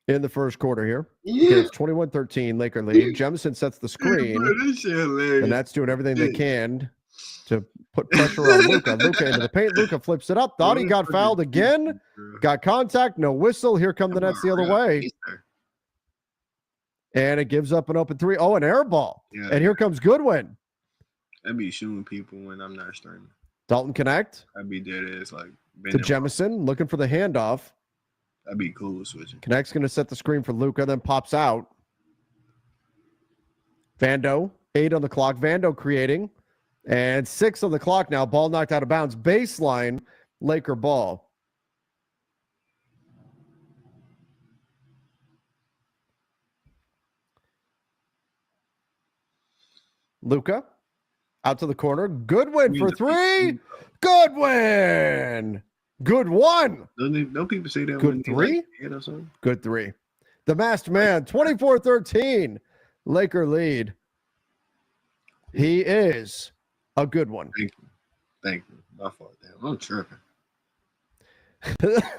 Speaker 2: in the first quarter here. It's 21-13, Laker lead. Jemison sets the screen. The Nets doing everything they can to put pressure on Luka. Luka into the paint. Luka flips it up. Thought he got fouled again. Got contact. No whistle. Here come the Nets the other way. And it gives up an open three. Oh, an air ball.
Speaker 4: Yeah.
Speaker 2: And here comes Goodwin.
Speaker 4: I be shooting people when I'm not streaming.
Speaker 2: Dalton connect.
Speaker 4: I be dead ass like
Speaker 2: To Jemison, looking for the handoff.
Speaker 4: I'd be cool switching.
Speaker 2: Connect's going to set the screen for Luka, then pops out. Vando, 8 on the clock. Vando creating. And 6 on the clock now. Ball knocked out of bounds. Baseline, Laker ball. Luka, out to the corner. Goodwin for 3. Goodwin! Good one.
Speaker 4: Don't people say that?
Speaker 2: Good 3? Good 3. The masked man, 24-13. Laker lead. He is a good one.
Speaker 4: Thank you. My fault. Damn, I'm tripping.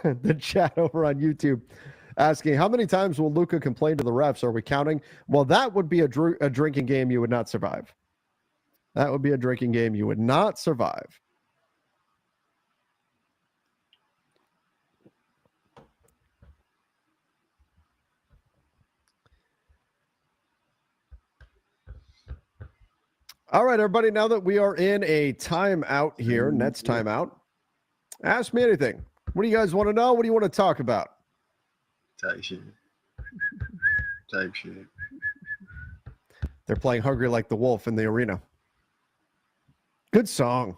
Speaker 2: The chat over on YouTube asking, how many times will Luka complain to the refs? Are we counting? Well, that would be a drinking game you would not survive. That would be a drinking game you would not survive. All right, everybody, now that we are in a timeout here, Nets timeout, ask me anything. What do you guys want to know? What do you want to talk about?
Speaker 4: Type shit.
Speaker 2: They're playing Hungry Like the Wolf in the arena. Good song.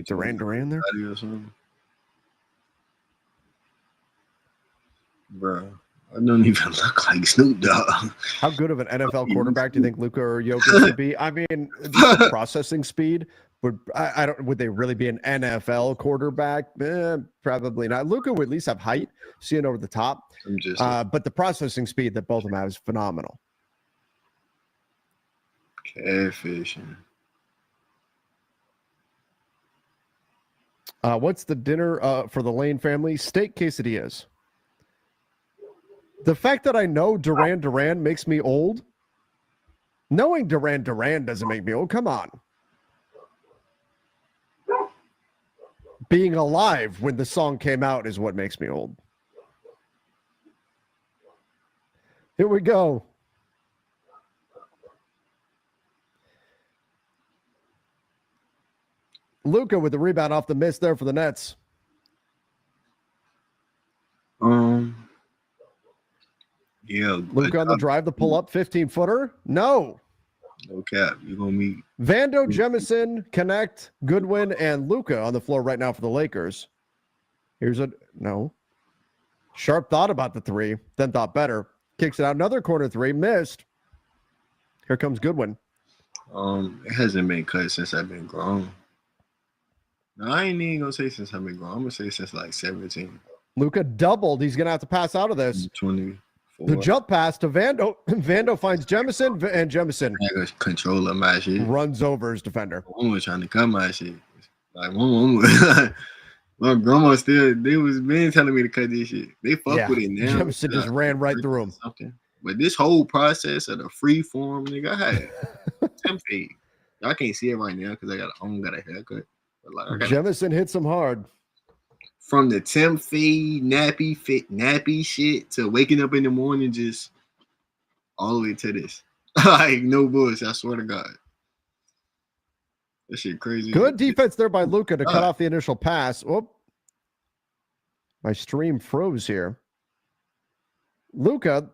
Speaker 2: Duran there?
Speaker 4: Bro, I don't even look like Snoop Dogg.
Speaker 2: How good of an NFL quarterback do you think Luka or Jokic would be? I mean, the processing speed, I don't. Would they really be an NFL quarterback? Probably not. Luka would at least have height, seeing over the top. But the processing speed that both of them have is phenomenal.
Speaker 4: Catfishing.
Speaker 2: What's the dinner for the Lane family? Steak quesadillas. The fact that I know Duran makes me old. Knowing Duran doesn't make me old. Come on. Being alive when the song came out is what makes me old. Here we go. Luka with the rebound off the miss there for the Nets.
Speaker 4: Yeah.
Speaker 2: Luka on the drive, the pull up, 15-footer. No.
Speaker 4: No cap. You're going to meet
Speaker 2: Vando, Jemison, Connect, Goodwin, and Luka on the floor right now for the Lakers. Here's a no. Sharp thought about the 3, then thought better. Kicks it out. Another corner 3, missed. Here comes Goodwin.
Speaker 4: It hasn't been cut since I've been grown. No, I ain't even gonna say since I've been grown. I'm gonna say since like 17.
Speaker 2: Luka doubled. He's gonna have to pass out of this.
Speaker 4: 24.
Speaker 2: The jump pass to Vando. Vando finds Jemison, and Jemison
Speaker 4: controller my shit.
Speaker 2: Runs over his defender.
Speaker 4: One was trying to cut my shit. Like one my grandma they was been telling me to cut this shit. They fuck with it now.
Speaker 2: Jemison just ran right through him.
Speaker 4: But this whole process of the free form, nigga, I had 10 feet. Y'all can't see it right now because I got a haircut. But like,
Speaker 2: Jemison hits him hard.
Speaker 4: From the temp fade, nappy shit to waking up in the morning, just all the way to this. Like, no bullshit, I swear to God. That shit crazy.
Speaker 2: Good defense there by Luka to cut off the initial pass. Oh, my stream froze here. Luka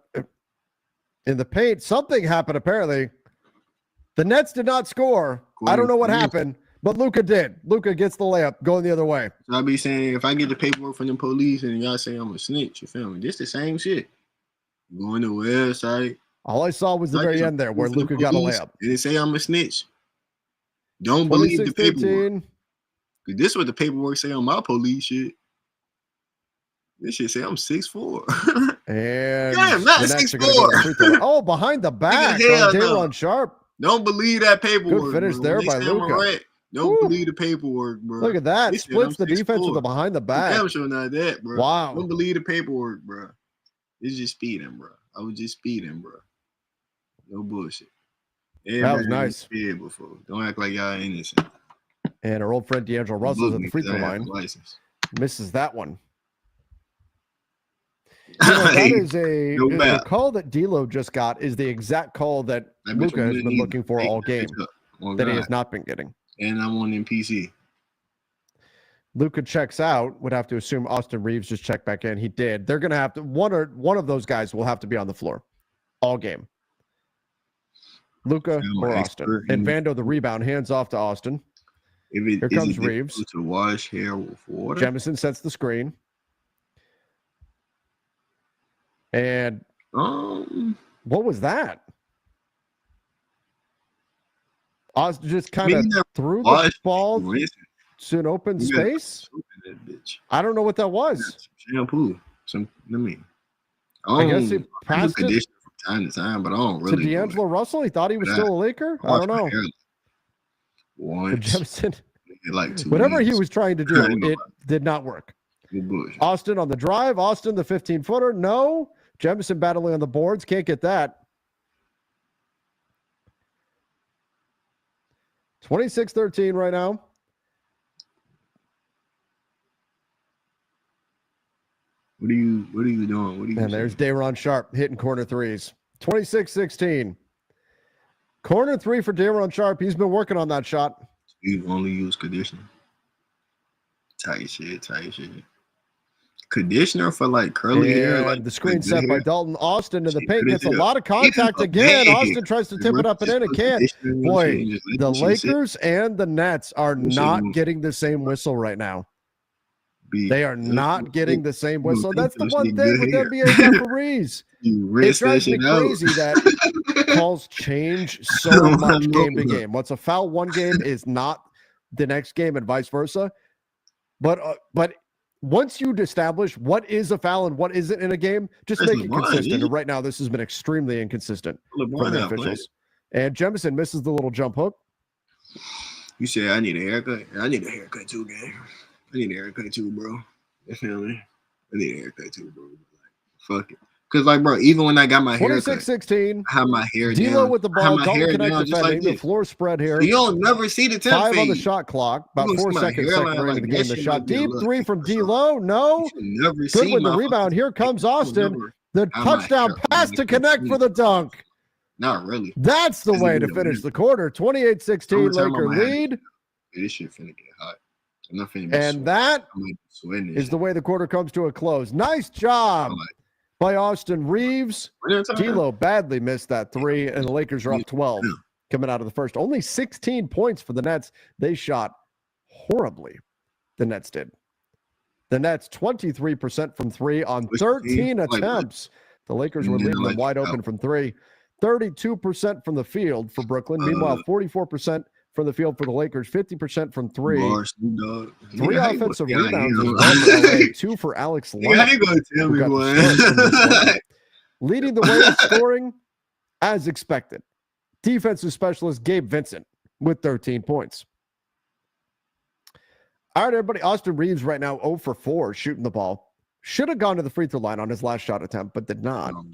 Speaker 2: in the paint. Something happened, apparently. The Nets did not score. I don't know what happened. But Luka did. Luka gets the layup, going the other way.
Speaker 4: So I'll be saying, if I get the paperwork from the police and y'all say I'm a snitch, you feel me? This the same shit. Going to the website.
Speaker 2: All I saw was the very end there where Luka got a layup.
Speaker 4: Did it say I'm a snitch? Don't believe the paperwork.
Speaker 2: 26-13.
Speaker 4: This is what the paperwork say on my police shit. This shit say I'm 6'4".
Speaker 2: And
Speaker 4: Damn, not
Speaker 2: the Nets are going to go to the free throw line.
Speaker 4: 6'4".
Speaker 2: Oh, behind the back
Speaker 4: Hell
Speaker 2: on
Speaker 4: no.
Speaker 2: Daron Sharp.
Speaker 4: Don't believe that paperwork.
Speaker 2: Good finish
Speaker 4: bro.
Speaker 2: there
Speaker 4: They
Speaker 2: by
Speaker 4: say I'm a
Speaker 2: Luka.
Speaker 4: rat. Don't believe the paperwork, bro.
Speaker 2: Look at that.
Speaker 4: They said
Speaker 2: Splits
Speaker 4: I'm
Speaker 2: the defense
Speaker 4: 6'4".
Speaker 2: with a behind the back.
Speaker 4: Damn sure not that, bro.
Speaker 2: Wow.
Speaker 4: Don't believe the paperwork, bro. It's just speeding, bro. I was just speeding, bro. No bullshit. Everybody
Speaker 2: That was nice.
Speaker 4: Speeded before. Don't act like y'all innocent.
Speaker 2: And our old friend D'Angelo Russell's at the free throw line.
Speaker 4: License.
Speaker 2: Misses that one. You know, that is the call that D'Lo just got is the exact call that Luka has been looking for all game that he has not been getting.
Speaker 4: And I'm on NPC.
Speaker 2: Luka checks out. Would have to assume Austin Reeves just checked back in. He did. They're going to have to one of those guys will have to be on the floor all game. Luka or Austin. And Vando the rebound, hands off to Austin. Here comes Reeves.
Speaker 4: To wash hair with water.
Speaker 2: Jemison sets the screen. And what was that? Austin just kind of threw the ball to an open space. I don't know what that was.
Speaker 4: Shampoo.
Speaker 2: I guess he passed it
Speaker 4: from time to time, but I don't really.
Speaker 2: To D'Angelo Russell, he thought he was still a Laker. I don't know. Jemison, whatever he was trying to do, it did not work. Austin on the drive. Austin, the 15-footer. No. Jemison battling on the boards. Can't get that. 26-13 right now.
Speaker 4: What are you doing?
Speaker 2: And there's Daron Sharp hitting corner threes. 26-16. Corner three for Daron Sharp. He's been working on that shot.
Speaker 4: You've only used conditioner. Tight shit. Conditioner for like curly hair. Like
Speaker 2: the screen set by Dalton. Austin in the paint gets a lot of contact again. Austin tries to tip it up and in. It can't. Boy, the Lakers and the Nets are not getting the same whistle right now. They are not getting the same whistle. That's the one thing with NBA referees. It drives me crazy that calls change so much game to game. What's a foul one game is not the next game and vice versa. But once you establish what is a foul and what isn't in a game, just make it consistent. And right now, this has been extremely inconsistent from the officials. And Jemison misses the little jump hook.
Speaker 4: You say I need a haircut. I need a haircut too, gang. I need a haircut too, bro. You feel me? I need a haircut too, bro. Like, fuck it. Because, like, bro, even when I got my haircut,
Speaker 2: 26-16.
Speaker 4: I have my hair
Speaker 2: D'Lo
Speaker 4: down.
Speaker 2: with the ball. Don't connect defending.
Speaker 4: Like
Speaker 2: the floor spread here.
Speaker 4: You don't never see the temp
Speaker 2: 5 on the
Speaker 4: fade.
Speaker 2: shot clock. About 4 seconds into the game. The shot deep. 3 from D'Lo. No. Good with the rebound. Here comes Austin. The touchdown pass to connect for the dunk.
Speaker 4: Not really.
Speaker 2: That's the way to finish the quarter. 28-16 Laker lead.
Speaker 4: This shit finna get hot.
Speaker 2: And that is the way the quarter comes to a close. Nice job by Austin Reeves. D'Lo badly missed that 3, and the Lakers are up 12 coming out of the first. Only 16 points for the Nets. They shot horribly. The Nets did. The Nets 23% from 3 on 13 attempts. The Lakers were leaving them wide open from 3. 32% from the field for Brooklyn. Meanwhile, 44% from the field for the Lakers, 50% from 3. 3 offensive rebounds as well for LA, 2 for Alex Leonard. Leading the way in scoring, as expected. Defensive specialist Gabe Vincent with 13 points. All right, everybody. Austin Reeves right now 0 for 4 shooting the ball. Should have gone to the free throw line on his last shot attempt, but did not.
Speaker 4: I'm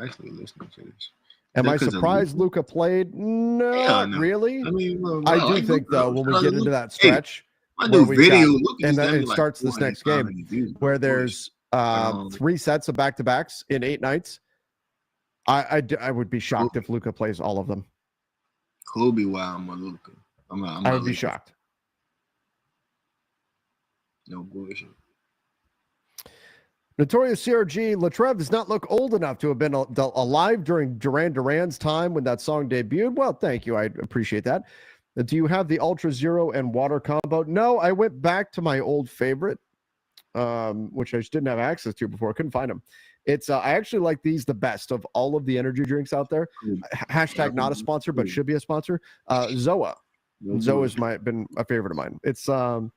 Speaker 4: actually listening to this.
Speaker 2: Am I surprised Luka played? No, really.
Speaker 4: I mean, bro,
Speaker 2: I do think, though, when we get into that stretch,
Speaker 4: and
Speaker 2: then it starts this next game, where there's 3 sets of back-to-backs in 8 nights. I would be shocked if Luka plays all of them.
Speaker 4: Could be why I'm a Luka.
Speaker 2: I would be shocked.
Speaker 4: No bullshit.
Speaker 2: Notorious CRG, Latrev does not look old enough to have been alive during Duran Duran's time when that song debuted. Well, thank you. I appreciate that. Do you have the Ultra Zero and water combo? No, I went back to my old favorite, which I just didn't have access to before. I couldn't find them. It's I actually like these the best of all of the energy drinks out there. Hashtag not a sponsor, but should be a sponsor. Zoa Zoe has been a favorite of mine. It's the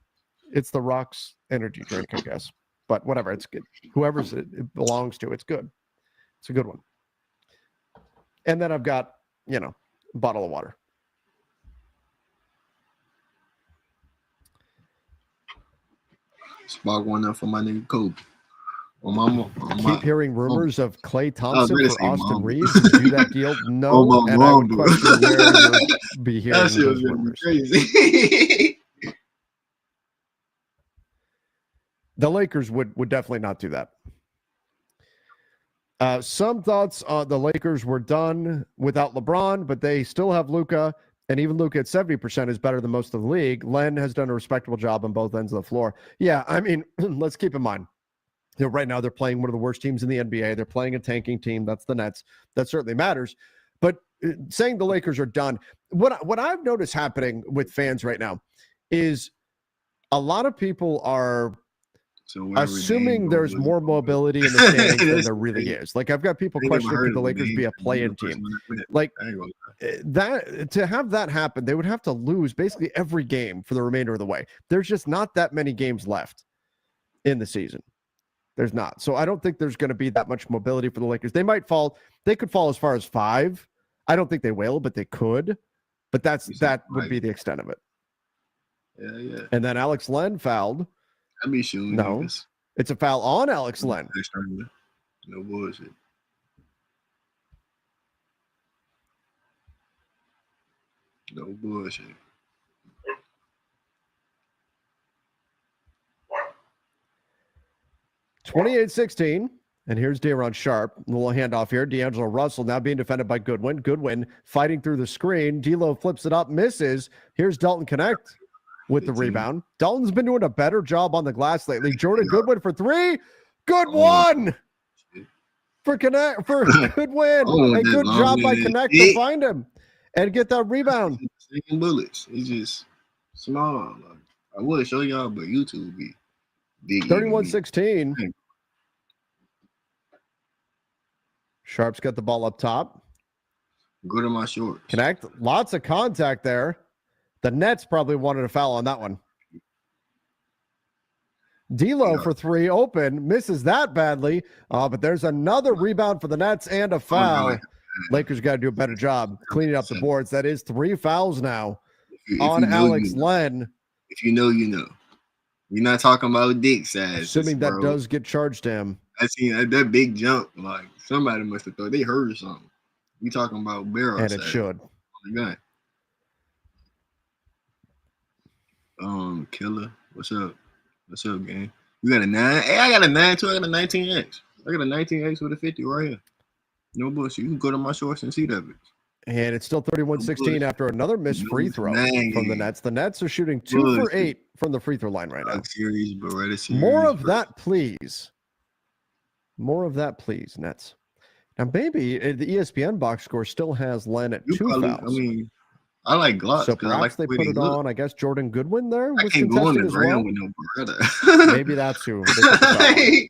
Speaker 2: Rocks energy drink, I guess. But whatever, it's good. Whoever's it belongs to, it's good. It's a good one. And then I've got, a bottle of water.
Speaker 4: Spark one up for my nigga Kobe.
Speaker 2: Keep hearing rumors of Klay Thompson for Austin Reeves. Did you do that deal? No, and I would question where you'll be hearing those rumors.
Speaker 4: Crazy.
Speaker 2: The Lakers would definitely not do that. Some thoughts on the Lakers were done without LeBron, but they still have Luka, and even Luka at 70% is better than most of the league. Len has done a respectable job on both ends of the floor. Yeah, I mean, let's keep in mind, right now they're playing one of the worst teams in the NBA. They're playing a tanking team. That's the Nets. That certainly matters. But saying the Lakers are done, what I've noticed happening with fans right now is a lot of people are assuming there's more mobility in the standings than there really is. Like, I've got people questioning could the Lakers be a play-in team. Like, that to have that happen, they would have to lose basically every game for the remainder of the way. There's just not that many games left in the season. There's not. So I don't think there's going to be that much mobility for the Lakers. They might fall. They could fall as far as 5. I don't think they will, but they could. But that would be the extent of it.
Speaker 4: Yeah.
Speaker 2: And then Alex Len fouled.
Speaker 4: I be shooting.
Speaker 2: No,
Speaker 4: niggas.
Speaker 2: It's a foul on Alex Len.
Speaker 4: No bullshit. No bullshit.
Speaker 2: (28-16), and here's Daron Sharp. A little handoff here. D'Angelo Russell now being defended by Goodwin. Goodwin fighting through the screen. D'Lo flips it up, misses. Here's Dalton Connect with the rebound. Dalton's been doing a better job on the glass lately. Jordan Goodwin for 3. Good one for Goodwin. A good job by Connect to find him and get that rebound.
Speaker 4: Taking bullets. He's just small. I would show y'all, but YouTube would be big.
Speaker 2: 31-16. Sharp's got the ball up top.
Speaker 4: Good on my shorts.
Speaker 2: Connect. Lots of contact there. The Nets probably wanted a foul on that one. D'Lo for 3, open, misses that badly. But there's another rebound for the Nets and a foul. Lakers got to do a better job cleaning up the boards. That is 3 fouls now on Alex Len.
Speaker 4: If you know, you know. We're not talking about dick size.
Speaker 2: Assuming that does get charged to him.
Speaker 4: I seen that big jump. Like, somebody must have thought they heard something. We talking about barrel
Speaker 2: and
Speaker 4: size.
Speaker 2: it should.
Speaker 4: Oh my God. Killer, what's up? What's up, gang? You got a 9? Hey, I got a 9 too. I got a 19X. I got a 19X with a 50 right here. No bullshit. You can go to my shorts and see that bitch.
Speaker 2: And it's still 31-16 after another missed free throw from the Nets. The Nets are shooting 2 for 8 from the free throw line right now. More of that, please. More of that, please, Nets. Now, maybe the ESPN box score still has Len at 2 fouls.
Speaker 4: I mean, I like Glock.
Speaker 2: So perhaps
Speaker 4: like
Speaker 2: they put it on, I guess, Jordan Goodwin there was
Speaker 4: I can't go on the
Speaker 2: contested as
Speaker 4: ground
Speaker 2: well.
Speaker 4: with no Beretta.
Speaker 2: Maybe that's who. They put the foul on.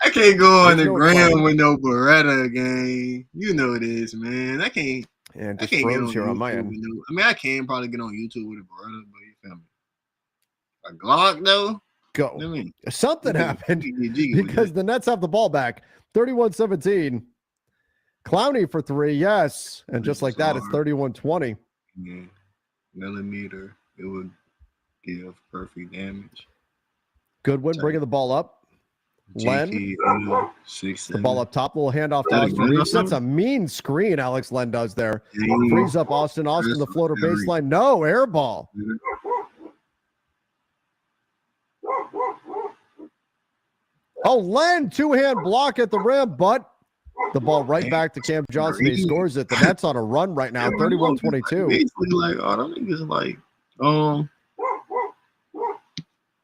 Speaker 4: I can't go on
Speaker 2: There's
Speaker 4: the
Speaker 2: no
Speaker 4: ground
Speaker 2: problem.
Speaker 4: with no Beretta, gang. You know it is, man. I can't.
Speaker 2: And
Speaker 4: I
Speaker 2: just
Speaker 4: can't get
Speaker 2: froze here on my
Speaker 4: YouTube
Speaker 2: end.
Speaker 4: with no- I mean, I can probably get on YouTube with a Beretta, but you feel me? A Glock, though?
Speaker 2: Go.
Speaker 4: I mean,
Speaker 2: Something happened
Speaker 4: jiggy with
Speaker 2: because the Nets have the ball back. 31-17. Clowney for 3, yes. And just like that, it's 31-20.
Speaker 4: yeah, millimeter, it would give perfect damage.
Speaker 2: Goodwin bringing the ball up. Len, the ball up top, little handoff to
Speaker 4: That
Speaker 2: Austin
Speaker 4: is
Speaker 2: Reeves.
Speaker 4: Len.
Speaker 2: That's a mean screen Alex Len does there.
Speaker 4: Yeah.
Speaker 2: Frees up Austin. Austin, the floater baseline. No, air ball. Oh, Len, 2-hand block at the rim, but the ball right back to Cam Johnson. He scores it. The Nets on a run right now, 31-22.
Speaker 4: Basically, like, oh, them niggas like,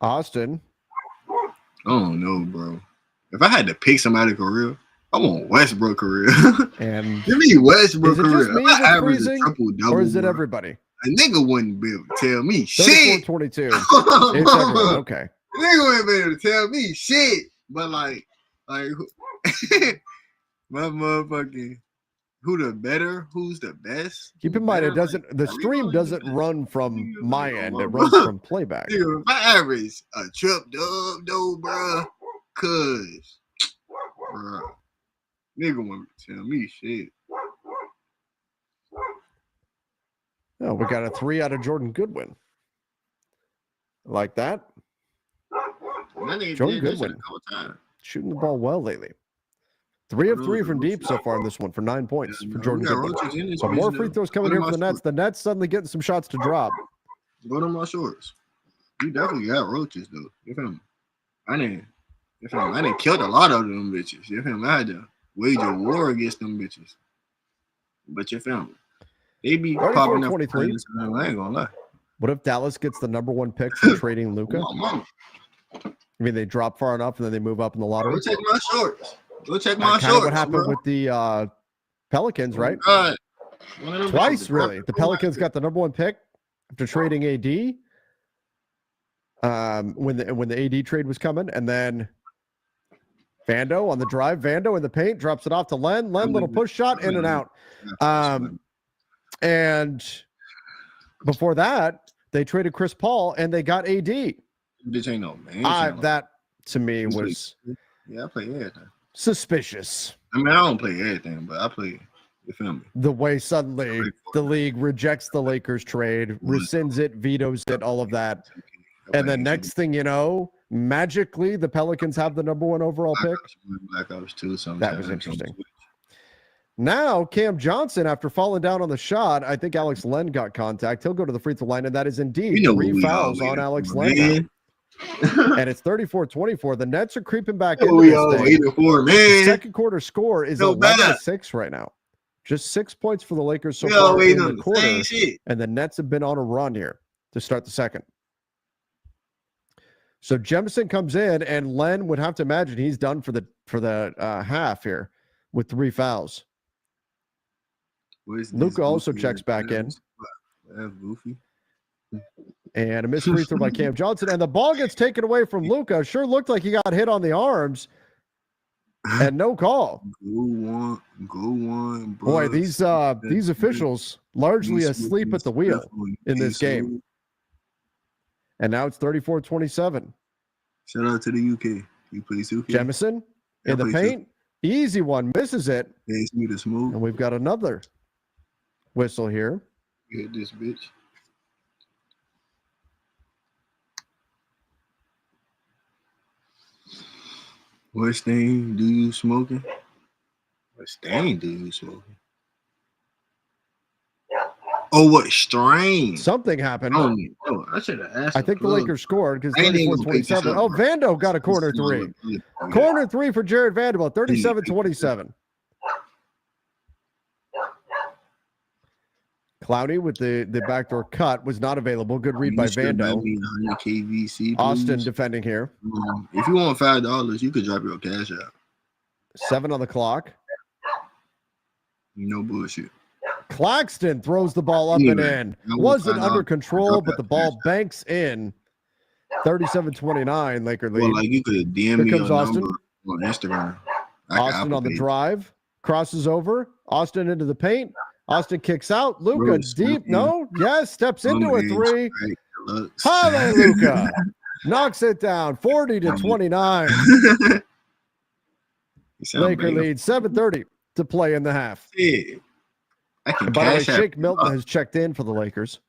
Speaker 2: Austin.
Speaker 4: I don't know, bro. If I had to pick somebody career, I want Westbrook career.
Speaker 2: And
Speaker 4: give me Westbrook
Speaker 2: is it just
Speaker 4: career.
Speaker 2: me
Speaker 4: If I
Speaker 2: that's
Speaker 4: average a
Speaker 2: freezing,
Speaker 4: triple-double,
Speaker 2: or is it
Speaker 4: bro,
Speaker 2: everybody?
Speaker 4: a nigga wouldn't be able to tell me shit.
Speaker 2: 34-22. It's everyone. Okay.
Speaker 4: A nigga wouldn't be able to tell me shit. But like my motherfucking who's the best.
Speaker 2: Keep in mind, it doesn't. The stream doesn't run from my end. It runs from playback.
Speaker 4: Nigga, if I average a trip dub though, bro, cause, bro, nigga want to tell me shit.
Speaker 2: Oh, we got a 3 out of Jordan Goodwin. Like that. Jordan Goodwin shooting the ball well lately. 3 of 3 from deep so far in this one for 9 points for Jordan Goodwin. But more free throws coming here for the Nets. The Nets suddenly getting some shots to drop.
Speaker 4: Go to my shorts. You definitely got roaches though. You feel me? I didn't killed a lot of them bitches. You feel me? I had to wage a war against them bitches. But you feel me? They be popping up.
Speaker 2: 23.
Speaker 4: I ain't gonna lie.
Speaker 2: What if Dallas gets the #1 pick for trading Luka? I mean, they drop far enough and then they move up in the lottery.
Speaker 4: Go check my shorts. Go check my shorts.
Speaker 2: Kind of what happened with the Pelicans, right? Twice, really. The Pelicans got the #1 pick after trading AD. When the AD trade was coming, and then Vando on the drive, Vando in the paint, drops it off to Len. Len, little push shot, in and out. And before that, they traded Chris Paul and they got AD.
Speaker 4: Bitch ain't no man.
Speaker 2: That to me was
Speaker 4: I play everything.
Speaker 2: Suspicious.
Speaker 4: I mean, I don't play everything, but I play. You feel me?
Speaker 2: The way suddenly the league rejects the Lakers trade, rescinds it, vetoes it, all of that. And then next thing you know, magically the Pelicans have the #1 overall pick.
Speaker 4: Black Ops 2
Speaker 2: that was interesting. Now, Cam Johnson, after falling down on the shot, I think Alex Len got contact. He'll go to the free throw line, and that is indeed 3 fouls on Alex Len now. And it's 34-24. The Nets are creeping back into this thing. The second quarter score is 11-6 right now. Just 6 points for the Lakers so far in the quarter, and the Nets have been on a run here to start the second. So Jemison comes in, and Len would have to imagine he's done for the half here with 3 fouls. Luka also checks back in.
Speaker 4: Goofy.
Speaker 2: And a missed free throw by Cam Johnson. And the ball gets taken away from Luka. Sure looked like he got hit on the arms. And no call.
Speaker 4: Go on, bro.
Speaker 2: Boy, these officials largely asleep at the wheel in this game. And now it's 34-27.
Speaker 4: Shout out to the UK. You play 2K.
Speaker 2: Jemison in the paint. Easy one. Misses it.
Speaker 4: Smooth.
Speaker 2: And we've got another whistle here.
Speaker 4: Hit this bitch. What stain do you smoking? What stain do you smoking? Oh, what strain?
Speaker 2: Something happened.
Speaker 4: I should have asked.
Speaker 2: I think the Lakers scored because 34-27. Oh, Vando got a corner 3. Corner 3 for Jared Vanderbilt, 37-27. Clowney with the backdoor cut was not available. Good read by Vando.
Speaker 4: KVC,
Speaker 2: Austin defending here.
Speaker 4: If you want $5, you could drop your cash out.
Speaker 2: 7 on the clock.
Speaker 4: No bullshit.
Speaker 2: Claxton throws the ball up and in. Wasn't under control, but the ball banks in. 37-29, Laker lead.
Speaker 4: Well, like you could DM me
Speaker 2: comes Austin
Speaker 4: on Instagram.
Speaker 2: Austin on the drive. Crosses over. Austin into the paint. Austin kicks out. Luka deep. No. Yes. Steps into a 3. Hallelujah. Knocks it down. 40-29. Laker lead. 7:30 to play in the half.
Speaker 4: Yeah.
Speaker 2: And by the way, Shake Milton has checked in for the Lakers.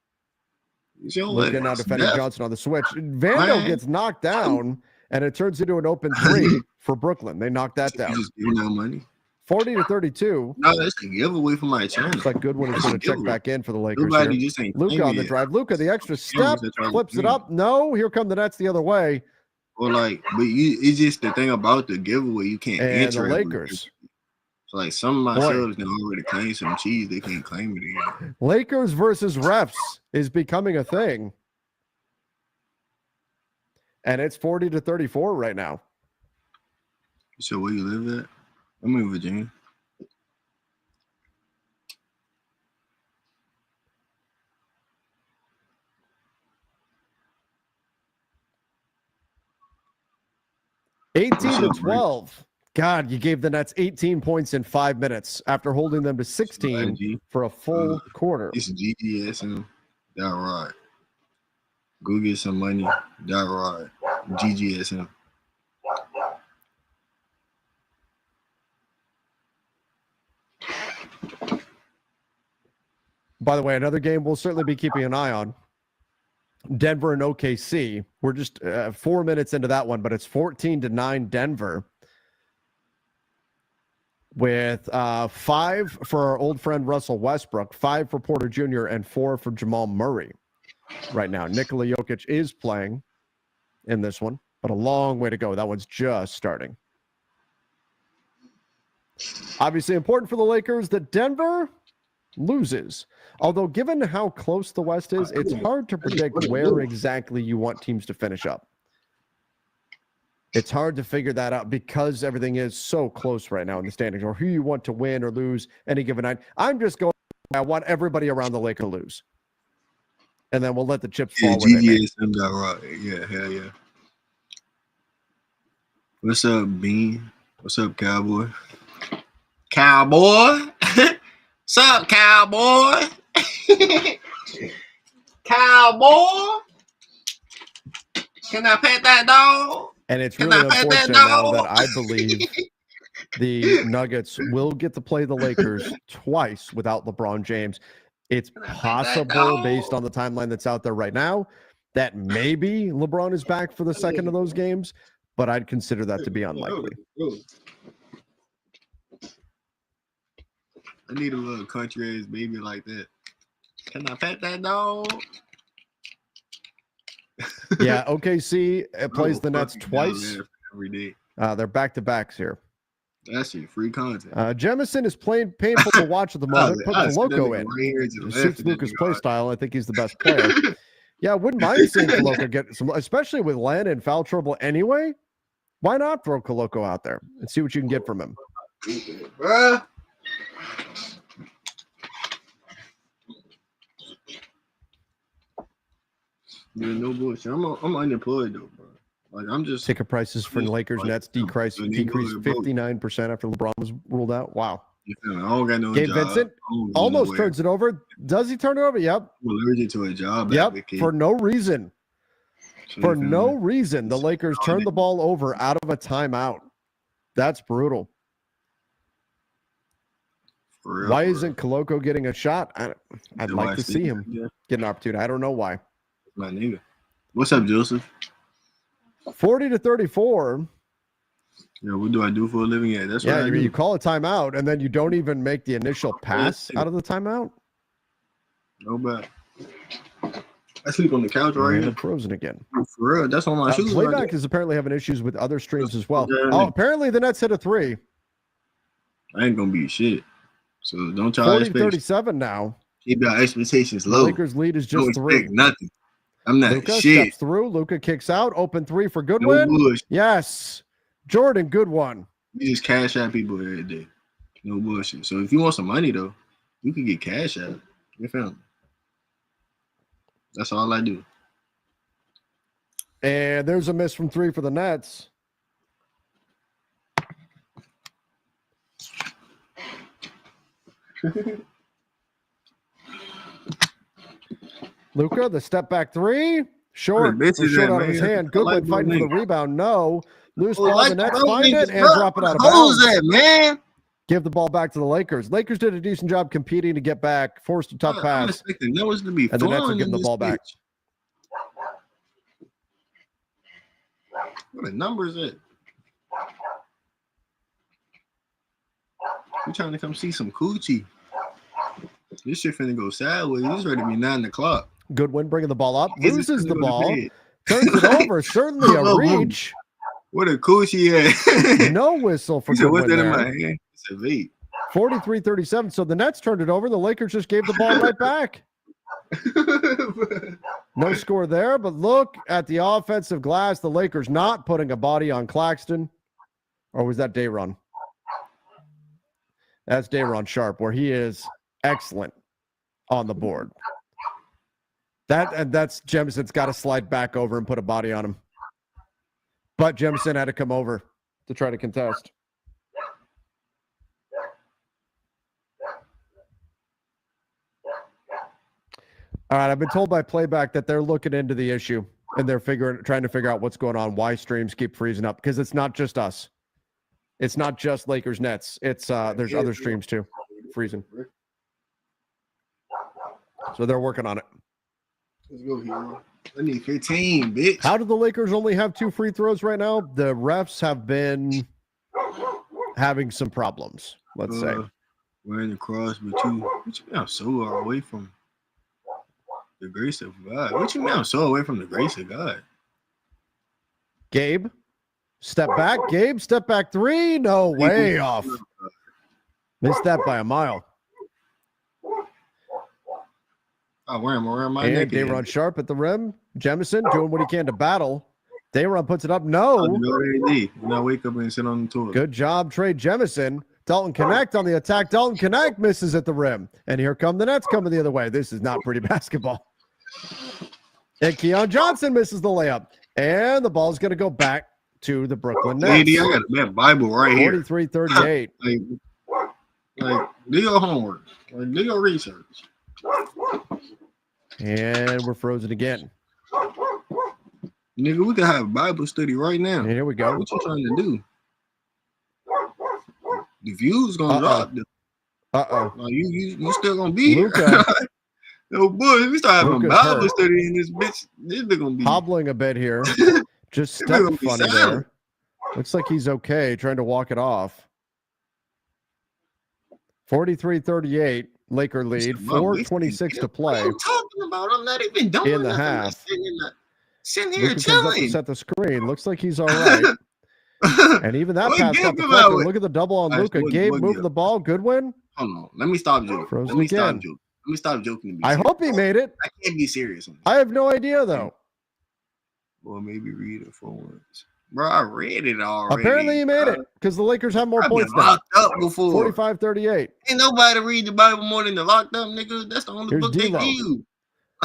Speaker 2: Luka now defending Johnson on the switch. Vando gets knocked down, and it turns into an open 3 for Brooklyn. They knocked that down.
Speaker 4: Just give no money.
Speaker 2: 40-32.
Speaker 4: No, that's a giveaway for my channel.
Speaker 2: Looks like Goodwin is going to check back in for the Lakers. Luka on the drive. Luka, the extra step, flips it up. No, here come the Nets the other way.
Speaker 4: Well, it's just the thing about the giveaway. You can't enter
Speaker 2: the Lakers.
Speaker 4: So, like, some of my subs that already claim some cheese, they can't claim it again.
Speaker 2: Lakers versus refs is becoming a thing. And it's 40-34 right now.
Speaker 4: So where you live at? I'm in Virginia.
Speaker 2: $18-12. God, you gave the Nets 18 points in 5 minutes after holding them to 16 for a full quarter.
Speaker 4: It's GGSM. That right. Go get some money. That right. GGSM.
Speaker 2: By the way, another game we'll certainly be keeping an eye on. Denver and OKC. We're just 4 minutes into that one, but it's 14-9 Denver. With 5 for our old friend Russell Westbrook, 5 for Porter Jr., and 4 for Jamal Murray right now. Nikola Jokic is playing in this one, but a long way to go. That one's just starting. Obviously important for the Lakers that Denver loses. Although given how close the West is, it's hard to predict where exactly you want teams to finish up. It's hard to figure that out because everything is so close right now in the standings, or who you want to win or lose any given night. I'm just going, I want everybody around the lake to lose. And then we'll let the chips fall where they may.
Speaker 4: GGSM got right. Yeah, hell yeah. What's up, Bean? What's up, Cowboy? Cowboy? What's up, Cowboy? Cowboy? Can I pet that dog?
Speaker 2: And it's really unfortunate now that I believe the Nuggets will get to play the Lakers twice without LeBron James. It's possible, based on the timeline that's out there right now, that maybe LeBron is back for the second of those games, but I'd consider that to be unlikely.
Speaker 4: I need a little country ass baby like that. Can I pet that dog?
Speaker 2: Yeah, OKC plays the Nets twice.
Speaker 4: Every day.
Speaker 2: They're back-to-backs here.
Speaker 4: That's your free content.
Speaker 2: Jemison is playing painful to watch at the moment. Put Koloko in. It suits Luka's play style. I think he's the best player. Yeah, I wouldn't mind seeing Koloko get some, especially with Len in foul trouble anyway. Why not throw Koloko out there and see what you can get from him?
Speaker 4: Bruh. Yeah, no bullshit. I'm unemployed though, bro. Like I'm just
Speaker 2: ticket prices for Lakers Nets decreased 59% after LeBron was ruled out. Wow.
Speaker 4: I don't got no
Speaker 2: Gabe
Speaker 4: job.
Speaker 2: Vincent almost turns it over. Does he turn it over? Yep.
Speaker 4: I'm allergic to a job.
Speaker 2: Yep. For no reason. For no reason, the Lakers turned the ball over out of a timeout. That's brutal.
Speaker 4: For real,
Speaker 2: why isn't Koloko getting a shot? I'd like to see him get an opportunity. I don't know why.
Speaker 4: My nigga. What's up, Joseph?
Speaker 2: 40-34.
Speaker 4: Yeah, what do I do for a living? Yeah, that's
Speaker 2: yeah.
Speaker 4: what I do.
Speaker 2: You call a timeout and then you don't even make the initial pass out of the timeout.
Speaker 4: No bad. I sleep on the couch right here.
Speaker 2: Frozen again.
Speaker 4: For real, that's on my shoes.
Speaker 2: Playback
Speaker 4: right
Speaker 2: is apparently having issues with other streams as well. Oh, apparently the Nets hit a 3.
Speaker 4: I ain't gonna be shit. So don't try
Speaker 2: 40-37 now.
Speaker 4: Keep your expectations low.
Speaker 2: The Lakers lead is just 3.
Speaker 4: Nothing. I'm not
Speaker 2: Luka
Speaker 4: shit.
Speaker 2: Steps through. Luka kicks out. Open 3 for Goodwin. Yes. Jordan, good one.
Speaker 4: You just cash out people every day. No bullshit. So if you want some money though, you can get cash out. You feel me? That's all I do.
Speaker 2: And there's a miss from 3 for the Nets. Luka, the step back 3. Short. Short out of his hand. Goodwin fighting for the rebound. No. Loose ball. The Nets find it and drop it out of bounds.
Speaker 4: That, man?
Speaker 2: Give the ball back to the Lakers. Lakers did a decent job competing to get back. Forced a tough pass.
Speaker 4: To be
Speaker 2: and the Nets are getting the ball back.
Speaker 4: What a number is it? We trying to come see some coochie. This shit finna go sideways. It's ready to be 9 o'clock.
Speaker 2: Goodwin bringing the ball up. Loses the ball. Turns it over. Certainly a reach.
Speaker 4: What a coochie at.
Speaker 2: No whistle for Goodwin.
Speaker 4: What's that
Speaker 2: there.
Speaker 4: in my hand? It's a vape.
Speaker 2: 43-37. So the Nets turned it over. The Lakers just gave the ball right back. No score there, but look at the offensive glass. The Lakers not putting a body on Claxton. Or was that Dayron? That's Dayron Sharp, where he is excellent on the board. That's Jemison's got to slide back over and put a body on him. But Jemison had to come over to try to contest. All right, I've been told by playback that they're looking into the issue and they're trying to figure out what's going on, why streams keep freezing up, because it's not just us. It's not just Lakers Nets. It's there's other streams too, freezing. So they're working on it.
Speaker 4: Let's go, hero. I need 15, bitch.
Speaker 2: How do the Lakers only have 2 free throws right now? The refs have been having some problems, let's say.
Speaker 4: Wearing the cross, but what you mean I'm so far away from the grace of God? What you mean I'm so away from the grace of God?
Speaker 2: Gabe, step back. Gabe, step back 3. No, way off. Missed that by a mile.
Speaker 4: Where am I?
Speaker 2: And Dayron Sharp at the rim. Jemison doing what he can to battle. Dayron puts it up. No.
Speaker 4: Now wake up and sit on the toilet.
Speaker 2: Good job, Trey Jemison. Dalton Connect on the attack. Dalton Connect misses at the rim. And here come the Nets coming the other way. This is not pretty basketball. And Keon Johnson misses the layup. And the ball's going to go back to the Brooklyn Nets.
Speaker 4: Lady, I got that Bible right here.
Speaker 2: 43-38.
Speaker 4: Like, do your homework. Like, do your research.
Speaker 2: And we're frozen again.
Speaker 4: Nigga, we can have Bible study right now.
Speaker 2: Here we go.
Speaker 4: What you trying to do? The view's gonna drop. You still gonna be here? No boy, we start having Bible study in this bitch. This nigga gonna be
Speaker 2: hobbling a bit here. Just step funny there. Looks like he's okay. Trying to walk it off. 43-38. Laker lead. 4:26 to play.
Speaker 4: What are you talking about? I'm not even done
Speaker 2: in the half.
Speaker 4: Sitting here
Speaker 2: Luka comes up to set the screen. Looks like he's all right. And even that pass got deflected. Look at the double on Luka. Gabe moving the ball. Goodwin.
Speaker 4: Hold on. Let me stop joking. Let me stop joking.
Speaker 2: I hope he made it.
Speaker 4: I can't be serious.
Speaker 2: I have no idea though.
Speaker 4: Well, maybe read it for once. Bro, I read it already.
Speaker 2: Apparently he made it because the Lakers have more points now.
Speaker 4: Locked up before.
Speaker 2: 45-38.
Speaker 4: Ain't nobody read the Bible more than the locked up nigga. That's the only book they give you.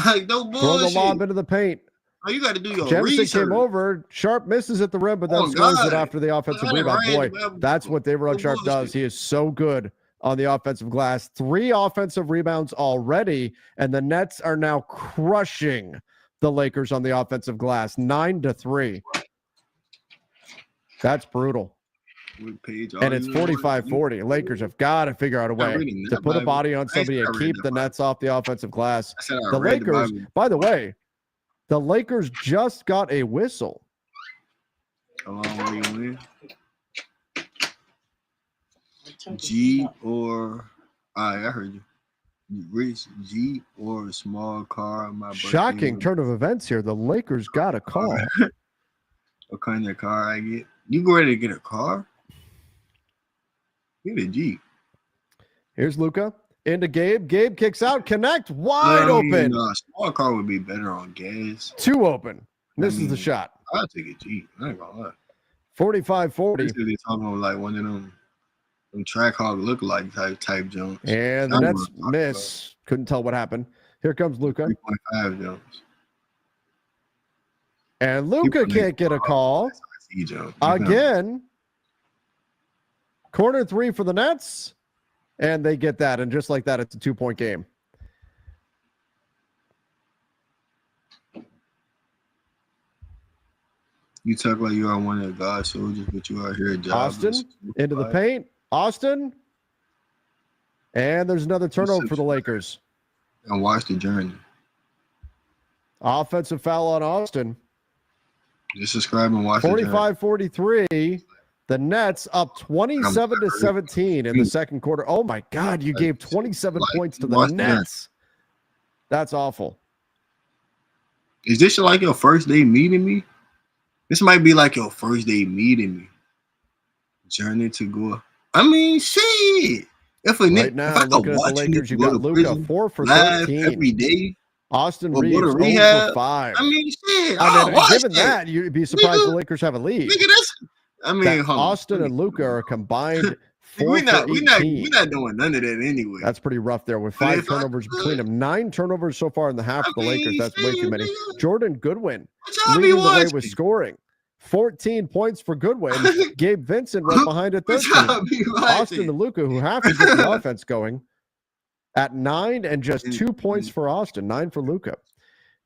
Speaker 4: Like, no bullshit.
Speaker 2: Throw the lob into the paint.
Speaker 4: Oh, you got to do your
Speaker 2: Jemison
Speaker 4: research.
Speaker 2: came over. Sharp misses at the rim, but then scores it after the offensive rebound. Boy, that's what Dayron Sharp does. He is so good on the offensive glass. 3 offensive rebounds already, and the Nets are now crushing the Lakers on the offensive glass. 9-3. That's brutal. And it's 45-40. Lakers have got to figure out a way to put a body on somebody and keep the Nets off the offensive glass. The Lakers, by the way, the Lakers just got a whistle.
Speaker 4: How long will you win? G or I heard you. Rich G or a small car.
Speaker 2: Shocking turn of events here. The Lakers got a call.
Speaker 4: What kind of car I get? You go ready to get a car? Get a Jeep.
Speaker 2: Here's Luka. Into Gabe. Gabe kicks out. Connect. Wide open.
Speaker 4: A small car would be better on gas.
Speaker 2: 2 open. Misses the shot.
Speaker 4: I'll take a Jeep. I ain't gonna lie.
Speaker 2: 45-40.
Speaker 4: They're talking about like one of them track hog look-alike type jumps.
Speaker 2: And the Nets miss. Couldn't tell what happened. Here comes Luka.
Speaker 4: 3.5 jumps.
Speaker 2: And Luka can't get a call. Again. Corner 3 for the Nets. And they get that. And just like that, it's a 2-point game.
Speaker 4: You talk like you are one of the God's soldiers, but you are here.
Speaker 2: Austin into the paint. Austin. And there's another turnover for the Lakers.
Speaker 4: And watch the journey.
Speaker 2: Offensive foul on Austin.
Speaker 4: Just subscribe and watch
Speaker 2: 45-43. The Nets up 27-17 in the second quarter. Oh my God, you gave 27 points to the Nets. That's awful.
Speaker 4: Is this like your first day meeting me? This might be like your first day meeting me. Journey to go. I mean, shit. If
Speaker 2: right now, looking at the Lakers, you got Luka 4 for 13
Speaker 4: every day.
Speaker 2: Austin Reeves 0 for 5.
Speaker 4: I mean, shit.
Speaker 2: Given that, you'd be surprised the Lakers have a lead.
Speaker 4: I mean,
Speaker 2: Austin and Luka are combined 4
Speaker 4: we're not
Speaker 2: doing
Speaker 4: none of that anyway.
Speaker 2: That's pretty rough there with 5 turnovers between them. 9 turnovers so far in the half for the Lakers. That's way too many. Jordan Goodwin leading the way with scoring. 14 points for Goodwin. Gabe Vincent right behind at 13. Austin and Luka, who have to get the offense going. at 9 and just 2 points for Austin, 9 for Luka.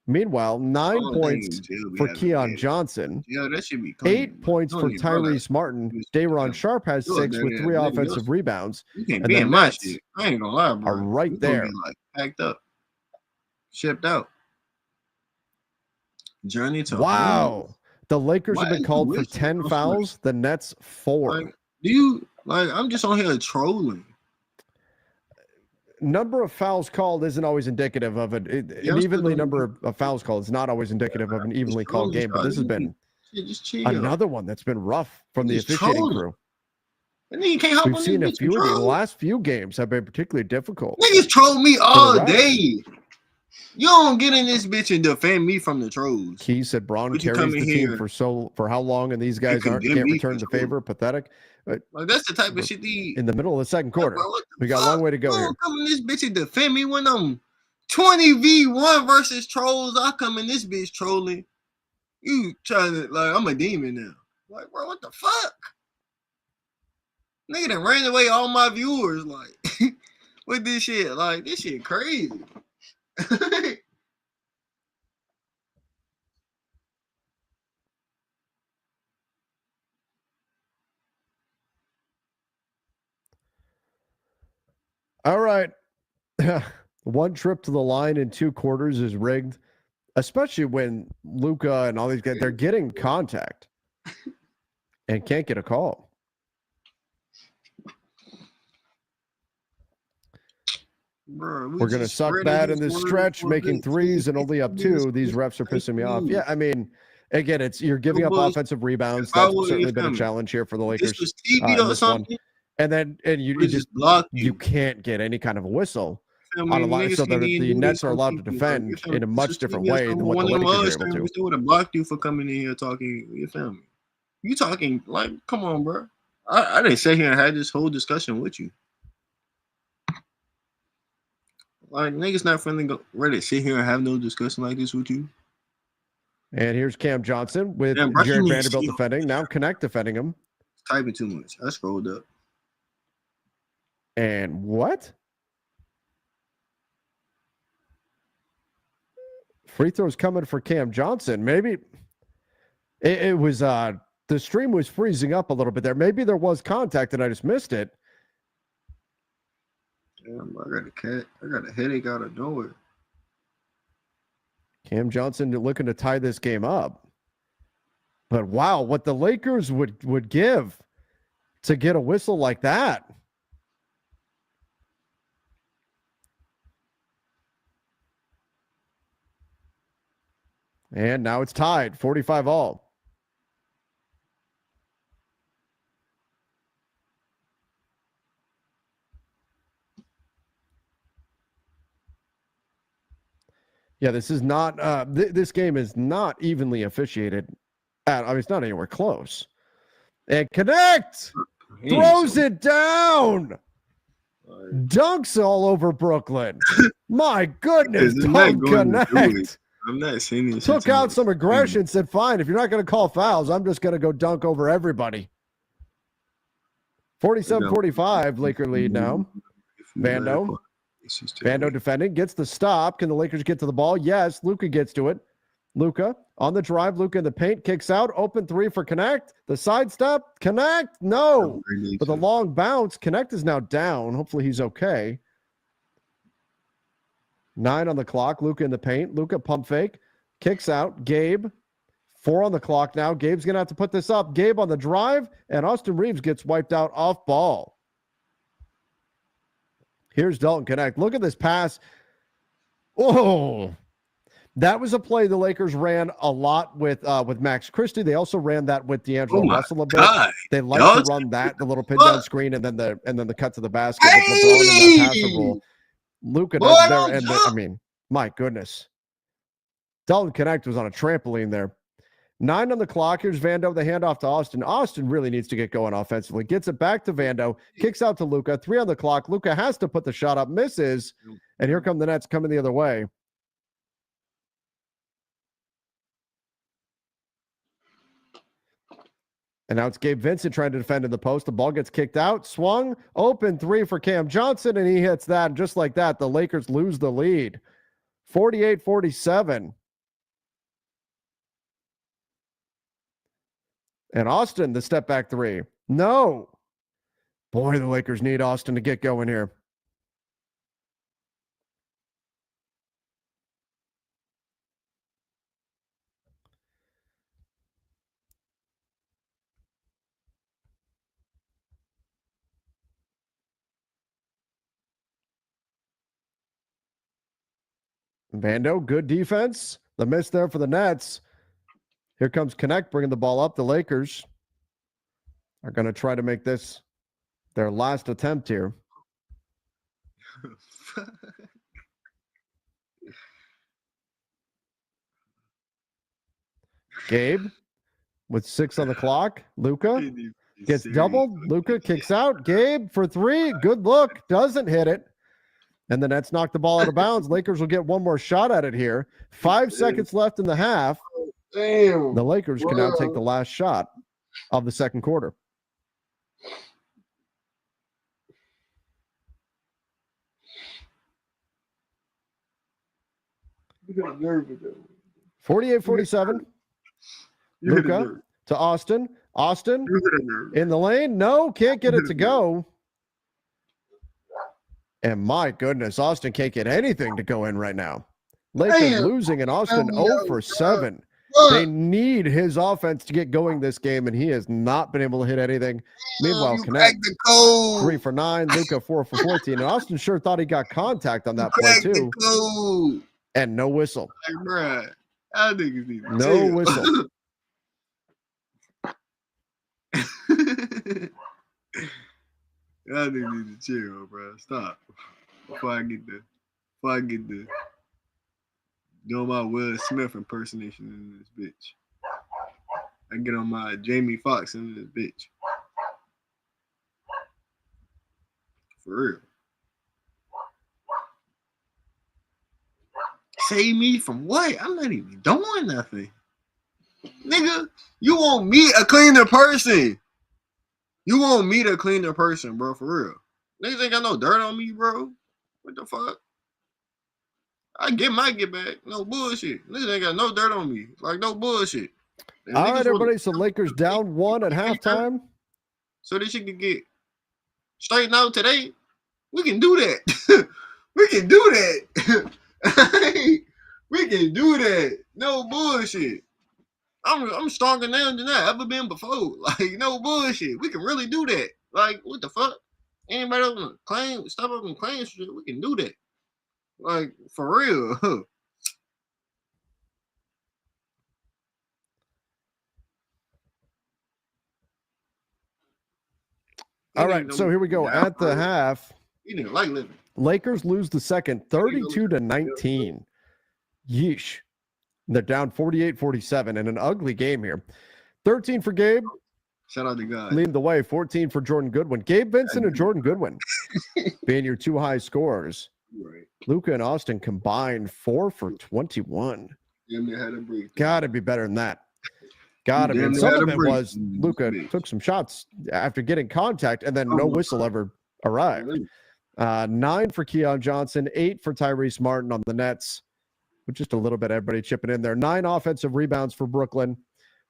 Speaker 2: Meanwhile, 9 points for Keon Johnson,
Speaker 4: Yeah, that should be clean.
Speaker 2: 8 points for Tyrese Martin. Dayron Sharp has 6 with 3 offensive rebounds.
Speaker 4: You can't
Speaker 2: And
Speaker 4: be
Speaker 2: the
Speaker 4: in my
Speaker 2: Nets
Speaker 4: shit. I ain't gonna lie, bro.
Speaker 2: are right
Speaker 4: You gonna
Speaker 2: there.
Speaker 4: be, like, packed up, shipped out. Journey to
Speaker 2: Wow. The Lakers
Speaker 4: Why
Speaker 2: have been
Speaker 4: is
Speaker 2: called
Speaker 4: the
Speaker 2: for
Speaker 4: Wizards
Speaker 2: 10
Speaker 4: so
Speaker 2: fouls. The Nets 4.
Speaker 4: Like, do you I'm just on here trolling.
Speaker 2: Number of fouls called isn't always indicative of it. An evenly number of fouls called is not always indicative of an evenly called game. But this has been
Speaker 4: Just chill.
Speaker 2: another one that's been rough from the
Speaker 4: Just
Speaker 2: officiating
Speaker 4: trolling.
Speaker 2: crew.
Speaker 4: And then you can't hop
Speaker 2: We've
Speaker 4: on
Speaker 2: seen a
Speaker 4: this bitch
Speaker 2: few
Speaker 4: and
Speaker 2: of the
Speaker 4: troll.
Speaker 2: last few games have been particularly difficult.
Speaker 4: Niggas troll me
Speaker 2: for the
Speaker 4: all
Speaker 2: refs.
Speaker 4: day. You don't get in this bitch and defend me from the trolls.
Speaker 2: Key said Braun
Speaker 4: But you
Speaker 2: carries
Speaker 4: come
Speaker 2: the
Speaker 4: in
Speaker 2: team
Speaker 4: here
Speaker 2: for how long, and these guys can't
Speaker 4: condemn me
Speaker 2: return
Speaker 4: for
Speaker 2: the favor. Pathetic.
Speaker 4: like that's the type of shit
Speaker 2: In the middle of the second quarter,
Speaker 4: bro, what
Speaker 2: we got a long way to go
Speaker 4: you
Speaker 2: here.
Speaker 4: don't come in this bitch and defend me when I'm 20v1 versus trolls. I come in this bitch trolling. You trying to I'm a demon now. Like, bro, what the fuck? Nigga done ran away all my viewers, with this shit. Like, this shit crazy.
Speaker 2: All right. One trip to the line in 2 quarters is rigged, especially when Luka and all these guys, they're getting contact and can't get a call.
Speaker 4: Bro,
Speaker 2: We're going to suck bad in this stretch, making threes and only up 2. These refs are pissing me off. Yeah, I mean, again, you're giving up offensive rebounds. That's certainly been a challenge here for the Lakers in this one. And you just you can't get any kind of a whistle on a line, so the Nets are allowed to defend in a much different way than what the Lakers are able to.
Speaker 4: They would have blocked you for coming in here talking. You feel me? You talking come on, bro. I didn't sit here and had this whole discussion with you. Niggas not ready to sit here and have no discussion like this with you.
Speaker 2: And here's Cam Johnson with Jared Vanderbilt defending. Now Connect defending him.
Speaker 4: Typing too much. I scrolled up.
Speaker 2: And what? Free throws coming for Cam Johnson. Maybe it was the stream was freezing up a little bit there. Maybe there was contact and I just missed it.
Speaker 4: Damn, I got a headache out of nowhere.
Speaker 2: Cam Johnson looking to tie this game up. But wow, what the Lakers would give to get a whistle like that. And now it's tied, 45 all. Yeah, this is not. This game is not evenly officiated. It's not anywhere close. And Connect throws it down. Dunks all over Brooklyn. My goodness, don't Connect.
Speaker 4: I'm not saying this.
Speaker 2: Took out some aggression. Said, "Fine, if you're not going to call fouls, I'm just going to go dunk over everybody." 47-45, Laker lead now. Vando defending, gets the stop. Can the Lakers get to the ball? Yes. Luka gets to it. Luka on the drive. Luka in the paint, kicks out. Open 3 for Connect. The sidestep. Connect. No. But the long bounce. Connect is now down. Hopefully he's okay. 9 on the clock. Luka in the paint. Luka pump fake. Kicks out. Gabe. 4 on the clock now. Gabe's going to have to put this up. Gabe on the drive. And Austin Reeves gets wiped out off ball. Here's Dalton Connect. Look at this pass. Oh, that was a play the Lakers ran a lot with Max Christie. They also ran that with D'Angelo Russell a bit. They like to run that, the little pin down screen, and then the cut to the basket with LeBron in that passer role. Luka does there, and I mean, my goodness. Dalton Connect was on a trampoline there. 9 on the clock. Here's Vando, the handoff to Austin. Austin really needs to get going offensively. Gets it back to Vando. Kicks out to Luka. 3 on the clock. Luka has to put the shot up. Misses. And here come the Nets coming the other way. And now it's Gabe Vincent trying to defend in the post. The ball gets kicked out, swung, open three for Cam Johnson, and he hits that. And just like that, the Lakers lose the lead. 48-47. And Austin, the step back three. No. Boy, the Lakers need Austin to get going here. Vando, good defense. The miss there for the Nets. Here comes Connect bringing the ball up. The Lakers are going to try to make this their last attempt here. Gabe with 6 on the clock. Luka gets doubled. Luka kicks out. Gabe for 3. Good look. Doesn't hit it. And the Nets knock the ball out of bounds. Lakers will get one more shot at it here. 5 seconds left in the half.
Speaker 4: Damn.
Speaker 2: The Lakers can now take the last shot of the second quarter.
Speaker 4: You got nervous though.
Speaker 2: 48-47. Luka to Austin. Austin in the lane. No, can't get it to go. And my goodness, Austin can't get anything to go in right now. Lakers losing and Austin 0 for 7. They need his offense to get going this game, and he has not been able to hit anything. Meanwhile, Connect 3 for 9, Luka 4 for 14. And Austin sure thought he got contact on that play too. And no whistle.
Speaker 4: Like, bruh, y'all niggas need to
Speaker 2: No
Speaker 4: chill.
Speaker 2: whistle.
Speaker 4: Y'all niggas need to chill, bro. Stop. Before I get the doing my Will Smith impersonation in this bitch. I get on my Jamie Foxx in this bitch. For real. Save me from what? I'm not even doing nothing. Nigga, you want me a cleaner person. You want me to clean the person, bro, for real. Niggas ain't got no dirt on me, bro. What the fuck? I get my get back. No bullshit. Niggas ain't got no dirt on me. Like, no bullshit. And
Speaker 2: All
Speaker 4: niggas
Speaker 2: right, everybody. So Lakers down 1 at halftime.
Speaker 4: So this shit can get straightened out today. We can do that. We can do that. We can do that. No bullshit. I'm stronger now than I ever been before. Like, no bullshit. We can really do that. Like, what the fuck? Anybody up and claim, stop up and claim shit, we can do that. Like, for real.
Speaker 2: All right, so here we go. At the half,
Speaker 4: You didn't like living.
Speaker 2: Lakers lose the second 32-19. Yeesh. They're down 48-47 in an ugly game here. 13 for Gabe.
Speaker 4: Shout out to God.
Speaker 2: Leading the way. 14 for Jordan Goodwin. Gabe Vincent and Jordan Goodwin being your 2 high scorers.
Speaker 4: Right.
Speaker 2: Luka and Austin combined 4 for 21.
Speaker 4: Damn near had a break.
Speaker 2: Got to be better than that. Got to be.
Speaker 4: Damn near
Speaker 2: Some
Speaker 4: had
Speaker 2: of
Speaker 4: a
Speaker 2: it
Speaker 4: break.
Speaker 2: was Luka took some shots after getting contact, and then no whistle ever arrived. 9 for Keon Johnson, 8 for Tyrese Martin on the Nets. With just a little bit, everybody chipping in there. 9 offensive rebounds for Brooklyn.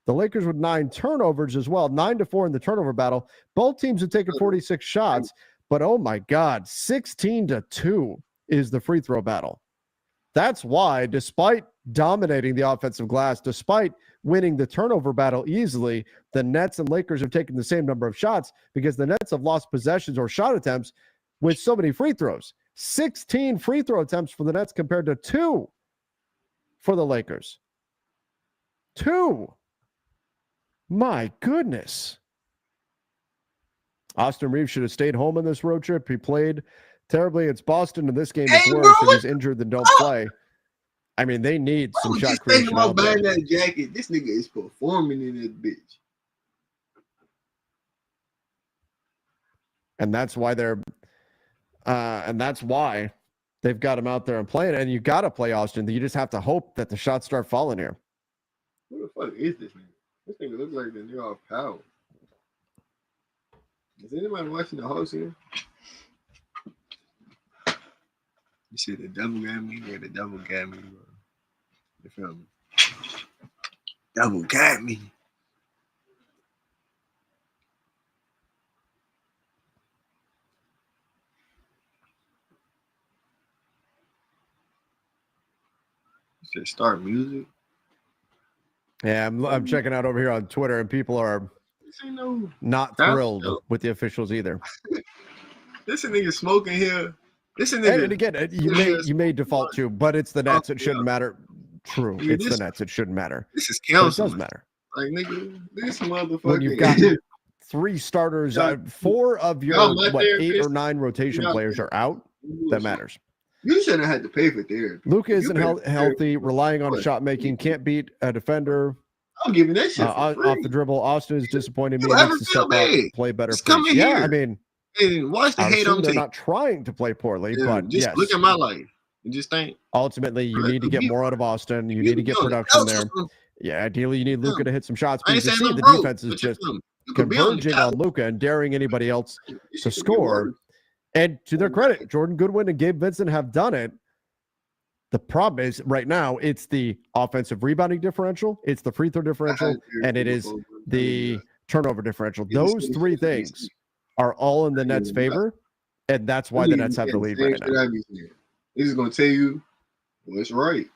Speaker 2: The Lakers with 9 turnovers as well. 9-4 in the turnover battle. Both teams have taken 46 shots, but oh my God, 16-2 is the free throw battle. That's why, despite dominating the offensive glass, despite winning the turnover battle easily, the Nets and Lakers have taken the same number of shots because the Nets have lost possessions or shot attempts with so many free throws. 16 free throw attempts for the Nets compared to 2 for the Lakers. 2. My goodness. Austin Reeves should have stayed home on this road trip. He played terribly against Boston, and this game is worse. If he's injured, then don't play. I mean, they need some shot
Speaker 4: Just thinking
Speaker 2: creation
Speaker 4: about
Speaker 2: out there.
Speaker 4: buying that jacket. This nigga is performing in this bitch.
Speaker 2: And that's why they've got him out there and playing. And you got to play Austin. You just have to hope that the shots start falling here.
Speaker 4: Who the fuck is this nigga? This nigga looks like the nigga off Power. Is anybody watching the Hawks here? You see the devil got me? Yeah, the devil got me, bro. You feel me? Devil got me. You said start music?
Speaker 2: Yeah, I'm checking out over here on Twitter, and people are not thrilled with the officials either.
Speaker 4: This nigga smoking here. This nigga.
Speaker 2: And again, you may default to, but it's the Nets. It shouldn't matter. True,
Speaker 4: Nigga,
Speaker 2: it's the Nets. It shouldn't matter.
Speaker 4: This is
Speaker 2: But it
Speaker 4: counseling.
Speaker 2: does matter.
Speaker 4: Like, nigga, this motherfucker.
Speaker 2: When you've got 3 starters, 4 of your 8 or 9 rotation players are out, that matters.
Speaker 4: You shouldn't have had to pay for therapy.
Speaker 2: Luka isn't healthy, relying on shot making, can't beat a defender.
Speaker 4: I'm giving that shit
Speaker 2: off the dribble. Austin is disappointing me.
Speaker 4: You
Speaker 2: He
Speaker 4: ever
Speaker 2: needs to
Speaker 4: feel
Speaker 2: step up,
Speaker 4: bad?
Speaker 2: play better.
Speaker 4: Just come in
Speaker 2: Yeah,
Speaker 4: here
Speaker 2: I mean,
Speaker 4: and watch the
Speaker 2: I
Speaker 4: hate
Speaker 2: assume
Speaker 4: I'm
Speaker 2: they're
Speaker 4: taking.
Speaker 2: not trying to play poorly,
Speaker 4: Yeah,
Speaker 2: but
Speaker 4: just
Speaker 2: yes.
Speaker 4: look at my life and just think.
Speaker 2: Ultimately, you need to get more out of Austin. You need to get production there. Yeah, ideally, you need Luka to hit some shots.
Speaker 4: I
Speaker 2: Because
Speaker 4: ain't
Speaker 2: you
Speaker 4: saying
Speaker 2: see,
Speaker 4: no
Speaker 2: the
Speaker 4: bro,
Speaker 2: defense is
Speaker 4: but you
Speaker 2: just
Speaker 4: feel me? You could be on the
Speaker 2: converging
Speaker 4: couch.
Speaker 2: on Luka and daring anybody else to
Speaker 4: could be
Speaker 2: score.
Speaker 4: worse.
Speaker 2: And to their credit, Jordan Goodwin and Gabe Vincent have done it. The problem is right now, it's the offensive rebounding differential, it's the free throw differential, and it is the turnover differential. Those 3 things are all in the Nets' favor, and that's why the Nets have the lead right now.
Speaker 4: This is gonna tell you what's right.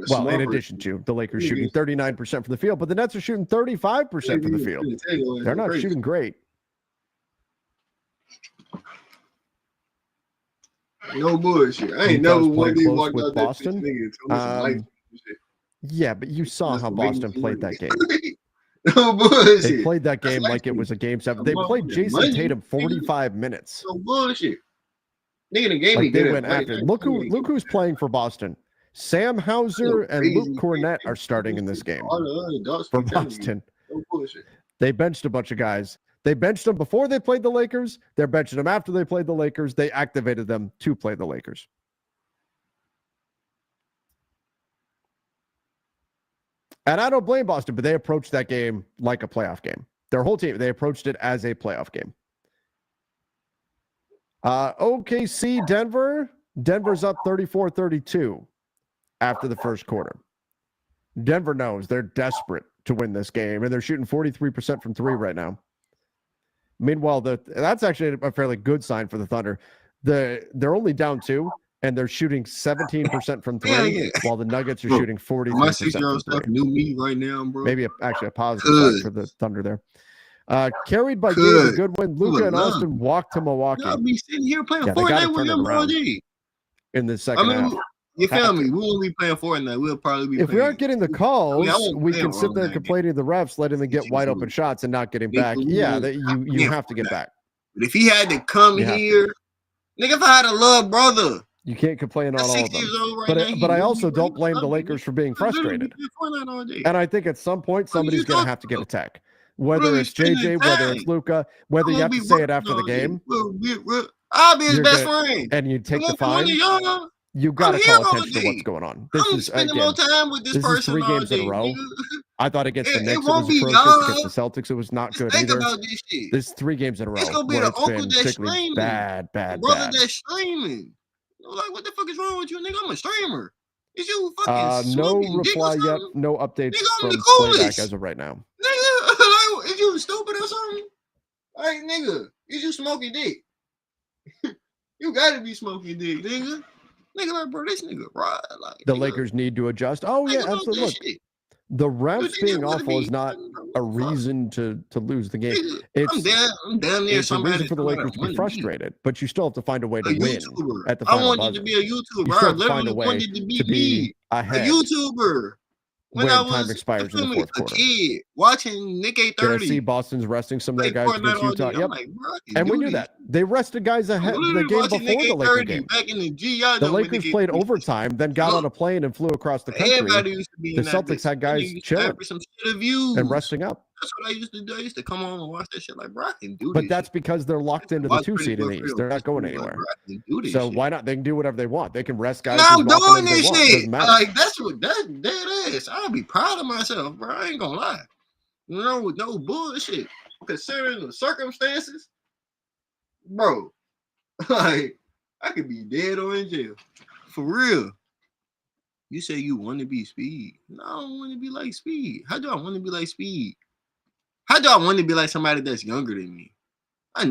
Speaker 2: Well, in addition to the Lakers shooting 39% from the field, but the Nets are shooting 35% from the field. They're not shooting great.
Speaker 4: No bullshit. I ain't never one of these walked
Speaker 2: with
Speaker 4: out
Speaker 2: Boston.
Speaker 4: that nigga and told me some life shit.
Speaker 2: Yeah, but you saw how Boston played that game.
Speaker 4: No bullshit.
Speaker 2: They played that game like it was a game 7. They played Jason Tatum 45 minutes.
Speaker 4: No bullshit. Nigga, the game
Speaker 2: Like they went after. Look who's playing for Boston. Sam Hauser and Luke Cornett are starting in this game for Boston.
Speaker 4: No bullshit.
Speaker 2: They benched a bunch of guys. They benched them before they played the Lakers. They're benching them after they played the Lakers. They activated them to play the Lakers. And I don't blame Boston, but they approached that game like a playoff game. Their whole team, they approached it as a playoff game. OKC, Denver. Denver's up 34-32 after the first quarter. Denver knows they're desperate to win this game, and they're shooting 43% from 3 right now. Meanwhile, that's actually a fairly good sign for the Thunder. They're only down 2, and they're shooting 17% from 3, while the Nuggets are shooting 43%
Speaker 4: My
Speaker 2: from
Speaker 4: 6-year-old
Speaker 2: 3.
Speaker 4: stuff knew me right now, bro.
Speaker 2: Maybe actually a positive sign for the Thunder there. Carried by David Goodwin, Luka and Austin walked to Milwaukee.
Speaker 4: Y'all be sitting here playing
Speaker 2: Yeah, they gotta
Speaker 4: Fortnite with
Speaker 2: turn it
Speaker 4: them all
Speaker 2: around
Speaker 4: day.
Speaker 2: in the second half.
Speaker 4: You feel me? We won't be playing Fortnite. We'll probably be
Speaker 2: If
Speaker 4: playing.
Speaker 2: we aren't getting the calls,
Speaker 4: I won't
Speaker 2: we
Speaker 4: play
Speaker 2: can sit
Speaker 4: all
Speaker 2: there
Speaker 4: night.
Speaker 2: complaining to the refs, letting them get wide open shots and not getting back. Yeah, you have to get back.
Speaker 4: But if he had to come
Speaker 2: You have
Speaker 4: here, nigga, if I had a little brother,
Speaker 2: You can't complain on all of
Speaker 4: 6
Speaker 2: them.
Speaker 4: years old right now,
Speaker 2: But I
Speaker 4: he
Speaker 2: also
Speaker 4: would be
Speaker 2: don't blame the Lakers for being frustrated.
Speaker 4: Fortnite all day.
Speaker 2: And I think at some point somebody's going to have to get a tech. Whether it's JJ, whether it's Luka, whether you have to say it after the game.
Speaker 4: I'll be his
Speaker 2: you're
Speaker 4: best
Speaker 2: gonna-
Speaker 4: friend.
Speaker 2: And you take the
Speaker 4: want one of
Speaker 2: fine.
Speaker 4: y'all?
Speaker 2: You got to
Speaker 4: I'm here
Speaker 2: call
Speaker 4: all
Speaker 2: attention to
Speaker 4: day.
Speaker 2: what's going on. This
Speaker 4: I'm
Speaker 2: is
Speaker 4: spending
Speaker 2: again,
Speaker 4: more time with this
Speaker 2: this is
Speaker 4: person
Speaker 2: 3
Speaker 4: all
Speaker 2: games in a
Speaker 4: day,
Speaker 2: row.
Speaker 4: nigga.
Speaker 2: I thought against the
Speaker 4: It
Speaker 2: Knicks it
Speaker 4: won't
Speaker 2: was
Speaker 4: be
Speaker 2: atrocious.
Speaker 4: y'all.
Speaker 2: Against the Celtics it was not good
Speaker 4: Think
Speaker 2: either.
Speaker 4: about this shit.
Speaker 2: This is 3 games in a row
Speaker 4: It's gonna be
Speaker 2: where
Speaker 4: the
Speaker 2: it's
Speaker 4: uncle
Speaker 2: been
Speaker 4: that's
Speaker 2: particularly
Speaker 4: streaming.
Speaker 2: bad.
Speaker 4: The brother that's streaming. Like, what the fuck is wrong with you, nigga? I'm a streamer. Is you fucking
Speaker 2: No
Speaker 4: smoking dick or
Speaker 2: reply yet.
Speaker 4: something?
Speaker 2: No updates
Speaker 4: Nigga, I'm
Speaker 2: from
Speaker 4: the
Speaker 2: playback
Speaker 4: coolest.
Speaker 2: as of right now.
Speaker 4: Nigga, like, is you stupid or something? Like, nigga, is you smoking dick? You gotta be smoking dick, nigga. Nigga, like, bro, this nigga right. Like,
Speaker 2: The Lakers need to adjust. Oh yeah, absolutely. Look, the refs being awful is not a reason to lose the game.
Speaker 4: I'm damn near
Speaker 2: It's a
Speaker 4: somebody
Speaker 2: reason for the
Speaker 4: that's
Speaker 2: Lakers to
Speaker 4: money
Speaker 2: be
Speaker 4: to
Speaker 2: frustrated, but you still have to find a way to
Speaker 4: A
Speaker 2: win
Speaker 4: YouTuber.
Speaker 2: at the
Speaker 4: I
Speaker 2: final
Speaker 4: wanted
Speaker 2: buzzer.
Speaker 4: to be a YouTuber.
Speaker 2: You
Speaker 4: I
Speaker 2: still have to find
Speaker 4: literally
Speaker 2: a way
Speaker 4: wanted to be
Speaker 2: to be
Speaker 4: a
Speaker 2: ahead
Speaker 4: YouTuber.
Speaker 2: when
Speaker 4: I
Speaker 2: time
Speaker 4: was
Speaker 2: expires in the fourth
Speaker 4: a
Speaker 2: quarter.
Speaker 4: kid watching Nick
Speaker 2: Did I see
Speaker 4: 830.
Speaker 2: Boston's resting some of their
Speaker 4: Play
Speaker 2: guys
Speaker 4: Fortnite
Speaker 2: against
Speaker 4: all
Speaker 2: Utah?
Speaker 4: day.
Speaker 2: Yep.
Speaker 4: I'm like, bro, I can
Speaker 2: And we
Speaker 4: do
Speaker 2: knew
Speaker 4: this.
Speaker 2: that. They rested guys ahead
Speaker 4: I'm
Speaker 2: the
Speaker 4: literally
Speaker 2: game
Speaker 4: watching
Speaker 2: before
Speaker 4: Nick
Speaker 2: the Laker
Speaker 4: 830
Speaker 2: game.
Speaker 4: back in the G. Y'all
Speaker 2: The
Speaker 4: know when
Speaker 2: Lakers
Speaker 4: Nick
Speaker 2: played
Speaker 4: 830
Speaker 2: overtime, then got on a plane and flew across the country.
Speaker 4: Everybody used to be
Speaker 2: The
Speaker 4: in that
Speaker 2: Celtics
Speaker 4: bitch.
Speaker 2: had guys
Speaker 4: Used to
Speaker 2: chilling
Speaker 4: average some shit of views.
Speaker 2: and resting up.
Speaker 4: That's what I used to do. I used to come on and watch that shit like, bro, I can do
Speaker 2: But
Speaker 4: this.
Speaker 2: that's because they're locked into the
Speaker 4: Watch
Speaker 2: 2
Speaker 4: Pretty
Speaker 2: seed in
Speaker 4: Boy
Speaker 2: the East.
Speaker 4: Film.
Speaker 2: They're not going
Speaker 4: Like,
Speaker 2: anywhere.
Speaker 4: bro, I can do this
Speaker 2: So
Speaker 4: shit.
Speaker 2: why not? They can do whatever they want. They can rest guys
Speaker 4: No,
Speaker 2: as
Speaker 4: I'm
Speaker 2: often
Speaker 4: doing
Speaker 2: as they
Speaker 4: this
Speaker 2: want. It
Speaker 4: shit.
Speaker 2: doesn't matter.
Speaker 4: Like, that's what that is. I'll be proud of myself, bro. I ain't gonna lie. You know, with no bullshit. Considering the circumstances, bro. Like, I could be dead or in jail. For real. You say you want to be Speed. No, I don't want to be like Speed. How do I want to be like Speed? How do I want to be like somebody that's younger than me? I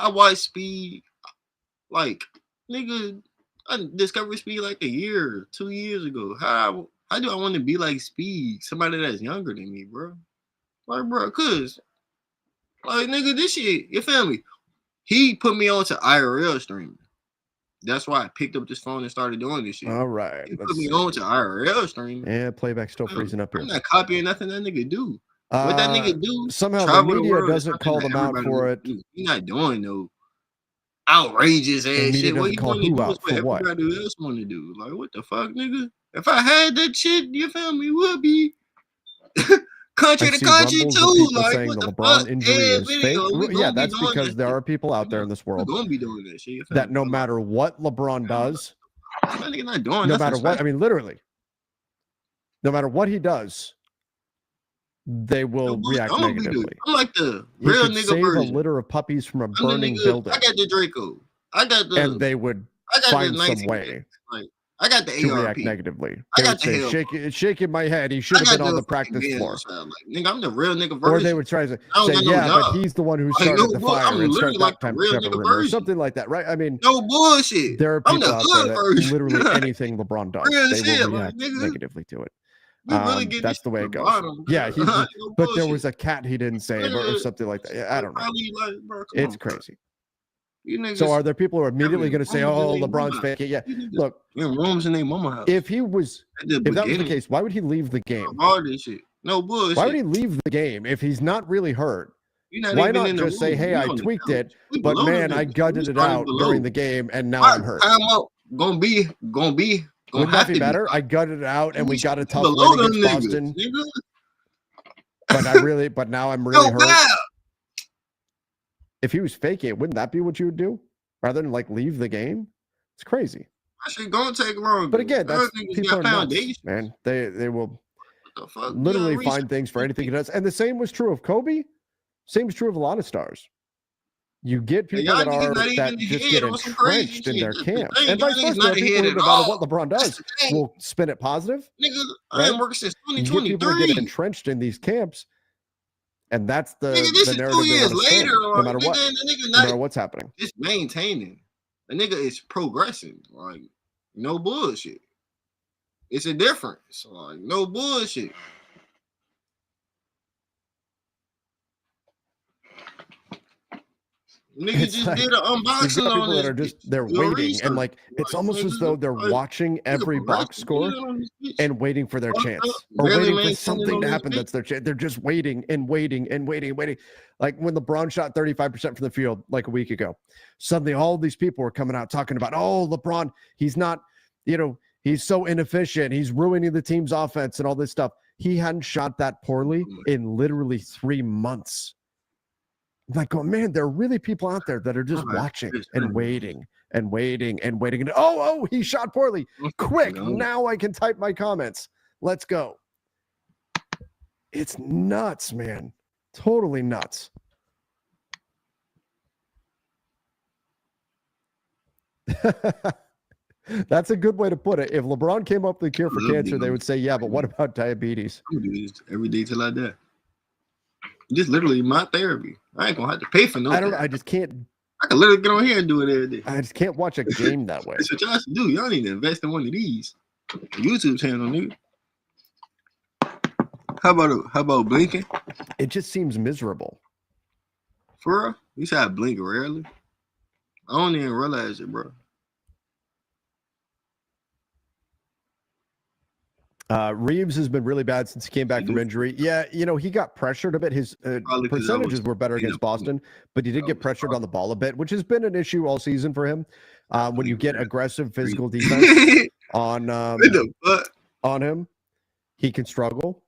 Speaker 4: watched Speed, like, nigga, I discovered Speed like a year, 2 years ago. How do I want to be like Speed? Somebody that's younger than me, bro. Like, bro, cause, like, nigga, this shit, you feel me? He put me on to IRL streaming. That's why I picked up this phone and started doing this shit.
Speaker 2: All right.
Speaker 4: He put me on to IRL streaming.
Speaker 2: Yeah, playback's still freezing up here.
Speaker 4: I'm not copying nothing that nigga do. What that nigga do?
Speaker 2: Somehow the
Speaker 4: travel
Speaker 2: media
Speaker 4: world
Speaker 2: doesn't call them out for it.
Speaker 4: He's not doing no outrageous ass shit. What you want to do is what everybody else want to do. Like, what the fuck, nigga? If I had that shit, you feel me, would be country to country too. Like,
Speaker 2: saying
Speaker 4: what
Speaker 2: the
Speaker 4: the
Speaker 2: LeBron
Speaker 4: fuck?
Speaker 2: injury is fake. Yeah, that's
Speaker 4: doing
Speaker 2: because
Speaker 4: that
Speaker 2: there
Speaker 4: shit.
Speaker 2: are people out there in this world
Speaker 4: We're gonna be doing that shit.
Speaker 2: that no matter what LeBron does,
Speaker 4: that nigga not doing
Speaker 2: no
Speaker 4: nothing
Speaker 2: matter what, I
Speaker 4: special.
Speaker 2: mean, literally, no matter what he does, they will react
Speaker 4: I'm
Speaker 2: negatively.
Speaker 4: I'm like the
Speaker 2: He
Speaker 4: real
Speaker 2: could
Speaker 4: nigga
Speaker 2: save
Speaker 4: version.
Speaker 2: a litter of puppies from a
Speaker 4: I'm the
Speaker 2: burning
Speaker 4: nigga.
Speaker 2: building,
Speaker 4: I got the Draco. I got the.
Speaker 2: and they would
Speaker 4: I got
Speaker 2: find
Speaker 4: the
Speaker 2: some
Speaker 4: 19.
Speaker 2: way
Speaker 4: Like, I got the
Speaker 2: to
Speaker 4: ARP.
Speaker 2: react negatively.
Speaker 4: I
Speaker 2: They
Speaker 4: got
Speaker 2: would
Speaker 4: the
Speaker 2: say,
Speaker 4: hell.
Speaker 2: shaking my head. He should
Speaker 4: I
Speaker 2: have
Speaker 4: got
Speaker 2: been on the
Speaker 4: fucking
Speaker 2: practice
Speaker 4: bands
Speaker 2: floor.
Speaker 4: outside. Like, nigga, I'm the real nigga version.
Speaker 2: Or they would try to
Speaker 4: I don't
Speaker 2: say,
Speaker 4: got no
Speaker 2: yeah, but
Speaker 4: job.
Speaker 2: he's the one who
Speaker 4: Like,
Speaker 2: started
Speaker 4: no
Speaker 2: the
Speaker 4: bull-
Speaker 2: fire
Speaker 4: I'm
Speaker 2: and
Speaker 4: literally
Speaker 2: started
Speaker 4: like
Speaker 2: that
Speaker 4: the
Speaker 2: type
Speaker 4: real
Speaker 2: of
Speaker 4: nigga
Speaker 2: rumor, or
Speaker 4: version.
Speaker 2: something like that, right? I mean,
Speaker 4: No bullshit.
Speaker 2: there are
Speaker 4: I'm the
Speaker 2: people out there
Speaker 4: hood
Speaker 2: that
Speaker 4: version.
Speaker 2: literally anything LeBron does,
Speaker 4: Real
Speaker 2: they
Speaker 4: shit,
Speaker 2: will
Speaker 4: like,
Speaker 2: react
Speaker 4: nigga.
Speaker 2: negatively to it.
Speaker 4: We really get
Speaker 2: That's
Speaker 4: this
Speaker 2: the way
Speaker 4: to
Speaker 2: it
Speaker 4: the
Speaker 2: goes.
Speaker 4: bottom,
Speaker 2: Yeah,
Speaker 4: bro. No
Speaker 2: but there
Speaker 4: bullshit.
Speaker 2: was a cat he didn't save, or
Speaker 4: Nigga,
Speaker 2: something like that. I don't know.
Speaker 4: probably like, bro, come
Speaker 2: It's
Speaker 4: on, bro.
Speaker 2: crazy.
Speaker 4: You niggas,
Speaker 2: So are there people who are immediately
Speaker 4: having
Speaker 2: going to say,
Speaker 4: rooms in
Speaker 2: "Oh,
Speaker 4: their
Speaker 2: LeBron's
Speaker 4: mama
Speaker 2: fake"? Yeah,
Speaker 4: house. You niggas
Speaker 2: look,
Speaker 4: in rooms in their mama house.
Speaker 2: if he was,
Speaker 4: At the
Speaker 2: if that was the
Speaker 4: beginning
Speaker 2: case, why would he leave the game?
Speaker 4: of all this shit. No bullshit.
Speaker 2: Why would he leave the game if he's not really hurt?
Speaker 4: You're not
Speaker 2: Why
Speaker 4: even
Speaker 2: not
Speaker 4: in the
Speaker 2: just say,
Speaker 4: room.
Speaker 2: "Hey,
Speaker 4: We
Speaker 2: I
Speaker 4: on the
Speaker 2: tweaked
Speaker 4: couch.
Speaker 2: it,
Speaker 4: We
Speaker 2: but
Speaker 4: below the
Speaker 2: man, I
Speaker 4: niggas. We
Speaker 2: gutted it
Speaker 4: started
Speaker 2: out
Speaker 4: below.
Speaker 2: during the game, and now
Speaker 4: Our
Speaker 2: I'm hurt."
Speaker 4: time out gonna
Speaker 2: Wouldn't
Speaker 4: have
Speaker 2: that be
Speaker 4: to
Speaker 2: better?
Speaker 4: be.
Speaker 2: I gutted it out, and we got a tough
Speaker 4: below
Speaker 2: win
Speaker 4: them
Speaker 2: against
Speaker 4: niggas,
Speaker 2: Boston.
Speaker 4: nigga.
Speaker 2: But now I'm really
Speaker 4: Yo,
Speaker 2: hurt.
Speaker 4: wow.
Speaker 2: If he was faking it, wouldn't that be what you would do rather than like leave the game? It's crazy.
Speaker 4: That shit gonna take long.
Speaker 2: But again, that's
Speaker 4: niggas
Speaker 2: people
Speaker 4: got
Speaker 2: are nuts,
Speaker 4: foundation.
Speaker 2: man. They will
Speaker 4: The fuck?
Speaker 2: literally
Speaker 4: Yeah,
Speaker 2: find things for anything he does. And the same was true of Kobe. Same is true of a lot of stars. You get people
Speaker 4: y'all
Speaker 2: that
Speaker 4: niggas
Speaker 2: are
Speaker 4: not even
Speaker 2: that just
Speaker 4: ahead
Speaker 2: get
Speaker 4: on some crazy
Speaker 2: entrenched in
Speaker 4: shit.
Speaker 2: their
Speaker 4: That's the
Speaker 2: camps.
Speaker 4: thing.
Speaker 2: And
Speaker 4: Y'all
Speaker 2: vice
Speaker 4: niggas
Speaker 2: versa, there
Speaker 4: not
Speaker 2: are people
Speaker 4: ahead
Speaker 2: who,
Speaker 4: at
Speaker 2: no matter
Speaker 4: all.
Speaker 2: what LeBron
Speaker 4: That's
Speaker 2: does,
Speaker 4: the thing.
Speaker 2: will spin it positive.
Speaker 4: Nigga, I ain't
Speaker 2: Right?
Speaker 4: working since
Speaker 2: You get people that
Speaker 4: 2023.
Speaker 2: get entrenched in these camps, and that's
Speaker 4: Nigga, this
Speaker 2: the
Speaker 4: is 2
Speaker 2: narrative they
Speaker 4: years
Speaker 2: want to spin,
Speaker 4: later.
Speaker 2: no
Speaker 4: Like,
Speaker 2: matter what,
Speaker 4: nigga, the nigga
Speaker 2: no
Speaker 4: not
Speaker 2: matter what's happening.
Speaker 4: just maintaining. The nigga is progressing. Like, no bullshit. It's a difference. Like, no bullshit. Nigga
Speaker 2: It's
Speaker 4: just
Speaker 2: like,
Speaker 4: did an
Speaker 2: you've
Speaker 4: unboxing
Speaker 2: got
Speaker 4: on
Speaker 2: people that
Speaker 4: this
Speaker 2: are just
Speaker 4: bitch.
Speaker 2: they're
Speaker 4: Do your
Speaker 2: waiting,
Speaker 4: research.
Speaker 2: and like it's almost as though they're watching every box score and waiting for their chance, or
Speaker 4: Barely
Speaker 2: waiting for
Speaker 4: maintaining
Speaker 2: something
Speaker 4: on
Speaker 2: to
Speaker 4: this
Speaker 2: happen
Speaker 4: bitch.
Speaker 2: that's their chance. They're just waiting and waiting and waiting and waiting. Like when LeBron shot 35% from the field like a week ago, suddenly all these people were coming out talking about, oh, LeBron, he's not, he's so inefficient, he's ruining the team's offense and all this stuff. He hadn't shot that poorly in literally 3 months. Like, oh man, there are really people out there that are just watching and waiting and waiting and waiting. And oh, he shot poorly. Quick, now I can type my comments. Let's go. It's nuts, man. Totally nuts. That's a good way to put it. If LeBron came up with the cure for cancer, they would say, yeah, but what about diabetes?
Speaker 4: I'm gonna do this every day till I die. This literally my therapy. I ain't gonna have to pay for no.
Speaker 2: I just can't.
Speaker 4: I can literally get on here and do it every day.
Speaker 2: I just can't watch a game that way.
Speaker 4: That's what y'all should do. Y'all need to invest in one of these. A YouTube channel, nigga. How about blinking?
Speaker 2: It just seems miserable.
Speaker 4: For real? You said I blink rarely. I don't even realize it, bro.
Speaker 2: Reeves has been really bad since he came back from injury. Yeah, he got pressured a bit. His percentages were better against Boston, but he did get pressured on the ball a bit, which has been an issue all season for him. When you get aggressive physical defense on him, he can struggle.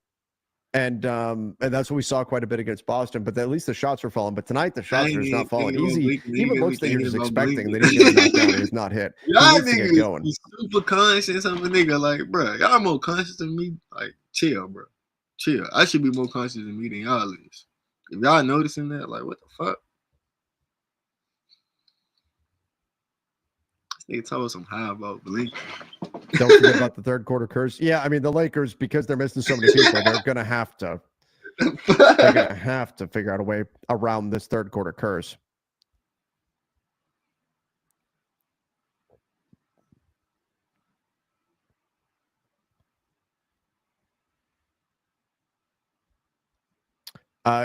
Speaker 2: And that's what we saw quite a bit against Boston. But at least the shots were falling. But tonight the shots are just not falling. Easy, even looks that you're just expecting. They didn't get a knockdown. He's not hit.
Speaker 4: Y'all
Speaker 2: He needs to get going.
Speaker 4: niggas super conscious of a nigga. Like, bro, y'all more conscious than me. Like, chill, bro. Chill. I should be more conscious than me than y'all is. If y'all noticing that, like, what the fuck? They told some high about Blake.
Speaker 2: Don't forget about the third quarter curse. Yeah, I mean, the Lakers, because they're missing so many people, they're going to have to figure out a way around this third quarter curse.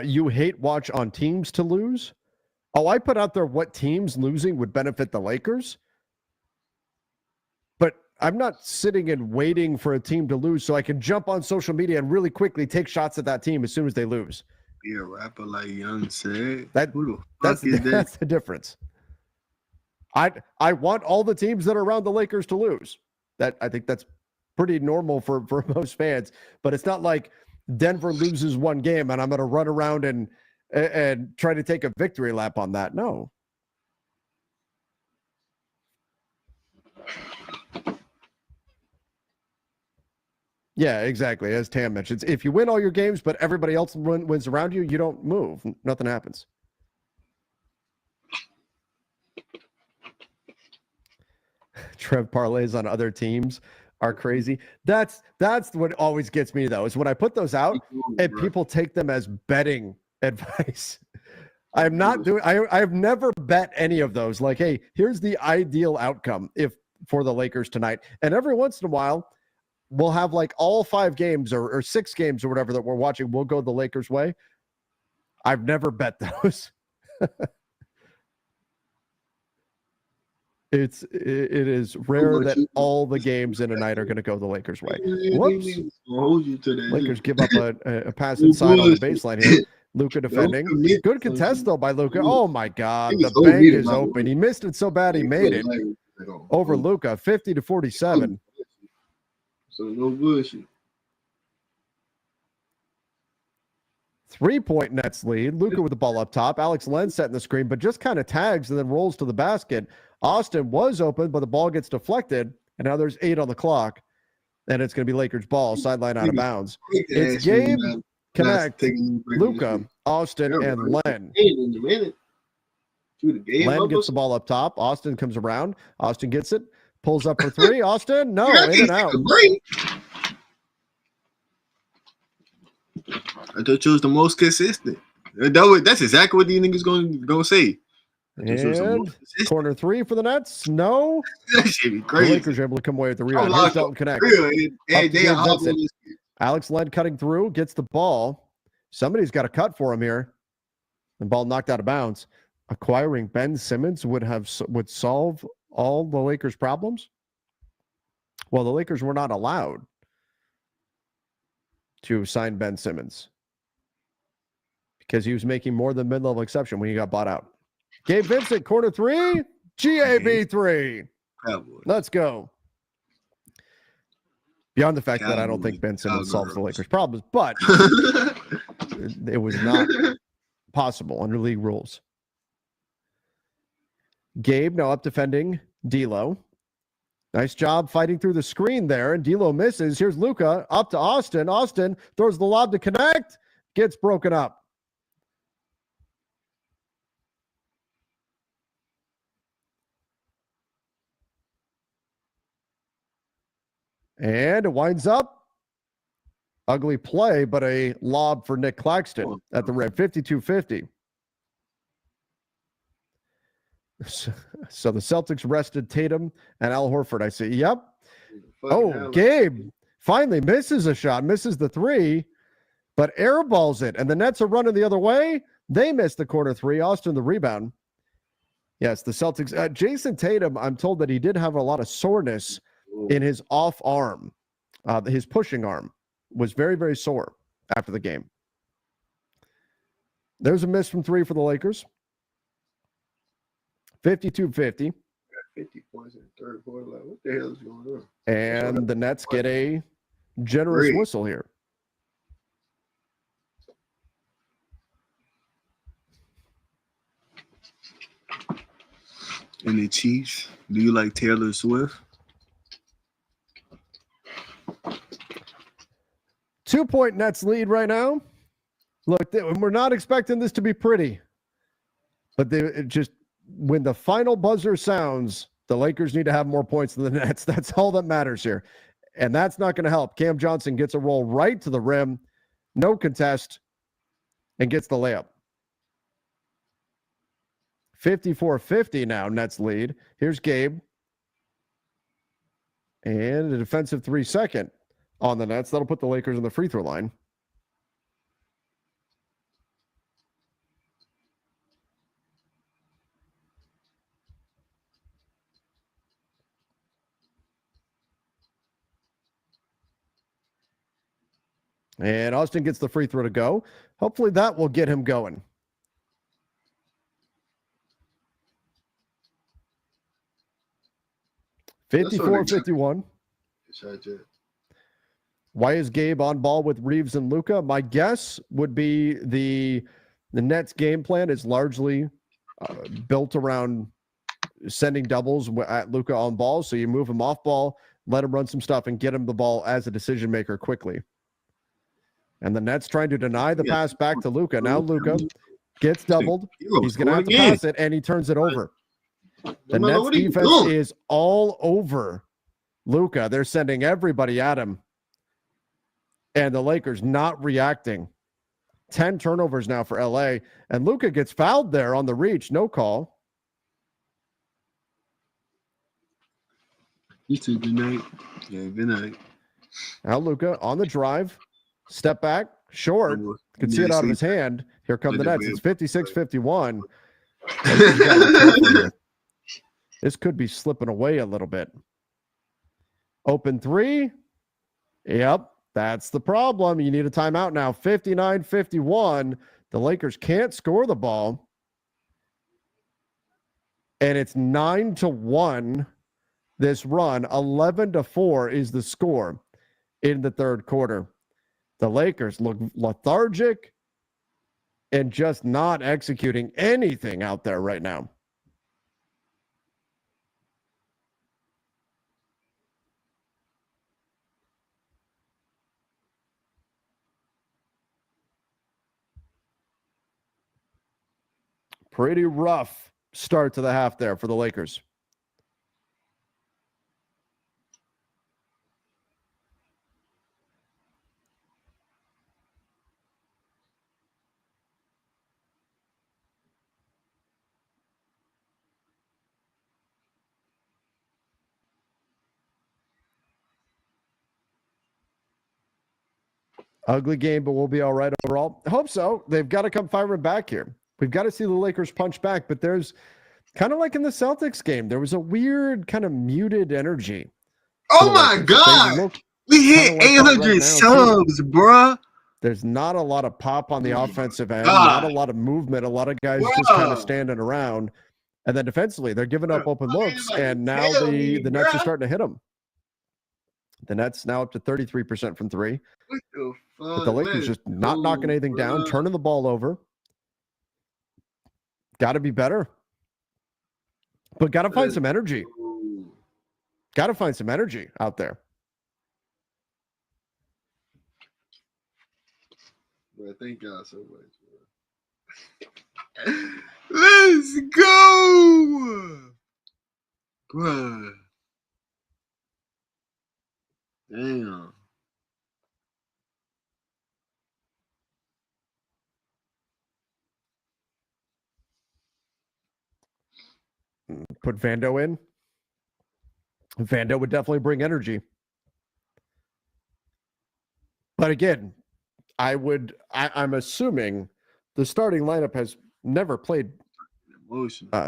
Speaker 2: You hate watch on teams to lose? Oh, I put out there what teams losing would benefit the Lakers. But I'm not sitting and waiting for a team to lose so I can jump on social media and really quickly take shots at that team as soon as they lose.
Speaker 4: Be a rapper like Young said.
Speaker 2: That's the difference. I want all the teams that are around the Lakers to lose. I think that's pretty normal for most fans. But it's not like Denver loses one game and I'm going to run around and try to take a victory lap on that. No. Yeah, exactly. As Tam mentions, if you win all your games, but everybody else wins around you, you don't move. Nothing happens. Trev parlays on other teams are crazy. That's what always gets me, though, is when I put those out and people take them as betting advice. I'm not doing. I've never bet any of those. Like, hey, here's the ideal outcome for the Lakers tonight, and every once in a while, we'll have like all 5 games or 6 games or whatever that we're watching. We'll go the Lakers' way. I've never bet those. It is rare that all the games in a night are going to go the Lakers' way. Whoops. Lakers give up a pass inside on the baseline here. Luka defending. Good contest, though, by Luka. Oh, my God. The bank is open. He missed it so bad he made it. Over Luka, 50-47.
Speaker 4: So no bullshit.
Speaker 2: 3-point Nets lead. Luka with the ball up top. Alex Len setting the screen, but just kind of tags and then rolls to the basket. Austin was open, but the ball gets deflected, and now there's 8 on the clock, and it's going to be Lakers ball, sideline out of bounds. It's Gabe, Connect, Luka, Austin, and Len. Len gets the ball up top. Austin comes around. Austin gets it. Pulls up for 3. Austin, no, in and out.
Speaker 4: I thought you was the most consistent. That's exactly what these niggas gonna say.
Speaker 2: And corner 3 for the Nets. No.
Speaker 4: That shit be crazy.
Speaker 2: The Lakers are able to come away with the rebound. Here's Dalton Connect. Alex Len cutting through, gets the ball. Somebody's got a cut for him here. The ball knocked out of bounds. Acquiring Ben Simmons would solve all the Lakers' problems? Well, the Lakers were not allowed to sign Ben Simmons because he was making more than mid-level exception when he got bought out. Gabe Vincent, corner 3, GAB 3. Let's go. Beyond the fact that I don't think Ben Simmons solves the Lakers' problems, but it was not possible under league rules. Gabe now up defending D'Lo. Nice job fighting through the screen there, and D'Lo misses. Here's Luka up to Austin. Austin throws the lob to Connect. Gets broken up. And it winds up. Ugly play, but a lob for Nick Claxton at the rim. 52-50. So the Celtics rested Tatum and Al Horford. I see. Yep. Oh, Gabe finally misses a shot, misses the 3, but airballs it. And the Nets are running the other way. They missed the corner 3. Austin, the rebound. Yes, the Celtics. Jason Tatum, I'm told that he did have a lot of soreness in his off arm. His pushing arm was very, very sore after the game. There's a miss from 3 for the Lakers. 52-50.
Speaker 4: 50 points in the third quarter. Like, what the hell is going on?
Speaker 2: And the Nets get a generous whistle here.
Speaker 4: And the Chiefs, do you like Taylor Swift?
Speaker 2: 2-point Nets lead right now. Look, we're not expecting this to be pretty. But it just when the final buzzer sounds, The Lakers need to have more points than the Nets. That's all that matters here. And that's not going to help. Cam Johnson gets a roll right to the rim, no contest, and gets the layup. 54-50 now, Nets lead. Here's Gabe. And a defensive 3-second on the Nets. That'll put the Lakers on the free throw line. And Austin gets the free throw to go. Hopefully that will get him going.
Speaker 4: That's
Speaker 2: 54-51. Why is Gabe on ball with Reeves and Luka? My guess would be the Nets game plan is largely built around sending doubles at Luka on ball. So you move him off ball, let him run some stuff, and get him the ball as a decision maker quickly. And the Nets trying to deny the pass back to Luka. Now Luka gets doubled. He's going to have to pass it, and he turns it over. The Nets defense is all over Luka. They're sending everybody at him. And the Lakers not reacting. 10 turnovers now for LA. And Luka gets fouled there on the reach. No call.
Speaker 4: You too, good night. Yeah, good night.
Speaker 2: Now Luka on the drive. Step back. Short. Could see it out of his hand. Here come the Nets. It's 56-51. This could be slipping away a little bit. Open three. Yep, that's the problem. You need a timeout now. 59-51. The Lakers can't score the ball. And it's 9-1 this run. 11-4 is the score in the third quarter. The Lakers look lethargic and just not executing anything out there right now. Pretty rough start to the half there for the Lakers. Ugly game, but we'll be all right overall. I hope so. They've got to come firing back here. We've got to see the Lakers punch back, but there's kind of like in the Celtics game, there was a weird kind of muted energy.
Speaker 4: Oh my God. We hit 800 subs, bruh.
Speaker 2: There's not a lot of pop on the offensive end, not a lot of movement, a lot of guys just kind of standing around. And then defensively, they're giving up open looks, and now the Nets are starting to hit them. The Nets now up to 33% from three.
Speaker 4: What the fuck?
Speaker 2: But the Lakers just not knocking anything down, turning the ball over. Got to be better. But got to find some energy. Got to find some energy out there.
Speaker 4: Bro, thank y'all so much, bro. Let's go, bro. Damn.
Speaker 2: Put Vando in. Vando would definitely bring energy. But again, I'm assuming the starting lineup has never played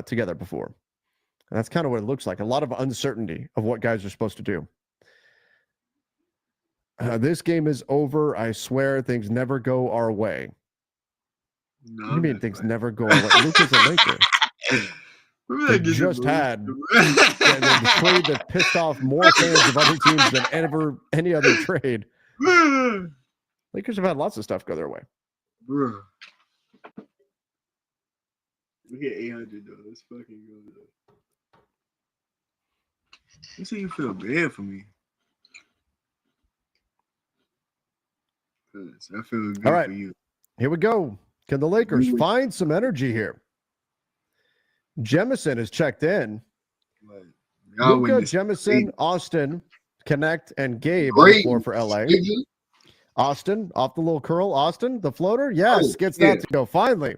Speaker 2: together before. And that's kind of what it looks like. A lot of uncertainty of what guys are supposed to do. This game is over. I swear things never go our way.
Speaker 4: No,
Speaker 2: what do you mean things never go our way? Luka's a Laker. They just had a trade that pissed off more fans of other teams than any other trade. Lakers have had lots of stuff go their way.
Speaker 4: Bro. We hit 800 though. Let's fucking go though. You say you feel bad for me. I feel good
Speaker 2: All right.
Speaker 4: for you.
Speaker 2: Here we go. Can the Lakers find some energy here? Jemison is checked in. Luka,
Speaker 4: witness
Speaker 2: Jemison, Austin, Connect, and Gabe on
Speaker 4: great.
Speaker 2: the floor for LA.
Speaker 4: Nigga.
Speaker 2: Austin, off the little curl. Austin, the floater. Yes,
Speaker 4: Oh,
Speaker 2: gets
Speaker 4: yeah.
Speaker 2: that to go finally.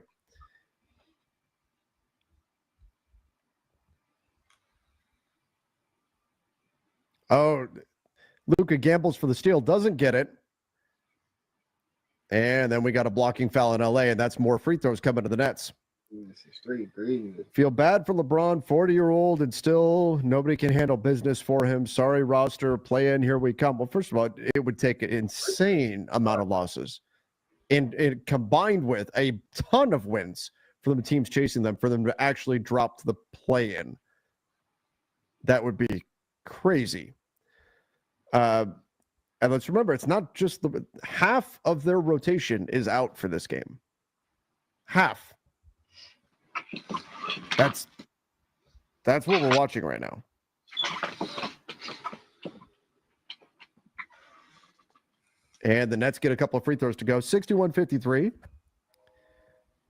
Speaker 2: Oh, Luka gambles for the steal, doesn't get it. And then we got a blocking foul in LA, and that's more free throws coming to the Nets.
Speaker 4: Straight green.
Speaker 2: Feel bad for LeBron, 40-year-old, and still nobody can handle business for him. Sorry, roster, play in, here we come. Well, first of all, it would take an insane amount of losses, and combined with a ton of wins for the teams chasing them, for them to actually drop to the play-in. That would be crazy. And let's remember, it's not just half of their rotation is out for this game. Half. That's what we're watching right now. And the Nets get a couple of free throws to go. 61-53.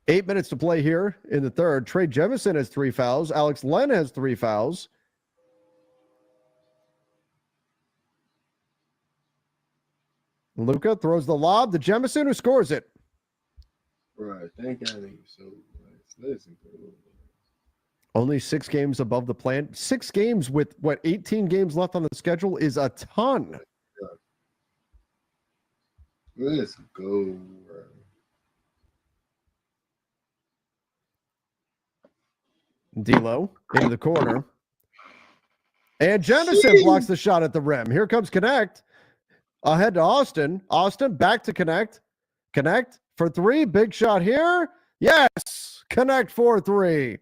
Speaker 2: 8 minutes to play here in the third. Trey Jemison has 3 fouls. Alex Len has 3 fouls. Luka throws the lob to Jemison, who scores it.
Speaker 4: Right, thank God. So listen.
Speaker 2: Only 6 games above the plan. 6 games with, 18 games left on the schedule is a ton.
Speaker 4: Let's go, bro.
Speaker 2: D'Lo into the corner. And Jemison blocks the shot at the rim. Here comes Connect. Ahead to Austin. Austin back to Connect. Connect for 3. Big shot here. Yes. Connect for 3.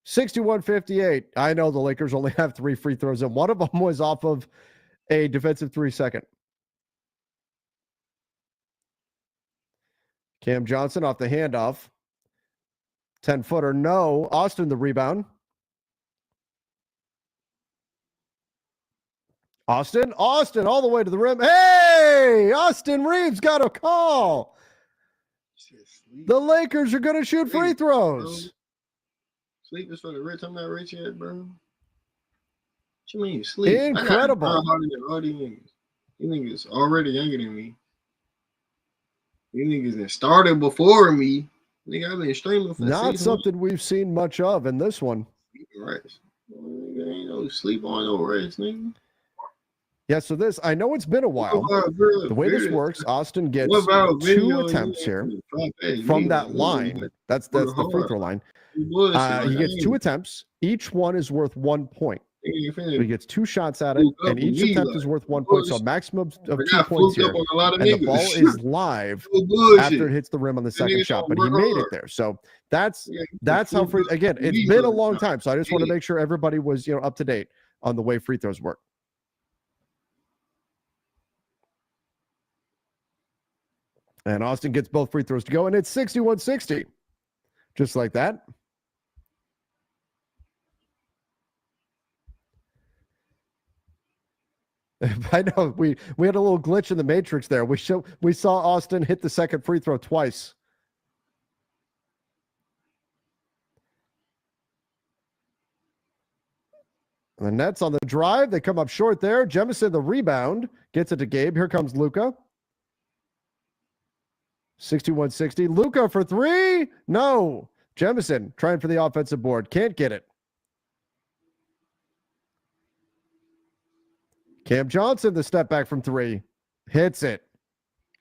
Speaker 2: 61-58. I know the Lakers only have 3 free throws, and one of them was off of a defensive 3-second. Cam Johnson off the handoff. 10-footer, no. Austin the rebound. Austin all the way to the rim. Hey, Austin Reeves got a call. The Lakers are going to shoot free throws.
Speaker 4: Sleep is for the rich. I'm not rich yet, bro. What you mean sleep?
Speaker 2: Incredible.
Speaker 4: I got harder than all these niggas. You niggas already younger than me. You niggas that started before me. Nigga, I've been streaming for
Speaker 2: not something we've seen much of in this one.
Speaker 4: Rest. Nigga, ain't no sleep on no rest, nigga.
Speaker 2: Yeah, so this, I know it's been a while. The way this works, Austin gets 2 attempts here from that line. That's the free throw line. He gets 2 attempts. Each one is worth 1 point. So he gets 2 shots at it, and each attempt is worth 1 point. So a maximum of 2 points here. And the ball is live after it hits the rim on the second shot, but he made it there. So that's how free. Again, it's been a long time, so I just want to make sure everybody was up to date on the way free throws work. And Austin gets both free throws to go, and it's 61-60. Just like that. I know we had a little glitch in the matrix there. We saw Austin hit the second free throw twice. The Nets on the drive. They come up short there. Jemison the rebound. Gets it to Gabe. Here comes Luka. 61-60. Luka for 3. No. Jemison trying for the offensive board. Can't get it. Cam Johnson, the step back from 3. Hits it.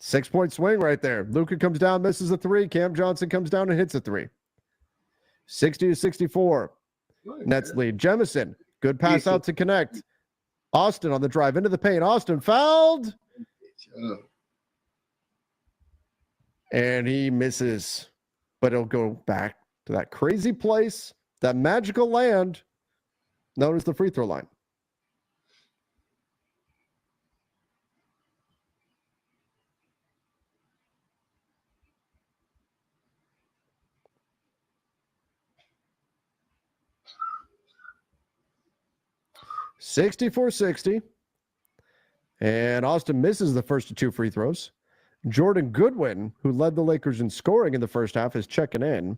Speaker 2: 6-point swing right there. Luka comes down, misses a 3. Cam Johnson comes down and hits a 3. 60-64. Nets lead. Jemison, good pass out to Connect. Austin on the drive into the paint. Austin fouled. And he misses. But he'll go back to that crazy place, that magical land known as the free throw line. (64-60). And Austin misses the first of 2 free throws. Jordan Goodwin, who led the Lakers in scoring in the first half, is checking in.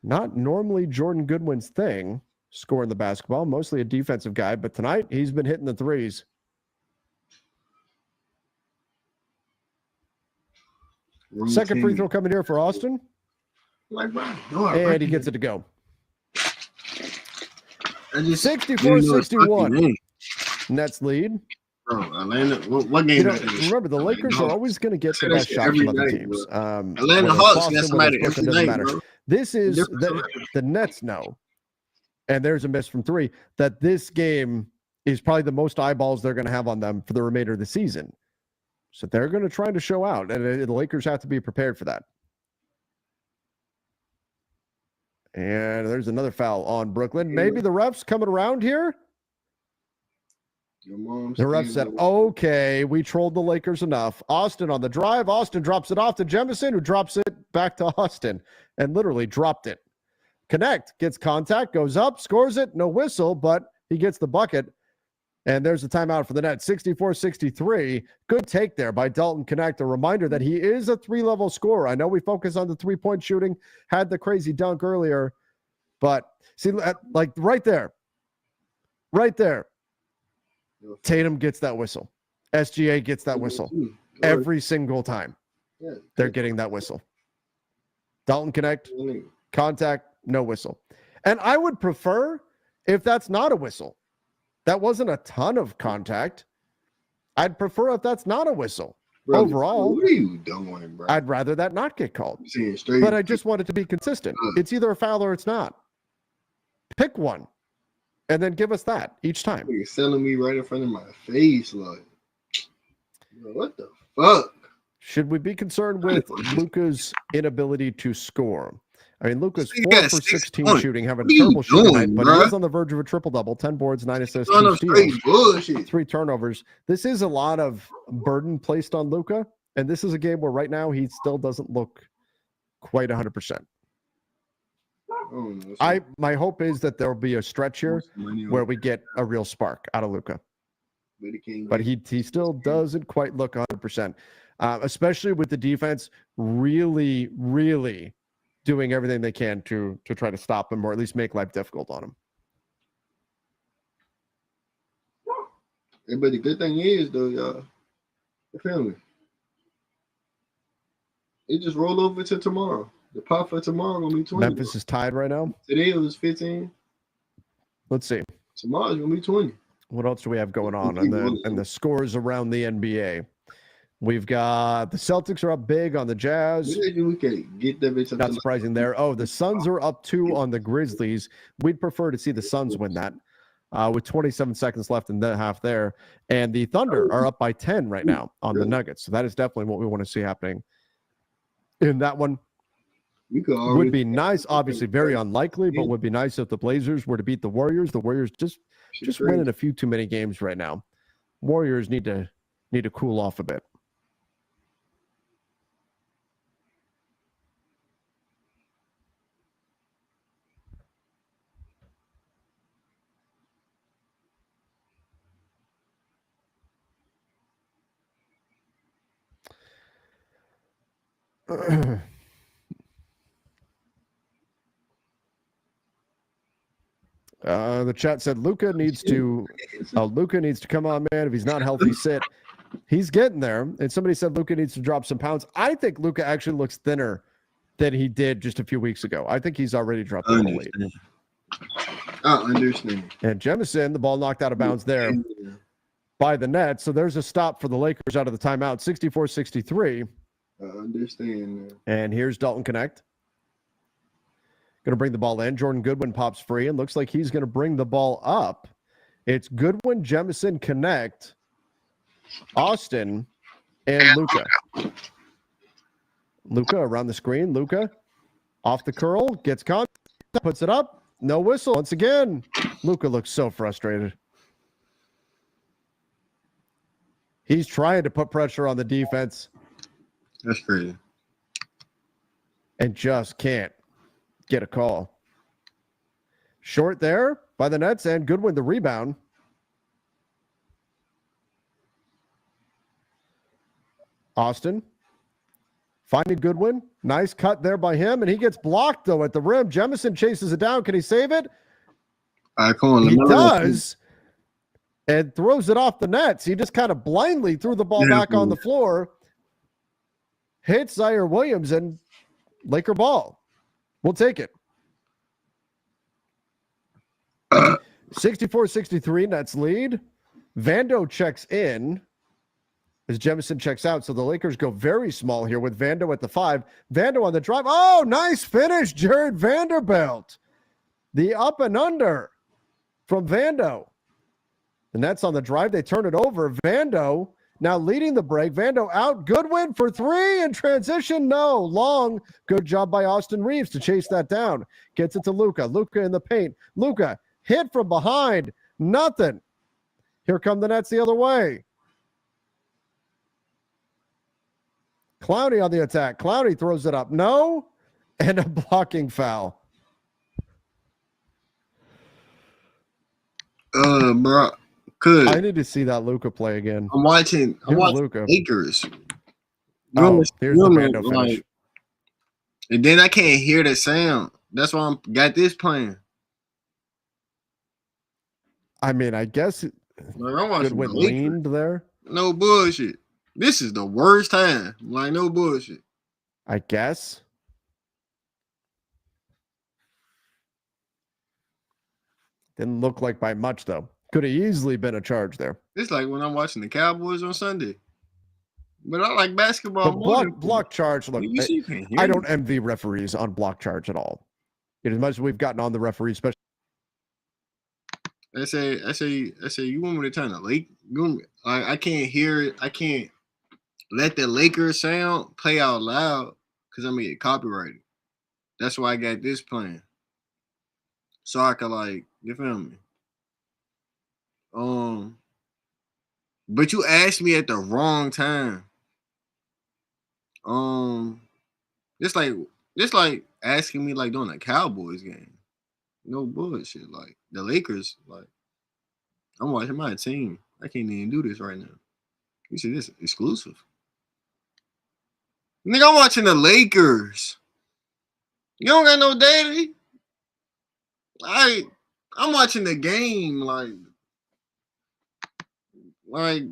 Speaker 2: Not normally Jordan Goodwin's thing. scoring the basketball, mostly a defensive guy, but tonight he's been hitting the threes. Second free throw coming here for Austin. And he gets it to go. 64-61. Nets lead.
Speaker 4: Bro, Atlanta, what game is this?
Speaker 2: Remember, the Lakers are always going to get the best shot from other teams.
Speaker 4: Atlanta Hawks got somebody every night, bro.
Speaker 2: This is the Nets know, and there's a miss from three, that this game is probably the most eyeballs they're going to have on them for the remainder of the season. So they're going to try to show out, and the Lakers have to be prepared for that. And there's another foul on Brooklyn. Maybe the refs coming around here. The ref said, okay, we trolled the Lakers enough. Austin on the drive. Austin drops it off to Jemison, who drops it back to Austin and literally dropped it. Connect, gets contact, goes up, scores it. No whistle, but he gets the bucket. And there's a timeout for the Nets, 64-63. Good take there by Dalton Connect. A reminder that he is a three-level scorer. I know we focus on the three-point shooting, had the crazy dunk earlier, but see, like right there, Tatum gets that whistle. SGA gets that whistle. Every single time they're getting that whistle. Dalton Connect, contact, no whistle. And I would prefer if that's not a whistle. That wasn't a ton of contact. I'd prefer if that's not a whistle. Bro, overall,
Speaker 4: what are you doing, bro?
Speaker 2: I'd rather that not get called. But I just want it to be consistent. It's either a foul or it's not. Pick one, and then give us that each time.
Speaker 4: You're selling me right in front of my face, like, bro, what the fuck?
Speaker 2: Should we be concerned with Luka's inability to score? I mean, Luka's 4 for 16 shooting, having a terrible shooting night, but he is on the verge of a triple-double, 10 boards, 9 assists, 2 steals, 3 turnovers. This is a lot of burden placed on Luka, and this is a game where right now he still doesn't look quite 100%. My hope is that there will be a stretch here where we get a real spark out of Luka. But he still doesn't quite look 100%, especially with the defense really, really doing everything they can to try to stop him or at least make life difficult on him.
Speaker 4: Hey, but the good thing is, though, y'all, you feel me? It just rolled over to tomorrow. The pot for tomorrow gonna be 20.
Speaker 2: Memphis is tied right now.
Speaker 4: Today it was 15.
Speaker 2: Let's see.
Speaker 4: Tomorrow's gonna be 20.
Speaker 2: What else do we have going on? And the scores around the NBA. We've got the Celtics are up big on the Jazz.
Speaker 4: We can get that bitch up.
Speaker 2: Not surprising there. Oh, the Suns are up 2 on the Grizzlies. We'd prefer to see the Suns win that with 27 seconds left in the half there. And the Thunder are up by 10 right now on the Nuggets. So that is definitely what we want to see happening in that one. Would be nice, obviously very unlikely, but would be nice if the Blazers were to beat the Warriors. The Warriors just winning a few too many games right now. Warriors need to cool off a bit. The chat said Luka needs to come on, man. If he's not healthy, sit. He's getting there. And somebody said Luka needs to drop some pounds. I think Luka actually looks thinner than he did just a few weeks ago. I think he's already dropped a little weight.
Speaker 4: I understand.
Speaker 2: And Jemison, the ball knocked out of bounds there by the net. So there's a stop for the Lakers out of the timeout, 64-63.
Speaker 4: I understand. Man.
Speaker 2: And here's Dalton Connect. Going to bring the ball in. Jordan Goodwin pops free and looks like he's going to bring the ball up. It's Goodwin, Jemison, Connect, Austin, and Luka. Luka around the screen. Luka off the curl, gets contact, puts it up. No whistle. Once again, Luka looks so frustrated. He's trying to put pressure on the defense.
Speaker 4: That's crazy.
Speaker 2: And just can't get a call. Short there by the Nets, and Goodwin the rebound. Austin finding Goodwin. Nice cut there by him, and he gets blocked, though, at the rim. Jemison chases it down. Can he save it?
Speaker 4: All right, come on.
Speaker 2: He
Speaker 4: LaMelo.
Speaker 2: does, and throws it off the nets. He just kind of blindly threw the ball back on the floor, hits Zaire Williams, and Laker ball. We'll take it. 64-63, Nets lead. Vando checks in as Jemison checks out. So the Lakers go very small here with Vando at the 5. Vando on the drive. Oh, nice finish, Jared Vanderbilt. The up and under from Vando. The Nets on the drive. They turn it over. Vando now leading the break. Vando out. Goodwin for 3 in transition. No. Long. Good job by Austin Reeves to chase that down. Gets it to Luka. Luka in the paint. Luka hit from behind. Nothing. Here come the Nets the other way. Clowney on the attack. Clowney throws it up. No. And a blocking foul.
Speaker 4: Bro. Good.
Speaker 2: I need to see that Luka play again.
Speaker 4: I'm watching
Speaker 2: Luka.
Speaker 4: Lakers.
Speaker 2: Here's the Vando finish.
Speaker 4: And then I can't hear the sound. That's why I'm got this playing.
Speaker 2: I mean, I guess Goodwin leaned there.
Speaker 4: No bullshit. This is the worst time. Like, no bullshit.
Speaker 2: I guess. Didn't look like by much, though. Could have easily been a charge there.
Speaker 4: It's like when I'm watching the Cowboys on Sunday. But I like basketball more.
Speaker 2: Block charge. Look, I don't envy referees on block charge at all. As much as we've gotten on the referees, especially.
Speaker 4: I say, you want me to turn the lake? I can't hear it. I can't let the Lakers sound play out loud because I'm gonna get copyrighted. That's why I got this playing. So I can, like, you feel me? But you asked me at the wrong time. It's like asking me like during a Cowboys game. No bullshit. Like the Lakers, like I'm watching my team. I can't even do this right now. You see this exclusive. Nigga, I'm watching the Lakers. You don't got no data. I'm watching the game like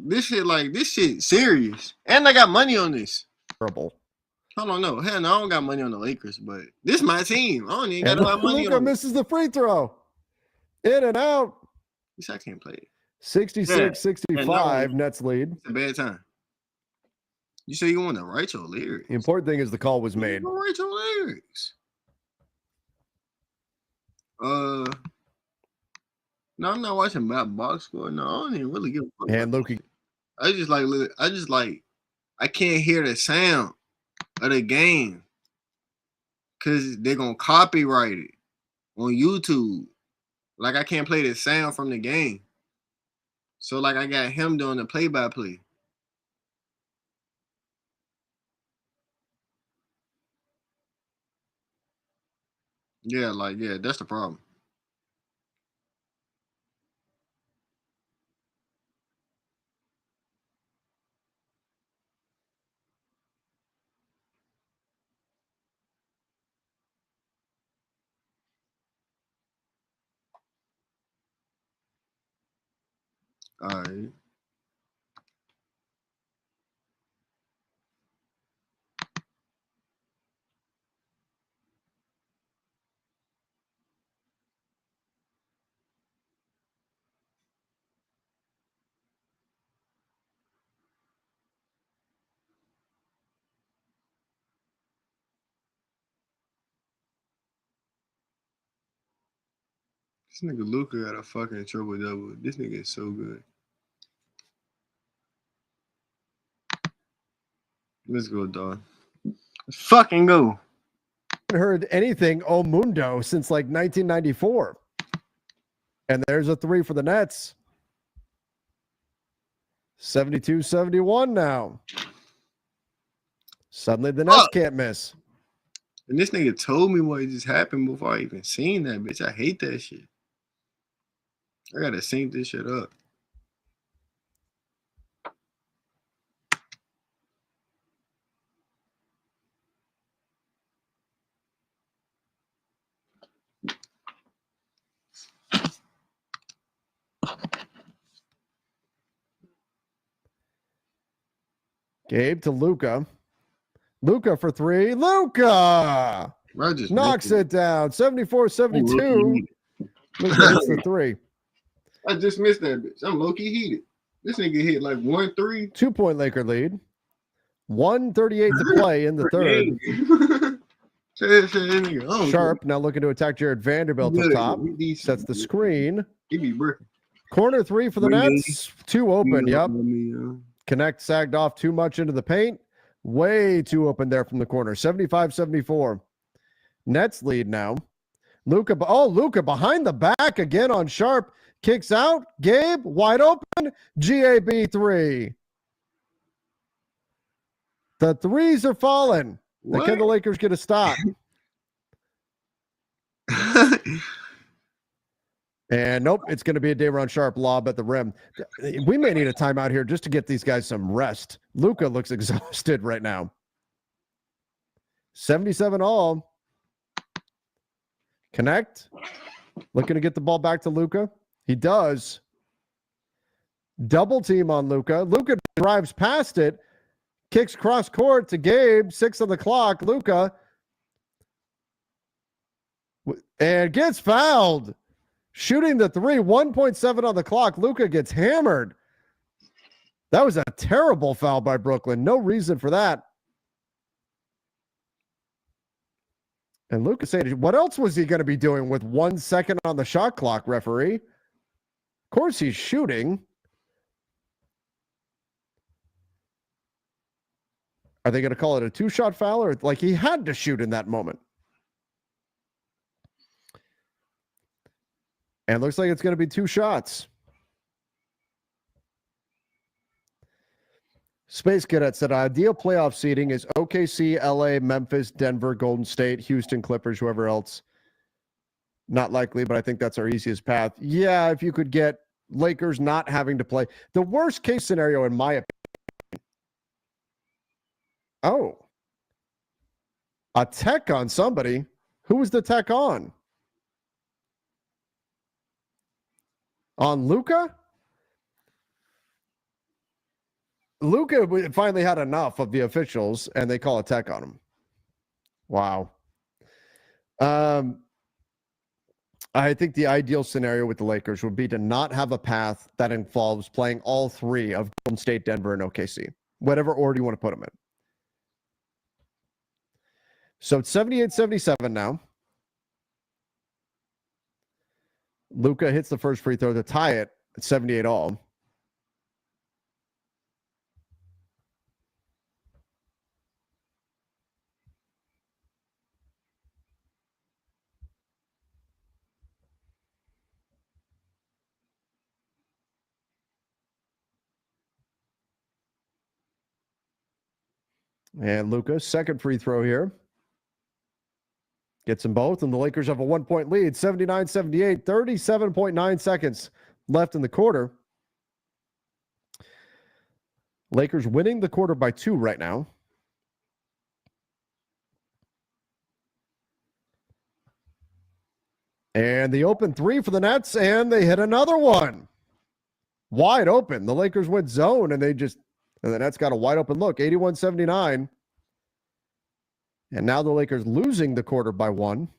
Speaker 4: this shit serious. And I got money on this.
Speaker 2: Terrible.
Speaker 4: Hold on, no. Hell no, I don't got money on the Lakers, but this is my team. I don't even got a lot of money
Speaker 2: Luka
Speaker 4: on it.
Speaker 2: misses the free throw. In and out.
Speaker 4: This I can't play it.
Speaker 2: 66-65, Nets lead.
Speaker 4: It's a bad time. You say you want to write your lyrics.
Speaker 2: The important thing is the call was made.
Speaker 4: You write your lyrics. No, I'm not watching box score. No, I don't even really give a fuck.
Speaker 2: And Luka.
Speaker 4: I can't hear the sound of the game because they're gonna copyright it on YouTube. Like I can't play the sound from the game. So like I got him doing the play-by-play. Yeah, that's the problem. All right. This nigga Luka got a fucking triple double. This nigga is so good. Let's go, dog. Let's fucking go.
Speaker 2: I haven't heard anything O Mundo since like 1994. And there's a 3 for the Nets. 72-71 now. Suddenly the Nets can't miss.
Speaker 4: And this nigga told me what just happened before I even seen that bitch. I hate that shit. I gotta sync this shit up.
Speaker 2: Gabe to Luka. Luka for three. Luka knocks it down. 74-72. Luka hits the three.
Speaker 4: I just missed that bitch. I'm low-key heated. This nigga hit like 1-3.
Speaker 2: 2-point Laker lead. 1:38 to play in the third. Sharp now looking to attack Jared Vanderbilt up top. Sets the screen. Corner three for the Nets. Two open. Yep. Connect sagged off too much into the paint. Way too open there from the corner. 75-74. Nets lead now. Luka behind the back again on Sharp. Kicks out. Gabe wide open. GAB three. The threes are falling. Can the Lakers get a stop? And nope, it's going to be a Day'Ron Sharp lob at the rim. We may need a timeout here just to get these guys some rest. Luka looks exhausted right now. 77 all. Connect. Looking to get the ball back to Luka. He does. Double team on Luka. Luka drives past it. Kicks cross court to Gabe. 6 on the clock. Luka. And gets fouled. Shooting the three. 1.7 on the clock. Luka gets hammered. That was a terrible foul by Brooklyn. No reason for that. And Luka said, what else was he going to be doing with 1 second on the shot clock, referee? Of course he's shooting. Are they going to call it a 2-shot foul, or like he had to shoot in that moment? And looks like it's going to be 2 shots. Space Cadet said ideal playoff seeding is OKC, LA, Memphis, Denver, Golden State, Houston, Clippers, whoever else. Not likely, but I think that's our easiest path. Yeah, if you could get Lakers not having to play. The worst case scenario, in my opinion. Oh. A tech on somebody. Who was the tech on? On Luka? Luka finally had enough of the officials, and they call a tech on him. Wow. I think the ideal scenario with the Lakers would be to not have a path that involves playing all three of Golden State, Denver, and OKC. Whatever order you want to put them in. So it's 78-77 now. Luka hits the first free throw to tie it at 78 all. And Luka, second free throw here. Gets them both, and the Lakers have a 1-point lead, 79-78, 37.9 seconds left in the quarter. Lakers winning the quarter by 2 right now. And the open three for the Nets, and they hit another one. Wide open. The Lakers went zone, and the Nets got a wide open look, 81-79. And now the Lakers losing the quarter by 1.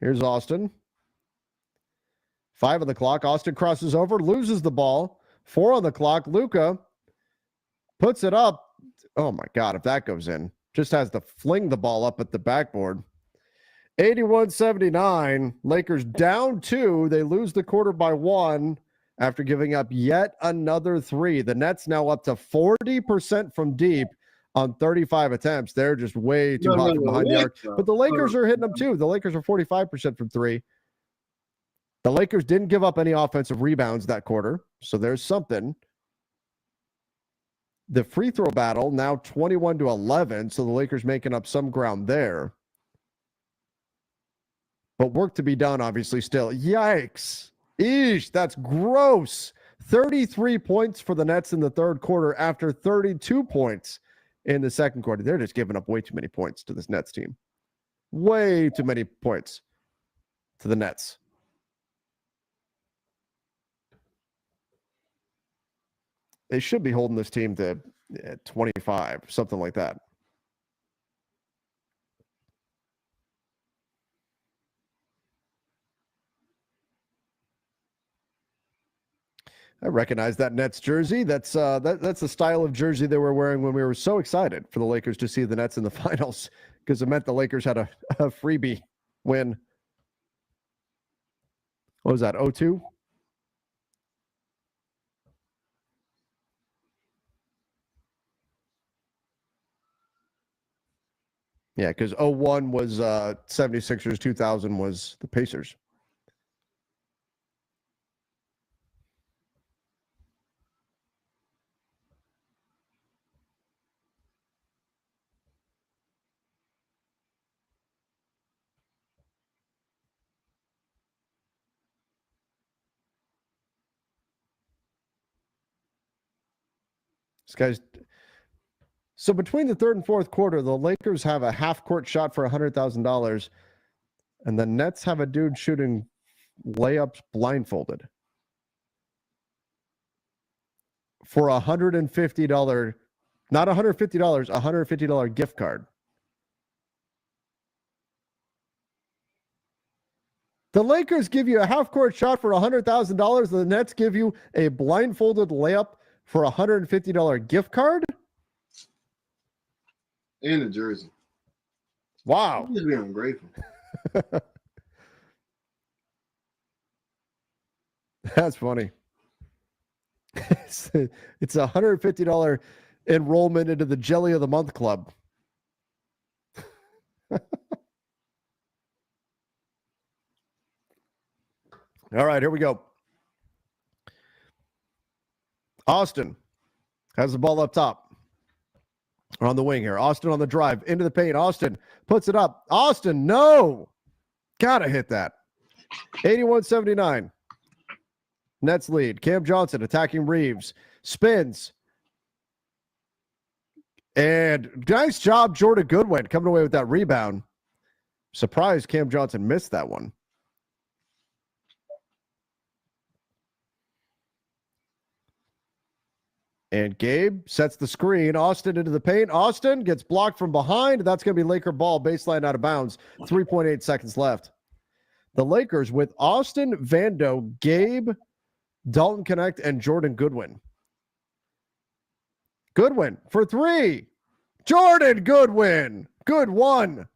Speaker 2: Here's Austin. 5 on the clock. Austin crosses over, loses the ball. 4 on the clock. Luka puts it up. Oh, my God, if that goes in. Just has to fling the ball up at the backboard. 81-79. Lakers down 2. They lose the quarter by 1 after giving up yet another 3. The Nets now up to 40% from deep on 35 attempts. They're just way too hot from behind the arc. But the Lakers are hitting them too. The Lakers are 45% from 3. The Lakers didn't give up any offensive rebounds that quarter, so there's something. The free throw battle now 21-11, so the Lakers making up some ground there. But work to be done, obviously, still. Yikes. Eesh, that's gross. 33 points for the Nets in the third quarter after 32 points in the second quarter. They're just giving up way too many points to this Nets team. Way too many points to the Nets. They should be holding this team to 25, something like that. I recognize that Nets jersey. That's the style of jersey they were wearing when we were so excited for the Lakers to see the Nets in the finals, because it meant the Lakers had a freebie win. What was that, 02? Yeah, because 01 was 76ers, 2000 was the Pacers. This guy's. So between the third and fourth quarter, the Lakers have a half-court shot for $100,000, and the Nets have a dude shooting layups blindfolded for $150, not $150, $150 gift card. The Lakers give you a half-court shot for $100,000, and the Nets give you a blindfolded layup for a $150 gift card?
Speaker 4: And a jersey.
Speaker 2: Wow.
Speaker 4: Just be ungrateful.
Speaker 2: That's funny. It's a $150 enrollment into the Jelly of the Month Club. All right, here we go. Austin has the ball up top. On the wing here. Austin on the drive. Into the paint. Austin puts it up. Austin, no! Gotta hit that. 81-79. Nets lead. Cam Johnson attacking Reeves. Spins. And nice job, Jordan Goodwin, coming away with that rebound. Surprised Cam Johnson missed that one. And Gabe sets the screen. Austin into the paint. Austin gets blocked from behind. That's going to be Laker ball, baseline out of bounds. 3.8 seconds left. The Lakers with Austin, Vando, Gabe, Dalton Connect, and Jordan Goodwin. Goodwin for three. Jordan Goodwin. Good one.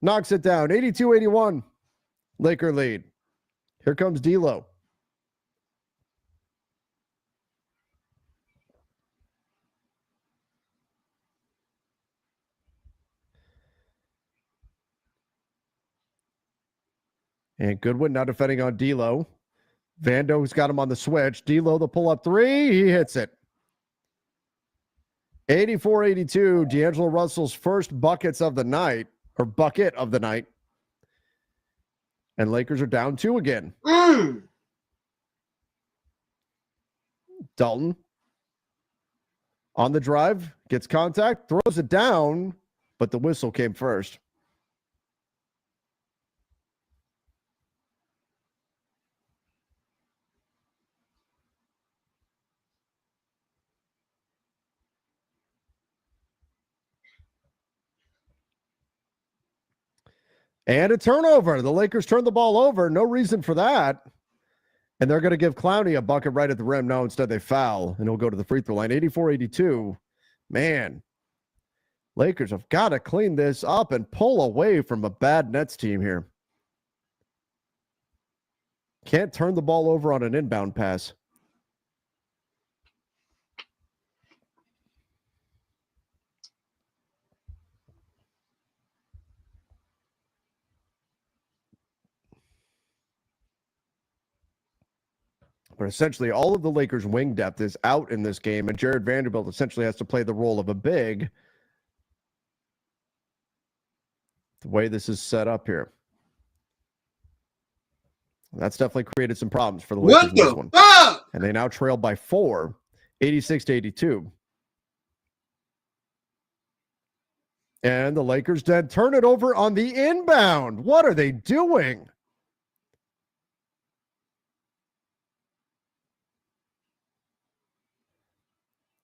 Speaker 2: Knocks it down. 82-81. Laker lead. Here comes D'Lo. And Goodwin now defending on D'Lo. Vando's got him on the switch. D'Lo, the pull-up three. He hits it. 84-82. D'Angelo Russell's first buckets of the night, or bucket of the night. And Lakers are down 2 again. Dalton on the drive, gets contact, throws it down, but the whistle came first. And a turnover. The Lakers turned the ball over. No reason for that. And they're going to give Clowney a bucket right at the rim. No, instead they foul, and he'll go to the free throw line. 84-82. Man, Lakers have got to clean this up and pull away from a bad Nets team here. Can't turn the ball over on an inbound pass. But essentially, all of the Lakers' wing depth is out in this game, and Jared Vanderbilt essentially has to play the role of a big. The way this is set up here. That's definitely created some problems for the Lakers in this one.
Speaker 4: Fuck?
Speaker 2: And they now trail by 4, 86-82. And the Lakers then turn it over on the inbound. What are they doing?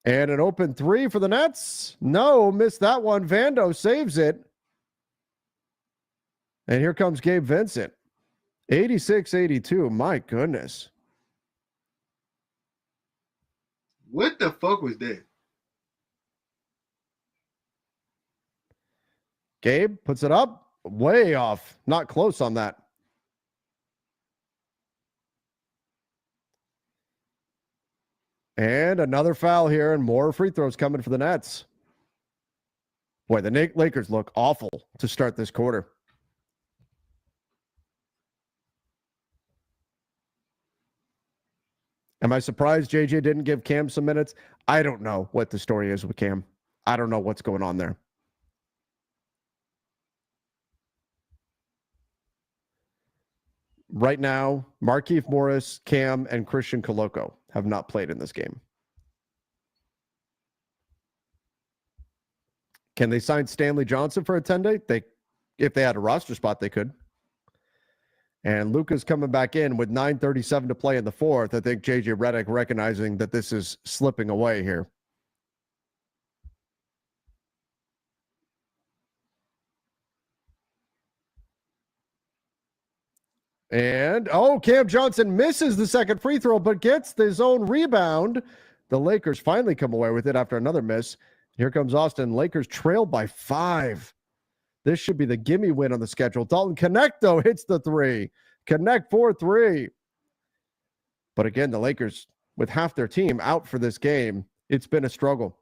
Speaker 2: And an open three for the Nets. No, missed that one. Vando saves it. And here comes Gabe Vincent. 86-82. My goodness.
Speaker 4: What the fuck was that?
Speaker 2: Gabe puts it up. Way off. Not close on that. And another foul here, and more free throws coming for the Nets. Boy, the Lakers look awful to start this quarter. Am I surprised JJ didn't give Cam some minutes? I don't know what the story is with Cam. I don't know what's going on there. Right now, Markieff Morris, Cam, and Christian Coloco have not played in this game. Can they sign Stanley Johnson for a 10-day? If they had a roster spot, they could. And Luka's coming back in with 9:37 to play in the fourth. I think JJ Redick recognizing that this is slipping away here. And, Cam Johnson misses the second free throw, but gets his own rebound. The Lakers finally come away with it after another miss. Here comes Austin. Lakers trail by 5. This should be the gimme win on the schedule. Dalton Connect, though, hits the three. Connect 4-3. But again, the Lakers, with half their team out for this game, it's been a struggle.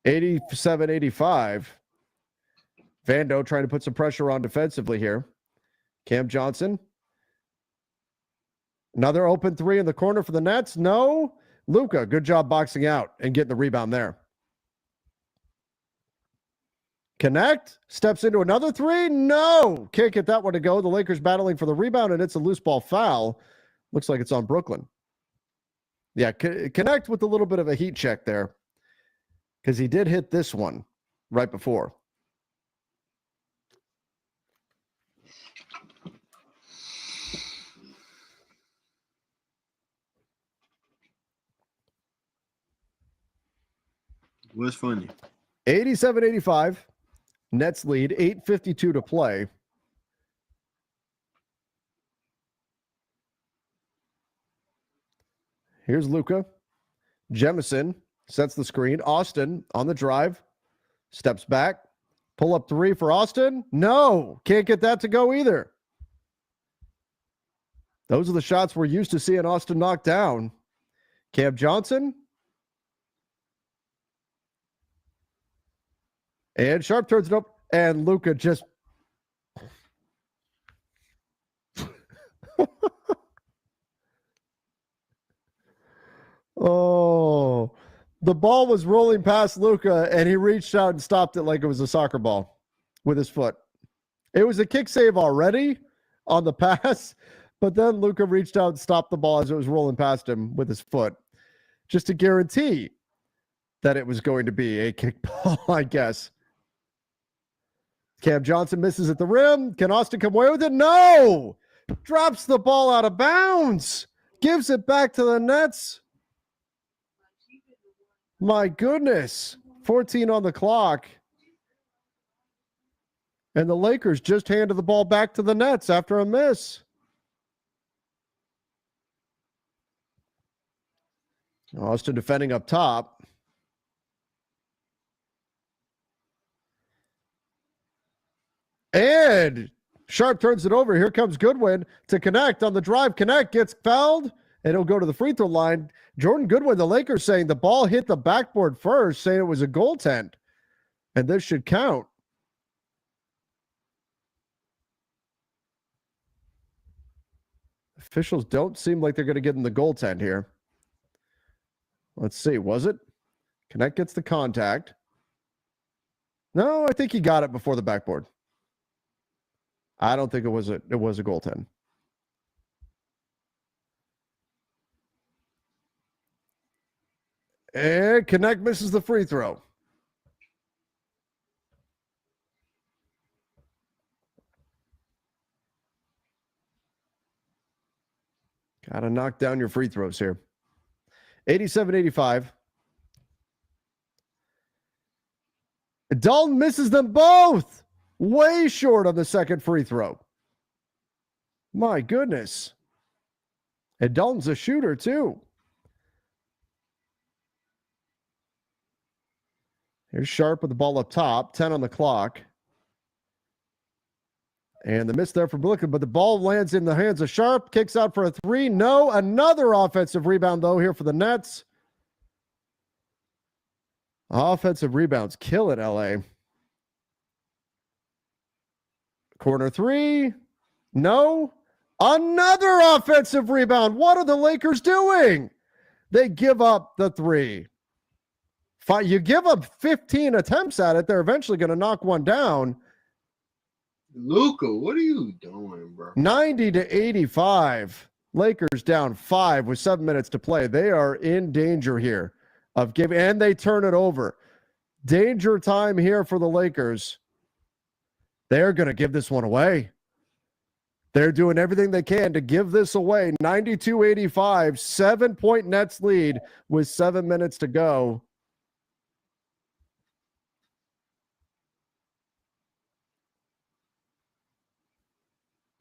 Speaker 2: 87-85. Vando trying to put some pressure on defensively here. Cam Johnson. Another open three in the corner for the Nets. No. Luka, good job boxing out and getting the rebound there. Connect. Steps into another three. No. Can't get that one to go. The Lakers battling for the rebound, and it's a loose ball foul. Looks like it's on Brooklyn. Yeah, Connect with a little bit of a heat check there because he did hit this one right before.
Speaker 4: What's funny?
Speaker 2: 87-85. Nets lead. 8:52 to play. Here's Luka. Jemison sets the screen. Austin on the drive. Steps back. Pull up three for Austin. No. Can't get that to go either. Those are the shots we're used to seeing Austin knock down. Cam Johnson. And Sharp turns it up. And Luka just... Oh, the ball was rolling past Luka, and he reached out and stopped it like it was a soccer ball with his foot. It was a kick save already on the pass, but then Luka reached out and stopped the ball as it was rolling past him with his foot, just to guarantee that it was going to be a kick ball, I guess. Cam Johnson misses at the rim. Can Austin come away with it? No! Drops the ball out of bounds. Gives it back to the Nets. My goodness. 14 on the clock. And the Lakers just handed the ball back to the Nets after a miss. Austin defending up top. And Sharp turns it over. Here comes Goodwin to Connect on the drive. Connect gets fouled, and he'll go to the free throw line. Jordan Goodwin, the Lakers, saying the ball hit the backboard first, saying it was a goaltend, and this should count. Officials don't seem like they're going to get in the goaltend here. Let's see. Was it? Connect gets the contact. No, I think he got it before the backboard. I don't think it was a goaltend. And Connect misses the free throw. Got to knock down your free throws here. 87-85. Dalton misses them both. Way short on the second free throw. My goodness. And Dalton's a shooter, too. Here's Sharp with the ball up top. 10 on the clock. And the miss there for Blicker, but the ball lands in the hands of Sharp. Kicks out for a three. No. Another offensive rebound, though, here for the Nets. Offensive rebounds kill it, LA. Corner three. No. Another offensive rebound. What are the Lakers doing? They give up the three. You give up 15 attempts at it, they're eventually going to knock one down.
Speaker 4: Luka, what are you doing, bro?
Speaker 2: 90-85. Lakers down 5 with 7 minutes to play. They are in danger here of giving, and they turn it over. Danger time here for the Lakers. They're going to give this one away. They're doing everything they can to give this away. 92-85, 7-point Nets lead with 7 minutes to go.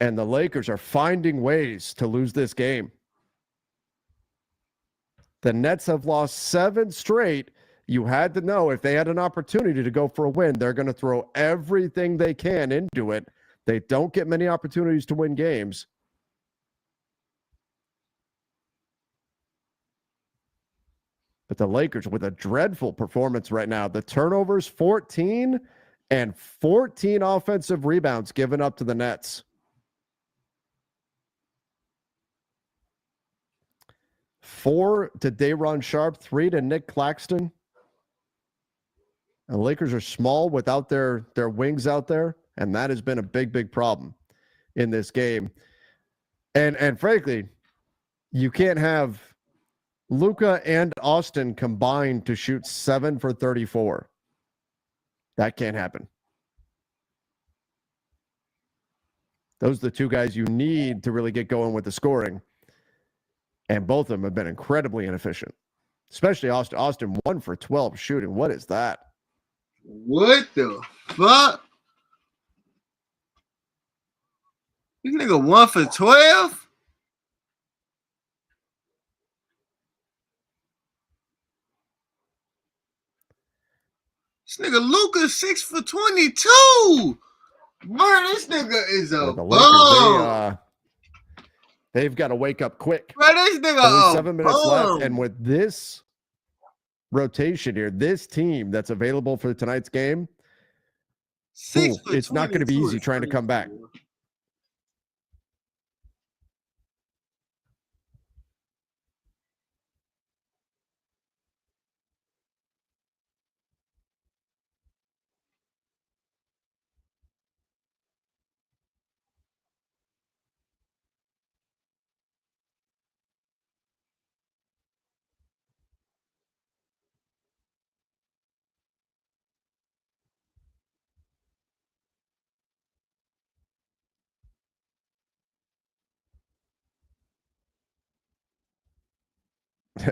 Speaker 2: And the Lakers are finding ways to lose this game. The Nets have lost 7 straight. You had to know if they had an opportunity to go for a win, they're going to throw everything they can into it. They don't get many opportunities to win games. But the Lakers with a dreadful performance right now. The turnovers, 14, and 14 offensive rebounds given up to the Nets. 4 to Day'Ron Sharp, 3 to Nick Claxton. And the Lakers are small without their wings out there, and that has been a big, big problem in this game. And frankly, you can't have Luka and Austin combined to shoot 7 for 34. That can't happen. Those are the two guys you need to really get going with the scoring. And both of them have been incredibly inefficient, especially Austin. Austin 1 for 12 shooting. What is that?
Speaker 4: What the fuck? This nigga 1 for 12? This nigga Luka 6 for 22. Bro, this nigga is a
Speaker 2: the
Speaker 4: bum.
Speaker 2: Lakers, they've got to wake up quick.
Speaker 4: Bro, this nigga
Speaker 2: Only
Speaker 4: a
Speaker 2: 7 minutes
Speaker 4: bum.
Speaker 2: left, and with this rotation here, this team that's available for tonight's game, it's not going to be easy trying to come back.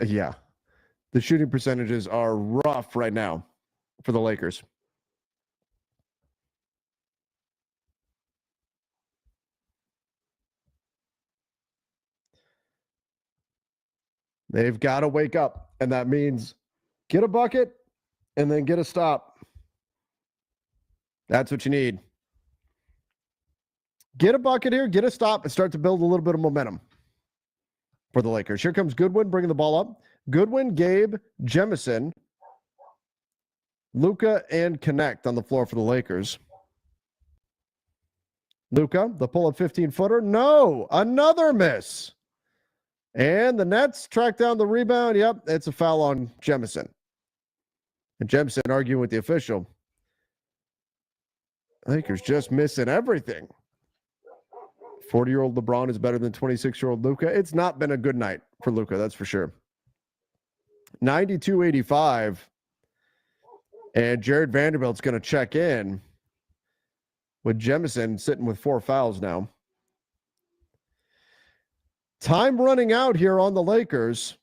Speaker 2: Yeah. The shooting percentages are rough right now for the Lakers. They've got to wake up, and that means get a bucket and then get a stop. That's what you need. Get a bucket here, get a stop, and start to build a little bit of momentum for the Lakers. Here comes Goodwin bringing the ball up. Goodwin, Gabe, Jemison, Luka, and Connect on the floor for the Lakers. Luka, the pull-up 15-footer. No, another miss. And the Nets track down the rebound. Yep, it's a foul on Jemison. And Jemison arguing with the official. Lakers just missing everything. 40-year-old LeBron is better than 26-year-old Luka. It's not been a good night for Luka, that's for sure. 92-85. And Jared Vanderbilt's going to check in with Jemison sitting with 4 fouls now. Time running out here on the Lakers.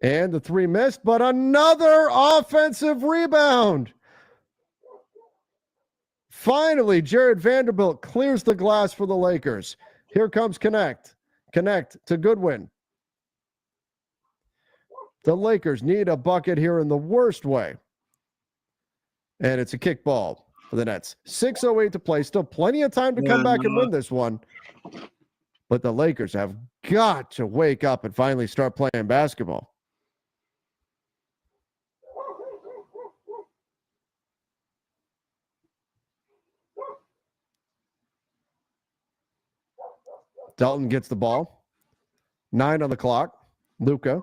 Speaker 2: And the three missed, but another offensive rebound. Finally, Jared Vanderbilt clears the glass for the Lakers. Here comes Connect. Connect to Goodwin. The Lakers need a bucket here in the worst way. And it's a kick ball for the Nets. 6:08 to play. Still plenty of time to come back and win this one. But the Lakers have got to wake up and finally start playing basketball. Dalton gets the ball. 9 on the clock. Luka.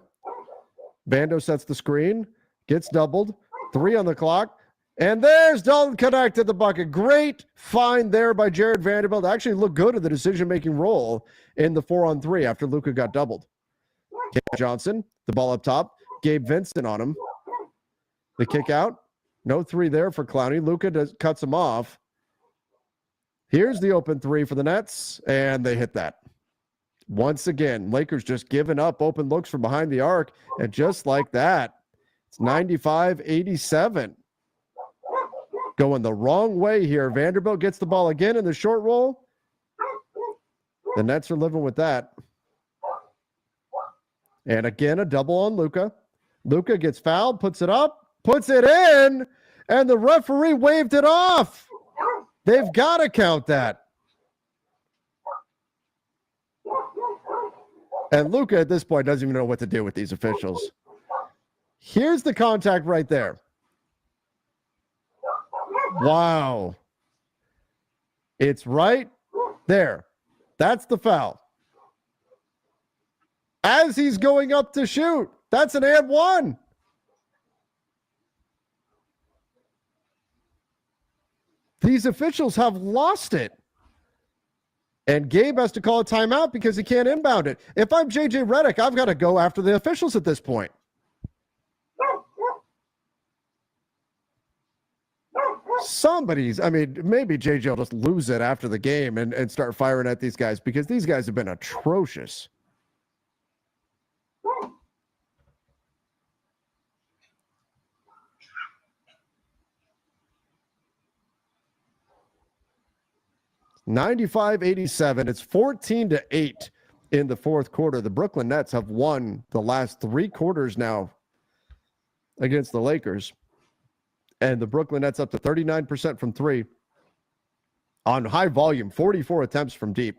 Speaker 2: Vando sets the screen. Gets doubled. 3 on the clock. And there's Dalton connected the bucket. Great find there by Jared Vanderbilt. Actually looked good in the decision-making role in the 4-on-3 after Luka got doubled. Cam Johnson, the ball up top. Gabe Vincent on him. The kick out. No 3 there for Clowney. Luka cuts him off. Here's the open 3 for the Nets, and they hit that. Once again, Lakers just giving up open looks from behind the arc, and just like that, it's 95-87. Going the wrong way here. Vanderbilt gets the ball again in the short roll. The Nets are living with that. And again, a double on Luka. Luka gets fouled, puts it up, puts it in, and the referee waved it off. They've got to count that. And Luka at this point doesn't even know what to do with these officials. Here's the contact right there. Wow. It's right there. That's the foul. As he's going up to shoot, that's an and one. These officials have lost it. And Gabe has to call a timeout because he can't inbound it. If I'm JJ Redick, I've got to go after the officials at this point. Maybe JJ will just lose it after the game and start firing at these guys because these guys have been atrocious. $95-87. It's 14-8 in the fourth quarter. The Brooklyn Nets have won the last 3 quarters now against the Lakers. And the Brooklyn Nets up to 39% from 3 on high volume, 44 attempts from deep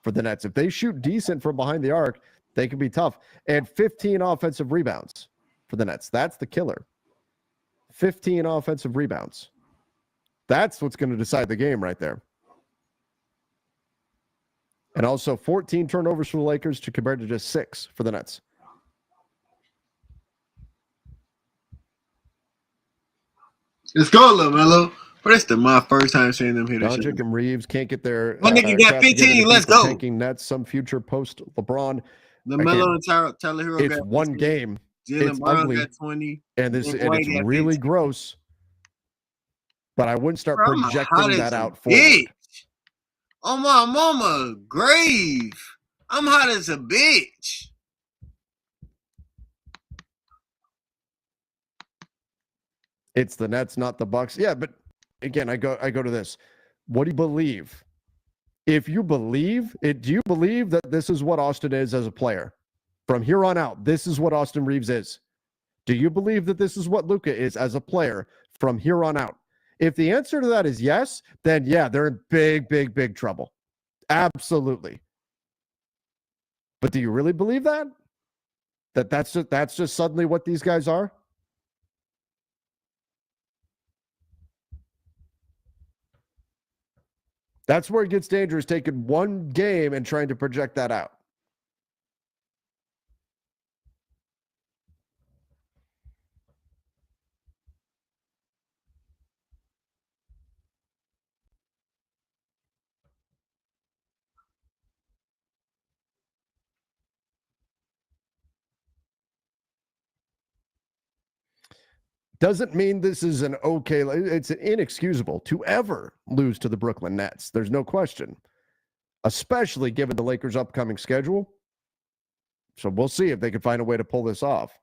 Speaker 2: for the Nets. If they shoot decent from behind the arc, they can be tough. And 15 offensive rebounds for the Nets. That's the killer. 15 offensive rebounds. That's what's going to decide the game right there. And also 14 turnovers for the Lakers to compared to just 6 for the Nets.
Speaker 4: Let's go, LaMelo. But it's my first time seeing them hit.
Speaker 2: Doncic and Reeves can't get their
Speaker 4: my nigga got 15. Let's go.
Speaker 2: Tanking Nets, some future post LeBron.
Speaker 4: LaMelo and Tyler Hero.
Speaker 2: It's got one 15. Game.
Speaker 4: Jaylen
Speaker 2: it's
Speaker 4: Brown
Speaker 2: ugly,
Speaker 4: got 20.
Speaker 2: And it's really 15. Gross. But I wouldn't start projecting that out forward.
Speaker 4: On my mama grave. I'm hot as a bitch.
Speaker 2: It's the Nets, not the Bucks. Yeah, but again, I go to this. What do you believe? If you believe it, do you believe that this is what Austin is as a player? From here on out, this is what Austin Reeves is. Do you believe that this is what Luka is as a player from here on out? If the answer to that is yes, then yeah, they're in big, big, big trouble. Absolutely. But do you really believe that? That's just suddenly what these guys are? That's where it gets dangerous, taking one game and trying to project that out. Doesn't mean this is an okay, it's inexcusable to ever lose to the Brooklyn Nets. There's no question, especially given the Lakers' upcoming schedule. So we'll see if they can find a way to pull this off.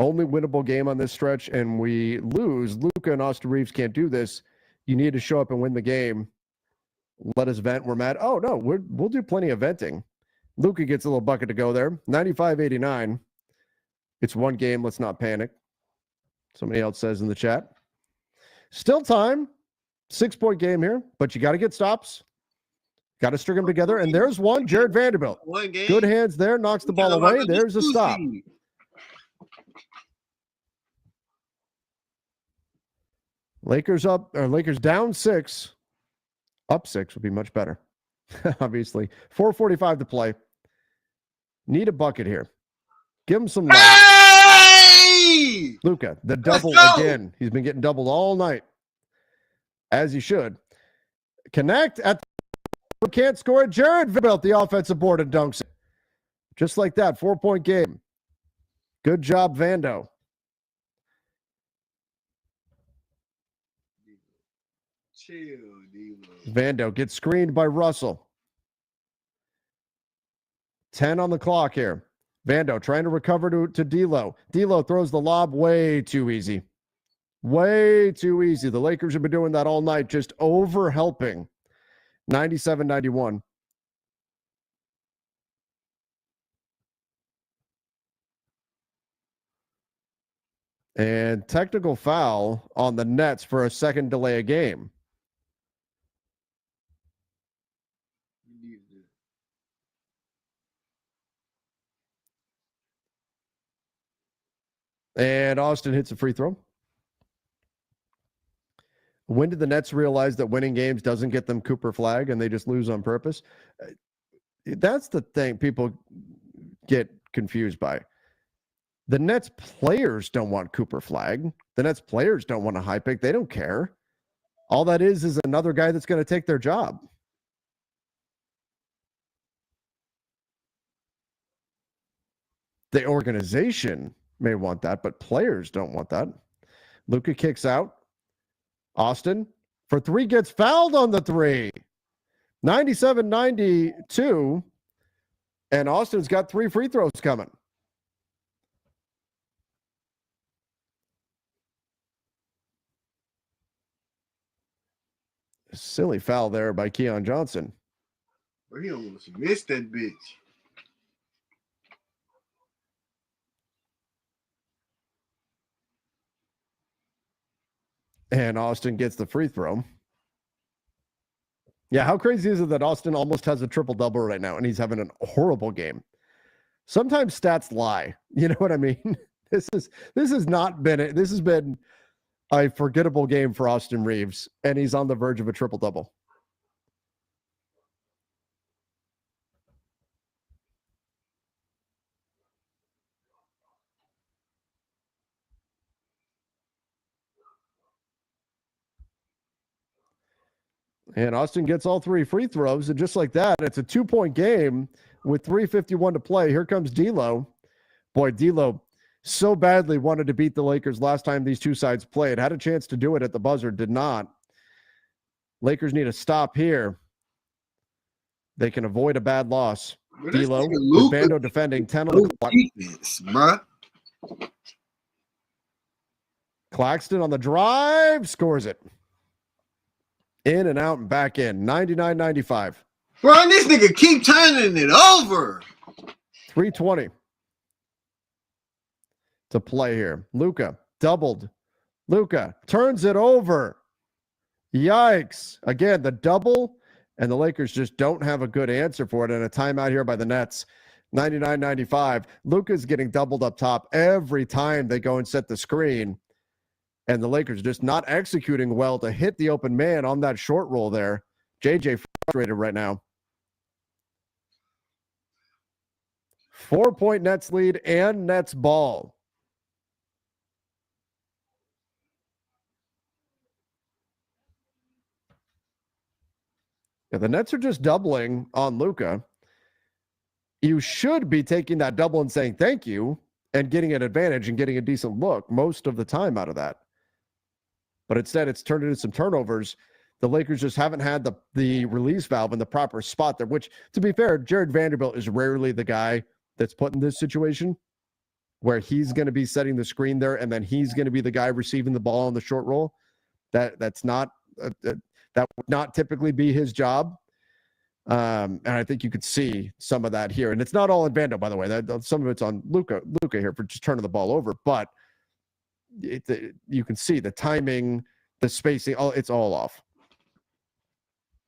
Speaker 2: Only winnable game on this stretch, and we lose. Luka and Austin Reeves can't do this. You need to show up and win the game. Let us vent. We're mad. Oh, no, we'll do plenty of venting. Luka gets a little bucket to go there. 95-89. It's one game. Let's not panic. Somebody else says in the chat. Still time. 6-point game here, but you got to get stops. Got to string them together. And there's one. Jared Vanderbilt. Good hands there. Knocks the ball away. There's a stop. Lakers down 6. Up 6 would be much better. Obviously. 4:45 to play. Need a bucket here. Give him some love.
Speaker 4: Hey!
Speaker 2: Luka, the double again. He's been getting doubled all night. As he should. Connect at the can't score it. Jared Vanderbilt, the offensive board, and dunks it. Just like that. 4-point game. Good job, Vando.
Speaker 4: Chill, D'Lo.
Speaker 2: Vando gets screened by Russell. 10 on the clock here. Vando trying to recover to D'Lo. D'Lo throws the lob way too easy. Way too easy. The Lakers have been doing that all night, just over-helping. 97-91. And technical foul on the Nets for a second delay of game. And Austin hits a free throw. When did the Nets realize that winning games doesn't get them Cooper flag and they just lose on purpose? That's the thing people get confused by. The Nets players don't want Cooper flag. The Nets players don't want a high pick. They don't care. All that is another guy that's going to take their job. The organization may want that, but players don't want that. Luka kicks out. Austin for 3 gets fouled on the 3. 97-92. And Austin's got 3 free throws coming. Silly foul there by Keon Johnson.
Speaker 4: He almost missed that bitch.
Speaker 2: And Austin gets the free throw. Yeah, how crazy is it that Austin almost has a triple-double right now, and he's having a horrible game? Sometimes stats lie. You know what I mean? This has been a forgettable game for Austin Reeves, and he's on the verge of a triple-double. And Austin gets all 3 free throws, and just like that, it's a 2-point game with 3:51 to play. Here comes D'Lo. Boy, D'Lo so badly wanted to beat the Lakers last time these two sides played. Had a chance to do it at the buzzer, did not. Lakers need a stop here. They can avoid a bad loss. D'Lo with Vando defending, 10 on the clock.
Speaker 4: Defense, bruh.
Speaker 2: Claxton on the drive, scores it. In and out and back in. 99-95.
Speaker 4: Bro, this nigga keep turning it over.
Speaker 2: 3:20 to play here. Luka doubled. Luka turns it over. Yikes. Again, the double, and the Lakers just don't have a good answer for it. And a timeout here by the Nets. 99-95. Luka's getting doubled up top every time they go and set the screen. And the Lakers just not executing well to hit the open man on that short roll there. JJ frustrated right now. 4-point Nets lead and Nets ball. Yeah, the Nets are just doubling on Luka. You should be taking that double and saying thank you and getting an advantage and getting a decent look most of the time out of that. But instead, it's turned into some turnovers. The Lakers just haven't had the release valve in the proper spot there, which, to be fair, Jared Vanderbilt is rarely the guy that's put in this situation. where he's going to be setting the screen there, and then he's going to be the guy receiving the ball on the short roll. That's not that would not typically be his job. And I think you could see some of that here. And it's not all on Vando, by the way. Some of it's on Luka here for just turning the ball over. But you can see the timing, the spacing, it's all off.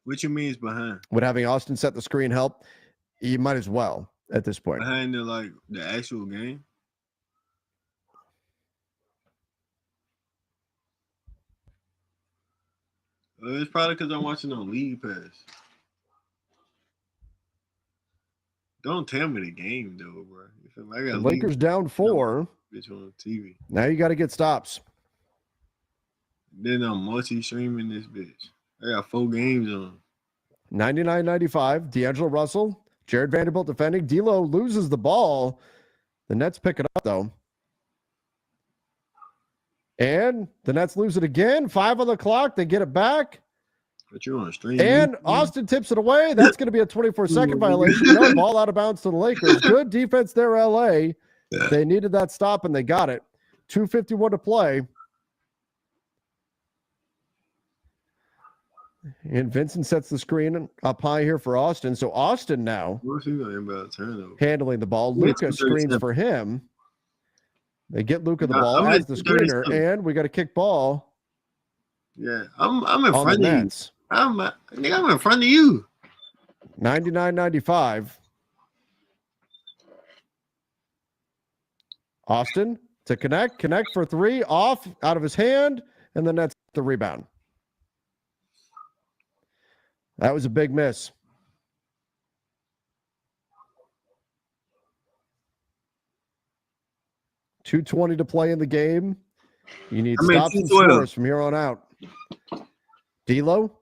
Speaker 4: What you mean is behind?
Speaker 2: Would having Austin set the screen help? You might as well at this point.
Speaker 4: Behind the actual game? It's probably because I'm watching on League Pass. Don't tell me the game though, bro. I got
Speaker 2: Lakers down 4.
Speaker 4: Bitch on TV.
Speaker 2: Now you got to get stops.
Speaker 4: Then I'm multi-streaming this bitch. I got 4 games on.
Speaker 2: 99-95. D'Angelo Russell, Jared Vanderbilt defending. D'Lo loses the ball. The Nets pick it up though. And the Nets lose it again. 5 on the clock. They get it back.
Speaker 4: But you're on stream.
Speaker 2: And Austin tips it away. That's going to be a 24-second violation. No, ball out of bounds to the Lakers. Good defense there, LA. They needed that stop, and they got it. 2:51 to play. And Vincent sets the screen up high here for Austin. So Austin now handling the ball. Luka screens for him. They get Luka the ball. Here's the screener, and we got a kick ball.
Speaker 4: Yeah, I'm in front of you. I'm in front of you.
Speaker 2: 99-95. Austin to connect for 3, off, out of his hand, and then that's the rebound. That was a big miss. .220 to play in the game. You need stops and scores from here on out. D'Lo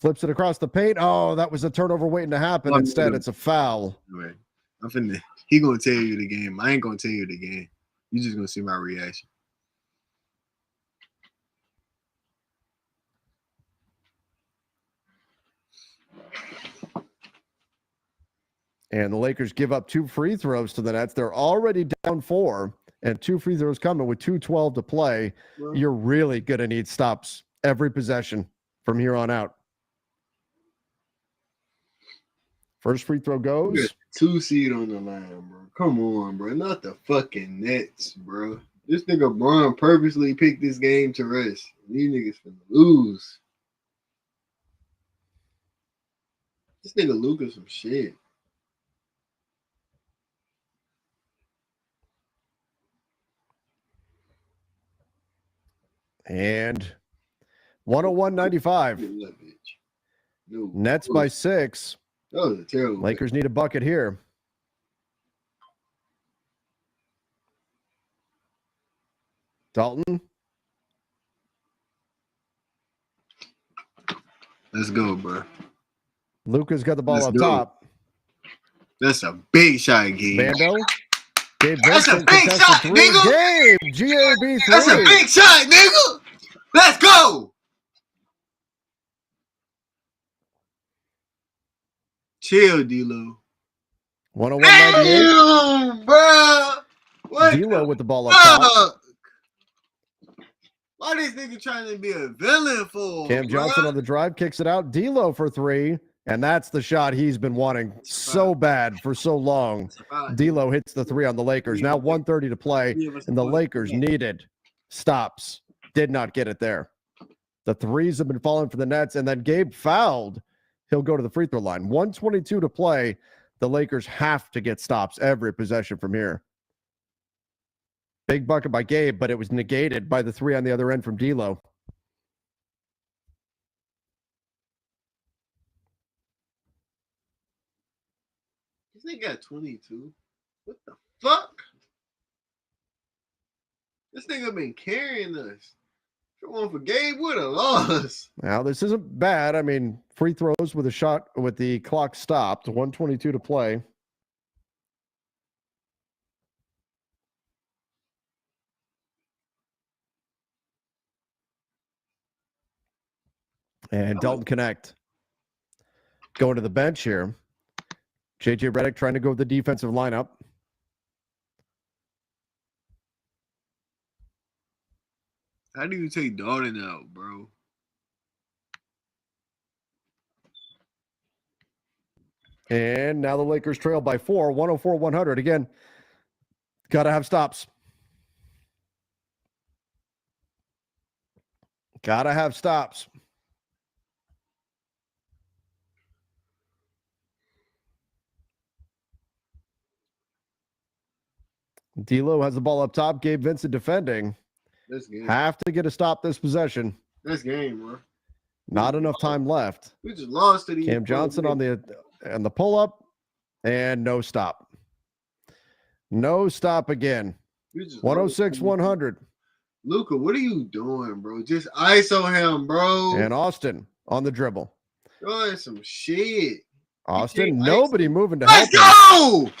Speaker 2: flips it across the paint. Oh, that was a turnover waiting to happen. Instead, it's a foul.
Speaker 4: He gonna tell you the game. I ain't gonna tell you the game. You just gonna see my reaction.
Speaker 2: And the Lakers give up 2 free throws to the Nets. They're already down 4, and 2 free throws coming with 2:12 to play. You're really gonna need stops every possession from here on out. First free throw goes.
Speaker 4: 2 seed on the line, bro. Come on, bro. Not the fucking Nets, bro. This nigga Braun purposely picked this game to rest. These niggas finna lose. This nigga Luka some shit.
Speaker 2: And 101-95. Nets by 6.
Speaker 4: That was a terrible.
Speaker 2: Lakers need a bucket here. Dalton.
Speaker 4: Let's go, bro.
Speaker 2: Luka's got the ball up top.
Speaker 4: That's a big shot, Gabe.
Speaker 2: Vando. Gabe
Speaker 4: That's a big shot, nigga.
Speaker 2: Gabe, GAB 3.
Speaker 4: That's a big shot, nigga. Let's go. Chill, D'Lo.
Speaker 2: 101-98.
Speaker 4: Bro.
Speaker 2: D'Lo with the ball up top.
Speaker 4: Why this nigga trying to be a villain for?
Speaker 2: Cam Johnson on the drive kicks it out. D'Lo for 3, and that's the shot he's been wanting so bad for so long. D'Lo hits the 3 on the Lakers. Now 1:30 to play, and the Lakers needed stops. Did not get it there. The 3s have been falling for the Nets, and then Gabe fouled. He'll go to the free throw line. 1:22 to play. The Lakers have to get stops every possession from here. Big bucket by Gabe, but it was negated by the 3 on the other end from D'Lo.
Speaker 4: This nigga got 22. What the fuck? This nigga been carrying us. If it wasn't for Gabe, would have lost.
Speaker 2: Now, this isn't bad. I mean, free throws with a shot with the clock stopped. 1:22 to play. And Dalton Connect going to the bench here. JJ Redick trying to go with the defensive lineup.
Speaker 4: How do you take Darden out, bro?
Speaker 2: And now the Lakers trail by 4, 104-100. Again, got to have stops. Got to have stops. D'Lo has the ball up top. Gabe Vincent defending.
Speaker 4: This game.
Speaker 2: Have to get a stop this possession.
Speaker 4: This game, bro.
Speaker 2: Not enough time left.
Speaker 4: We just lost to these.
Speaker 2: Cam Johnson on the pull up, and no stop. No stop again. 106-100.
Speaker 4: Luka, what are you doing, bro? Just ISO him, bro.
Speaker 2: And Austin on the dribble.
Speaker 4: Doing some shit.
Speaker 2: Austin, nobody moving to
Speaker 4: Let's
Speaker 2: help him.
Speaker 4: go!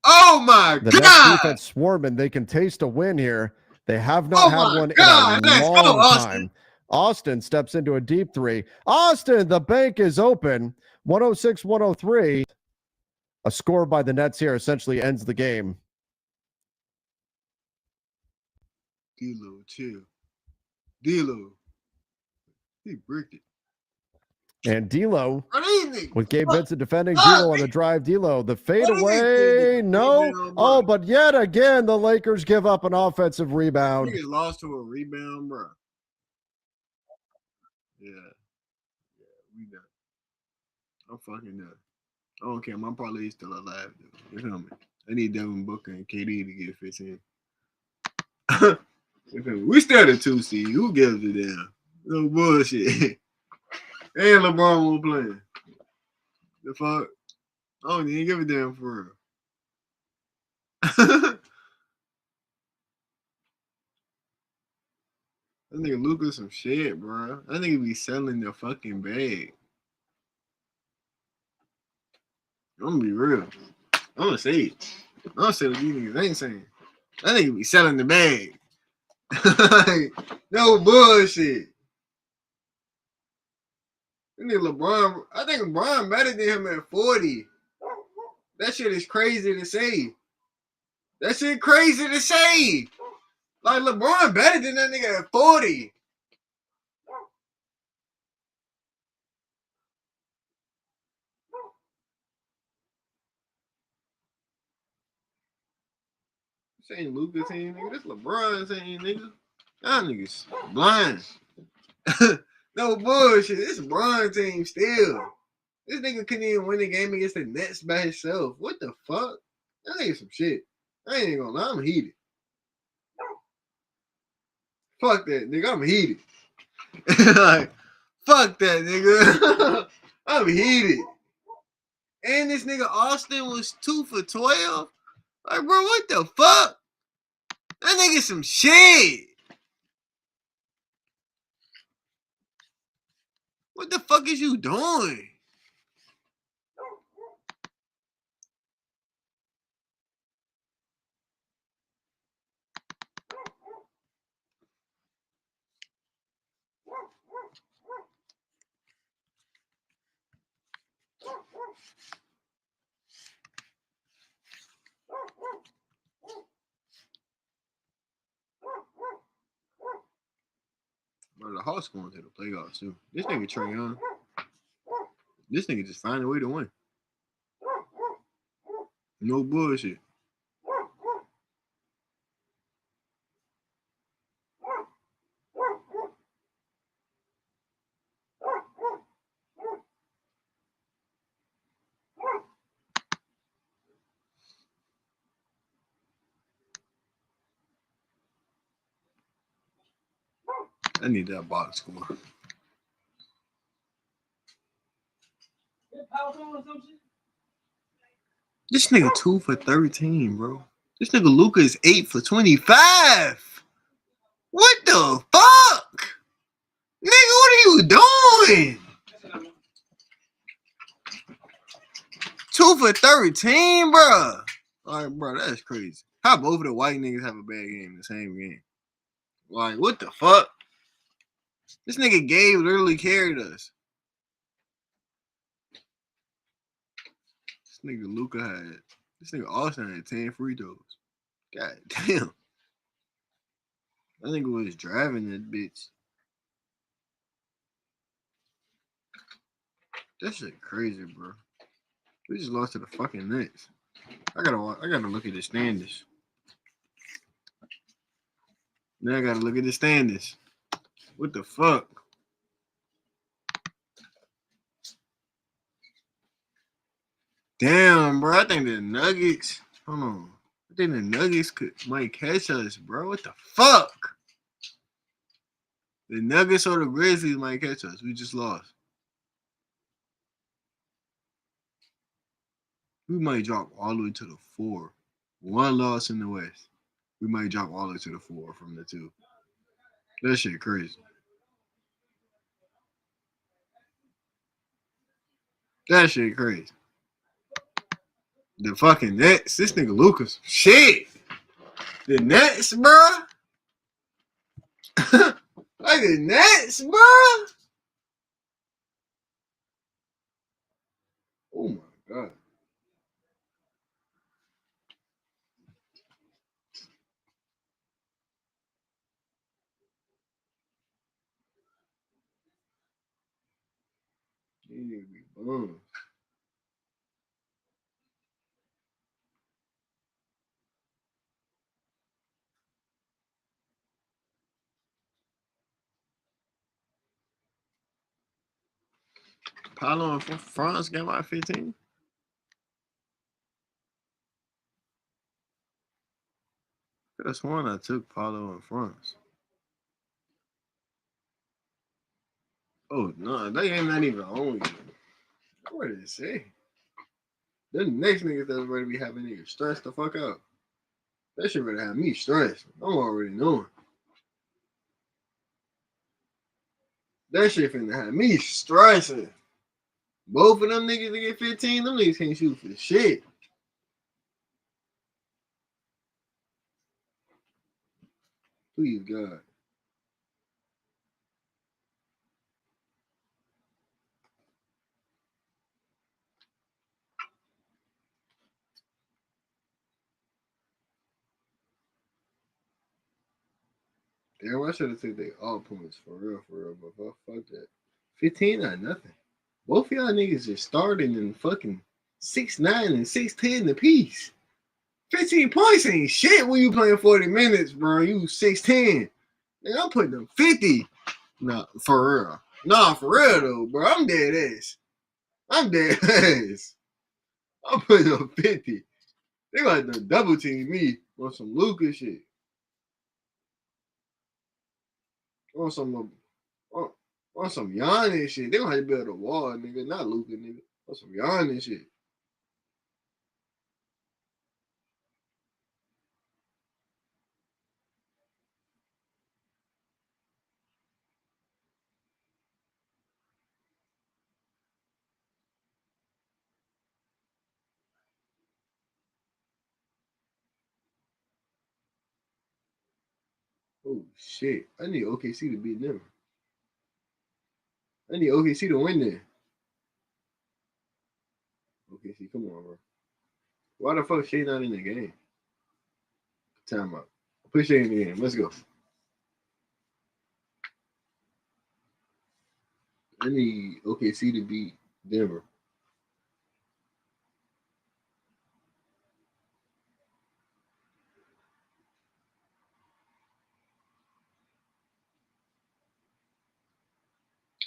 Speaker 4: Oh my
Speaker 2: The
Speaker 4: God!
Speaker 2: next defense swarming. They can taste a win here. They have not had one in a long time. Austin steps into a deep three. Austin, the bank is open. 106-103. A score by the Nets here essentially ends the game.
Speaker 4: D'Lo, chill. D'Lo. He bricked it.
Speaker 2: And D'Lo with Gabe Vincent defending.
Speaker 4: Ah!
Speaker 2: D'Lo on the drive. D'Lo, the fadeaway. No. Oh, but yet again, the Lakers give up an offensive rebound.
Speaker 4: Niggas lost to a rebound, bro. Yeah. Yeah, we done. I'm fucking done. I don't care. My parlay is still alive, though. You feel me? I need Devin Booker and KD to get fits in. We still the 2 seed. Who gives a damn? No bullshit. And LeBron won't play. The fuck? I don't even give a damn for real. That nigga Luka some shit, bro. That nigga be selling the fucking bag. I'm gonna be real. I'm gonna say it. I'm gonna say what these niggas ain't saying. That nigga be selling the bag. No bullshit. That nigga LeBron, I think LeBron better than him at 40. That shit is crazy to say. That shit crazy to say. Like, LeBron better than that nigga at 40. This ain't Luka team, nigga. This LeBron team, nigga. Y'all niggas blind. No bullshit. This LeBron team still. This nigga couldn't even win the game against the Nets by himself. What the fuck? That nigga some shit. I ain't even gonna lie. I'm heated. Fuck that, nigga. I'm heated. Like, fuck that, nigga. I'm heated. And this nigga Austin was 2 for 12. Like, bro, what the fuck? That nigga some shit. What the fuck is you doing? Bro, the Hawks going to the playoffs too. This nigga Trae Young. This nigga just find a way to win. No bullshit. I need that box score. This nigga 2 for 13, bro. This nigga Luka is 8 for 25. What the fuck? Nigga, what are you doing? 2 for 13, bro. All right, bro, that's crazy. How both of the white niggas have a bad game in the same game? Like, what the fuck? This nigga Gabe literally carried us. This nigga Luka had. This nigga Austin had 10 free throws. God damn. I think it was driving that bitch. That shit crazy, bro. We just lost to the fucking Nets. I gotta look at the standings. Now I gotta look at the standings. What the fuck? Damn, bro. I think the Nuggets. Hold on. I think the Nuggets might catch us, bro. What the fuck? The Nuggets or the Grizzlies might catch us. We just lost. We might drop all the way to the 4. One loss in the West. We might drop all the way to the 4 from the 2. That shit crazy. That shit crazy. The fucking Nets. This nigga Lucas. Shit. The Nets, bro. Like the Nets, bro. Oh my god. You need to be bummed. Paulo and France got my 15. Could have sworn I took Paulo and France. Oh no, they ain't not even on yet. What did it say? Then the next niggas that's ready to be having niggas stressed the fuck out. That shit ready to have me stressed. I'm already knowing. That shit finna have me stressing. Both of them niggas to get 15, them niggas can't shoot for shit. Please God. Damn, I should have took they all points for real, but fuck that. 15 not nothing. Both of y'all niggas just starting in fucking 6'9" and 6'10" apiece. 15 points ain't shit when you playing 40 minutes, bro. You 6'10". Nigga, I'm putting them 50. Nah, for real. Nah, for real though, bro. I'm dead ass. I'm dead ass. I'm putting them 50. They like to double team me on some Lucas shit. On some Giannis shit. They gonna have to build a wall, nigga. Not Luka, nigga. On some Giannis shit. Oh shit. I need OKC to beat them. I need OKC to win there. OKC, come on, bro. Why the fuck Shea not in the game? Time out. Put Shea in the game. Let's go. I need OKC to beat Denver.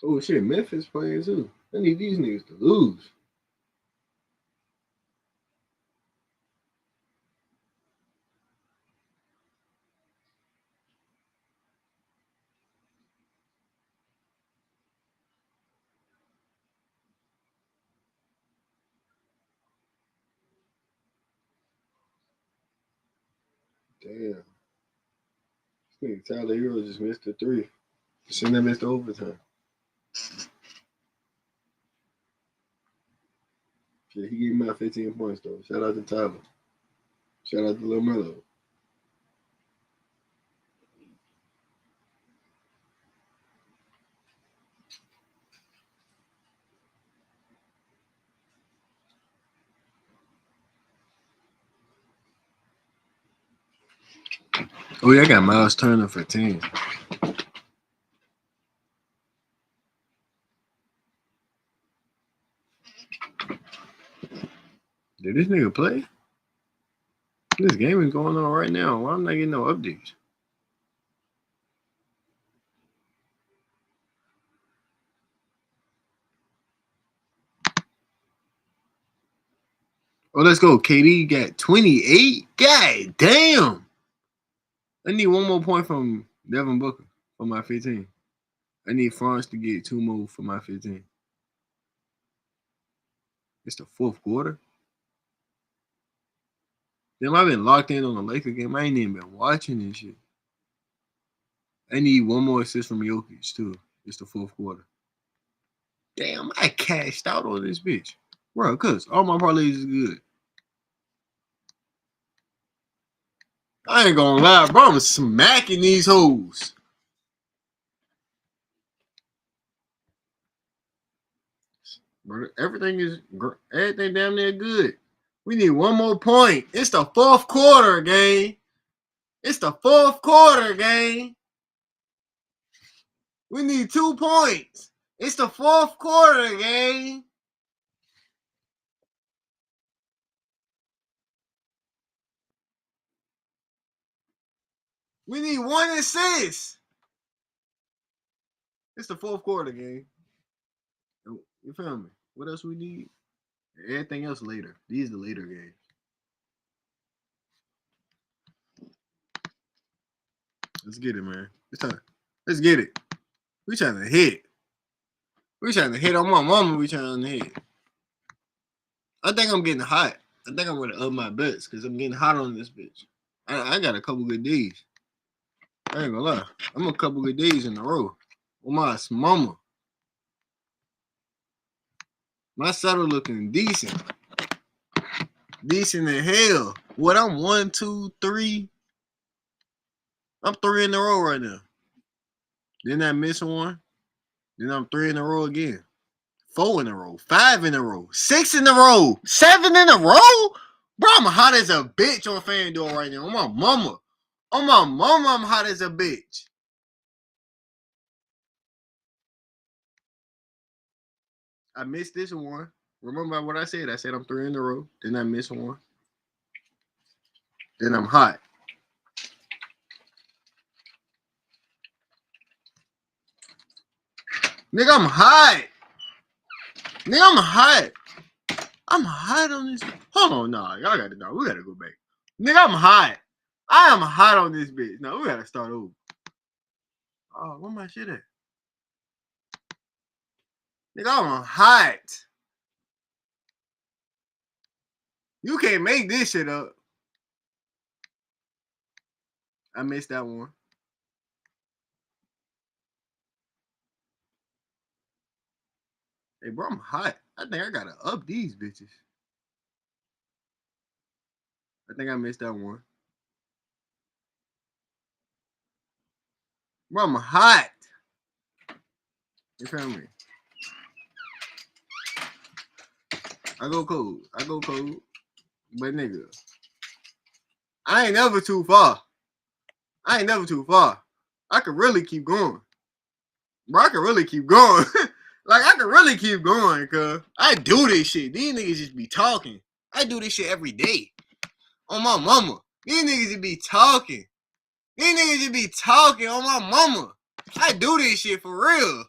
Speaker 4: Oh shit, Memphis playing too. I need these niggas to lose. Damn. This nigga Tyler Hero just missed the 3. Shouldn't have missed the overtime. Shit, he gave me my 15 points though. Shout out to Tyler. Shout out to Lil Melo. Oh yeah, I got Miles Turner for 10. Did this nigga play? This game is going on right now. Why am I not getting no updates? Oh, let's go. KD got 28. God damn. I need one more point from Devin Booker for my 15. I need France to get 2 more for my 15. It's the fourth quarter. Damn, I've been locked in on the Lakers game. I ain't even been watching this shit. I need one more assist from Jokic, too. It's the fourth quarter. Damn, I cashed out on this bitch. Bro, cuz all my parlays is good. I ain't gonna lie, bro. I'm smacking these hoes. Bro, everything damn near good. We need one more point. It's the fourth quarter, gang. It's the fourth quarter, gang. We need 2 points. It's the fourth quarter, gang. We need 1 assist. It's the fourth quarter, gang. You feel me? What else we need? Everything else later. These are the later games. Let's get it, man. It's time. Let's get it. We trying to hit. We trying to hit on my mama. We trying to hit. I think I'm getting hot. I think I'm gonna up my bets because I'm getting hot on this bitch. I got a couple good days. I ain't gonna lie. I'm a couple good days in a row. With my mama. My saddle looking decent. Decent in hell. What, I'm 1, 2, 3. I'm 3 in a row right now. Then I miss one. Then I'm 3 in a row again. 4 in a row. 5 in a row. 6 in a row. 7 in a row? Bro, I'm hot as a bitch on FanDuel right now. On my mama. On my mama, I'm hot as a bitch. I missed this one. Remember what I said? I said I'm 3 in a row. Then I missed one. Then I'm hot. Nigga, I'm hot. Nigga, I'm hot. I'm hot on this. Hold on, nah. Y'all gotta know. We gotta go back. Nigga, I'm hot. I am hot on this bitch. No, we gotta start over. Oh, where my shit at? Nigga, I'm hot. You can't make this shit up. I missed that one. Hey, bro, I'm hot. I think I gotta up these bitches. I think I missed that one. Bro, I'm hot. You feel me? I go cold. But nigga, I ain't never too far. I could really keep going. Bro, I could really keep going. Like, I could really keep going, cuz. I do this shit. These niggas just be talking. I do this shit every day. On my mama. These niggas just be talking. These niggas just be talking on my mama. I do this shit for real.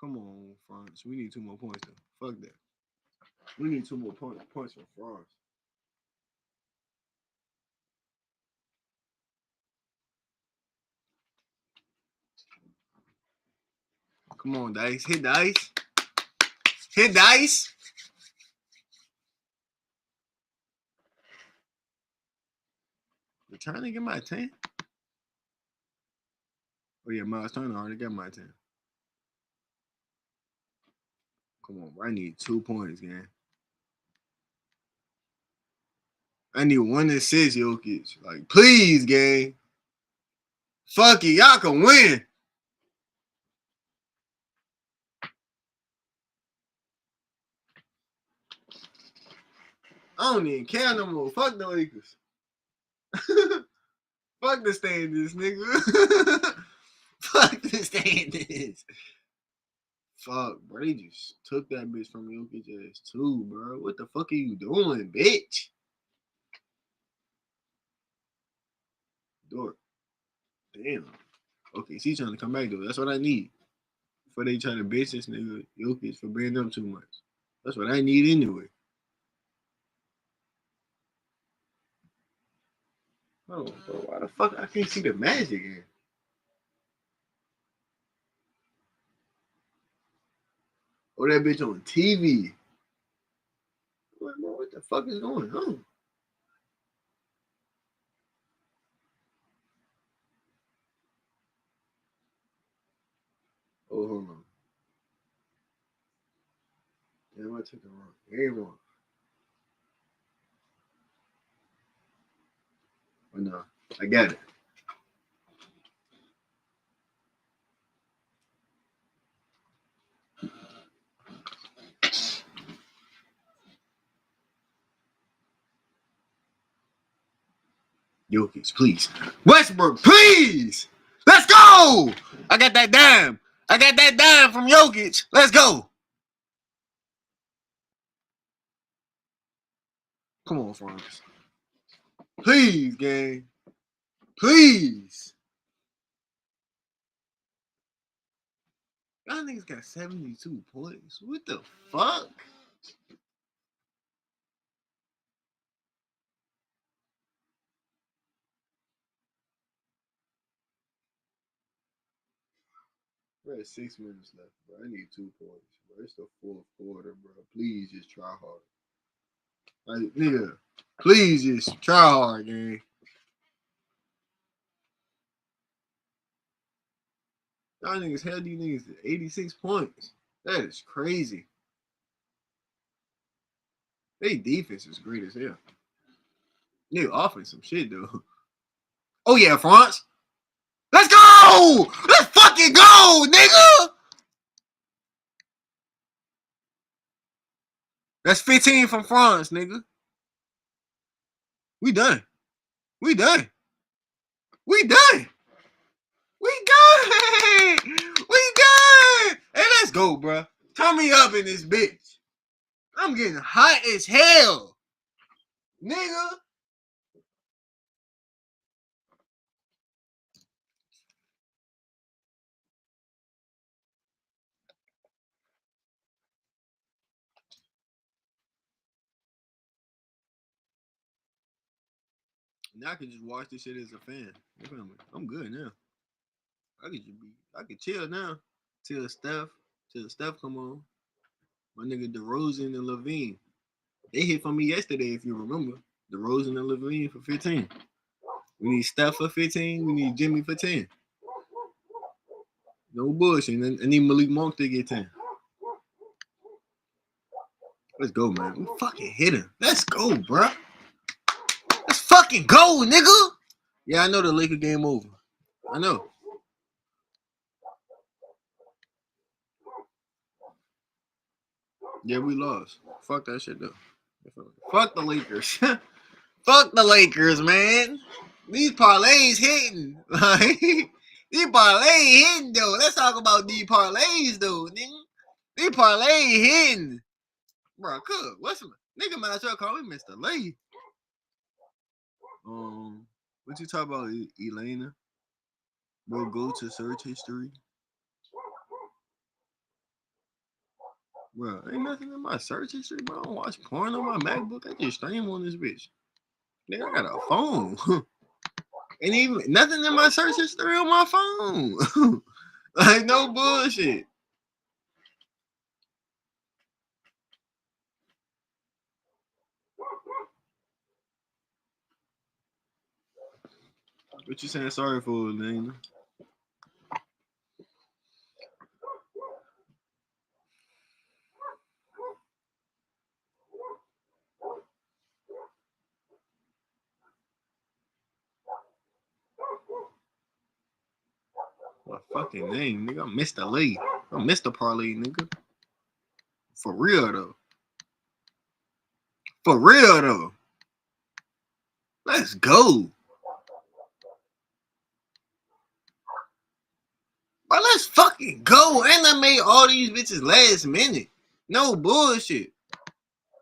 Speaker 4: Come on, France. We need 2 more points, though. Fuck that. We need 2 more points for France. Come on, Dice. Hit Dice. Hit Dice. They're trying to get my 10. Oh, yeah, Miles Turner already got my 10. Come on, bro. I need 2 points, gang. I need 1 assist, Jokic. Like, please, gang. Fuck it. Y'all can win. I don't even care no more. Fuck the Lakers. Fuck the standards, nigga. Fuck the standards. Fuck, bro. They just took that bitch from Jokic ass too, bro. What the fuck are you doing, bitch? Dork. Damn. Okay, she's trying to come back though. That's what I need. Before they try to bitch this nigga Jokic for bringing them too much. That's what I need anyway. Oh, bro, why the fuck I can't see the Magic here? Oh, that bitch on TV. Like, bro, what the fuck is going on? Oh, hold on. Damn, I took it wrong. Game wrong. But no, I got it. Jokic, please. Westbrook, please. Let's go. I got that dime. I got that dime from Jokic. Let's go. Come on, Franz. Please, gang. Please. Y'all niggas got 72 points. What the fuck? We're at 6 minutes left, bro. I need 2 points, bro. It's the fourth quarter, bro. Please just try hard. Like, nigga, please just try hard, gang. Y'all niggas held these niggas to 86 points. That is crazy. They defense is great as hell. Nigga offense some shit, though. Oh, yeah, France. Let's go! Let's fucking go, nigga! That's 15 from France, nigga. We done. We done. We done. We done. We done. Hey, let's go, bro. Turn me up in this bitch. I'm getting hot as hell, nigga. Now I can just watch this shit as a fan. I'm good now. I could chill now till Steph come on. My nigga DeRozan and Levine. They hit for me yesterday, if you remember. DeRozan and Levine for 15. We need Steph for 15. We need Jimmy for 10. No bullshit. I need Malik Monk to get 10. Let's go, man. We fucking hit him. Let's go, bro. Let's fucking go, nigga. Yeah, I know the Laker game over. I know. Yeah, we lost. Fuck that shit, though. Fuck the Lakers. Fuck the Lakers, man. These parlays hitting. These parlays hitting, though. Let's talk about these parlays, though, nigga. These parlays hitting. Bro, cook. What's nigga might as well call me Mr. Lay. What you talk about, Elena? Bro, go to search history. Bro, ain't nothing in my search history, bro. I don't watch porn on my MacBook. I just stream on this bitch. Nigga, I got a phone. Ain't even nothing in my search history on my phone. Like, no bullshit. What you saying sorry for, Elena? What fucking name, nigga? I'm Mr. Lee. I'm Mr. Parlay, nigga. For real, though. For real though. Let's go. But let's fucking go. And I made all these bitches last minute. No bullshit.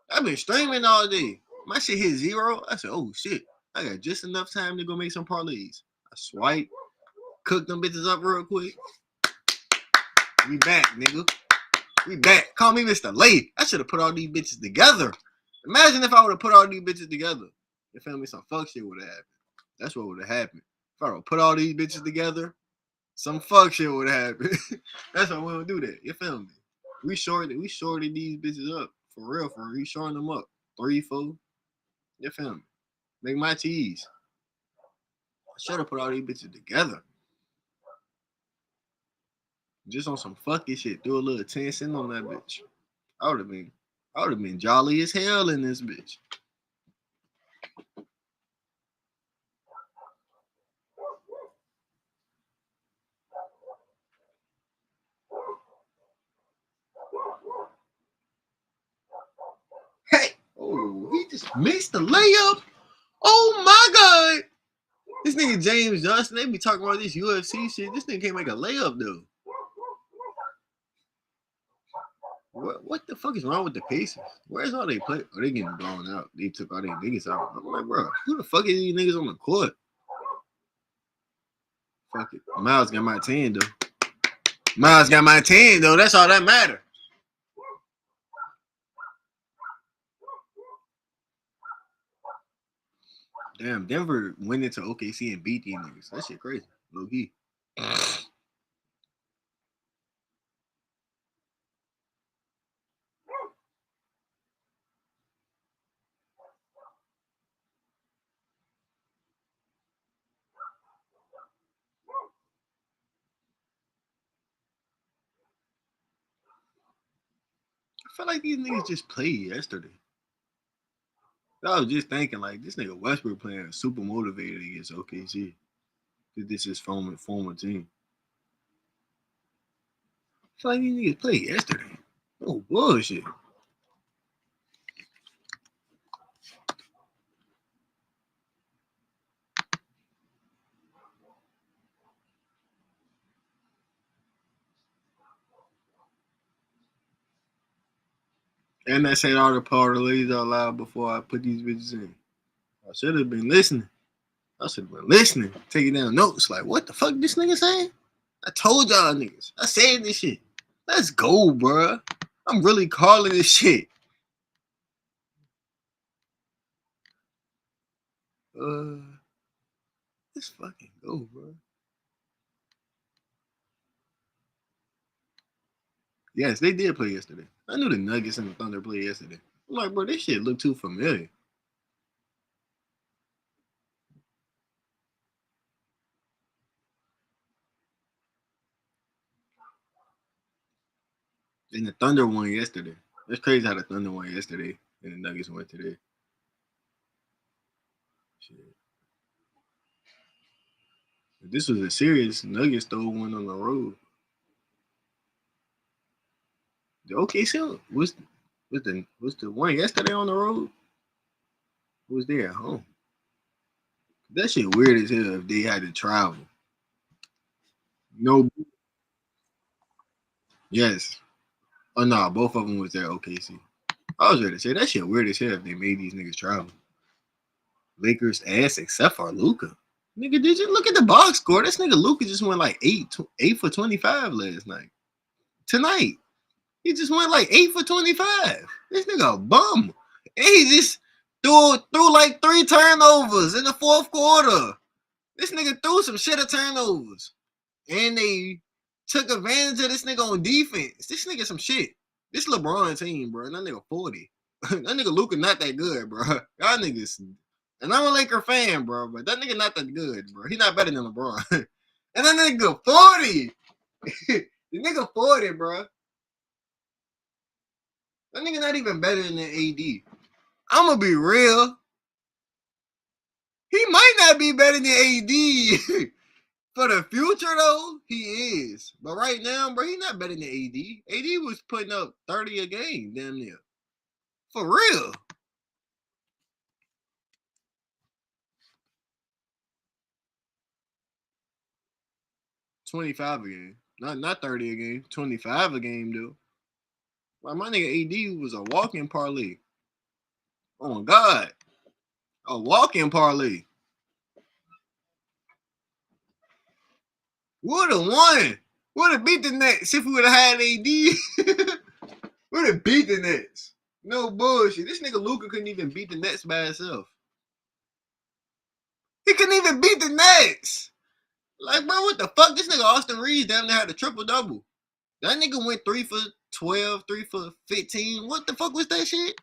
Speaker 4: I've been streaming all day. My shit hit 0. I said, oh shit. I got just enough time to go make some parlays. I swipe, cook them bitches up real quick. We back, nigga. We back. Call me Mr. Late. I should have put all these bitches together. Imagine if I would have put all these bitches together. You feel me? Some fuck shit would have happened. That's what would have happened. If I would have put all these bitches together, some fuck shit would have happened. That's why we don't do that. You feel me? We shorted these bitches up. For real. We shorting them up. 3, 4. You feel me? Make my cheese. I should have put all these bitches together. Just on some fucking shit. Do a little 10 cent on that bitch. I would have been jolly as hell in this bitch. Hey! Oh, he just missed the layup. Oh my god! This nigga James Johnson, they be talking about this UFC shit. This nigga can't make a layup though. What the fuck is wrong with the Pacers? Where's all they play? Oh, they getting blown out. They took all their niggas out. I'm like, bro, who the fuck is these niggas on the court? Fuck it. Miles got my 10 though. Miles got my 10 though. That's all that matters. Damn, Denver went into OKC and beat these niggas. That shit crazy. Low key. I feel like these niggas just played yesterday. I was just thinking, like, this nigga Westbrook playing super motivated against OKC. This is former team. I feel like these niggas played yesterday. Oh, bullshit. And I said all the parlays out loud before I put these bitches in. I should have been listening. Taking down notes. Like, what the fuck this nigga saying? I told y'all niggas. I said this shit. Let's go, bruh. I'm really calling this shit. Let's fucking go, bro. Yes, they did play yesterday. I knew the Nuggets and the Thunder played yesterday. I'm like, bro, this shit look too familiar. And the Thunder won yesterday. It's crazy how the Thunder won yesterday and the Nuggets won today. Shit. If this was a series, Nuggets stole one on the road. The OKC was the one yesterday on the road? Who was there at home? That shit weird as hell if they had to travel. No. Yes. Oh no, both of them was there OKC. I was ready to say that shit weird as hell if they made these niggas travel. Lakers ass except for Luka. Nigga, did you look at the box score? This nigga Luka just went like 8 for 25 last night. Tonight. He just went like 8 for 25. This nigga a bum. And he just threw like 3 turnovers in the fourth quarter. This nigga threw some shit of turnovers. And they took advantage of this nigga on defense. This nigga some shit. This LeBron team, bro. That nigga 40. That nigga Luka not that good, bro. Y'all niggas. And I'm a Laker fan, bro, but that nigga not that good, bro. He not better than LeBron. And that nigga 40. The nigga 40, bro. That nigga not even better than AD. I'm gonna be real. He might not be better than AD. For the future, though, he is. But right now, bro, he not better than AD. AD was putting up 30 a game, damn near. For real. 25 a game. Not 30 a game. 25 a game, though. Like, my nigga AD was a walking parlay. Oh, my God. A walking parlay. Would have won. Would have beat the Nets if we would have had AD. Would have beat the Nets. No bullshit. This nigga Luka couldn't even beat the Nets by himself. He couldn't even beat the Nets. Like, bro, what the fuck? This nigga Austin Reeves damn near had a triple-double. That nigga went 3 for 12, 3 for 15. What the fuck was that shit?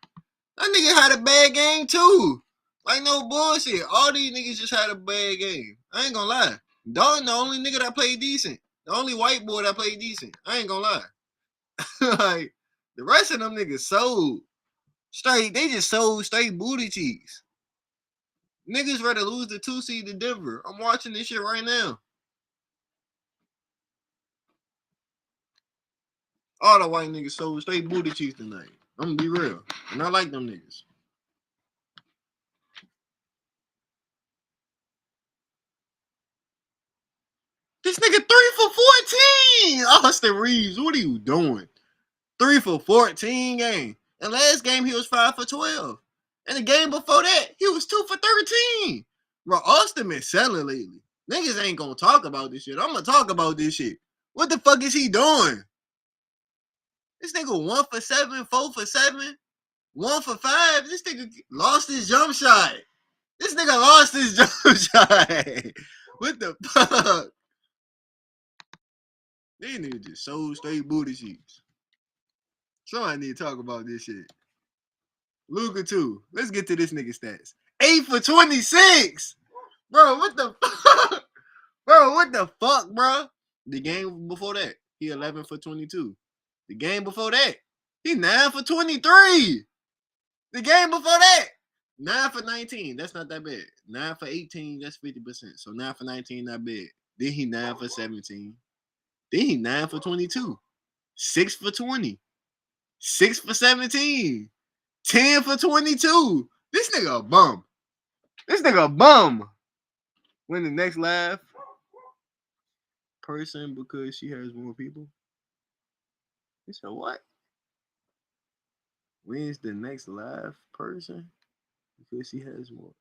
Speaker 4: That nigga had a bad game, too. Like, no bullshit. All these niggas just had a bad game. I ain't gonna lie. Dalton, the only nigga that played decent. The only white boy that played decent. I ain't gonna lie. Like, the rest of them niggas sold. Straight, they just sold straight booty cheeks. Niggas ready to lose the 2 seed to Denver. I'm watching this shit right now. All the white niggas sold straight booty cheeks tonight. I'm gonna be real. And I like them niggas. This nigga 3 for 14. Austin Reeves, what are you doing? 3 for 14 game. And last game he was 5 for 12. And the game before that, he was 2 for 13. Bro, Austin been selling lately. Niggas ain't gonna talk about this shit. I'm gonna talk about this shit. What the fuck is he doing? This nigga 1 for 7, 4 for 7, 1 for 5. This nigga lost his jump shot. This nigga lost his jump shot. What the fuck? These niggas just sold straight booty cheeks. Somebody need to talk about this shit. Luka too. Let's get to this nigga stats. 8 for 26. Bro, what the fuck? Bro, what the fuck, bro? The game before that, he 11 for 22. The game before that, he 9 for 23. The game before that, 9 for 19. That's not that bad. 9 for 18, that's 50%. So 9 for 19, not bad. Then he 9 for 17. Then he 9 for 22. 6 for 20. 6 for 17. 10 for 22. This nigga a bum. This nigga a bum. Win the next live person because she has more people. He said what? Wins the next live person because she has more.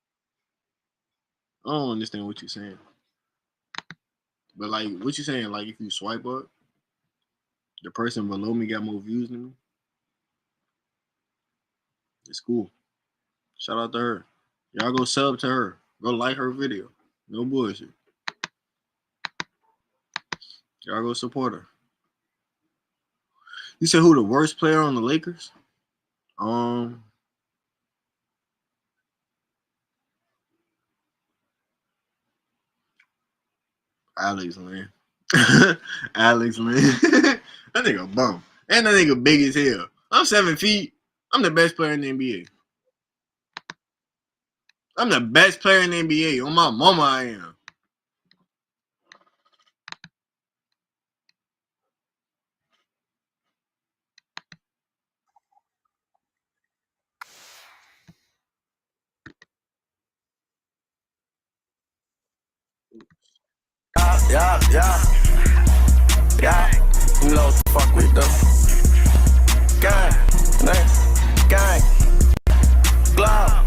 Speaker 4: I don't understand what you're saying. But like, what you saying? Like, if you swipe up, the person below me got more views than me. It's cool. Shout out to her. Y'all go sub to her. Go like her video. No bullshit. Y'all go support her. You said who the worst player on the Lakers? Alex Lynn. Alex Lynn. That nigga a bum. And that nigga big as hell. I'm 7 feet. I'm the best player in the NBA. I'm the best player in the NBA. On my mama, I am.
Speaker 11: Yeah. You know what the fuck we do. Gang. Glove.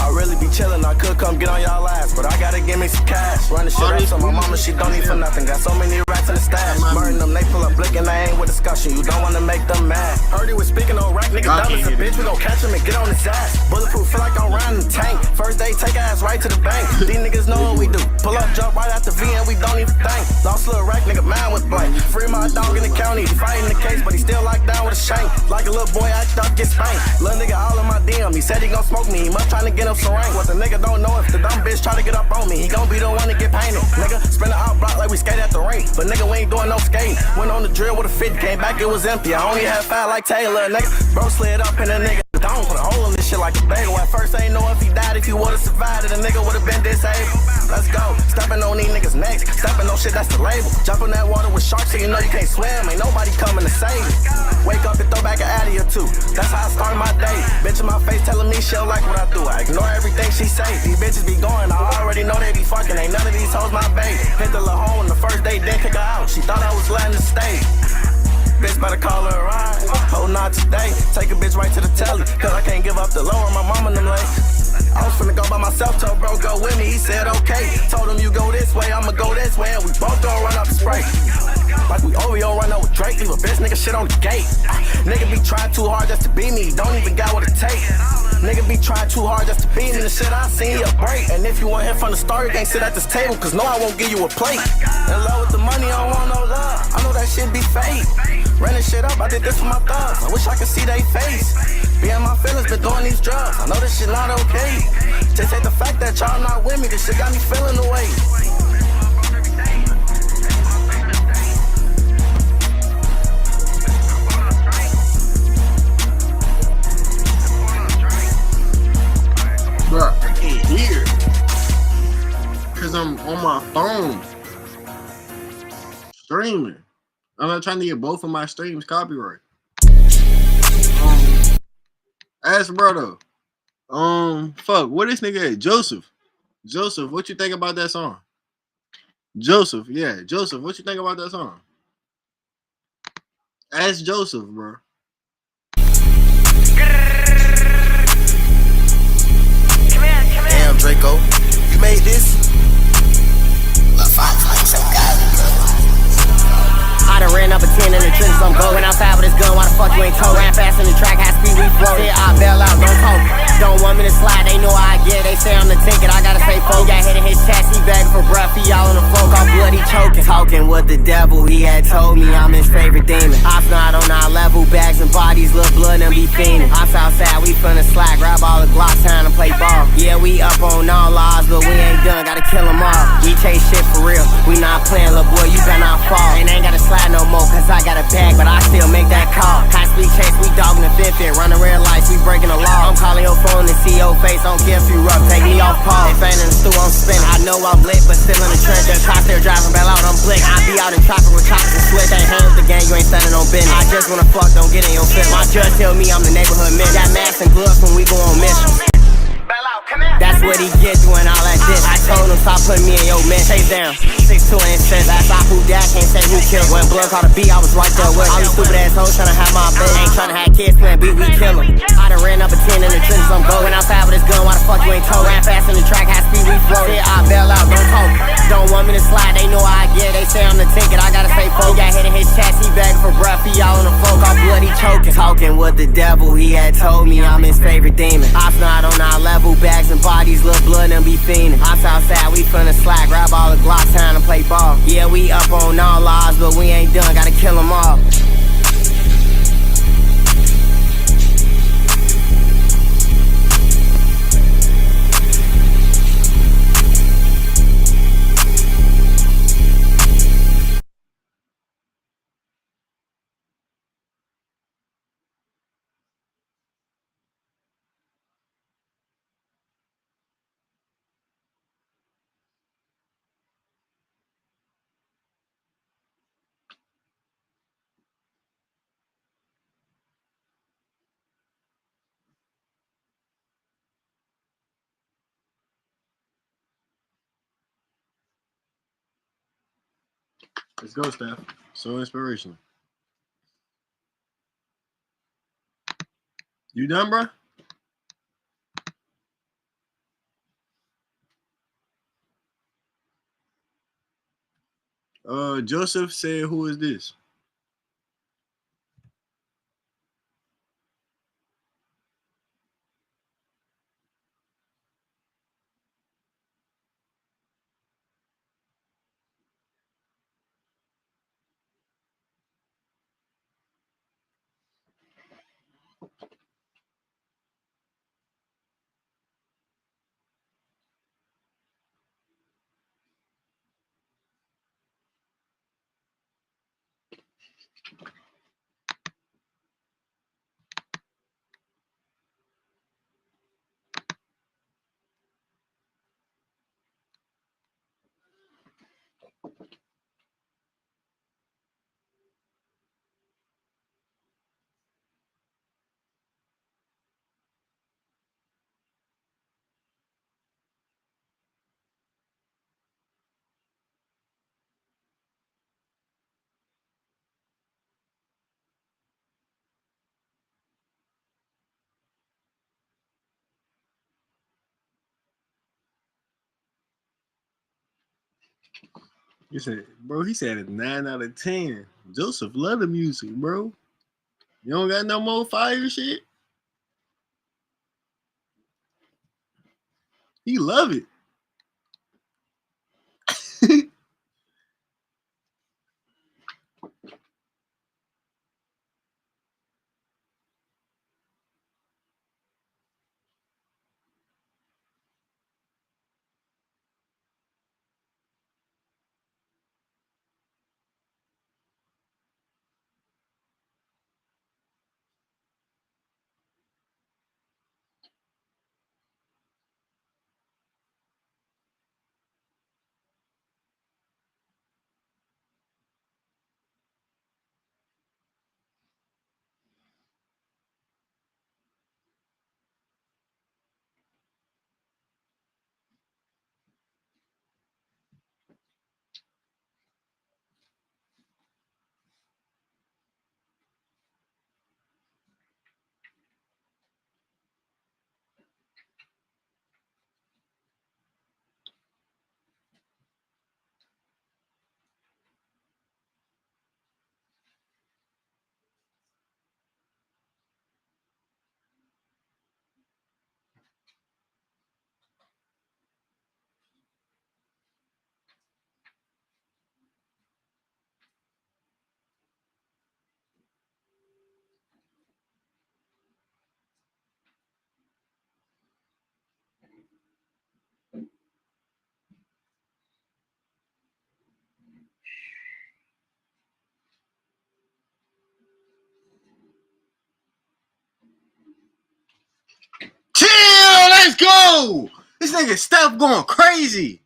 Speaker 11: I really be chillin', I could come get on y'all ass, but I gotta give me some cash. Run the shit up so my mama, she don't need for nothing. Got so many rats in the stash. Burn them, they pull up blinking, I ain't with discussion. You don't wanna make them mad. Heard he was speaking on rack, nigga dumb as a bitch. We gon' catch him and get on his ass. Bulletproof, feel like I'm riding the tank. First day, take ass right to the bank. These niggas know what we do. Pull up, jump right after V and we don't even think. Lost little rack, nigga, mine was blank. Free my dog in the county, he fighting the case, but he still locked down with a shank. Like a little boy, act up, get spanked. Little nigga all in my DM, he said he gon' smoke me. He must trying to get him some rank. What the nigga don't know if the dumb bitch try to get up on me. He gon' be the one to get painted. Nigga, spin the out block like we skate at the rink. But nigga, we ain't doing no skating. Went on the drill with a 50, came back, it was empty. I only had 5 like Taylor, nigga. Bro slid up in a nigga. Don't put a hole in this shit like a bagel. At first, I ain't know if he died, if he would've survived it, a nigga would've been disabled. Let's go. Stepping on these niggas' necks. Stepping on shit, that's the label. Jump in that water with sharks so you know you can't swim. Ain't nobody coming to save you. Wake up and throw back an addy or two. That's how I start my day. Bitch in my face telling me she don't like what I do. I ignore everything she say. These bitches be going, I already know they be fucking, ain't none of these hoes my babe. Hit the little home on the first day, then kick her out. She thought I was letting her stay. Bitch better call her a ride. Oh, not today. Take a bitch right to the telly. Cause I can't give up the lower my mama them late. I was finna go by myself, told bro go with me. He said okay. Told him you go this way, I'ma go this way. And we both gon' run up the spray. Like we OVO run up with Drake. Leave a bitch nigga shit on the gate. Nigga be trying too hard just to be me. Don't even got what it takes. Nigga be trying too hard just to be me. The shit I seen, he a break. And if you want him from the start, you can't sit at this table. Cause no, I won't give you a plate. In love with the money, I don't want no love. I know that shit be fake. Ran this shit up, I did this for my thugs. I wish I could see they face. Be in my feelings, been doing these drugs. I know this shit not okay. Just hate the fact that y'all not with me. This shit got me feeling away.
Speaker 4: Bro, I can't hear. Cause I'm on my phone. Streaming. I'm not trying to get both of my streams copyright. Ask brother. Fuck, what this nigga at? Joseph. Joseph, what you think about that song? Joseph, yeah. Joseph, what you think about that song? Ask Joseph, bro.
Speaker 11: Damn, Draco, you made this?
Speaker 12: I done ran up a 10 in the trenches, I'm going outside with this gun, why the fuck you ain't told? Ran fast in the track, high speed, we floated. I bail out, don't talk. Don't want me to slide, they know I get. They say I'm the ticket, I gotta stay focused. Got hit in his chest, he begging for breath, he all on the floor, call bloody choking. Talking with the devil, he had told me I'm his favorite demon. I'm not on our level, bags and bodies, little blood and be fiending. I'm outside, we finna slack, grab all the Glocks, time to play ball. Yeah, we up on all laws, but we ain't done, gotta kill them all. We chase shit for real, we not playing, little boy, you better not fall. And ain't gotta slide no more, cause I got a bag, but I still make that call. High speed chase, we dogging the fifth, running red lights, we breaking the law. I'm calling your phone to see your face, don't care if you rough, take me off pause. If ain't in the stew, I'm spinning. I know I'm lit, but still in the trench. The cops there driving bail out, I'm blick. I be out in traffic with cops and switch. Ain't hang with the gang, you ain't standing on business. I just wanna fuck, don't get in your fit. My judge tell me I'm the neighborhood man. Got masks and gloves when we go on missions. That's what he get doing all that dish. I told him stop putting me in your mess. Chase down, 6'2" and 6. Last I who died, can't say who killed. When blood caught a beat, I was right there with. All these stupid ass hoes tryna have my bed. Ain't tryna have kids playing beat, we kill them. I done ran up a 10 in the trenches, I'm going outside with this gun, why the fuck you ain't told? Ran fast in the track, high speed, we floated. I bail out, don't talk. Don't want me to slide, they know I get. They say I'm the ticket, I gotta stay focused. Got hit in his chest, he begging for breath, he all on the floor, call bloody choking. Talking with the devil, he had told me I'm his favorite demon. I'm not on our level, bags and bodies, little blood and be fiending. I'm outside, we finna slack, grab all the Glocks, time to play ball. Yeah, we up on all laws, but we ain't done, gotta kill them all.
Speaker 4: Let's go, Steph. So inspirational. You done, bro? Joseph said, who is this? He said, bro, he said a 9 out of 10. Joseph love the music, bro. You don't got no more fire shit? He love it. Chill, let's go. This nigga Steph going crazy.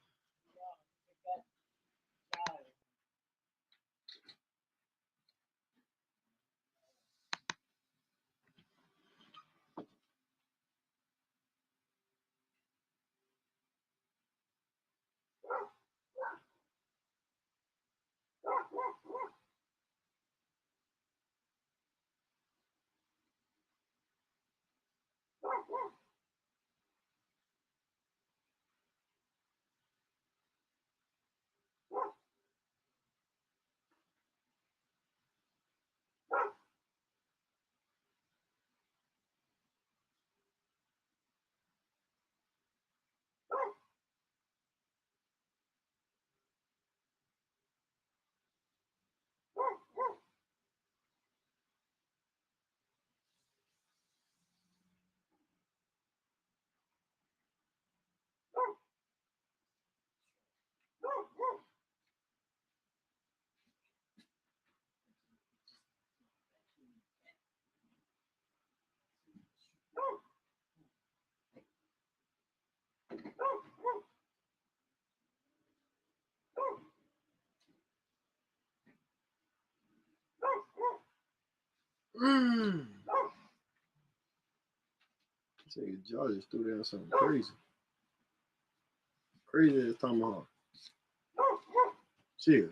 Speaker 4: Nigga jaw just threw down something crazy. Crazy as tomahawk. Chill.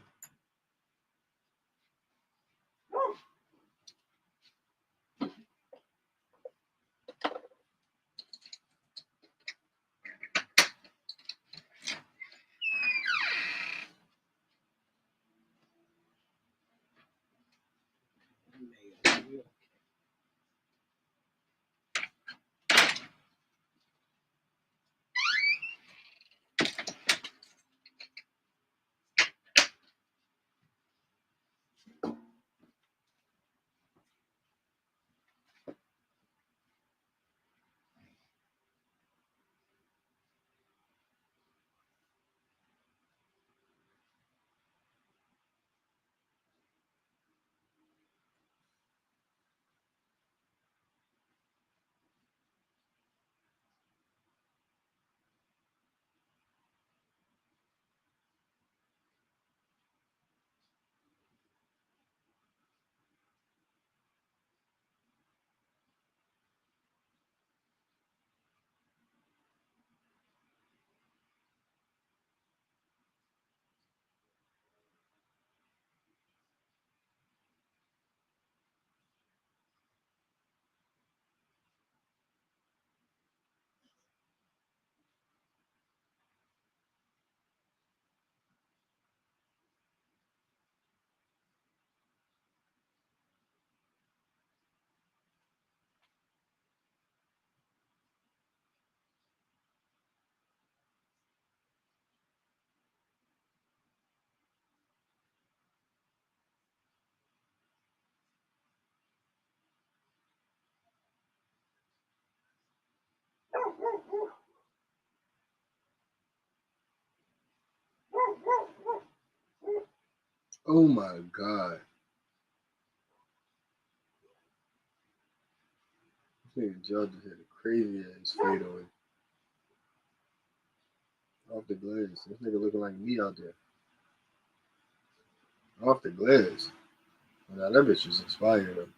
Speaker 4: Oh my God. This nigga Judge had a crazy ass fadeaway. Off the glass. This nigga looking like me out there. Off the glass. Now that bitch is inspired though.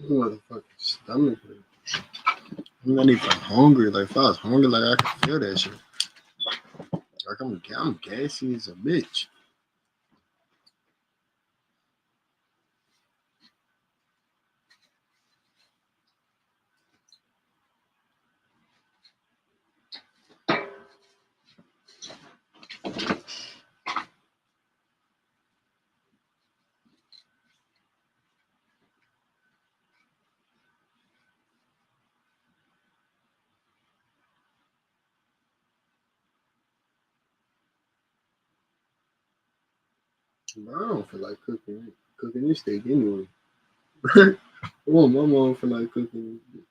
Speaker 4: Motherfucking stomach. I'm not even hungry. Like, if I was hungry, like, I could feel that shit. Like, I'm gassy as a bitch. But I don't feel like cooking this steak anyway. My mom feel like cooking this.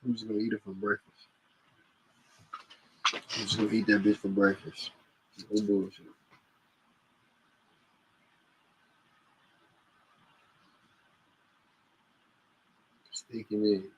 Speaker 4: I'm just gonna eat it for breakfast. I'm just gonna eat that bitch for breakfast. No bullshit. Steak and eggs.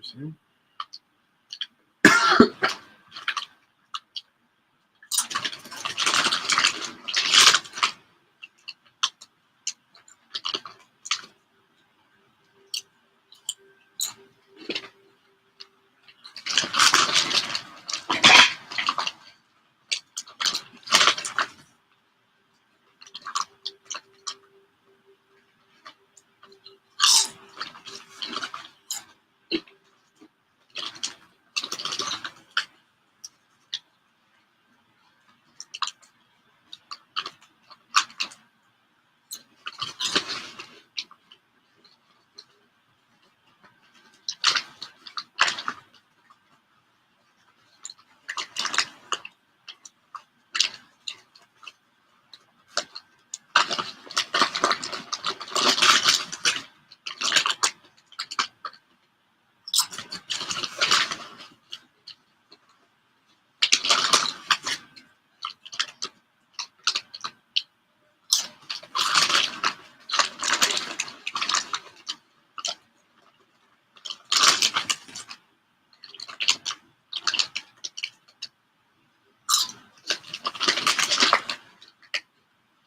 Speaker 4: 100%.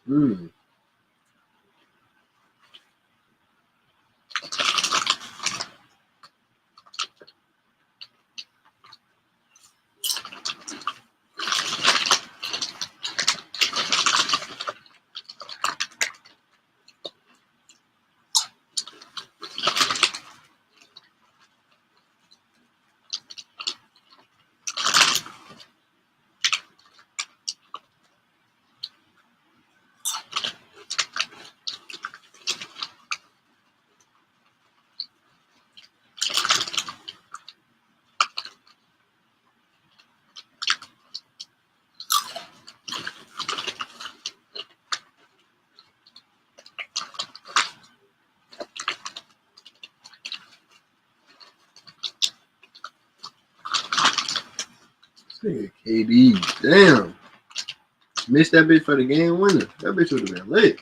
Speaker 4: Mm. Nigga, KD, damn. Missed that bitch for the game winner. That bitch would have been lit.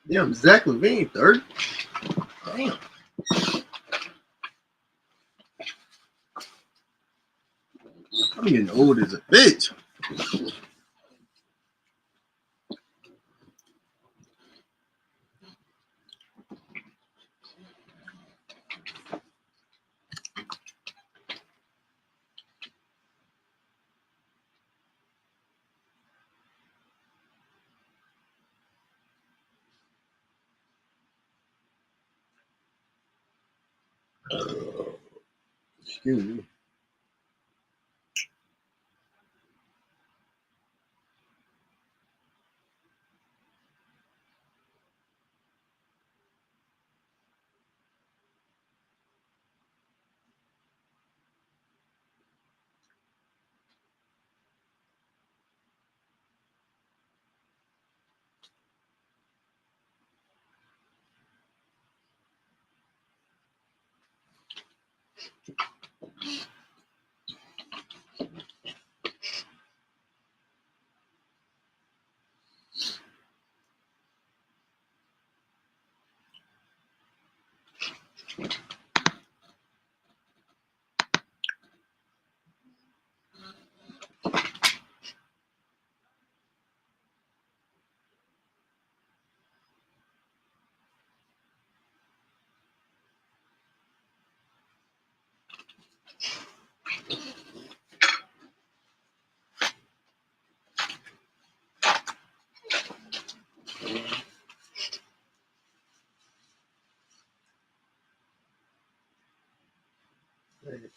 Speaker 4: Damn, Zach Levine, third. Damn. I'm getting old as a bitch. Excuse me.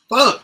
Speaker 4: Fuck.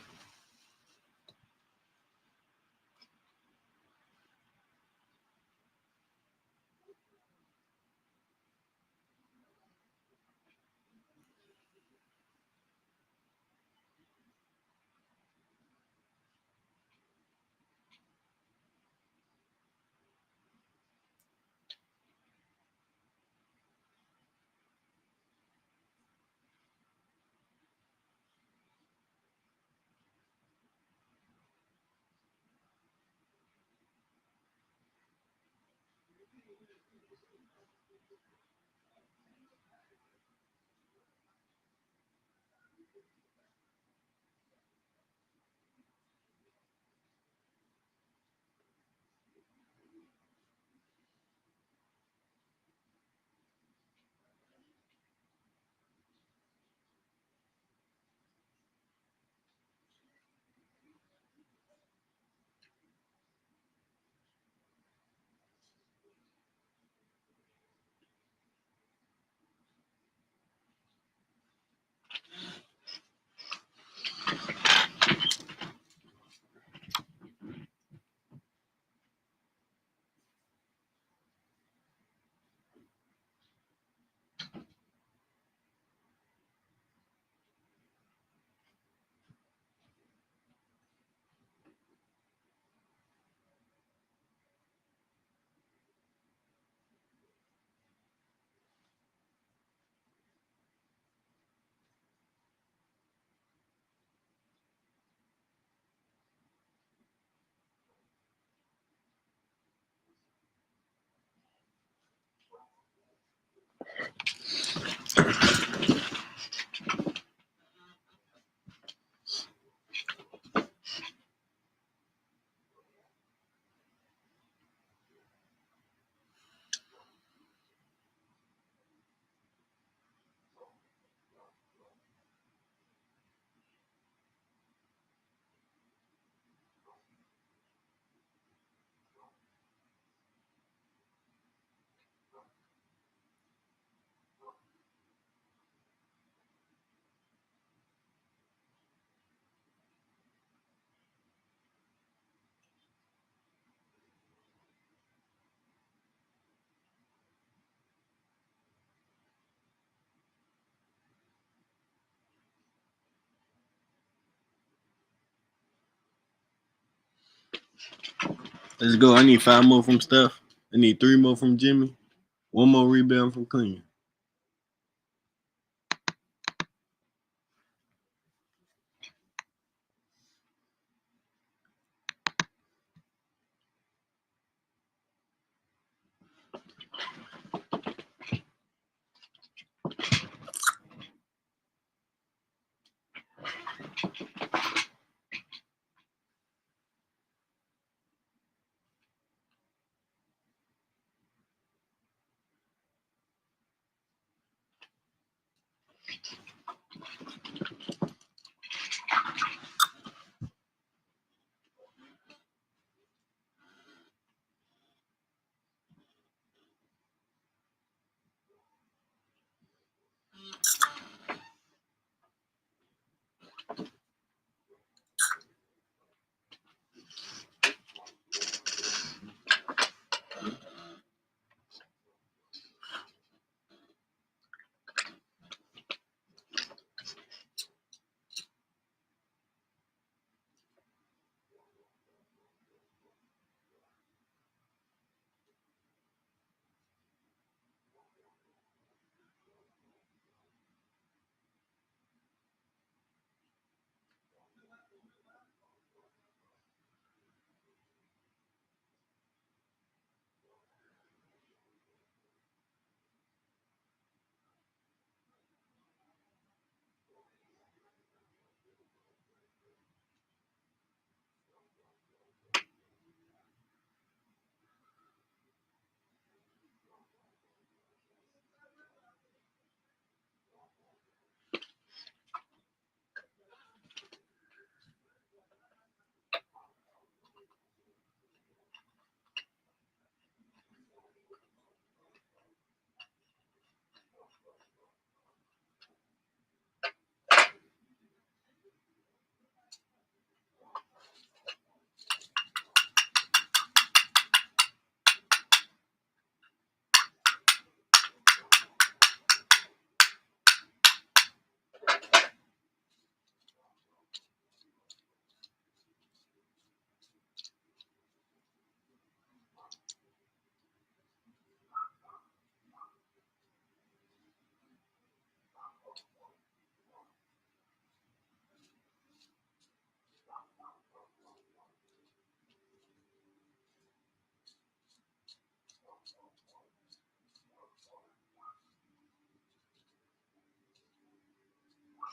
Speaker 4: Let's go. I need 5 more from Steph. I need 3 more from Jimmy. 1 more rebound from Clean.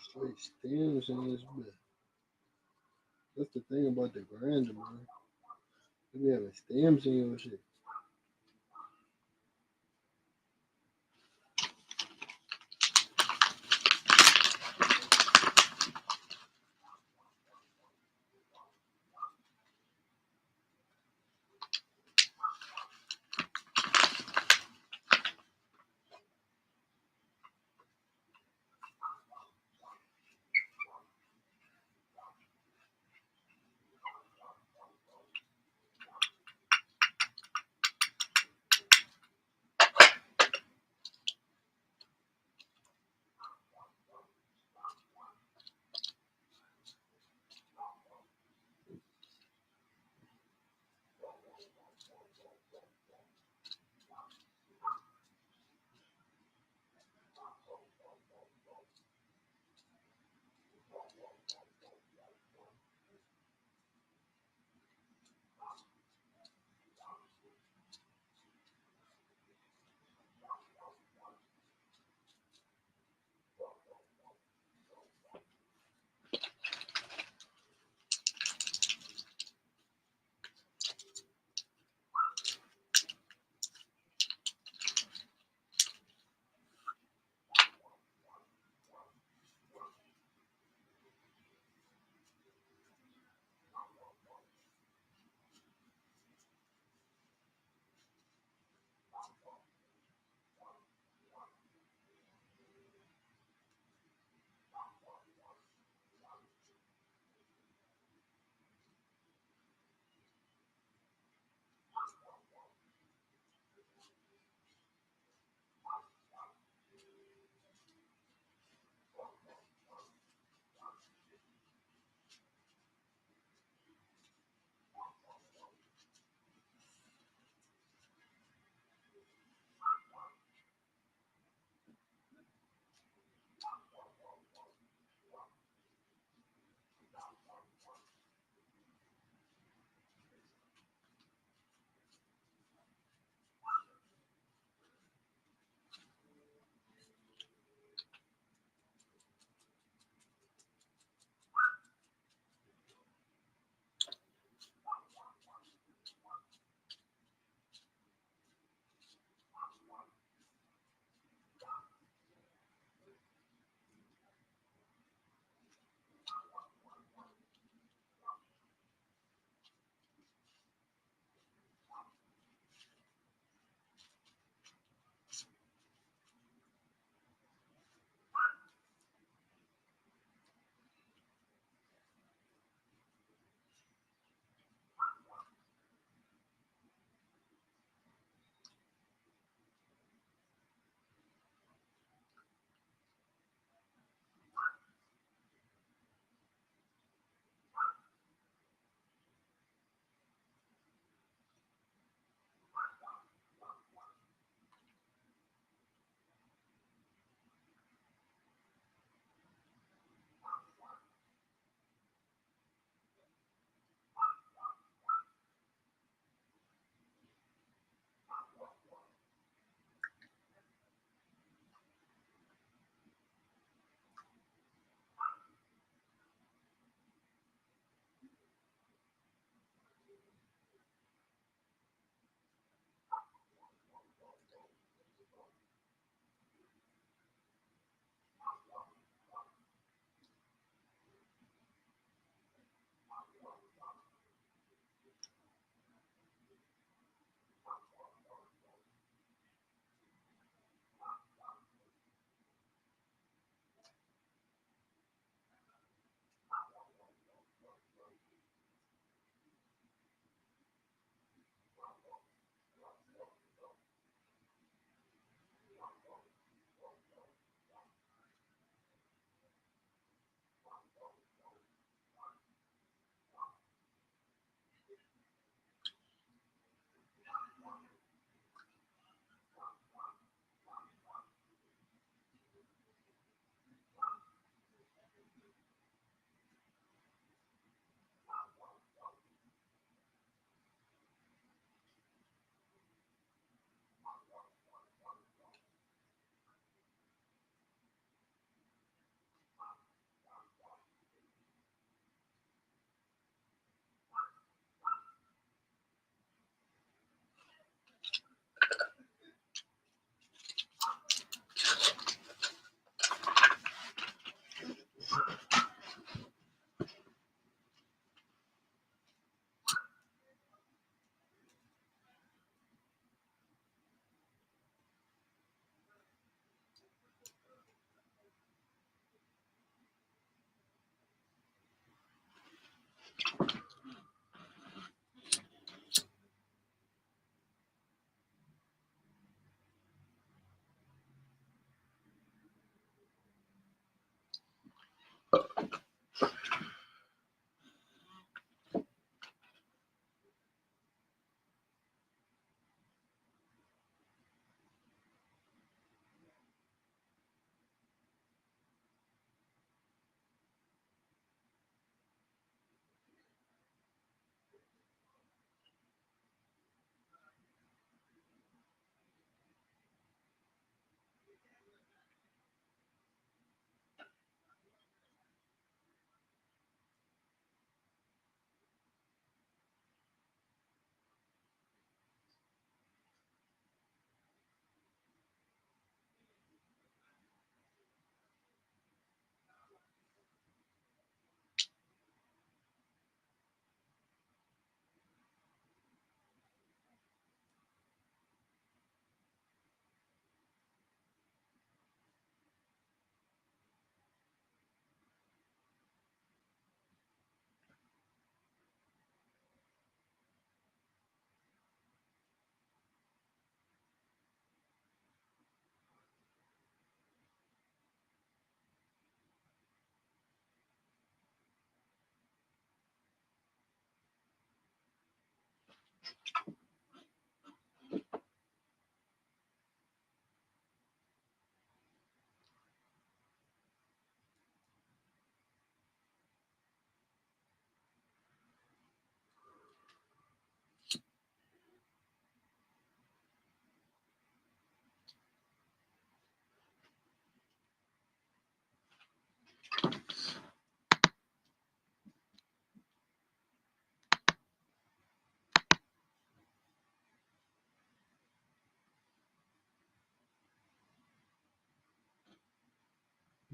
Speaker 4: Straight stems in this bit. That's the thing about the grinder, man. You be having stems in your shit.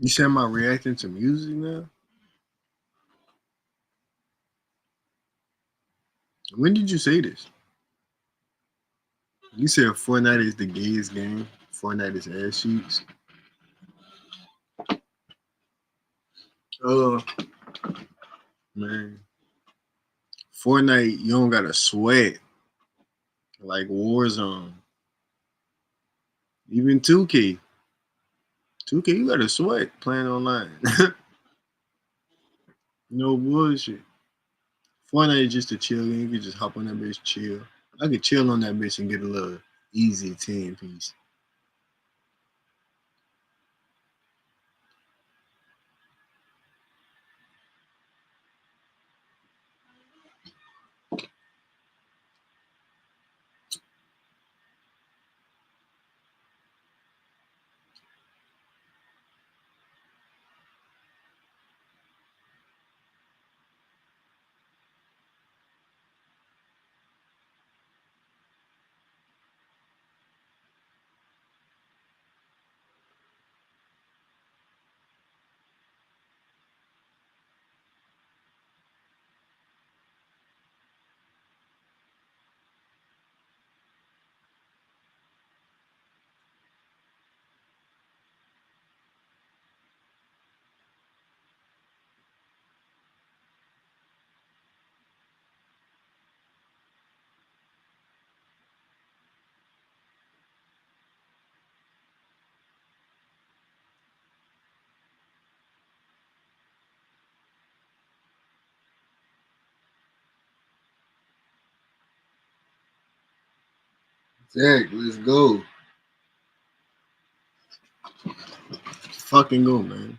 Speaker 4: You said am I reacting to music now? When did you say this? You said Fortnite is the gayest game. Fortnite is ass cheeks. Oh man, Fortnite you don't gotta sweat like Warzone. Even 2K. 2K you gotta sweat playing online. No bullshit. Fortnite is just a chill game. You can just hop on that bitch, chill. I could chill on that bitch and get a little easy 10 piece. Zach, let's go. Fucking go, man.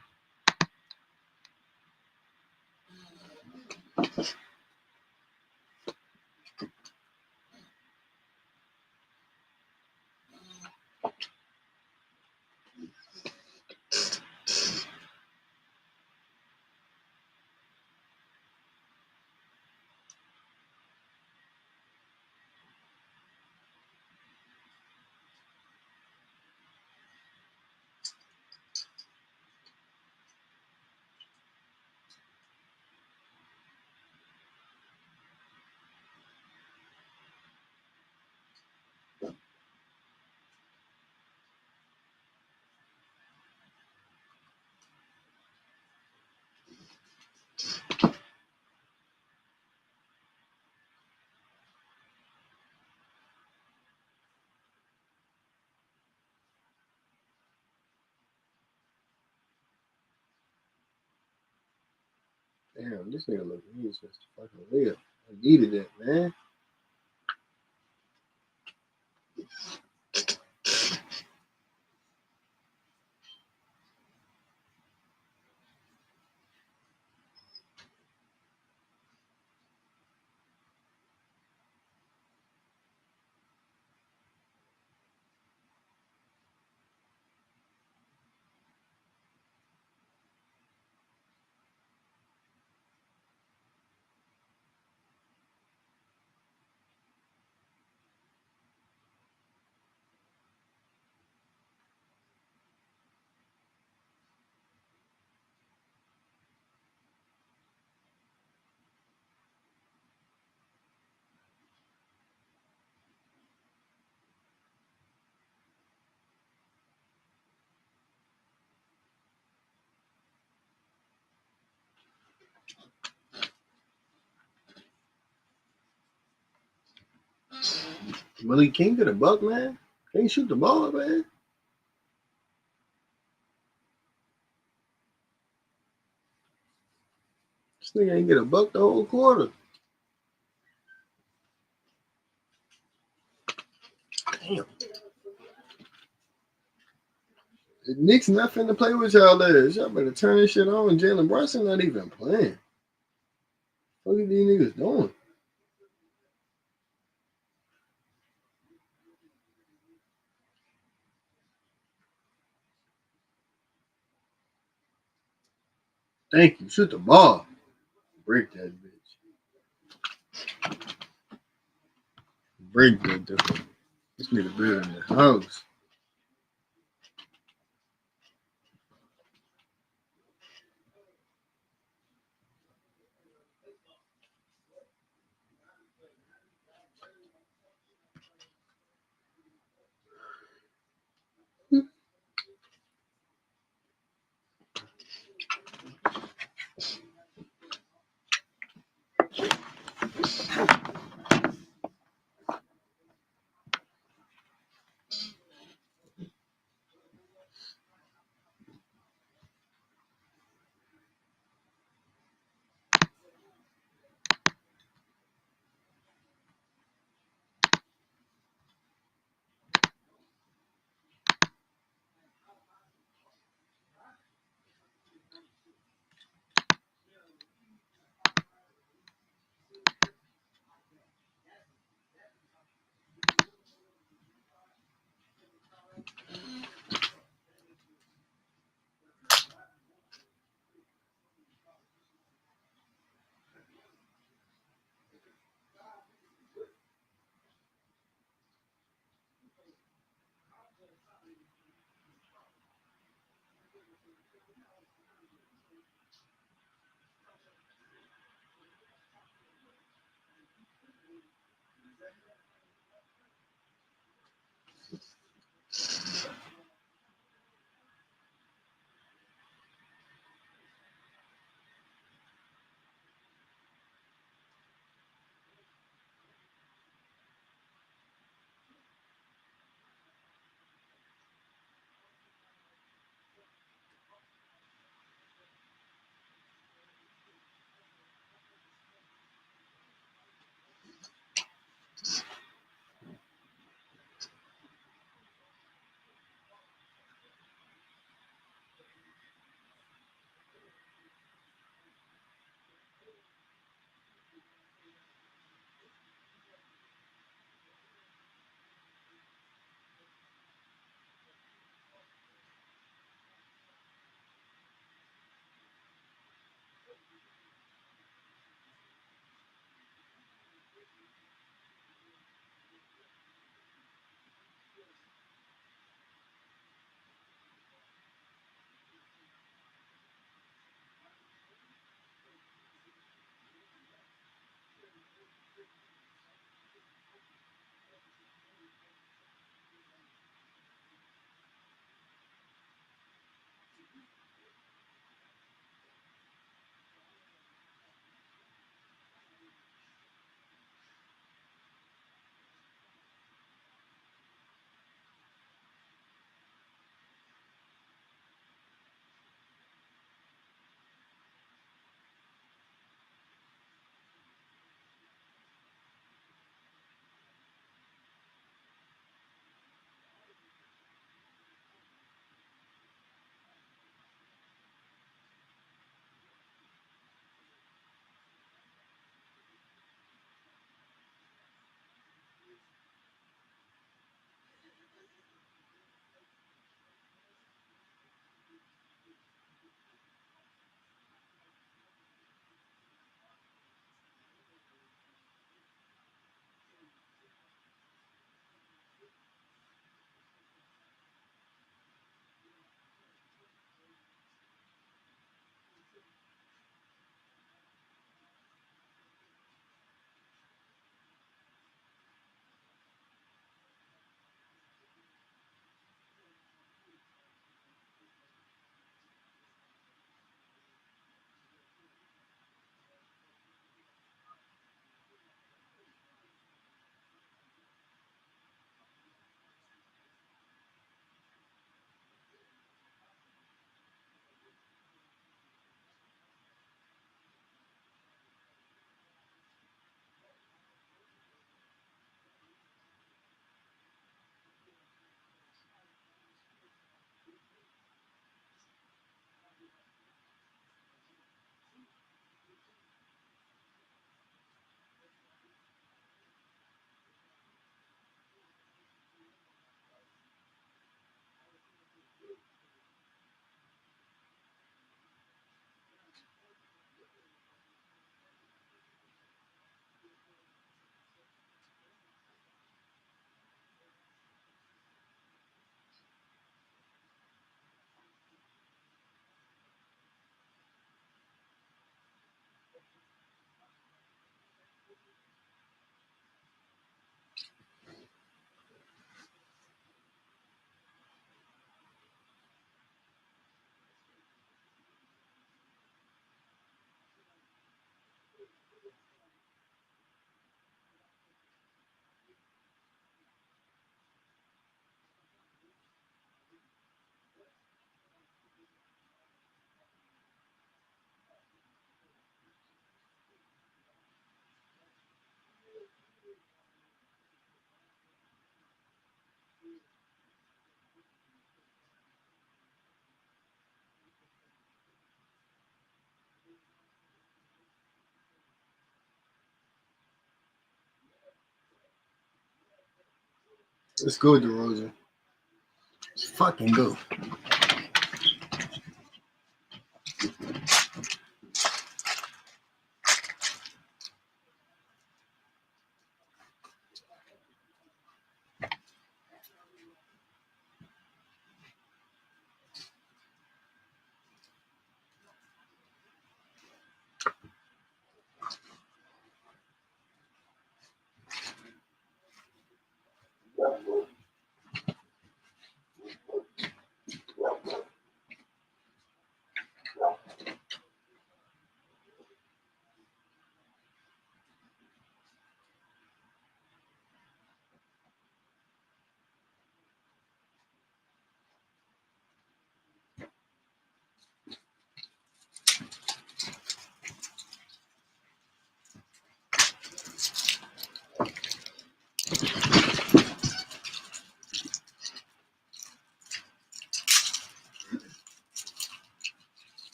Speaker 4: Damn, this nigga look me just fucking real. I needed that, man. Malik King get a buck, man. Can't shoot the ball, man. This nigga ain't get a buck the whole quarter. Damn. The Knicks not finna play with y'all ass. Y'all better turn this shit on. Jalen Brunson not even playing. What are these niggas doing? Thank you. Shoot the ball. Break that bitch. Break that dude. This nigga better in the house. Let's go, DeRozan. Let's fucking go.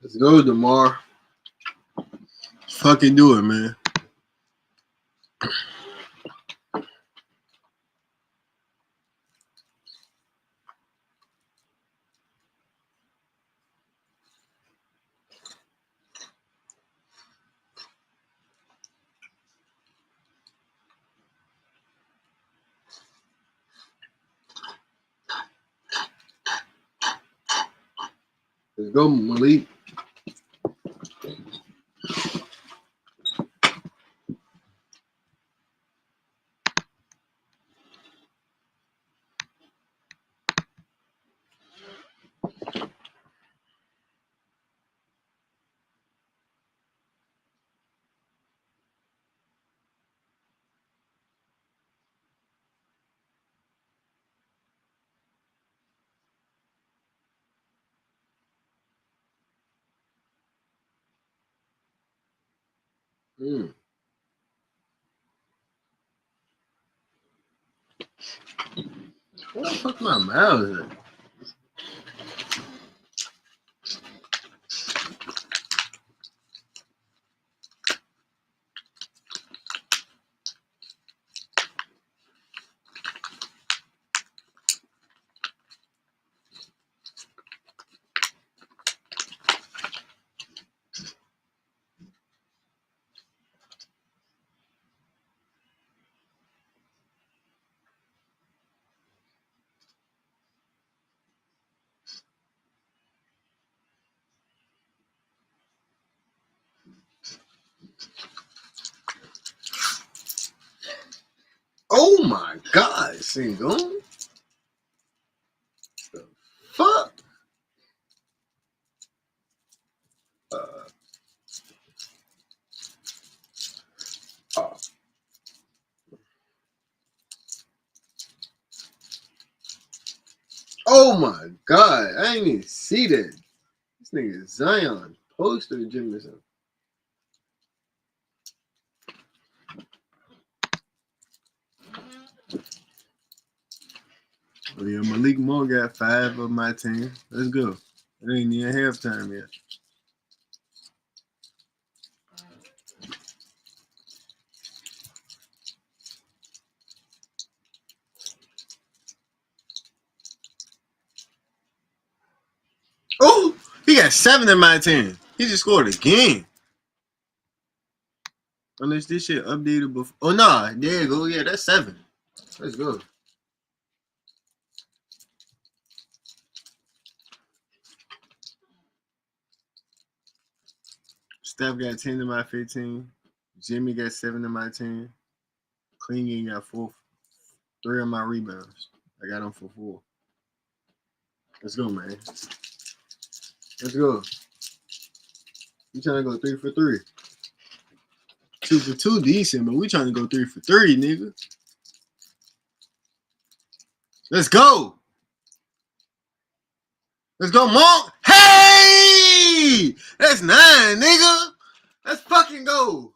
Speaker 4: Let's go, DeMar. Fucking do it, man. Let's go, Malik. Where the fuck my mouse at? Oh my God, single. The fuck? Oh my God, I didn't even see that. This nigga Zion poster Jimison. Oh yeah, Malik Monk got 5 of my 10. Let's go. It ain't even halftime yet. Oh, he got 7 of my 10. He just scored again. Unless this shit updated before. Oh nah, there you go. Yeah, that's 7. Let's go. Steph got 10 of my 15. Jimmy got 7 of my 10. Klingon got 3 of my rebounds. I got him for 4. Let's go, man. Let's go. You trying to go 3 for 3? 2 for 2 decent, but we trying to go 3 for 3, nigga. Let's go. Let's go, Monk. Hey! That's 9, nigga. Let's fucking go.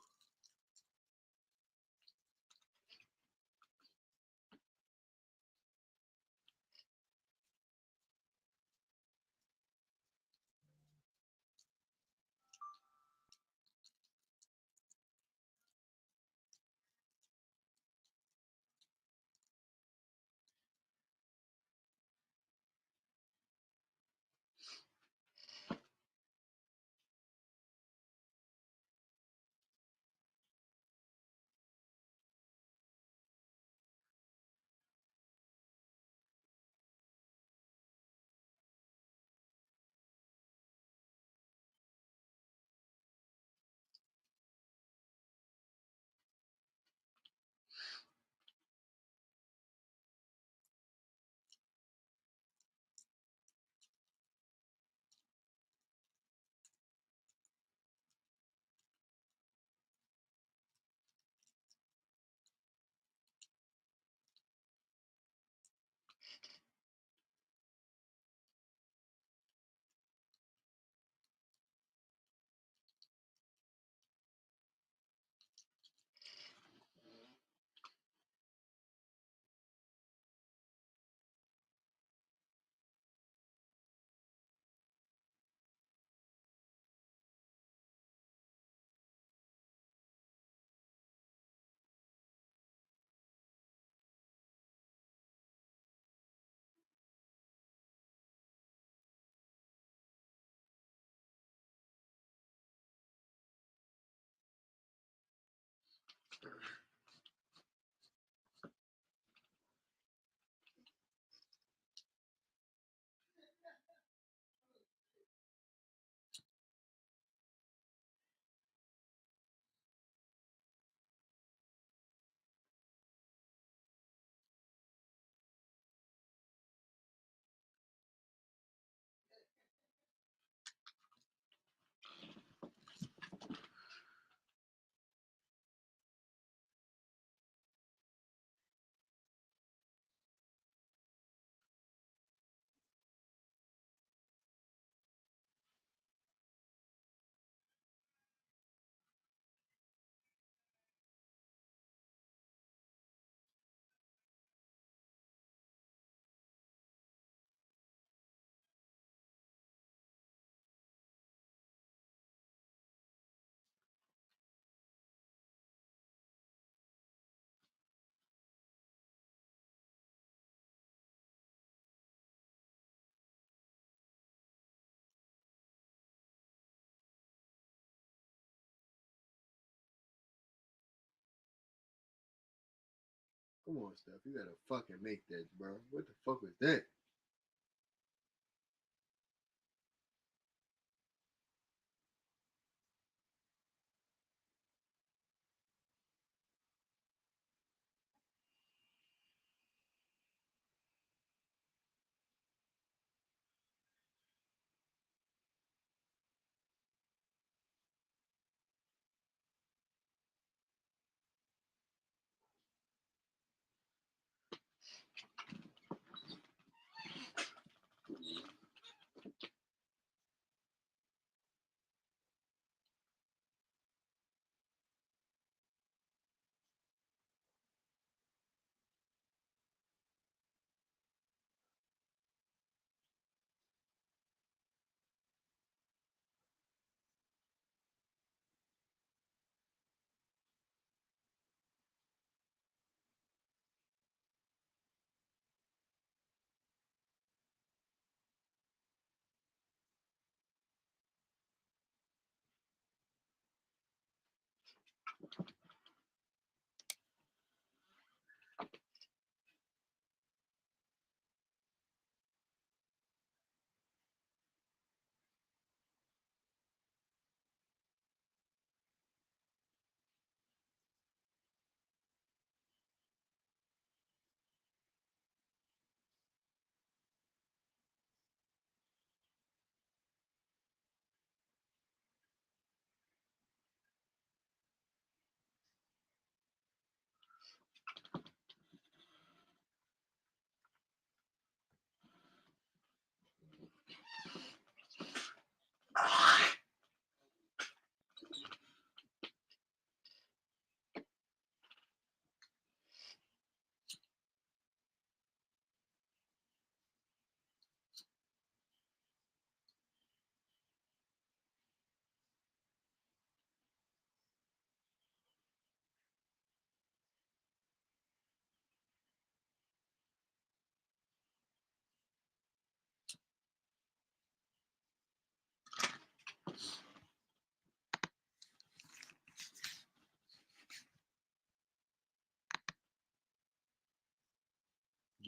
Speaker 4: Come on, Steph. You gotta fucking make that, bro. What the fuck was that?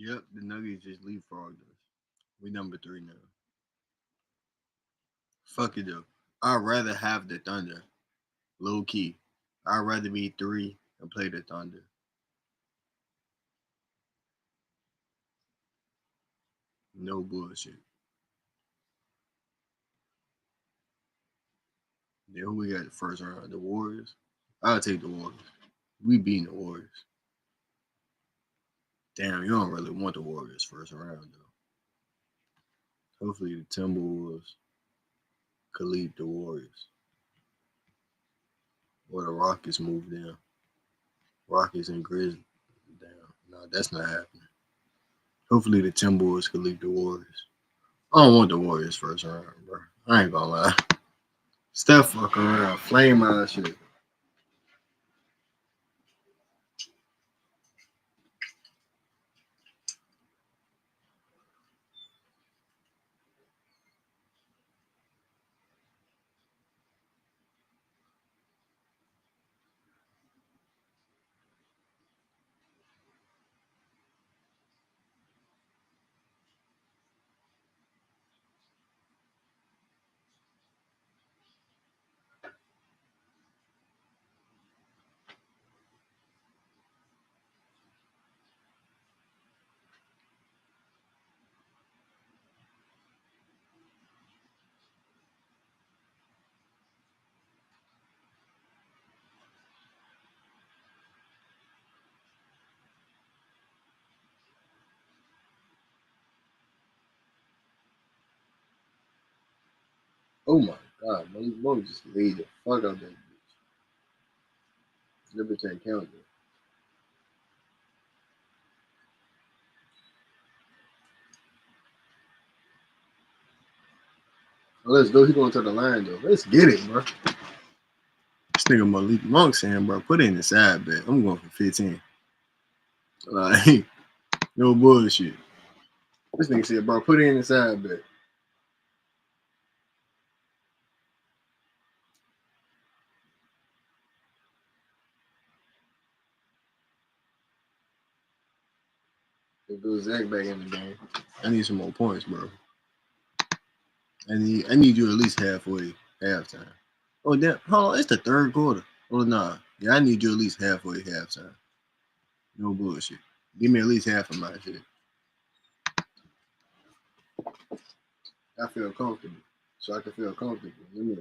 Speaker 4: Yep, the Nuggets just leapfrogged us. We number 3 now. Fuck it though. I'd rather have the Thunder. Low key. I'd rather be 3 and play the Thunder. No bullshit. Then who we got the first round? The Warriors? I'll take the Warriors. We beating the Warriors. Damn, you don't really want the Warriors first round though. Hopefully the Timberwolves could lead the Warriors. Or the Rockets move down. Rockets and Grizzlies. Damn. No, that's not happening. Hopefully the Timberwolves could lead the Warriors. I don't want the Warriors first round, bro. I ain't gonna lie. Steph fucking around. Flame out shit. Oh my god, Malik Monk just laid the fuck out that bitch. Liberty count it. Oh, let's go. He going to the line though. Let's get it, bro. This nigga Malik Monk saying, bro, put it in the side bet. I'm going for 15. Like, no bullshit. This nigga said, bro, put it in the side bet. It goes Zach back in the game. I need some more points, bro. I need you at least halftime. Oh damn, hold on, it's the third quarter. Oh nah. Yeah, I need you at least halfway halftime. No bullshit. Give me at least half of my shit. I feel comfortable. So I can feel comfortable. Let me.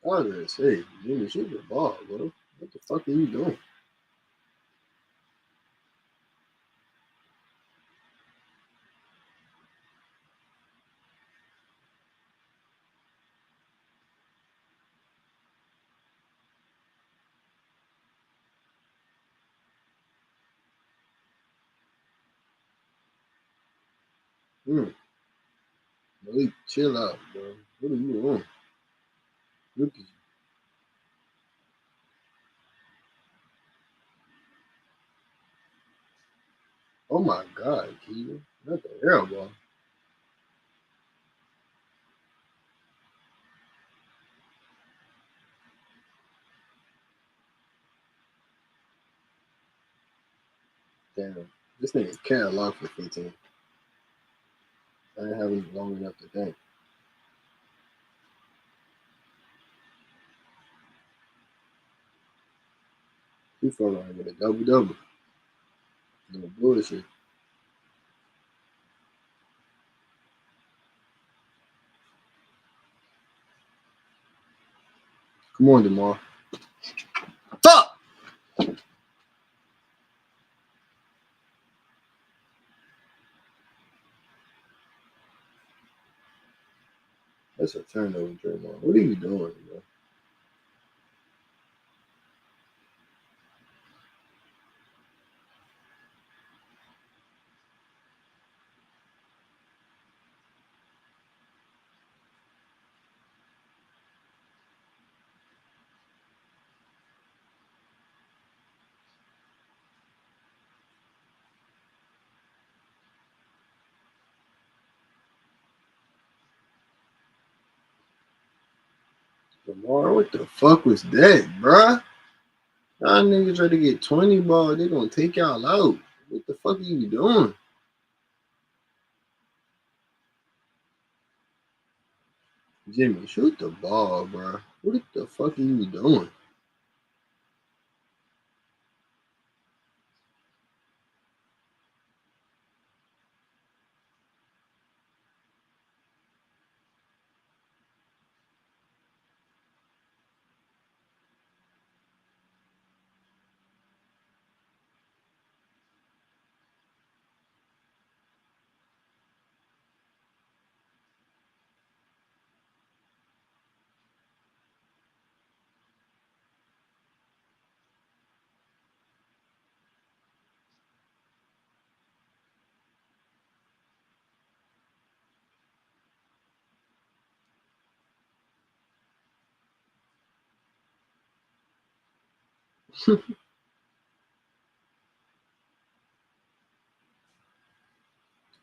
Speaker 4: I was gonna say, Jimmy, shoot the ball, bro. What the fuck are you doing? Malik, chill out, bro. What are you on? Look at you. Oh my god, Keegan. Not the air ball. Damn. This nigga can't lock for 15. I ain't having long enough to think. He fucking around with a double-double. No bullshit. Come on, DeMar. Fuck! That's a turnover, Draymond. What are you doing, bro? Lamar, what the fuck was that, bruh? Y'all niggas try to get 20 ball, they gonna take y'all out. What the fuck are you doing? Jimmy, shoot the ball, bruh. What the fuck are you doing?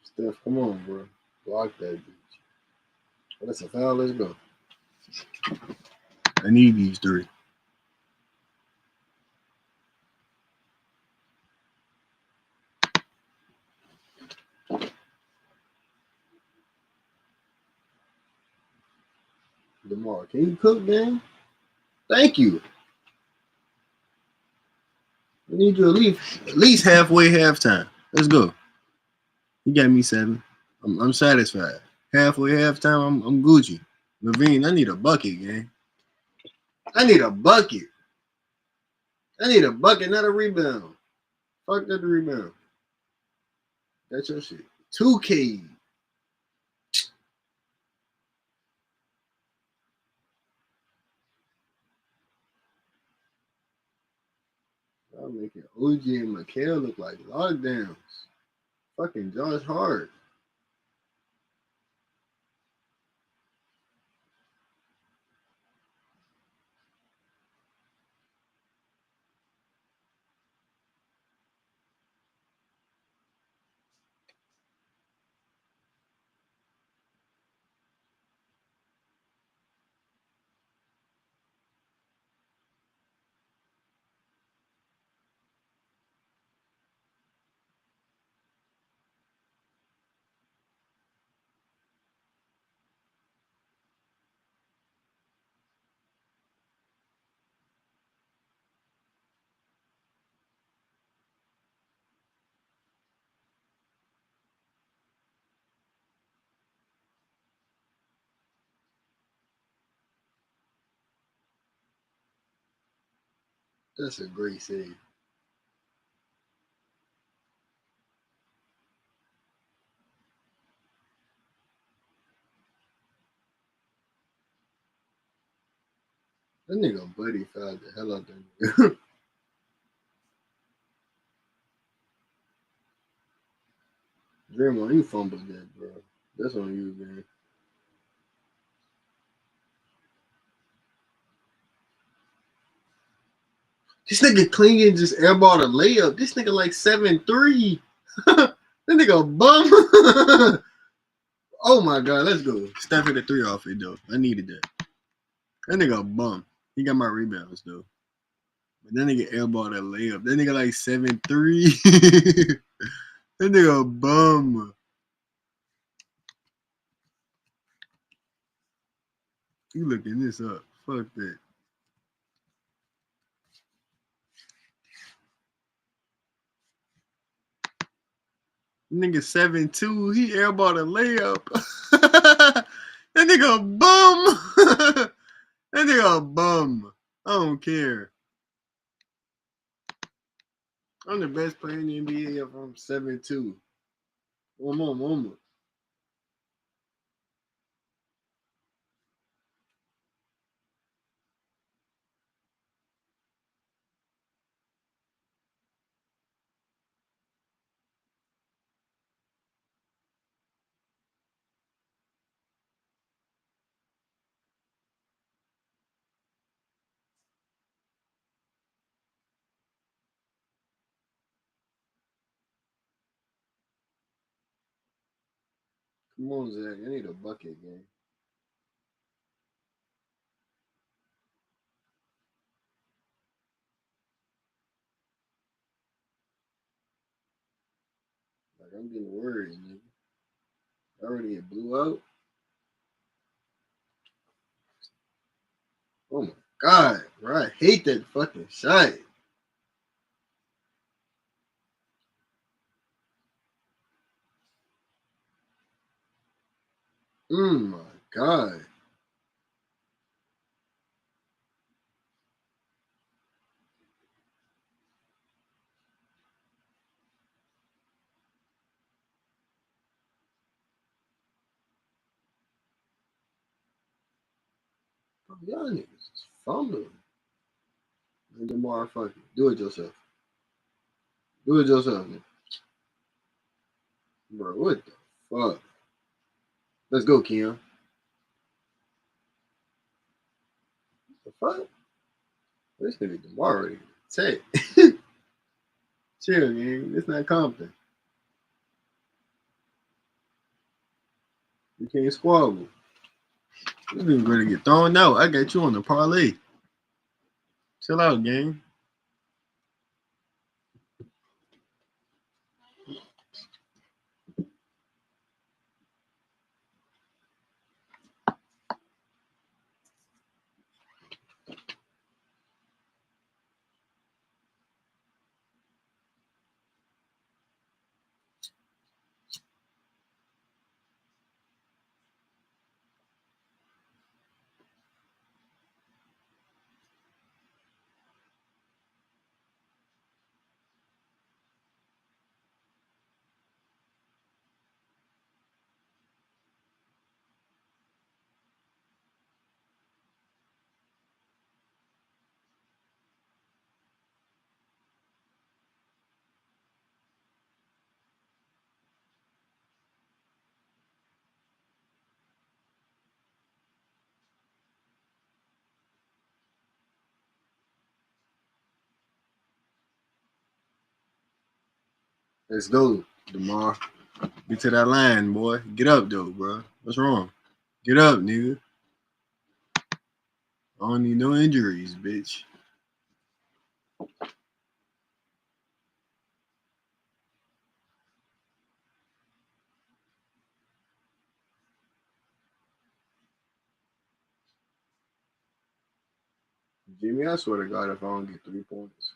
Speaker 4: Steph, come on, bro. Block that bitch. Oh, that's a foul. Let's go. I need these three. DeMar, can you cook, man? Thank you. I need you at least halfway halftime. Let's go. You got me 7. I'm satisfied. Halfway halftime, I'm Gucci. Levine, I need a bucket, gang. I need a bucket. I need a bucket, not a rebound. Fuck that rebound. That's your shit. 2K. I'm making OG and Mikhail look like lockdowns. Fucking Josh Hart. That's a great save. That nigga Buddy fouled the hell out that nigga. Draymond, you fumbled that, bro. That's on you, man. This nigga Clingan just airballed a layup. This nigga like 7'3". That nigga bum. Oh my god, let's go. Steph hit a 3 off it though. I needed that. That nigga bum. He got my rebounds though. But that nigga airballed a layup. That nigga like 7'3". That nigga bum. You looking this up. Fuck that. Nigga 7'2", he airballed a layup. That nigga a bum. That nigga a bum. I don't care. I'm the best player in the NBA if I'm 7'2". One more moment. Come on, Zach. I need a bucket, gang. Like, I'm getting worried, nigga. Already it blew out. Oh my god, bro. I hate that fucking shot. Oh my god. Bro, y'all niggas is fumbling. Nigga, motherfucker. Do it yourself. Do it yourself, nigga. Bro, what the fuck? Let's go, Kim. The fuck? This nigga DeMar already take. Chill, man. It's not Compton. You can't squabble. This nigga ready to get thrown out. I got you on the parlay. Chill out, gang. Let's go, DeMar. Get to that line, boy. Get up, though, bro. What's wrong? Get up, nigga. I don't need no injuries, bitch. Jimmy, I swear to God, if I don't get 3 points.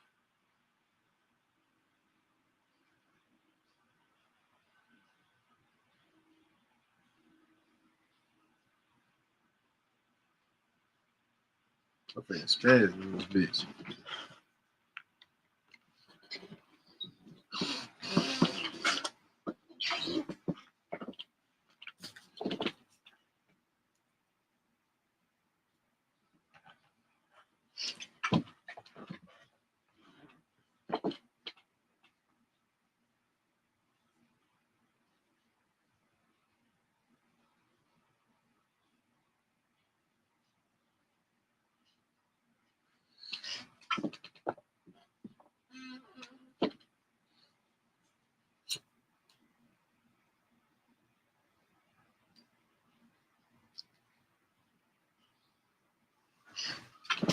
Speaker 4: I'm finna spaz in this bitch.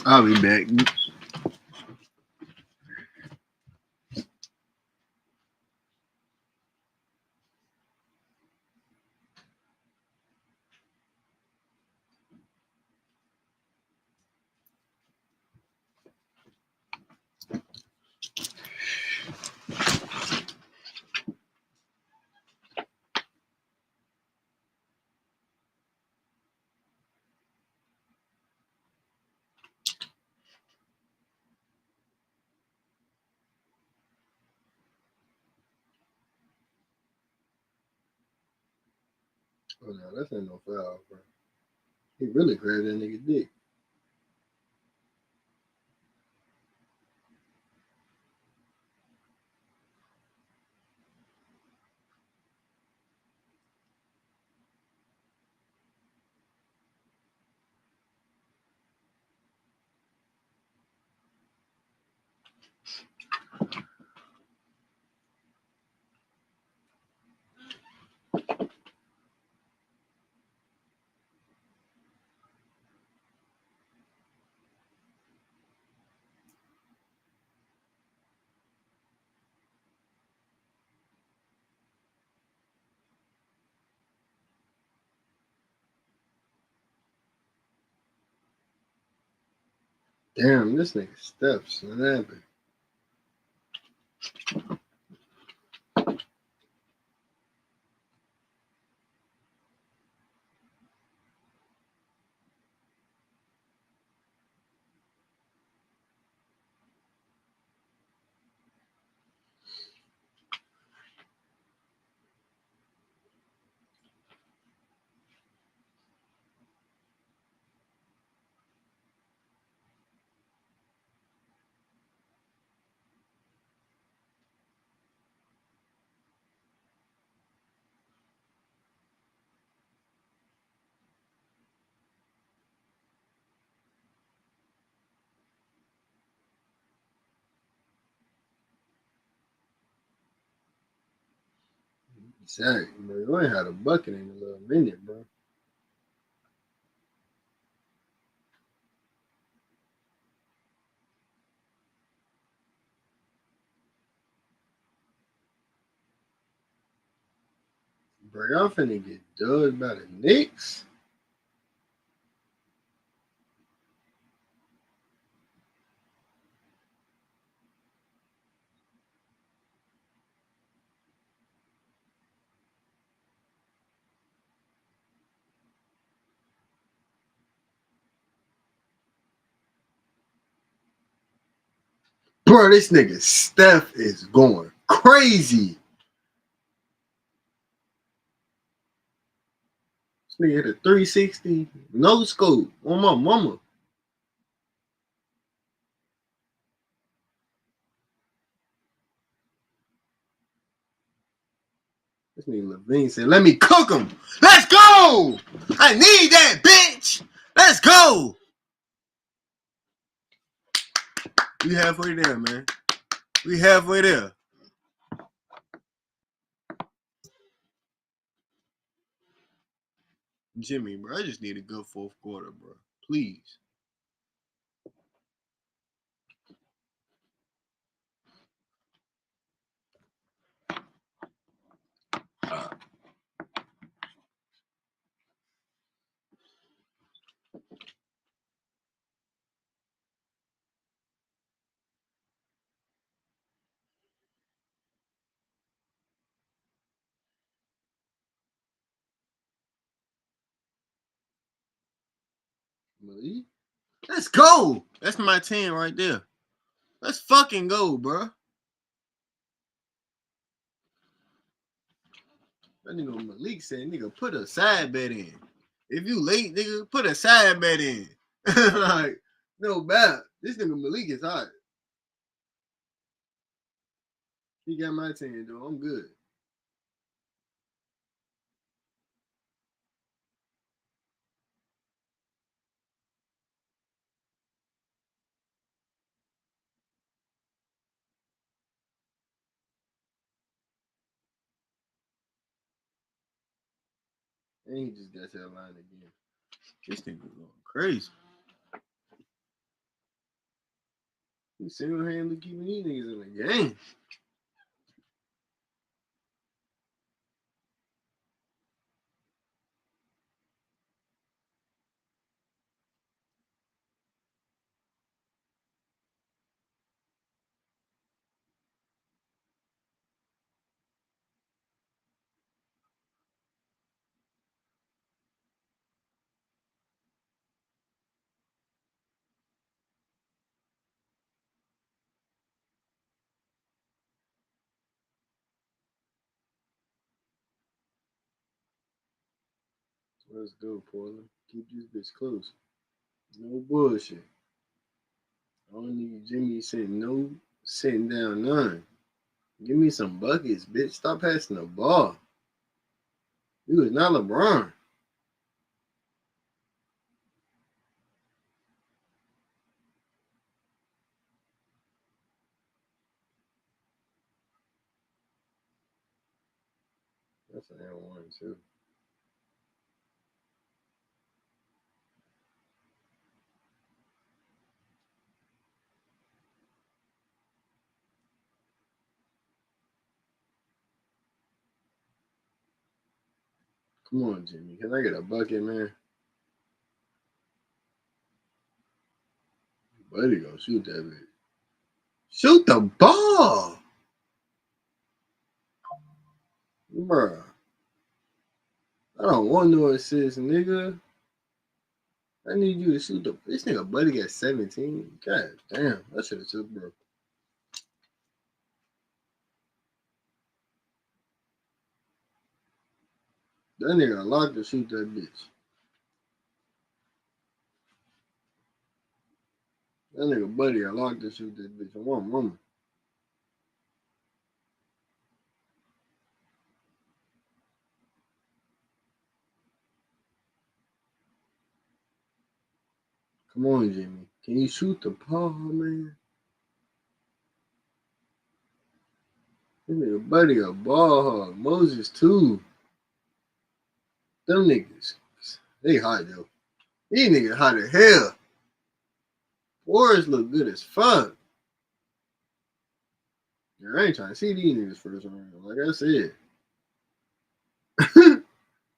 Speaker 4: I'll be back. Oh, no, that's ain't no foul, bro. He really grabbed that nigga dick. Damn, this nigga Steph snapping. Zach, bro, you ain't had a bucket in a little minute, bro. Bro, y'all finna get dubbed by the Knicks? Bro, this nigga Steph is going crazy. This nigga hit a 360, no scope on my mama. This nigga Levine said, let me cook him. Let's go. I need that, bitch. Let's go. We halfway there, man. We halfway there. Jimmy, bro, I just need a good fourth quarter, bro. Please. Malik? Let's go. That's my 10 right there. Let's fucking go, bro. That nigga Malik said, nigga, put a side bet in. If you late, nigga, put a side bet in. Like, no bad. This nigga Malik is hot. He got my 10, though. I'm good. And he just got that line again. This nigga going crazy. He single-handedly keeping these niggas in the game. Let's go, Portland. Keep this bitch close. No bullshit. I don't need Jimmy saying no sitting down none. Give me some buckets, bitch. Stop passing the ball. You is not LeBron. That's an L1 too. Come on, Jimmy. Can I get a bucket, man? buddy go shoot that bitch. Shoot the ball, bruh. I don't want no assist, nigga. I need you to shoot the. This nigga buddy got 17. God damn, that shit is just broke. That nigga locked to shoot that bitch. That nigga buddy got locked to shoot that bitch. I want mama. Come on, Jimmy. Can you shoot the ball, man? That nigga buddy a ball hog. Moses too. Them niggas, they hot though. These niggas hot as hell. Warriors look good as fuck. Yeah, I ain't trying to see these niggas first round. Like I said,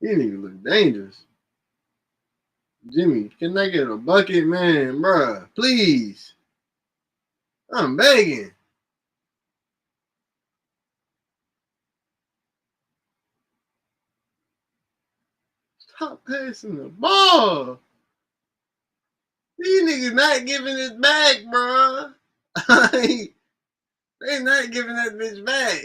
Speaker 4: these niggas look dangerous. Jimmy, can I get a bucket, man, bruh? Please. I'm begging. Stop passing the ball. These niggas not giving it back, bruh. They not giving that bitch back.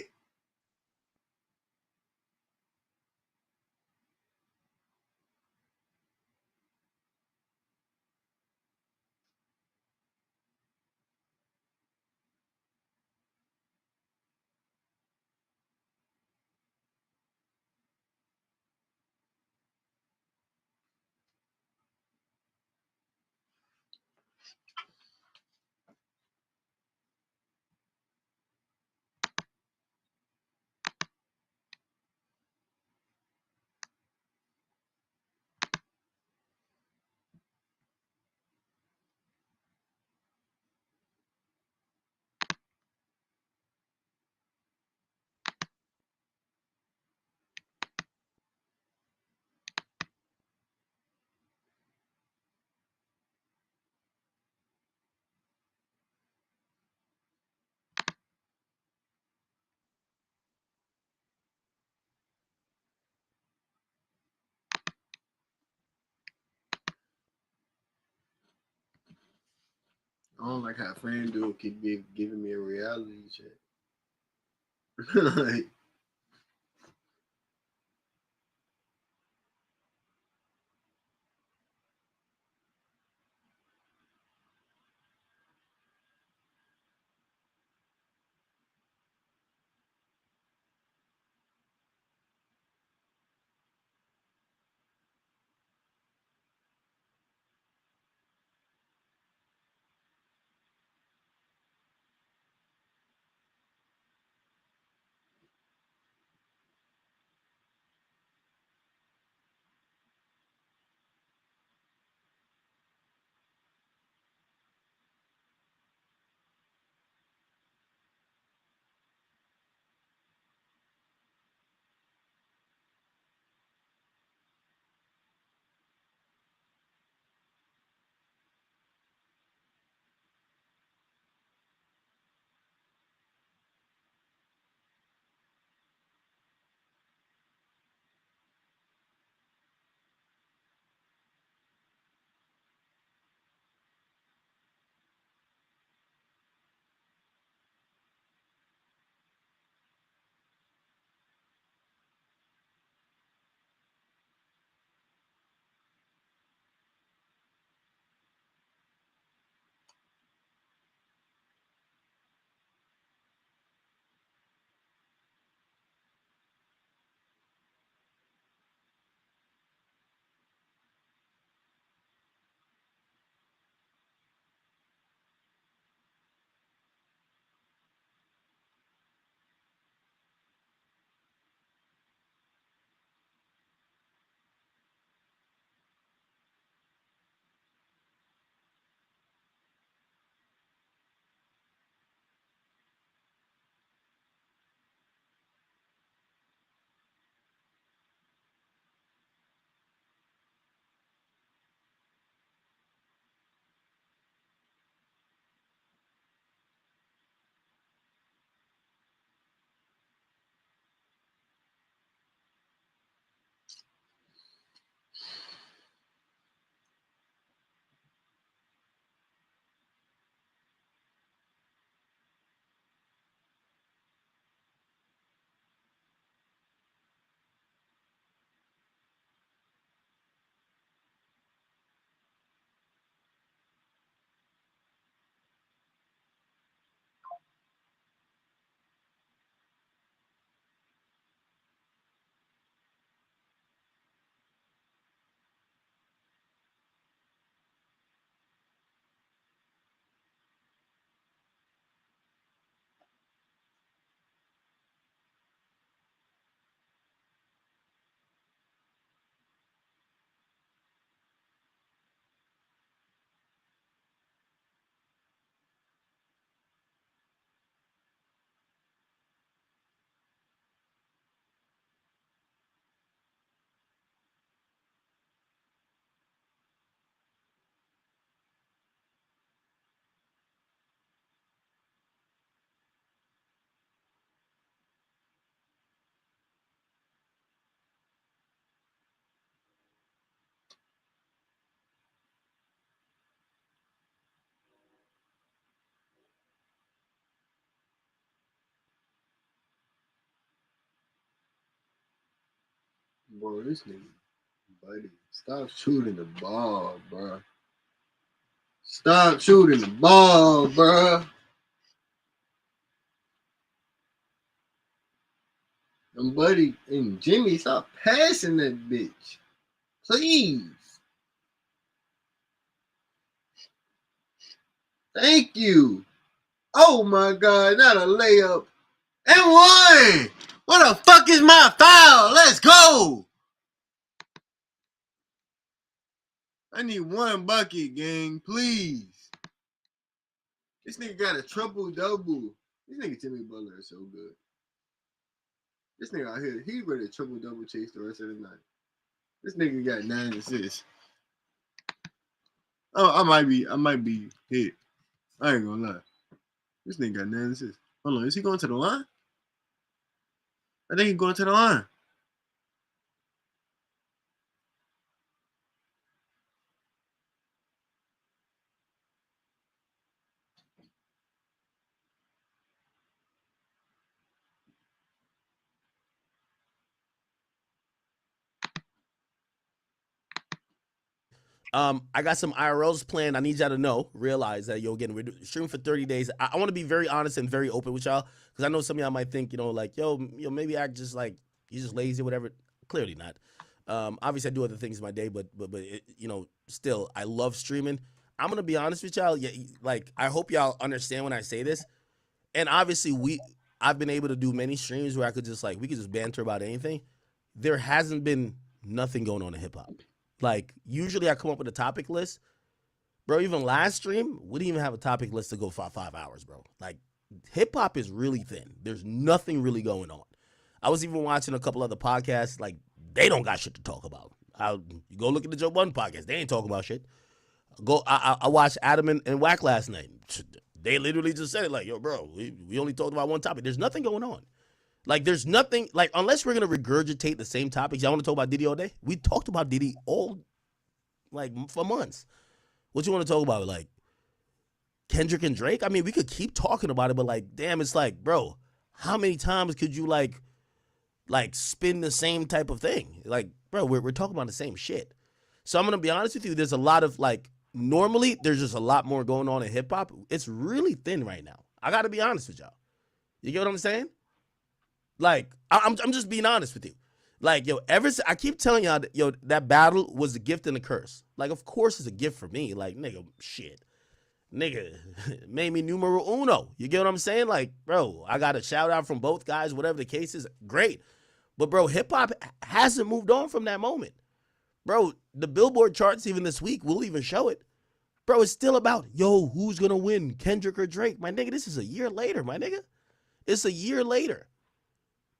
Speaker 4: I don't like how FanDuel keep giving me a reality check. Like, Bro, this nigga, buddy, stop shooting the ball, bro. Stop shooting the ball, bro. And buddy and Jimmy, stop passing that bitch. Please. Thank you. Oh my God, not a layup. And one. What the fuck is my foul? Let's go. I need one bucket, gang, please. This nigga got a triple double. This nigga Jimmy Butler is so good. This nigga out here, he ready to triple double chase the rest of the night. This nigga got 9 assists. Oh, I might be hit. I ain't gonna lie. This nigga got 9 assists. Hold on, is he going to the line? I think he's going to the line.
Speaker 13: I got some IRLs planned. I need y'all to realize that, again, we're streaming for 30 days. I want to be very honest and very open with y'all, because I know some of y'all might think, like, maybe I just like, he's just lazy, whatever. Clearly not. Obviously, I do other things in my day, but still, I love streaming. I'm gonna be honest with y'all. Yeah, like, I hope y'all understand when I say this. And obviously, I've been able to do many streams where I could just we could just banter about anything. There hasn't been nothing going on in hip hop. Like, usually I come up with a topic list. Bro, even last stream, we didn't even have a topic list to go for 5 hours, bro. Like, hip-hop is really thin. There's nothing really going on. I was even watching a couple other podcasts. Like, they don't got shit to talk about. You go look at the Joe Budden podcast. They ain't talking about shit. I watched Adam and Wack last night. They literally just said it like, yo, bro, we only talked about one topic. There's nothing going on. Like, there's nothing, like, unless we're going to regurgitate the same topics. Y'all want to talk about Diddy all day? We talked about Diddy all, for months. What you want to talk about? Like, Kendrick and Drake? I mean, we could keep talking about it, but, damn, it's like, bro, how many times could you, spin the same type of thing? Like, bro, we're talking about the same shit. So I'm going to be honest with you. There's a lot of, normally there's just a lot more going on in hip-hop. It's really thin right now. I got to be honest with y'all. You get what I'm saying? Like, I'm just being honest with you. Like, I keep telling y'all that, that battle was a gift and a curse. Like, of course it's a gift for me. Like, nigga, shit. Nigga, made me numero uno. You get what I'm saying? Like, bro, I got a shout out from both guys, whatever the case is. Great. But, bro, hip-hop hasn't moved on from that moment. Bro, the Billboard charts even this week will even show it. Bro, it's still about, who's going to win, Kendrick or Drake? My nigga, this is a year later, my nigga. It's a year later.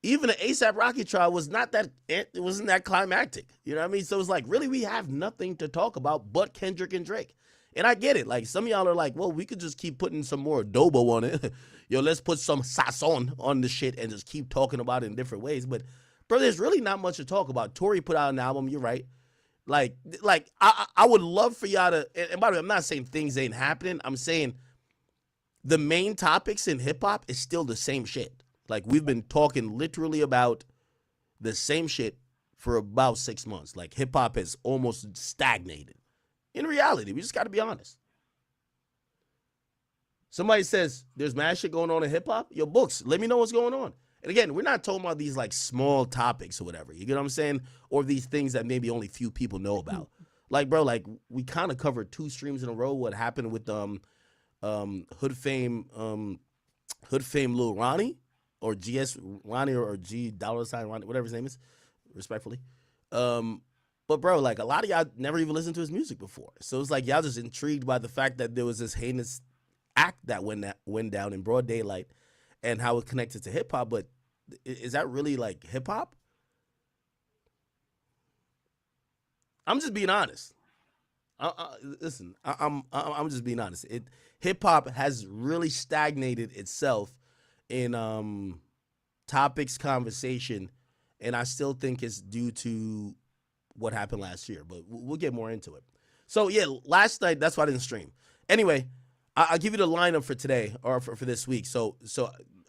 Speaker 13: Even the A$AP Rocky trial wasn't that climactic. You know what I mean? So it's like, really, we have nothing to talk about but Kendrick and Drake. And I get it. Like, some of y'all are like, well, we could just keep putting some more adobo on it. Let's put some sazon on the shit and just keep talking about it in different ways. But, bro, there's really not much to talk about. Tory put out an album. You're right. Like I would love for y'all to, and by the way, I'm not saying things ain't happening. I'm saying the main topics in hip hop is still the same shit. Like, we've been talking literally about the same shit for about 6 months. Like, hip hop has almost stagnated. In reality, we just got to be honest. Somebody says there's mad shit going on in hip hop. Yo, Books, let me know what's going on. And again, we're not talking about these small topics or whatever. You get what I'm saying? Or these things that maybe only few people know about. Like, bro, we kind of covered 2 streams in a row. What happened with Hood Fame Lil Ronnie, or GS Ronnie, or G $ Ronnie, whatever his name is, respectfully. But bro, a lot of y'all never even listened to his music before. So it's like y'all just intrigued by the fact that there was this heinous act that went down in broad daylight and how it connected to hip hop. But is that really hip hop? I'm just being honest. Listen, I'm just being honest. Hip hop has really stagnated itself in topics, conversation, and I still think it's due to what happened last year. But we'll get more into it. So yeah, last night, that's why I didn't stream. Anyway, I'll give you the lineup for today, or for this week. So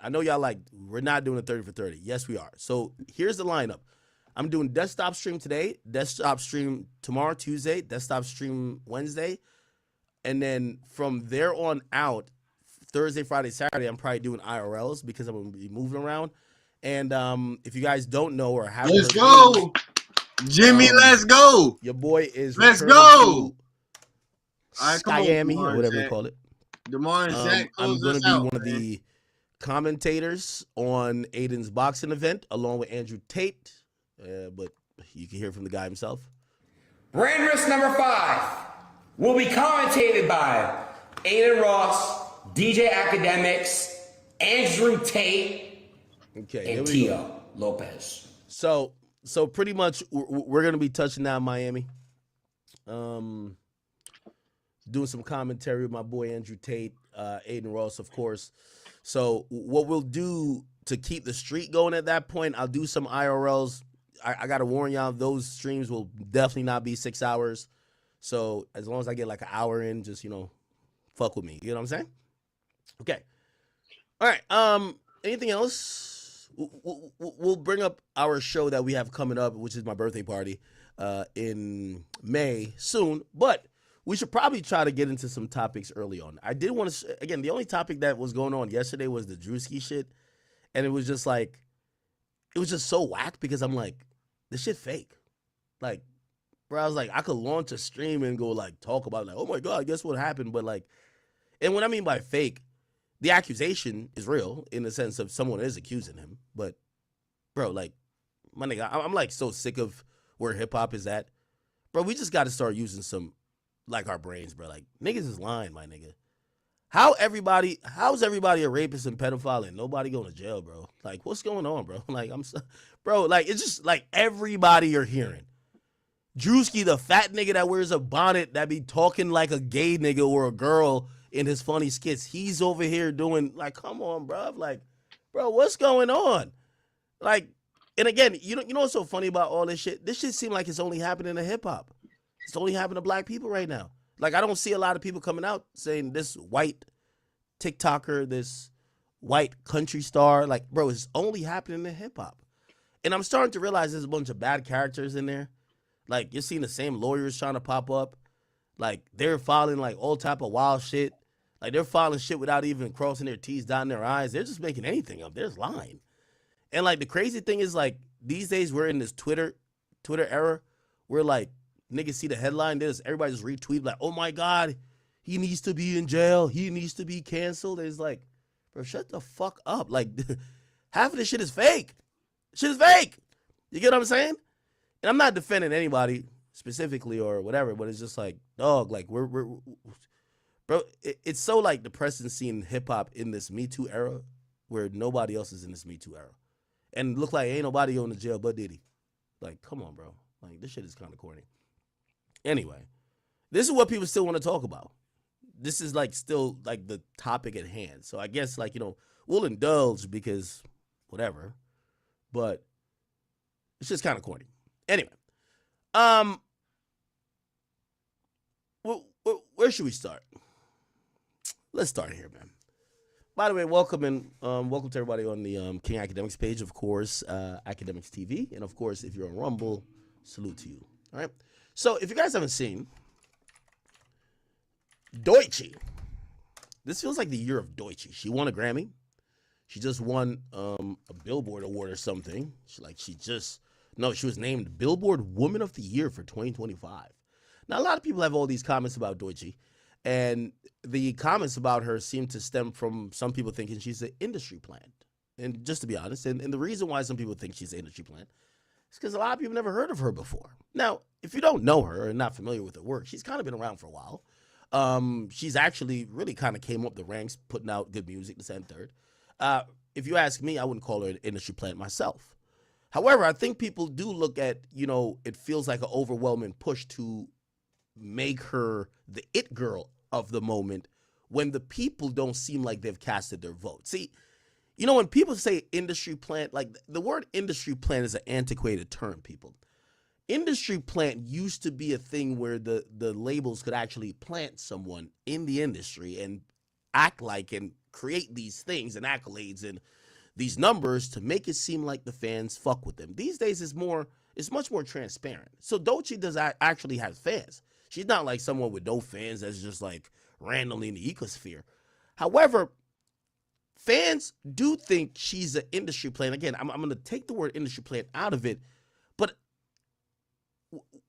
Speaker 13: I know y'all we're not doing a 30 for 30. Yes, we are. So here's the lineup. I'm doing desktop stream today, desktop stream tomorrow, Tuesday, desktop stream Wednesday. And then from there on out, Thursday, Friday, Saturday, I'm probably doing IRLs because I'm going to be moving around. And if you guys don't know or haven't
Speaker 4: Let's
Speaker 13: heard
Speaker 4: go.
Speaker 13: news,
Speaker 4: Jimmy, let's go.
Speaker 13: Your boy is
Speaker 4: Let's
Speaker 13: returning
Speaker 4: go.
Speaker 13: to
Speaker 4: All right, come on,
Speaker 13: Miami
Speaker 4: DeMar
Speaker 13: or
Speaker 4: and
Speaker 13: whatever you
Speaker 4: Zach.
Speaker 13: call it.
Speaker 4: DeMar and Zach,
Speaker 13: I'm
Speaker 4: close
Speaker 13: going to
Speaker 4: us
Speaker 13: be
Speaker 4: out,
Speaker 13: one of
Speaker 4: man.
Speaker 13: the commentators on Aiden's boxing event along with Andrew Tate. But you can hear from the guy himself.
Speaker 8: Brand risk number 5 will be commentated by Aiden Ross, DJ Academics, Andrew Tate,
Speaker 13: and
Speaker 8: Tio Lopez.
Speaker 13: So pretty much we're going to be touching down Miami. Doing some commentary with my boy Andrew Tate, Aiden Ross, of course. So what we'll do to keep the streak going at that point, I'll do some IRLs. I got to warn y'all, those streams will definitely not be 6 hours. So as long as I get like an hour in, just, fuck with me. You know what I'm saying? Okay. All right. Anything else? We'll bring up our show that we have coming up, which is my birthday party in May soon. But we should probably try to get into some topics early on. I did want to, again, the only topic that was going on yesterday was the Drewski shit. And it was just like, it was just so whack because I'm like, this shit fake. Like, bro, I was like, I could launch a stream and go like talk about it, like, oh my God, guess what happened? But like, and what I mean by fake, the accusation is real in the sense of someone is accusing him. But bro, like, my nigga, I'm like so sick of where hip hop is at. Bro, we just got to start using some, like, our brains, bro. Like, niggas is lying, my nigga. How's everybody a rapist and pedophile and nobody going to jail, bro? Like, what's going on, bro? Like, bro, like, it's just like everybody you're hearing. Drewski, the fat nigga that wears a bonnet that be talking like a gay nigga or a girl in his funny skits, he's over here doing, like, come on, bro. Like, bro, what's going on? Like, and again, you know what's so funny about all this shit? This shit seems like it's only happening in hip-hop. It's only happening to black people right now. Like, I don't see a lot of people coming out saying this white TikToker, this white country star. Like, bro, it's only happening in hip-hop. And I'm starting to realize there's a bunch of bad characters in there. Like, you're seeing the same lawyers trying to pop up. Like, they're filing, like, all type of wild shit. Like, they're filing shit without even crossing their T's, dotting their I's. They're just making anything up. They're just lying. And, like, the crazy thing is, like, these days we're in this Twitter era where, like, niggas see the headline, everybody just retweet, like, oh, my God, he needs to be in jail. He needs to be canceled. It's like, bro, shut the fuck up. Like, half of this shit is fake. Shit is fake. You get what I'm saying? And I'm not defending anybody specifically or whatever, but it's just like, dog, like, we're bro, it's so, like, depressing seeing hip-hop in this Me Too era where nobody else is in this Me Too era. And look like ain't nobody going to jail but Diddy. Like, come on, bro. Like, this shit is kind of corny. Anyway, this is what people still want to talk about. This is, like, still, like, the topic at hand. So I guess, like, we'll indulge because whatever. But it's just kind of corny. Anyway, where should we start? Let's start here, man. By the way, welcome to everybody on the King Academics page, of course, Academics TV, and of course, if you're on Rumble, salute to you. All right. So, if you guys haven't seen Deutsche, this feels like the year of Deutsche. She won a Grammy. She just won a Billboard award or something. She was named Billboard Woman of the Year for 2025. Now, a lot of people have all these comments about Deutsche, and the comments about her seem to stem from some people thinking she's an industry plant. And just to be honest, and the reason why some people think she's an industry plant is because a lot of people never heard of her before. Now, if you don't know her and not familiar with her work, she's kind of been around for a while. She's actually really kind of came up the ranks, putting out good music, this and third. If you ask me, I wouldn't call her an industry plant myself. However, I think people do look at, it feels like an overwhelming push to make her the it girl of the moment when the people don't seem like they've casted their vote. See, when people say industry plant, like the word industry plant is an antiquated term, people. Industry plant used to be a thing where the labels could actually plant someone in the industry and act like and create these things and accolades and these numbers to make it seem like the fans fuck with them. These days it's more, It's much more transparent. So Doechii does actually have fans. She's not like someone with no fans that's just like randomly in the ecosphere. However, fans do think she's an industry plant. Again, I'm going to take the word industry plant out of it. But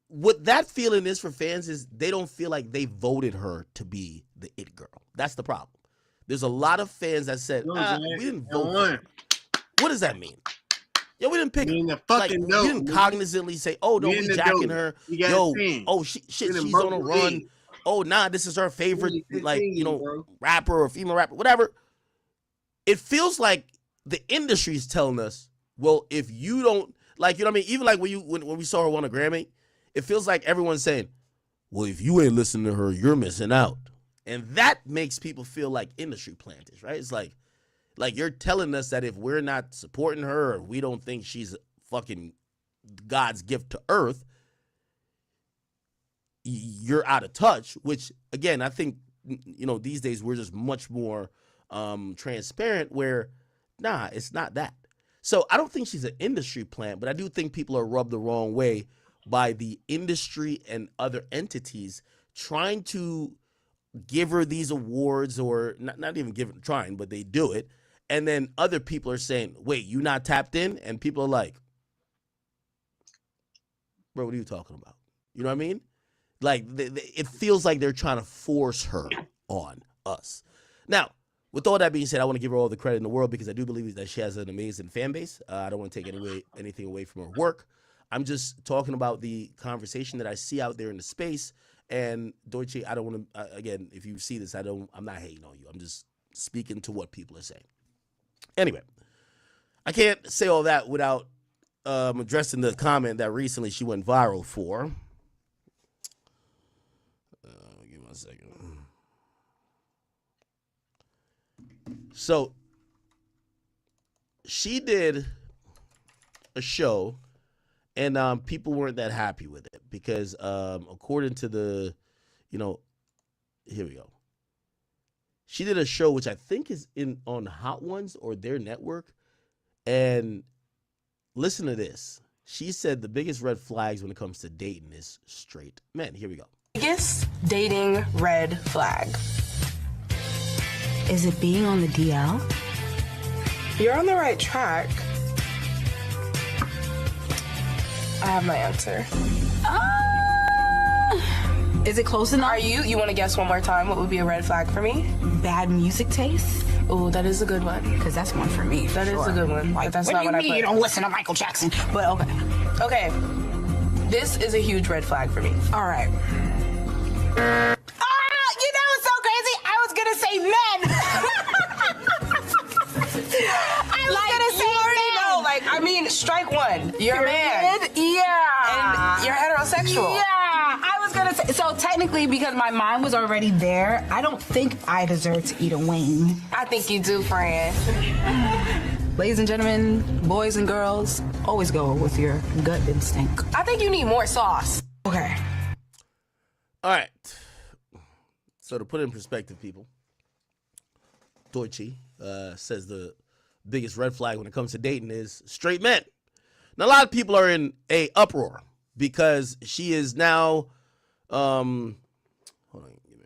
Speaker 13: what that feeling is for fans is they don't feel like they voted her to be the it girl. That's the problem. There's a lot of fans that said, we didn't vote for her. What does that mean? Yo, we didn't pick her. Like, we didn't cognizantly say, oh, no, we jacking her. Yo, oh, she's on a run. Oh, nah, this is her favorite, like, you know, rapper or female rapper, whatever. It feels like the industry is telling us, well, if you don't, like, you know what I mean? Even like when we saw her win a Grammy, it feels like everyone's saying, well, if you ain't listening to her, you're missing out. And that makes people feel like industry planters, right? It's like you're telling us that if we're not supporting her or we don't think she's fucking God's gift to earth, you're out of touch, which, again, I think, you know, these days we're just much more transparent where, nah, it's not that. So I don't think she's an industry plant, but I do think people are rubbed the wrong way by the industry and other entities trying to give her these awards, or not even trying, but they do it. And then other people are saying, wait, you not tapped in? And people are like, bro, what are you talking about? You know what I mean? Like, it feels like they're trying to force her on us. Now, with all that being said, I want to give her all the credit in the world because I do believe that she has an amazing fan base. I don't want to take anything away from her work. I'm just talking about the conversation that I see out there in the space. And Doechii, I don't want to, again, if you see this, I'm not hating on you. I'm just speaking to what people are saying. Anyway, I can't say all that without addressing the comment that recently she went viral for. Give me a second. So she did a show, and people weren't that happy with it because according to the, you know, here we go. She did a show which I think is on Hot Ones or their network, and listen to this. She said the biggest red flags when it comes to dating is straight men. Here we go.
Speaker 14: Biggest dating red flag. Is it being on the DL? You're on the right track. I have my answer. Is it close enough? You want to guess one more time what would be a red flag for me? Bad music taste? Oh, that is a good one. Because that's one for me. That is a good one. Like, but that's not what I put. You don't listen to Michael Jackson. But okay. Okay. This is a huge red flag for me. All right. You know what's so crazy? I was going to say men. I was going to say men. No, like, I mean, strike one. You're a man. Yeah. And you're heterosexual.
Speaker 16: Yeah. I was going to say, so technically, because my mind was already there, I don't think I deserve to eat a wing.
Speaker 14: I think you do, friend.
Speaker 16: Ladies and gentlemen, boys and girls, always go with your gut instinct.
Speaker 14: I think you need more sauce.
Speaker 16: Okay.
Speaker 13: All right. So to put it in perspective, people, Doechii says the biggest red flag when it comes to dating is straight men. Now, a lot of people are in a uproar because she is now, hold on, give me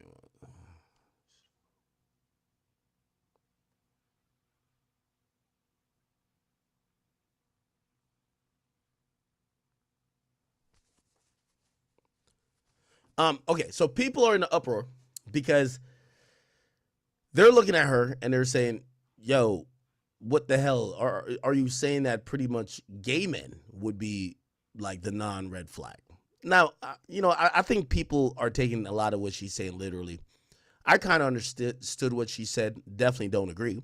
Speaker 13: one. Okay, so people are in the uproar because they're looking at her and they're saying, yo, what the hell? Are you saying that pretty much gay men would be like the non-red flag? Now, you know, I think people are taking a lot of what she's saying literally. I kind of understood what she said. Definitely don't agree.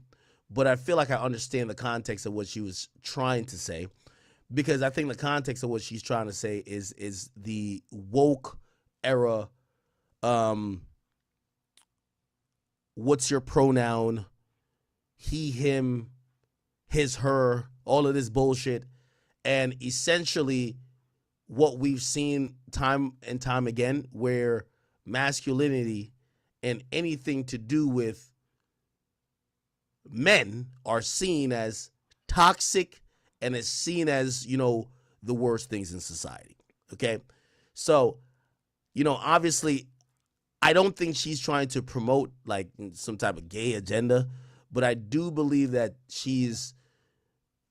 Speaker 13: But I feel like I understand the context of what she was trying to say, because I think the context of what she's trying to say is the woke era. What's your pronoun? He, him, his, her, all of this bullshit. And essentially what we've seen time and time again, where masculinity and anything to do with men are seen as toxic and is seen as, you know, the worst things in society. Okay, so obviously, I don't think she's trying to promote like some type of gay agenda, but I do believe that she's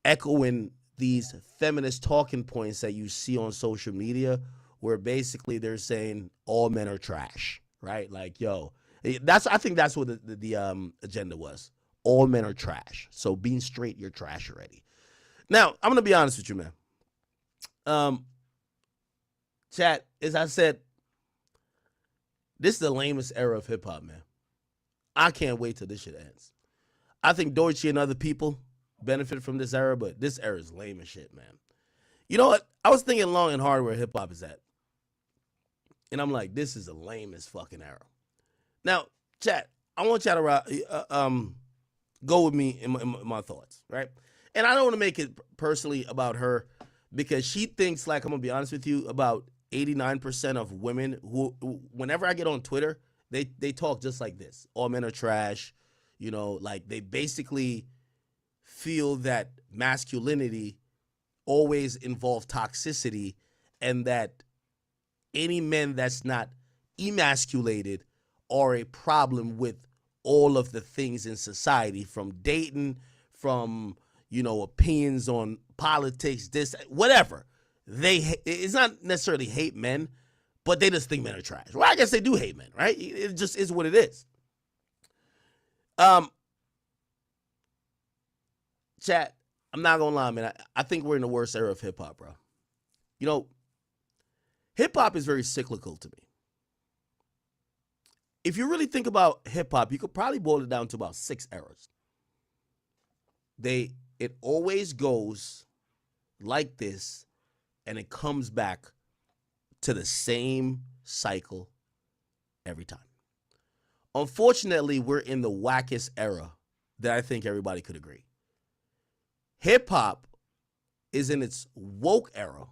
Speaker 13: echoing these feminist talking points that you see on social media, where basically they're saying all men are trash, right? Like, yo, I think that's what the agenda was. All men are trash. So being straight, you're trash already. Now, I'm gonna be honest with you, man. Chat, as I said, this is the lamest era of hip hop, man. I can't wait till this shit ends. I think Doechii and other people benefit from this era, but this era is lame as shit, man. You know what? I was thinking long and hard where hip hop is at. And I'm like, this is the lamest fucking era. Now, chat, I want y'all to go with me in my thoughts, right? And I don't want to make it personally about her because she thinks, like, I'm going to be honest with you, about 89% of women who, whenever I get on Twitter, they talk just like this. All men are trash. Like they basically feel that masculinity always involves toxicity and that any men that's not emasculated are a problem with all of the things in society, from dating, from, opinions on politics, this, whatever. It's not necessarily hate men, but they just think men are trash. Well, I guess they do hate men, right? It just is what it is. Chat, I'm not gonna lie, man. I think we're in the worst era of hip hop, bro. Hip hop is very cyclical to me. If you really think about hip hop, you could probably boil it down to about 6 eras. It always goes like this, and it comes back to the same cycle every time. Unfortunately, we're in the wackest era that I think everybody could agree. Hip hop is in its woke era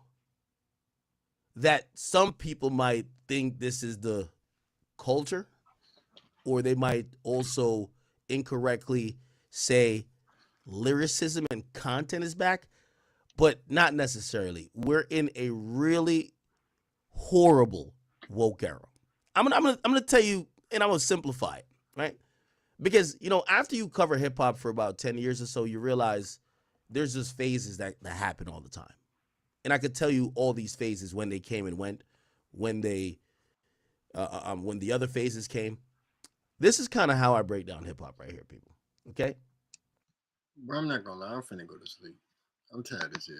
Speaker 13: that some people might think this is the culture, or they might also incorrectly say lyricism and content is back, but not necessarily. We're in a really horrible woke era. I'm gonna tell you, and I'm gonna simplify it, right? Because after you cover hip hop for about 10 years or so, you realize there's just phases that happen all the time. And I could tell you all these phases, when they came and went, when the other phases came. This is kind of how I break down hip hop right here, people. Okay?
Speaker 4: Bro, I'm not gonna lie, I'm finna go to sleep. I'm tired as hell.